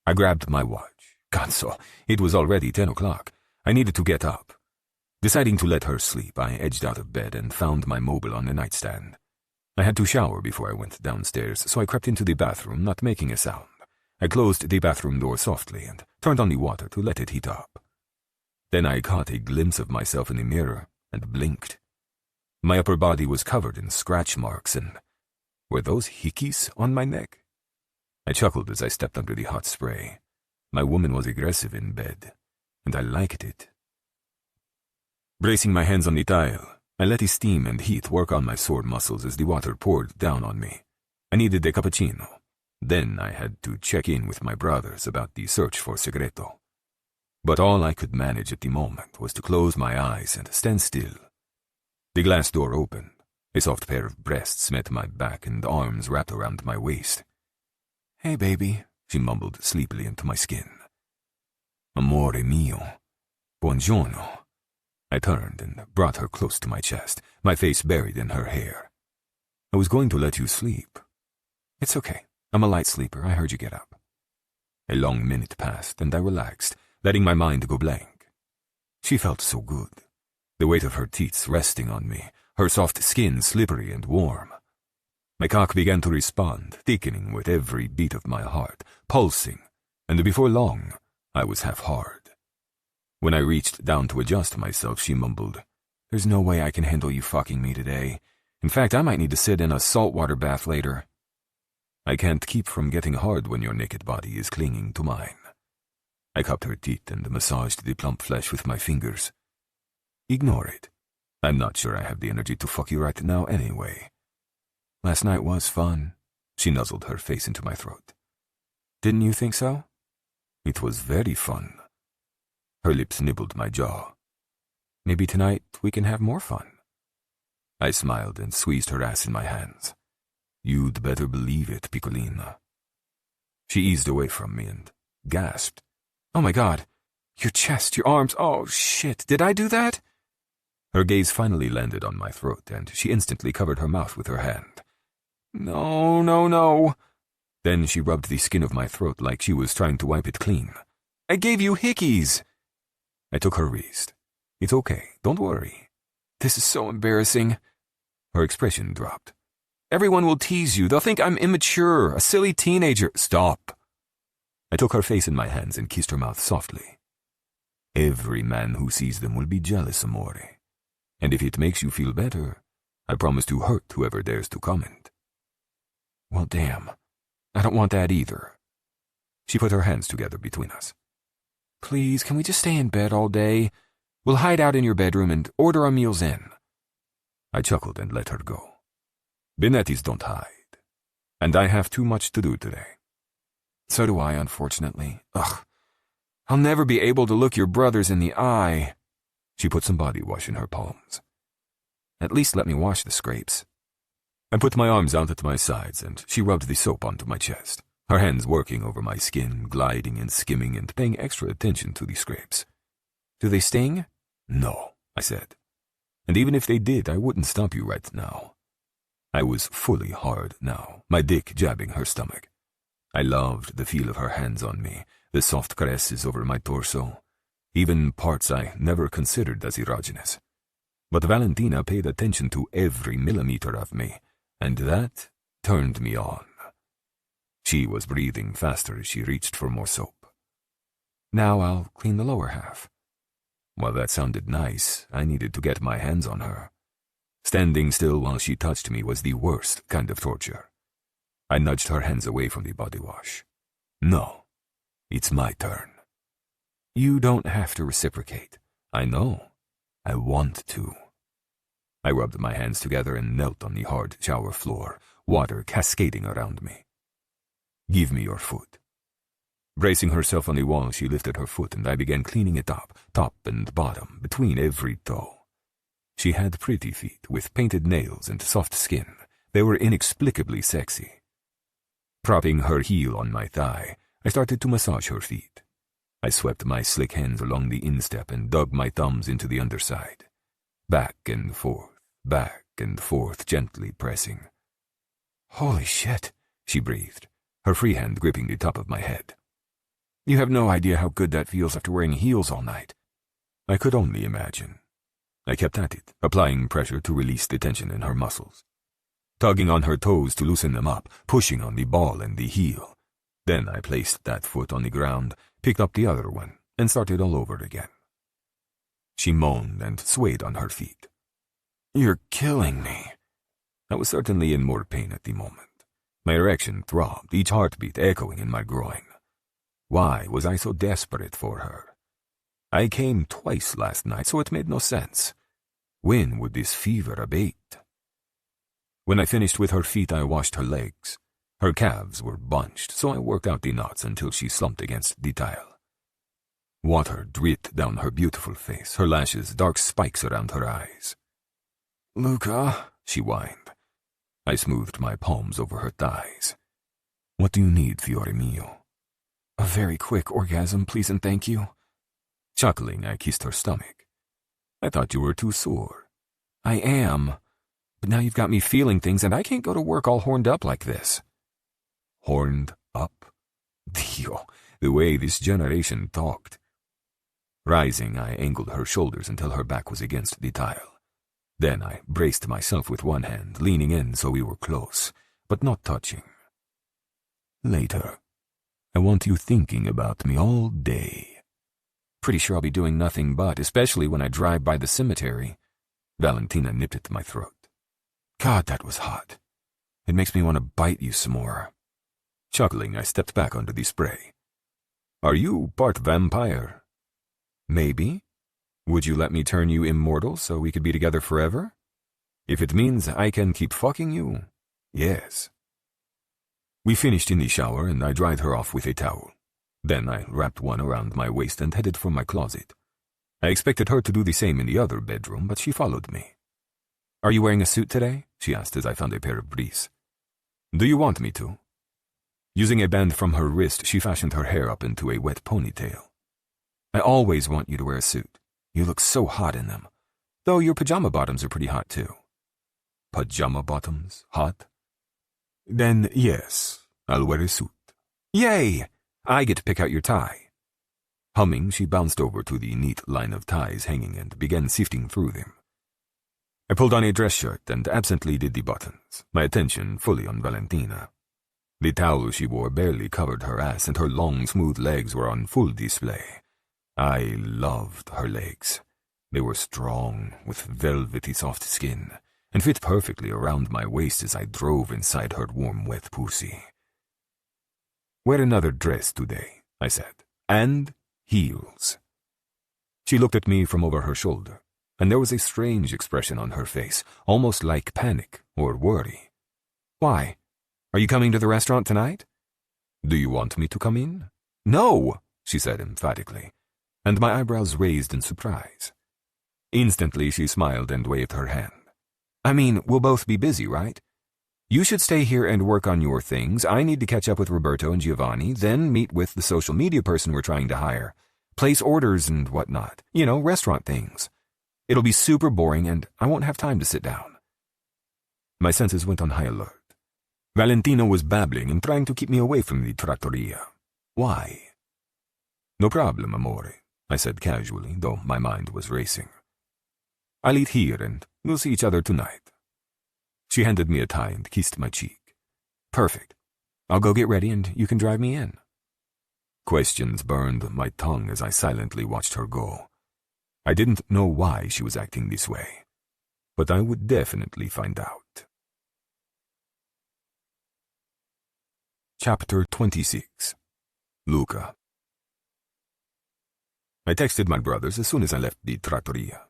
I grabbed my watch. Cazzo, it was already 10 o'clock. I needed to get up. Deciding to let her sleep, I edged out of bed and found my mobile on the nightstand. I had to shower before I went downstairs, so I crept into the bathroom, not making a sound, I closed the bathroom door softly and turned on the water to let it heat up. Then I caught a glimpse of myself in the mirror and blinked. My upper body was covered in scratch marks, and were those hickeys on my neck? I chuckled as I stepped under the hot spray. My woman was aggressive in bed, and I liked it. Bracing my hands on the tile, I let the steam and heat work on my sore muscles as the water poured down on me. I needed a cappuccino. Then I had to check in with my brothers about the search for Segreto. But all I could manage at the moment was to close my eyes and stand still. The glass door opened. A soft pair of breasts met my back and arms wrapped around my waist. "Hey, baby," she mumbled sleepily into my skin. "Amore mio. Buongiorno." I turned and brought her close to my chest, my face buried in her hair. "I was going to let you sleep." "It's okay. I'm a light sleeper. I heard you get up." A long minute passed, and I relaxed, letting my mind go blank. She felt so good, the weight of her teeth resting on me, her soft skin slippery and warm. My cock began to respond, thickening with every beat of my heart, pulsing, and before long, I was half hard. When I reached down to adjust myself, she mumbled, "There's no way I can handle you fucking me today. In fact, I might need to sit in a saltwater bath later." "I can't keep from getting hard when your naked body is clinging to mine." I cupped her teeth and massaged the plump flesh with my fingers. "Ignore it. I'm not sure I have the energy to fuck you right now anyway." "Last night was fun." She nuzzled her face into my throat. "Didn't you think so?" "It was very fun." Her lips nibbled my jaw. "Maybe tonight we can have more fun." I smiled and squeezed her ass in my hands. "You'd better believe it, Piccolina." She eased away from me and gasped. "Oh my God, your chest, your arms, oh shit, did I do that?" Her gaze finally landed on my throat, and she instantly covered her mouth with her hand. "No, no, no." Then she rubbed the skin of my throat like she was trying to wipe it clean. "I gave you hickeys." I took her wrist. "It's okay, don't worry." "This is so embarrassing." Her expression dropped. "Everyone will tease you. They'll think I'm immature, a silly teenager." "Stop." I took her face in my hands and kissed her mouth softly. "Every man who sees them will be jealous, amore. And if it makes you feel better, I promise to hurt whoever dares to comment." "Well, damn. I don't want that either." She put her hands together between us. "Please, can we just stay in bed all day? We'll hide out in your bedroom and order our meals in." I chuckled and let her go. Benettis don't hide, and I have too much to do today. "So do I, unfortunately. Ugh. I'll never be able to look your brothers in the eye." She put some body wash in her palms. "At least let me wash the scrapes." I put my arms out at my sides, and she rubbed the soap onto my chest, her hands working over my skin, gliding and skimming and paying extra attention to the scrapes. "Do they sting?" "No," I said. "And even if they did, I wouldn't stop you right now." I was fully hard now, my dick jabbing her stomach. I loved the feel of her hands on me, the soft caresses over my torso, even parts I never considered as erogenous. But Valentina paid attention to every millimeter of me, and that turned me on. She was breathing faster as she reached for more soap. "Now I'll clean the lower half." While that sounded nice, I needed to get my hands on her. Standing still while she touched me was the worst kind of torture. I nudged her hands away from the body wash. "No, it's my turn." "You don't have to reciprocate." "I know. I want to." I rubbed my hands together and knelt on the hard shower floor, water cascading around me. "Give me your foot." Bracing herself on the wall, she lifted her foot and I began cleaning it up, top and bottom, between every toe. She had pretty feet, with painted nails and soft skin. They were inexplicably sexy. Propping her heel on my thigh, I started to massage her feet. I swept my slick hands along the instep and dug my thumbs into the underside. Back and forth, gently pressing. "Holy shit," she breathed, her free hand gripping the top of my head. "You have no idea how good that feels after wearing heels all night." I could only imagine. I kept at it, applying pressure to release the tension in her muscles, tugging on her toes to loosen them up, pushing on the ball and the heel. Then I placed that foot on the ground, picked up the other one, and started all over again. She moaned and swayed on her feet. "You're killing me." I was certainly in more pain at the moment. My erection throbbed, each heartbeat echoing in my groin. Why was I so desperate for her? I came twice last night, so it made no sense. When would this fever abate? When I finished with her feet, I washed her legs. Her calves were bunched, so I worked out the knots until she slumped against the tile. Water dripped down her beautiful face, her lashes dark spikes around her eyes. "Luca," she whined. I smoothed my palms over her thighs. "What do you need, fiore mio?" "A very quick orgasm, please and thank you." Chuckling, I kissed her stomach. "I thought you were too sore." "I am. But now you've got me feeling things and I can't go to work all horned up like this." Horned up? Dio, the way this generation talked. Rising, I angled her shoulders until her back was against the tile. Then I braced myself with one hand, leaning in so we were close, but not touching. "Later. I want you thinking about me all day." "Pretty sure I'll be doing nothing but, especially when I drive by the cemetery." Valentina nipped at my throat. "God, that was hot. It makes me want to bite you some more." Chuckling, I stepped back under the spray. "Are you part vampire?" "Maybe. Would you let me turn you immortal so we could be together forever? If it means I can keep fucking you, yes." We finished in the shower and I dried her off with a towel. Then I wrapped one around my waist and headed for my closet. I expected her to do the same in the other bedroom, but she followed me. "Are you wearing a suit today?" she asked as I found a pair of briefs. "Do you want me to?" Using a band from her wrist, she fashioned her hair up into a wet ponytail. "I always want you to wear a suit. You look so hot in them. Though your pajama bottoms are pretty hot too." "Pajama bottoms? Hot?" "Then yes, I'll wear a suit." "Yay! I get to pick out your tie." Humming, she bounced over to the neat line of ties hanging and began sifting through them. I pulled on a dress shirt and absently did the buttons, my attention fully on Valentina. The towel she wore barely covered her ass and her long, smooth legs were on full display. I loved her legs. They were strong, with velvety soft skin, and fit perfectly around my waist as I drove inside her warm, wet pussy. "Wear another dress today," I said, "and heels." She looked at me from over her shoulder, and there was a strange expression on her face, almost like panic or worry. "Why? Are you coming to the restaurant tonight?" "Do you want me to come in?" "No," she said emphatically, and my eyebrows raised in surprise. Instantly she smiled and waved her hand. "I mean, we'll both be busy, right? You should stay here and work on your things. I need to catch up with Roberto and Giovanni, then meet with the social media person we're trying to hire. Place orders and whatnot. You know, restaurant things. It'll be super boring and I won't have time to sit down." My senses went on high alert. Valentina was babbling and trying to keep me away from the trattoria. Why? "No problem, amore," I said casually, though my mind was racing. "I'll eat here and we'll see each other tonight." She handed me a tie and kissed my cheek. "Perfect. I'll go get ready and you can drive me in." Questions burned my tongue as I silently watched her go. I didn't know why she was acting this way, but I would definitely find out. Chapter 26. Luca. I texted my brothers as soon as I left the trattoria.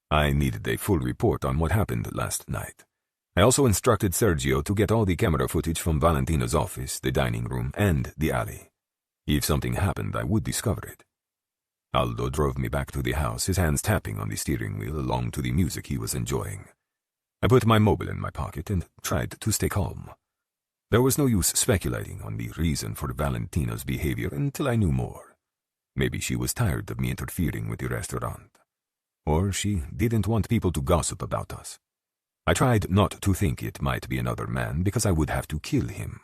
I needed a full report on what happened last night. I also instructed Sergio to get all the camera footage from Valentina's office, the dining room, and the alley. If something happened, I would discover it. Aldo drove me back to the house, his hands tapping on the steering wheel along to the music he was enjoying. I put my mobile in my pocket and tried to stay calm. There was no use speculating on the reason for Valentina's behavior until I knew more. Maybe she was tired of me interfering with the restaurant. Or she didn't want people to gossip about us. I tried not to think it might be another man because I would have to kill him.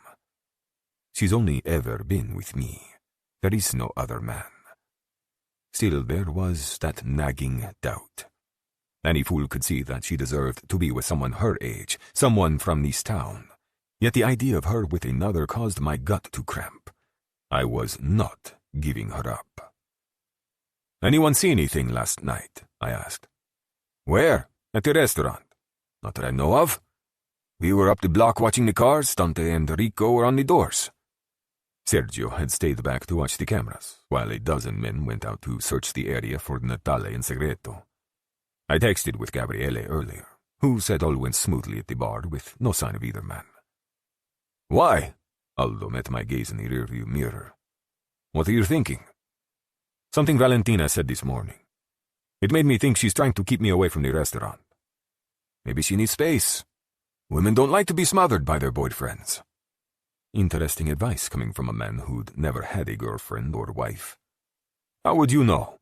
She's only ever been with me. There is no other man. Still, there was that nagging doubt. Any fool could see that she deserved to be with someone her age, someone from this town. Yet the idea of her with another caused my gut to cramp. I was not giving her up. "Anyone see anything last night?" I asked. "Where? At the restaurant?" "Not that I know of. We were up the block watching the cars. Dante and Rico were on the doors." Sergio had stayed back to watch the cameras, while a dozen men went out to search the area for Natale in segreto. I texted with Gabriele earlier, who said all went smoothly at the bar with no sign of either man. "Why?" Aldo met my gaze in the rearview mirror. "What are you thinking?" "Something Valentina said this morning. It made me think she's trying to keep me away from the restaurant. Maybe she needs space. Women don't like to be smothered by their boyfriends." Interesting advice coming from a man who'd never had a girlfriend or wife. "How would you know?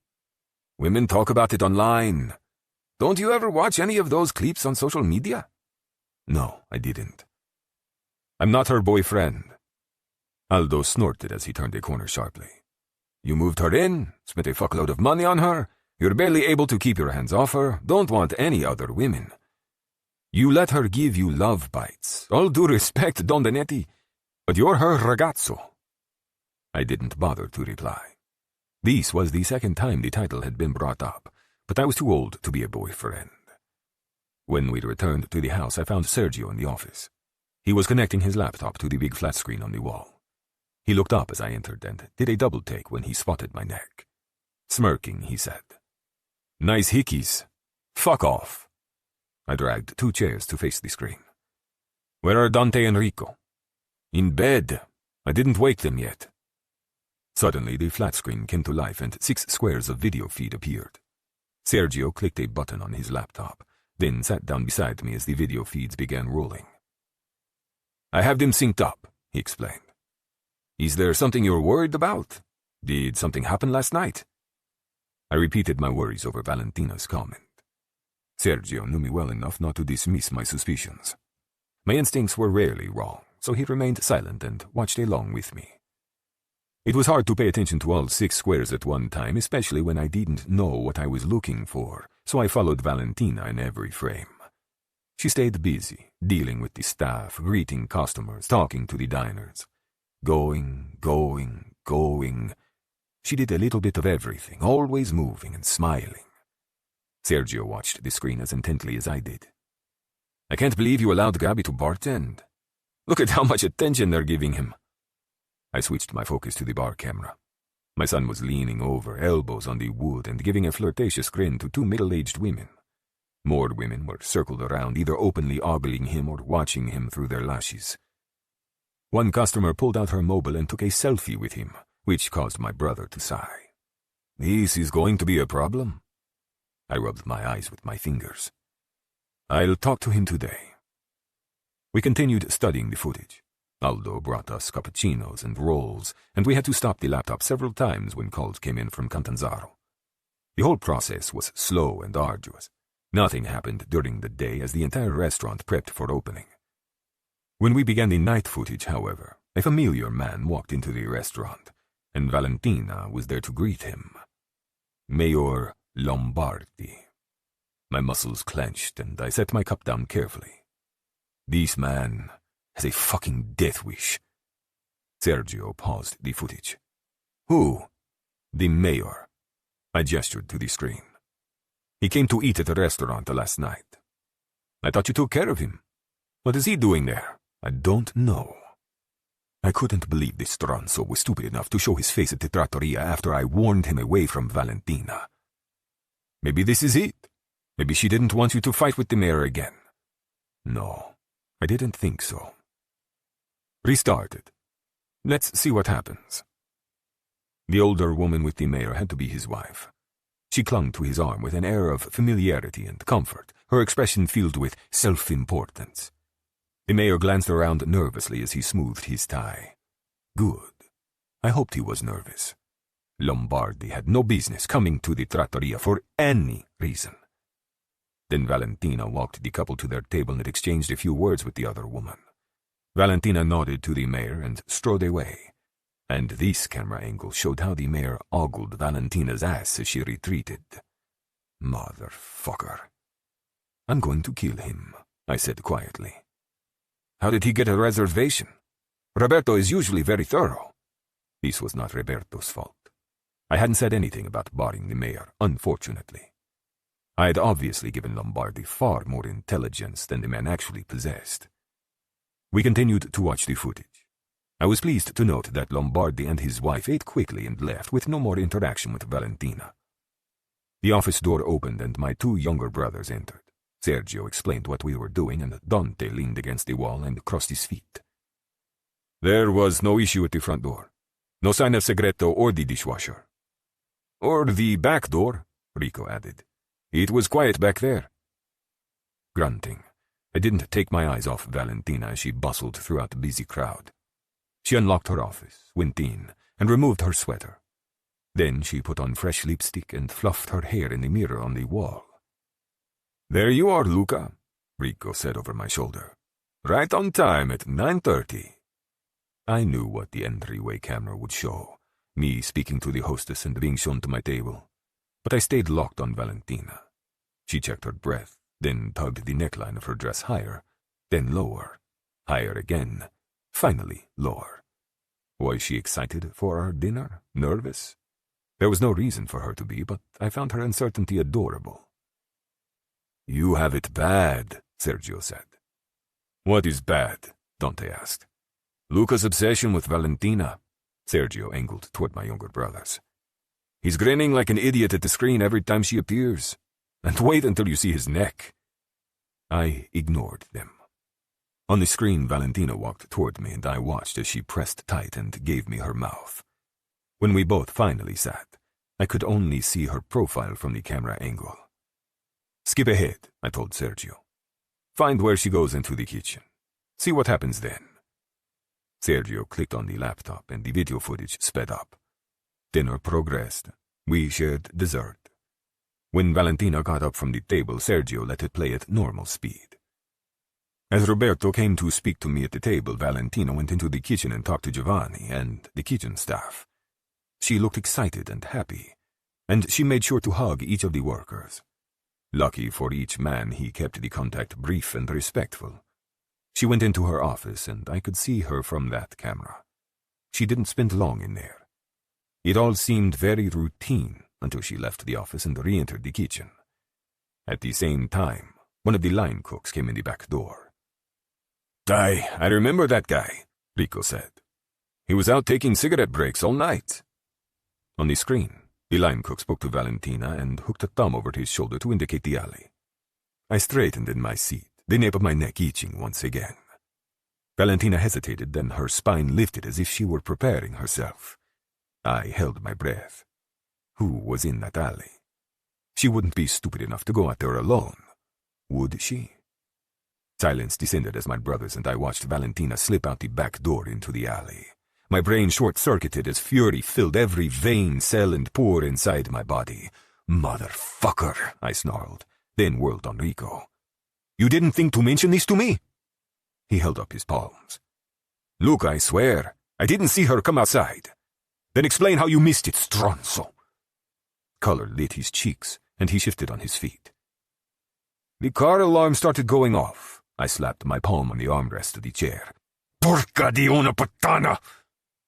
Women talk about it online. Don't you ever watch any of those clips on social media?" "No, I didn't." "I'm not her boyfriend." Aldo snorted as he turned a corner sharply. "You moved her in, spent a fuckload of money on her, you're barely able to keep your hands off her, don't want any other women. You let her give you love bites. All due respect, Don Danetti, but you're her ragazzo." I didn't bother to reply. This was the second time the title had been brought up, but I was too old to be a boyfriend. When we returned to the house, I found Sergio in the office. He was connecting his laptop to the big flat screen on the wall. He looked up as I entered and did a double take when he spotted my neck. Smirking, he said, "Nice hickeys. Fuck off." I dragged 2 chairs to face the screen. "Where are Dante and Rico?" "In bed. I didn't wake them yet." Suddenly, the flat screen came to life and 6 squares of video feed appeared. Sergio clicked a button on his laptop, then sat down beside me as the video feeds began rolling. "I have them synced up," he explained. "Is there something you're worried about? Did something happen last night?" I repeated my worries over Valentina's comment. Sergio knew me well enough not to dismiss my suspicions. My instincts were rarely wrong, so he remained silent and watched along with me. It was hard to pay attention to all 6 squares at one time, especially when I didn't know what I was looking for, so I followed Valentina in every frame. She stayed busy, dealing with the staff, greeting customers, talking to the diners. Going. She did a little bit of everything, always moving and smiling. Sergio watched the screen as intently as I did. "I can't believe you allowed Gabby to bartend. Look at how much attention they're giving him." I switched my focus to the bar camera. My son was leaning over, elbows on the wood, and giving a flirtatious grin to 2 middle-aged women. More women were circled around, either openly ogling him or watching him through their lashes. One customer pulled out her mobile and took a selfie with him, which caused my brother to sigh. "This is going to be a problem." I rubbed my eyes with my fingers. "I'll talk to him today." We continued studying the footage. Aldo brought us cappuccinos and rolls, and we had to stop the laptop several times when calls came in from Catanzaro. The whole process was slow and arduous. Nothing happened during the day as the entire restaurant prepped for opening. When we began the night footage, however, a familiar man walked into the restaurant, and Valentina was there to greet him. Mayor Lombardi. My muscles clenched, and I set my cup down carefully. This man has a fucking death wish. Sergio paused the footage. "Who?" "The mayor." I gestured to the screen. "He came to eat at the restaurant last night." "I thought you took care of him. What is he doing there?" "I don't know." I couldn't believe this stronzo was stupid enough to show his face at the trattoria after I warned him away from Valentina. "Maybe this is it. Maybe she didn't want you to fight with the mayor again." "No, I didn't think so." Restarted. Let's see what happens. The older woman with the mayor had to be his wife. She clung to his arm with an air of familiarity and comfort, her expression filled with self-importance. The mayor glanced around nervously as he smoothed his tie. Good. I hoped he was nervous. Lombardi had no business coming to the trattoria for any reason. Then Valentina walked the couple to their table and exchanged a few words with the other woman. Valentina nodded to the mayor and strode away, and this camera angle showed how the mayor ogled Valentina's ass as she retreated. Motherfucker. "I'm going to kill him," I said quietly. "How did he get a reservation? Roberto is usually very thorough." This was not Roberto's fault. I hadn't said anything about barring the mayor, unfortunately. I had obviously given Lombardi far more intelligence than the man actually possessed. We continued to watch the footage. I was pleased to note that Lombardi and his wife ate quickly and left with no more interaction with Valentina. The office door opened and my 2 younger brothers entered. Sergio explained what we were doing and Dante leaned against the wall and crossed his feet. There was no issue at the front door. No sign of Segreto or the dishwasher. Or the back door, Rico added. It was quiet back there. Grunting, I didn't take my eyes off Valentina as she bustled throughout the busy crowd. She unlocked her office, went in, and removed her sweater. Then she put on fresh lipstick and fluffed her hair in the mirror on the wall. There you are, Luca, Rico said over my shoulder. Right on time at 9:30. I knew what the entryway camera would show, me speaking to the hostess and being shown to my table. But I stayed locked on Valentina. She checked her breath, then tugged the neckline of her dress higher, then lower, higher again, finally lower. Was she excited for our dinner? Nervous? There was no reason for her to be, but I found her uncertainty adorable. You have it bad, Sergio said. What is bad? Dante asked. Luca's obsession with Valentina. Sergio angled toward my younger brothers. He's grinning like an idiot at the screen every time she appears. And wait until you see his neck. I ignored them. On the screen, Valentina walked toward me and I watched as she pressed tight and gave me her mouth. When we both finally sat, I could only see her profile from the camera angle. Skip ahead, I told Sergio. Find where she goes into the kitchen. See what happens then. Sergio clicked on the laptop and the video footage sped up. Dinner progressed. We shared dessert. When Valentina got up from the table, Sergio let it play at normal speed. As Roberto came to speak to me at the table, Valentina went into the kitchen and talked to Giovanni and the kitchen staff. She looked excited and happy, and she made sure to hug each of the workers. Lucky for each man, he kept the contact brief and respectful. She went into her office, and I could see her from that camera. She didn't spend long in there. It all seemed very routine until she left the office and re-entered the kitchen. At the same time, one of the line cooks came in the back door. I remember that guy, Rico said. He was out taking cigarette breaks all night. On the screen, the line cook spoke to Valentina and hooked a thumb over his shoulder to indicate the alley. I straightened in my seat, the nape of my neck itching once again. Valentina hesitated, then her spine lifted as if she were preparing herself. I held my breath. Who was in that alley? She wouldn't be stupid enough to go out there alone, would she? Silence descended as my brothers and I watched Valentina slip out the back door into the alley. My brain short-circuited as fury filled every vein, cell, and pore inside my body. Motherfucker, I snarled, then whirled on Rico. You didn't think to mention this to me? He held up his palms. Look, I swear, I didn't see her come outside. Then explain how you missed it, stronzo. Color lit his cheeks, and he shifted on his feet. The car alarm started going off. I slapped my palm on the armrest of the chair. Porca di una puttana!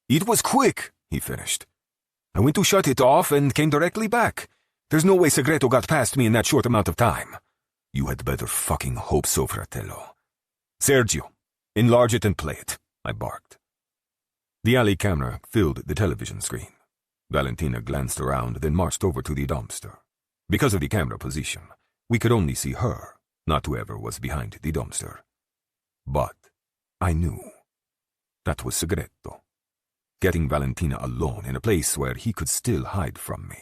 It was quick, he finished. I went to shut it off and came directly back. There's no way Segreto got past me in that short amount of time. You had better fucking hope so, fratello. Sergio, enlarge it and play it, I barked. The alley camera filled the television screen. Valentina glanced around, then marched over to the dumpster. Because of the camera position, we could only see her, not whoever was behind the dumpster. But I knew. That was Segreto. Getting Valentina alone in a place where he could still hide from me.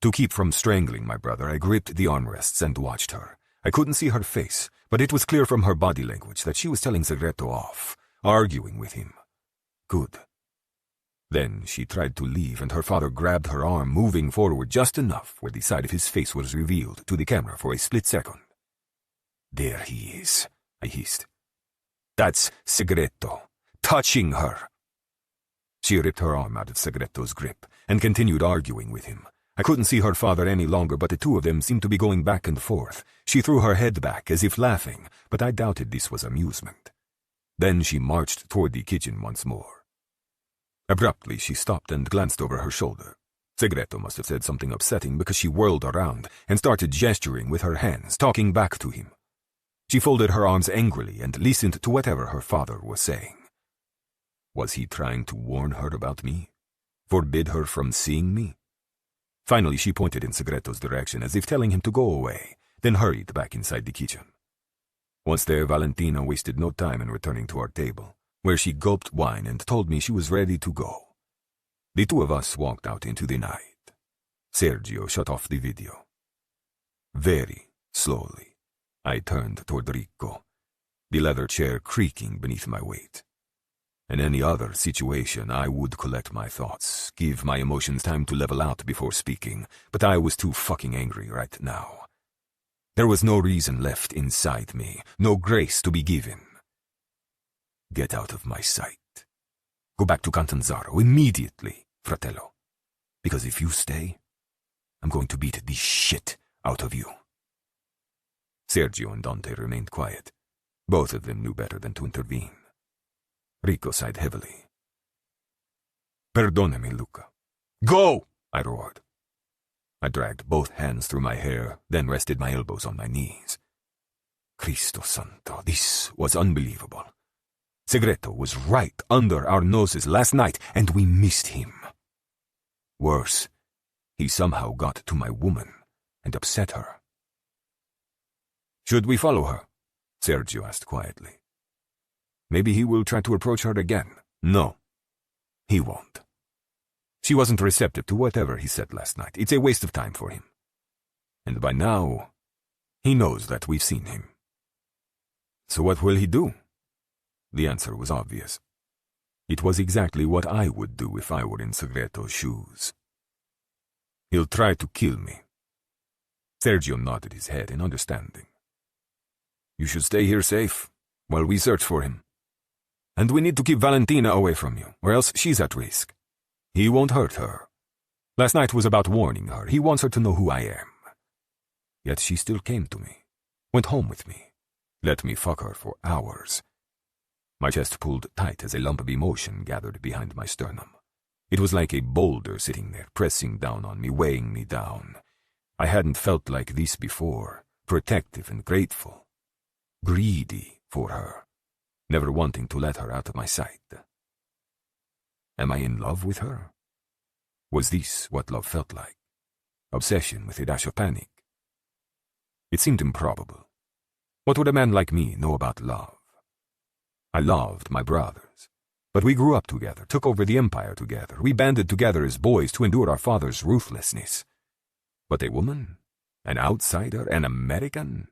To keep from strangling my brother, I gripped the armrests and watched her. I couldn't see her face, but it was clear from her body language that she was telling Segreto off, arguing with him. Good. Then she tried to leave, and her father grabbed her arm, moving forward just enough where the side of his face was revealed to the camera for a split second. There he is, I hissed. That's Segreto, touching her. She ripped her arm out of Segreto's grip and continued arguing with him. I couldn't see her father any longer, but the two of them seemed to be going back and forth. She threw her head back as if laughing, but I doubted this was amusement. Then she marched toward the kitchen once more. Abruptly, she stopped and glanced over her shoulder. Segreto must have said something upsetting because she whirled around and started gesturing with her hands, talking back to him. She folded her arms angrily and listened to whatever her father was saying. Was he trying to warn her about me? Forbid her from seeing me? Finally, she pointed in Segreto's direction as if telling him to go away, then hurried back inside the kitchen. Once there, Valentina wasted no time in returning to our table, where she gulped wine and told me she was ready to go. The two of us walked out into the night. Sergio shut off the video. Very slowly, I turned toward Rico, the leather chair creaking beneath my weight. In any other situation, I would collect my thoughts, give my emotions time to level out before speaking, but I was too fucking angry right now. There was no reason left inside me, no grace to be given. Get out of my sight. Go back to Catanzaro immediately, fratello. Because if you stay, I'm going to beat the shit out of you. Sergio and Dante remained quiet. Both of them knew better than to intervene. Rico sighed heavily. Perdonami, Luca. Go! I roared. I dragged both hands through my hair, then rested my elbows on my knees. Cristo Santo, this was unbelievable. Segreto was right under our noses last night, and we missed him. Worse, he somehow got to my woman and upset her. Should we follow her? Sergio asked quietly. Maybe he will try to approach her again. No, he won't. She wasn't receptive to whatever he said last night. It's a waste of time for him. And by now, he knows that we've seen him. So what will he do? The answer was obvious. It was exactly what I would do if I were in Segreto's shoes. He'll try to kill me. Sergio nodded his head in understanding. You should stay here safe while we search for him. And we need to keep Valentina away from you, or else she's at risk. He won't hurt her. Last night was about warning her. He wants her to know who I am. Yet she still came to me, went home with me, let me fuck her for hours. My chest pulled tight as a lump of emotion gathered behind my sternum. It was like a boulder sitting there, pressing down on me, weighing me down. I hadn't felt like this before, protective and grateful, greedy for her, never wanting to let her out of my sight. Am I in love with her? Was this what love felt like? Obsession with a dash of panic? It seemed improbable. What would a man like me know about love? I loved my brothers, but we grew up together, took over the empire together. We banded together as boys to endure our father's ruthlessness. But a woman? An outsider? An American?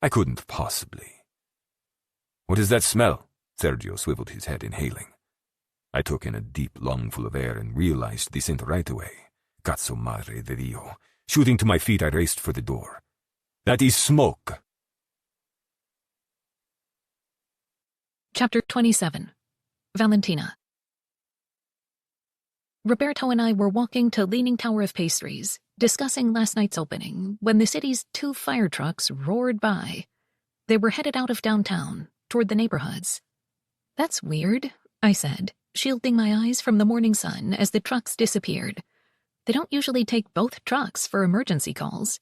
I couldn't possibly. What is that smell? Sergio swiveled his head, inhaling. I took in a deep lungful of air and realized the scent right away. Cazzo madre de Dio. Shooting to my feet, I raced for the door. That is smoke. Chapter 27. Valentina. Roberto and I were walking to Leaning Tower of Pastries, discussing last night's opening, when the city's 2 fire trucks roared by. They were headed out of downtown, toward the neighborhoods. That's weird, I said, shielding my eyes from the morning sun as the trucks disappeared. They don't usually take both trucks for emergency calls.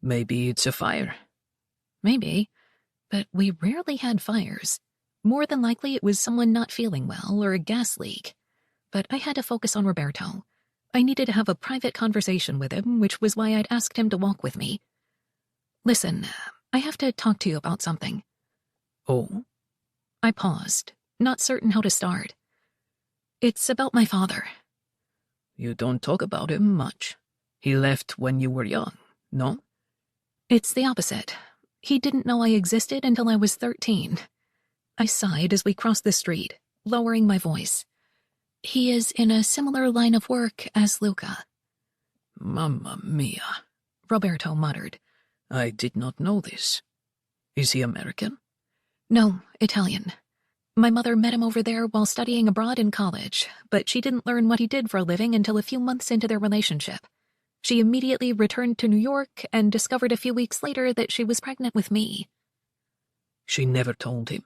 Maybe it's a fire. Maybe, but we rarely had fires. More than likely it was someone not feeling well or a gas leak. But I had to focus on Roberto. I needed to have a private conversation with him, which was why I'd asked him to walk with me. Listen, I have to talk to you about something. Oh? I paused, not certain how to start. It's about my father. You don't talk about him much. He left when you were young, no? It's the opposite. He didn't know I existed until I was 13. I sighed as we crossed the street, lowering my voice. He is in a similar line of work as Luca. Mamma mia, Roberto muttered. I did not know this. Is he American? No, Italian. My mother met him over there while studying abroad in college, but she didn't learn what he did for a living until a few months into their relationship. She immediately returned to New York and discovered a few weeks later that she was pregnant with me. She never told him?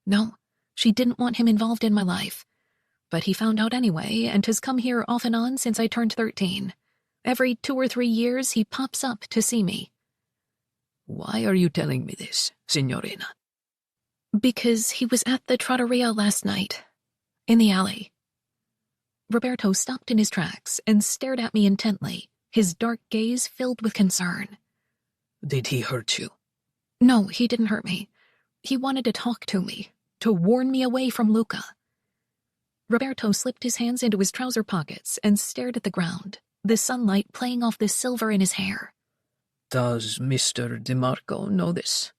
No, she didn't want him involved in my life. But he found out anyway and has come here off and on since I turned 13. Every 2 or 3 years he pops up to see me. Why are you telling me this, signorina? Because he was at the trattoria last night, in the alley. Roberto stopped in his tracks and stared at me intently, his dark gaze filled with concern. Did he hurt you? No, he didn't hurt me. He wanted to talk to me, to warn me away from Luca. Roberto slipped his hands into his trouser pockets and stared at the ground, the sunlight playing off the silver in his hair. Does Mr. DeMarco know this?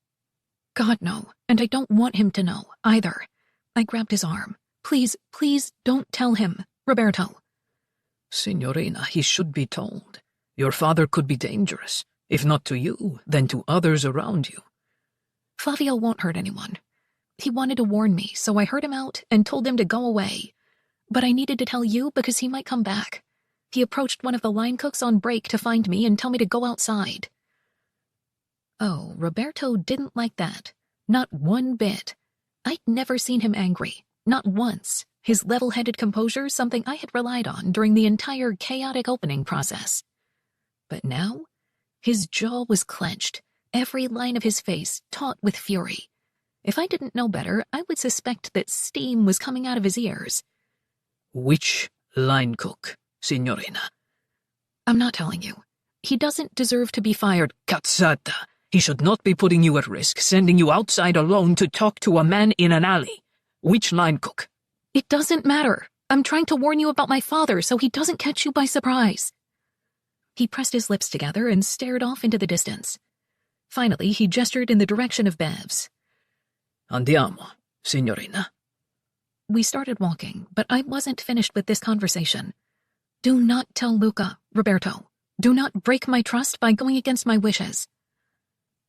God, no, and I don't want him to know, either. I grabbed his arm. Please, please don't tell him, Roberto. Signorina, he should be told. Your father could be dangerous, if not to you, then to others around you. Flavio won't hurt anyone. He wanted to warn me, so I heard him out and told him to go away. But I needed to tell you because he might come back. He approached one of the line cooks on break to find me and tell me to go outside. Oh, Roberto didn't like that. Not one bit. I'd never seen him angry. Not once. His level-headed composure, something I had relied on during the entire chaotic opening process. But now, his jaw was clenched, every line of his face taut with fury. If I didn't know better, I would suspect that steam was coming out of his ears. Which line cook, signorina? I'm not telling you. He doesn't deserve to be fired. Cazzata! He should not be putting you at risk, sending you outside alone to talk to a man in an alley. Which line cook? It doesn't matter. I'm trying to warn you about my father so he doesn't catch you by surprise. He pressed his lips together and stared off into the distance. Finally, he gestured in the direction of Bev's. Andiamo, signorina. We started walking, but I wasn't finished with this conversation. Do not tell Luca, Roberto. Do not break my trust by going against my wishes.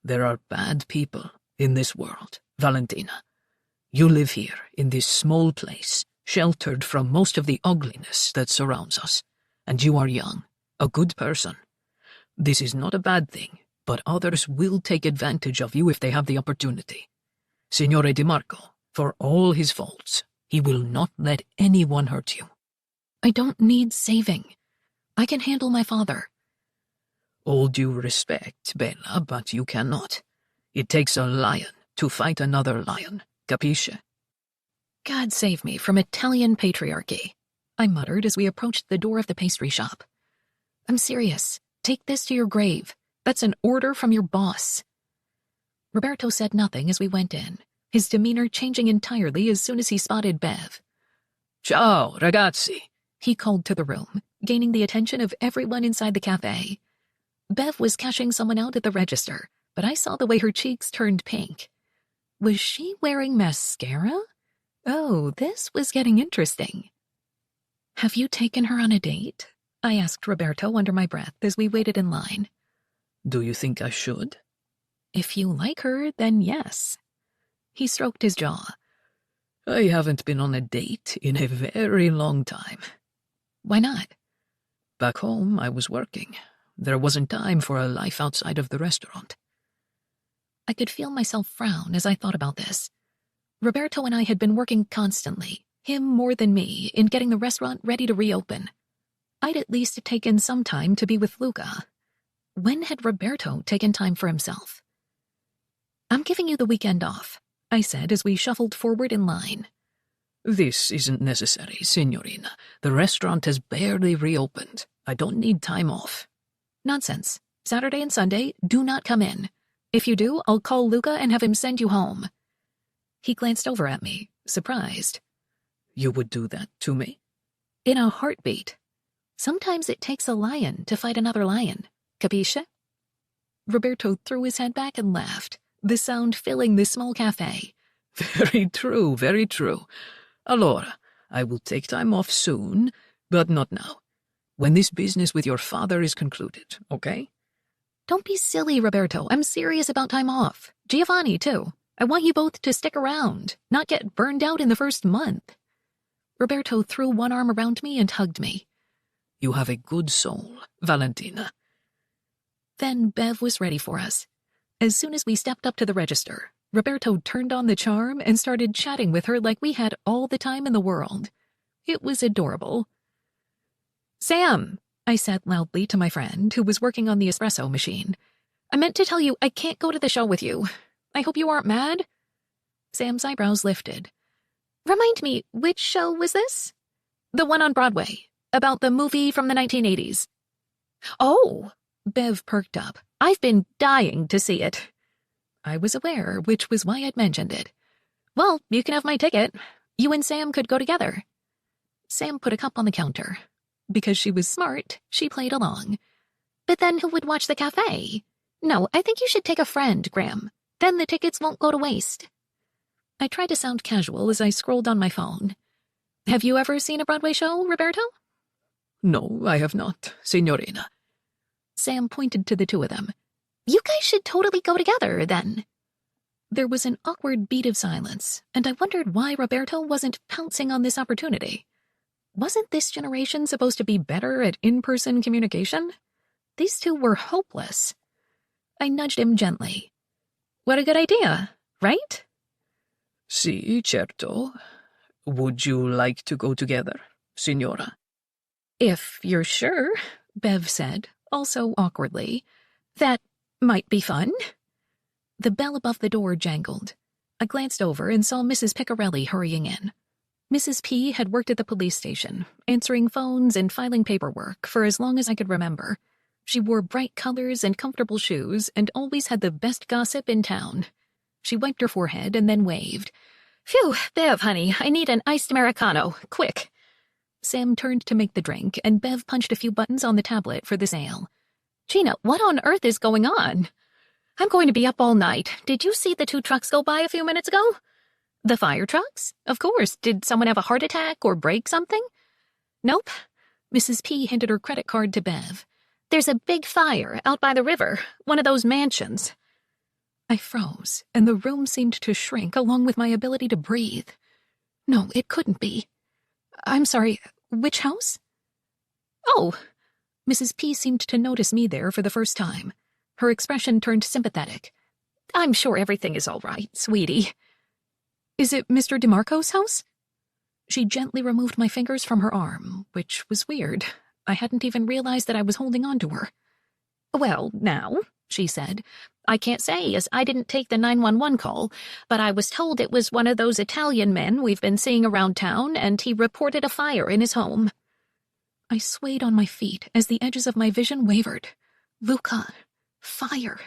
There are bad people in this world, Valentina. You live here, in this small place, sheltered from most of the ugliness that surrounds us. And you are young, a good person. This is not a bad thing, but others will take advantage of you if they have the opportunity. Signore DeMarco, for all his faults, he will not let anyone hurt you. I don't need saving. I can handle my father. All due respect, Bella, but you cannot. It takes a lion to fight another lion, capisce? God save me from Italian patriarchy, I muttered as we approached the door of the pastry shop. I'm serious. Take this to your grave. That's an order from your boss. Roberto said nothing as we went in, his demeanor changing entirely as soon as he spotted Bev. Ciao, ragazzi, he called to the room, gaining the attention of everyone inside the cafe. Bev was cashing someone out at the register, but I saw the way her cheeks turned pink. Was she wearing mascara? Oh, this was getting interesting. Have you taken her on a date? I asked Roberto under my breath as we waited in line. Do you think I should? If you like her, then yes. He stroked his jaw. I haven't been on a date in a very long time. Why not? Back home, I was working. There wasn't time for a life outside of the restaurant. I could feel myself frown as I thought about this. Roberto and I had been working constantly, him more than me, in getting the restaurant ready to reopen. I'd at least taken some time to be with Luca. When had Roberto taken time for himself? I'm giving you the weekend off, I said as we shuffled forward in line. This isn't necessary, signorina. The restaurant has barely reopened. I don't need time off. Nonsense. Saturday and Sunday, do not come in. If you do, I'll call Luca and have him send you home. He glanced over at me, surprised. You would do that to me? In a heartbeat. Sometimes it takes a lion to fight another lion. Capisce? Roberto threw his head back and laughed, the sound filling the small cafe. Very true, very true. Allora, I will take time off soon, but not now. When this business with your father is concluded, okay? Don't be silly, Roberto. I'm serious about time off. Giovanni, too. I want you both to stick around, not get burned out in the first month. Roberto threw one arm around me and hugged me. You have a good soul, Valentina. Then Bev was ready for us. As soon as we stepped up to the register, Roberto turned on the charm and started chatting with her like we had all the time in the world. It was adorable. "Sam," I said loudly to my friend, who was working on the espresso machine. "I meant to tell you I can't go to the show with you. I hope you aren't mad." Sam's eyebrows lifted. "Remind me, which show was this?" "The one on Broadway, about the movie from the 1980s. "Oh," Bev perked up. "I've been dying to see it." I was aware, which was why I'd mentioned it. "Well, you can have my ticket. You and Sam could go together." Sam put a cup on the counter. Because she was smart, she played along. "But then who would watch the cafe? No, I think you should take a friend, Graham. Then the tickets won't go to waste." I tried to sound casual as I scrolled on my phone. "Have you ever seen a Broadway show, Roberto?" No, I have not, Signorina. Sam pointed to the two of them. "You guys should totally go together, then." There was an awkward beat of silence, and I wondered why Roberto wasn't pouncing on this opportunity. Wasn't this generation supposed to be better at in-person communication? These two were hopeless. I nudged him gently. "What a good idea, right?" Si, certo. Would you like to go together, Signora? "If you're sure," Bev said, also awkwardly. "That might be fun." The bell above the door jangled. I glanced over and saw Mrs. Piccarelli hurrying in. Mrs. P had worked at the police station, answering phones and filing paperwork for as long as I could remember. She wore bright colors and comfortable shoes and always had the best gossip in town. She wiped her forehead and then waved. "Phew, Bev, honey, I need an iced Americano, quick." Sam turned to make the drink, and Bev punched a few buttons on the tablet for this ale. "Gina, what on earth is going on?" "I'm going to be up all night. Did you see the 2 trucks go by a few minutes ago?" "The fire trucks? Of course. Did someone have a heart attack or break something?" "Nope." Mrs. P handed her credit card to Bev. "There's a big fire out by the river, one of those mansions." I froze, and the room seemed to shrink along with my ability to breathe. No, it couldn't be. "I'm sorry, which house?" "Oh." Mrs. P seemed to notice me there for the first time. Her expression turned sympathetic. "I'm sure everything is all right, sweetie." "Is it Mr. DeMarco's house?" She gently removed my fingers from her arm, which was weird. I hadn't even realized that I was holding on to her. "Well, now," she said, "I can't say as I didn't take the 911 call, but I was told it was one of those Italian men we've been seeing around town, and he reported a fire in his home." I swayed on my feet as the edges of my vision wavered. Luca. Fire.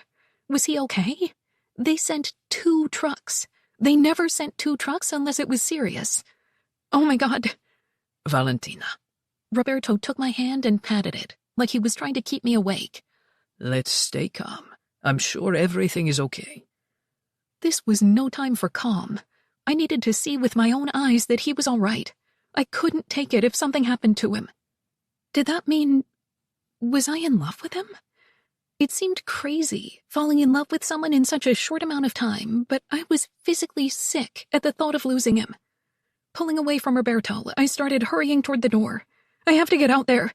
Was he okay? They sent 2 trucks. They never sent 2 trucks unless it was serious. Oh my God. Valentina. Roberto took my hand and patted it, like he was trying to keep me awake. Let's stay calm. I'm sure everything is okay. This was no time for calm. I needed to see with my own eyes that he was all right. I couldn't take it if something happened to him. Did that mean... was I in love with him? It seemed crazy, falling in love with someone in such a short amount of time, but I was physically sick at the thought of losing him. Pulling away from Roberto, I started hurrying toward the door. "I have to get out there."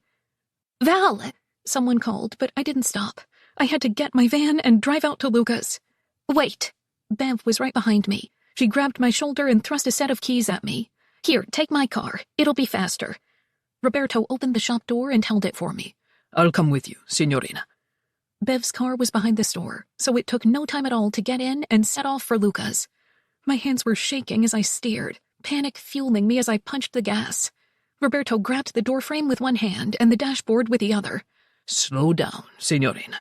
"Val!" Someone called, but I didn't stop. I had to get my van and drive out to Luca's. "Wait." Bev was right behind me. She grabbed my shoulder and thrust a set of keys at me. "Here, take my car. It'll be faster." Roberto opened the shop door and held it for me. I'll come with you, Signorina. Bev's car was behind the store, so it took no time at all to get in and set off for Luca's. My hands were shaking as I steered, panic fueling me as I punched the gas. Roberto grabbed the doorframe with one hand and the dashboard with the other. Slow down, Signorina.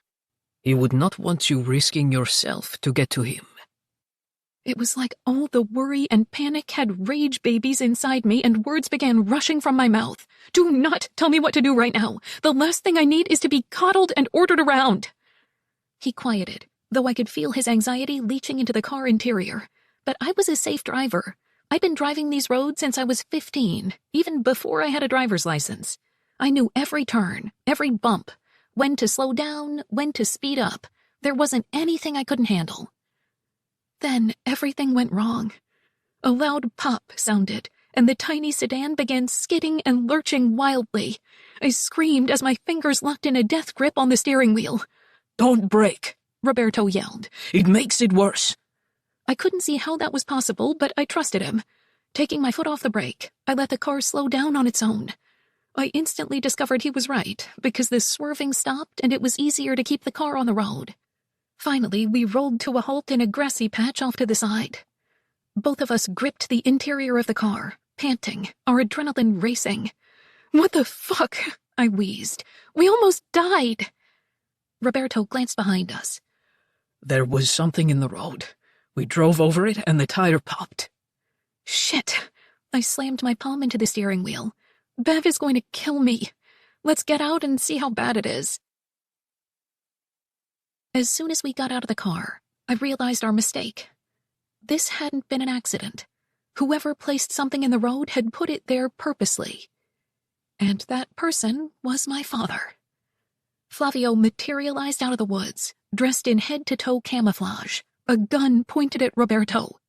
He would not want you risking yourself to get to him. It was like all the worry and panic had rage babies inside me, and words began rushing from my mouth. Do not tell me what to do right now. The last thing I need is to be coddled and ordered around. He quieted, though I could feel his anxiety leaching into the car interior. But I was a safe driver. I'd been driving these roads since I was 15, even before I had a driver's license. I knew every turn, every bump, when to slow down, when to speed up. There wasn't anything I couldn't handle. Then everything went wrong. A loud pop sounded, and the tiny sedan began skidding and lurching wildly. I screamed as my fingers locked in a death grip on the steering wheel. Don't brake, Roberto yelled. It makes it worse. I couldn't see how that was possible, but I trusted him. Taking my foot off the brake, I let the car slow down on its own. I instantly discovered he was right, because the swerving stopped and it was easier to keep the car on the road. Finally, we rolled to a halt in a grassy patch off to the side. Both of us gripped the interior of the car, panting, our adrenaline racing. "What the fuck?" I wheezed. "We almost died." Roberto glanced behind us. There was something in the road. We drove over it and the tire popped. Shit. I slammed my palm into the steering wheel. Bev is going to kill me. Let's get out and see how bad it is. As soon as we got out of the car, I realized our mistake. This hadn't been an accident. Whoever placed something in the road had put it there purposely. And that person was my father. Flavio materialized out of the woods, dressed in head-to-toe camouflage, a gun pointed at Roberto.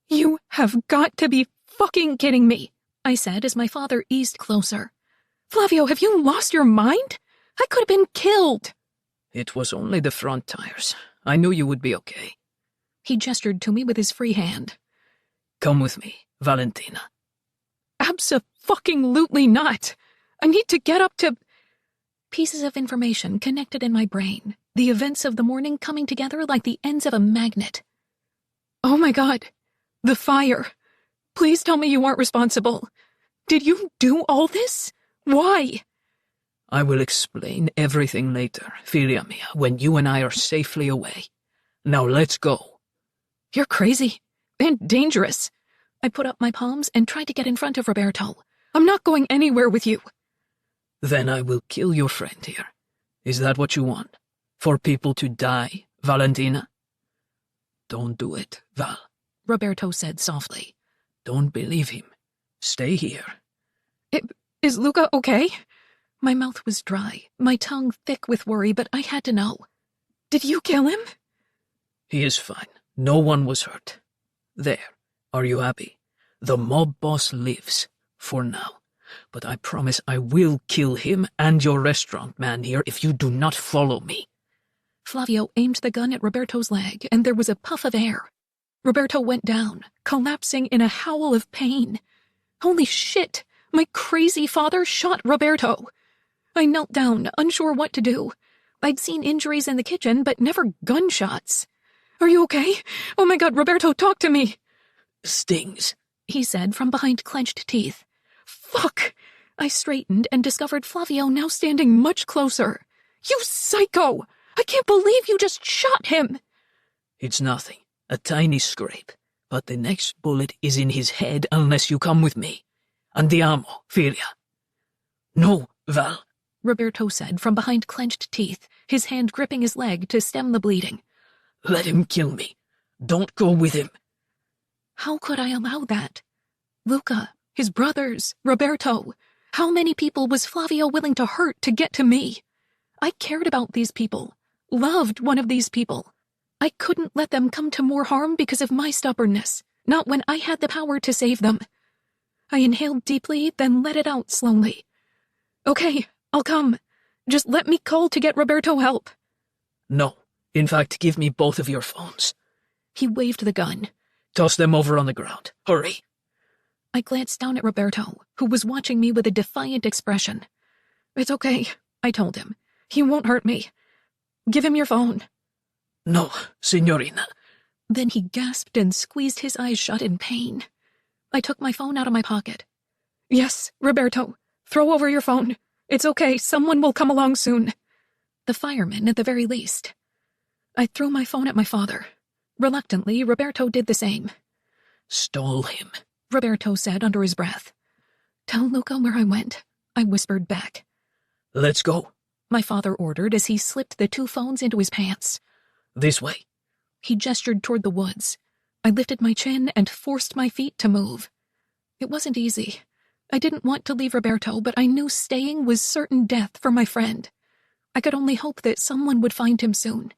"You have got to be fucking kidding me," I said as my father eased closer. "Flavio, have you lost your mind? I could have been killed." It was only the front tires. I knew you would be okay. He gestured to me with his free hand. Come with me, Valentina. Abso-fucking-lutely not. I need to get up to... Pieces of information connected in my brain, the events of the morning coming together like the ends of a magnet. Oh my God, the fire. Please tell me you aren't responsible. Did you do all this? Why? I will explain everything later, filia mia, when you and I are safely away. Now let's go. You're crazy and dangerous. I put up my palms and tried to get in front of Roberto. I'm not going anywhere with you. Then I will kill your friend here. Is that what you want? For people to die, Valentina? Don't do it, Val, Roberto said softly. Don't believe him. Stay here. Is Luca okay? My mouth was dry, my tongue thick with worry, but I had to know. Did you kill him? He is fine. No one was hurt. There. Are you happy? The mob boss lives, for now. But I promise I will kill him and your restaurant man here if you do not follow me. Flavio aimed the gun at Roberto's leg, and there was a puff of air. Roberto went down, collapsing in a howl of pain. Holy shit! My crazy father shot Roberto. I knelt down, unsure what to do. I'd seen injuries in the kitchen, but never gunshots. Are you okay? Oh my God, Roberto, talk to me. Stings, he said from behind clenched teeth. Fuck! I straightened and discovered Flavio now standing much closer. You psycho! I can't believe you just shot him! It's nothing. A tiny scrape. But the next bullet is in his head unless you come with me. Andiamo, filia. No, Val, Roberto said from behind clenched teeth, his hand gripping his leg to stem the bleeding. Let him kill me. Don't go with him. How could I allow that? Luca, his brothers, Roberto. How many people was Flavio willing to hurt to get to me? I cared about these people, loved one of these people. I couldn't let them come to more harm because of my stubbornness, not when I had the power to save them. I inhaled deeply, then let it out slowly. Okay, I'll come. Just let me call to get Roberto help. No. In fact, give me both of your phones. He waved the gun. Toss them over on the ground. Hurry. I glanced down at Roberto, who was watching me with a defiant expression. It's okay, I told him. He won't hurt me. Give him your phone. No, signorina. Then he gasped and squeezed his eyes shut in pain. I took my phone out of my pocket. Yes, Roberto, throw over your phone. It's okay, someone will come along soon. The fireman, at the very least. I threw my phone at my father. Reluctantly, Roberto did the same. Stall him, Roberto said under his breath. Tell Luca where I went, I whispered back. Let's go, my father ordered as he slipped the two phones into his pants. This way. He gestured toward the woods. I lifted my chin and forced my feet to move. It wasn't easy. I didn't want to leave Roberto, but I knew staying was certain death for my friend. I could only hope that someone would find him soon.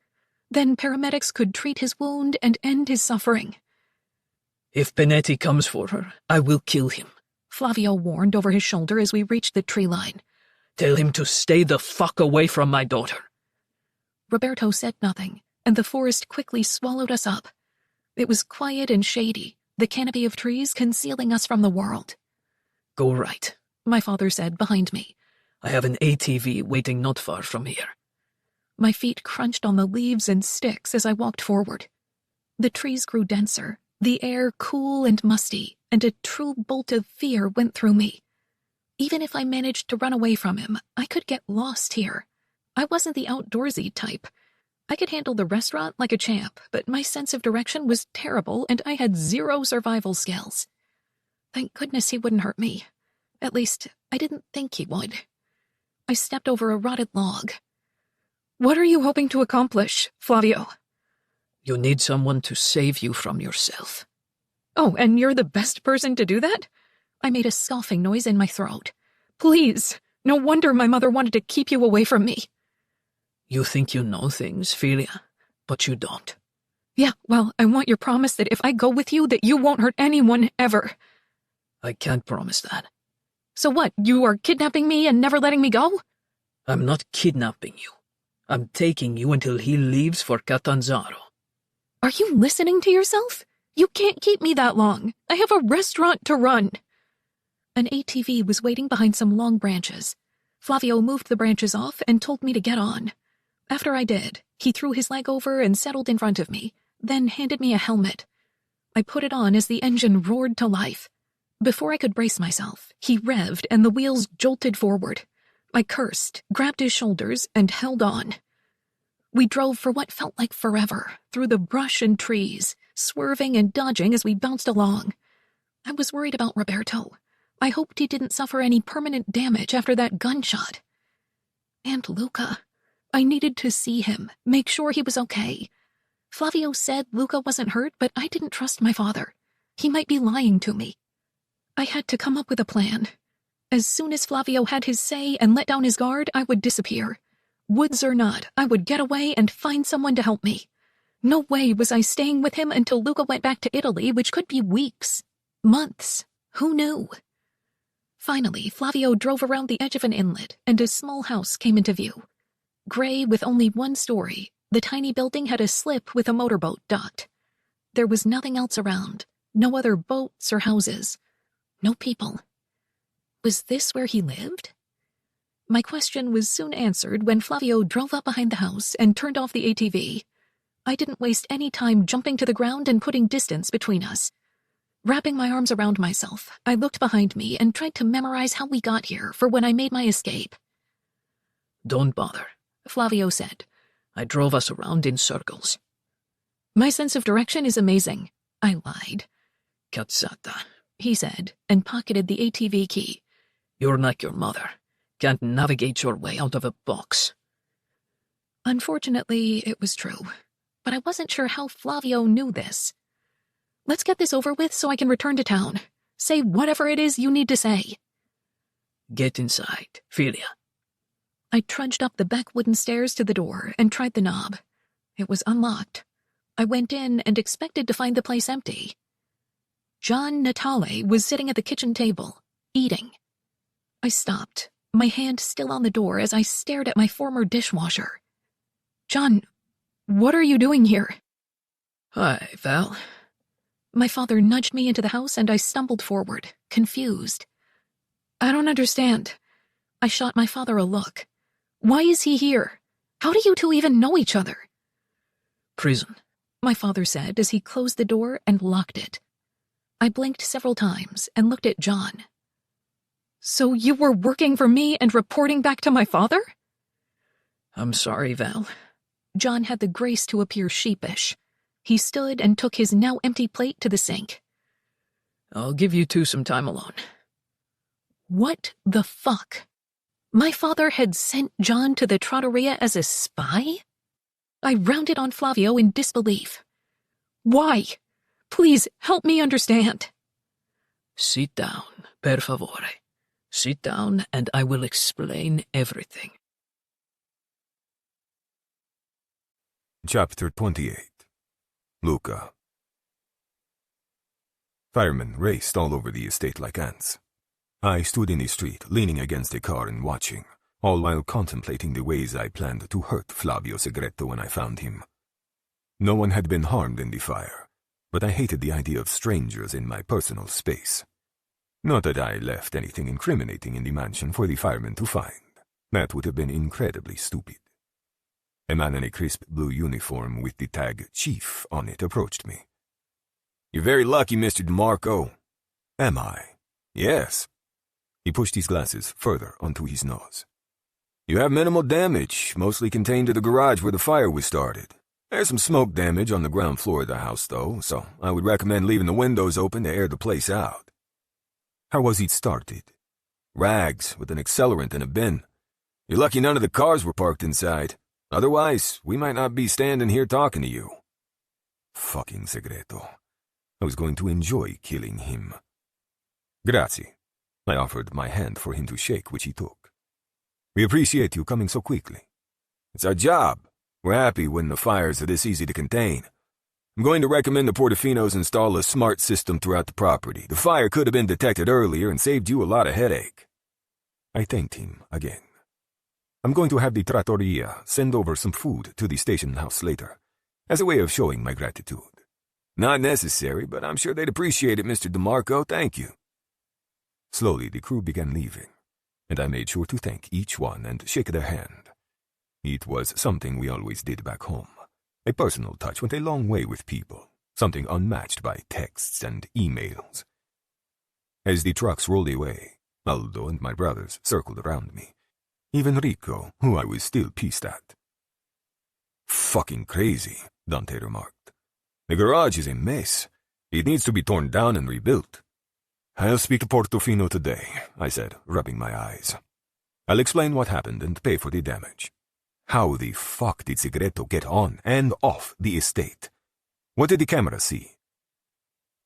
Then paramedics could treat his wound and end his suffering. If Panetti comes for her, I will kill him, Flavio warned over his shoulder as we reached the tree line. Tell him to stay the fuck away from my daughter. Roberto said nothing, and the forest quickly swallowed us up. It was quiet and shady, the canopy of trees concealing us from the world. Go right, My father said behind me. I have an ATV waiting not far from here. My feet crunched on the leaves and sticks as I walked forward. The trees grew denser, the air cool and musty, and a true bolt of fear went through me. Even if I managed to run away from him, I could get lost here. I wasn't the outdoorsy type. I could handle the restaurant like a champ, but my sense of direction was terrible and I had zero survival skills. Thank goodness he wouldn't hurt me. At least, I didn't think he would. I stepped over a rotted log. What are you hoping to accomplish, Flavio? You need someone to save you from yourself. Oh, and you're the best person to do that? I made a scoffing noise in my throat. Please, no wonder my mother wanted to keep you away from me. You think you know things, Philia, but you don't. Yeah, well, I want your promise that if I go with you, that you won't hurt anyone ever. I can't promise that. So what, you are kidnapping me and never letting me go? I'm not kidnapping you. I'm taking you until he leaves for Catanzaro. Are you listening to yourself? You can't keep me that long. I have a restaurant to run. An ATV was waiting behind some long branches. Flavio moved the branches off and told me to get on. After I did, he threw his leg over and settled in front of me, then handed me a helmet. I put it on as the engine roared to life. Before I could brace myself, he revved and the wheels jolted forward. I cursed, grabbed his shoulders, and held on. We drove for what felt like forever, through the brush and trees, swerving and dodging as we bounced along. I was worried about Roberto. I hoped he didn't suffer any permanent damage after that gunshot. And Luca. I needed to see him, make sure he was okay. Flavio said Luca wasn't hurt, but I didn't trust my father. He might be lying to me. I had to come up with a plan. As soon as Flavio had his say and let down his guard, I would disappear. Woods or not, I would get away and find someone to help me. No way was I staying with him until Luca went back to Italy, which could be weeks, months. Who knew? Finally, Flavio drove around the edge of an inlet, and a small house came into view. Gray with only one story, the tiny building had a slip with a motorboat docked. There was nothing else around, no other boats or houses, no people. Was this where he lived? My question was soon answered when Flavio drove up behind the house and turned off the ATV. I didn't waste any time jumping to the ground and putting distance between us. Wrapping my arms around myself, I looked behind me and tried to memorize how we got here for when I made my escape. Don't bother, Flavio said. I drove us around in circles. My sense of direction is amazing, I lied. Cazzata, he said, and pocketed the ATV key. You're like your mother. Can't navigate your way out of a box. Unfortunately, it was true, but I wasn't sure how Flavio knew this. Let's get this over with so I can return to town. Say whatever it is you need to say. Get inside, Philia. I trudged up the back wooden stairs to the door and tried the knob. It was unlocked. I went in and expected to find the place empty. John Natale was sitting at the kitchen table, eating. I stopped, my hand still on the door as I stared at my former dishwasher. John, what are you doing here? Hi, Val. My father nudged me into the house and I stumbled forward, confused. I don't understand. I shot my father a look. Why is he here? How do you two even know each other? Prison, my father said as he closed the door and locked it. I blinked several times and looked at John. So you were working for me and reporting back to my father? I'm sorry, Val. John had the grace to appear sheepish. He stood and took his now empty plate to the sink. I'll give you two some time alone. What the fuck? My father had sent John to the trattoria as a spy? I rounded on Flavio in disbelief. Why? Please help me understand. Sit down, per favore. Sit down and I will explain everything. Chapter 28. Luca. Firemen raced all over the estate like ants. I stood in the street, leaning against a car and watching, all while contemplating the ways I planned to hurt Flavio Segreto when I found him. No one had been harmed in the fire, but I hated the idea of strangers in my personal space. Not that I left anything incriminating in the mansion for the firemen to find. That would have been incredibly stupid. A man in a crisp blue uniform with the tag Chief on it approached me. "You're very lucky, Mr. DeMarco." Am I? "Yes." He pushed his glasses further onto his nose. "You have minimal damage, mostly contained to the garage where the fire was started. There's some smoke damage on the ground floor of the house, though, so I would recommend leaving the windows open to air the place out." How was it started? "Rags with an accelerant in a bin. You're lucky none of the cars were parked inside. Otherwise, we might not be standing here talking to you." Fucking Segreto. I was going to enjoy killing him. Grazie. I offered my hand for him to shake, which he took. We appreciate you coming so quickly. "It's our job. We're happy when the fires are this easy to contain. I'm going to recommend the Portofinos install a smart system throughout the property. The fire could have been detected earlier and saved you a lot of headache." I thanked him again. I'm going to have the trattoria send over some food to the station house later, as a way of showing my gratitude. "Not necessary, but I'm sure they'd appreciate it, Mr. DeMarco. Thank you." Slowly the crew began leaving, and I made sure to thank each one and shake their hand. It was something we always did back home. A personal touch went a long way with people, something unmatched by texts and emails. As the trucks rolled away, Aldo and my brothers circled around me. Even Rico, who I was still pissed at. "Fucking crazy," Dante remarked. "The garage is a mess. It needs to be torn down and rebuilt." "I'll speak to Portofino today," I said, rubbing my eyes. "I'll explain what happened and pay for the damage. How the fuck did Segreto get on and off the estate? What did the camera see?"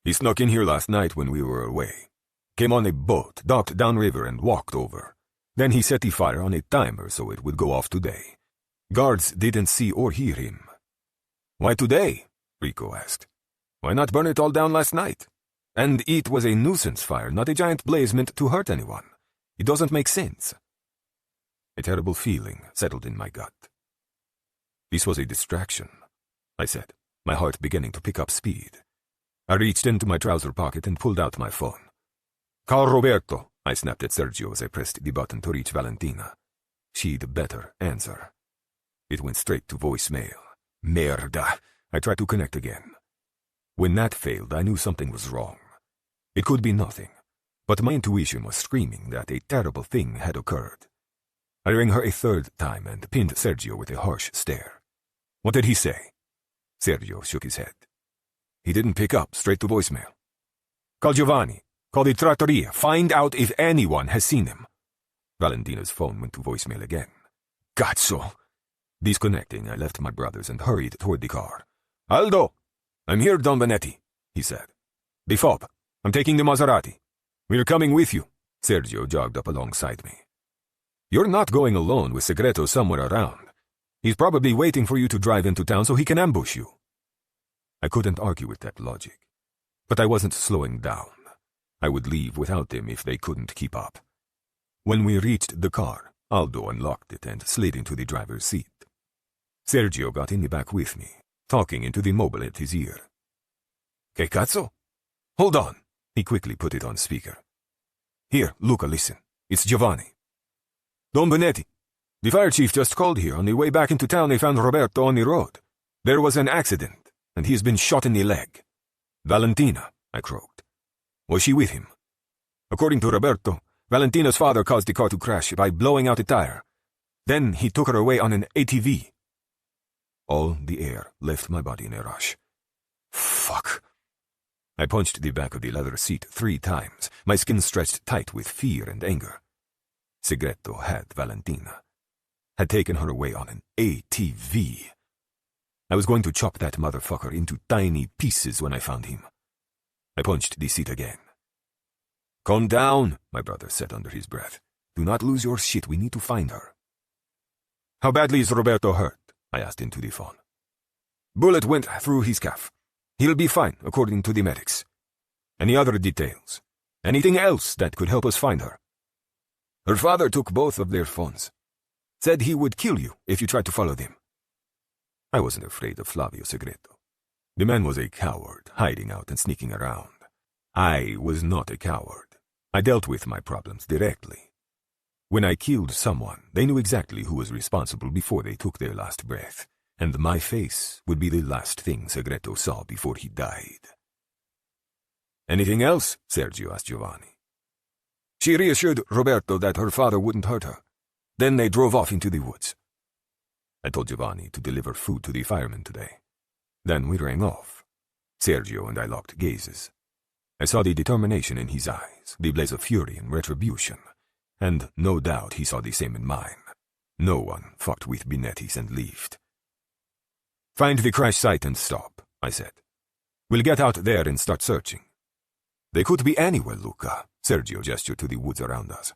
"He snuck in here last night when we were away. Came on a boat, docked downriver, and walked over. Then he set the fire on a timer so it would go off today. Guards didn't see or hear him." "Why today?" Rico asked. "Why not burn it all down last night? And it was a nuisance fire, not a giant blaze meant to hurt anyone. It doesn't make sense." A terrible feeling settled in my gut. "This was a distraction," I said, my heart beginning to pick up speed. I reached into my trouser pocket and pulled out my phone. "Call Roberto," I snapped at Sergio as I pressed the button to reach Valentina. She'd better answer. It went straight to voicemail. Merda! I tried to connect again. When that failed, I knew something was wrong. It could be nothing, but my intuition was screaming that a terrible thing had occurred. I rang her a third time and pinned Sergio with a harsh stare. "What did he say?" Sergio shook his head. "He didn't pick up, straight to voicemail." "Call Giovanni. Call the trattoria. Find out if anyone has seen him." Valentina's phone went to voicemail again. Cazzo! Disconnecting, I left my brothers and hurried toward the car. "Aldo! I'm here, Don Benetti," he said. "The fob. I'm taking the Maserati. We're coming with you." Sergio jogged up alongside me. "You're not going alone with Segreto somewhere around. He's probably waiting for you to drive into town so he can ambush you." I couldn't argue with that logic, but I wasn't slowing down. I would leave without them if they couldn't keep up. When we reached the car, Aldo unlocked it and slid into the driver's seat. Sergio got in the back with me, talking into the mobile at his ear. "Que cazzo? Hold on." He quickly put it on speaker. "Here, Luca, listen. It's Giovanni. Don Benetti. The fire chief just called here. On the way back into town, they found Roberto on the road. There was an accident, and he's been shot in the leg." "Valentina," I croaked. "Was she with him?" "According to Roberto, Valentina's father caused the car to crash by blowing out a tire. Then he took her away on an ATV." All the air left my body in a rush. Fuck. I punched the back of the leather seat 3 times, my skin stretched tight with fear and anger. Segreto had Valentina. Had taken her away on an ATV. I was going to chop that motherfucker into tiny pieces when I found him. I punched the seat again. "Calm down," my brother said under his breath. "Do not lose your shit. We need to find her." "How badly is Roberto hurt?" I asked into the phone. "Bullet went through his calf. He'll be fine, according to the medics. Any other details? Anything else that could help us find her?" "Her father took both of their phones. Said he would kill you if you tried to follow them." I wasn't afraid of Flavio Segreto. The man was a coward, hiding out and sneaking around. I was not a coward. I dealt with my problems directly. When I killed someone, they knew exactly who was responsible before they took their last breath, and my face would be the last thing Segreto saw before he died. "Anything else?" Sergio asked Giovanni. "She reassured Roberto that her father wouldn't hurt her. Then they drove off into the woods. I told Giovanni to deliver food to the firemen today. Then we rang off. Sergio and I locked gazes. I saw the determination in his eyes, the blaze of fury and retribution, and no doubt he saw the same in mine. No one fucked with Binettis and lived. "Find the crash site and stop," I said. "We'll get out there and start searching." "They could be anywhere, Luca," Sergio gestured to the woods around us.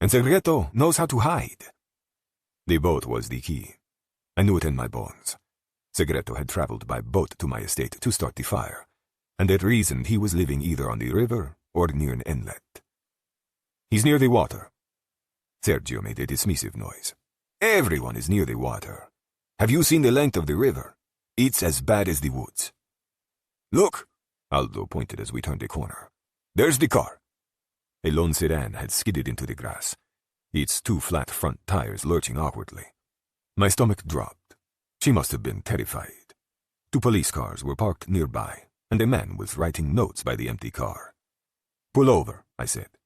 "And Segreto knows how to hide." The boat was the key. I knew it in my bones. Segreto had traveled by boat to my estate to start the fire, and it reasoned he was living either on the river or near an inlet. "He's near the water." Sergio made a dismissive noise. "Everyone is near the water. Have you seen the length of the river? It's as bad as the woods." "Look," Aldo pointed as we turned a corner. "There's the car." A lone sedan had skidded into the grass, its two flat front tires lurching awkwardly. My stomach dropped. She must have been terrified. Two police cars were parked nearby, and a man was writing notes by the empty car. "Pull over," I said.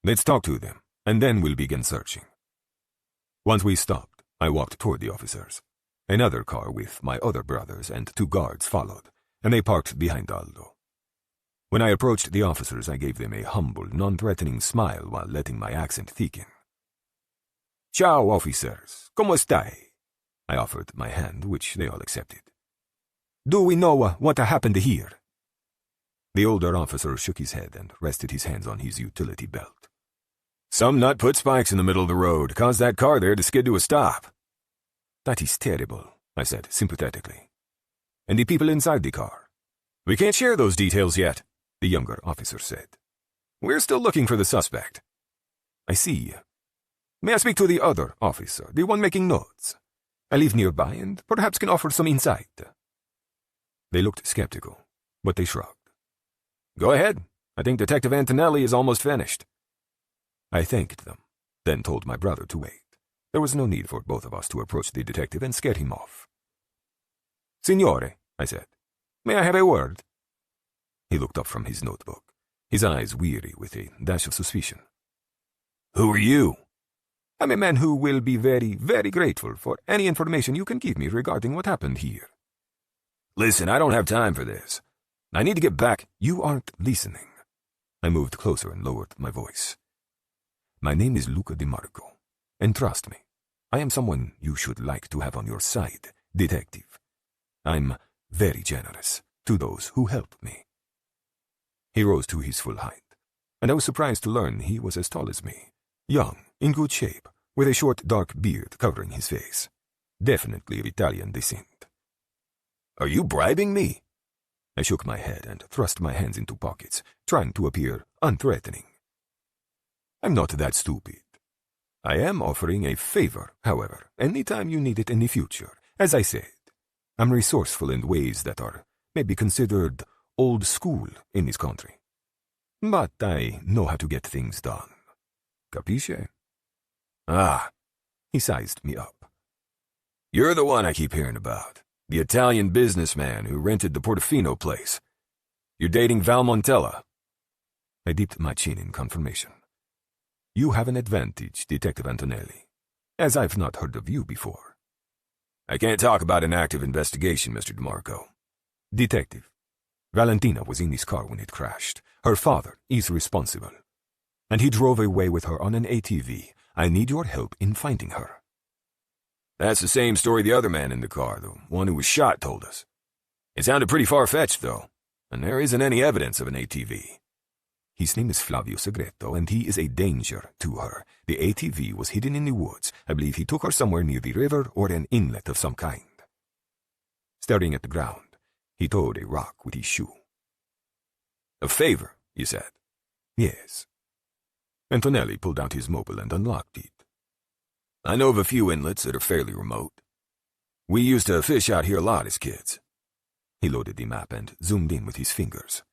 "Let's talk to them, and then we'll begin searching." Once we stopped, I walked toward the officers. Another car with my other brothers and two guards followed, and they parked behind Aldo. When I approached the officers, I gave them a humble, non-threatening smile while letting my accent thicken. "Ciao, officers. ¿Cómo estáis?" I offered my hand, which they all accepted. "Do we know what happened here?" The older officer shook his head and rested his hands on his utility belt. "Some nut put spikes in the middle of the road, caused that car there to skid to a stop." "That is terrible," I said sympathetically. "And the people inside the car?" "We can't share those details yet," the younger officer said. "We're still looking for the suspect." "I see. May I speak to the other officer, the one making notes? I live nearby and perhaps can offer some insight." They looked skeptical, but they shrugged. "Go ahead. I think Detective Antonelli is almost finished." I thanked them, then told my brother to wait. There was no need for both of us to approach the detective and scare him off. "Signore," I said, "may I have a word?" He looked up from his notebook, his eyes weary with a dash of suspicion. "Who are you?" "I'm a man who will be very, very grateful for any information you can give me regarding what happened here." "Listen, I don't have time for this. I need to get back." "You aren't listening." I moved closer and lowered my voice. "My name is Luca DiMarco, and trust me, I am someone you should like to have on your side, detective. I'm very generous to those who help me." He rose to his full height, and I was surprised to learn he was as tall as me, young, in good shape, with a short dark beard covering his face, definitely of Italian descent. "Are you bribing me?" I shook my head and thrust my hands into pockets, trying to appear unthreatening. "I'm not that stupid. I am offering a favor, however, any time you need it in the future. As I said, I'm resourceful in ways that are maybe considered old school in this country. But I know how to get things done. Capisce?" "Ah," he sized me up. "You're the one I keep hearing about. The Italian businessman who rented the Portofino place. You're dating Val Montella." I dipped my chin in confirmation. "You have an advantage, Detective Antonelli, as I've not heard of you before." "I can't talk about an active investigation, Mr. DiMarco." "Detective, Valentina was in this car when it crashed. Her father is responsible. And he drove away with her on an ATV. I need your help in finding her." "That's the same story the other man in the car, the one who was shot, told us. It sounded pretty far-fetched, though, and there isn't any evidence of an ATV." "His name is Flavio Segreto, and he is a danger to her. The ATV was hidden in the woods. I believe he took her somewhere near the river or an inlet of some kind." Staring at the ground, he toed a rock with his shoe. "A favor, you said?" "Yes." Antonelli pulled out his mobile and unlocked it. "I know of a few inlets that are fairly remote. We used to fish out here a lot as kids. He loaded the map and zoomed in with his fingers.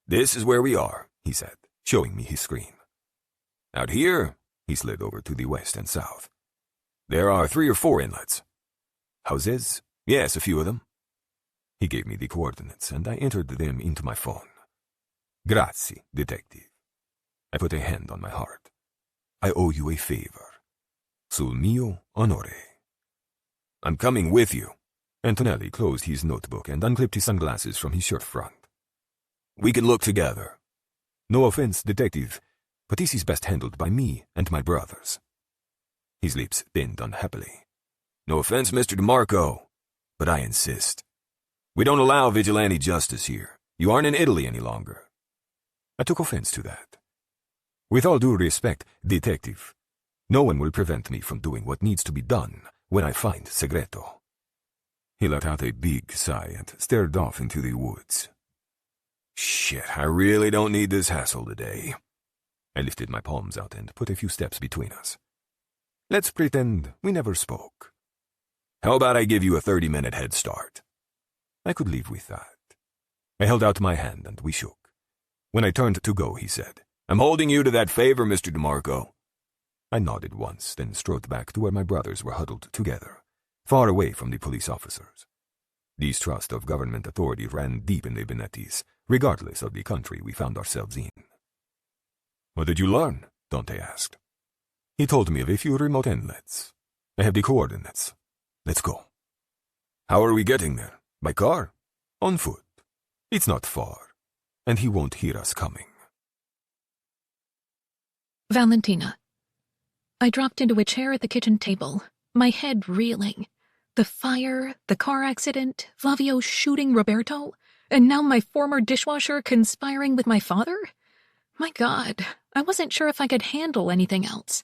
"This is where we are," he said, showing me his screen. "Out here," he slid over to the west and south. "There are 3 or 4 inlets." "Houses?" "Yes, a few of them." He gave me the coordinates, and I entered them into my phone. "Grazie, detective." I put a hand on my heart. "I owe you a favor. Sul mio onore." "I'm coming with you." Antonelli closed his notebook and unclipped his sunglasses from his shirt front. "We can look together." "No offense, detective, but this is best handled by me and my brothers." His lips thinned unhappily. "No offense, Mr. DeMarco, but I insist. We don't allow vigilante justice here. You aren't in Italy any longer." I took offense to that. "With all due respect, detective, no one will prevent me from doing what needs to be done when I find Segreto." He let out a big sigh and stared off into the woods. "Shit, I really don't need this hassle today." I lifted my palms out and put a few steps between us. "Let's pretend we never spoke. How about I give you a 30-minute head start?" I could live with that. I held out my hand and we shook. When I turned to go, he said, "I'm holding you to that favor, Mr. DeMarco." I nodded once, then strode back to where my brothers were huddled together, far away from the police officers. Distrust of government authority ran deep in the Benettis, regardless of the country we found ourselves in. "What did you learn?" Dante asked. He told me of a few remote inlets. I have the coordinates. Let's go. "How are we getting there? By car?" "On foot. It's not far, and he won't hear us coming." Valentina. I dropped into a chair at the kitchen table, my head reeling. The fire, the car accident, Flavio shooting Roberto, and now my former dishwasher conspiring with my father? My God, I wasn't sure if I could handle anything else.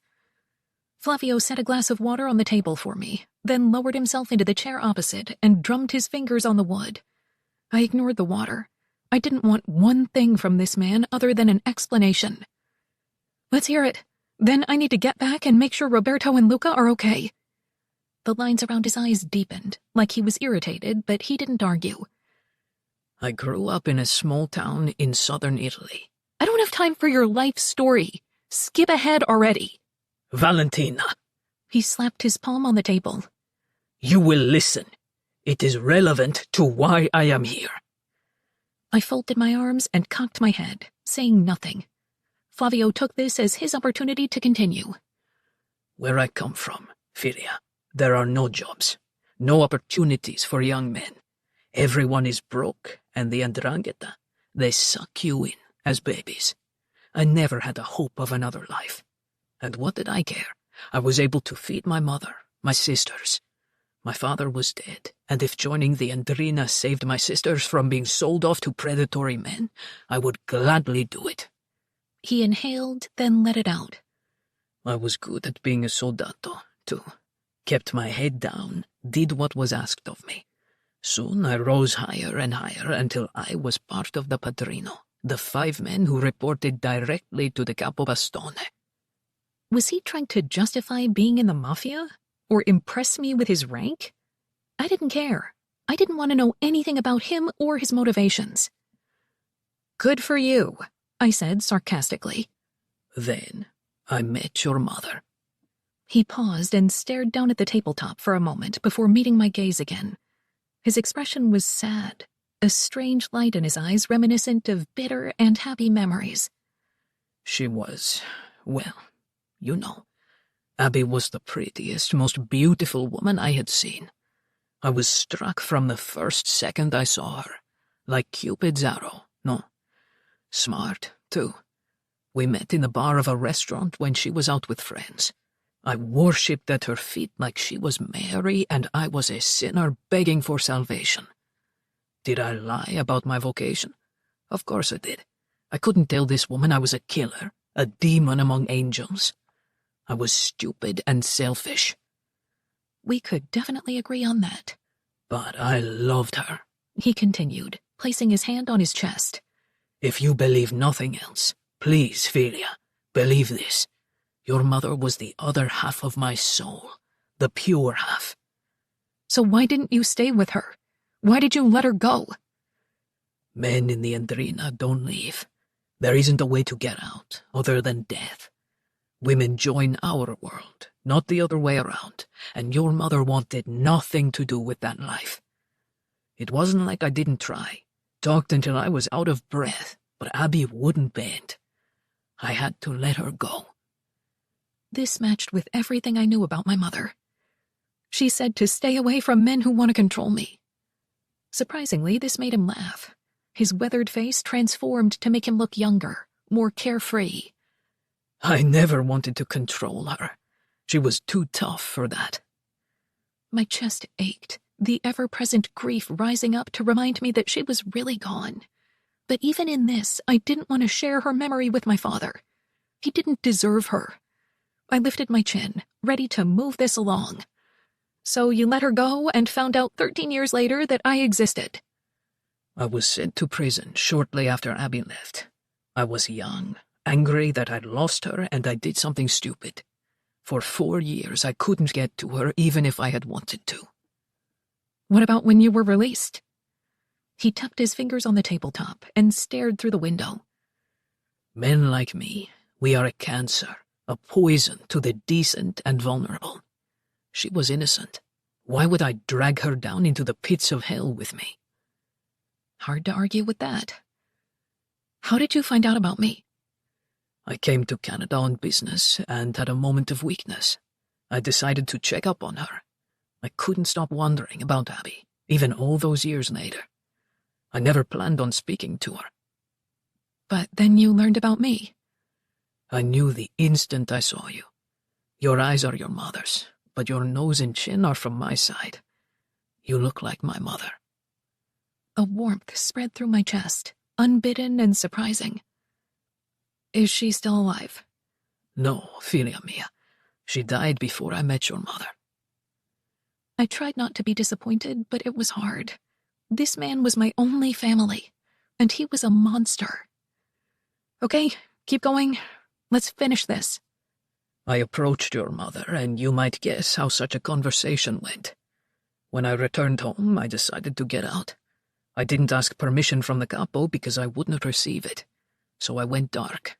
Flavio set a glass of water on the table for me, then lowered himself into the chair opposite and drummed his fingers on the wood. I ignored the water. I didn't want one thing from this man other than an explanation. "Let's hear it. Then I need to get back and make sure Roberto and Luca are okay." The lines around his eyes deepened, like he was irritated, but he didn't argue. "I grew up in a small town in southern Italy." "I don't have time for your life story. Skip ahead already." "Valentina." He slapped his palm on the table. "You will listen. It is relevant to why I am here." I folded my arms and cocked my head, saying nothing. Flavio took this as his opportunity to continue. "Where I come from, Filia, there are no jobs, no opportunities for young men. Everyone is broke, and the 'ndrangheta, they suck you in as babies. I never had a hope of another life. And what did I care? I was able to feed my mother, my sisters. My father was dead, and if joining the Andrina saved my sisters from being sold off to predatory men, I would gladly do it." He inhaled, then let it out. "I was good at being a soldato, too. Kept my head down, did what was asked of me. Soon I rose higher and higher until I was part of the Padrino, the 5 men who reported directly to the Capobastone." Was he trying to justify being in the mafia? Or impress me with his rank? I didn't care. I didn't want to know anything about him or his motivations. "Good for you," I said sarcastically. "Then I met your mother." He paused and stared down at the tabletop for a moment before meeting my gaze again. His expression was sad, a strange light in his eyes reminiscent of bitter and happy memories. "She was, well, you know. Abby was the prettiest, most beautiful woman I had seen. I was struck from the first second I saw her, like Cupid's arrow, no. Smart, too. We met in the bar of a restaurant when she was out with friends. I worshipped at her feet like she was Mary and I was a sinner begging for salvation. Did I lie about my vocation? Of course I did. I couldn't tell this woman I was a killer, a demon among angels. I was stupid and selfish. We could definitely agree on that. But I loved her, he continued, placing his hand on his chest. If you believe nothing else, please, Filia, believe this. Your mother was the other half of my soul, the pure half. So why didn't you stay with her? Why did you let her go? Men in the Andrina don't leave. There isn't a way to get out, other than death. Women join our world, not the other way around, and your mother wanted nothing to do with that life. It wasn't like I didn't try. Talked until I was out of breath, but Abby wouldn't bend. I had to let her go. This matched with everything I knew about my mother. She said to stay away from men who want to control me. Surprisingly, this made him laugh. His weathered face transformed to make him look younger, more carefree. I never wanted to control her. She was too tough for that. My chest ached, the ever-present grief rising up to remind me that she was really gone. But even in this, I didn't want to share her memory with my father. He didn't deserve her. I lifted my chin, ready to move this along. So you let her go and found out 13 years later that I existed. I was sent to prison shortly after Abby left. I was young, angry that I'd lost her, and I did something stupid. For 4 years, I couldn't get to her even if I had wanted to. What about when you were released? He tapped his fingers on the tabletop and stared through the window. Men like me, we are a cancer, a poison to the decent and vulnerable. She was innocent. Why would I drag her down into the pits of hell with me? Hard to argue with that. How did you find out about me? I came to Canada on business and had a moment of weakness. I decided to check up on her. I couldn't stop wondering about Abby, even all those years later. I never planned on speaking to her. But then you learned about me. I knew the instant I saw you. Your eyes are your mother's, but your nose and chin are from my side. You look like my mother. A warmth spread through my chest, unbidden and surprising. Is she still alive? No, filia mia. She died before I met your mother. I tried not to be disappointed, but it was hard. This man was my only family, and he was a monster. Okay, keep going. Let's finish this. I approached your mother, and you might guess how such a conversation went. When I returned home, I decided to get out. I didn't ask permission from the capo because I wouldn't receive it, so I went dark.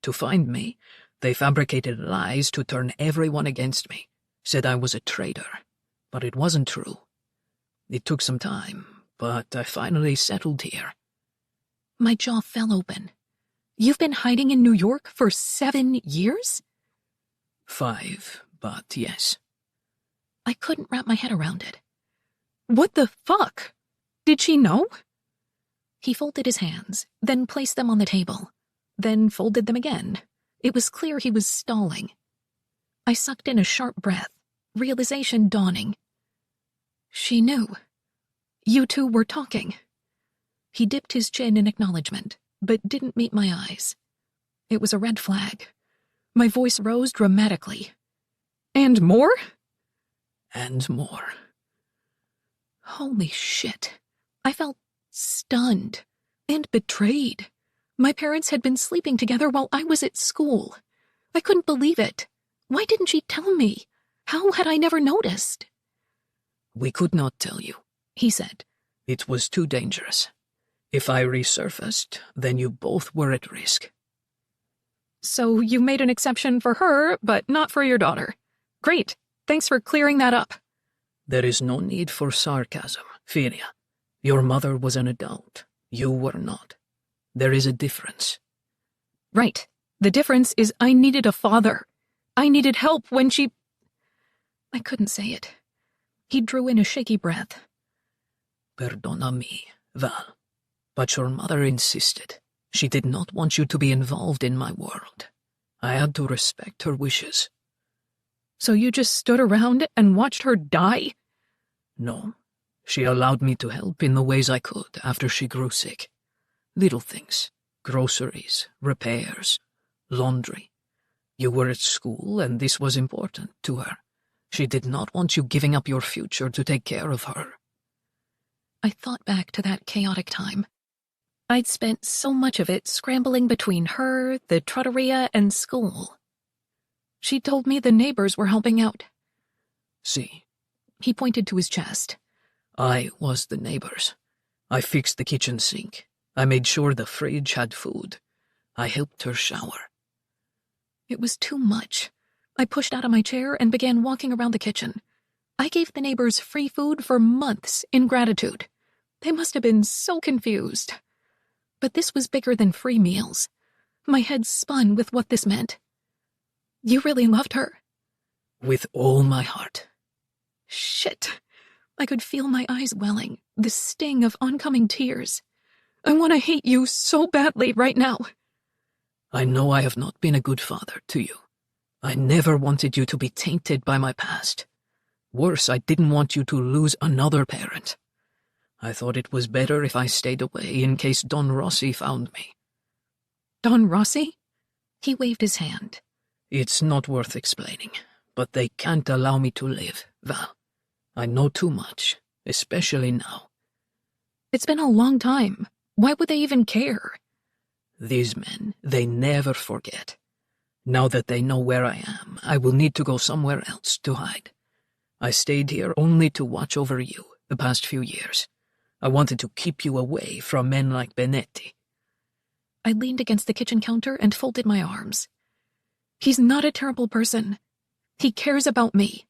To find me, they fabricated lies to turn everyone against me, said I was a traitor, but it wasn't true. It took some time, but I finally settled here. My jaw fell open. You've been hiding in New York for 7 years? 5, but yes. I couldn't wrap my head around it. What the fuck? Did she know? He folded his hands, then placed them on the table, then folded them again. It was clear he was stalling. I sucked in a sharp breath, realization dawning. She knew. You two were talking. He dipped his chin in acknowledgement, but didn't meet my eyes. It was a red flag. My voice rose dramatically. And more? And more. Holy shit. I felt stunned and betrayed. My parents had been sleeping together while I was at school. I couldn't believe it. Why didn't she tell me? How had I never noticed? We could not tell you, he said. It was too dangerous. If I resurfaced, then you both were at risk. So you made an exception for her, but not for your daughter. Great. Thanks for clearing that up. There is no need for sarcasm, Filia. Your mother was an adult. You were not. There is a difference. Right. The difference is I needed a father. I needed help when she... I couldn't say it. He drew in a shaky breath. Perdona mi, Val. But your mother insisted. She did not want you to be involved in my world. I had to respect her wishes. So you just stood around and watched her die? No. She allowed me to help in the ways I could after she grew sick. Little things. Groceries, repairs, laundry. You were at school, and this was important to her. She did not want you giving up your future to take care of her. I thought back to that chaotic time. I'd spent so much of it scrambling between her, the trattoria, and school. She told me the neighbors were helping out. See. He pointed to his chest. I was the neighbors. I fixed the kitchen sink. I made sure the fridge had food. I helped her shower. It was too much. I pushed out of my chair and began walking around the kitchen. I gave the neighbors free food for months in gratitude. They must have been so confused. But this was bigger than free meals. My head spun with what this meant. You really loved her? With all my heart. Shit. I could feel my eyes welling, the sting of oncoming tears. I want to hate you so badly right now. I know I have not been a good father to you. I never wanted you to be tainted by my past. Worse, I didn't want you to lose another parent. I thought it was better if I stayed away in case Don Rossi found me. Don Rossi? He waved his hand. It's not worth explaining, but they can't allow me to live, Val. I know too much, especially now. It's been a long time. Why would they even care? These men, they never forget. Now that they know where I am, I will need to go somewhere else to hide. I stayed here only to watch over you the past few years. I wanted to keep you away from men like Benetti. I leaned against the kitchen counter and folded my arms. He's not a terrible person. He cares about me.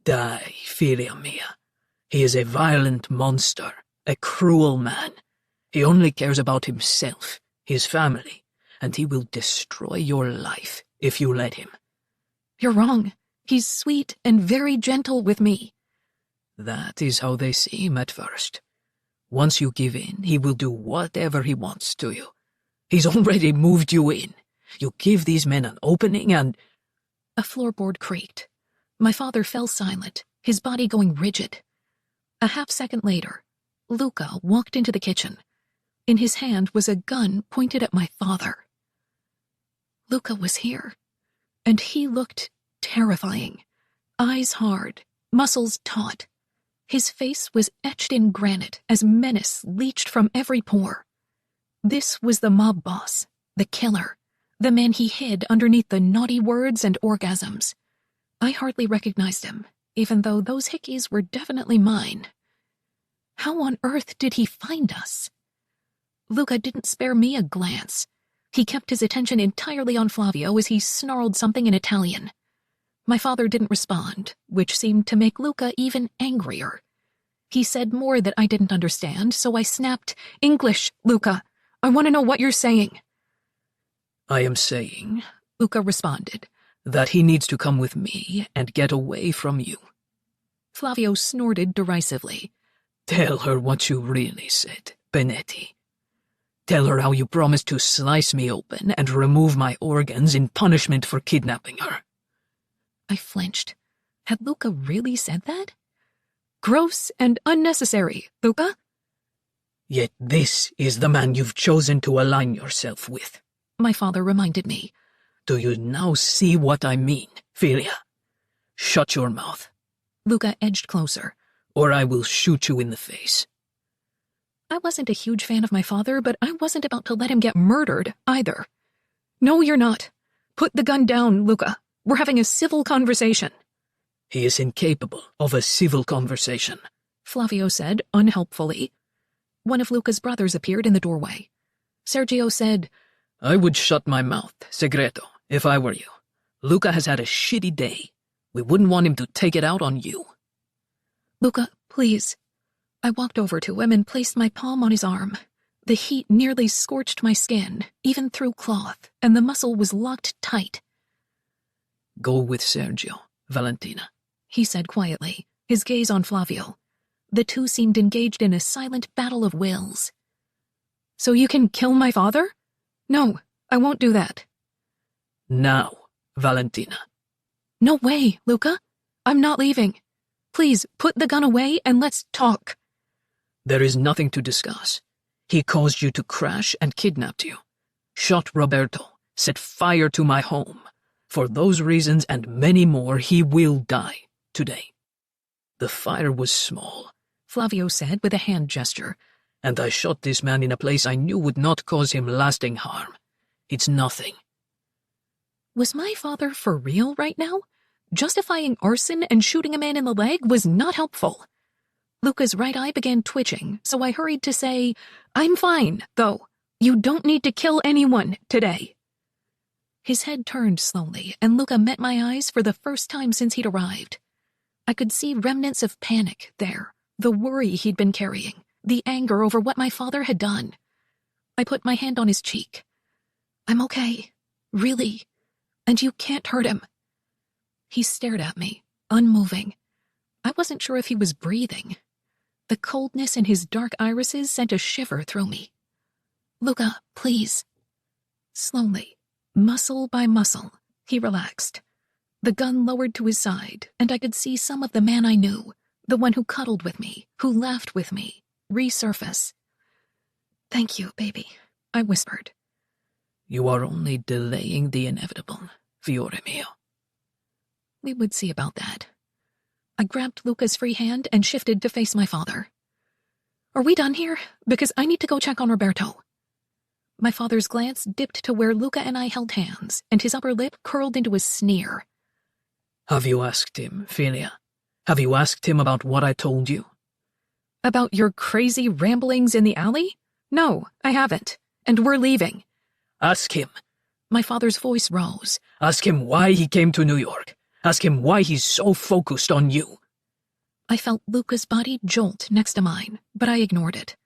Dai, figlia mia. He is a violent monster, a cruel man. He only cares about himself, his family, and he will destroy your life if you let him. You're wrong. He's sweet and very gentle with me. That is how they seem at first. Once you give in, he will do whatever he wants to you. He's already moved you in. You give these men an opening and— A floorboard creaked. My father fell silent, his body going rigid. A half-second later, Luca walked into the kitchen. In his hand was a gun pointed at my father. Luca was here, and he looked terrifying. Eyes hard, muscles taut. His face was etched in granite as menace leached from every pore. This was the mob boss, the killer, the man he hid underneath the naughty words and orgasms. I hardly recognized him, even though those hickeys were definitely mine. How on earth did he find us? Luca didn't spare me a glance. He kept his attention entirely on Flavio as he snarled something in Italian. My father didn't respond, which seemed to make Luca even angrier. He said more that I didn't understand, so I snapped, "English, Luca. I want to know what you're saying." I am saying, Luca responded, that he needs to come with me and get away from you. Flavio snorted derisively. Tell her what you really said, Benetti. Tell her how you promised to slice me open and remove my organs in punishment for kidnapping her. I flinched. Had Luca really said that? Gross and unnecessary, Luca. Yet this is the man you've chosen to align yourself with, my father reminded me. Do you now see what I mean, Filia? Shut your mouth. Luca edged closer. Or I will shoot you in the face. I wasn't a huge fan of my father, but I wasn't about to let him get murdered, either. No, you're not. Put the gun down, Luca. We're having a civil conversation. He is incapable of a civil conversation, Flavio said, unhelpfully. One of Luca's brothers appeared in the doorway. Sergio said, I would shut my mouth, Segreto, if I were you. Luca has had a shitty day. We wouldn't want him to take it out on you. Luca, please. I walked over to him and placed my palm on his arm. The heat nearly scorched my skin, even through cloth, and the muscle was locked tight. Go with Sergio, Valentina, he said quietly, his gaze on Flavio. The two seemed engaged in a silent battle of wills. So you can kill my father? No, I won't do that. Now, Valentina. No way, Luca. I'm not leaving. Please, put the gun away and let's talk. There is nothing to discuss. He caused you to crash and kidnapped you. Shot Roberto, set fire to my home. For those reasons and many more, he will die today. The fire was small, Flavio said with a hand gesture. And I shot this man in a place I knew would not cause him lasting harm. It's nothing. Was my father for real right now? Justifying arson and shooting a man in the leg was not helpful. Luca's right eye began twitching, so I hurried to say, "I'm fine, though. You don't need to kill anyone today." His head turned slowly, and Luca met my eyes for the first time since he'd arrived. I could see remnants of panic there, the worry he'd been carrying, the anger over what my father had done. I put my hand on his cheek. "I'm okay, really, and you can't hurt him." He stared at me, unmoving. I wasn't sure if he was breathing. The coldness in his dark irises sent a shiver through me. "Luca, please." Slowly, muscle by muscle, he relaxed. The gun lowered to his side, and I could see some of the man I knew, the one who cuddled with me, who laughed with me, resurface. "Thank you, baby," I whispered. You are only delaying the inevitable, fiore mio. We would see about that. I grabbed Luca's free hand and shifted to face my father. "Are we done here? Because I need to go check on Roberto." My father's glance dipped to where Luca and I held hands, and his upper lip curled into a sneer. Have you asked him, Philia? Have you asked him about what I told you? About your crazy ramblings in the alley? No, I haven't. And we're leaving. Ask him. My father's voice rose. Ask him why he came to New York. Ask him why he's so focused on you. I felt Luca's body jolt next to mine, but I ignored it.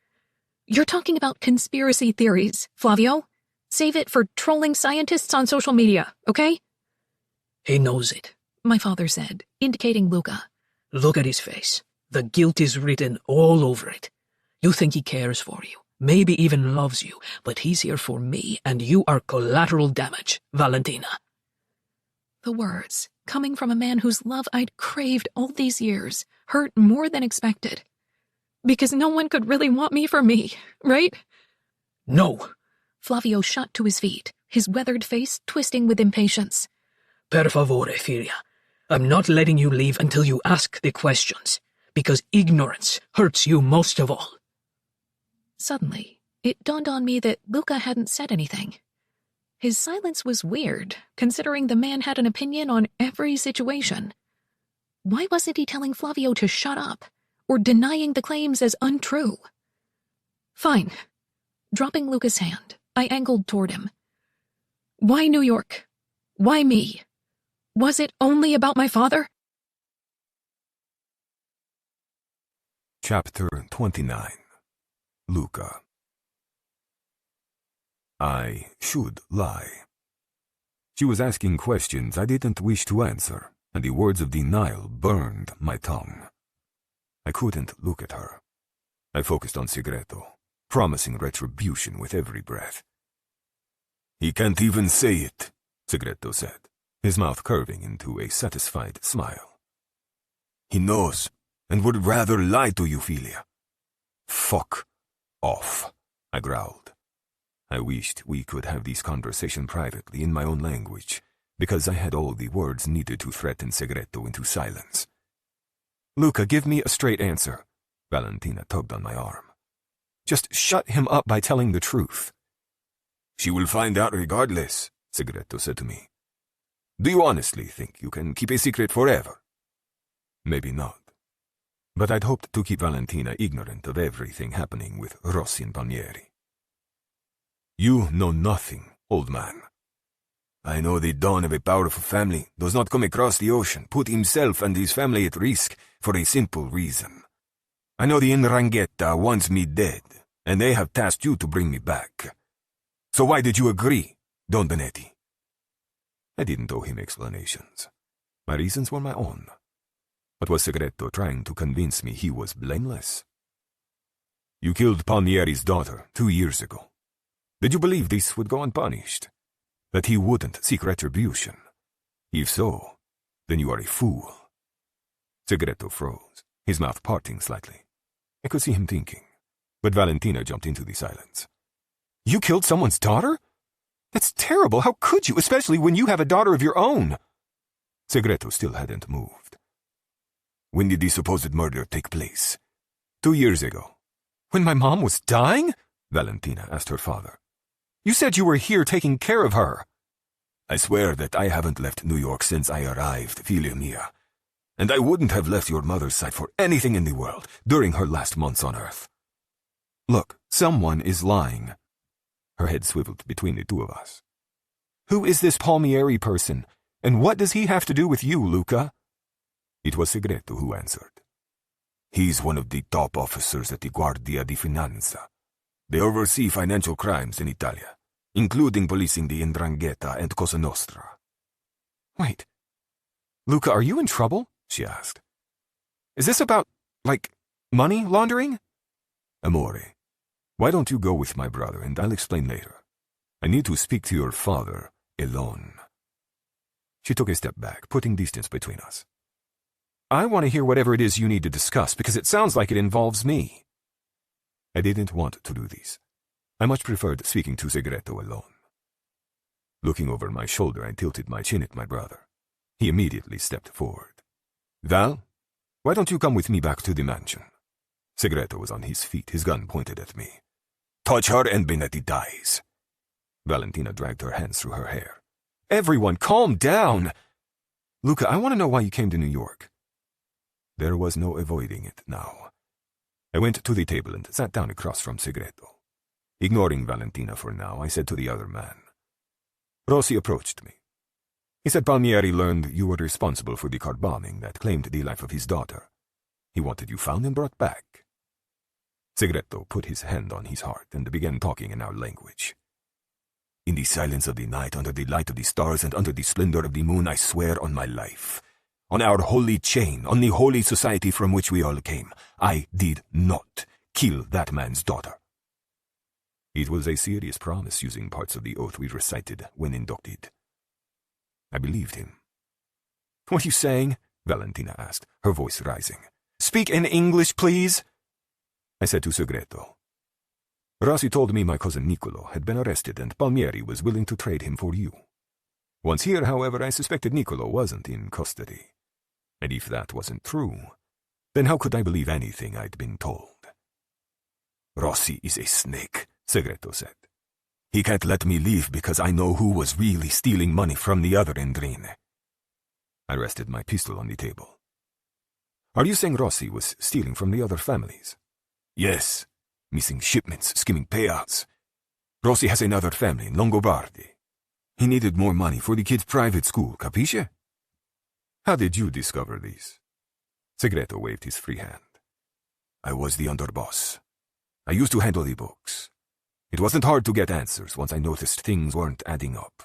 You're talking about conspiracy theories, Flavio. Save it for trolling scientists on social media, okay? He knows it, my father said, indicating Luca. Look at his face. The guilt is written all over it. You think he cares for you, maybe even loves you, but he's here for me, and you are collateral damage, Valentina. The words, coming from a man whose love I'd craved all these years, hurt more than expected. Because no one could really want me for me, right? No. Flavio shot to his feet, his weathered face twisting with impatience. Per favore, Filia. I'm not letting you leave until you ask the questions, because ignorance hurts you most of all. Suddenly, it dawned on me that Luca hadn't said anything. His silence was weird, considering the man had an opinion on every situation. Why wasn't he telling Flavio to shut up, or denying the claims as untrue? Fine. Dropping Luca's hand, I angled toward him. Why New York? Why me? Was it only about my father? Chapter 29. Luca. I should lie. She was asking questions I didn't wish to answer, and the words of denial burned my tongue. I couldn't look at her. I focused on Segreto, promising retribution with every breath. He can't even say it, Segreto said, his mouth curving into a satisfied smile. He knows, and would rather lie to you, Philia. Fuck off, I growled. I wished we could have this conversation privately in my own language, because I had all the words needed to threaten Segreto into silence. Luca, give me a straight answer. Valentina tugged on my arm. Just shut him up by telling the truth. She will find out regardless, Segreto said to me. Do you honestly think you can keep a secret forever? Maybe not. But I'd hoped to keep Valentina ignorant of everything happening with Rossi and Palmieri. You know nothing, old man. I know the Don of a powerful family does not come across the ocean, put himself and his family at risk for a simple reason. I know the 'Ndrangheta wants me dead, and they have tasked you to bring me back. So why did you agree, Don Benetti? I didn't owe him explanations. My reasons were my own. But was Segreto trying to convince me he was blameless? You killed Palmieri's daughter 2 years ago. Did you believe this would go unpunished? That he wouldn't seek retribution? If so, then you are a fool. Segreto froze, his mouth parting slightly. I could see him thinking, but Valentina jumped into the silence. You killed someone's daughter? That's terrible. How could you, especially when you have a daughter of your own? Segreto still hadn't moved. When did the supposed murder take place? 2 years ago. When my mom was dying? Valentina asked her father. You said you were here taking care of her. I swear that I haven't left New York since I arrived, figlio mia. and I wouldn't have left your mother's side for anything in the world during her last months on Earth. Look, someone is lying. Her head swiveled between the two of us. Who is this Palmieri person, and what does he have to do with you, Luca? It was Segreto who answered. He's one of the top officers at the Guardia di Finanza. They oversee financial crimes in Italia, including policing the 'Ndrangheta and Cosa Nostra. Wait. Luca, are you in trouble? She asked. Is this about, money laundering? Amore, why don't you go with my brother and I'll explain later. I need to speak to your father alone. She took a step back, putting distance between us. I want to hear whatever it is you need to discuss, because it sounds like it involves me. I didn't want to do this. I much preferred speaking to Segreto alone. Looking over my shoulder, I tilted my chin at my brother. He immediately stepped forward. Val, why don't you come with me back to the mansion? Segreto was on his feet, his gun pointed at me. Touch her and Benetti dies. Valentina dragged her hands through her hair. Everyone, calm down! Luca, I want to know why you came to New York. There was no avoiding it now. I went to the table and sat down across from Segreto. Ignoring Valentina for now, I said to the other man. Rossi approached me. He said Palmieri learned you were responsible for the car bombing that claimed the life of his daughter. He wanted you found and brought back. Segreto put his hand on his heart and began talking in our language. In the silence of the night, under the light of the stars, and under the splendor of the moon, I swear on my life, on our holy chain, on the holy society from which we all came, I did not kill that man's daughter. It was a serious promise, using parts of the oath we recited when inducted. I believed him. What are you saying? Valentina asked, her voice rising. Speak in English, please. I said to Segreto. Rossi told me my cousin Niccolo had been arrested and Palmieri was willing to trade him for you. Once here, however, I suspected Niccolo wasn't in custody. And if that wasn't true, then how could I believe anything I'd been told? Rossi is a snake, Segreto said. He can't let me leave because I know who was really stealing money from the other Endrine. I rested my pistol on the table. Are you saying Rossi was stealing from the other families? Yes. Missing shipments, skimming payouts. Rossi has another family in Longobardi. He needed more money for the kid's private school, capisce? How did you discover this? Segreto waved his free hand. I was the underboss. I used to handle the books. It wasn't hard to get answers once I noticed things weren't adding up.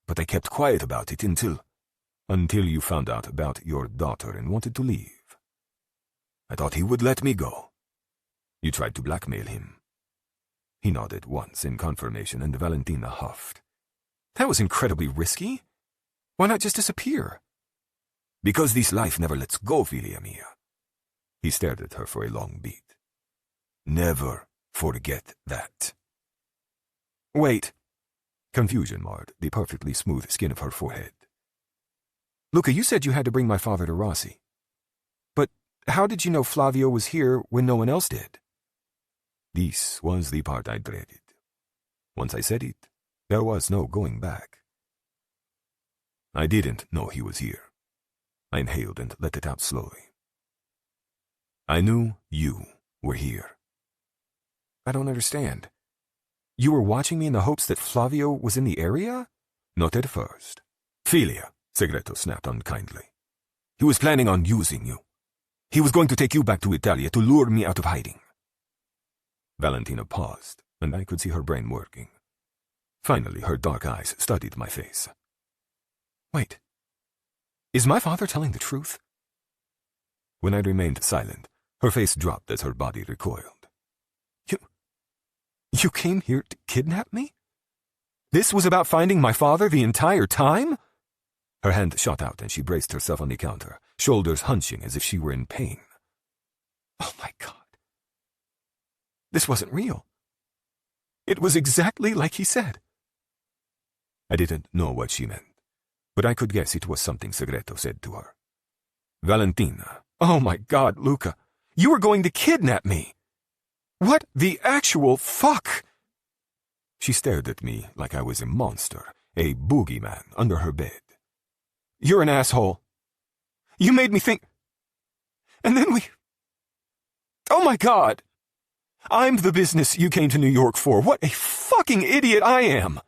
But I kept quiet about it until you found out about your daughter and wanted to leave. I thought he would let me go. You tried to blackmail him. He nodded once in confirmation, and Valentina huffed. That was incredibly risky. Why not just disappear? Because this life never lets go, figlia mia. He stared at her for a long beat. Never forget that. Wait. Confusion marred the perfectly smooth skin of her forehead. Luca, you said you had to bring my father to Rossi. But how did you know Flavio was here when no one else did? This was the part I dreaded. Once I said it, there was no going back. I didn't know he was here. I inhaled and let it out slowly. I knew you were here. I don't understand. You were watching me in the hopes that Flavio was in the area? Not at first. Filia, Segreto snapped unkindly. He was planning on using you. He was going to take you back to Italia to lure me out of hiding. Valentina paused, and I could see her brain working. Finally, her dark eyes studied my face. Wait. Is my father telling the truth? When I remained silent, her face dropped as her body recoiled. You came here to kidnap me? This was about finding my father the entire time? Her hand shot out and she braced herself on the counter, shoulders hunching as if she were in pain. Oh my God. This wasn't real. It was exactly like he said. I didn't know what she meant, but I could guess it was something Segreto said to her. Valentina. Oh my God, Luca. You were going to kidnap me. What the actual fuck? She stared at me like I was a monster, a boogeyman under her bed. You're an asshole. You made me think. And then we... Oh my God! I'm the business you came to New York for. What a fucking idiot I am!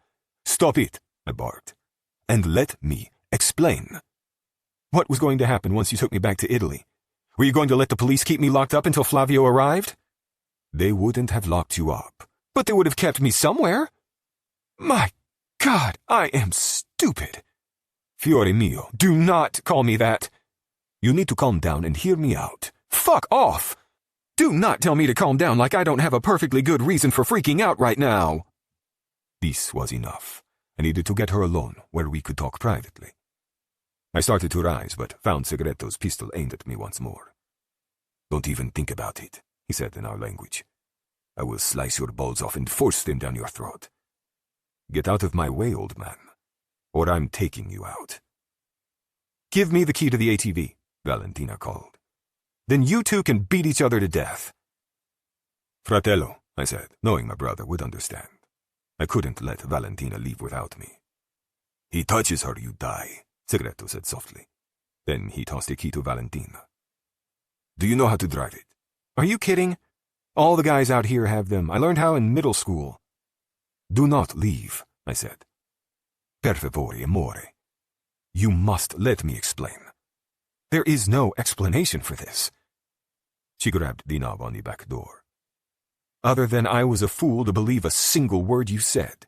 Stop it, I barked. And let me explain. What was going to happen once you took me back to Italy? Were you going to let the police keep me locked up until Flavio arrived? They wouldn't have locked you up, but they would have kept me somewhere. My God, I am stupid. Fiore mio, do not call me that. You need to calm down and hear me out. Fuck off! Do not tell me to calm down like I don't have a perfectly good reason for freaking out right now. This was enough. I needed to get her alone, where we could talk privately. I started to rise, but found Segretto's pistol aimed at me once more. Don't even think about it, he said in our language. I will slice your balls off and force them down your throat. Get out of my way, old man, or I'm taking you out. Give me the key to the ATV, Valentina called. Then you two can beat each other to death. Fratello, I said, knowing my brother would understand. I couldn't let Valentina leave without me. He touches her, you die, Segretto said softly. Then he tossed a key to Valentina. Do you know how to drive it? Are you kidding? All the guys out here have them. I learned how in middle school. Do not leave, I said. Per favore, amore. You must let me explain. There is no explanation for this. She grabbed the knob on the back door. Other than I was a fool to believe a single word you said.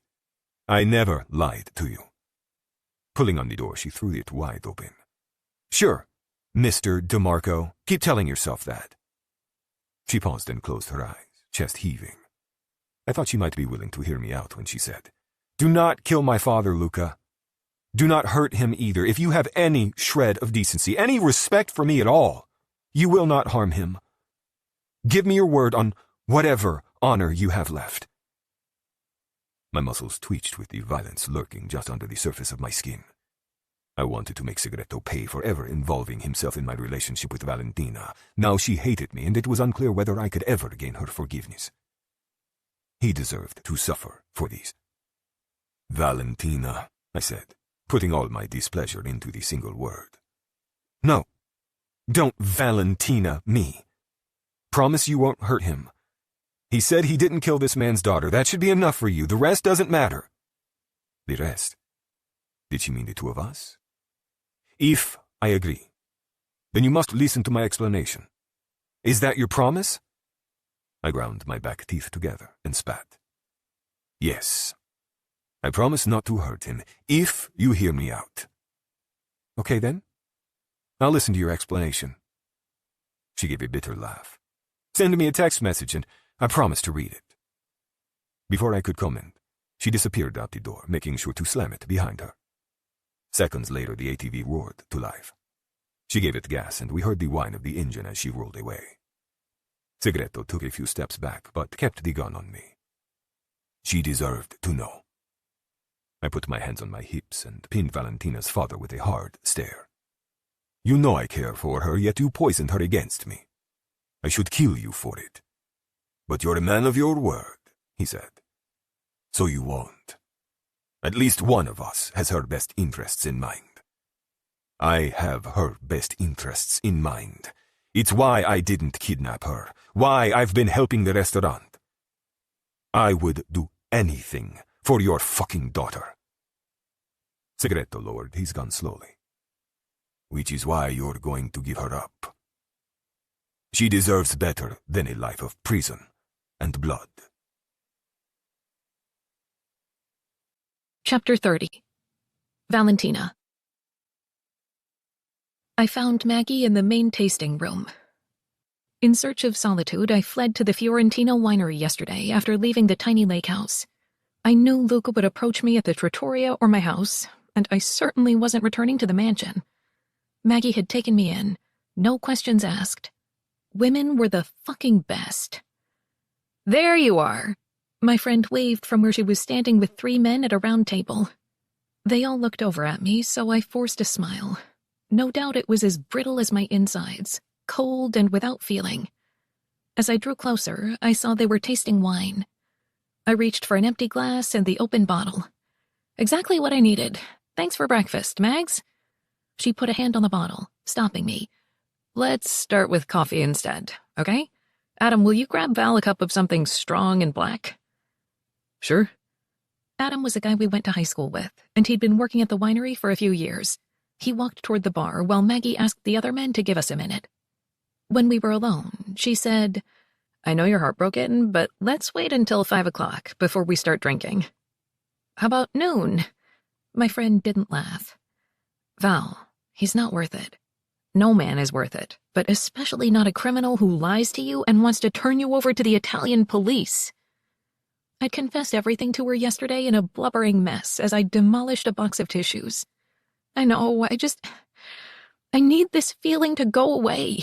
I never lied to you. Pulling on the door, she threw it wide open. Sure, Mr. DeMarco, keep telling yourself that. She paused and closed her eyes, chest heaving. I thought she might be willing to hear me out when she said, Do not kill my father, Luca. Do not hurt him either. If you have any shred of decency, any respect for me at all, you will not harm him. Give me your word on whatever honor you have left. My muscles twitched with the violence lurking just under the surface of my skin. I wanted to make Segretto pay for ever involving himself in my relationship with Valentina. Now she hated me, and it was unclear whether I could ever gain her forgiveness. He deserved to suffer for these. Valentina, I said, putting all my displeasure into the single word. No, don't Valentina me. Promise you won't hurt him. He said he didn't kill this man's daughter. That should be enough for you. The rest doesn't matter. The rest? Did she mean the two of us? If I agree, then you must listen to my explanation. Is that your promise? I ground my back teeth together and spat. Yes. I promise not to hurt him, if you hear me out. Okay then. I'll listen to your explanation. She gave a bitter laugh. Send me a text message and I promise to read it. Before I could comment, she disappeared out the door, making sure to slam it behind her. Seconds later, the ATV roared to life. She gave it gas, and we heard the whine of the engine as she rolled away. Segretto took a few steps back, but kept the gun on me. She deserved to know. I put my hands on my hips and pinned Valentina's father with a hard stare. You know I care for her, yet you poisoned her against me. I should kill you for it. But you're a man of your word, he said. So you won't. At least one of us has her best interests in mind. I have her best interests in mind. It's why I didn't kidnap her, why I've been helping the restaurant. I would do anything for your fucking daughter. Segretto lowered his gun slowly. Which is why you're going to give her up. She deserves better than a life of prison and blood. Chapter 30. Valentina. I found Maggie in the main tasting room. In search of solitude, I fled to the Fiorentino winery yesterday after leaving the tiny lake house. I knew Luca would approach me at the trattoria or my house, and I certainly wasn't returning to the mansion. Maggie had taken me in, no questions asked. Women were the fucking best. There you are. My friend waved from where she was standing with 3 men at a round table. They all looked over at me, so I forced a smile. No doubt it was as brittle as my insides, cold and without feeling. As I drew closer, I saw they were tasting wine. I reached for an empty glass and the open bottle. Exactly what I needed. Thanks for breakfast, Mags. She put a hand on the bottle, stopping me. Let's start with coffee instead, okay? Adam, will you grab Val a cup of something strong and black? Sure. Adam was a guy we went to high school with, and he'd been working at the winery for a few years. He walked toward the bar while Maggie asked the other men to give us a minute. When we were alone, she said, I know you're heartbroken, but let's wait until 5 o'clock before we start drinking. How about noon? My friend didn't laugh. Val, he's not worth it. No man is worth it, but especially not a criminal who lies to you and wants to turn you over to the Italian police. I'd confessed everything to her yesterday in a blubbering mess as I demolished a box of tissues. I know, I need this feeling to go away.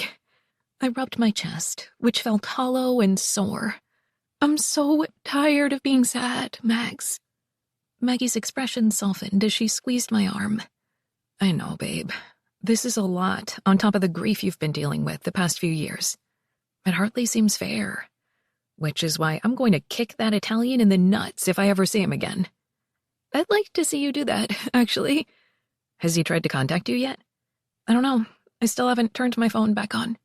I rubbed my chest, which felt hollow and sore. I'm so tired of being sad, Mags. Maggie's expression softened as she squeezed my arm. I know, babe. This is a lot on top of the grief you've been dealing with the past few years. It hardly seems fair. Which is why I'm going to kick that Italian in the nuts if I ever see him again. I'd like to see you do that, actually. Has he tried to contact you yet? I don't know. I still haven't turned my phone back on.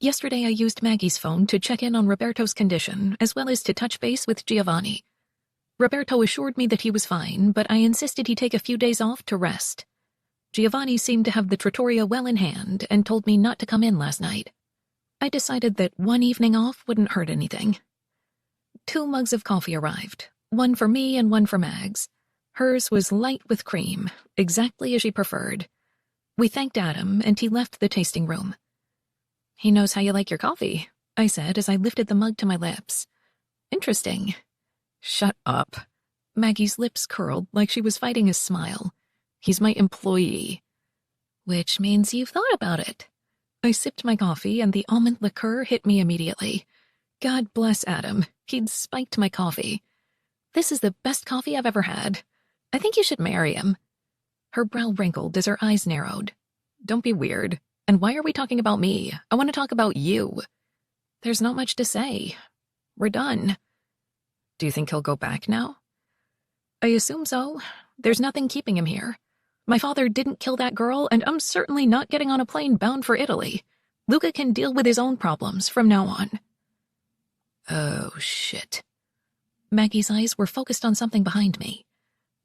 Yesterday I used Maggie's phone to check in on Roberto's condition, as well as to touch base with Giovanni. Roberto assured me that he was fine, but I insisted he take a few days off to rest. Giovanni seemed to have the trattoria well in hand and told me not to come in last night. I decided that one evening off wouldn't hurt anything. 2 mugs of coffee arrived, one for me and one for Mags. Hers was light with cream, exactly as she preferred. We thanked Adam, and he left the tasting room. He knows how you like your coffee, I said as I lifted the mug to my lips. Interesting. Shut up. Maggie's lips curled like she was fighting a smile. He's my employee. Which means you've thought about it. I sipped my coffee, and the almond liqueur hit me immediately. God bless Adam. He'd spiked my coffee. This is the best coffee I've ever had. I think you should marry him. Her brow wrinkled as her eyes narrowed. Don't be weird. And why are we talking about me? I want to talk about you. There's not much to say. We're done. Do you think he'll go back now? I assume so. There's nothing keeping him here. My father didn't kill that girl, and I'm certainly not getting on a plane bound for Italy. Luca can deal with his own problems from now on. Oh, shit. Maggie's eyes were focused on something behind me.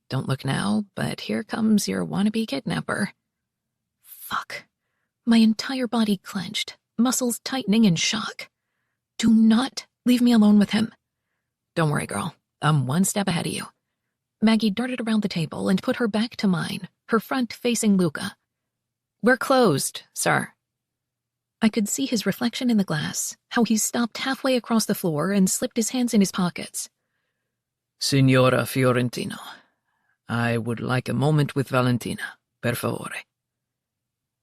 Don't look now, but here comes your wannabe kidnapper. Fuck. My entire body clenched, muscles tightening in shock. Do not leave me alone with him. Don't worry, girl. I'm one step ahead of you. Maggie darted around the table and put her back to mine, her front facing Luca. We're closed, sir. I could see his reflection in the glass, how he stopped halfway across the floor and slipped his hands in his pockets. Signora Fiorentino, I would like a moment with Valentina, per favore.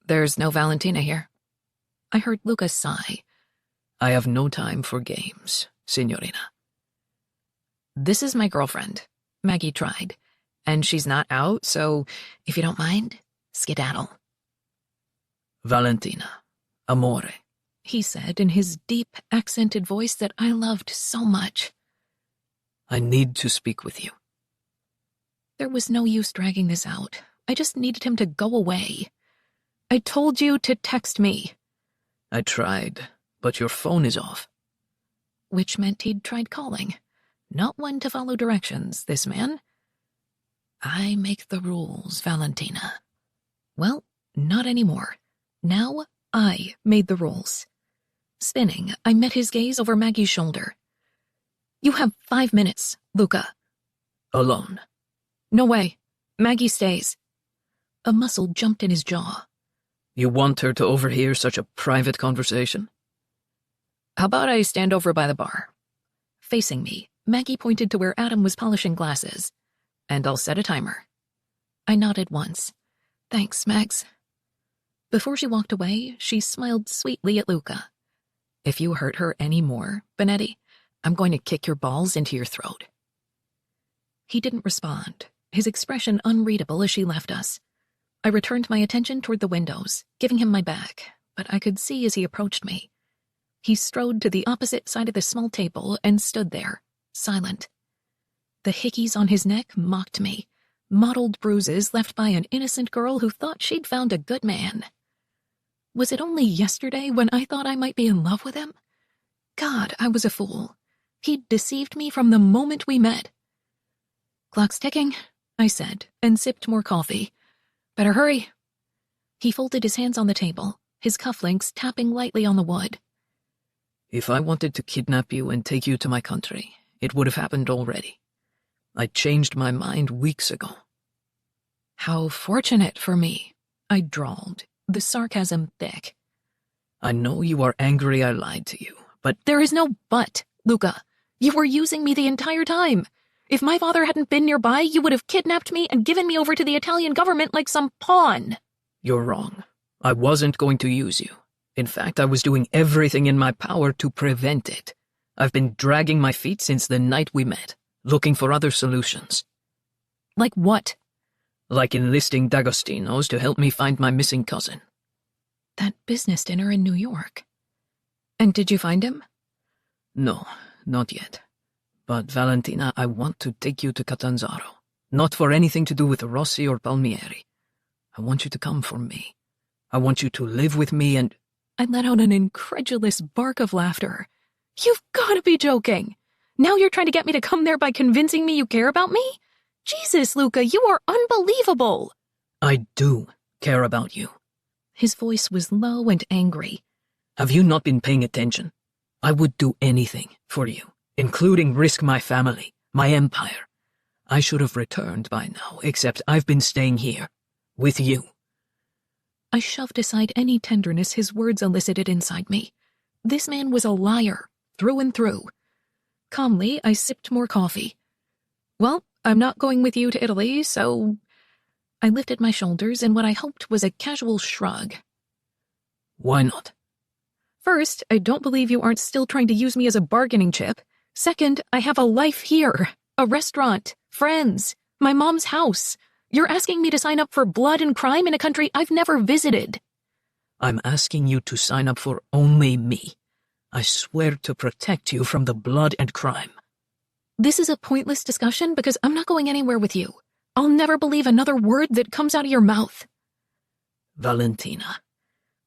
There's no Valentina here. I heard Luca sigh. I have no time for games, signorina. This is my girlfriend, Maggie tried, and she's not out, so if you don't mind, skedaddle. Valentina, amore, he said in his deep, accented voice that I loved so much. I need to speak with you. There was no use dragging this out. I just needed him to go away. I told you to text me. I tried, but your phone is off. Which meant he'd tried calling. Not one to follow directions, this man. I make the rules, Valentina. Well, not anymore. Now I made the rules. Spinning, I met his gaze over Maggie's shoulder. You have 5 minutes, Luca. Alone. No way. Maggie stays. A muscle jumped in his jaw. You want her to overhear such a private conversation? How about I stand over by the bar? Facing me, Maggie pointed to where Adam was polishing glasses. And I'll set a timer. I nodded once. Thanks, Mags. Before she walked away, she smiled sweetly at Luca. If you hurt her any more, Benetti, I'm going to kick your balls into your throat. He didn't respond, his expression unreadable as she left us. I returned my attention toward the windows, giving him my back, but I could see as he approached me. He strode to the opposite side of the small table and stood there, silent. The hickeys on his neck mocked me, mottled bruises left by an innocent girl who thought she'd found a good man. Was it only yesterday when I thought I might be in love with him? God, I was a fool. He'd deceived me from the moment we met. "Clock's ticking," I said, and sipped more coffee. "Better hurry." He folded his hands on the table, his cufflinks tapping lightly on the wood. If I wanted to kidnap you and take you to my country, it would have happened already. I changed my mind weeks ago. "How fortunate for me," I drawled, the sarcasm thick. I know you are angry I lied to you, but "There is no but, Luca. You were using me the entire time. If my father hadn't been nearby, you would have kidnapped me and given me over to the Italian government like some pawn." you're wrong. I wasn't going to use you. In fact, I was doing everything in my power to prevent it. I've been dragging my feet since the night we met, looking for other solutions. "Like what?" Like enlisting D'Agostino's to help me find my missing cousin. "That business dinner in New York. And did you find him?" No, not yet. But Valentina, I want to take you to Catanzaro. Not for anything to do with Rossi or Palmieri. I want you to come for me. I want you to live with me and— I let out an incredulous bark of laughter. "You've got to be joking. Now you're trying to get me to come there by convincing me you care about me? Jesus, Luca, you are unbelievable." I do care about you. His voice was low and angry. Have you not been paying attention? I would do anything for you, including risk my family, my empire. I should have returned by now, except I've been staying here, with you. I shoved aside any tenderness his words elicited inside me. This man was a liar, through and through. Calmly, I sipped more coffee. "Well, I'm not going with you to Italy, so—" I lifted my shoulders in what I hoped was a casual shrug. Why not? "First, I don't believe you aren't still trying to use me as a bargaining chip. Second, I have a life here, a restaurant, friends, my mom's house. You're asking me to sign up for blood and crime in a country I've never visited." I'm asking you to sign up for only me. I swear to protect you from the blood and crime. This is a pointless discussion because I'm not going anywhere with you. I'll never believe another word that comes out of your mouth. Valentina.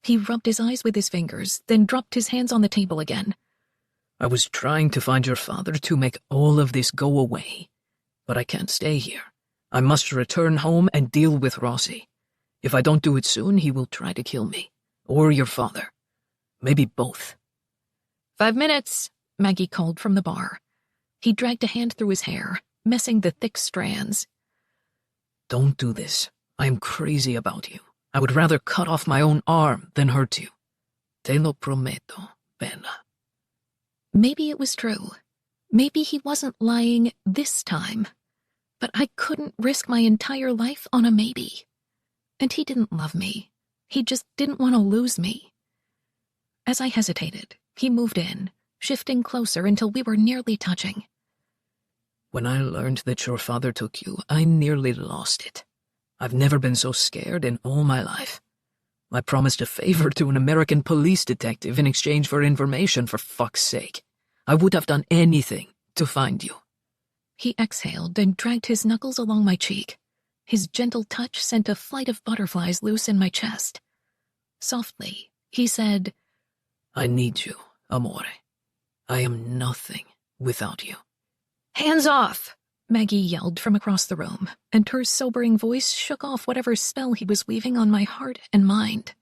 He rubbed his eyes with his fingers, then dropped his hands on the table again. I was trying to find your father to make all of this go away, but I can't stay here. I must return home and deal with Rossi. If I don't do it soon, he will try to kill me, or your father. Maybe both. 5 minutes, Maggie called from the bar. He dragged a hand through his hair, messing the thick strands. Don't do this. I am crazy about you. I would rather cut off my own arm than hurt you. Te lo prometto, Bella. Maybe it was true. Maybe he wasn't lying this time. But I couldn't risk my entire life on a maybe. And he didn't love me. He just didn't want to lose me. As I hesitated, he moved in, shifting closer until we were nearly touching. When I learned that your father took you, I nearly lost it. I've never been so scared in all my life. I promised a favor to an American police detective in exchange for information, for fuck's sake. I would have done anything to find you. He exhaled and dragged his knuckles along my cheek. His gentle touch sent a flight of butterflies loose in my chest. Softly, he said, I need you, amore. I am nothing without you. "Hands off!" Maggie yelled from across the room, and her sobering voice shook off whatever spell he was weaving on my heart and mind.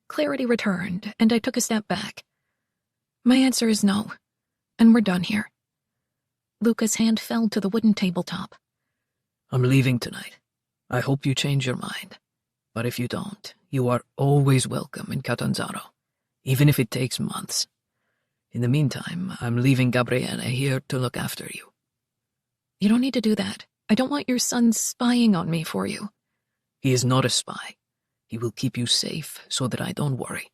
Clarity returned, and I took a step back. "My answer is no, and we're done here." Luca's hand fell to the wooden tabletop. I'm leaving tonight. I hope you change your mind. But if you don't, you are always welcome in Catanzaro, even if it takes months. In the meantime, I'm leaving Gabriele here to look after you. You don't need to do that. I don't want your son spying on me for you. He is not a spy. He will keep you safe so that I don't worry.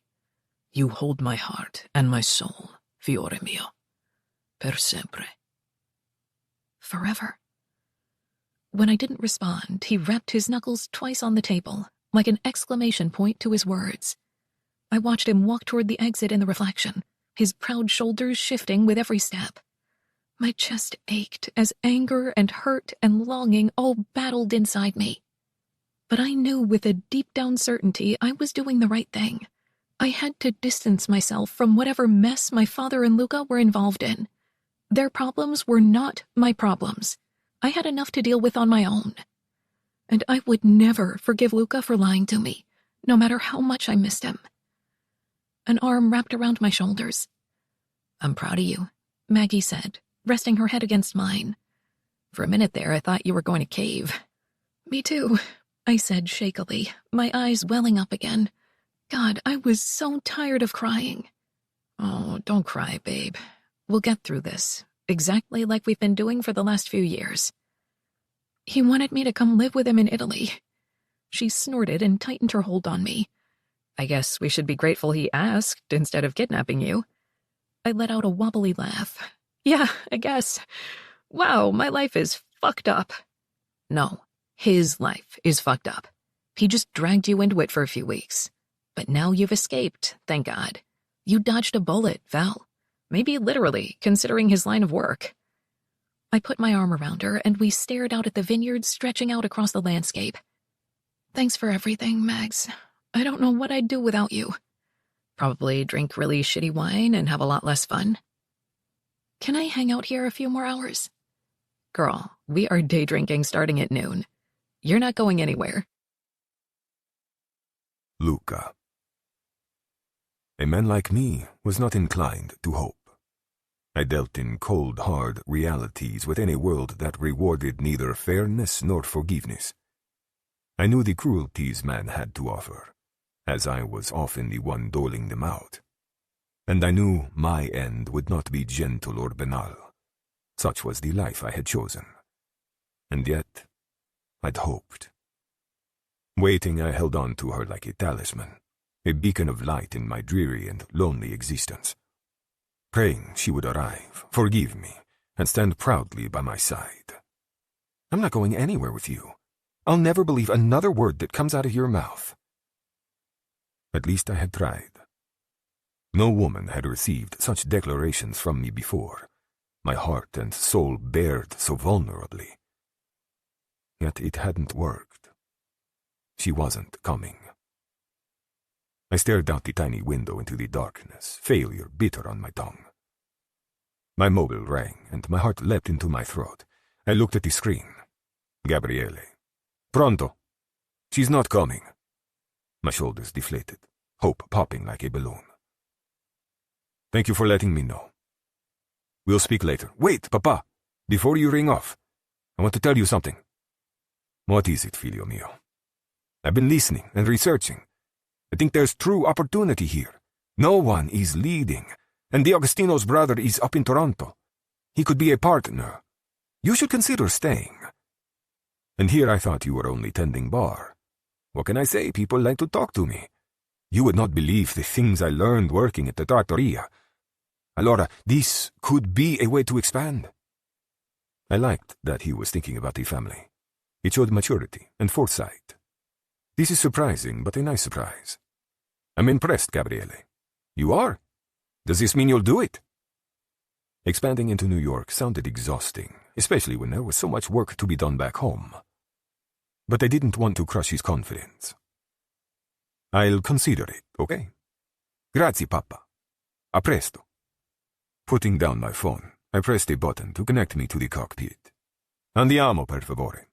You hold my heart and my soul, fiore mio. Per sempre. Forever. When I didn't respond, he rapped his knuckles twice on the table, like an exclamation point to his words. I watched him walk toward the exit in the reflection, his proud shoulders shifting with every step. My chest ached as anger and hurt and longing all battled inside me. But I knew with a deep-down certainty I was doing the right thing. I had to distance myself from whatever mess my father and Luca were involved in. Their problems were not my problems. I had enough to deal with on my own. And I would never forgive Luca for lying to me, no matter how much I missed him. An arm wrapped around my shoulders. "I'm proud of you," Maggie said, resting her head against mine. "For a minute there, I thought you were going to cave." "Me too," I said shakily, my eyes welling up again. God, I was so tired of crying. "Oh, don't cry, babe. We'll get through this, exactly like we've been doing for the last few years." "He wanted me to come live with him in Italy." She snorted and tightened her hold on me. "I guess we should be grateful he asked instead of kidnapping you." I let out a wobbly laugh. "Yeah, I guess. Wow, my life is fucked up." "No, his life is fucked up. He just dragged you into it for a few weeks. But now you've escaped, thank God. You dodged a bullet, Val. Maybe literally, considering his line of work." I put my arm around her, and we stared out at the vineyards stretching out across the landscape. "Thanks for everything, Mags. I don't know what I'd do without you." "Probably drink really shitty wine and have a lot less fun." "Can I hang out here a few more hours?" "Girl, we are day drinking starting at noon. You're not going anywhere." Luca. A man like me was not inclined to hope. I dealt in cold, hard realities within a world that rewarded neither fairness nor forgiveness. I knew the cruelties man had to offer, as I was often the one doling them out. And I knew my end would not be gentle or banal. Such was the life I had chosen. And yet, I'd hoped. Waiting, I held on to her like a talisman, a beacon of light in my dreary and lonely existence. Praying she would arrive, forgive me, and stand proudly by my side. "I'm not going anywhere with you. I'll never believe another word that comes out of your mouth." At least I had tried. No woman had received such declarations from me before, my heart and soul bared so vulnerably. Yet it hadn't worked. She wasn't coming. I stared out the tiny window into the darkness, failure bitter on my tongue. My mobile rang, and my heart leapt into my throat. I looked at the screen. Gabriele. "Pronto." "She's not coming." My shoulders deflated, hope popping like a balloon. "Thank you for letting me know. We'll speak later." "Wait, Papa! Before you ring off, I want to tell you something." "What is it, figlio mio?" "I've been listening and researching. I think there's true opportunity here. No one is leading, and D'Agostino's brother is up in Toronto. He could be a partner. You should consider staying." And here I thought you were only tending bar. What can I say? People like to talk to me. You would not believe the things I learned working at the trattoria. Allora, this could be a way to expand. I liked that he was thinking about the family. It showed maturity and foresight. This is surprising, but a nice surprise. I'm impressed, Gabriele. You are? Does this mean you'll do it? Expanding into New York sounded exhausting, especially when there was so much work to be done back home. But I didn't want to crush his confidence. "I'll consider it, okay? Grazie, Papa. A presto." Putting down my phone, I pressed a button to connect me to the cockpit. "Andiamo, per favore."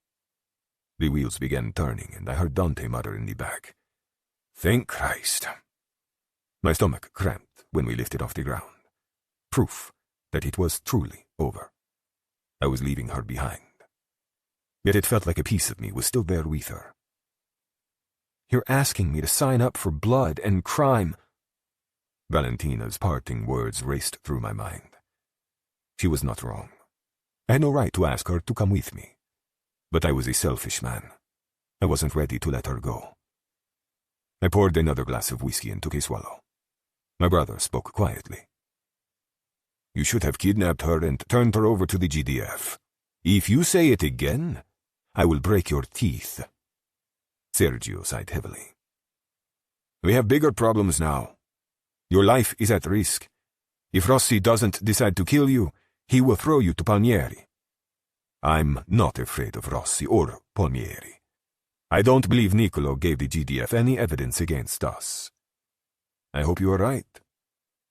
The wheels began turning, and I heard Dante mutter in the back, "Thank Christ." My stomach cramped when we lifted off the ground. Proof that it was truly over. I was leaving her behind. Yet it felt like a piece of me was still there with her. "You're asking me to sign up for blood and crime." Valentina's parting words raced through my mind. She was not wrong. I had no right to ask her to come with me. But I was a selfish man. I wasn't ready to let her go. I poured another glass of whiskey and took a swallow. My brother spoke quietly. "You should have kidnapped her and turned her over to the GDF. If you say it again, I will break your teeth." Sergio sighed heavily. "We have bigger problems now. Your life is at risk. If Rossi doesn't decide to kill you, he will throw you to Palmieri. I'm not afraid of Rossi or Palmieri. I don't believe Niccolo gave the GDF any evidence against us. I hope you are right.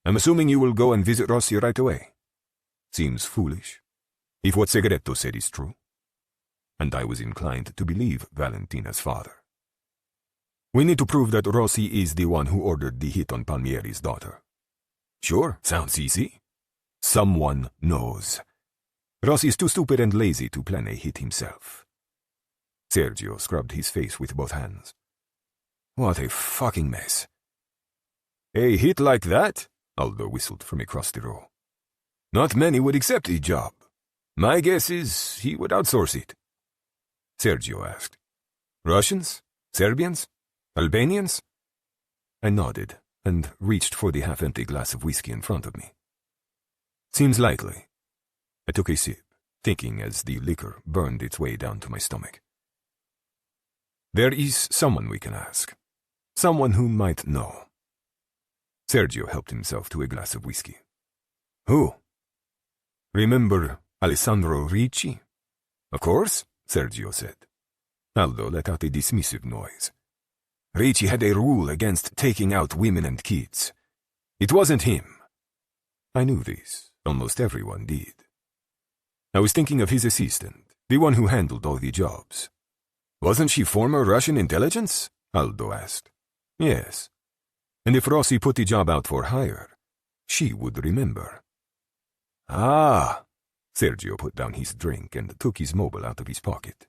I'm assuming you will go and visit Rossi right away. Seems foolish, if what Segretto said is true. And I was inclined to believe Valentina's father. We need to prove that Rossi is the one who ordered the hit on Palmieri's daughter. Sure, sounds easy. Someone knows. Rossi is too stupid and lazy to plan a hit himself. Sergio scrubbed his face with both hands. What a fucking mess. A hit like that? Aldo whistled from across the row. Not many would accept the job. My guess is he would outsource it. Sergio asked. Russians? Serbians? Albanians? I nodded and reached for the half-empty glass of whiskey in front of me. Seems likely. I took a sip, thinking as the liquor burned its way down to my stomach. There is someone we can ask. Someone who might know. Sergio helped himself to a glass of whiskey. Who? Remember Alessandro Ricci? Of course, Sergio said. Aldo let out a dismissive noise. Ricci had a rule against taking out women and kids. It wasn't him. I knew this. Almost everyone did. I was thinking of his assistant, the one who handled all the jobs. Wasn't she former Russian intelligence? Aldo asked. Yes. And if Rossi put the job out for hire, she would remember. Ah! Sergio put down his drink and took his mobile out of his pocket.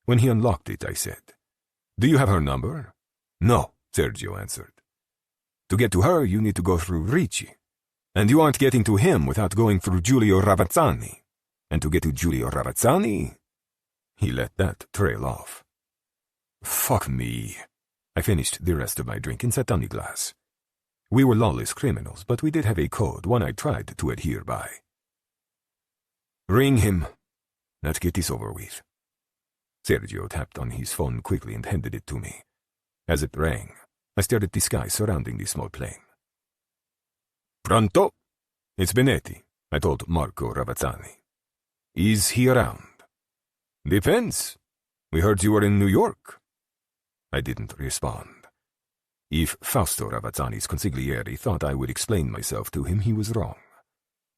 When he unlocked it, I said, Do you have her number? No, Sergio answered. To get to her, you need to go through Ricci. And you aren't getting to him without going through Giulio Ravazzani. And to get to Giulio Ravazzani... He let that trail off. Fuck me. I finished the rest of my drink and set down the glass. We were lawless criminals, but we did have a code, one I tried to adhere by. Ring him. Let's get this over with. Sergio tapped on his phone quickly and handed it to me. As it rang, I stared at the sky surrounding the small plane. Pronto? It's Benetti, I told Marco Ravazzani. Is he around? Depends. We heard you were in New York. I didn't respond. If Fausto Ravazzani's consigliere thought I would explain myself to him, he was wrong.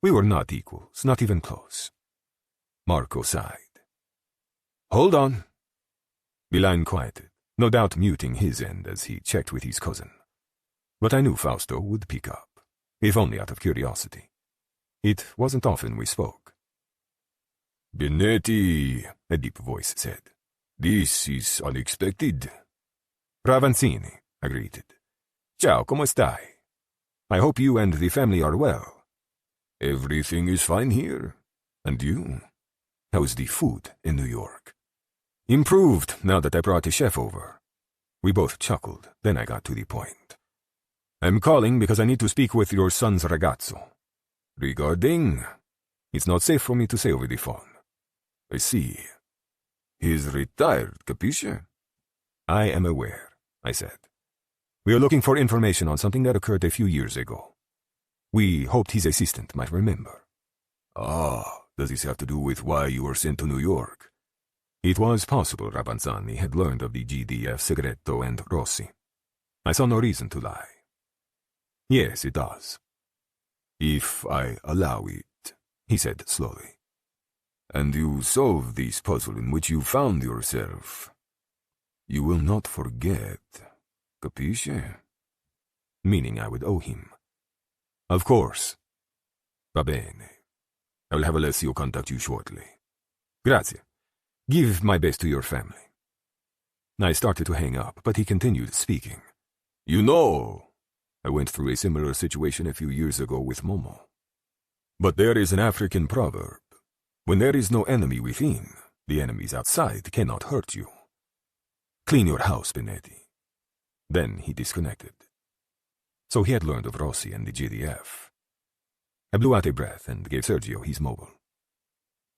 We were not equals, not even close. Marco sighed. Hold on. The line quieted, no doubt muting his end as he checked with his cousin. But I knew Fausto would pick up, if only out of curiosity. It wasn't often we spoke. Benetti, a deep voice said. This is unexpected. Ravazzini, I greeted. Ciao, come stai? I hope you and the family are well. Everything is fine here. And you? How's the food in New York? Improved now that I brought a chef over. We both chuckled, then I got to the point. I'm calling because I need to speak with your son's ragazzo. Regarding? It's not safe for me to say over the phone. I see. He's retired, capisce? I am aware, I said. We are looking for information on something that occurred a few years ago. We hoped his assistant might remember. Ah, does this have to do with why you were sent to New York? It was possible Ravazzani had learned of the GDF, Segretto, and Rossi. I saw no reason to lie. Yes, it does. If I allow it, he said slowly. And you solve this puzzle in which you found yourself. You will not forget, capisce? Meaning I would owe him. Of course. Va bene. I will have Alessio contact you shortly. Grazie. Give my best to your family. I started to hang up, but he continued speaking. You know, I went through a similar situation a few years ago with Momo. But there is an African proverb. When there is no enemy within, the enemies outside cannot hurt you. Clean your house, Benetti. Then he disconnected. So he had learned of Rossi and the GDF. I blew out a breath and gave Sergio his mobile.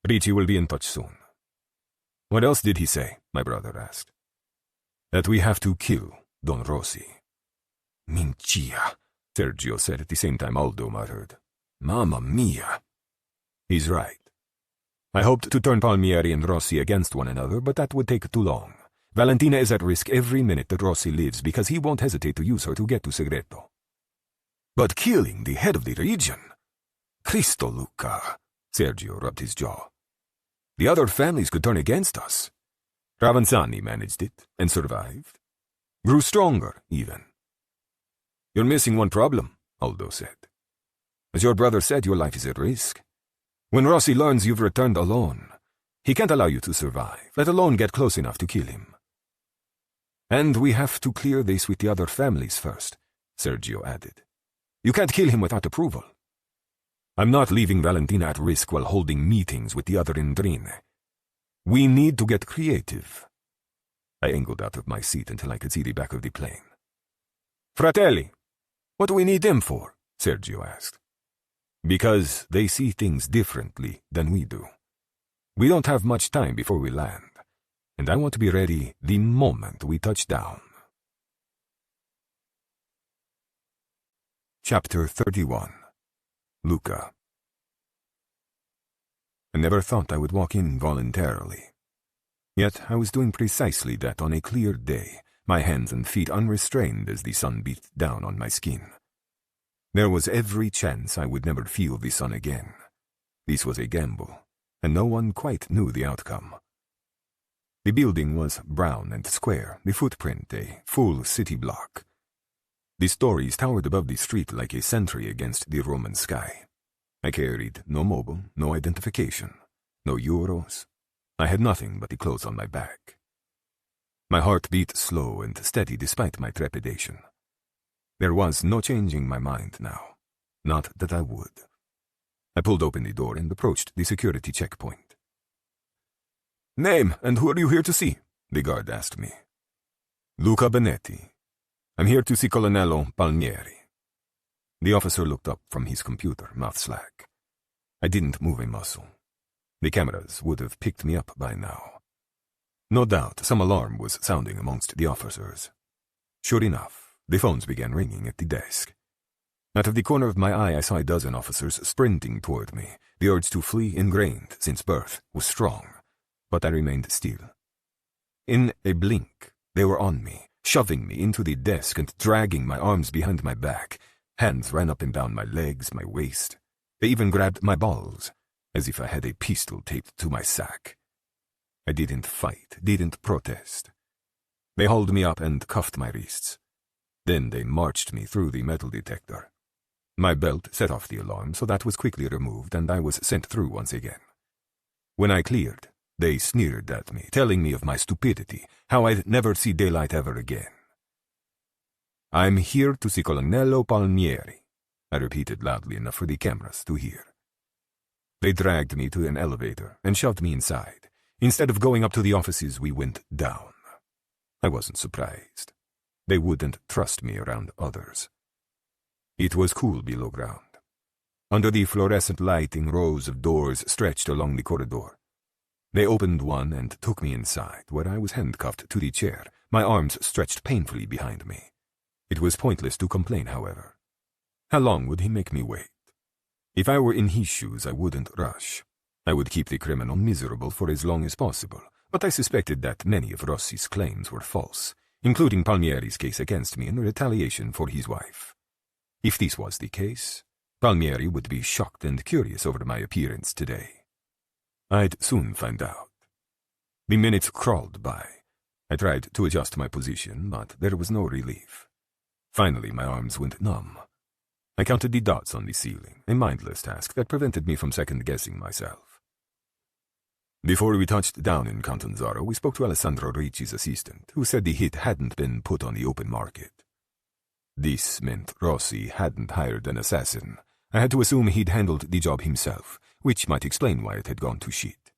Ricci will be in touch soon. What else did he say? My brother asked. That we have to kill Don Rossi. Minchia, Sergio said at the same time Aldo muttered. Mamma mia. He's right. I hoped to turn Palmieri and Rossi against one another, but that would take too long. Valentina is at risk every minute that Rossi lives because he won't hesitate to use her to get to Segreto. But killing the head of the region? Cristo, Luca. Sergio rubbed his jaw. The other families could turn against us. Ravanzani managed it and survived. Grew stronger, even. You're missing one problem, Aldo said. As your brother said, your life is at risk. When Rossi learns you've returned alone, he can't allow you to survive, let alone get close enough to kill him. And we have to clear this with the other families first, Sergio added. You can't kill him without approval. I'm not leaving Valentina at risk while holding meetings with the other Indrine. We need to get creative. I angled out of my seat until I could see the back of the plane. Fratelli, what do we need them for? Sergio asked. Because they see things differently than we do. We don't have much time before we land, and I want to be ready the moment we touch down. Chapter 31. Luca. I never thought I would walk in voluntarily. Yet I was doing precisely that on a clear day, my hands and feet unrestrained as the sun beat down on my skin. There was every chance I would never feel the sun again. This was a gamble, and no one quite knew the outcome. The building was brown and square, the footprint a full city block. The stories towered above the street like a sentry against the Roman sky. I carried no mobile, no identification, no euros. I had nothing but the clothes on my back. My heart beat slow and steady despite my trepidation. There was no changing my mind now. Not that I would. I pulled open the door and approached the security checkpoint. Name, and who are you here to see? The guard asked me. Luca Benetti. I'm here to see Colonnello Palmieri. The officer looked up from his computer, mouth slack. I didn't move a muscle. The cameras would have picked me up by now. No doubt some alarm was sounding amongst the officers. Sure enough, the phones began ringing at the desk. Out of the corner of my eye, I saw a dozen officers sprinting toward me. The urge to flee, ingrained since birth, was strong, but I remained still. In a blink, they were on me, shoving me into the desk and dragging my arms behind my back. Hands ran up and down my legs, my waist. They even grabbed my balls, as if I had a pistol taped to my sack. I didn't fight, didn't protest. They hauled me up and cuffed my wrists. Then they marched me through the metal detector. My belt set off the alarm, so that was quickly removed, and I was sent through once again. When I cleared, they sneered at me, telling me of my stupidity, how I'd never see daylight ever again. I'm here to see Colonnello Palmieri, I repeated loudly enough for the cameras to hear. They dragged me to an elevator and shoved me inside. Instead of going up to the offices, we went down. I wasn't surprised. They wouldn't trust me around others. It was cool below ground. Under the fluorescent lighting, rows of doors stretched along the corridor. They opened one and took me inside, where I was handcuffed to the chair, my arms stretched painfully behind me. It was pointless to complain, however. How long would he make me wait? If I were in his shoes, I wouldn't rush. I would keep the criminal miserable for as long as possible, but I suspected that many of Rossi's claims were false, including Palmieri's case against me in retaliation for his wife. If this was the case, Palmieri would be shocked and curious over my appearance today. I'd soon find out. The minutes crawled by. I tried to adjust my position, but there was no relief. Finally, my arms went numb. I counted the dots on the ceiling, a mindless task that prevented me from second-guessing myself. Before we touched down in Catanzaro, we spoke to Alessandro Ricci's assistant, who said the hit hadn't been put on the open market. This meant Rossi hadn't hired an assassin. I had to assume he'd handled the job himself, which might explain why it had gone to shit.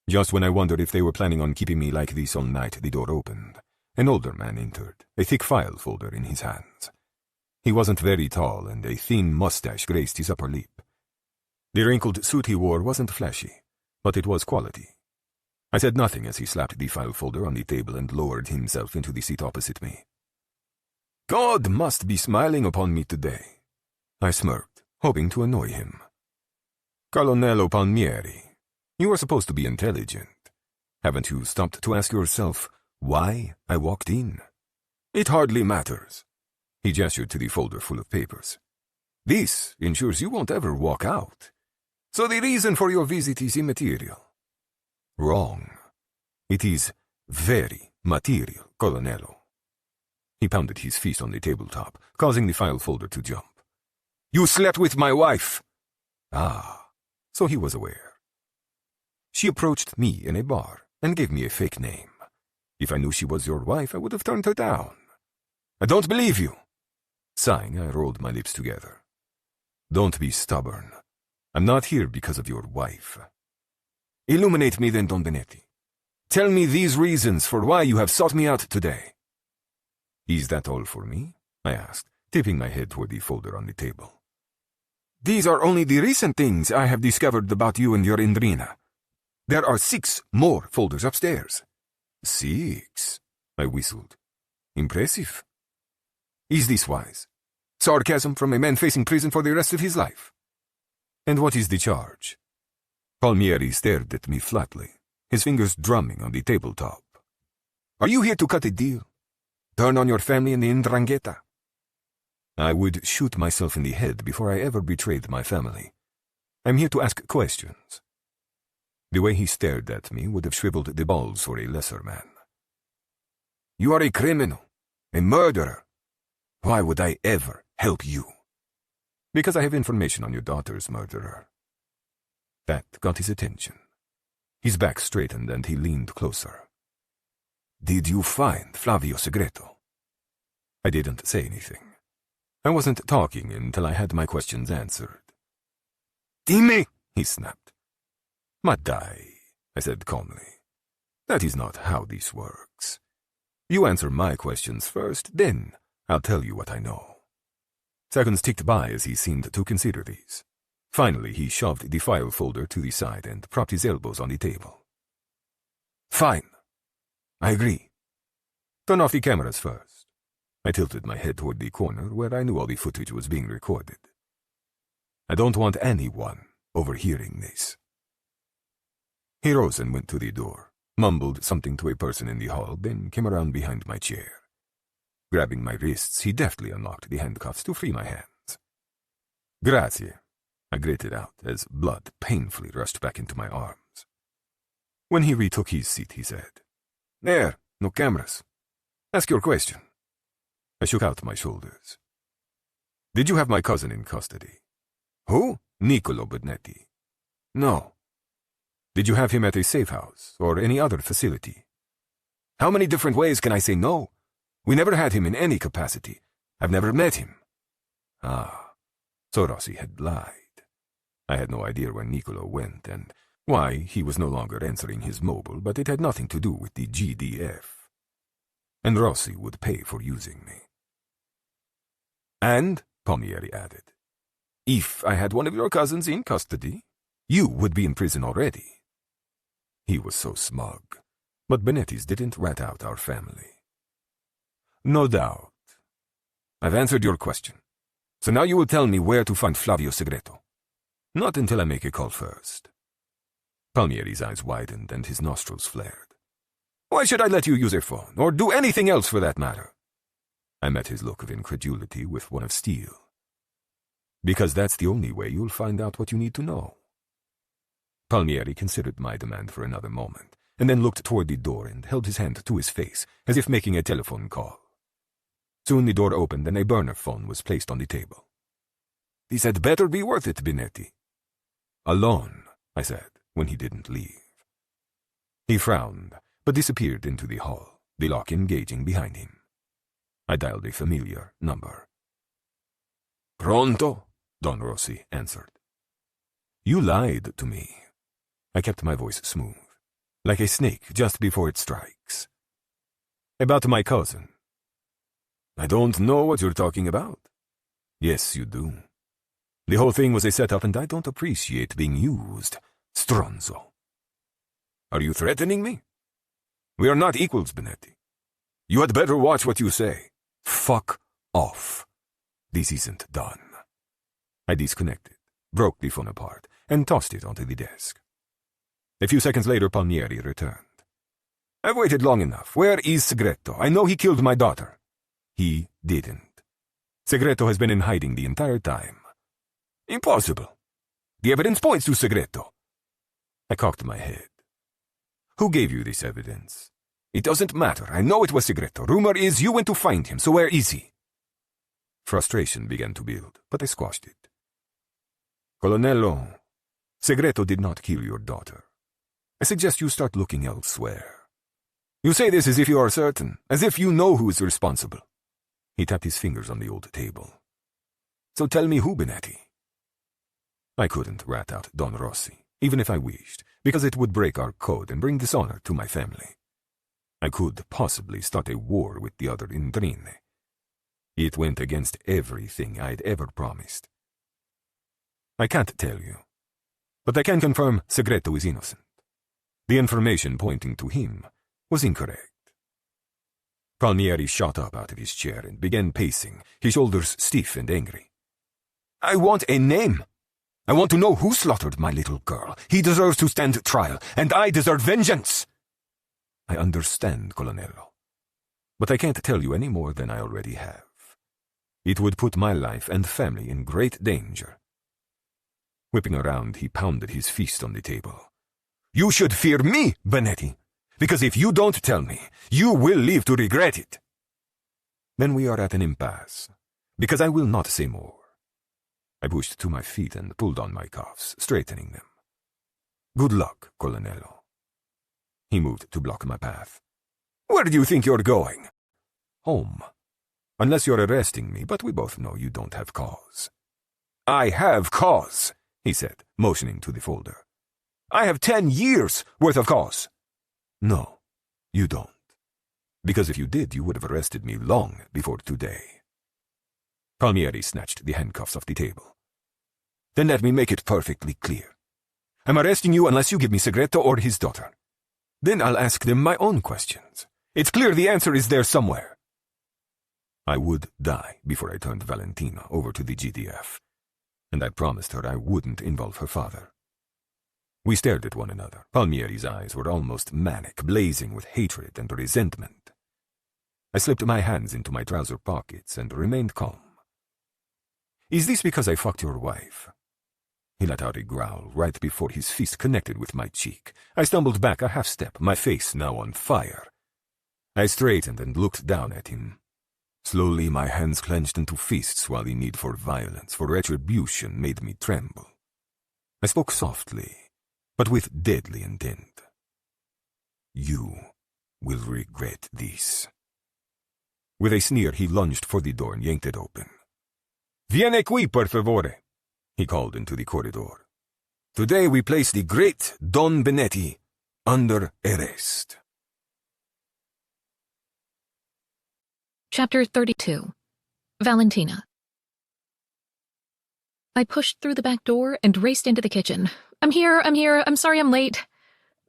Just when I wondered if they were planning on keeping me like this all night, the door opened. An older man entered, a thick file folder in his hands. He wasn't very tall, and a thin mustache graced his upper lip. The wrinkled suit he wore wasn't flashy, but it was quality. I said nothing as he slapped the file folder on the table and lowered himself into the seat opposite me. God must be smiling upon me today. I smirked, hoping to annoy him. Colonnello Palmieri, you are supposed to be intelligent. Haven't you stopped to ask yourself why I walked in? It hardly matters. He gestured to the folder full of papers. This ensures you won't ever walk out. So the reason for your visit is immaterial. Wrong. It is very material, Colonnello. He pounded his fist on the tabletop, causing the file folder to jump. You slept with my wife! Ah, so he was aware. She approached me in a bar and gave me a fake name. If I knew she was your wife, I would have turned her down. I don't believe you. Sighing, I rolled my lips together. Don't be stubborn. I'm not here because of your wife. Illuminate me then, Don Benetti. Tell me these reasons for why you have sought me out today. Is that all for me? I asked, tipping my head toward the folder on the table. These are only the recent things I have discovered about you and your Indrina. There are 6 more folders upstairs. 6? I whistled. Impressive. Is this wise? Sarcasm from a man facing prison for the rest of his life? And what is the charge? Palmieri stared at me flatly, his fingers drumming on the tabletop. Are you here to cut a deal? Turn on your family in the Ndrangheta? I would shoot myself in the head before I ever betrayed my family. I'm here to ask questions. The way he stared at me would have shriveled the balls for a lesser man. You are a criminal, a murderer. Why would I ever help you? Because I have information on your daughter's murderer. That got his attention. His back straightened and he leaned closer. Did you find Flavio Segreto? I didn't say anything. I wasn't talking until I had my questions answered. Steamy, he snapped. Ma dai, I said calmly. That is not how this works. You answer my questions first, then I'll tell you what I know. Seconds ticked by as he seemed to consider these. Finally, he shoved the file folder to the side and propped his elbows on the table. Fine. I agree. Turn off the cameras first. I tilted my head toward the corner where I knew all the footage was being recorded. I don't want anyone overhearing this. He rose and went to the door, mumbled something to a person in the hall, then came around behind my chair. Grabbing my wrists, he deftly unlocked the handcuffs to free my hands. Grazie, I gritted out as blood painfully rushed back into my arms. When he retook his seat, he said, There, no cameras. Ask your question. I shook out my shoulders. Did you have my cousin in custody? Who? Niccolo Benetti. No. Did you have him at a safe house or any other facility? How many different ways can I say no? We never had him in any capacity. I've never met him. Ah, so Rossi had lied. I had no idea where Niccolo went and why he was no longer answering his mobile, but it had nothing to do with the GDF. And Rossi would pay for using me. And, Palmieri added, if I had one of your cousins in custody, you would be in prison already. He was so smug, but Benetti's didn't rat out our family. No doubt. I've answered your question. So now you will tell me where to find Flavio Segreto. Not until I make a call first. Palmieri's eyes widened and his nostrils flared. Why should I let you use a phone, or do anything else for that matter? I met his look of incredulity with one of steel. Because that's the only way you'll find out what you need to know. Palmieri considered my demand for another moment, and then looked toward the door and held his hand to his face, as if making a telephone call. Soon the door opened and a burner phone was placed on the table. This had better be worth it, Benetti. Alone, I said, when he didn't leave. He frowned, but disappeared into the hall, the lock engaging behind him. I dialed a familiar number. Pronto? Don Rossi answered. You lied to me. I kept my voice smooth, like a snake just before it strikes. About my cousin. I don't know what you're talking about. Yes, you do. The whole thing was a setup and I don't appreciate being used. Stronzo. Are you threatening me? We are not equals, Benetti. You had better watch what you say. Fuck off. This isn't done. I disconnected, broke the phone apart, and tossed it onto the desk. A few seconds later, Palmieri returned. "I've waited long enough. Where is Segreto? I know he killed my daughter." "He didn't. Segreto has been in hiding the entire time." "Impossible. The evidence points to Segreto." I cocked my head. "Who gave you this evidence?" "It doesn't matter. I know it was Segreto. Rumor is you went to find him, so where is he?" Frustration began to build, but I squashed it. "Colonnello, Segreto did not kill your daughter. I suggest you start looking elsewhere. You say this as if you are certain, as if you know who is responsible." He tapped his fingers on the old table. "So tell me who, Benetti." I couldn't rat out Don Rossi, even if I wished, because it would break our code and bring dishonor to my family. I could possibly start a war with the other Indrine. It went against everything I'd ever promised. I can't tell you, but I can confirm Segreto is innocent. The information pointing to him was incorrect. Palmieri shot up out of his chair and began pacing, his shoulders stiff and angry. "I want a name. I want to know who slaughtered my little girl. He deserves to stand trial, and I deserve vengeance." "I understand, Colonnello, but I can't tell you any more than I already have. It would put my life and family in great danger." Whipping around, he pounded his fist on the table. "You should fear me, Benetti, because if you don't tell me, you will live to regret it." "Then we are at an impasse, because I will not say more." I pushed to my feet and pulled on my cuffs, straightening them. "Good luck, Colonnello." He moved to block my path. "Where do you think you're going?" "Home. Unless you're arresting me, but we both know you don't have cause." "I have cause," he said, motioning to the folder. "I have 10 years worth of cause." "No, you don't. Because if you did, you would have arrested me long before today." Palmieri snatched the handcuffs off the table. "Then let me make it perfectly clear. I'm arresting you unless you give me Segreto or his daughter. Then I'll ask them my own questions. It's clear the answer is there somewhere." I would die before I turned Valentina over to the GDF, and I promised her I wouldn't involve her father. We stared at one another. Palmieri's eyes were almost manic, blazing with hatred and resentment. I slipped my hands into my trouser pockets and remained calm. "Is this because I fucked your wife?" He let out a growl right before his fist connected with my cheek. I stumbled back a half step, my face now on fire. I straightened and looked down at him. Slowly my hands clenched into fists while the need for violence, for retribution, made me tremble. I spoke softly, but with deadly intent. "You will regret this." With a sneer, he lunged for the door and yanked it open. "Viene qui, per favore," he called into the corridor. "Today we place the great Don Benetti under arrest." Chapter 32. Valentina. I pushed through the back door and raced into the kitchen. I'm here, I'm sorry I'm late."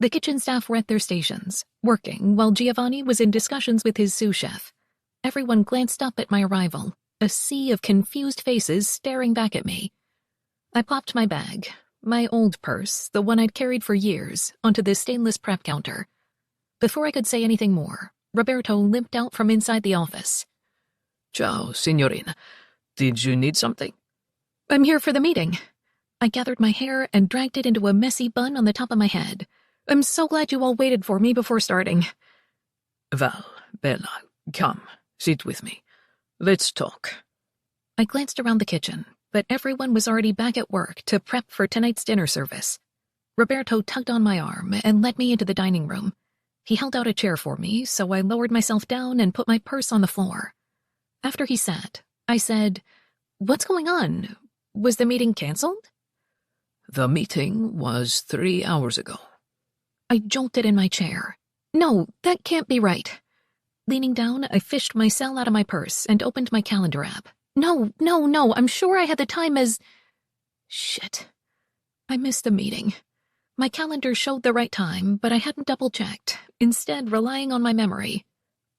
The kitchen staff were at their stations, working, while Giovanni was in discussions with his sous chef. Everyone glanced up at my arrival, a sea of confused faces staring back at me. I popped my bag, my old purse, the one I'd carried for years, onto the stainless prep counter. Before I could say anything more, Roberto limped out from inside the office. "Ciao, signorina. Did you need something?" "I'm here for the meeting." I gathered my hair and dragged it into a messy bun on the top of my head. "I'm so glad you all waited for me before starting." "Val, Bella, come, sit with me. Let's talk." I glanced around the kitchen, but everyone was already back at work to prep for tonight's dinner service. Roberto tugged on my arm and led me into the dining room. He held out a chair for me, so I lowered myself down and put my purse on the floor. After he sat, I said, "What's going on? Was the meeting canceled?" "The meeting was 3 hours ago." I jolted in my chair. "No, that can't be right." Leaning down, I fished my cell out of my purse and opened my calendar app. No, I'm sure I had the time as... Shit. I missed the meeting. My calendar showed the right time, but I hadn't double-checked, instead relying on my memory,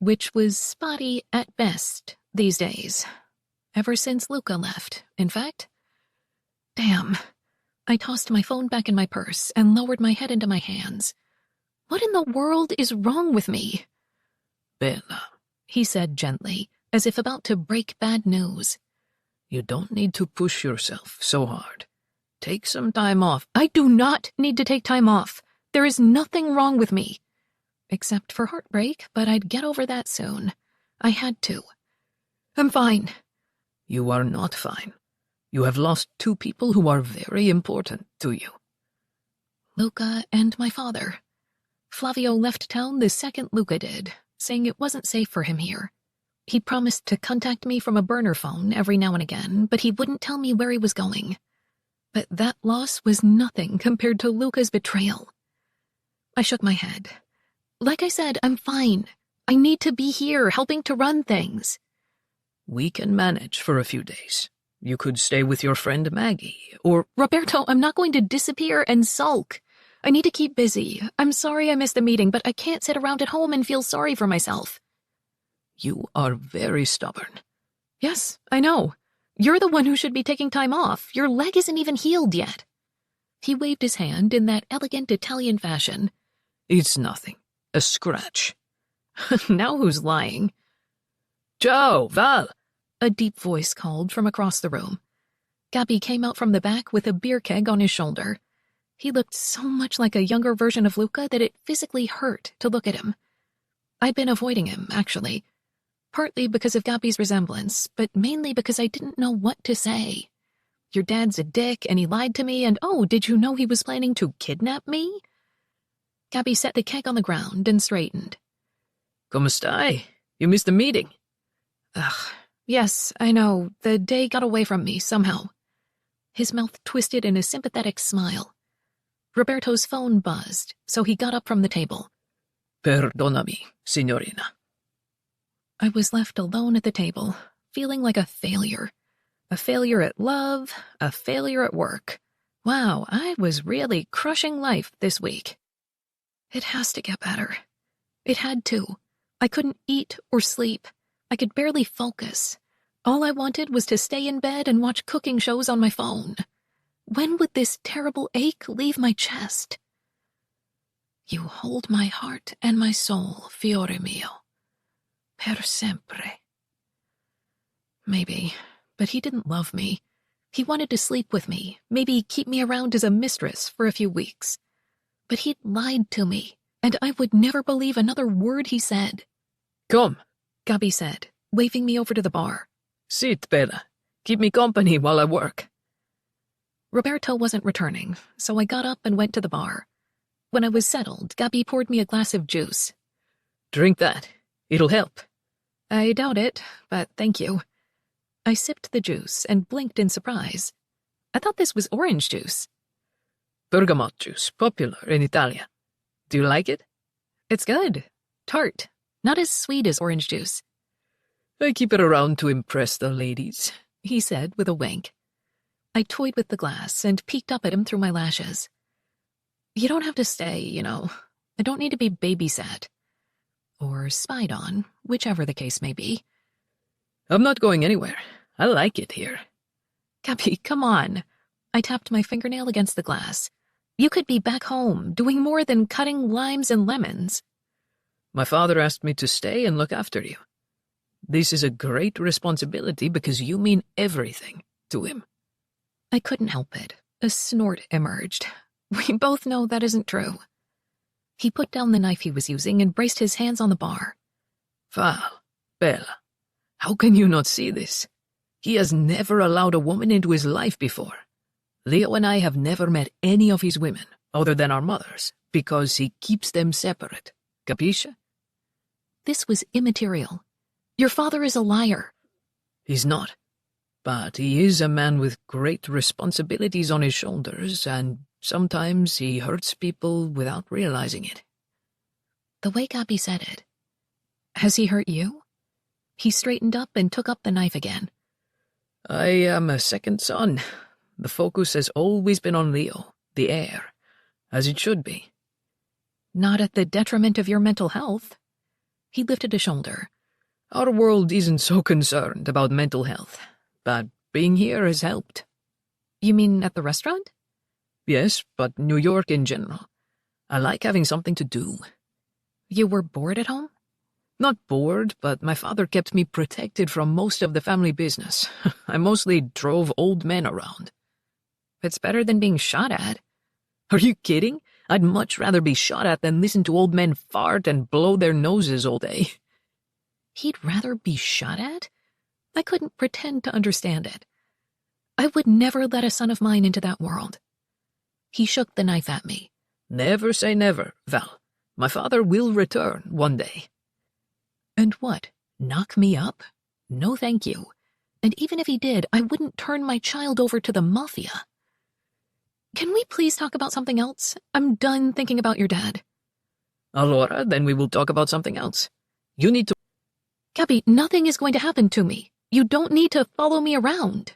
which was spotty at best these days. Ever since Luca left, in fact. Damn. I tossed my phone back in my purse and lowered my head into my hands. What in the world is wrong with me? Bella, He said gently, as if about to break bad news. you don't need to push yourself so hard. Take some time off. I do not need to take time off. There is nothing wrong with me. Except for heartbreak, but I'd get over that soon. I had to. I'm fine. You are not fine. You have lost 2 people who are very important to you. Luca and my father. Flavio left town the second Luca did, saying it wasn't safe for him here. He promised to contact me from a burner phone every now and again, but he wouldn't tell me where he was going. But that loss was nothing compared to Luca's betrayal. I shook my head. Like I said, I'm fine. I need to be here, helping to run things. We can manage for a few days. You could stay with your friend Maggie, or... Roberto, I'm not going to disappear and sulk. I need to keep busy. I'm sorry I missed the meeting, but I can't sit around at home and feel sorry for myself. You are very stubborn. Yes, I know. You're the one who should be taking time off. Your leg isn't even healed yet. He waved his hand in that elegant Italian fashion. It's nothing. A scratch. Now who's lying? Ciao, Val! A deep voice called from across the room. Gabby came out from the back with a beer keg on his shoulder. He looked so much like a younger version of Luca that it physically hurt to look at him. I'd been avoiding him, actually. Partly because of Gabby's resemblance, but mainly because I didn't know what to say. Your dad's a dick, and he lied to me, and oh, did you know he was planning to kidnap me? Gabby set the keg on the ground and straightened. Come stai? You missed the meeting. Ugh, yes, I know. The day got away from me, somehow. His mouth twisted in a sympathetic smile. Roberto's phone buzzed, so he got up from the table. Perdonami, signorina. I was left alone at the table, feeling like a failure. A failure at love, a failure at work. Wow, I was really crushing life this week. It has to get better. It had to. I couldn't eat or sleep. I could barely focus. All I wanted was to stay in bed and watch cooking shows on my phone. When would this terrible ache leave my chest? You hold my heart and my soul, fiore mio. Per sempre. Maybe, but he didn't love me. He wanted to sleep with me, maybe keep me around as a mistress for a few weeks. But he'd lied to me, and I would never believe another word he said. Come, Gabby said, waving me over to the bar. Sit, Bella. Keep me company while I work. Roberto wasn't returning, so I got up and went to the bar. When I was settled, Gabby poured me a glass of juice. Drink that. It'll help. I doubt it, but thank you. I sipped the juice and blinked in surprise. I thought this was orange juice. Bergamot juice, popular in Italia. Do you like it? It's good. Tart. Not as sweet as orange juice. I keep it around to impress the ladies, he said with a wink. I toyed with the glass and peeked up at him through my lashes. You don't have to stay, you know. I don't need to be babysat. Or spied on, whichever the case may be. I'm not going anywhere. I like it here. Gabby, come on. I tapped my fingernail against the glass. You could be back home, doing more than cutting limes and lemons. My father asked me to stay and look after you. This is a great responsibility because you mean everything to him. I couldn't help it. A snort emerged. We both know that isn't true. He put down the knife he was using and braced his hands on the bar. Val, Bella, how can you not see this? He has never allowed a woman into his life before. Leo and I have never met any of his women, other than our mothers, because he keeps them separate. Capisce? This was immaterial. Your father is a liar. He's not. But he is a man with great responsibilities on his shoulders, and sometimes he hurts people without realizing it. The way Gabby said it. Has he hurt you? He straightened up and took up the knife again. I am a second son. The focus has always been on Leo, the heir, as it should be. Not at the detriment of your mental health. He lifted a shoulder. Our world isn't so concerned about mental health, but being here has helped. You mean at the restaurant? Yes, but New York in general. I like having something to do. You were bored at home? Not bored, but my father kept me protected from most of the family business. I mostly drove old men around. It's better than being shot at. Are you kidding? I'd much rather be shot at than listen to old men fart and blow their noses all day. He'd rather be shot at? I couldn't pretend to understand it. I would never let a son of mine into that world. He shook the knife at me. Never say never, Val. My father will return one day. And what? Knock me up? No thank you. And even if he did, I wouldn't turn my child over to the mafia. Can we please talk about something else? I'm done thinking about your dad. Allora, then we will talk about something else. You need to— Gabby, nothing is going to happen to me. You don't need to follow me around.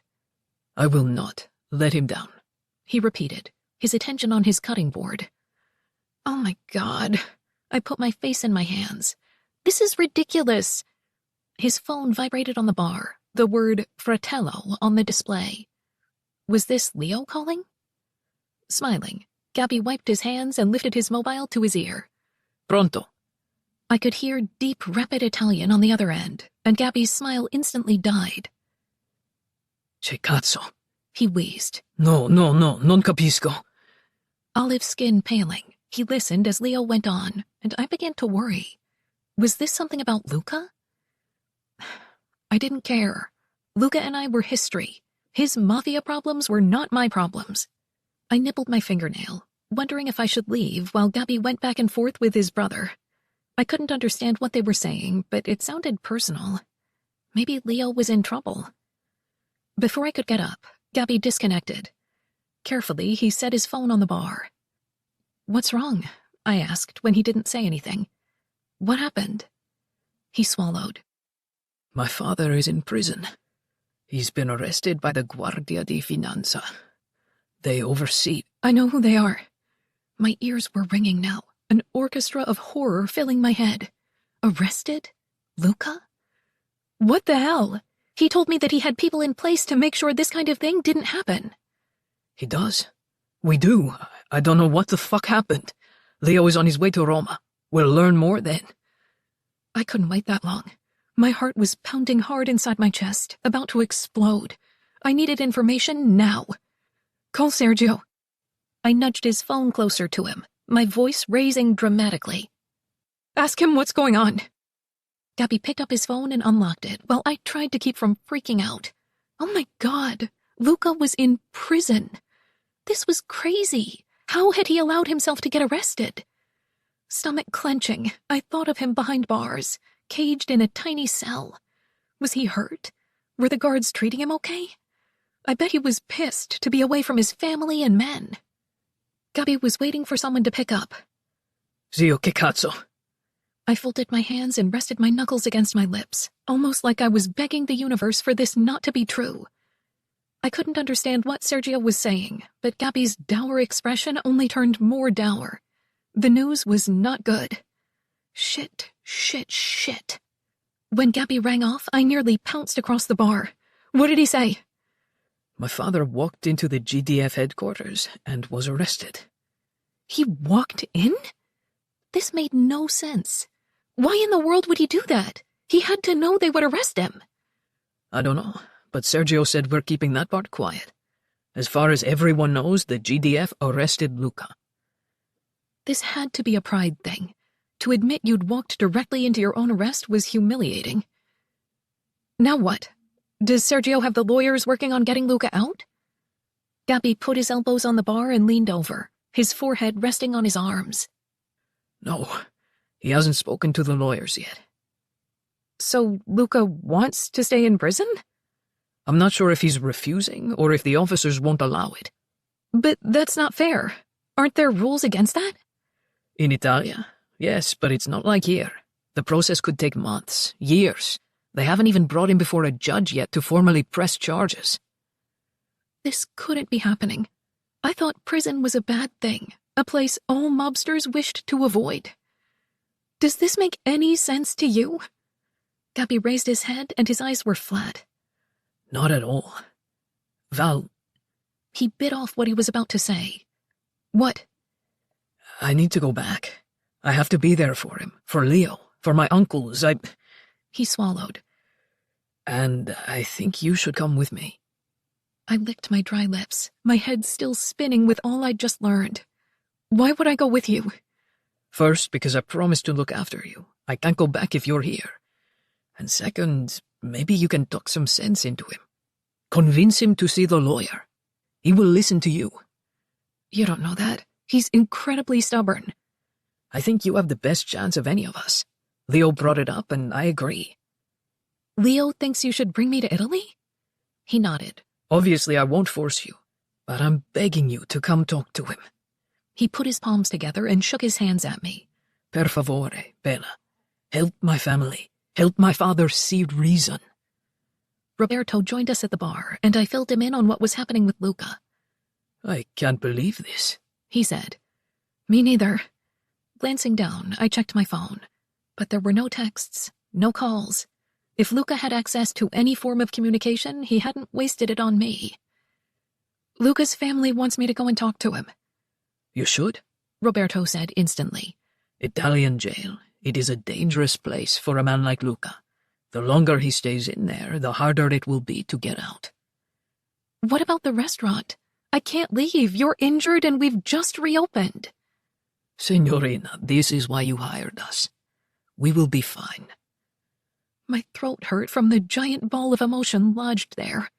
I will not let him down, he repeated, his attention on his cutting board. Oh my God. I put my face in my hands. This is ridiculous. His phone vibrated on the bar, the word fratello on the display. Was this Leo calling? Smiling, Gabby wiped his hands and lifted his mobile to his ear. Pronto. I could hear deep, rapid Italian on the other end, and Gabby's smile instantly died. Che cazzo. He wheezed. No, non capisco. Olive skin paling, he listened as Leo went on, and I began to worry. Was this something about Luca? I didn't care. Luca and I were history. His mafia problems were not my problems. I nibbled my fingernail, wondering if I should leave while Gabby went back and forth with his brother. I couldn't understand what they were saying, but it sounded personal. Maybe Leo was in trouble. Before I could get up, Gabby disconnected. Carefully, he set his phone on the bar. What's wrong? I asked when he didn't say anything. What happened? He swallowed. My father is in prison. He's been arrested by the Guardia di Finanza. They oversee— I know who they are. My ears were ringing now, an orchestra of horror filling my head. Arrested? Luca? What the hell? He told me that he had people in place to make sure this kind of thing didn't happen. He does. We do. I don't know what the fuck happened. Leo is on his way to Roma. We'll learn more then. I couldn't wait that long. My heart was pounding hard inside my chest, about to explode. I needed information now. Call Sergio. I nudged his phone closer to him, my voice raising dramatically. Ask him what's going on. Gabby picked up his phone and unlocked it while I tried to keep from freaking out. Oh my God, Luca was in prison. This was crazy. How had he allowed himself to get arrested? Stomach clenching, I thought of him behind bars, caged in a tiny cell. Was he hurt? Were the guards treating him okay? I bet he was pissed to be away from his family and men. Gabby was waiting for someone to pick up. Zio, che cazzo? I folded my hands and rested my knuckles against my lips, almost like I was begging the universe for this not to be true. I couldn't understand what Sergio was saying, but Gabby's dour expression only turned more dour. The news was not good. Shit. When Gabby rang off, I nearly pounced across the bar. What did he say? My father walked into the GDF headquarters and was arrested. He walked in? This made no sense. Why in the world would he do that? He had to know they would arrest him. I don't know, but Sergio said we're keeping that part quiet. As far as everyone knows, the GDF arrested Luca. This had to be a pride thing. To admit you'd walked directly into your own arrest was humiliating. Now what? Does Sergio have the lawyers working on getting Luca out? Gabby put his elbows on the bar and leaned over, his forehead resting on his arms. No, he hasn't spoken to the lawyers yet. So Luca wants to stay in prison? I'm not sure if he's refusing or if the officers won't allow it. But that's not fair. Aren't there rules against that? In Italia, yes, but it's not like here. The process could take months, years. They haven't even brought him before a judge yet to formally press charges. This couldn't be happening. I thought prison was a bad thing, a place all mobsters wished to avoid. Does this make any sense to you? Gabby raised his head and his eyes were flat. Not at all. Val. He bit off what he was about to say, What? I need to go back. I have to be there for him, for Leo, for my uncles. He swallowed. And I think you should come with me. I licked my dry lips, my head still spinning with all I'd just learned. Why would I go with you? First, because I promised to look after you. I can't go back if you're here. And second, maybe you can talk some sense into him. Convince him to see the lawyer. He will listen to you. You don't know that. He's incredibly stubborn. I think you have the best chance of any of us. Leo brought it up, and I agree. Leo thinks you should bring me to Italy? He nodded. Obviously, I won't force you, but I'm begging you to come talk to him. He put his palms together and shook his hands at me. Per favore, Bella. Help my family. Help my father see reason. Roberto joined us at the bar, and I filled him in on what was happening with Luca. I can't believe this, he said. Me neither. Glancing down, I checked my phone. But there were no texts, no calls. If Luca had access to any form of communication, he hadn't wasted it on me. Luca's family wants me to go and talk to him. You should, Roberto said instantly. Italian jail. It is a dangerous place for a man like Luca. The longer he stays in there, the harder it will be to get out. What about the restaurant? I can't leave. You're injured and we've just reopened. Signorina, this is why you hired us. We will be fine. My throat hurt from the giant ball of emotion lodged there.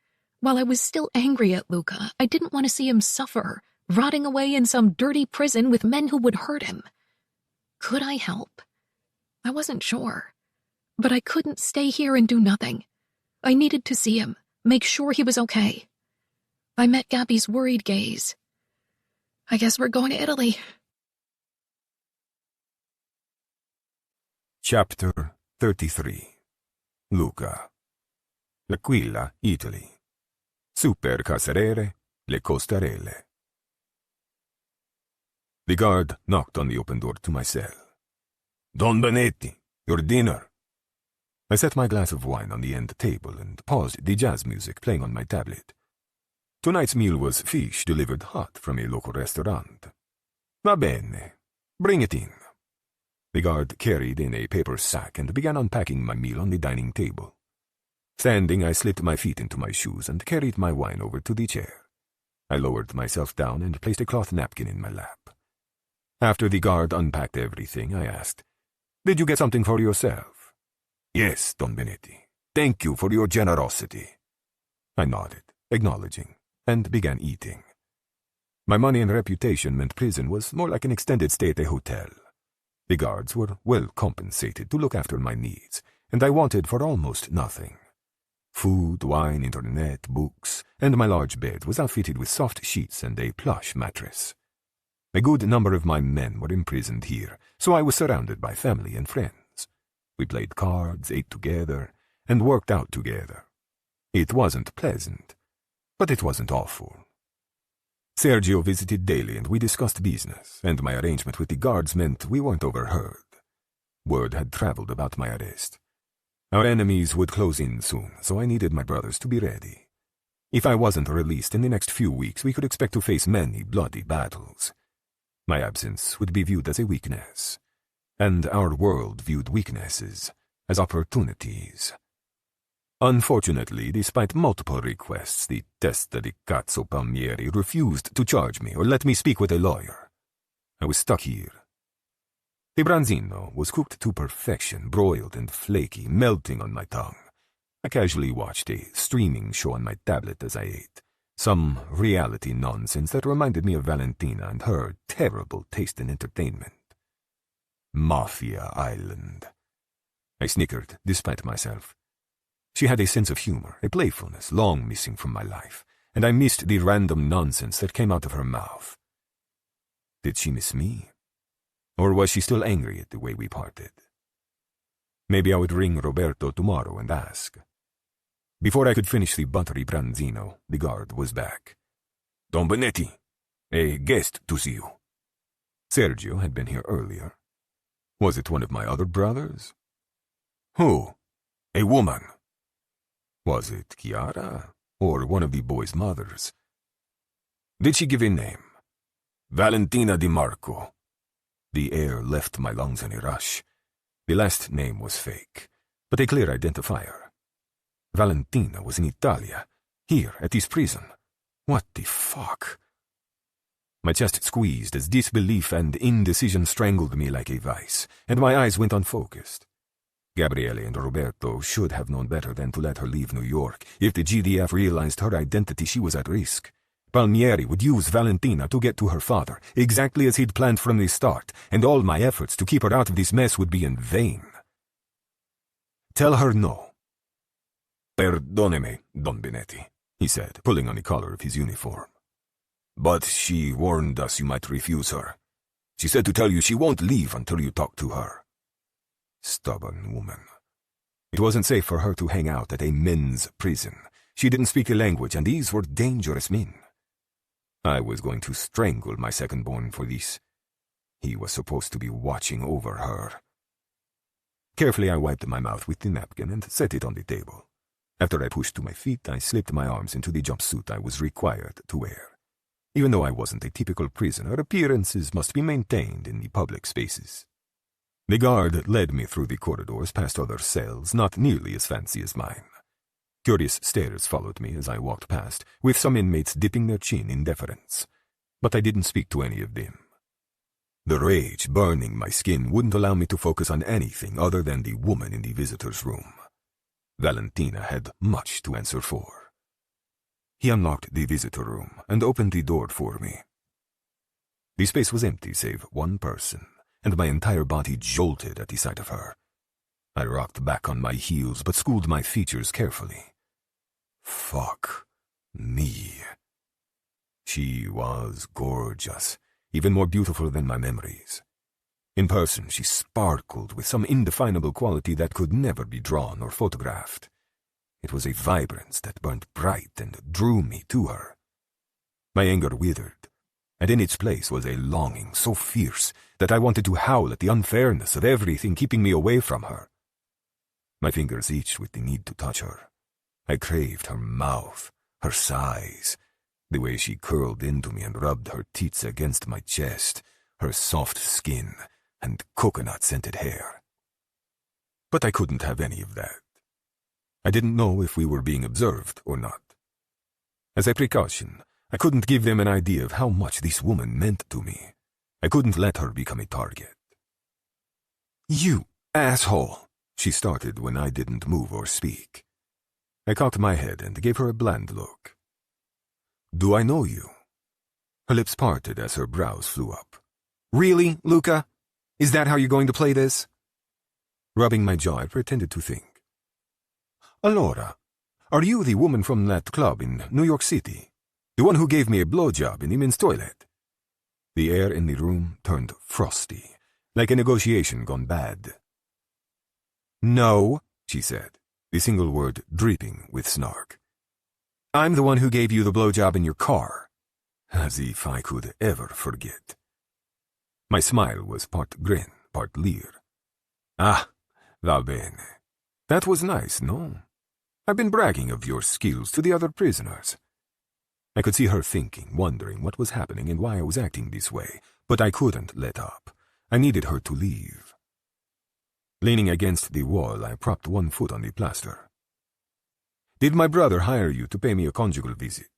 While I was still angry at Luca, I didn't want to see him suffer, rotting away in some dirty prison with men who would hurt him. Could I help? I wasn't sure. But I couldn't stay here and do nothing. I needed to see him, make sure he was okay. I met Gabby's worried gaze. I guess we're going to Italy. Chapter 33. Luca. L'Aquila, Italy. Super carcerere, le costarelle. The guard knocked on the open door to my cell. Don Benetti, your dinner. I set my glass of wine on the end table and paused the jazz music playing on my tablet. Tonight's meal was fish delivered hot from a local restaurant. Va bene, bring it in. The guard carried in a paper sack and began unpacking my meal on the dining table. Standing, I slipped my feet into my shoes and carried my wine over to the chair. I lowered myself down and placed a cloth napkin in my lap. After the guard unpacked everything, I asked, "Did you get something for yourself?" "Yes, Don Benetti. Thank you for your generosity." I nodded, acknowledging, and began eating. My money and reputation meant prison was more like an extended stay at a hotel. The guards were well compensated to look after my needs, and I wanted for almost nothing. Food, wine, internet, books, and my large bed was outfitted with soft sheets and a plush mattress. A good number of my men were imprisoned here, so I was surrounded by family and friends. We played cards, ate together, and worked out together. It wasn't pleasant, but it wasn't awful. Sergio visited daily and we discussed business, and my arrangement with the guards meant we weren't overheard. Word had traveled about my arrest. Our enemies would close in soon, so I needed my brothers to be ready. If I wasn't released in the next few weeks, we could expect to face many bloody battles. My absence would be viewed as a weakness, and our world viewed weaknesses as opportunities. Unfortunately, despite multiple requests, the Testa di Cazzo Palmieri refused to charge me or let me speak with a lawyer. I was stuck here. The branzino was cooked to perfection, broiled and flaky, melting on my tongue. I casually watched a streaming show on my tablet as I ate, some reality nonsense that reminded me of Valentina and her terrible taste in entertainment. Mafia Island. I snickered, despite myself. She had a sense of humor, a playfulness long missing from my life, and I missed the random nonsense that came out of her mouth. Did she miss me? Or was she still angry at the way we parted? Maybe I would ring Roberto tomorrow and ask. Before I could finish the buttery branzino, the guard was back. Don Benetti, a guest to see you. Sergio had been here earlier. Was it one of my other brothers? Who? A woman. Was it Chiara, or one of the boy's mothers? Did she give a name? Valentina Di Marco. The air left my lungs in a rush. The last name was fake, but a clear identifier. Valentina was in Italia, here at this prison. What the fuck? My chest squeezed as disbelief and indecision strangled me like a vice, and my eyes went unfocused. Gabriele and Roberto should have known better than to let her leave New York. If the GDF realized her identity, she was at risk. Palmieri would use Valentina to get to her father, exactly as he'd planned from the start, and all my efforts to keep her out of this mess would be in vain. Tell her no. Perdoneme, Don Benetti, he said, pulling on the collar of his uniform. But she warned us you might refuse her. She said to tell you she won't leave until you talk to her. Stubborn woman. It wasn't safe for her to hang out at a men's prison. She didn't speak the language, and these were dangerous men. I was going to strangle my second-born for this. He was supposed to be watching over her. Carefully I wiped my mouth with the napkin and set it on the table. After I pushed to my feet, I slipped my arms into the jumpsuit I was required to wear. Even though I wasn't a typical prisoner, appearances must be maintained in the public spaces. The guard led me through the corridors past other cells not nearly as fancy as mine. Curious stares followed me as I walked past, with some inmates dipping their chin in deference. But I didn't speak to any of them. The rage burning my skin wouldn't allow me to focus on anything other than the woman in the visitor's room. Valentina had much to answer for. He unlocked the visitor room and opened the door for me. The space was empty save one person, and my entire body jolted at the sight of her. I rocked back on my heels but schooled my features carefully. Fuck me. She was gorgeous, even more beautiful than my memories. In person, she sparkled with some indefinable quality that could never be drawn or photographed. It was a vibrance that burned bright and drew me to her. My anger withered, and in its place was a longing so fierce that I wanted to howl at the unfairness of everything keeping me away from her. My fingers itched with the need to touch her. I craved her mouth, her sighs, the way she curled into me and rubbed her teats against my chest, her soft skin, and coconut-scented hair. But I couldn't have any of that. I didn't know if we were being observed or not. As a precaution, I couldn't give them an idea of how much this woman meant to me. I couldn't let her become a target. "You asshole!" she started when I didn't move or speak. I cocked my head and gave her a bland look. "Do I know you?" Her lips parted as her brows flew up. "Really, Luca? Is that how you're going to play this?" Rubbing my jaw, I pretended to think. "Allora, are you the woman from that club in New York City? The one who gave me a blowjob in the men's toilet?" The air in the room turned frosty, like a negotiation gone bad. "No," she said, the single word dripping with snark. "I'm the one who gave you the blowjob in your car." As if I could ever forget. My smile was part grin, part leer. "Ah, va bene. That was nice, no? I've been bragging of your skills to the other prisoners." I could see her thinking, wondering what was happening and why I was acting this way, but I couldn't let up. I needed her to leave. Leaning against the wall, I propped one foot on the plaster. "Did my brother hire you to pay me a conjugal visit?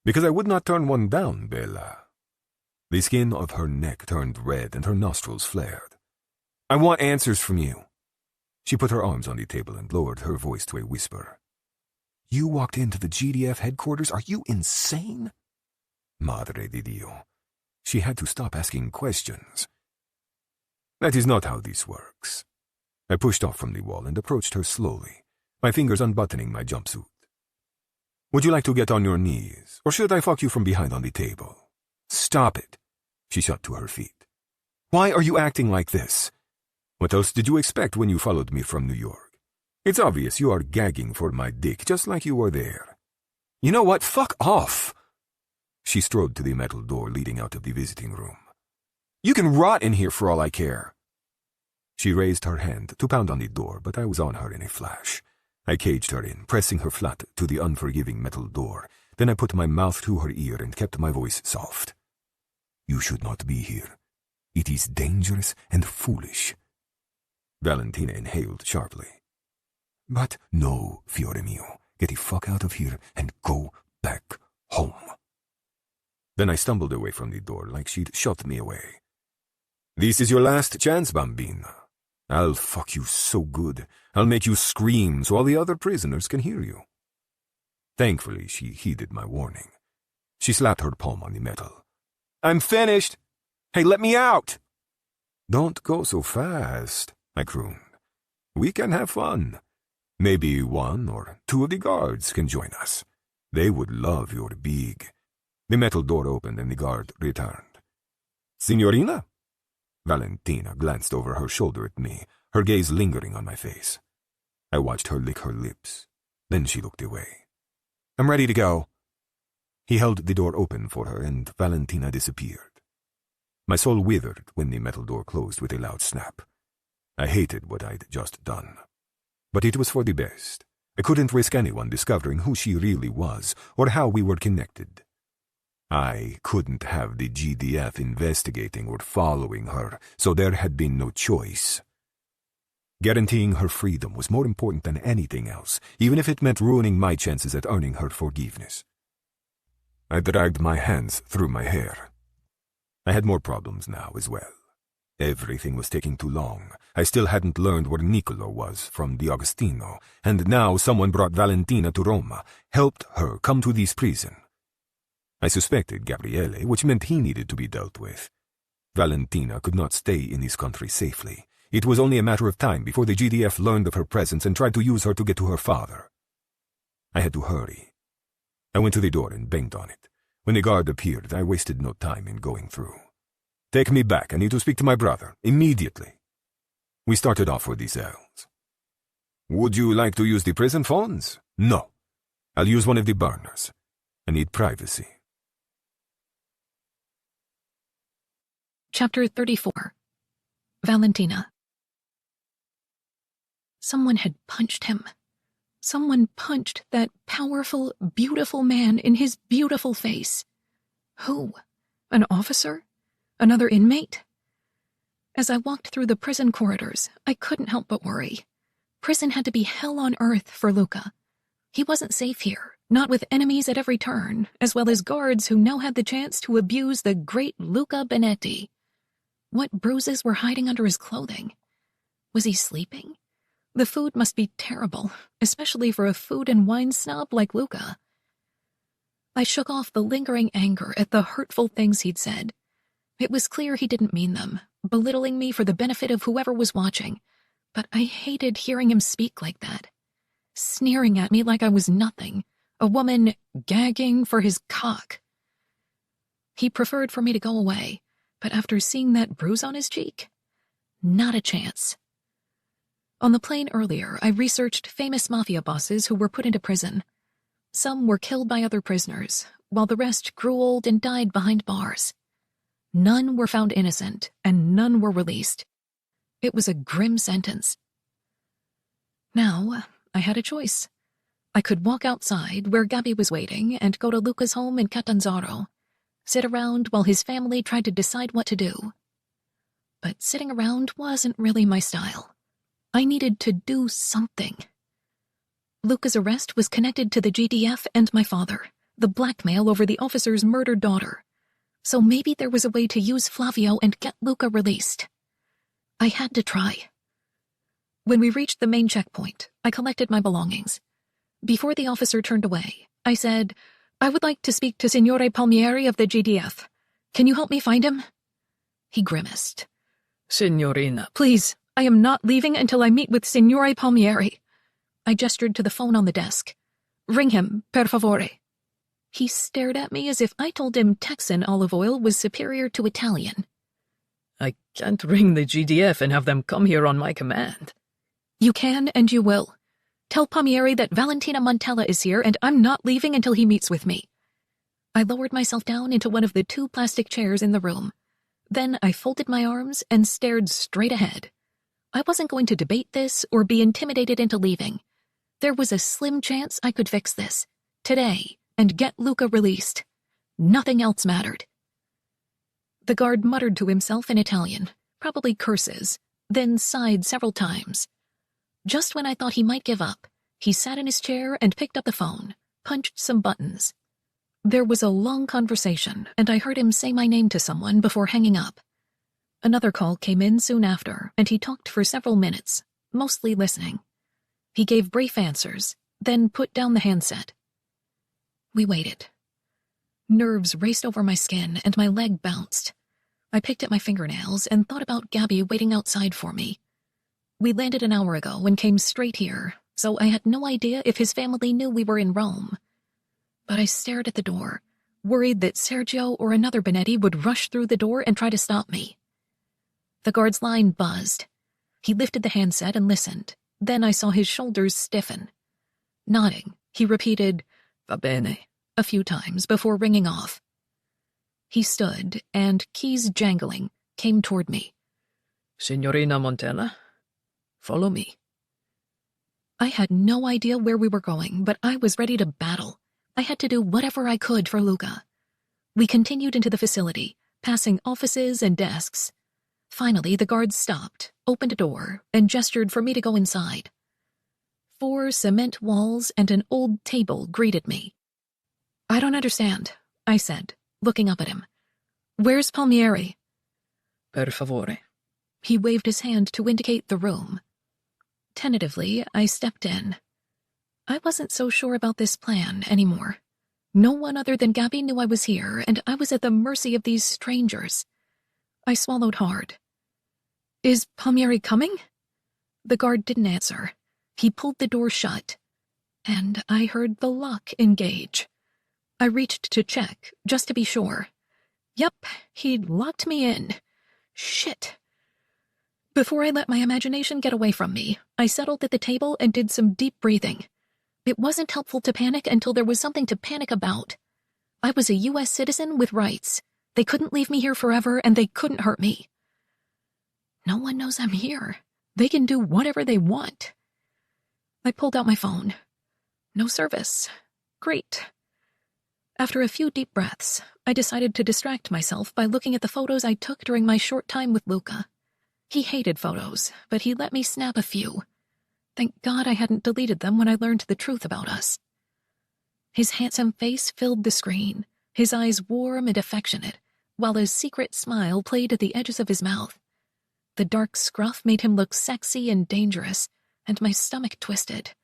Because I would not turn one down, Bella." The skin of her neck turned red and her nostrils flared. "I want answers from you." She put her arms on the table and lowered her voice to a whisper. "You walked into the GDF headquarters? Are you insane?" Madre di Dio. She had to stop asking questions. "That is not how this works." I pushed off from the wall and approached her slowly, my fingers unbuttoning my jumpsuit. "Would you like to get on your knees, or should I fuck you from behind on the table?" "Stop it." She shot to her feet. "Why are you acting like this? What else did you expect when you followed me from New York? It's obvious you are gagging for my dick, just like you were there." "You know what? Fuck off!" She strode to the metal door leading out of the visiting room. "You can rot in here for all I care." She raised her hand to pound on the door, but I was on her in a flash. I caged her in, pressing her flat to the unforgiving metal door. Then I put my mouth to her ear and kept my voice soft. You should not be here. It is dangerous and foolish. Valentina inhaled sharply. But no, fiore mio. Get the fuck out of here and go back home. Then I stumbled away from the door like she'd shot me away. This is your last chance, bambina. I'll fuck you so good. I'll make you scream so all the other prisoners can hear you. Thankfully, she heeded my warning. She slapped her palm on the metal. I'm finished! Hey, let me out! Don't go so fast, I crooned. We can have fun. Maybe one or two of the guards can join us. They would love your big. The metal door opened and the guard returned. Signorina? Valentina glanced over her shoulder at me, her gaze lingering on my face. I watched her lick her lips. Then she looked away. I'm ready to go. He held the door open for her, and Valentina disappeared. My soul withered when the metal door closed with a loud snap. I hated what I'd just done. But it was for the best. I couldn't risk anyone discovering who she really was or how we were connected. I couldn't have the GDF investigating or following her, so there had been no choice. Guaranteeing her freedom was more important than anything else, even if it meant ruining my chances at earning her forgiveness. I dragged my hands through my hair. I had more problems now as well. Everything was taking too long. I still hadn't learned where Niccolo was from the Agostino, and now someone brought Valentina to Roma, helped her come to this prison. I suspected Gabriele, which meant he needed to be dealt with. Valentina could not stay in this country safely. It was only a matter of time before the GDF learned of her presence and tried to use her to get to her father. I had to hurry. I went to the door and banged on it. When the guard appeared, I wasted no time in going through. Take me back. I need to speak to my brother. Immediately. We started off for the cells. Would you like to use the prison phones? No. I'll use one of the burners. I need privacy. Chapter 34. Valentina. Someone had punched him. Someone punched that powerful, beautiful man in his beautiful face. Who? An officer? Another inmate? As I walked through the prison corridors, I couldn't help but worry. Prison had to be hell on earth for Luca. He wasn't safe here, not with enemies at every turn, as well as guards who now had the chance to abuse the great Luca Benetti. What bruises were hiding under his clothing? Was he sleeping? The food must be terrible, especially for a food and wine snob like Luca. I shook off the lingering anger at the hurtful things he'd said. It was clear he didn't mean them, belittling me for the benefit of whoever was watching, but I hated hearing him speak like that, sneering at me like I was nothing, a woman gagging for his cock. He preferred for me to go away, but after seeing that bruise on his cheek, not a chance. On the plane earlier, I researched famous mafia bosses who were put into prison. Some were killed by other prisoners, while the rest grew old and died behind bars. None were found innocent, and none were released. It was a grim sentence. Now, I had a choice. I could walk outside where Gabby was waiting and go to Luca's home in Catanzaro, sit around while his family tried to decide what to do. But sitting around wasn't really my style. I needed to do something. Luca's arrest was connected to the GDF and my father, the blackmail over the officer's murdered daughter. So maybe there was a way to use Flavio and get Luca released. I had to try. When we reached the main checkpoint, I collected my belongings. Before the officer turned away, I said, "I would like to speak to Signore Palmieri of the GDF. Can you help me find him?" He grimaced. Signorina, "Please, I am not leaving until I meet with Signore Palmieri." I gestured to the phone on the desk. "Ring him, per favore." He stared at me as if I told him Texan olive oil was superior to Italian. I can't ring the GDF and have them come here on my command. "You can and you will. Tell Palmieri that Valentina Montella is here and I'm not leaving until he meets with me." I lowered myself down into one of the 2 plastic chairs in the room. Then I folded my arms and stared straight ahead. I wasn't going to debate this or be intimidated into leaving. There was a slim chance I could fix this, today, and get Luca released. Nothing else mattered. The guard muttered to himself in Italian, probably curses, then sighed several times. Just when I thought he might give up, he sat in his chair and picked up the phone, punched some buttons. There was a long conversation, and I heard him say my name to someone before hanging up. Another call came in soon after, and he talked for several minutes, mostly listening. He gave brief answers, then put down the handset. We waited. Nerves raced over my skin, and my leg bounced. I picked at my fingernails and thought about Gabby waiting outside for me. We landed an hour ago and came straight here, so I had no idea if his family knew we were in Rome. But I stared at the door, worried that Sergio or another Benetti would rush through the door and try to stop me. The guard's line buzzed. He lifted the handset and listened. Then I saw his shoulders stiffen. Nodding, he repeated, "Va bene," a few times before ringing off. He stood, and, keys jangling, came toward me. Signorina Montella, follow me. I had no idea where we were going, but I was ready to battle. I had to do whatever I could for Luca. We continued into the facility, passing offices and desks. Finally, the guards stopped, opened a door, and gestured for me to go inside. 4 cement walls and an old table greeted me. "I don't understand," I said, looking up at him. "Where's Palmieri?" Per favore. He waved his hand to indicate the room. Tentatively, I stepped in. I wasn't so sure about this plan anymore. No one other than Gabby knew I was here, and I was at the mercy of these strangers. I swallowed hard. "Is Palmieri coming?" The guard didn't answer. He pulled the door shut, and I heard the lock engage. I reached to check, just to be sure. Yep, he'd locked me in. Shit. Before I let my imagination get away from me, I settled at the table and did some deep breathing. It wasn't helpful to panic until there was something to panic about. I was a U.S. citizen with rights. They couldn't leave me here forever, and they couldn't hurt me. No one knows I'm here. They can do whatever they want. I pulled out my phone. No service. Great. After a few deep breaths, I decided to distract myself by looking at the photos I took during my short time with Luca. He hated photos, but he let me snap a few. Thank God I hadn't deleted them when I learned the truth about us. His handsome face filled the screen, his eyes warm and affectionate, while a secret smile played at the edges of his mouth. The dark scruff made him look sexy and dangerous, and my stomach twisted.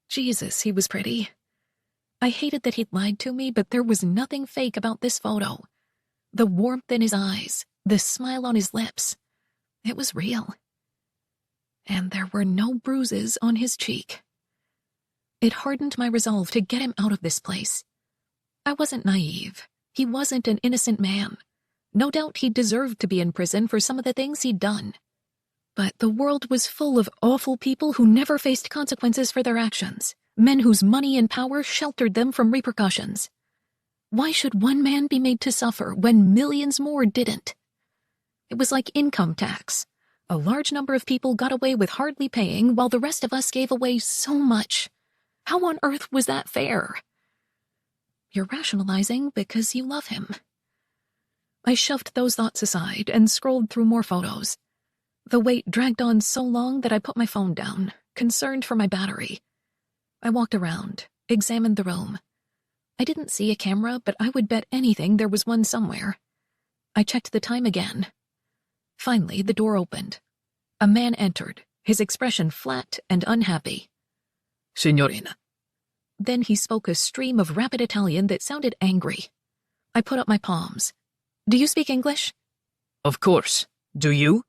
Jesus, he was pretty. I hated that he'd lied to me, but there was nothing fake about this photo. The warmth in his eyes, the smile on his lips. It was real. And there were no bruises on his cheek. It hardened my resolve to get him out of this place. I wasn't naive. He wasn't an innocent man. No doubt he deserved to be in prison for some of the things he'd done. But the world was full of awful people who never faced consequences for their actions, men whose money and power sheltered them from repercussions. Why should one man be made to suffer when millions more didn't? It was like income tax. A large number of people got away with hardly paying, while the rest of us gave away so much. How on earth was that fair? You're rationalizing because you love him. I shoved those thoughts aside and scrolled through more photos. The wait dragged on so long that I put my phone down, concerned for my battery. I walked around, examined the room. I didn't see a camera, but I would bet anything there was one somewhere. I checked the time again. Finally, the door opened. A man entered, his expression flat and unhappy. Signorina. Then he spoke a stream of rapid Italian that sounded angry. I put up my palms. "Do you speak English?" Of course. Do you?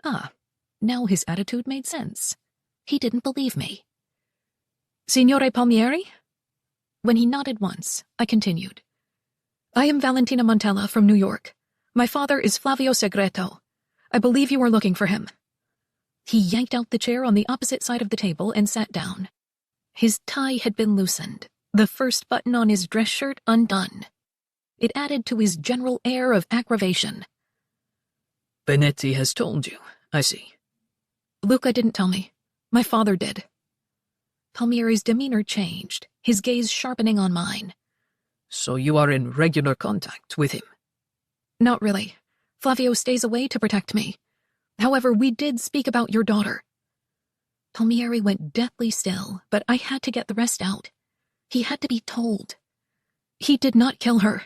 Ah, now his attitude made sense. He didn't believe me. "Signore Palmieri?" When he nodded once, I continued. "I am Valentina Montella from New York. My father is Flavio Segreto. I believe you are looking for him." He yanked out the chair on the opposite side of the table and sat down. His tie had been loosened, the first button on his dress shirt undone. It added to his general air of aggravation. Benetti has told you, I see. Luca didn't tell me. My father did. Palmieri's demeanor changed, his gaze sharpening on mine. So you are in regular contact with him? Not really. Flavio stays away to protect me. However, we did speak about your daughter. Palmieri went deathly still, but I had to get the rest out. He had to be told. He did not kill her.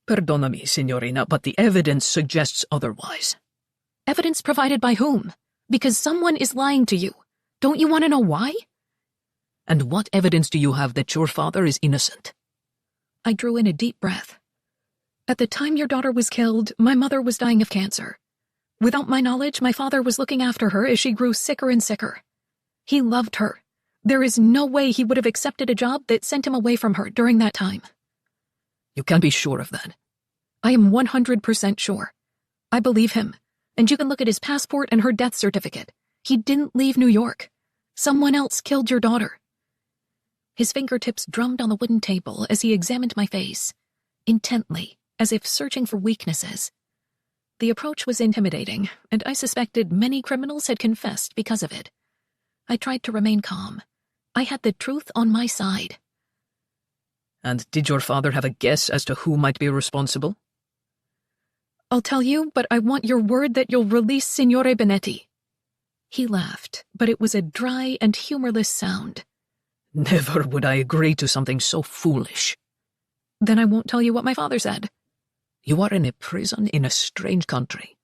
Perdonami, signorina, but the evidence suggests otherwise. Evidence provided by whom? Because someone is lying to you. Don't you want to know why? And what evidence do you have that your father is innocent? I drew in a deep breath. At the time your daughter was killed, my mother was dying of cancer. Without my knowledge, my father was looking after her as she grew sicker and sicker. He loved her. There is no way he would have accepted a job that sent him away from her during that time. You can't be sure of that. I am 100% sure. I believe him, and you can look at his passport and her death certificate. He didn't leave New York. Someone else killed your daughter. His fingertips drummed on the wooden table as he examined my face, intently, as if searching for weaknesses. The approach was intimidating, and I suspected many criminals had confessed because of it. I tried to remain calm. I had the truth on my side. And did your father have a guess as to who might be responsible? I'll tell you, but I want your word that you'll release Signore Benetti. He laughed, but it was a dry and humorless sound. Never would I agree to something so foolish. Then I won't tell you what my father said. You are in a prison in a strange country.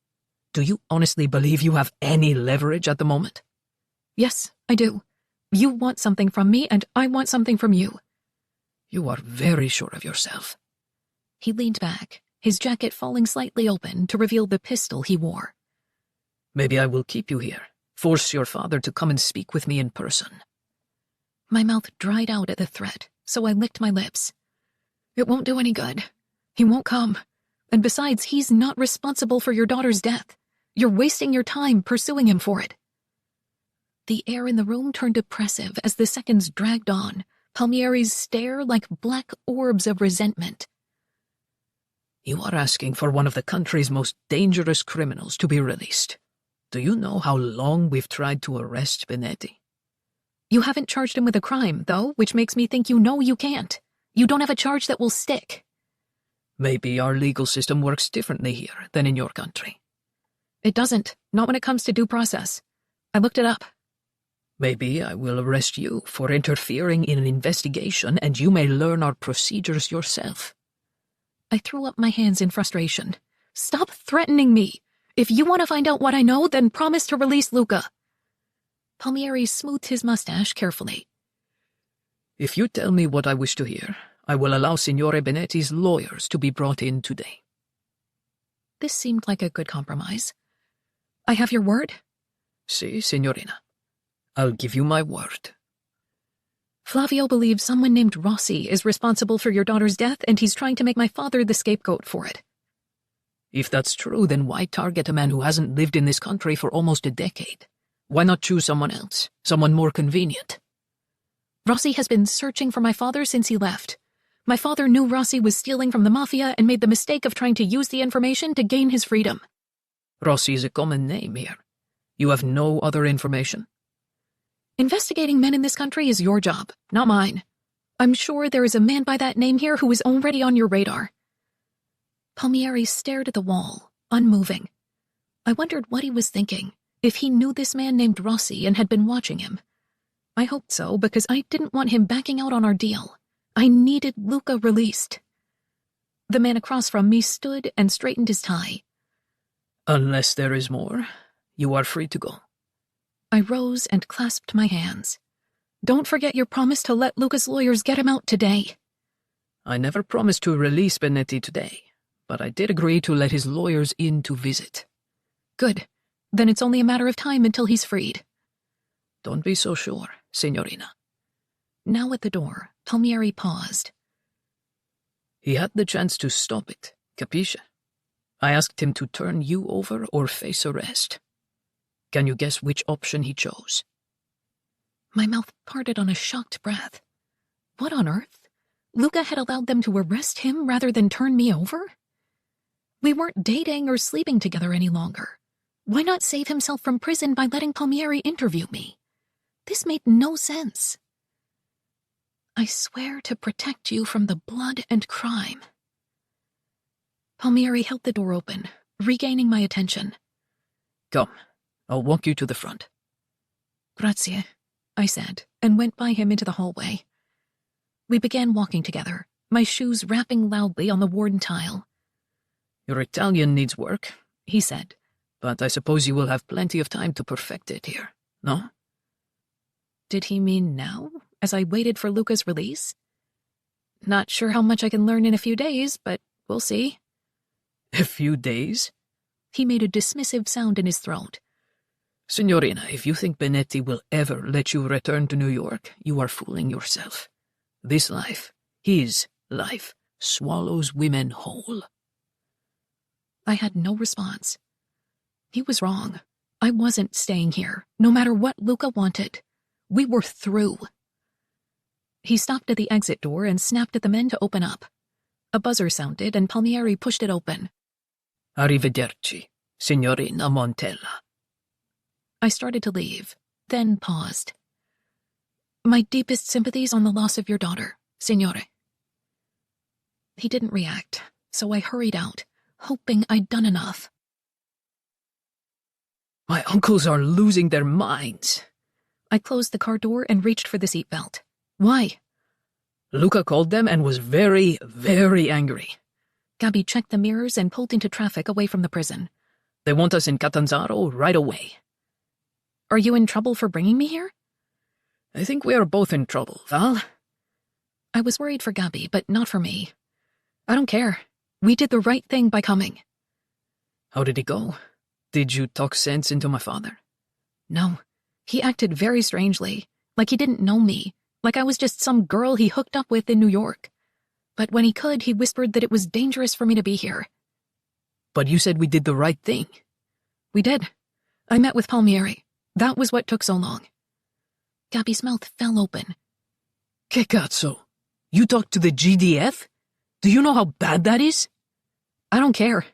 Do you honestly believe you have any leverage at the moment? Yes, I do. You want something from me, and I want something from you. You are very sure of yourself. He leaned back, his jacket falling slightly open to reveal the pistol he wore. Maybe I will keep you here. Force your father to come and speak with me in person. My mouth dried out at the threat, so I licked my lips. It won't do any good. He won't come. And besides, he's not responsible for your daughter's death. You're wasting your time pursuing him for it. The air in the room turned oppressive as the seconds dragged on, Palmieri's stare like black orbs of resentment. You are asking for one of the country's most dangerous criminals to be released. Do you know how long we've tried to arrest Benetti? You haven't charged him with a crime, though, which makes me think you know you can't. You don't have a charge that will stick. Maybe our legal system works differently here than in your country. It doesn't, not when it comes to due process. I looked it up. Maybe I will arrest you for interfering in an investigation, and you may learn our procedures yourself. I threw up my hands in frustration. Stop threatening me. If you want to find out what I know, then promise to release Luca. Palmieri smoothed his mustache carefully. If you tell me what I wish to hear, I will allow Signore Benetti's lawyers to be brought in today. This seemed like a good compromise. I have your word? Si, signorina. I'll give you my word. Flavio believes someone named Rossi is responsible for your daughter's death, and he's trying to make my father the scapegoat for it. If that's true, then why target a man who hasn't lived in this country for almost a decade? Why not choose someone else, someone more convenient? Rossi has been searching for my father since he left. My father knew Rossi was stealing from the mafia and made the mistake of trying to use the information to gain his freedom. Rossi is a common name here. You have no other information? Investigating men in this country is your job, not mine. I'm sure there is a man by that name here who is already on your radar. Palmieri stared at the wall, unmoving. I wondered what he was thinking, if he knew this man named Rossi and had been watching him. I hoped so, because I didn't want him backing out on our deal. I needed Luca released. The man across from me stood and straightened his tie. Unless there is more, you are free to go. I rose and clasped my hands. Don't forget your promise to let Luca's lawyers get him out today. I never promised to release Benetti today, but I did agree to let his lawyers in to visit. Good. Then it's only a matter of time until he's freed. Don't be so sure, signorina. Now at the door, Palmieri paused. He had the chance to stop it, capisce? I asked him to turn you over or face arrest. Can you guess which option he chose? My mouth parted on a shocked breath. What on earth? Luca had allowed them to arrest him rather than turn me over? We weren't dating or sleeping together any longer. Why not save himself from prison by letting Palmieri interview me? This made no sense. I swear to protect you from the blood and crime. Palmieri held the door open, regaining my attention. Come, I'll walk you to the front. Grazie, I said, and went by him into the hallway. We began walking together, my shoes rapping loudly on the worn tile. Your Italian needs work, he said, but I suppose you will have plenty of time to perfect it here, no? Did he mean now, as I waited for Luca's release? Not sure how much I can learn in a few days, but we'll see. A few days? He made a dismissive sound in his throat. Signorina, if you think Benetti will ever let you return to New York, you are fooling yourself. This life, his life, swallows women whole. I had no response. He was wrong. I wasn't staying here, no matter what Luca wanted. We were through. He stopped at the exit door and snapped at the men to open up. A buzzer sounded, and Palmieri pushed it open. Arrivederci, Signorina Montella. I started to leave, then paused. My deepest sympathies on the loss of your daughter, Signore. He didn't react, so I hurried out, hoping I'd done enough. My uncles are losing their minds. I closed the car door and reached for the seatbelt. Why? Luca called them and was very, very angry. Gabby checked the mirrors and pulled into traffic away from the prison. They want us in Catanzaro right away. Are you in trouble for bringing me here? I think we are both in trouble, Val. I was worried for Gabby, but not for me. I don't care. We did the right thing by coming. How did it go? Did you talk sense into my father? No. He acted very strangely, like he didn't know me, like I was just some girl he hooked up with in New York. But when he could, he whispered that it was dangerous for me to be here. But you said we did the right thing. We did. I met with Palmieri. That was what took so long. Gabby's mouth fell open. Che cazzo? You talked to the GDF? Do you know how bad that is? I don't care.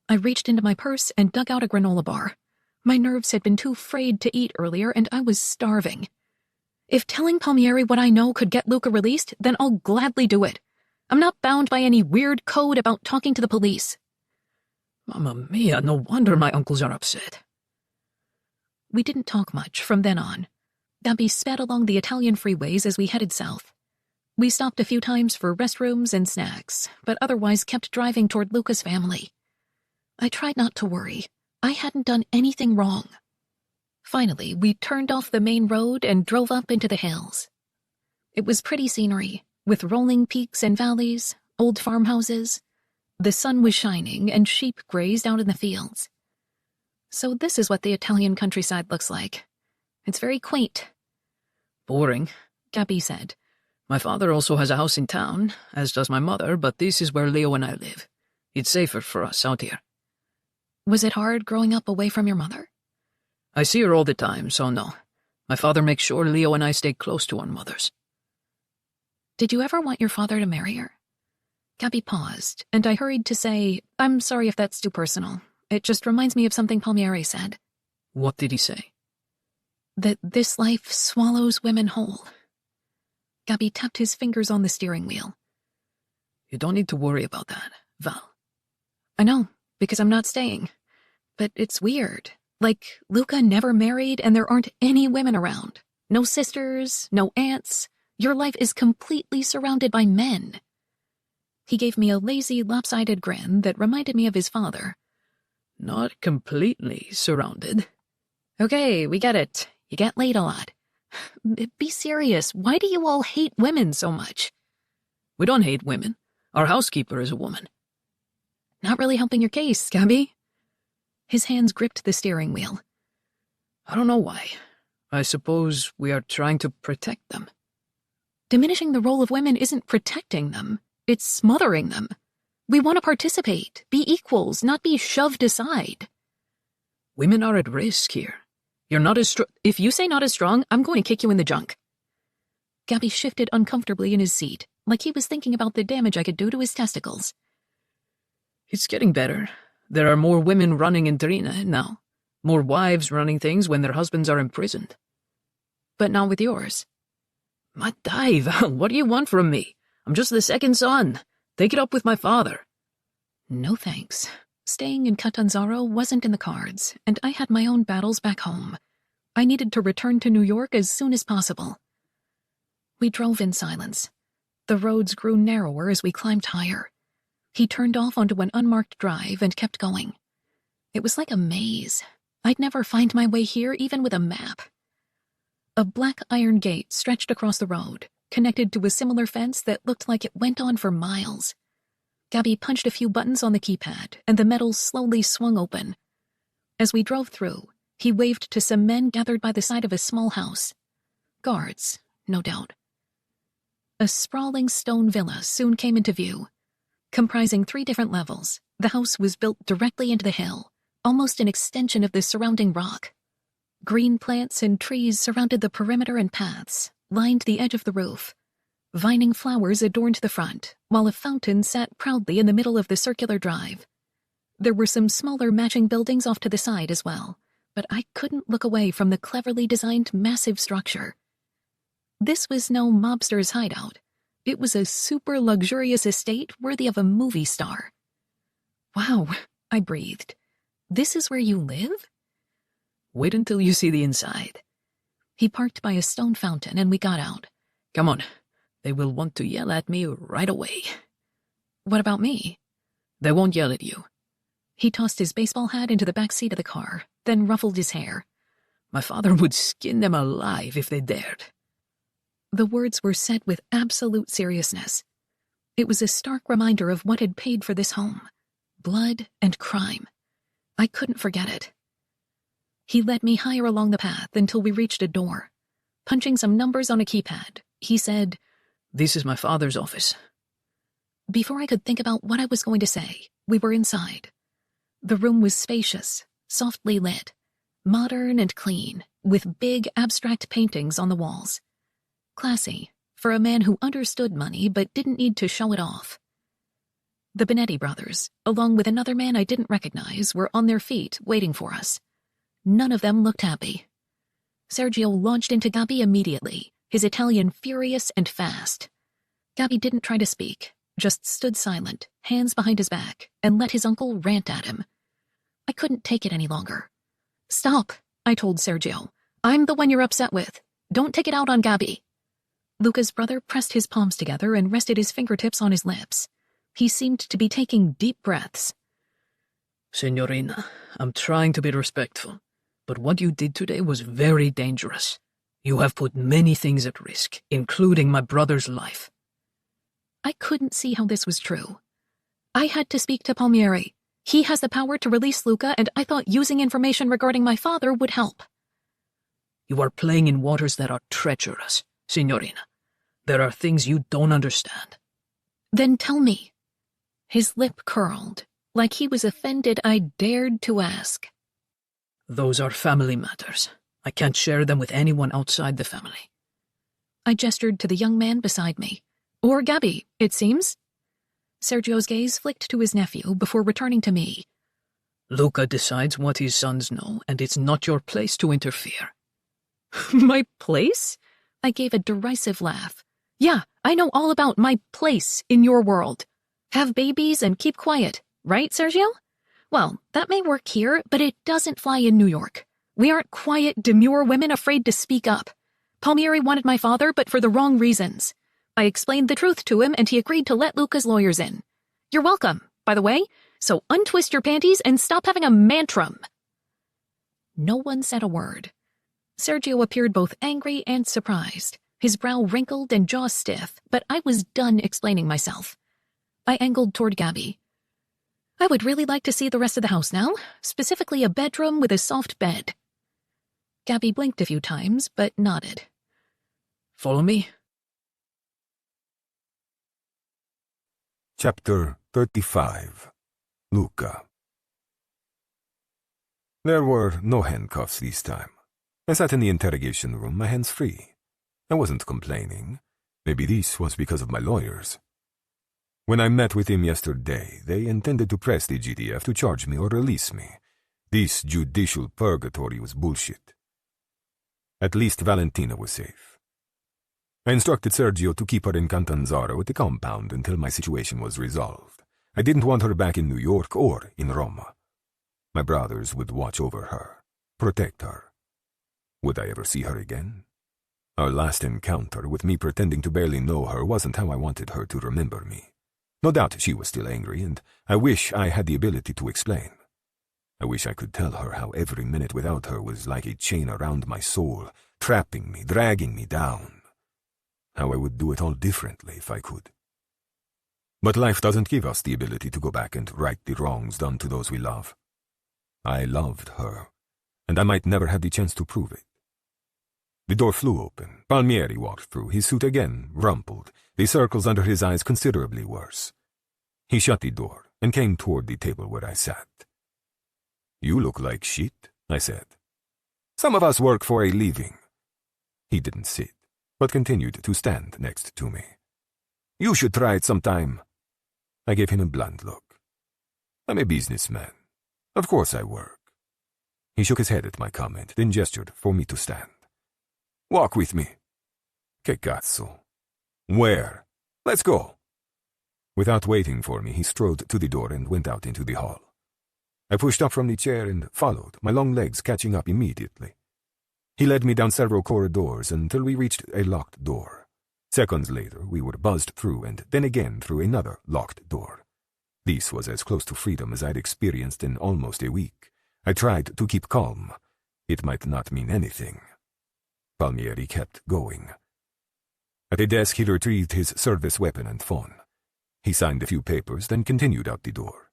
I reached into my purse and dug out a granola bar. My nerves had been too frayed to eat earlier, and I was starving. If telling Palmieri what I know could get Luca released, then I'll gladly do it. I'm not bound by any weird code about talking to the police. Mamma mia, no wonder my uncles are upset. We didn't talk much from then on. Gabby sped along the Italian freeways as we headed south. We stopped a few times for restrooms and snacks, but otherwise kept driving toward Luca's family. I tried not to worry. I hadn't done anything wrong. Finally, we turned off the main road and drove up into the hills. It was pretty scenery, with rolling peaks and valleys, old farmhouses. The sun was shining, and sheep grazed out in the fields. So this is what the Italian countryside looks like. It's very quaint. Boring, Gabby said. My father also has a house in town, as does my mother, but this is where Leo and I live. It's safer for us out here. Was it hard growing up away from your mother? I see her all the time, so no. My father makes sure Leo and I stay close to our mothers. Did you ever want your father to marry her? Gabby paused, and I hurried to say, I'm sorry if that's too personal. It just reminds me of something Palmieri said. What did he say? That this life swallows women whole. Gabby tapped his fingers on the steering wheel. You don't need to worry about that, Val. I know, because I'm not staying. But it's weird. Like, Luca never married and there aren't any women around. No sisters, no aunts. Your life is completely surrounded by men. He gave me a lazy, lopsided grin that reminded me of his father. Not completely surrounded. Okay, we get it. You get laid a lot. Be serious. Why do you all hate women so much? We don't hate women. Our housekeeper is a woman. Not really helping your case, Gabby. His hands gripped the steering wheel. I don't know why. I suppose we are trying to protect them. Diminishing the role of women isn't protecting them. It's smothering them. We want to participate, be equals, not be shoved aside. Women are at risk here. You're not as strong. If you say not as strong, I'm going to kick you in the junk. Gabby shifted uncomfortably in his seat, like he was thinking about the damage I could do to his testicles. It's getting better. There are more women running in Trina now. More wives running things when their husbands are imprisoned. But not with yours. Ma dai, Val, what do you want from me? I'm just the second son. Take it up with my father. No thanks. Staying in Catanzaro wasn't in the cards, and I had my own battles back home. I needed to return to New York as soon as possible. We drove in silence. The roads grew narrower as we climbed higher. He turned off onto an unmarked drive and kept going. It was like a maze. I'd never find my way here even with a map. A black iron gate stretched across the road, connected to a similar fence that looked like it went on for miles. Gabby punched a few buttons on the keypad, and the metal slowly swung open. As we drove through, he waved to some men gathered by the side of a small house. Guards, no doubt. A sprawling stone villa soon came into view. Comprising 3 different levels, the house was built directly into the hill, almost an extension of the surrounding rock. Green plants and trees surrounded the perimeter and paths, lined the edge of the roof. Vining flowers adorned the front, while a fountain sat proudly in the middle of the circular drive. There were some smaller matching buildings off to the side as well, but I couldn't look away from the cleverly designed massive structure. This was no mobster's hideout. It was a super luxurious estate worthy of a movie star. Wow, I breathed. This is where you live? Wait until you see the inside. He parked by a stone fountain and we got out. Come on. They will want to yell at me right away. What about me? They won't yell at you. He tossed his baseball hat into the back seat of the car, then ruffled his hair. My father would skin them alive if they dared. The words were said with absolute seriousness. It was a stark reminder of what had paid for this home. Blood and crime. I couldn't forget it. He led me higher along the path until we reached a door. Punching some numbers on a keypad, he said, "This is my father's office." Before I could think about what I was going to say, we were inside. The room was spacious, softly lit, modern and clean, with big abstract paintings on the walls. Classy, for a man who understood money but didn't need to show it off. The Benetti brothers, along with another man I didn't recognize, were on their feet waiting for us. None of them looked happy. Sergio launched into Gabby immediately, his Italian furious and fast. Gabby didn't try to speak, just stood silent, hands behind his back, and let his uncle rant at him. I couldn't take it any longer. "Stop," I told Sergio. "I'm the one you're upset with. Don't take it out on Gabby." Luca's brother pressed his palms together and rested his fingertips on his lips. He seemed to be taking deep breaths. "Signorina, I'm trying to be respectful, but what you did today was very dangerous. You have put many things at risk, including my brother's life." I couldn't see how this was true. I had to speak to Palmieri. He has the power to release Luca, and I thought using information regarding my father would help. You are playing in waters that are treacherous, Signorina. There are things you don't understand. Then tell me. His lip curled, like he was offended I dared to ask. Those are family matters. I can't share them with anyone outside the family. I gestured to the young man beside me. Or Gabby, it seems. Sergio's gaze flicked to his nephew before returning to me. Luca decides what his sons know, and it's not your place to interfere. My place? I gave a derisive laugh. Yeah, I know all about my place in your world. Have babies and keep quiet, right, Sergio? Well, that may work here, but it doesn't fly in New York. We aren't quiet, demure women afraid to speak up. Palmieri wanted my father, but for the wrong reasons. I explained the truth to him, and he agreed to let Luca's lawyers in. You're welcome, by the way, so untwist your panties and stop having a mantrum. No one said a word. Sergio appeared both angry and surprised, his brow wrinkled and jaw stiff, but I was done explaining myself. I angled toward Gabby. I would really like to see the rest of the house now, specifically a bedroom with a soft bed. Gabby blinked a few times, but nodded. Follow me? Chapter 35. Luca. There were no handcuffs this time. I sat in the interrogation room, my hands free. I wasn't complaining. Maybe this was because of my lawyers. When I met with him yesterday, they intended to press the GDF to charge me or release me. This judicial purgatory was bullshit. At least Valentina was safe. I instructed Sergio to keep her in Catanzaro at the compound until my situation was resolved. I didn't want her back in New York or in Roma. My brothers would watch over her, protect her. Would I ever see her again? Our last encounter, with me pretending to barely know her, wasn't how I wanted her to remember me. No doubt she was still angry, and I wish I had the ability to explain. I wish I could tell her how every minute without her was like a chain around my soul, trapping me, dragging me down. How I would do it all differently if I could. But life doesn't give us the ability to go back and right the wrongs done to those we love. I loved her, and I might never have the chance to prove it. The door flew open. Palmieri walked through, his suit again rumpled, the circles under his eyes considerably worse. He shut the door and came toward the table where I sat. "You look like shit," I said. "Some of us work for a living." He didn't sit, but continued to stand next to me. "You should try it sometime." I gave him a blunt look. "I'm a businessman. Of course I work." He shook his head at my comment, then gestured for me to stand. "Walk with me." "Che cazzo?" "Where? Let's go." Without waiting for me, he strode to the door and went out into the hall. I pushed up from the chair and followed, my long legs catching up immediately. He led me down several corridors until we reached a locked door. Seconds later, we were buzzed through and then again through another locked door. This was as close to freedom as I'd experienced in almost a week. I tried to keep calm. It might not mean anything. Palmieri kept going. At a desk, he retrieved his service weapon and phone. He signed a few papers, then continued out the door.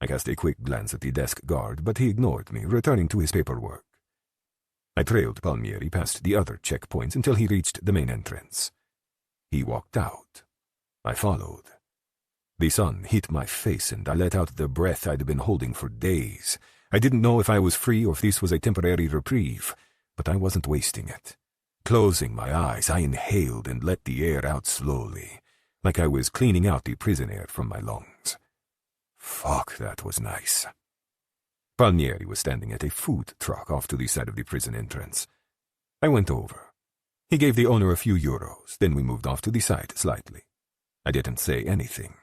I cast a quick glance at the desk guard, but he ignored me, returning to his paperwork. I trailed Palmieri past the other checkpoints until he reached the main entrance. He walked out. I followed. The sun hit my face, and I let out the breath I'd been holding for days. I didn't know if I was free or if this was a temporary reprieve, but I wasn't wasting it. Closing my eyes, I inhaled and let the air out slowly, like I was cleaning out the prison air from my lungs. Fuck, that was nice. Palmieri was standing at a food truck off to the side of the prison entrance. I went over. He gave the owner a few euros, then we moved off to the side slightly. I didn't say anything.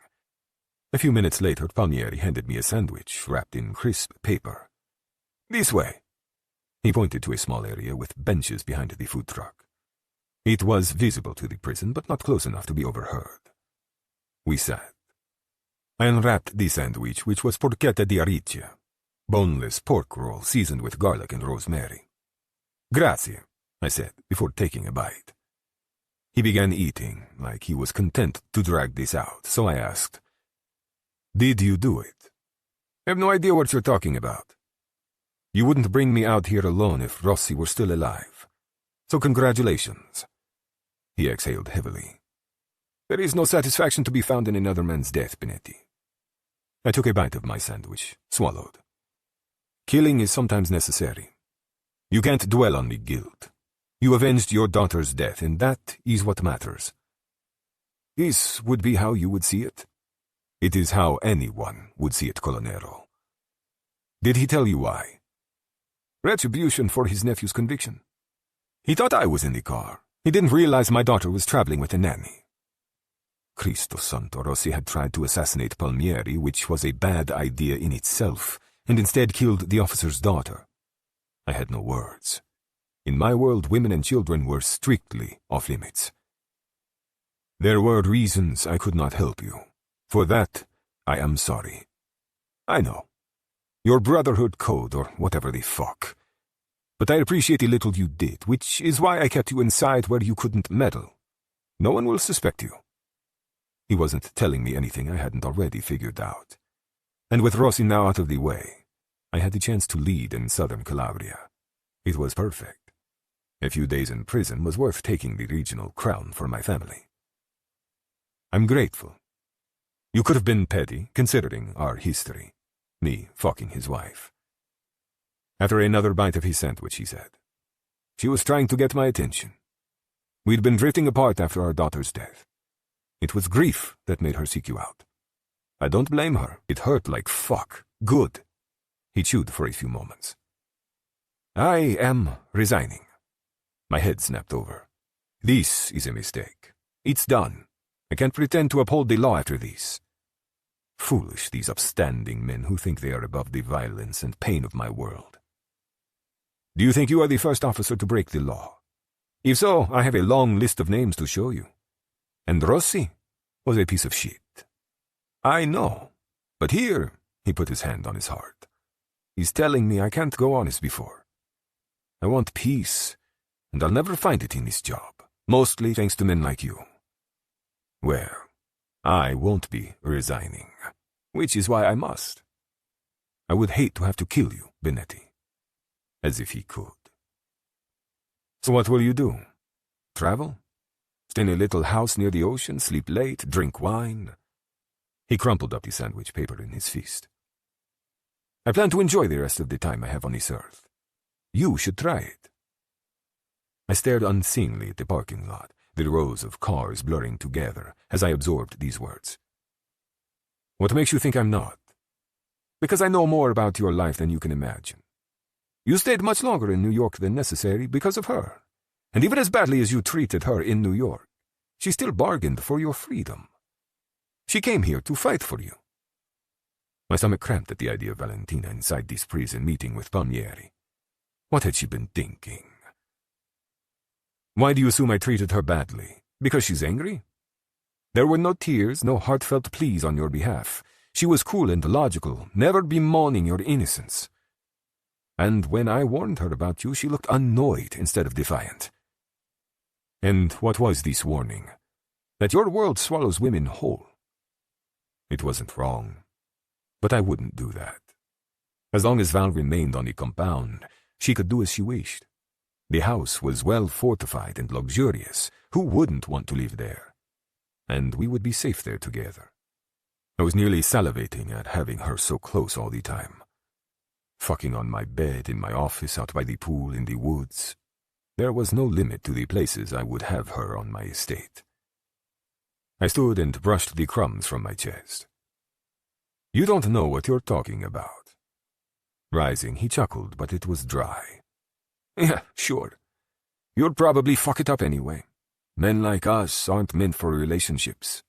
A few minutes later, Palmieri handed me a sandwich wrapped in crisp paper. "This way." He pointed to a small area with benches behind the food truck. It was visible to the prison, but not close enough to be overheard. We sat. I unwrapped the sandwich, which was porchetta di aricia, boneless pork roll seasoned with garlic and rosemary. "Grazie," I said, before taking a bite. He began eating, like he was content to drag this out, so I asked, "Did you do it?" "I have no idea what you're talking about." "You wouldn't bring me out here alone if Rossi were still alive. So congratulations." He exhaled heavily. "There is no satisfaction to be found in another man's death, Benetti." I took a bite of my sandwich, swallowed. "Killing is sometimes necessary. You can't dwell on the guilt. You avenged your daughter's death, and that is what matters. This would be how you would see it. It is how anyone would see it, Colonero." "Did he tell you why?" "Retribution for his nephew's conviction. He thought I was in the car. He didn't realize my daughter was traveling with a nanny." Cristo Santo, Rossi had tried to assassinate Palmieri, which was a bad idea in itself, and instead killed the officer's daughter. I had no words. In my world, women and children were strictly off-limits. "There were reasons I could not help you. For that, I am sorry. I know. Your brotherhood code or whatever the fuck. But I appreciate the little you did, which is why I kept you inside where you couldn't meddle. No one will suspect you." He wasn't telling me anything I hadn't already figured out. And with Rossi now out of the way, I had the chance to lead in southern Calabria. It was perfect. A few days in prison was worth taking the regional crown for my family. "I'm grateful. You could have been petty, considering our history. Me fucking his wife." After another bite of his sandwich, he said, "She was trying to get my attention. We'd been drifting apart after our daughter's death. It was grief that made her seek you out. I don't blame her. It hurt like fuck. Good." He chewed for a few moments. "I am resigning." My head snapped over. This is a mistake. It's done. I can't pretend to uphold the law after this. Foolish, these upstanding men who think they are above the violence and pain of my world. Do you think you are the first officer to break the law? If so, I have a long list of names to show you. And Rossi was a piece of shit. I know, but here, he put his hand on his heart. He's telling me I can't go on as before. I want peace, and I'll never find it in this job, mostly thanks to men like you. Well, I won't be resigning, which is why I must. I would hate to have to kill you, Benetti. As if he could. So what will you do? Travel? Stay in a little house near the ocean, sleep late, drink wine? He crumpled up the sandwich paper in his fist. I plan to enjoy the rest of the time I have on this earth. You should try it. I stared unseeingly at the parking lot, the rows of cars blurring together as I absorbed these words. What makes you think I'm not? Because I know more about your life than you can imagine. You stayed much longer in New York than necessary because of her. And even as badly as you treated her in New York, she still bargained for your freedom. She came here to fight for you. My stomach cramped at the idea of Valentina inside this prison meeting with Palmieri. What had she been thinking? Why do you assume I treated her badly? Because she's angry? There were no tears, no heartfelt pleas on your behalf. She was cool and logical, never bemoaning your innocence. And when I warned her about you, she looked annoyed instead of defiant. And what was this warning? That your world swallows women whole. It wasn't wrong, but I wouldn't do that. As long as Val remained on the compound, she could do as she wished. The house was well fortified and luxurious. Who wouldn't want to live there? And we would be safe there together. I was nearly salivating at having her so close all the time. Fucking on my bed, in my office, out by the pool, in the woods. There was no limit to the places I would have her on my estate. I stood and brushed the crumbs from my chest. You don't know what you're talking about. Rising, he chuckled, but it was dry. Yeah, sure. You'd probably fuck it up anyway. Men like us aren't meant for relationships.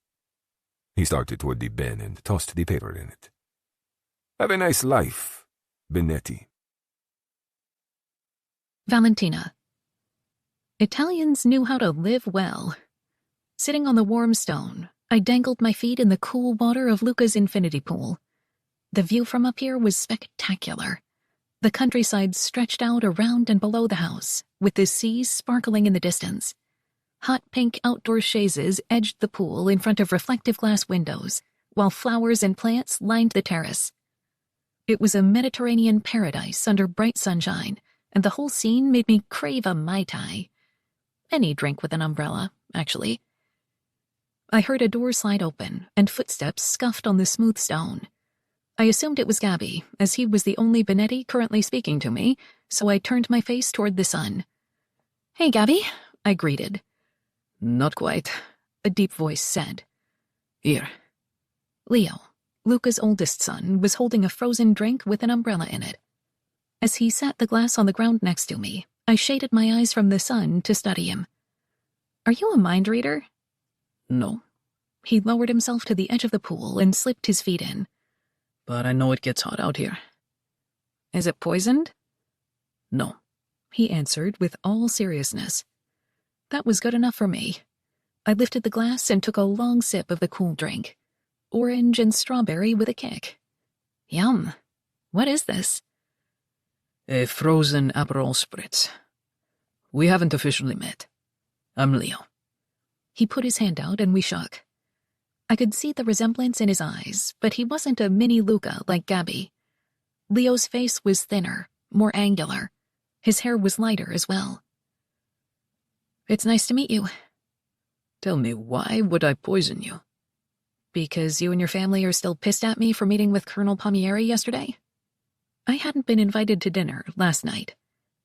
He started toward the bin and tossed the paper in it. Have a nice life, Benetti. Valentina. Italians knew how to live well. Sitting on the warm stone, I dangled my feet in the cool water of Luca's infinity pool. The view from up here was spectacular. The countryside stretched out around and below the house, with the sea sparkling in the distance. Hot pink outdoor chaises edged the pool in front of reflective glass windows, while flowers and plants lined the terrace. It was a Mediterranean paradise under bright sunshine, and the whole scene made me crave a Mai Tai. Any drink with an umbrella, actually. I heard a door slide open, and footsteps scuffed on the smooth stone. I assumed it was Gabby, as he was the only Benetti currently speaking to me, so I turned my face toward the sun. "Hey, Gabby," I greeted. Not quite, a deep voice said. Here. Leo, Luca's oldest son, was holding a frozen drink with an umbrella in it. As he sat the glass on the ground next to me, I shaded my eyes from the sun to study him. "Are you a mind reader?" No. He lowered himself to the edge of the pool and slipped his feet in. But I know it gets hot out here. "Is it poisoned?" No. He answered with all seriousness. That was good enough for me. I lifted the glass and took a long sip of the cool drink. Orange and strawberry with a kick. Yum. What is this? A frozen Aperol Spritz. We haven't officially met. I'm Leo. He put his hand out and we shook. I could see the resemblance in his eyes, but he wasn't a mini Luca like Gabby. Leo's face was thinner, more angular. His hair was lighter as well. "It's nice to meet you." Tell me, why would I poison you? "Because you and your family are still pissed at me for meeting with Colonel Palmieri yesterday?" I hadn't been invited to dinner last night.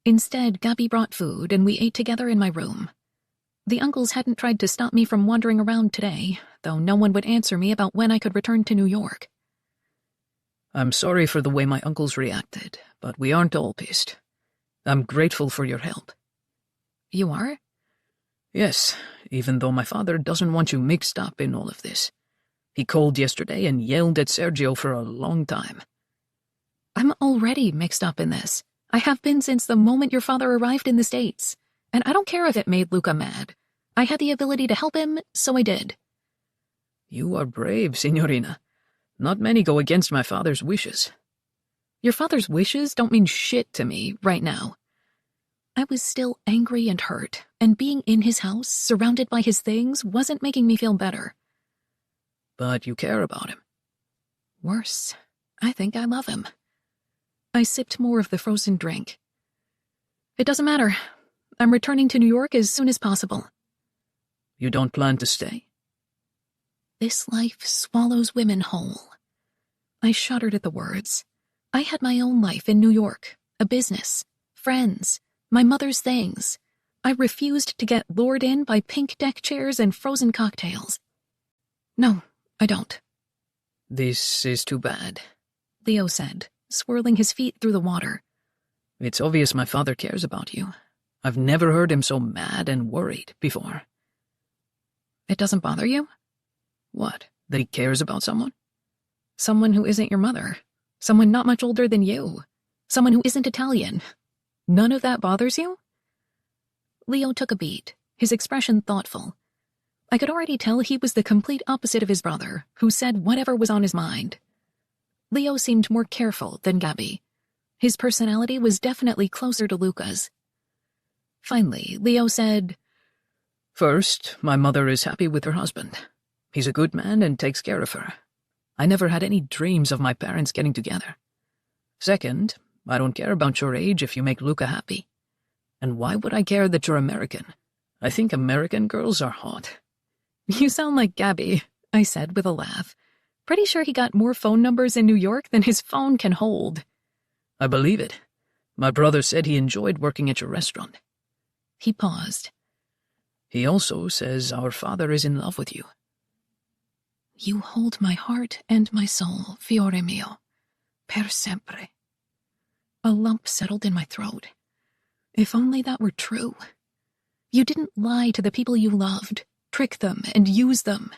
Instead, Gabby brought food and we ate together in my room. The uncles hadn't tried to stop me from wandering around today, though no one would answer me about when I could return to New York. I'm sorry for the way my uncles reacted, but we aren't all pissed. I'm grateful for your help. You are? Yes, even though my father doesn't want you mixed up in all of this. He called yesterday and yelled at Sergio for a long time. I'm already mixed up in this. I have been since the moment your father arrived in the States. And I don't care if it made Luca mad. I had the ability to help him, so I did. You are brave, Signorina. Not many go against my father's wishes. Your father's wishes don't mean shit to me right now. I was still angry and hurt, and being in his house, surrounded by his things, wasn't making me feel better. But you care about him. Worse, I think I love him. I sipped more of the frozen drink. It doesn't matter. I'm returning to New York as soon as possible. You don't plan to stay? This life swallows women whole. I shuddered at the words. I had my own life in New York, a business, friends, my mother's things. I refused to get lured in by pink deck chairs and frozen cocktails. No, I don't. This is too bad, Leo said, swirling his feet through the water. It's obvious my father cares about you. I've never heard him so mad and worried before. It doesn't bother you? What, that he cares about someone? Someone who isn't your mother. Someone not much older than you. Someone who isn't Italian. None of that bothers you? Leo took a beat, his expression thoughtful. I could already tell he was the complete opposite of his brother, who said whatever was on his mind. Leo seemed more careful than Gabby. His personality was definitely closer to Luca's. Finally, Leo said, First, my mother is happy with her husband. He's a good man and takes care of her. I never had any dreams of my parents getting together. Second, I don't care about your age if you make Luca happy. And why would I care that you're American? I think American girls are hot. You sound like Gabby, I said with a laugh. Pretty sure he got more phone numbers in New York than his phone can hold. I believe it. My brother said he enjoyed working at your restaurant. He paused. He also says our father is in love with you. You hold my heart and my soul, fiore mio, per sempre. A lump settled in my throat. If only that were true. You didn't lie to the people you loved, trick them and use them.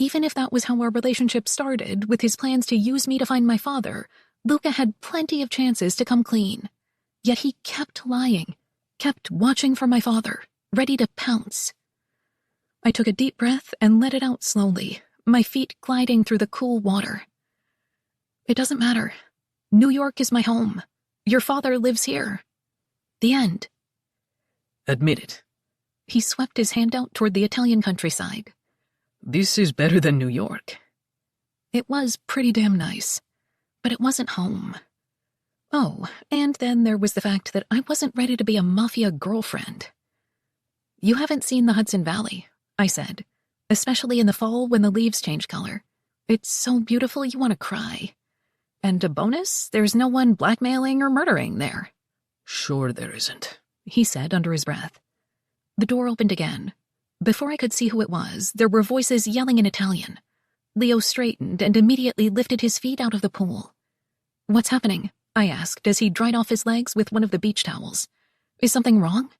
Even if that was how our relationship started, with his plans to use me to find my father, Luca had plenty of chances to come clean. Yet he kept lying, kept watching for my father, ready to pounce. I took a deep breath and let it out slowly, my feet gliding through the cool water. It doesn't matter. New York is my home. Your father lives here. The end. Admit it. He swept his hand out toward the Italian countryside. This is better than New York. It was pretty damn nice, but it wasn't home. Oh, and then there was the fact that I wasn't ready to be a mafia girlfriend. You haven't seen the Hudson Valley, I said, especially in the fall when the leaves change color. It's so beautiful you want to cry. And a bonus, there's no one blackmailing or murdering there. Sure there isn't, he said under his breath. The door opened again. Before I could see who it was, there were voices yelling in Italian. Leo straightened and immediately lifted his feet out of the pool. What's happening? I asked as he dried off his legs with one of the beach towels. Is something wrong?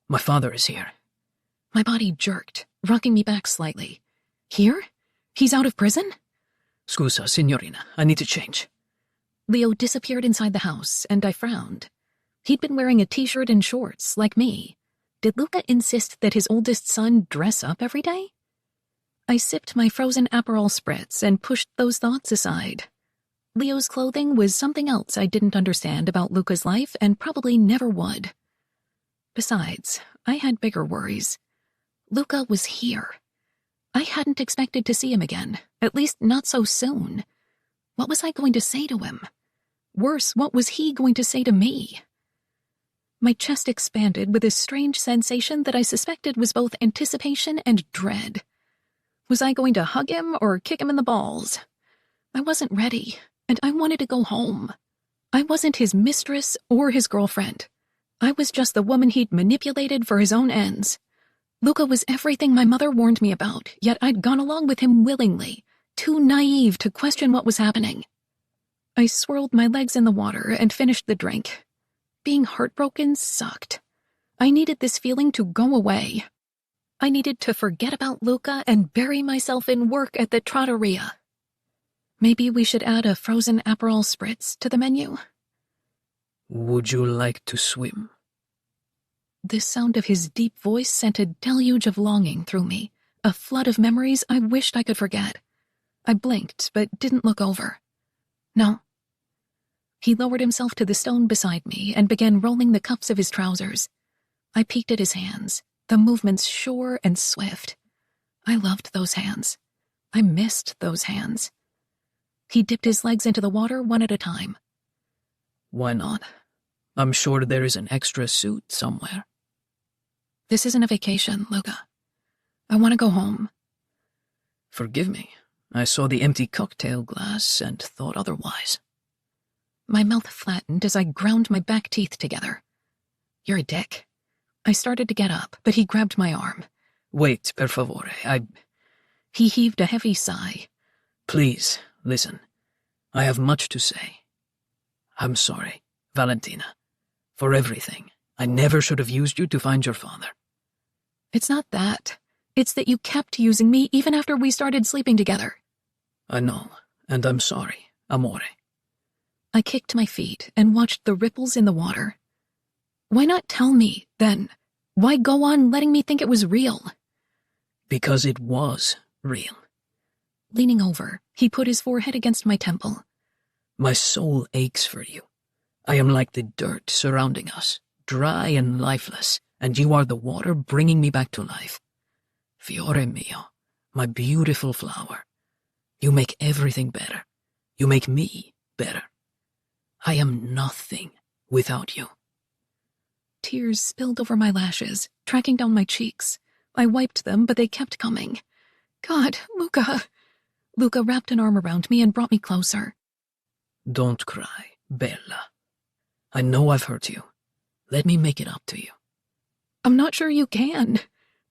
My father is here. My body jerked, rocking me back slightly. Here? He's out of prison? Scusa, signorina, I need to change. Leo disappeared inside the house, and I frowned. He'd been wearing a t-shirt and shorts, like me. Did Luca insist that his oldest son dress up every day? I sipped my frozen Aperol spritz and pushed those thoughts aside. Leo's clothing was something else I didn't understand about Luca's life and probably never would. Besides, I had bigger worries. Luca was here. I hadn't expected to see him again, at least not so soon. What was I going to say to him? Worse, what was he going to say to me? My chest expanded with a strange sensation that I suspected was both anticipation and dread. Was I going to hug him or kick him in the balls? I wasn't ready, and I wanted to go home. I wasn't his mistress or his girlfriend. I was just the woman he'd manipulated for his own ends. Luca was everything my mother warned me about, yet I'd gone along with him willingly, too naive to question what was happening. I swirled my legs in the water and finished the drink. Being heartbroken sucked. I needed this feeling to go away. I needed to forget about Luca and bury myself in work at the trattoria. Maybe we should add a frozen Aperol Spritz to the menu. Would you like to swim? The sound of his deep voice sent a deluge of longing through me, a flood of memories I wished I could forget. I blinked, but didn't look over. No. He lowered himself to the stone beside me and began rolling the cuffs of his trousers. I peeked at his hands, the movements sure and swift. I loved those hands. I missed those hands. He dipped his legs into the water one at a time. Why not? I'm sure there is an extra suit somewhere. This isn't a vacation, Luca. I want to go home. Forgive me. I saw the empty cocktail glass and thought otherwise. My mouth flattened as I ground my back teeth together. You're a dick. I started to get up, but he grabbed my arm. Wait, per favore, He heaved a heavy sigh. Please, listen. I have much to say. I'm sorry, Valentina, for everything. I never should have used you to find your father. It's not that. It's that you kept using me even after we started sleeping together. I know, and I'm sorry, amore. I kicked my feet and watched the ripples in the water. Why not tell me, then? Why go on letting me think it was real? Because it was real. Leaning over, he put his forehead against my temple. My soul aches for you. I am like the dirt surrounding us, dry and lifeless, and you are the water bringing me back to life. Fiore mio, my beautiful flower. You make everything better. You make me better. I am nothing without you. Tears spilled over my lashes, tracking down my cheeks. I wiped them, but they kept coming. God, Luca. Luca wrapped an arm around me and brought me closer. Don't cry, Bella. I know I've hurt you. Let me make it up to you. I'm not sure you can.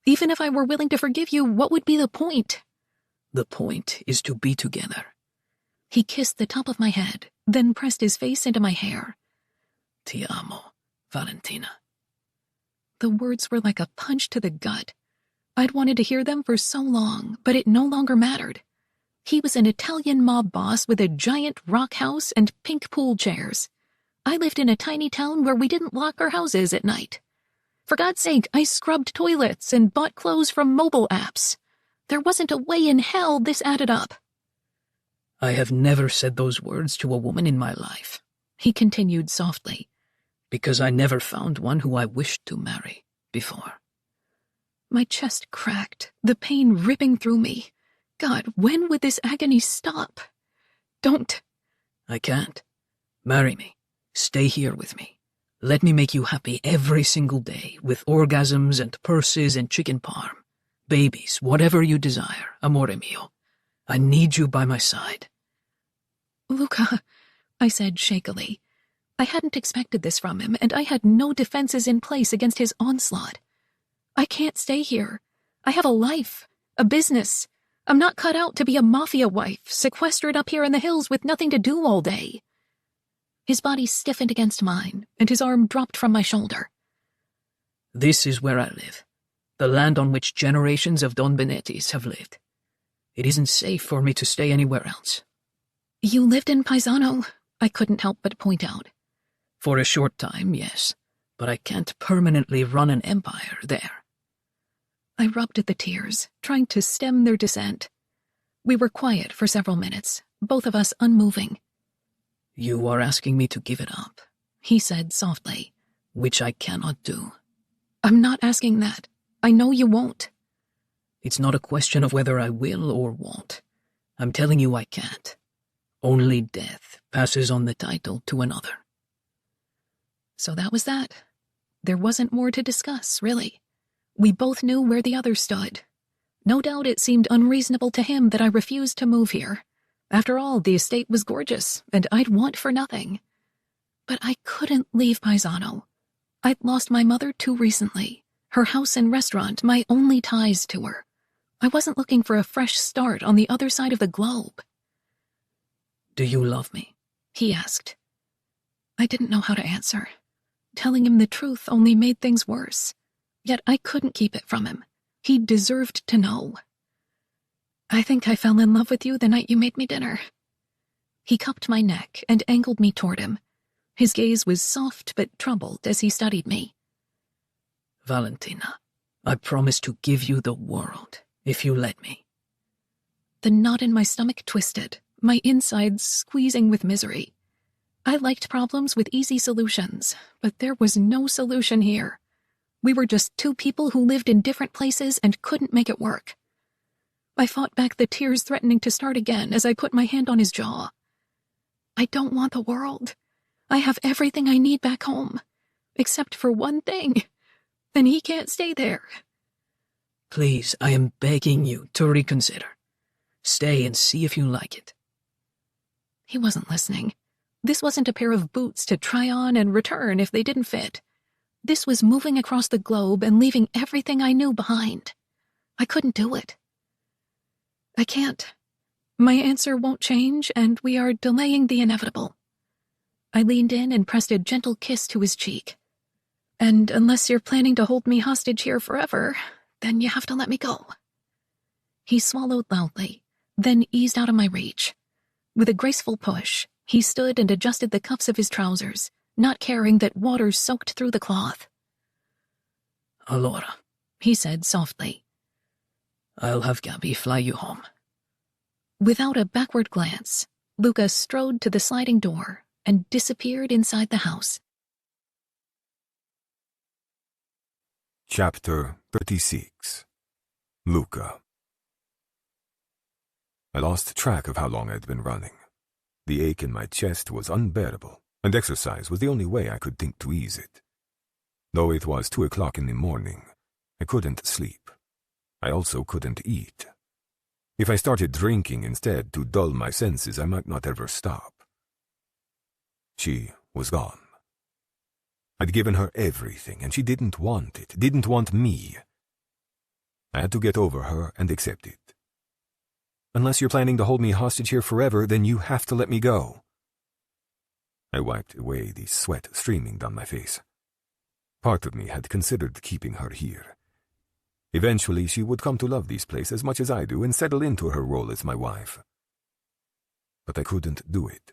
Even if I were willing to forgive you, what would be the point? The point is to be together. He kissed the top of my head, then pressed his face into my hair. Ti amo, Valentina. The words were like a punch to the gut. I'd wanted to hear them for so long, but it no longer mattered. He was an Italian mob boss with a giant rock house and pink pool chairs. I lived in a tiny town where we didn't lock our houses at night. For God's sake, I scrubbed toilets and bought clothes from mobile apps. There wasn't a way in hell this added up. I have never said those words to a woman in my life, he continued softly, because I never found one who I wished to marry before. My chest cracked, the pain ripping through me. God, when would this agony stop? Don't. I can't. Marry me. Stay here with me. Let me make you happy every single day with orgasms and purses and chicken parm. Babies, whatever you desire, amore mio. I need you by my side. Luca, I said shakily. I hadn't expected this from him, and I had no defenses in place against his onslaught. I can't stay here. I have a life, a business. I'm not cut out to be a mafia wife, sequestered up here in the hills with nothing to do all day. His body stiffened against mine, and his arm dropped from my shoulder. This is where I live, the land on which generations of Don Benettis have lived. It isn't safe for me to stay anywhere else. You lived in Paisano, I couldn't help but point out. For a short time, yes, but I can't permanently run an empire there. I rubbed at the tears, trying to stem their descent. We were quiet for several minutes, both of us unmoving. You are asking me to give it up, he said softly. Which I cannot do. I'm not asking that. I know you won't. It's not a question of whether I will or won't. I'm telling you I can't. Only death passes on the title to another. So that was that. There wasn't more to discuss, really. We both knew where the other stood. No doubt it seemed unreasonable to him that I refused to move here. After all, the estate was gorgeous, and I'd want for nothing. But I couldn't leave Paisano. I'd lost my mother too recently. Her house and restaurant, my only ties to her. I wasn't looking for a fresh start on the other side of the globe. Do you love me? He asked. I didn't know how to answer. Telling him the truth only made things worse. Yet I couldn't keep it from him. He deserved to know. I think I fell in love with you the night you made me dinner. He cupped my neck and angled me toward him. His gaze was soft but troubled as he studied me. Valentina, I promise to give you the world, if you let me. The knot in my stomach twisted, my insides squeezing with misery. I liked problems with easy solutions, but there was no solution here. We were just two people who lived in different places and couldn't make it work. I fought back the tears threatening to start again as I put my hand on his jaw. I don't want the world. I have everything I need back home, except for one thing. And he can't stay there. Please, I am begging you to reconsider. Stay and see if you like it. He wasn't listening. This wasn't a pair of boots to try on and return if they didn't fit. This was moving across the globe and leaving everything I knew behind. I couldn't do it. I can't. My answer won't change, and we are delaying the inevitable. I leaned in and pressed a gentle kiss to his cheek. And unless you're planning to hold me hostage here forever, then you have to let me go. He swallowed loudly, then eased out of my reach. With a graceful push, he stood and adjusted the cuffs of his trousers, not caring that water soaked through the cloth. Allora, he said softly. I'll have Gabby fly you home. Without a backward glance, Luca strode to the sliding door and disappeared inside the house. Chapter 36. Luca. I lost track of how long I'd been running. The ache in my chest was unbearable, and exercise was the only way I could think to ease it. Though it was 2 o'clock in the morning, I couldn't sleep. I also couldn't eat. If I started drinking instead to dull my senses, I might not ever stop. She was gone. I'd given her everything, and she didn't want it, didn't want me. I had to get over her and accept it. Unless you're planning to hold me hostage here forever, then you have to let me go. I wiped away the sweat streaming down my face. Part of me had considered keeping her here. Eventually, she would come to love this place as much as I do and settle into her role as my wife. But I couldn't do it.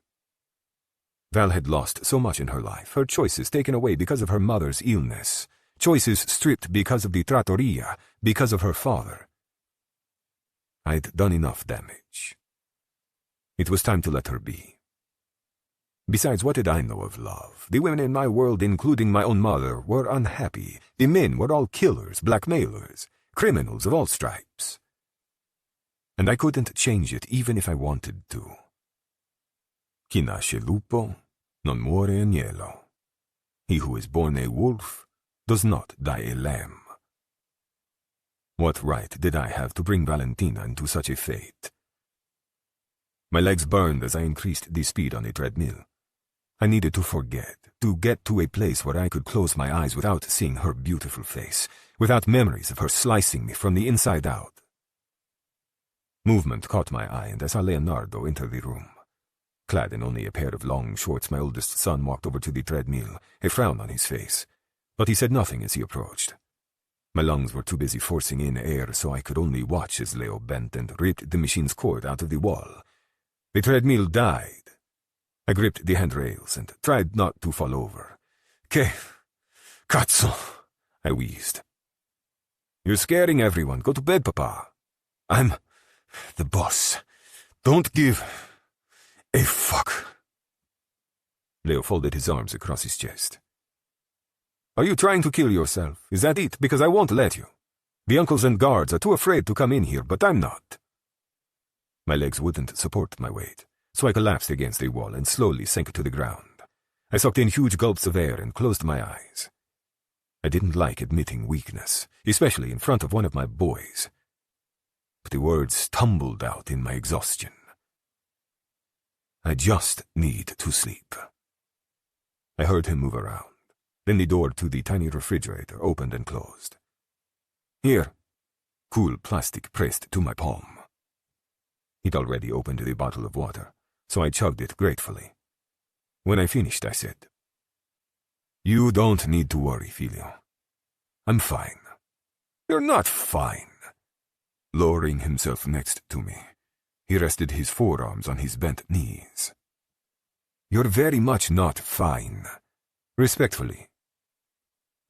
Val had lost so much in her life, her choices taken away because of her mother's illness, choices stripped because of the trattoria, because of her father. I'd done enough damage. It was time to let her be. Besides, what did I know of love? The women in my world, including my own mother, were unhappy. The men were all killers, blackmailers, criminals of all stripes. And I couldn't change it even if I wanted to. Chi nasce lupo non muore agnello. He who is born a wolf does not die a lamb. What right did I have to bring Valentina into such a fate? My legs burned as I increased the speed on the treadmill. I needed to forget, to get to a place where I could close my eyes without seeing her beautiful face, without memories of her slicing me from the inside out. Movement caught my eye, and I saw Leonardo enter the room. Clad in only a pair of long shorts, my oldest son walked over to the treadmill, a frown on his face, but he said nothing as he approached. My lungs were too busy forcing in air, so I could only watch as Leo bent and ripped the machine's cord out of the wall. The treadmill died. I gripped the handrails and tried not to fall over. "Che cazzo," I wheezed. "You're scaring everyone. Go to bed, Papa. I'm the boss. Don't give a fuck." Leo folded his arms across his chest. "Are you trying to kill yourself? Is that it? Because I won't let you. The uncles and guards are too afraid to come in here, but I'm not." My legs wouldn't support my weight, so I collapsed against a wall and slowly sank to the ground. I sucked in huge gulps of air and closed my eyes. I didn't like admitting weakness, especially in front of one of my boys. But the words tumbled out in my exhaustion. I just need to sleep. I heard him move around. Then the door to the tiny refrigerator opened and closed. "Here." Cool plastic pressed to my palm. He'd already opened the bottle of water, so I chugged it gratefully. When I finished, I said, "You don't need to worry, Filio. I'm fine. You're not fine. Lowering himself next to me, he rested his forearms on his bent knees. You're very much not fine. Respectfully.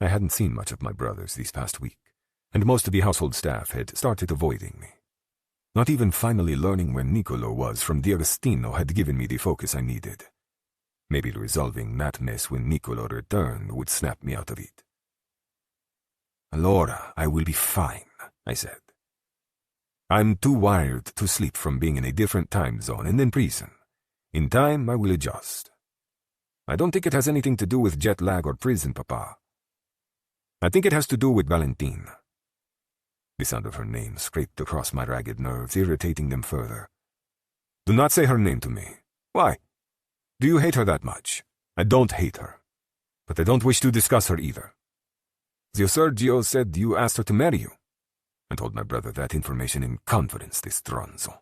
I hadn't seen much of my brothers this past week, and most of the household staff had started avoiding me. Not even finally learning where Niccolo was from D'Agostino had given me the focus I needed. Maybe resolving that mess when Niccolo returned would snap me out of it. Allora, I will be fine, I said. I'm too wired to sleep from being in a different time zone and in prison. In time, I will adjust. I don't think it has anything to do with jet lag or prison, Papa. I think it has to do with Valentine. The sound of her name scraped across my ragged nerves, irritating them further. Do not say her name to me. Why? Do you hate her that much? I don't hate her. But I don't wish to discuss her either. Zio Sergio said you asked her to marry you. I told my brother that information in confidence, this Stronzo.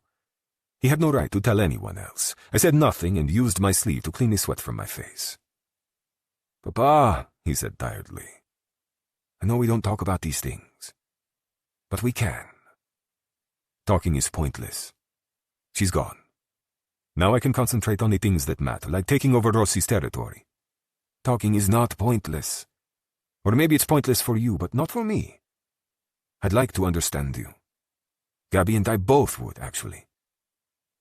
He had no right to tell anyone else. I said nothing and used my sleeve to clean the sweat from my face. Papa, he said tiredly, I know we don't talk about these things, but we can. Talking is pointless. She's gone. Now I can concentrate on the things that matter, like taking over Rossi's territory. Talking is not pointless. Or maybe it's pointless for you, but not for me. I'd like to understand you. Gabby and I both would, actually.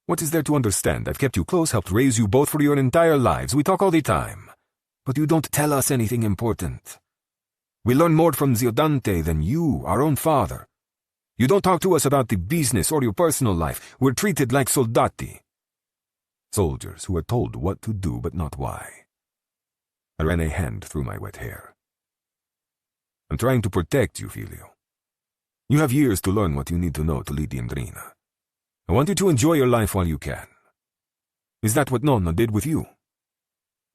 What is there to understand? I've kept you close, helped raise you both for your entire lives. We talk all the time. But you don't tell us anything important. We learn more from Zio Dante than you, our own father. You don't talk to us about the business or your personal life. We're treated like soldati. Soldiers who are told what to do but not why. I ran a hand through my wet hair. I'm trying to protect you, Filio. You have years to learn what you need to know to lead the Indrina. I want you to enjoy your life while you can. Is that what Nonna did with you?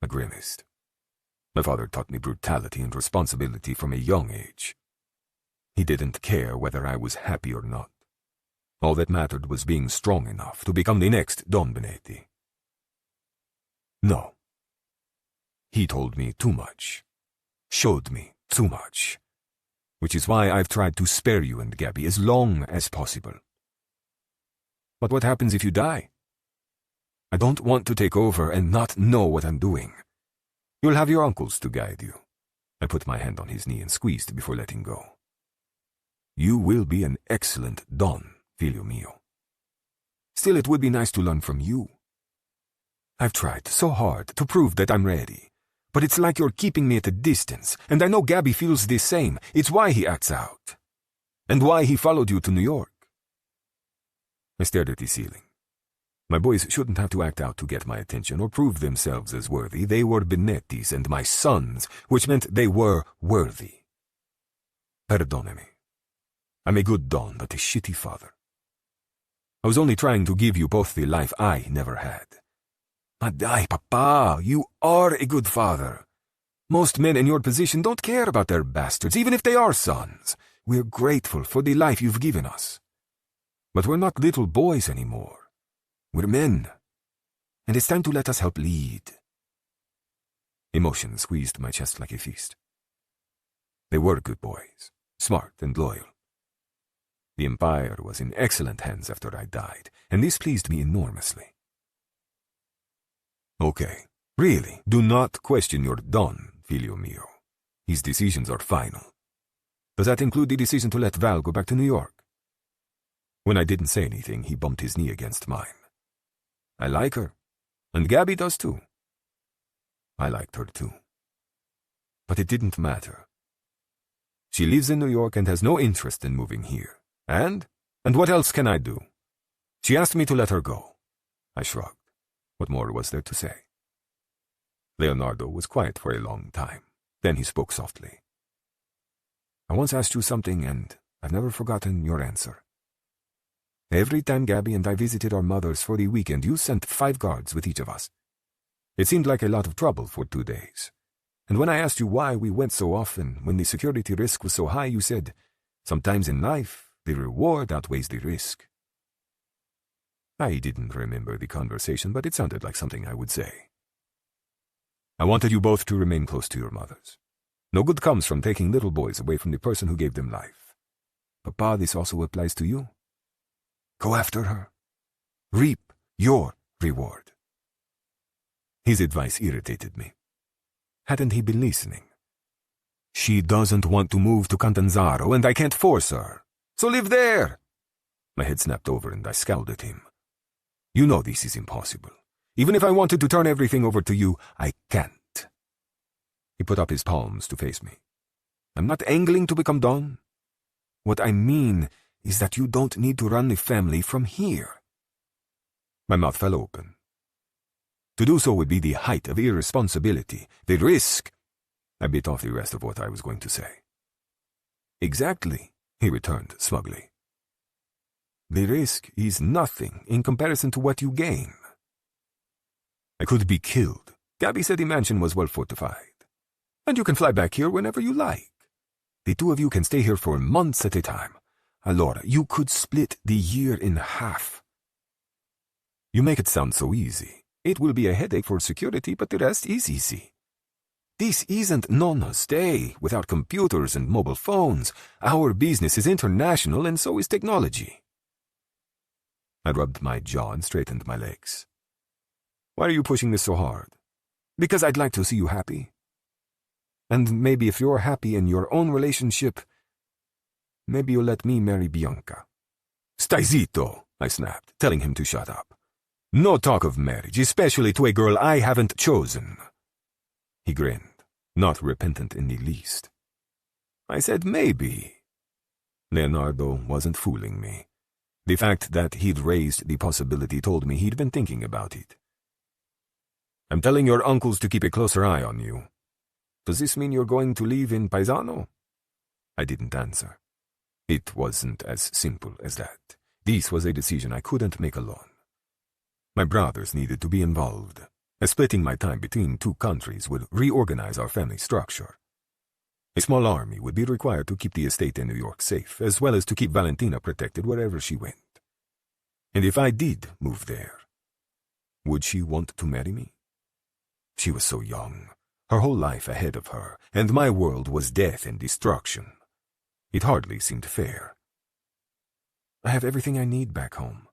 I grimaced. My father taught me brutality and responsibility from a young age. He didn't care whether I was happy or not. All that mattered was being strong enough to become the next Don Benetti. No. He told me too much. Showed me too much. Which is why I've tried to spare you and Gabby as long as possible. But what happens if you die? I don't want to take over and not know what I'm doing. You'll have your uncles to guide you. I put my hand on his knee and squeezed before letting go. You will be an excellent Don, Filio mio. Still, it would be nice to learn from you. I've tried so hard to prove that I'm ready, but it's like you're keeping me at a distance, and I know Gabby feels the same. It's why he acts out. And why he followed you to New York. I stared at the ceiling. My boys shouldn't have to act out to get my attention or prove themselves as worthy. They were Benetti's and my sons, which meant they were worthy. Perdonami. I'm a good Don, but a shitty father. I was only trying to give you both the life I never had. Ma dai, Papa, you are a good father. Most men in your position don't care about their bastards, even if they are sons. We're grateful for the life you've given us. But we're not little boys anymore. We're men. And it's time to let us help lead. Emotion squeezed my chest like a fist. They were good boys, smart and loyal. The empire was in excellent hands after I died, and this pleased me enormously. Okay, really, do not question your Don, Filio mio. His decisions are final. Does that include the decision to let Val go back to New York? When I didn't say anything, he bumped his knee against mine. I like her, and Gabby does too. I liked her too. But it didn't matter. She lives in New York and has no interest in moving here. And what else can I do? She asked me to let her go. I shrugged. What more was there to say? Leonardo was quiet for a long time. Then he spoke softly. I once asked you something, and I've never forgotten your answer. Every time Gabby and I visited our mothers for the weekend, you sent 5 guards with each of us. It seemed like a lot of trouble for 2 days. And when I asked you why we went so often, when the security risk was so high, you said, sometimes in life, the reward outweighs the risk. I didn't remember the conversation, but it sounded like something I would say. I wanted you both to remain close to your mothers. No good comes from taking little boys away from the person who gave them life. Papa, this also applies to you. Go after her. Reap your reward. His advice irritated me. Hadn't he been listening? She doesn't want to move to Catanzaro, and I can't force her. So live there. My head snapped over and I scowled at him. You know this is impossible. Even if I wanted to turn everything over to you, I can't. He put up his palms to face me. I'm not angling to become Don. What I mean is that you don't need to run the family from here. My mouth fell open. To do so would be the height of irresponsibility. The risk. I bit off the rest of what I was going to say. Exactly, he returned smugly. The risk is nothing in comparison to what you gain. I could be killed. Gabby said the mansion was well fortified. And you can fly back here whenever you like. The two of you can stay here for months at a time. Allora, you could split the year in half. You make it sound so easy. It will be a headache for security, but the rest is easy. This isn't Nonna's day without computers and mobile phones. Our business is international, and so is technology. I rubbed my jaw and straightened my legs. Why are you pushing this so hard? Because I'd like to see you happy. And maybe if you're happy in your own relationship, maybe you'll let me marry Bianca. Stai zitto, I snapped, telling him to shut up. No talk of marriage, especially to a girl I haven't chosen. He grinned, not repentant in the least. I said maybe. Leonardo wasn't fooling me. The fact that he'd raised the possibility told me he'd been thinking about it. I'm telling your uncles to keep a closer eye on you. Does this mean you're going to live in Paisano? I didn't answer. It wasn't as simple as that. This was a decision I couldn't make alone. My brothers needed to be involved, as splitting my time between two countries would reorganize our family structure. A small army would be required to keep the estate in New York safe, as well as to keep Valentina protected wherever she went. And if I did move there, would she want to marry me? She was so young, her whole life ahead of her, and my world was death and destruction. It hardly seemed fair. I have everything I need back home,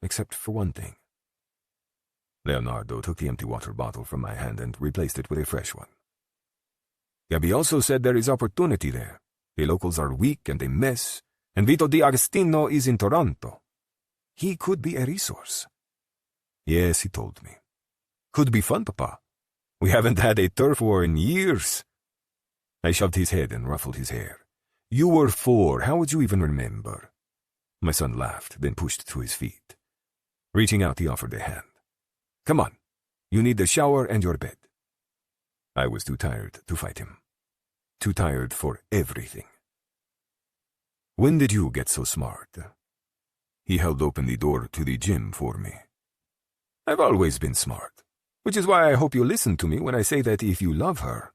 except for one thing. Leonardo took the empty water bottle from my hand and replaced it with a fresh one. Gabby also said there is opportunity there. The locals are weak and a mess, and Vito D'Agostino is in Toronto. He could be a resource. Yes, he told me. Could be fun, Papa. We haven't had a turf war in years. I shoved his head and ruffled his hair. You were 4. How would you even remember? My son laughed, then pushed to his feet. Reaching out, he offered a hand. Come on. You need the shower and your bed. I was too tired to fight him. Too tired for everything. When did you get so smart? He held open the door to the gym for me. I've always been smart, which is why I hope you listen to me when I say that if you love her,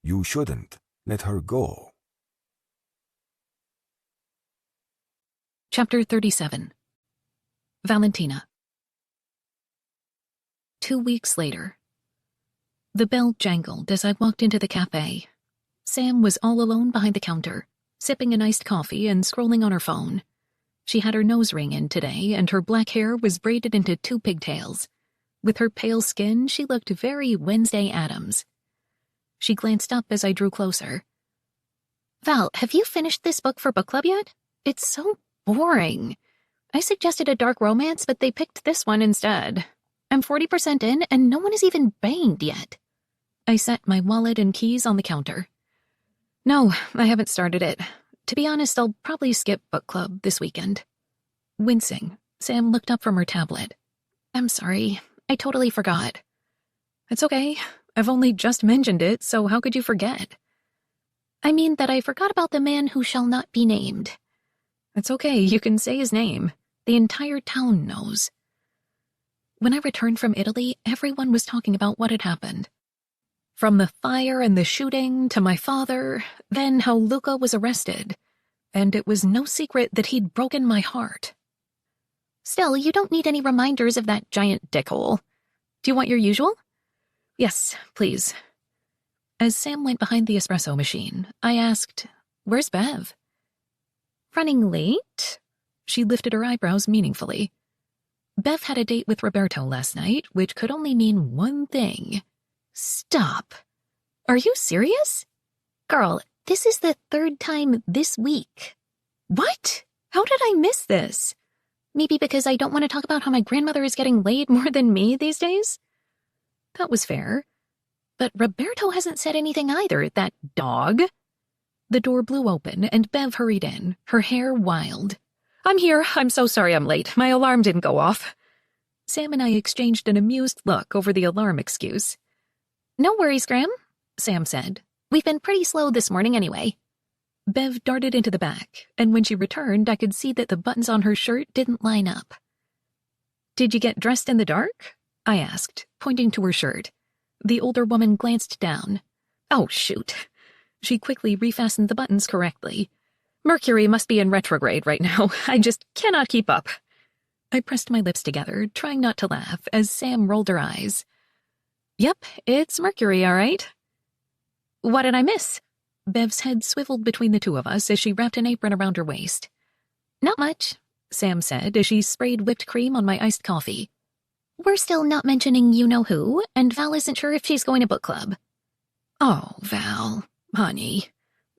you shouldn't let her go. Chapter 37. Valentina. 2 weeks later. The bell jangled as I walked into the cafe. Sam was all alone behind the counter, sipping an iced coffee and scrolling on her phone. She had her nose ring in today, and her black hair was braided into 2 pigtails. With her pale skin, she looked very Wednesday Addams. She glanced up as I drew closer. Val, have you finished this book for book club yet? It's so boring. I suggested a dark romance, but they picked this one instead. I'm 40% in, and no one has even banged yet. I set my wallet and keys on the counter. No, I haven't started it. To be honest, I'll probably skip book club this weekend. Wincing, Sam looked up from her tablet. I'm sorry, I totally forgot. It's okay. I've only just mentioned it, so how could you forget? I mean that I forgot about the man who shall not be named. It's okay, you can say his name. The entire town knows. When I returned from Italy, everyone was talking about what had happened. From the fire and the shooting to my father, then how Luca was arrested. And it was no secret that he'd broken my heart. Still, you don't need any reminders of that giant dickhole. Do you want your usual? Yes, please. As Sam went behind the espresso machine, I asked, Where's Bev? Running late? She lifted her eyebrows meaningfully. Bev had a date with Roberto last night, which could only mean one thing. Stop. Are you serious? Girl, this is the 3rd time this week. What? How did I miss this? Maybe because I don't want to talk about how my grandmother is getting laid more than me these days? That was fair. But Roberto hasn't said anything either, that dog. The door blew open, and Bev hurried in, her hair wild. I'm here. I'm so sorry I'm late. My alarm didn't go off. Sam and I exchanged an amused look over the alarm excuse. No worries, Graham, Sam said. We've been pretty slow this morning anyway. Bev darted into the back, and when she returned, I could see that the buttons on her shirt didn't line up. Did you get dressed in the dark? I asked, pointing to her shirt. The older woman glanced down. Oh, shoot. She quickly refastened the buttons correctly. Mercury must be in retrograde right now. I just cannot keep up. I pressed my lips together, trying not to laugh, as Sam rolled her eyes. Yep, it's Mercury, all right. What did I miss? Bev's head swiveled between the two of us as she wrapped an apron around her waist. Not much, Sam said as she sprayed whipped cream on my iced coffee. We're still not mentioning you-know-who, and Val isn't sure if she's going to book club. Oh, Val, honey.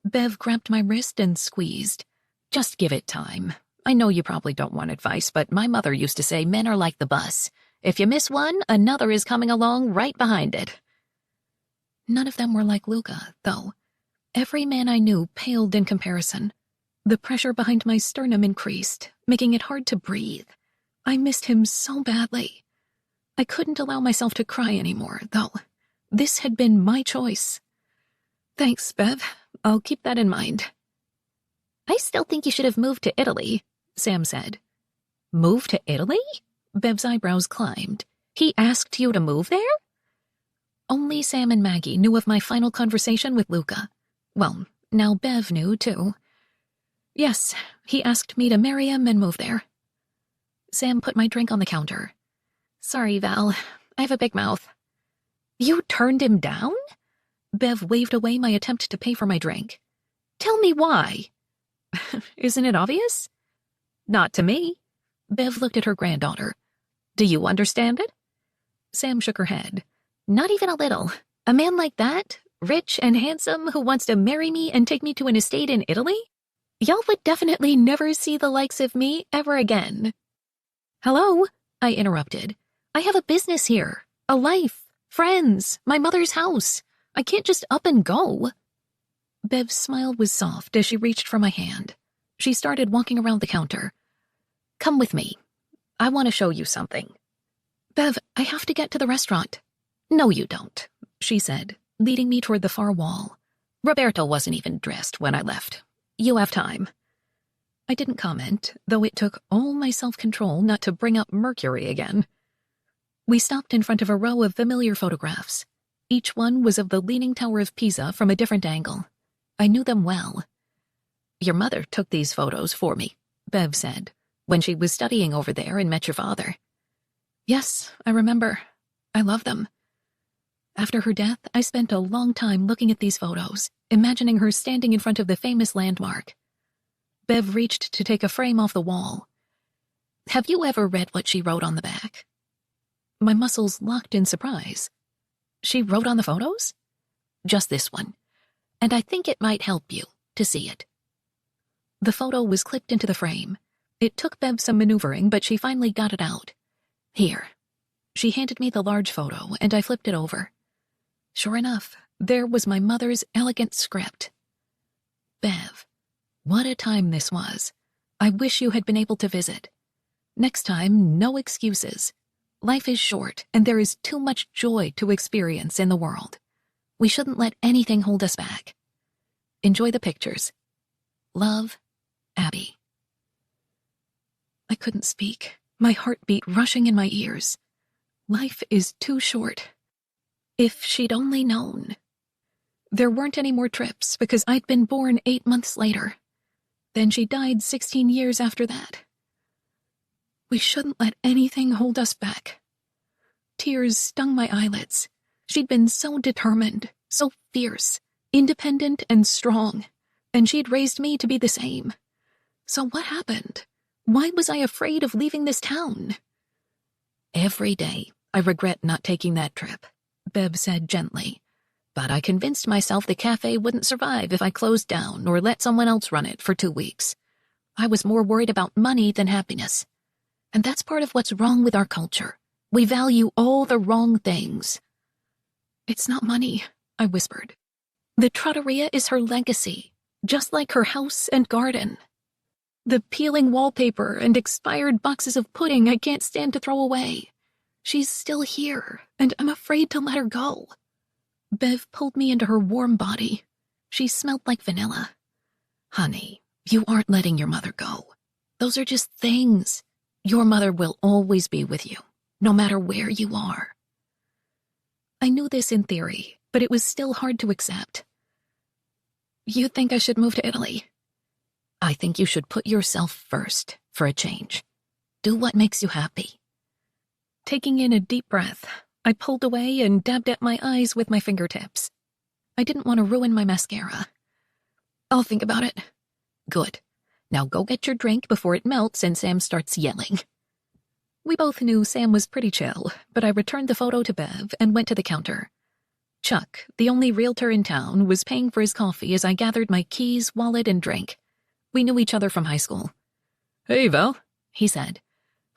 Bev grabbed my wrist and squeezed. Just give it time. I know you probably don't want advice, but my mother used to say men are like the bus. If you miss one, another is coming along right behind it. None of them were like Luca, though. Every man I knew paled in comparison. The pressure behind my sternum increased, making it hard to breathe. I missed him so badly. I couldn't allow myself to cry anymore, though. This had been my choice. Thanks, Bev. I'll keep that in mind. I still think you should have moved to Italy, Sam said. Move to Italy? Bev's eyebrows climbed. He asked you to move there? Only Sam and Maggie knew of my final conversation with Luca. Well, now Bev knew, too. Yes, he asked me to marry him and move there. Sam put my drink on the counter. Sorry, Val. I have a big mouth. You turned him down? Bev waved away my attempt to pay for my drink. Tell me why. Isn't it obvious? Not to me. Bev looked at her granddaughter. Do you understand it? Sam shook her head. Not even a little. A man like that, rich and handsome, who wants to marry me and take me to an estate in Italy? Y'all would definitely never see the likes of me ever again. Hello, I interrupted. I have a business here, a life, friends, my mother's house. I can't just up and go. Bev's smile was soft as she reached for my hand. She started walking around the counter. Come with me. I want to show you something. Bev, I have to get to the restaurant. No, you don't, she said, leading me toward the far wall. Roberto wasn't even dressed when I left. You have time. I didn't comment, though it took all my self-control not to bring up Mercury again. We stopped in front of a row of familiar photographs. Each one was of the Leaning Tower of Pisa from a different angle. I knew them well. Your mother took these photos for me, Bev said, when she was studying over there and met your father. Yes, I remember. I love them. After her death, I spent a long time looking at these photos, imagining her standing in front of the famous landmark. Bev reached to take a frame off the wall. Have you ever read what she wrote on the back? My muscles locked in surprise. She wrote on the photos? Just this one. And I think it might help you to see it. The photo was clipped into the frame. It took Bev some maneuvering, but she finally got it out. Here. She handed me the large photo, and I flipped it over. Sure enough, there was my mother's elegant script. Bev, what a time this was. I wish you had been able to visit. Next time, no excuses. Life is short, and there is too much joy to experience in the world. We shouldn't let anything hold us back. Enjoy the pictures. Love, Abby. I couldn't speak, my heartbeat rushing in my ears. Life is too short. If she'd only known. There weren't any more trips because I'd been born 8 months later. Then she died 16 years after that. We shouldn't let anything hold us back. Tears stung my eyelids. She'd been so determined, so fierce, independent and strong, and she'd raised me to be the same. So what happened? Why was I afraid of leaving this town? Every day, I regret not taking that trip, Bev said gently. But I convinced myself the cafe wouldn't survive if I closed down or let someone else run it for 2 weeks. I was more worried about money than happiness. And that's part of what's wrong with our culture. We value all the wrong things. It's not money, I whispered. The trattoria is her legacy, just like her house and garden. The peeling wallpaper and expired boxes of pudding I can't stand to throw away. She's still here, and I'm afraid to let her go. Bev pulled me into her warm body. She smelled like vanilla. Honey, you aren't letting your mother go. Those are just things. Your mother will always be with you, no matter where you are. I knew this in theory, but it was still hard to accept. You think I should move to Italy? I think you should put yourself first, for a change. Do what makes you happy. Taking in a deep breath, I pulled away and dabbed at my eyes with my fingertips. I didn't want to ruin my mascara. I'll think about it. Good. Now go get your drink before it melts and Sam starts yelling. We both knew Sam was pretty chill, but I returned the photo to Bev and went to the counter. Chuck, the only realtor in town, was paying for his coffee as I gathered my keys, wallet, and drink. We knew each other from high school. Hey, Val, he said.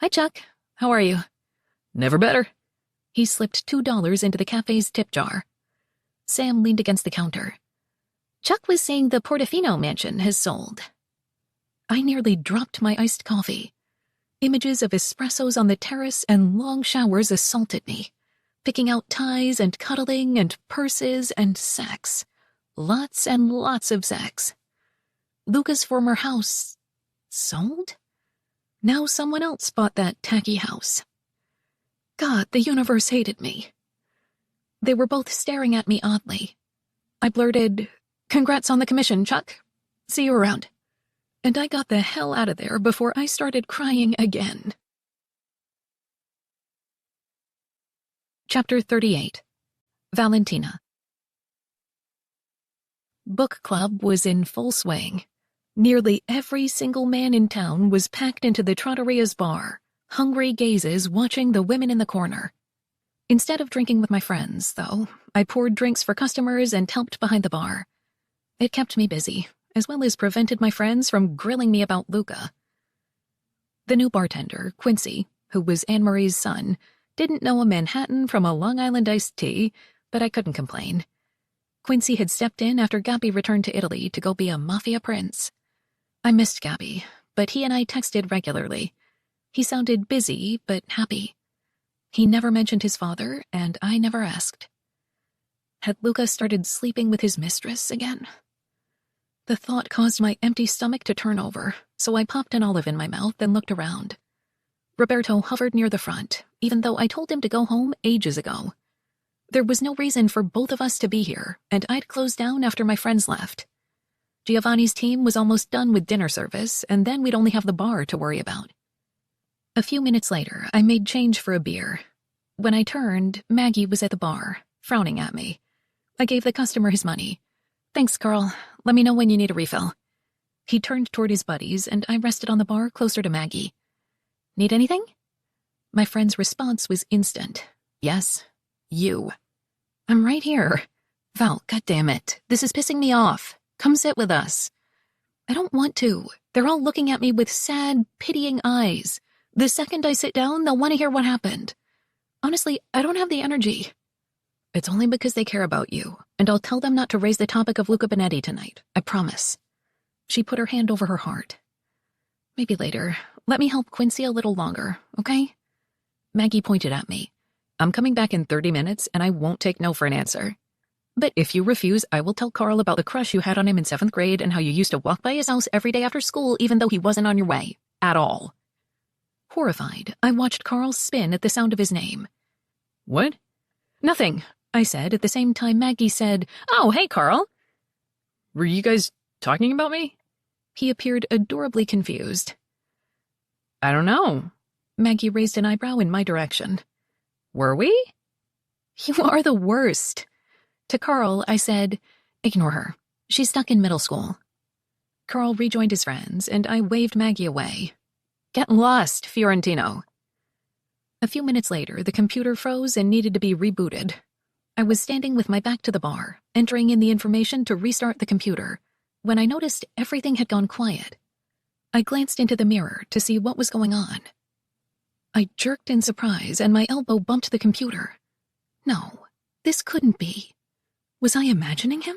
Hi, Chuck. How are you? Never better. He slipped $2 into the cafe's tip jar. Sam leaned against the counter. Chuck was saying the Portofino mansion has sold. I nearly dropped my iced coffee. Images of espressos on the terrace and long showers assaulted me, picking out ties and cuddling and purses and sex. Lots and lots of sex. Luca's former house sold? Now someone else bought that tacky house. God, the universe hated me. They were both staring at me oddly. I blurted, "Congrats on the commission, Chuck. See you around." And I got the hell out of there before I started crying again. Chapter 38. Valentina. Book club was in full swing. Nearly every single man in town was packed into the Trattoria's bar, hungry gazes watching the women in the corner. Instead of drinking with my friends, though, I poured drinks for customers and helped behind the bar. It kept me busy, as well as prevented my friends from grilling me about Luca. The new bartender, Quincy, who Anne Marie's son, didn't know a Manhattan from a Long Island iced tea, but I couldn't complain. Quincy had stepped in after Gabby returned to Italy to go be a mafia prince. I missed Gabby, but he and I texted regularly. He sounded busy, but happy. He never mentioned his father, and I never asked. Had Luca started sleeping with his mistress again? The thought caused my empty stomach to turn over, so I popped an olive in my mouth and looked around. Roberto hovered near the front, even though I told him to go home ages ago. There was no reason for both of us to be here, and I'd closed down after my friends left. Giovanni's team was almost done with dinner service, and then we'd only have the bar to worry about. A few minutes later, I made change for a beer. When I turned, Maggie was at the bar, frowning at me. I gave the customer his money. Thanks, Carl. Let me know when you need a refill. He turned toward his buddies, and I rested on the bar closer to Maggie. Need anything? My friend's response was instant. Yes, you. I'm right here. Val, goddammit, this is pissing me off. Come sit with us. I don't want to. They're all looking at me with sad, pitying eyes. The second I sit down, they'll want to hear what happened. Honestly, I don't have the energy. It's only because they care about you, and I'll tell them not to raise the topic of Luca Benetti tonight. I promise. She put her hand over her heart. Maybe later. Let me help Quincy a little longer, okay? Maggie pointed at me. I'm coming back in 30 minutes, and I won't take no for an answer. But if you refuse, I will tell Carl about the crush you had on him in 7th grade and how you used to walk by his house every day after school even though he wasn't on your way. At all. Horrified, I watched Carl spin at the sound of his name. What? Nothing, I said at the same time Maggie said, "Oh, hey, Carl." Were you guys talking about me? He appeared adorably confused. I don't know. Maggie raised an eyebrow in my direction. Were we? You are the worst. To Carl, I said, "Ignore her. She's stuck in middle school." Carl rejoined his friends, and I waved Maggie away. Get lost, Fiorentino. A few minutes later, the computer froze and needed to be rebooted. I was standing with my back to the bar, entering in the information to restart the computer, when I noticed everything had gone quiet. I glanced into the mirror to see what was going on. I jerked in surprise, and my elbow bumped the computer. No, this couldn't be. Was I imagining him?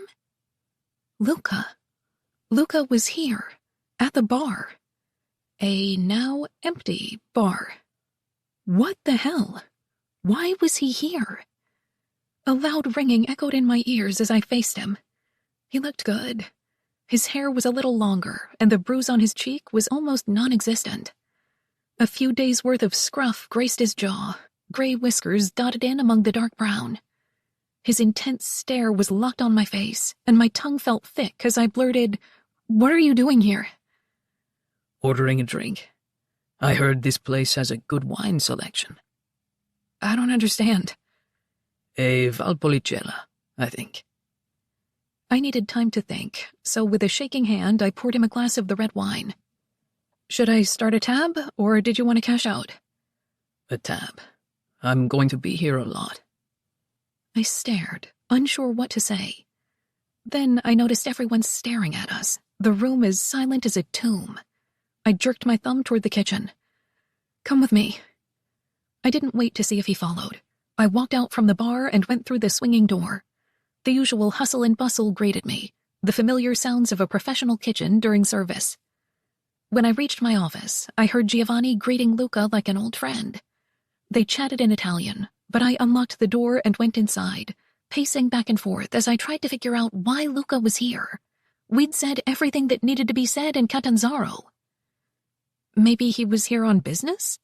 Luca. Luca was here, at the bar. A now empty bar. What the hell? Why was he here? A loud ringing echoed in my ears as I faced him. He looked good. His hair was a little longer, and the bruise on his cheek was almost non-existent. A few days' worth of scruff graced his jaw, gray whiskers dotted in among the dark brown. His intense stare was locked on my face, and my tongue felt thick as I blurted, "What are you doing here?" Ordering a drink. I heard this place has a good wine selection. I don't understand. A Valpolicella, I think. I needed time to think, so with a shaking hand, I poured him a glass of the red wine. Should I start a tab, or did you want to cash out? A tab. I'm going to be here a lot. I stared, unsure what to say. Then I noticed everyone staring at us, the room as silent as a tomb. I jerked my thumb toward the kitchen. Come with me. I didn't wait to see if he followed. I walked out from the bar and went through the swinging door. The usual hustle and bustle greeted me, the familiar sounds of a professional kitchen during service. When I reached my office, I heard Giovanni greeting Luca like an old friend. They chatted in Italian, but I unlocked the door and went inside, pacing back and forth as I tried to figure out why Luca was here. We'd said everything that needed to be said in Catanzaro. Maybe he was here on business?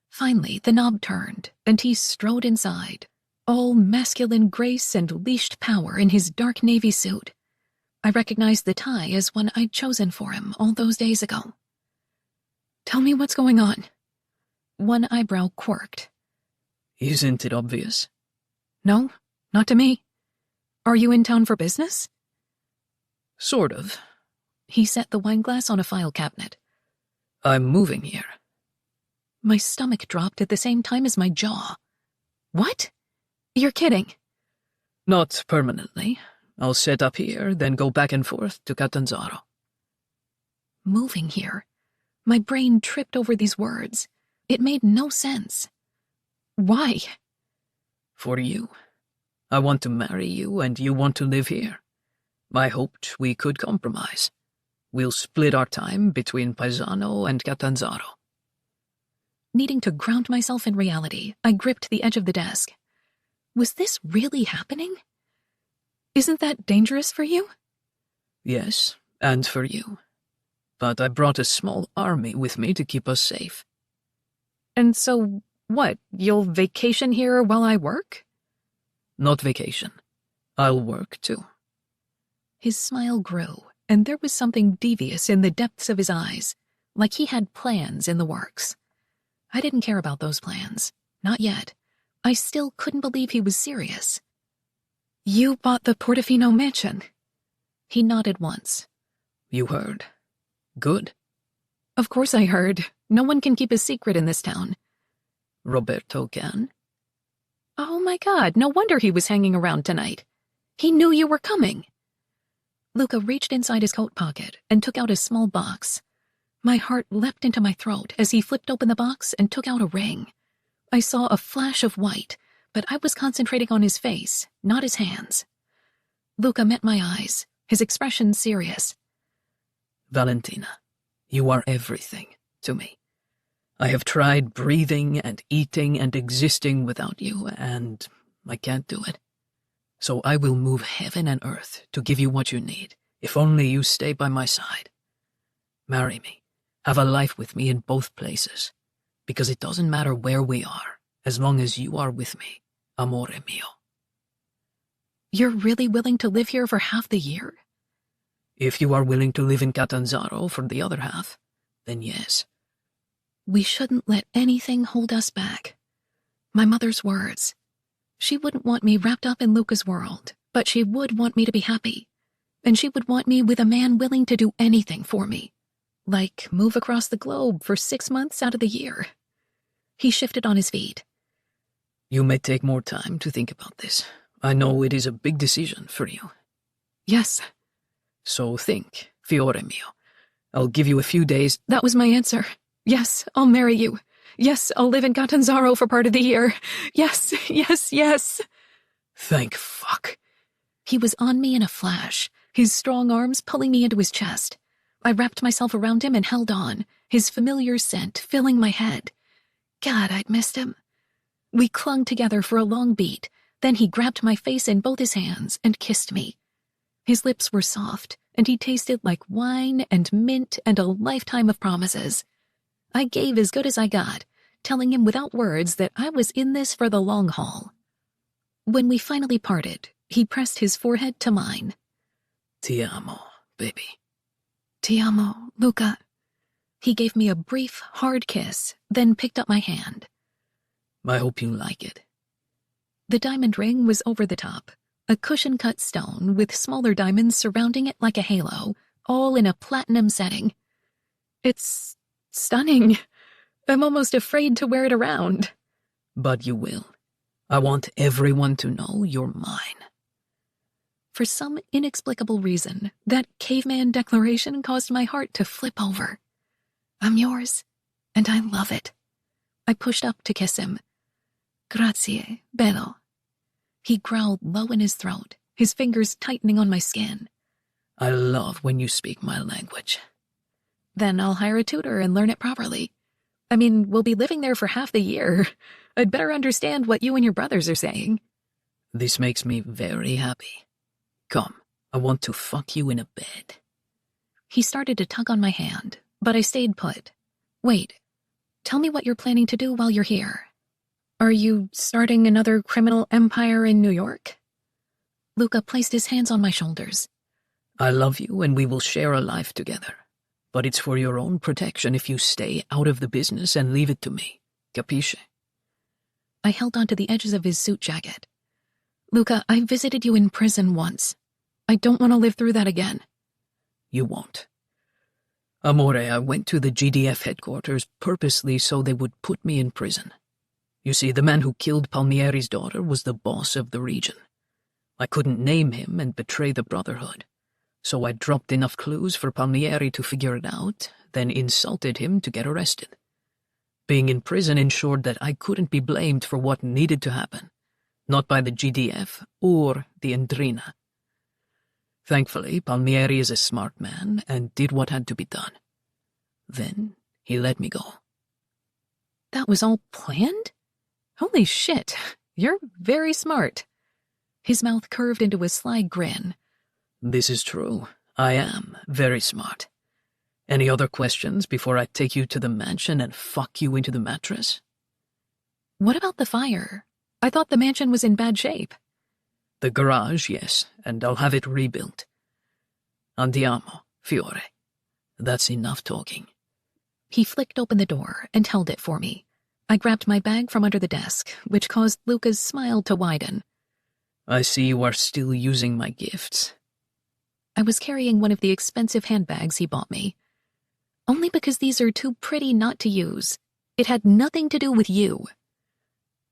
Finally, the knob turned, and he strode inside, all masculine grace and leashed power in his dark navy suit. I recognized the tie as one I'd chosen for him all those days ago. Tell me what's going on. One eyebrow quirked. Isn't it obvious? No, not to me. Are you in town for business? Sort of. He set the wineglass on a file cabinet. I'm moving here. My stomach dropped at the same time as my jaw. What? You're kidding. Not permanently. I'll set up here, then go back and forth to Catanzaro. Moving here. My brain tripped over these words. It made no sense. Why? For you. I want to marry you, and you want to live here. I hoped we could compromise. We'll split our time between Paesano and Catanzaro. Needing to ground myself in reality, I gripped the edge of the desk. Was this really happening? Isn't that dangerous for you? Yes, and for you. But I brought a small army with me to keep us safe. And so, what, you'll vacation here while I work? Not vacation. I'll work, too. His smile grew, and there was something devious in the depths of his eyes, like he had plans in the works. I didn't care about those plans. Not yet. I still couldn't believe he was serious. You bought the Portofino mansion. He nodded once. You heard. Good. Of course I heard. No one can keep a secret in this town. Roberto can. Oh my God, no wonder he was hanging around tonight. He knew you were coming. Luca reached inside his coat pocket and took out a small box. My heart leapt into my throat as he flipped open the box and took out a ring. I saw a flash of white, but I was concentrating on his face, not his hands. Luca met my eyes, his expression serious. Valentina, you are everything to me. I have tried breathing and eating and existing without you, and I can't do it. So I will move heaven and earth to give you what you need, if only you stay by my side. Marry me. Have a life with me in both places, because it doesn't matter where we are, as long as you are with me, amore mio. You're really willing to live here for half the year? If you are willing to live in Catanzaro for the other half, then yes. We shouldn't let anything hold us back. My mother's words. She wouldn't want me wrapped up in Luca's world, but she would want me to be happy. and she would want me with a man willing to do anything for me, like move across the globe for 6 months out of the year. He shifted on his feet. You may take more time to think about this. I know it is a big decision for you. Yes. So think, fiore mio. I'll give you a few days. That was my answer. Yes, I'll marry you. Yes, I'll live in Catanzaro for part of the year. Yes, yes, yes. Thank fuck. He was on me in a flash, his strong arms pulling me into his chest. I wrapped myself around him and held on, his familiar scent filling my head. God, I'd missed him. We clung together for a long beat, then he grabbed my face in both his hands and kissed me. His lips were soft, and he tasted like wine and mint and a lifetime of promises. I gave as good as I got, telling him without words that I was in this for the long haul. When we finally parted, he pressed his forehead to mine. Ti amo, baby. Ti amo, Luca. He gave me a brief, hard kiss, then picked up my hand. I hope you like it. The diamond ring was over the top, a cushion-cut stone with smaller diamonds surrounding it like a halo, all in a platinum setting. It's stunning. I'm almost afraid to wear it around. But you will. I want everyone to know you're mine. For some inexplicable reason, that caveman declaration caused my heart to flip over. I'm yours, and I love it. I pushed up to kiss him. Grazie, bello. He growled low in his throat, his fingers tightening on my skin. I love when you speak my language. Then I'll hire a tutor and learn it properly. I mean, we'll be living there for half the year. I'd better understand what you and your brothers are saying. This makes me very happy. Come, I want to fuck you in a bed. He started to tug on my hand, but I stayed put. Wait, tell me what you're planning to do while you're here. Are you starting another criminal empire in New York? Luca placed his hands on my shoulders. I love you and we will share a life together. But it's for your own protection if you stay out of the business and leave it to me. Capisce? I held onto the edges of his suit jacket. Luca, I visited you in prison once. I don't want to live through that again. You won't. Amore, I went to the GDF headquarters purposely so they would put me in prison. You see, the man who killed Palmieri's daughter was the boss of the region. I couldn't name him and betray the Brotherhood. So I dropped enough clues for Palmieri to figure it out, then insulted him to get arrested. Being in prison ensured that I couldn't be blamed for what needed to happen, not by the GDF or the Endrina. Thankfully, Palmieri is a smart man and did what had to be done. Then he let me go. That was all planned? Holy shit, you're very smart. His mouth curved into a sly grin. This is true. I am very smart. Any other questions before I take you to the mansion and fuck you into the mattress? What about the fire? I thought the mansion was in bad shape. The garage, yes, and I'll have it rebuilt. Andiamo, Fiore. That's enough talking. He flicked open the door and held it for me. I grabbed my bag from under the desk, which caused Luca's smile to widen. I see you are still using my gifts. I was carrying one of the expensive handbags he bought me. Only because these are too pretty not to use. It had nothing to do with you.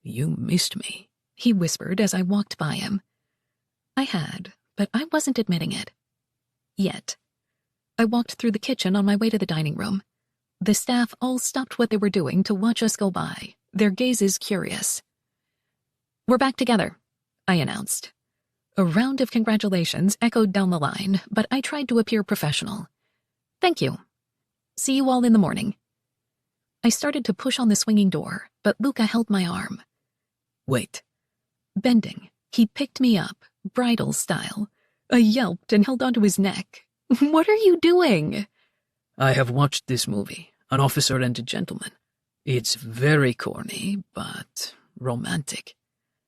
You missed me, he whispered as I walked by him. I had, but I wasn't admitting it. Yet. I walked through the kitchen on my way to the dining room. The staff all stopped what they were doing to watch us go by, their gazes curious. We're back together, I announced. A round of congratulations echoed down the line, but I tried to appear professional. Thank you. See you all in the morning. I started to push on the swinging door, but Luca held my arm. Wait. Bending, he picked me up, bridal style. I yelped and held onto his neck. What are you doing? I have watched this movie, An Officer and a Gentleman. It's very corny, but romantic.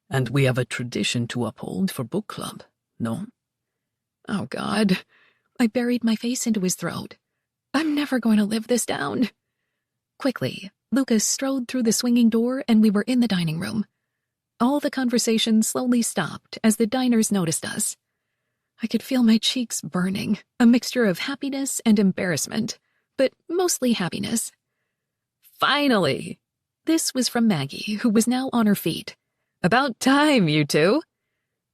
And we have a tradition to uphold for book club, no? Oh, God. I buried my face into his throat. I'm never going to live this down. Quickly, Lucas strode through the swinging door and we were in the dining room. All the conversation slowly stopped as the diners noticed us. I could feel my cheeks burning, a mixture of happiness and embarrassment, but mostly happiness. Finally! This was from Maggie, who was now on her feet. About time, you two!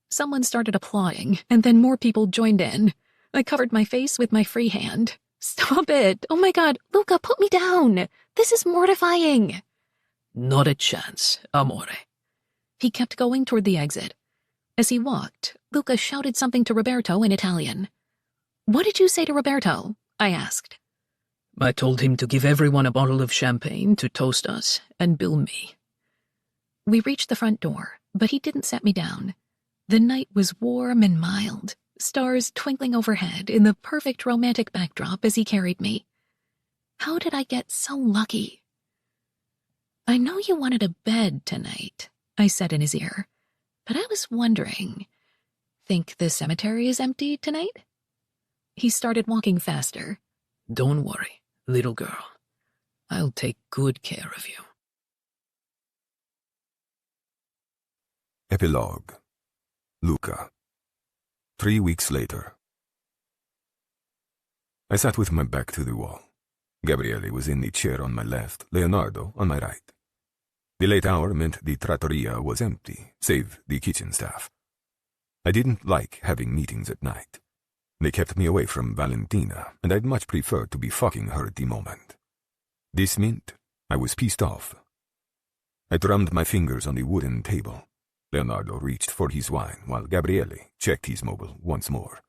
Someone started applauding, and then more people joined in. I covered my face with my free hand. Stop it! Oh my god, Luca, put me down! This is mortifying! Not a chance, amore. He kept going toward the exit. As he walked, Luca shouted something to Roberto in Italian. What did you say to Roberto? I asked. I told him to give everyone a bottle of champagne to toast us and bill me. We reached the front door, but he didn't set me down. The night was warm and mild, stars twinkling overhead in the perfect romantic backdrop as he carried me. How did I get so lucky? I know you wanted a bed tonight, I said in his ear, but I was wondering, think the cemetery is empty tonight? He started walking faster. Don't worry, little girl. I'll take good care of you. Epilogue. Luca. 3 weeks later. I sat with my back to the wall. Gabriele was in the chair on my left, Leonardo on my right. The late hour meant the trattoria was empty, save the kitchen staff. I didn't like having meetings at night. They kept me away from Valentina, and I'd much prefer to be fucking her at the moment. This meant I was pissed off. I drummed my fingers on the wooden table. Leonardo reached for his wine, while Gabriele checked his mobile once more.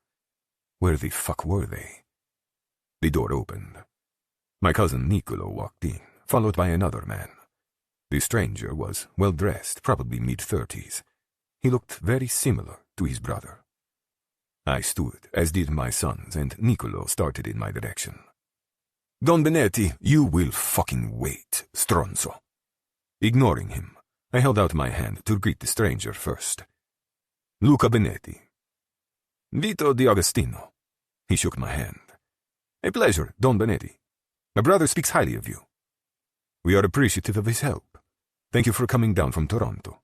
Where the fuck were they? The door opened. My cousin Niccolo walked in, followed by another man. The stranger was well-dressed, probably mid-30s. He looked very similar to his brother. I stood, as did my sons, and Niccolo started in my direction. Don Benetti, you will fucking wait, stronzo. Ignoring him, I held out my hand to greet the stranger first. Luca Benetti. Vito Di Agostino. He shook my hand. A pleasure, Don Benetti. My brother speaks highly of you. We are appreciative of his help. Thank you for coming down from Toronto.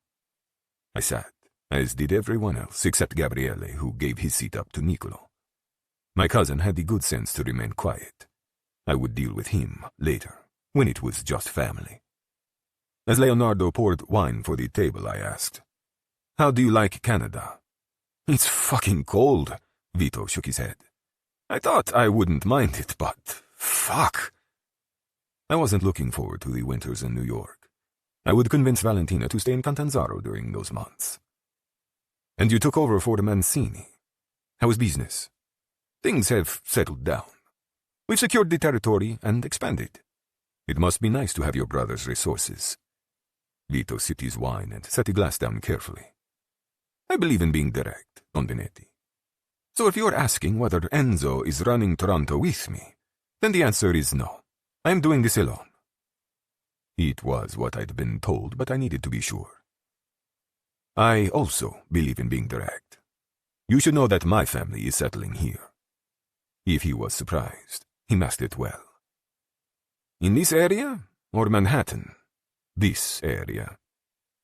I sat, as did everyone else except Gabriele, who gave his seat up to Niccolo. My cousin had the good sense to remain quiet. I would deal with him later, when it was just family. As Leonardo poured wine for the table, I asked, How do you like Canada? It's fucking cold, Vito shook his head. I thought I wouldn't mind it, but fuck. I wasn't looking forward to the winters in New York. I would convince Valentina to stay in Catanzaro during those months. And you took over for Mancini. How is business? Things have settled down. We've secured the territory and expanded. It must be nice to have your brother's resources. Vito sipped his wine and set the glass down carefully. I believe in being direct, Don Benetti. So if you're asking whether Enzo is running Toronto with me, then the answer is no. I am doing this alone. It was what I'd been told, but I needed to be sure. I also believe in being direct. You should know that my family is settling here. If he was surprised, he masked it well. In this area, or Manhattan? This area.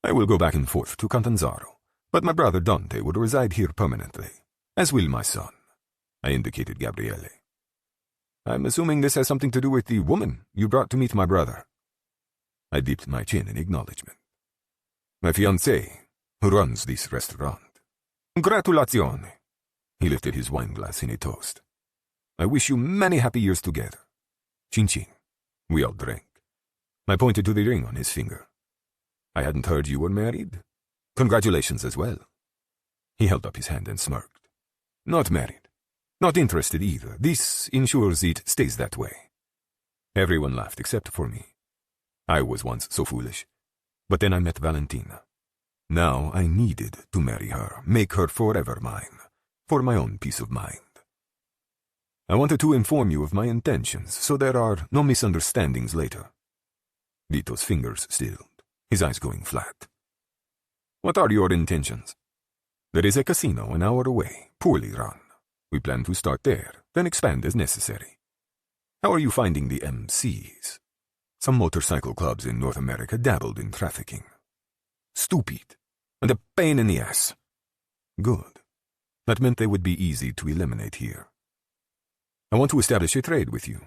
I will go back and forth to Catanzaro, but my brother Dante would reside here permanently, as will my son. I indicated Gabriele. I'm assuming this has something to do with the woman you brought to meet my brother. I dipped my chin in acknowledgement. My fiancée, who runs this restaurant. Congratulazione. He lifted his wineglass in a toast. I wish you many happy years together. Chin chin. We all drank. I pointed to the ring on his finger. I hadn't heard you were married. Congratulations as well. He held up his hand and smirked. Not married. Not interested either. This ensures it stays that way. Everyone laughed except for me. I was once so foolish. But then I met Valentina. Now I needed to marry her, make her forever mine, for my own peace of mind. I wanted to inform you of my intentions, so there are no misunderstandings later. Vito's fingers stilled, his eyes going flat. What are your intentions? There is a casino an hour away, poorly run. We plan to start there, then expand as necessary. How are you finding the MCs? Some motorcycle clubs in North America dabbled in trafficking. Stupid, and a pain in the ass. Good. That meant they would be easy to eliminate here. I want to establish a trade with you.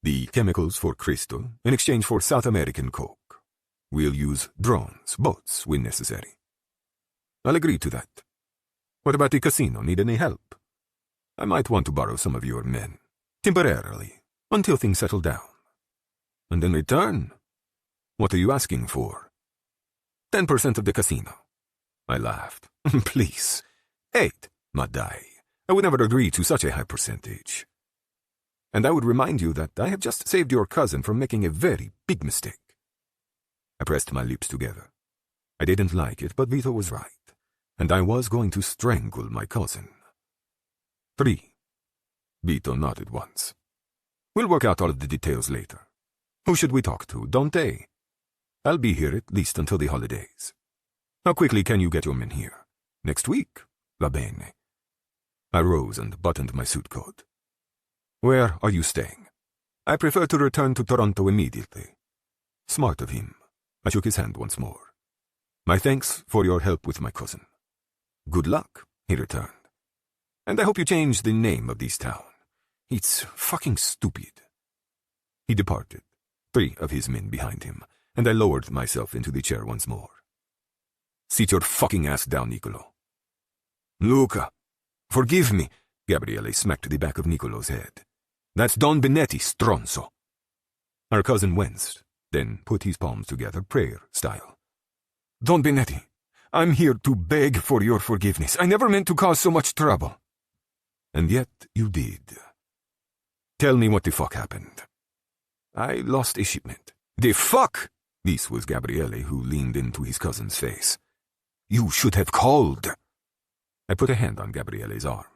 The chemicals for crystal in exchange for South American coke. We'll use drones, boats, when necessary. I'll agree to that. What about the casino? Need any help? I might want to borrow some of your men, temporarily, until things settle down. And in return, what are you asking for? 10% of the casino. I laughed. Please. 8, Madai. I would never agree to such a high percentage. And I would remind you that I have just saved your cousin from making a very big mistake. I pressed my lips together. I didn't like it, but Vito was right, and I was going to strangle my cousin. 3. Vito nodded once. We'll work out all of the details later. Who should we talk to, Dante? I'll be here at least until the holidays. How quickly can you get your men here? Next week? Va bene. I rose and buttoned my suit coat. Where are you staying? I prefer to return to Toronto immediately. Smart of him. I shook his hand once more. My thanks for your help with my cousin. Good luck, he returned. And I hope you change the name of this town. It's fucking stupid. He departed, 3 of his men behind him, and I lowered myself into the chair once more. Sit your fucking ass down, Niccolo. Luca, forgive me, Gabriele smacked the back of Niccolo's head. That's Don Benetti, stronzo. Our cousin winced, then put his palms together, prayer style. Don Benetti, I'm here to beg for your forgiveness. I never meant to cause so much trouble. And yet you did. Tell me what the fuck happened. I lost a shipment. The fuck? This was Gabriele, who leaned into his cousin's face. You should have called. I put a hand on Gabriele's arm.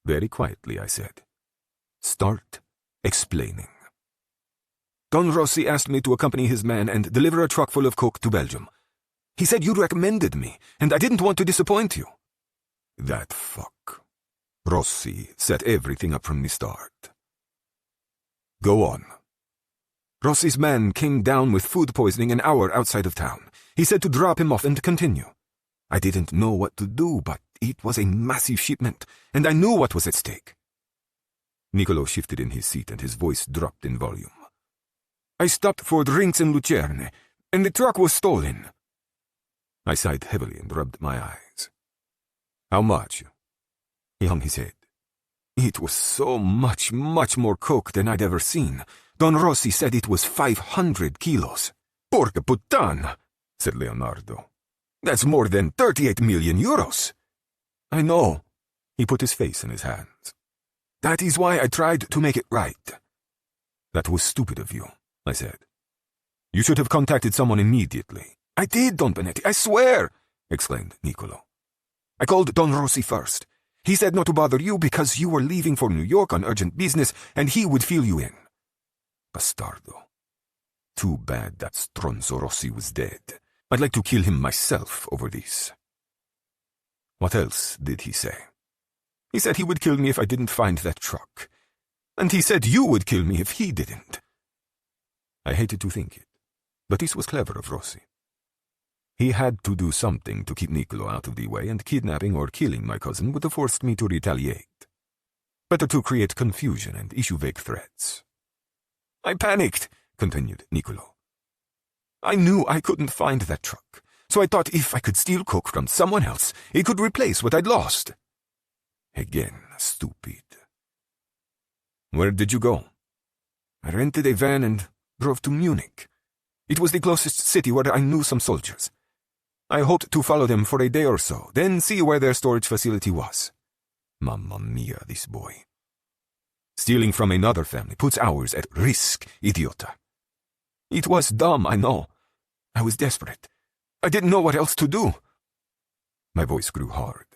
Very quietly, I said. Start explaining. Don Rossi asked me to accompany his man and deliver a truck full of coke to Belgium. He said you recommended me, and I didn't want to disappoint you. That fuck. Rossi set everything up from the start. Go on. Rossi's man came down with food poisoning an hour outside of town. He said to drop him off and continue. I didn't know what to do, but it was a massive shipment, and I knew what was at stake. Niccolo shifted in his seat and his voice dropped in volume. I stopped for drinks in Lucerne, and the truck was stolen. I sighed heavily and rubbed my eyes. How much? He hung his head. It was so much more coke than I'd ever seen. Don Rossi said it was 500 kilos. Porca puttana, said Leonardo. That's more than 38 million euros. I know. He put his face in his hands. That is why I tried to make it right. That was stupid of you, I said. You should have contacted someone immediately. I did, Don Benetti, I swear, exclaimed Niccolo. I called Don Rossi first. He said not to bother you because you were leaving for New York on urgent business and he would fill you in. Bastardo. Too bad that stronzo Rossi was dead. I'd like to kill him myself over this. What else did he say? He said he would kill me if I didn't find that truck. And he said you would kill me if he didn't. I hated to think it, but this was clever of Rossi. He had to do something to keep Niccolo out of the way, and kidnapping or killing my cousin would have forced me to retaliate. Better to create confusion and issue vague threats. I panicked, continued Niccolo. I knew I couldn't find that truck, so I thought if I could steal coke from someone else, it could replace what I'd lost. Again, stupid. Where did you go? I rented a van and drove to Munich. It was the closest city where I knew some soldiers. I hoped to follow them for a day or so, then see where their storage facility was. Mamma mia, this boy. Stealing from another family puts ours at risk, idiota. It was dumb, I know. I was desperate. I didn't know what else to do. My voice grew hard.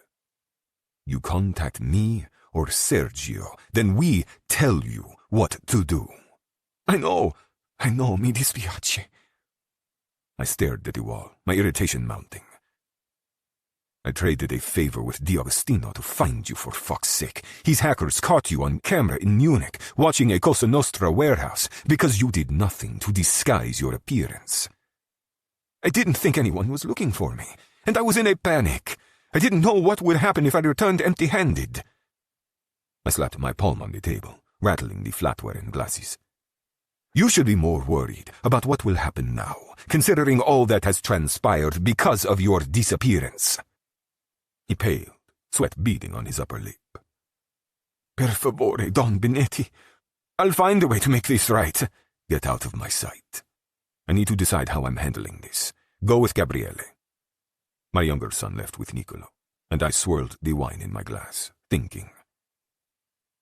You contact me or Sergio, then we tell you what to do. I know, mi dispiace. I stared at the wall, my irritation mounting. I traded a favor with D'Agostino to find you, for fuck's sake. His hackers caught you on camera in Munich, watching a Cosa Nostra warehouse, because you did nothing to disguise your appearance. I didn't think anyone was looking for me, and I was in a panic. I didn't know what would happen if I returned empty-handed. I slapped my palm on the table, rattling the flatware and glasses. You should be more worried about what will happen now, considering all that has transpired because of your disappearance. He paled, sweat beading on his upper lip. Per favore, Don Benetti. I'll find a way to make this right. Get out of my sight. I need to decide how I'm handling this. Go with Gabriele. My younger son left with Niccolo, and I swirled the wine in my glass, thinking.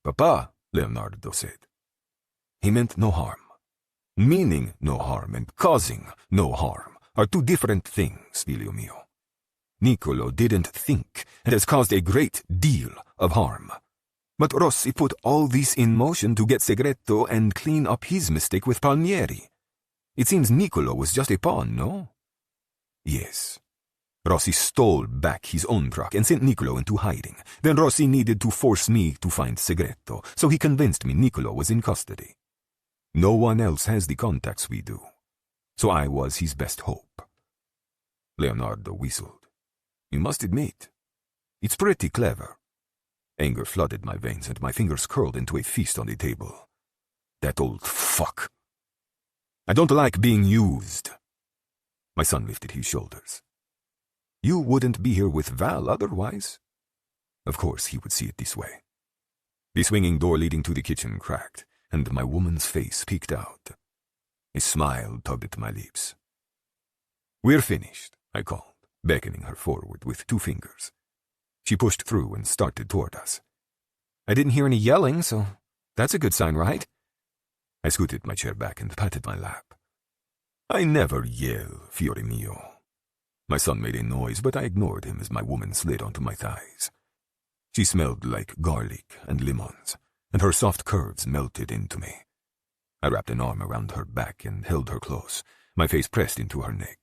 Papa, Leonardo said. He meant no harm. Meaning no harm and causing no harm are two different things, figlio mio. Niccolo didn't think and has caused a great deal of harm. But Rossi put all this in motion to get Segreto and clean up his mistake with Palmieri. It seems Niccolo was just a pawn, no? Yes. Rossi stole back his own truck and sent Niccolo into hiding. Then Rossi needed to force me to find Segreto, so he convinced me Niccolo was in custody. No one else has the contacts we do, so I was his best hope. Leonardo whistled. You must admit, it's pretty clever. Anger flooded my veins and my fingers curled into a fist on the table. That old fuck. I don't like being used. My son lifted his shoulders. You wouldn't be here with Val otherwise. Of course he would see it this way. The swinging door leading to the kitchen cracked, and my woman's face peeked out. A smile tugged at my lips. We're finished, I called, beckoning her forward with 2 fingers. She pushed through and started toward us. I didn't hear any yelling, so that's a good sign, right? I scooted my chair back and patted my lap. I never yell, fiore mio. My son made a noise, but I ignored him as my woman slid onto my thighs. She smelled like garlic and lemons, and her soft curves melted into me. I wrapped an arm around her back and held her close, my face pressed into her neck.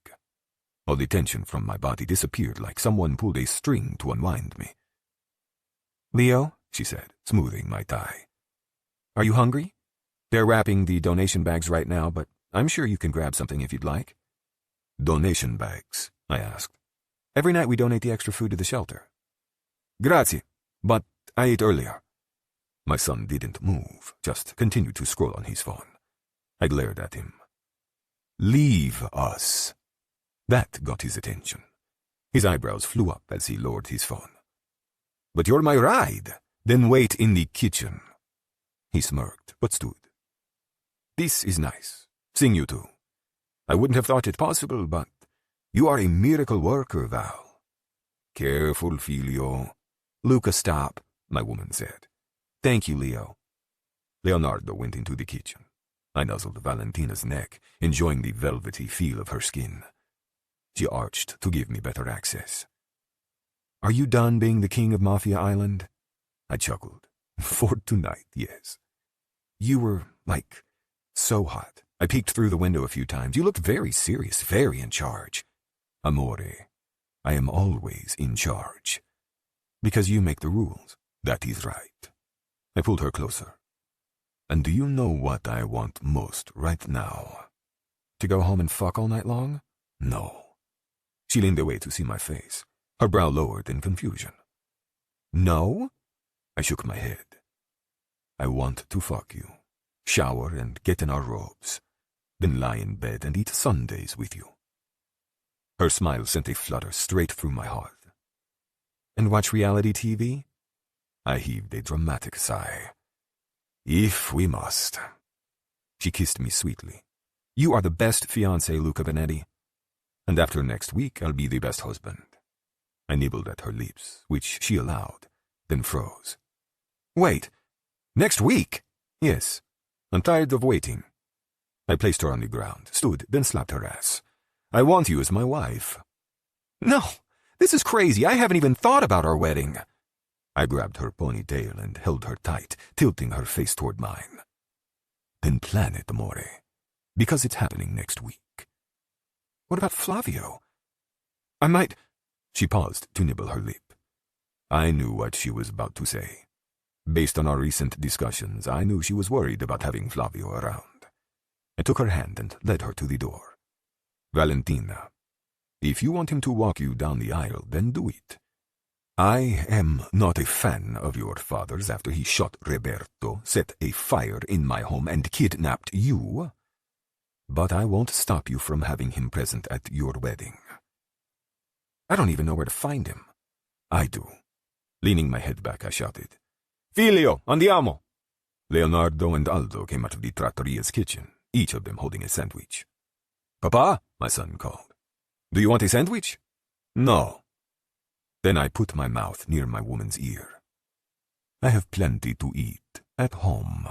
All the tension from my body disappeared like someone pulled a string to unwind me. Leo, she said, smoothing my thigh. Are you hungry? They're wrapping the donation bags right now, but I'm sure you can grab something if you'd like. Donation bags? I asked. Every night we donate the extra food to the shelter. Grazie, but I ate earlier. My son didn't move, just continued to scroll on his phone. I glared at him. Leave us. That got his attention. His eyebrows flew up as he lowered his phone. But you're my ride. Then wait in the kitchen. He smirked, but stood. This is nice. Seeing you two. I wouldn't have thought it possible, but you are a miracle worker, Val. Careful, Filio. Luca, stop, my woman said. Thank you, Leo. Leonardo went into the kitchen. I nuzzled Valentina's neck, enjoying the velvety feel of her skin. She arched to give me better access. Are you done being the king of Mafia Island? I chuckled. For tonight, yes. You were, so hot. I peeked through the window a few times. You looked very serious, very in charge. Amore, I am always in charge. Because you make the rules. That is right. I pulled her closer. And do you know what I want most right now? To go home and fuck all night long? No. She leaned away to see my face, her brow lowered in confusion. No? I shook my head. I want to fuck you, shower and get in our robes, then lie in bed and eat sundaes with you. Her smile sent a flutter straight through my heart. And watch reality TV? I heaved a dramatic sigh. If we must. She kissed me sweetly. You are the best fiancé, Luca Benetti. And after next week, I'll be the best husband. I nibbled at her lips, which she allowed, then froze. Wait, next week? Yes, I'm tired of waiting. I placed her on the ground, stood, then slapped her ass. I want you as my wife. No, this is crazy. I haven't even thought about our wedding. I grabbed her ponytail and held her tight, tilting her face toward mine. Then plan it, amore, because it's happening next week. What about Flavio? I might... She paused to nibble her lip. I knew what she was about to say. Based on our recent discussions, I knew she was worried about having Flavio around. I took her hand and led her to the door. Valentina, if you want him to walk you down the aisle, then do it. I am not a fan of your father's after he shot Roberto, set a fire in my home, and kidnapped you. But I won't stop you from having him present at your wedding. I don't even know where to find him. I do. Leaning my head back, I shouted, Filio, andiamo! Leonardo and Aldo came out of the trattoria's kitchen, each of them holding a sandwich. Papa, my son called. Do you want a sandwich? No. Then I put my mouth near my woman's ear. I have plenty to eat at home.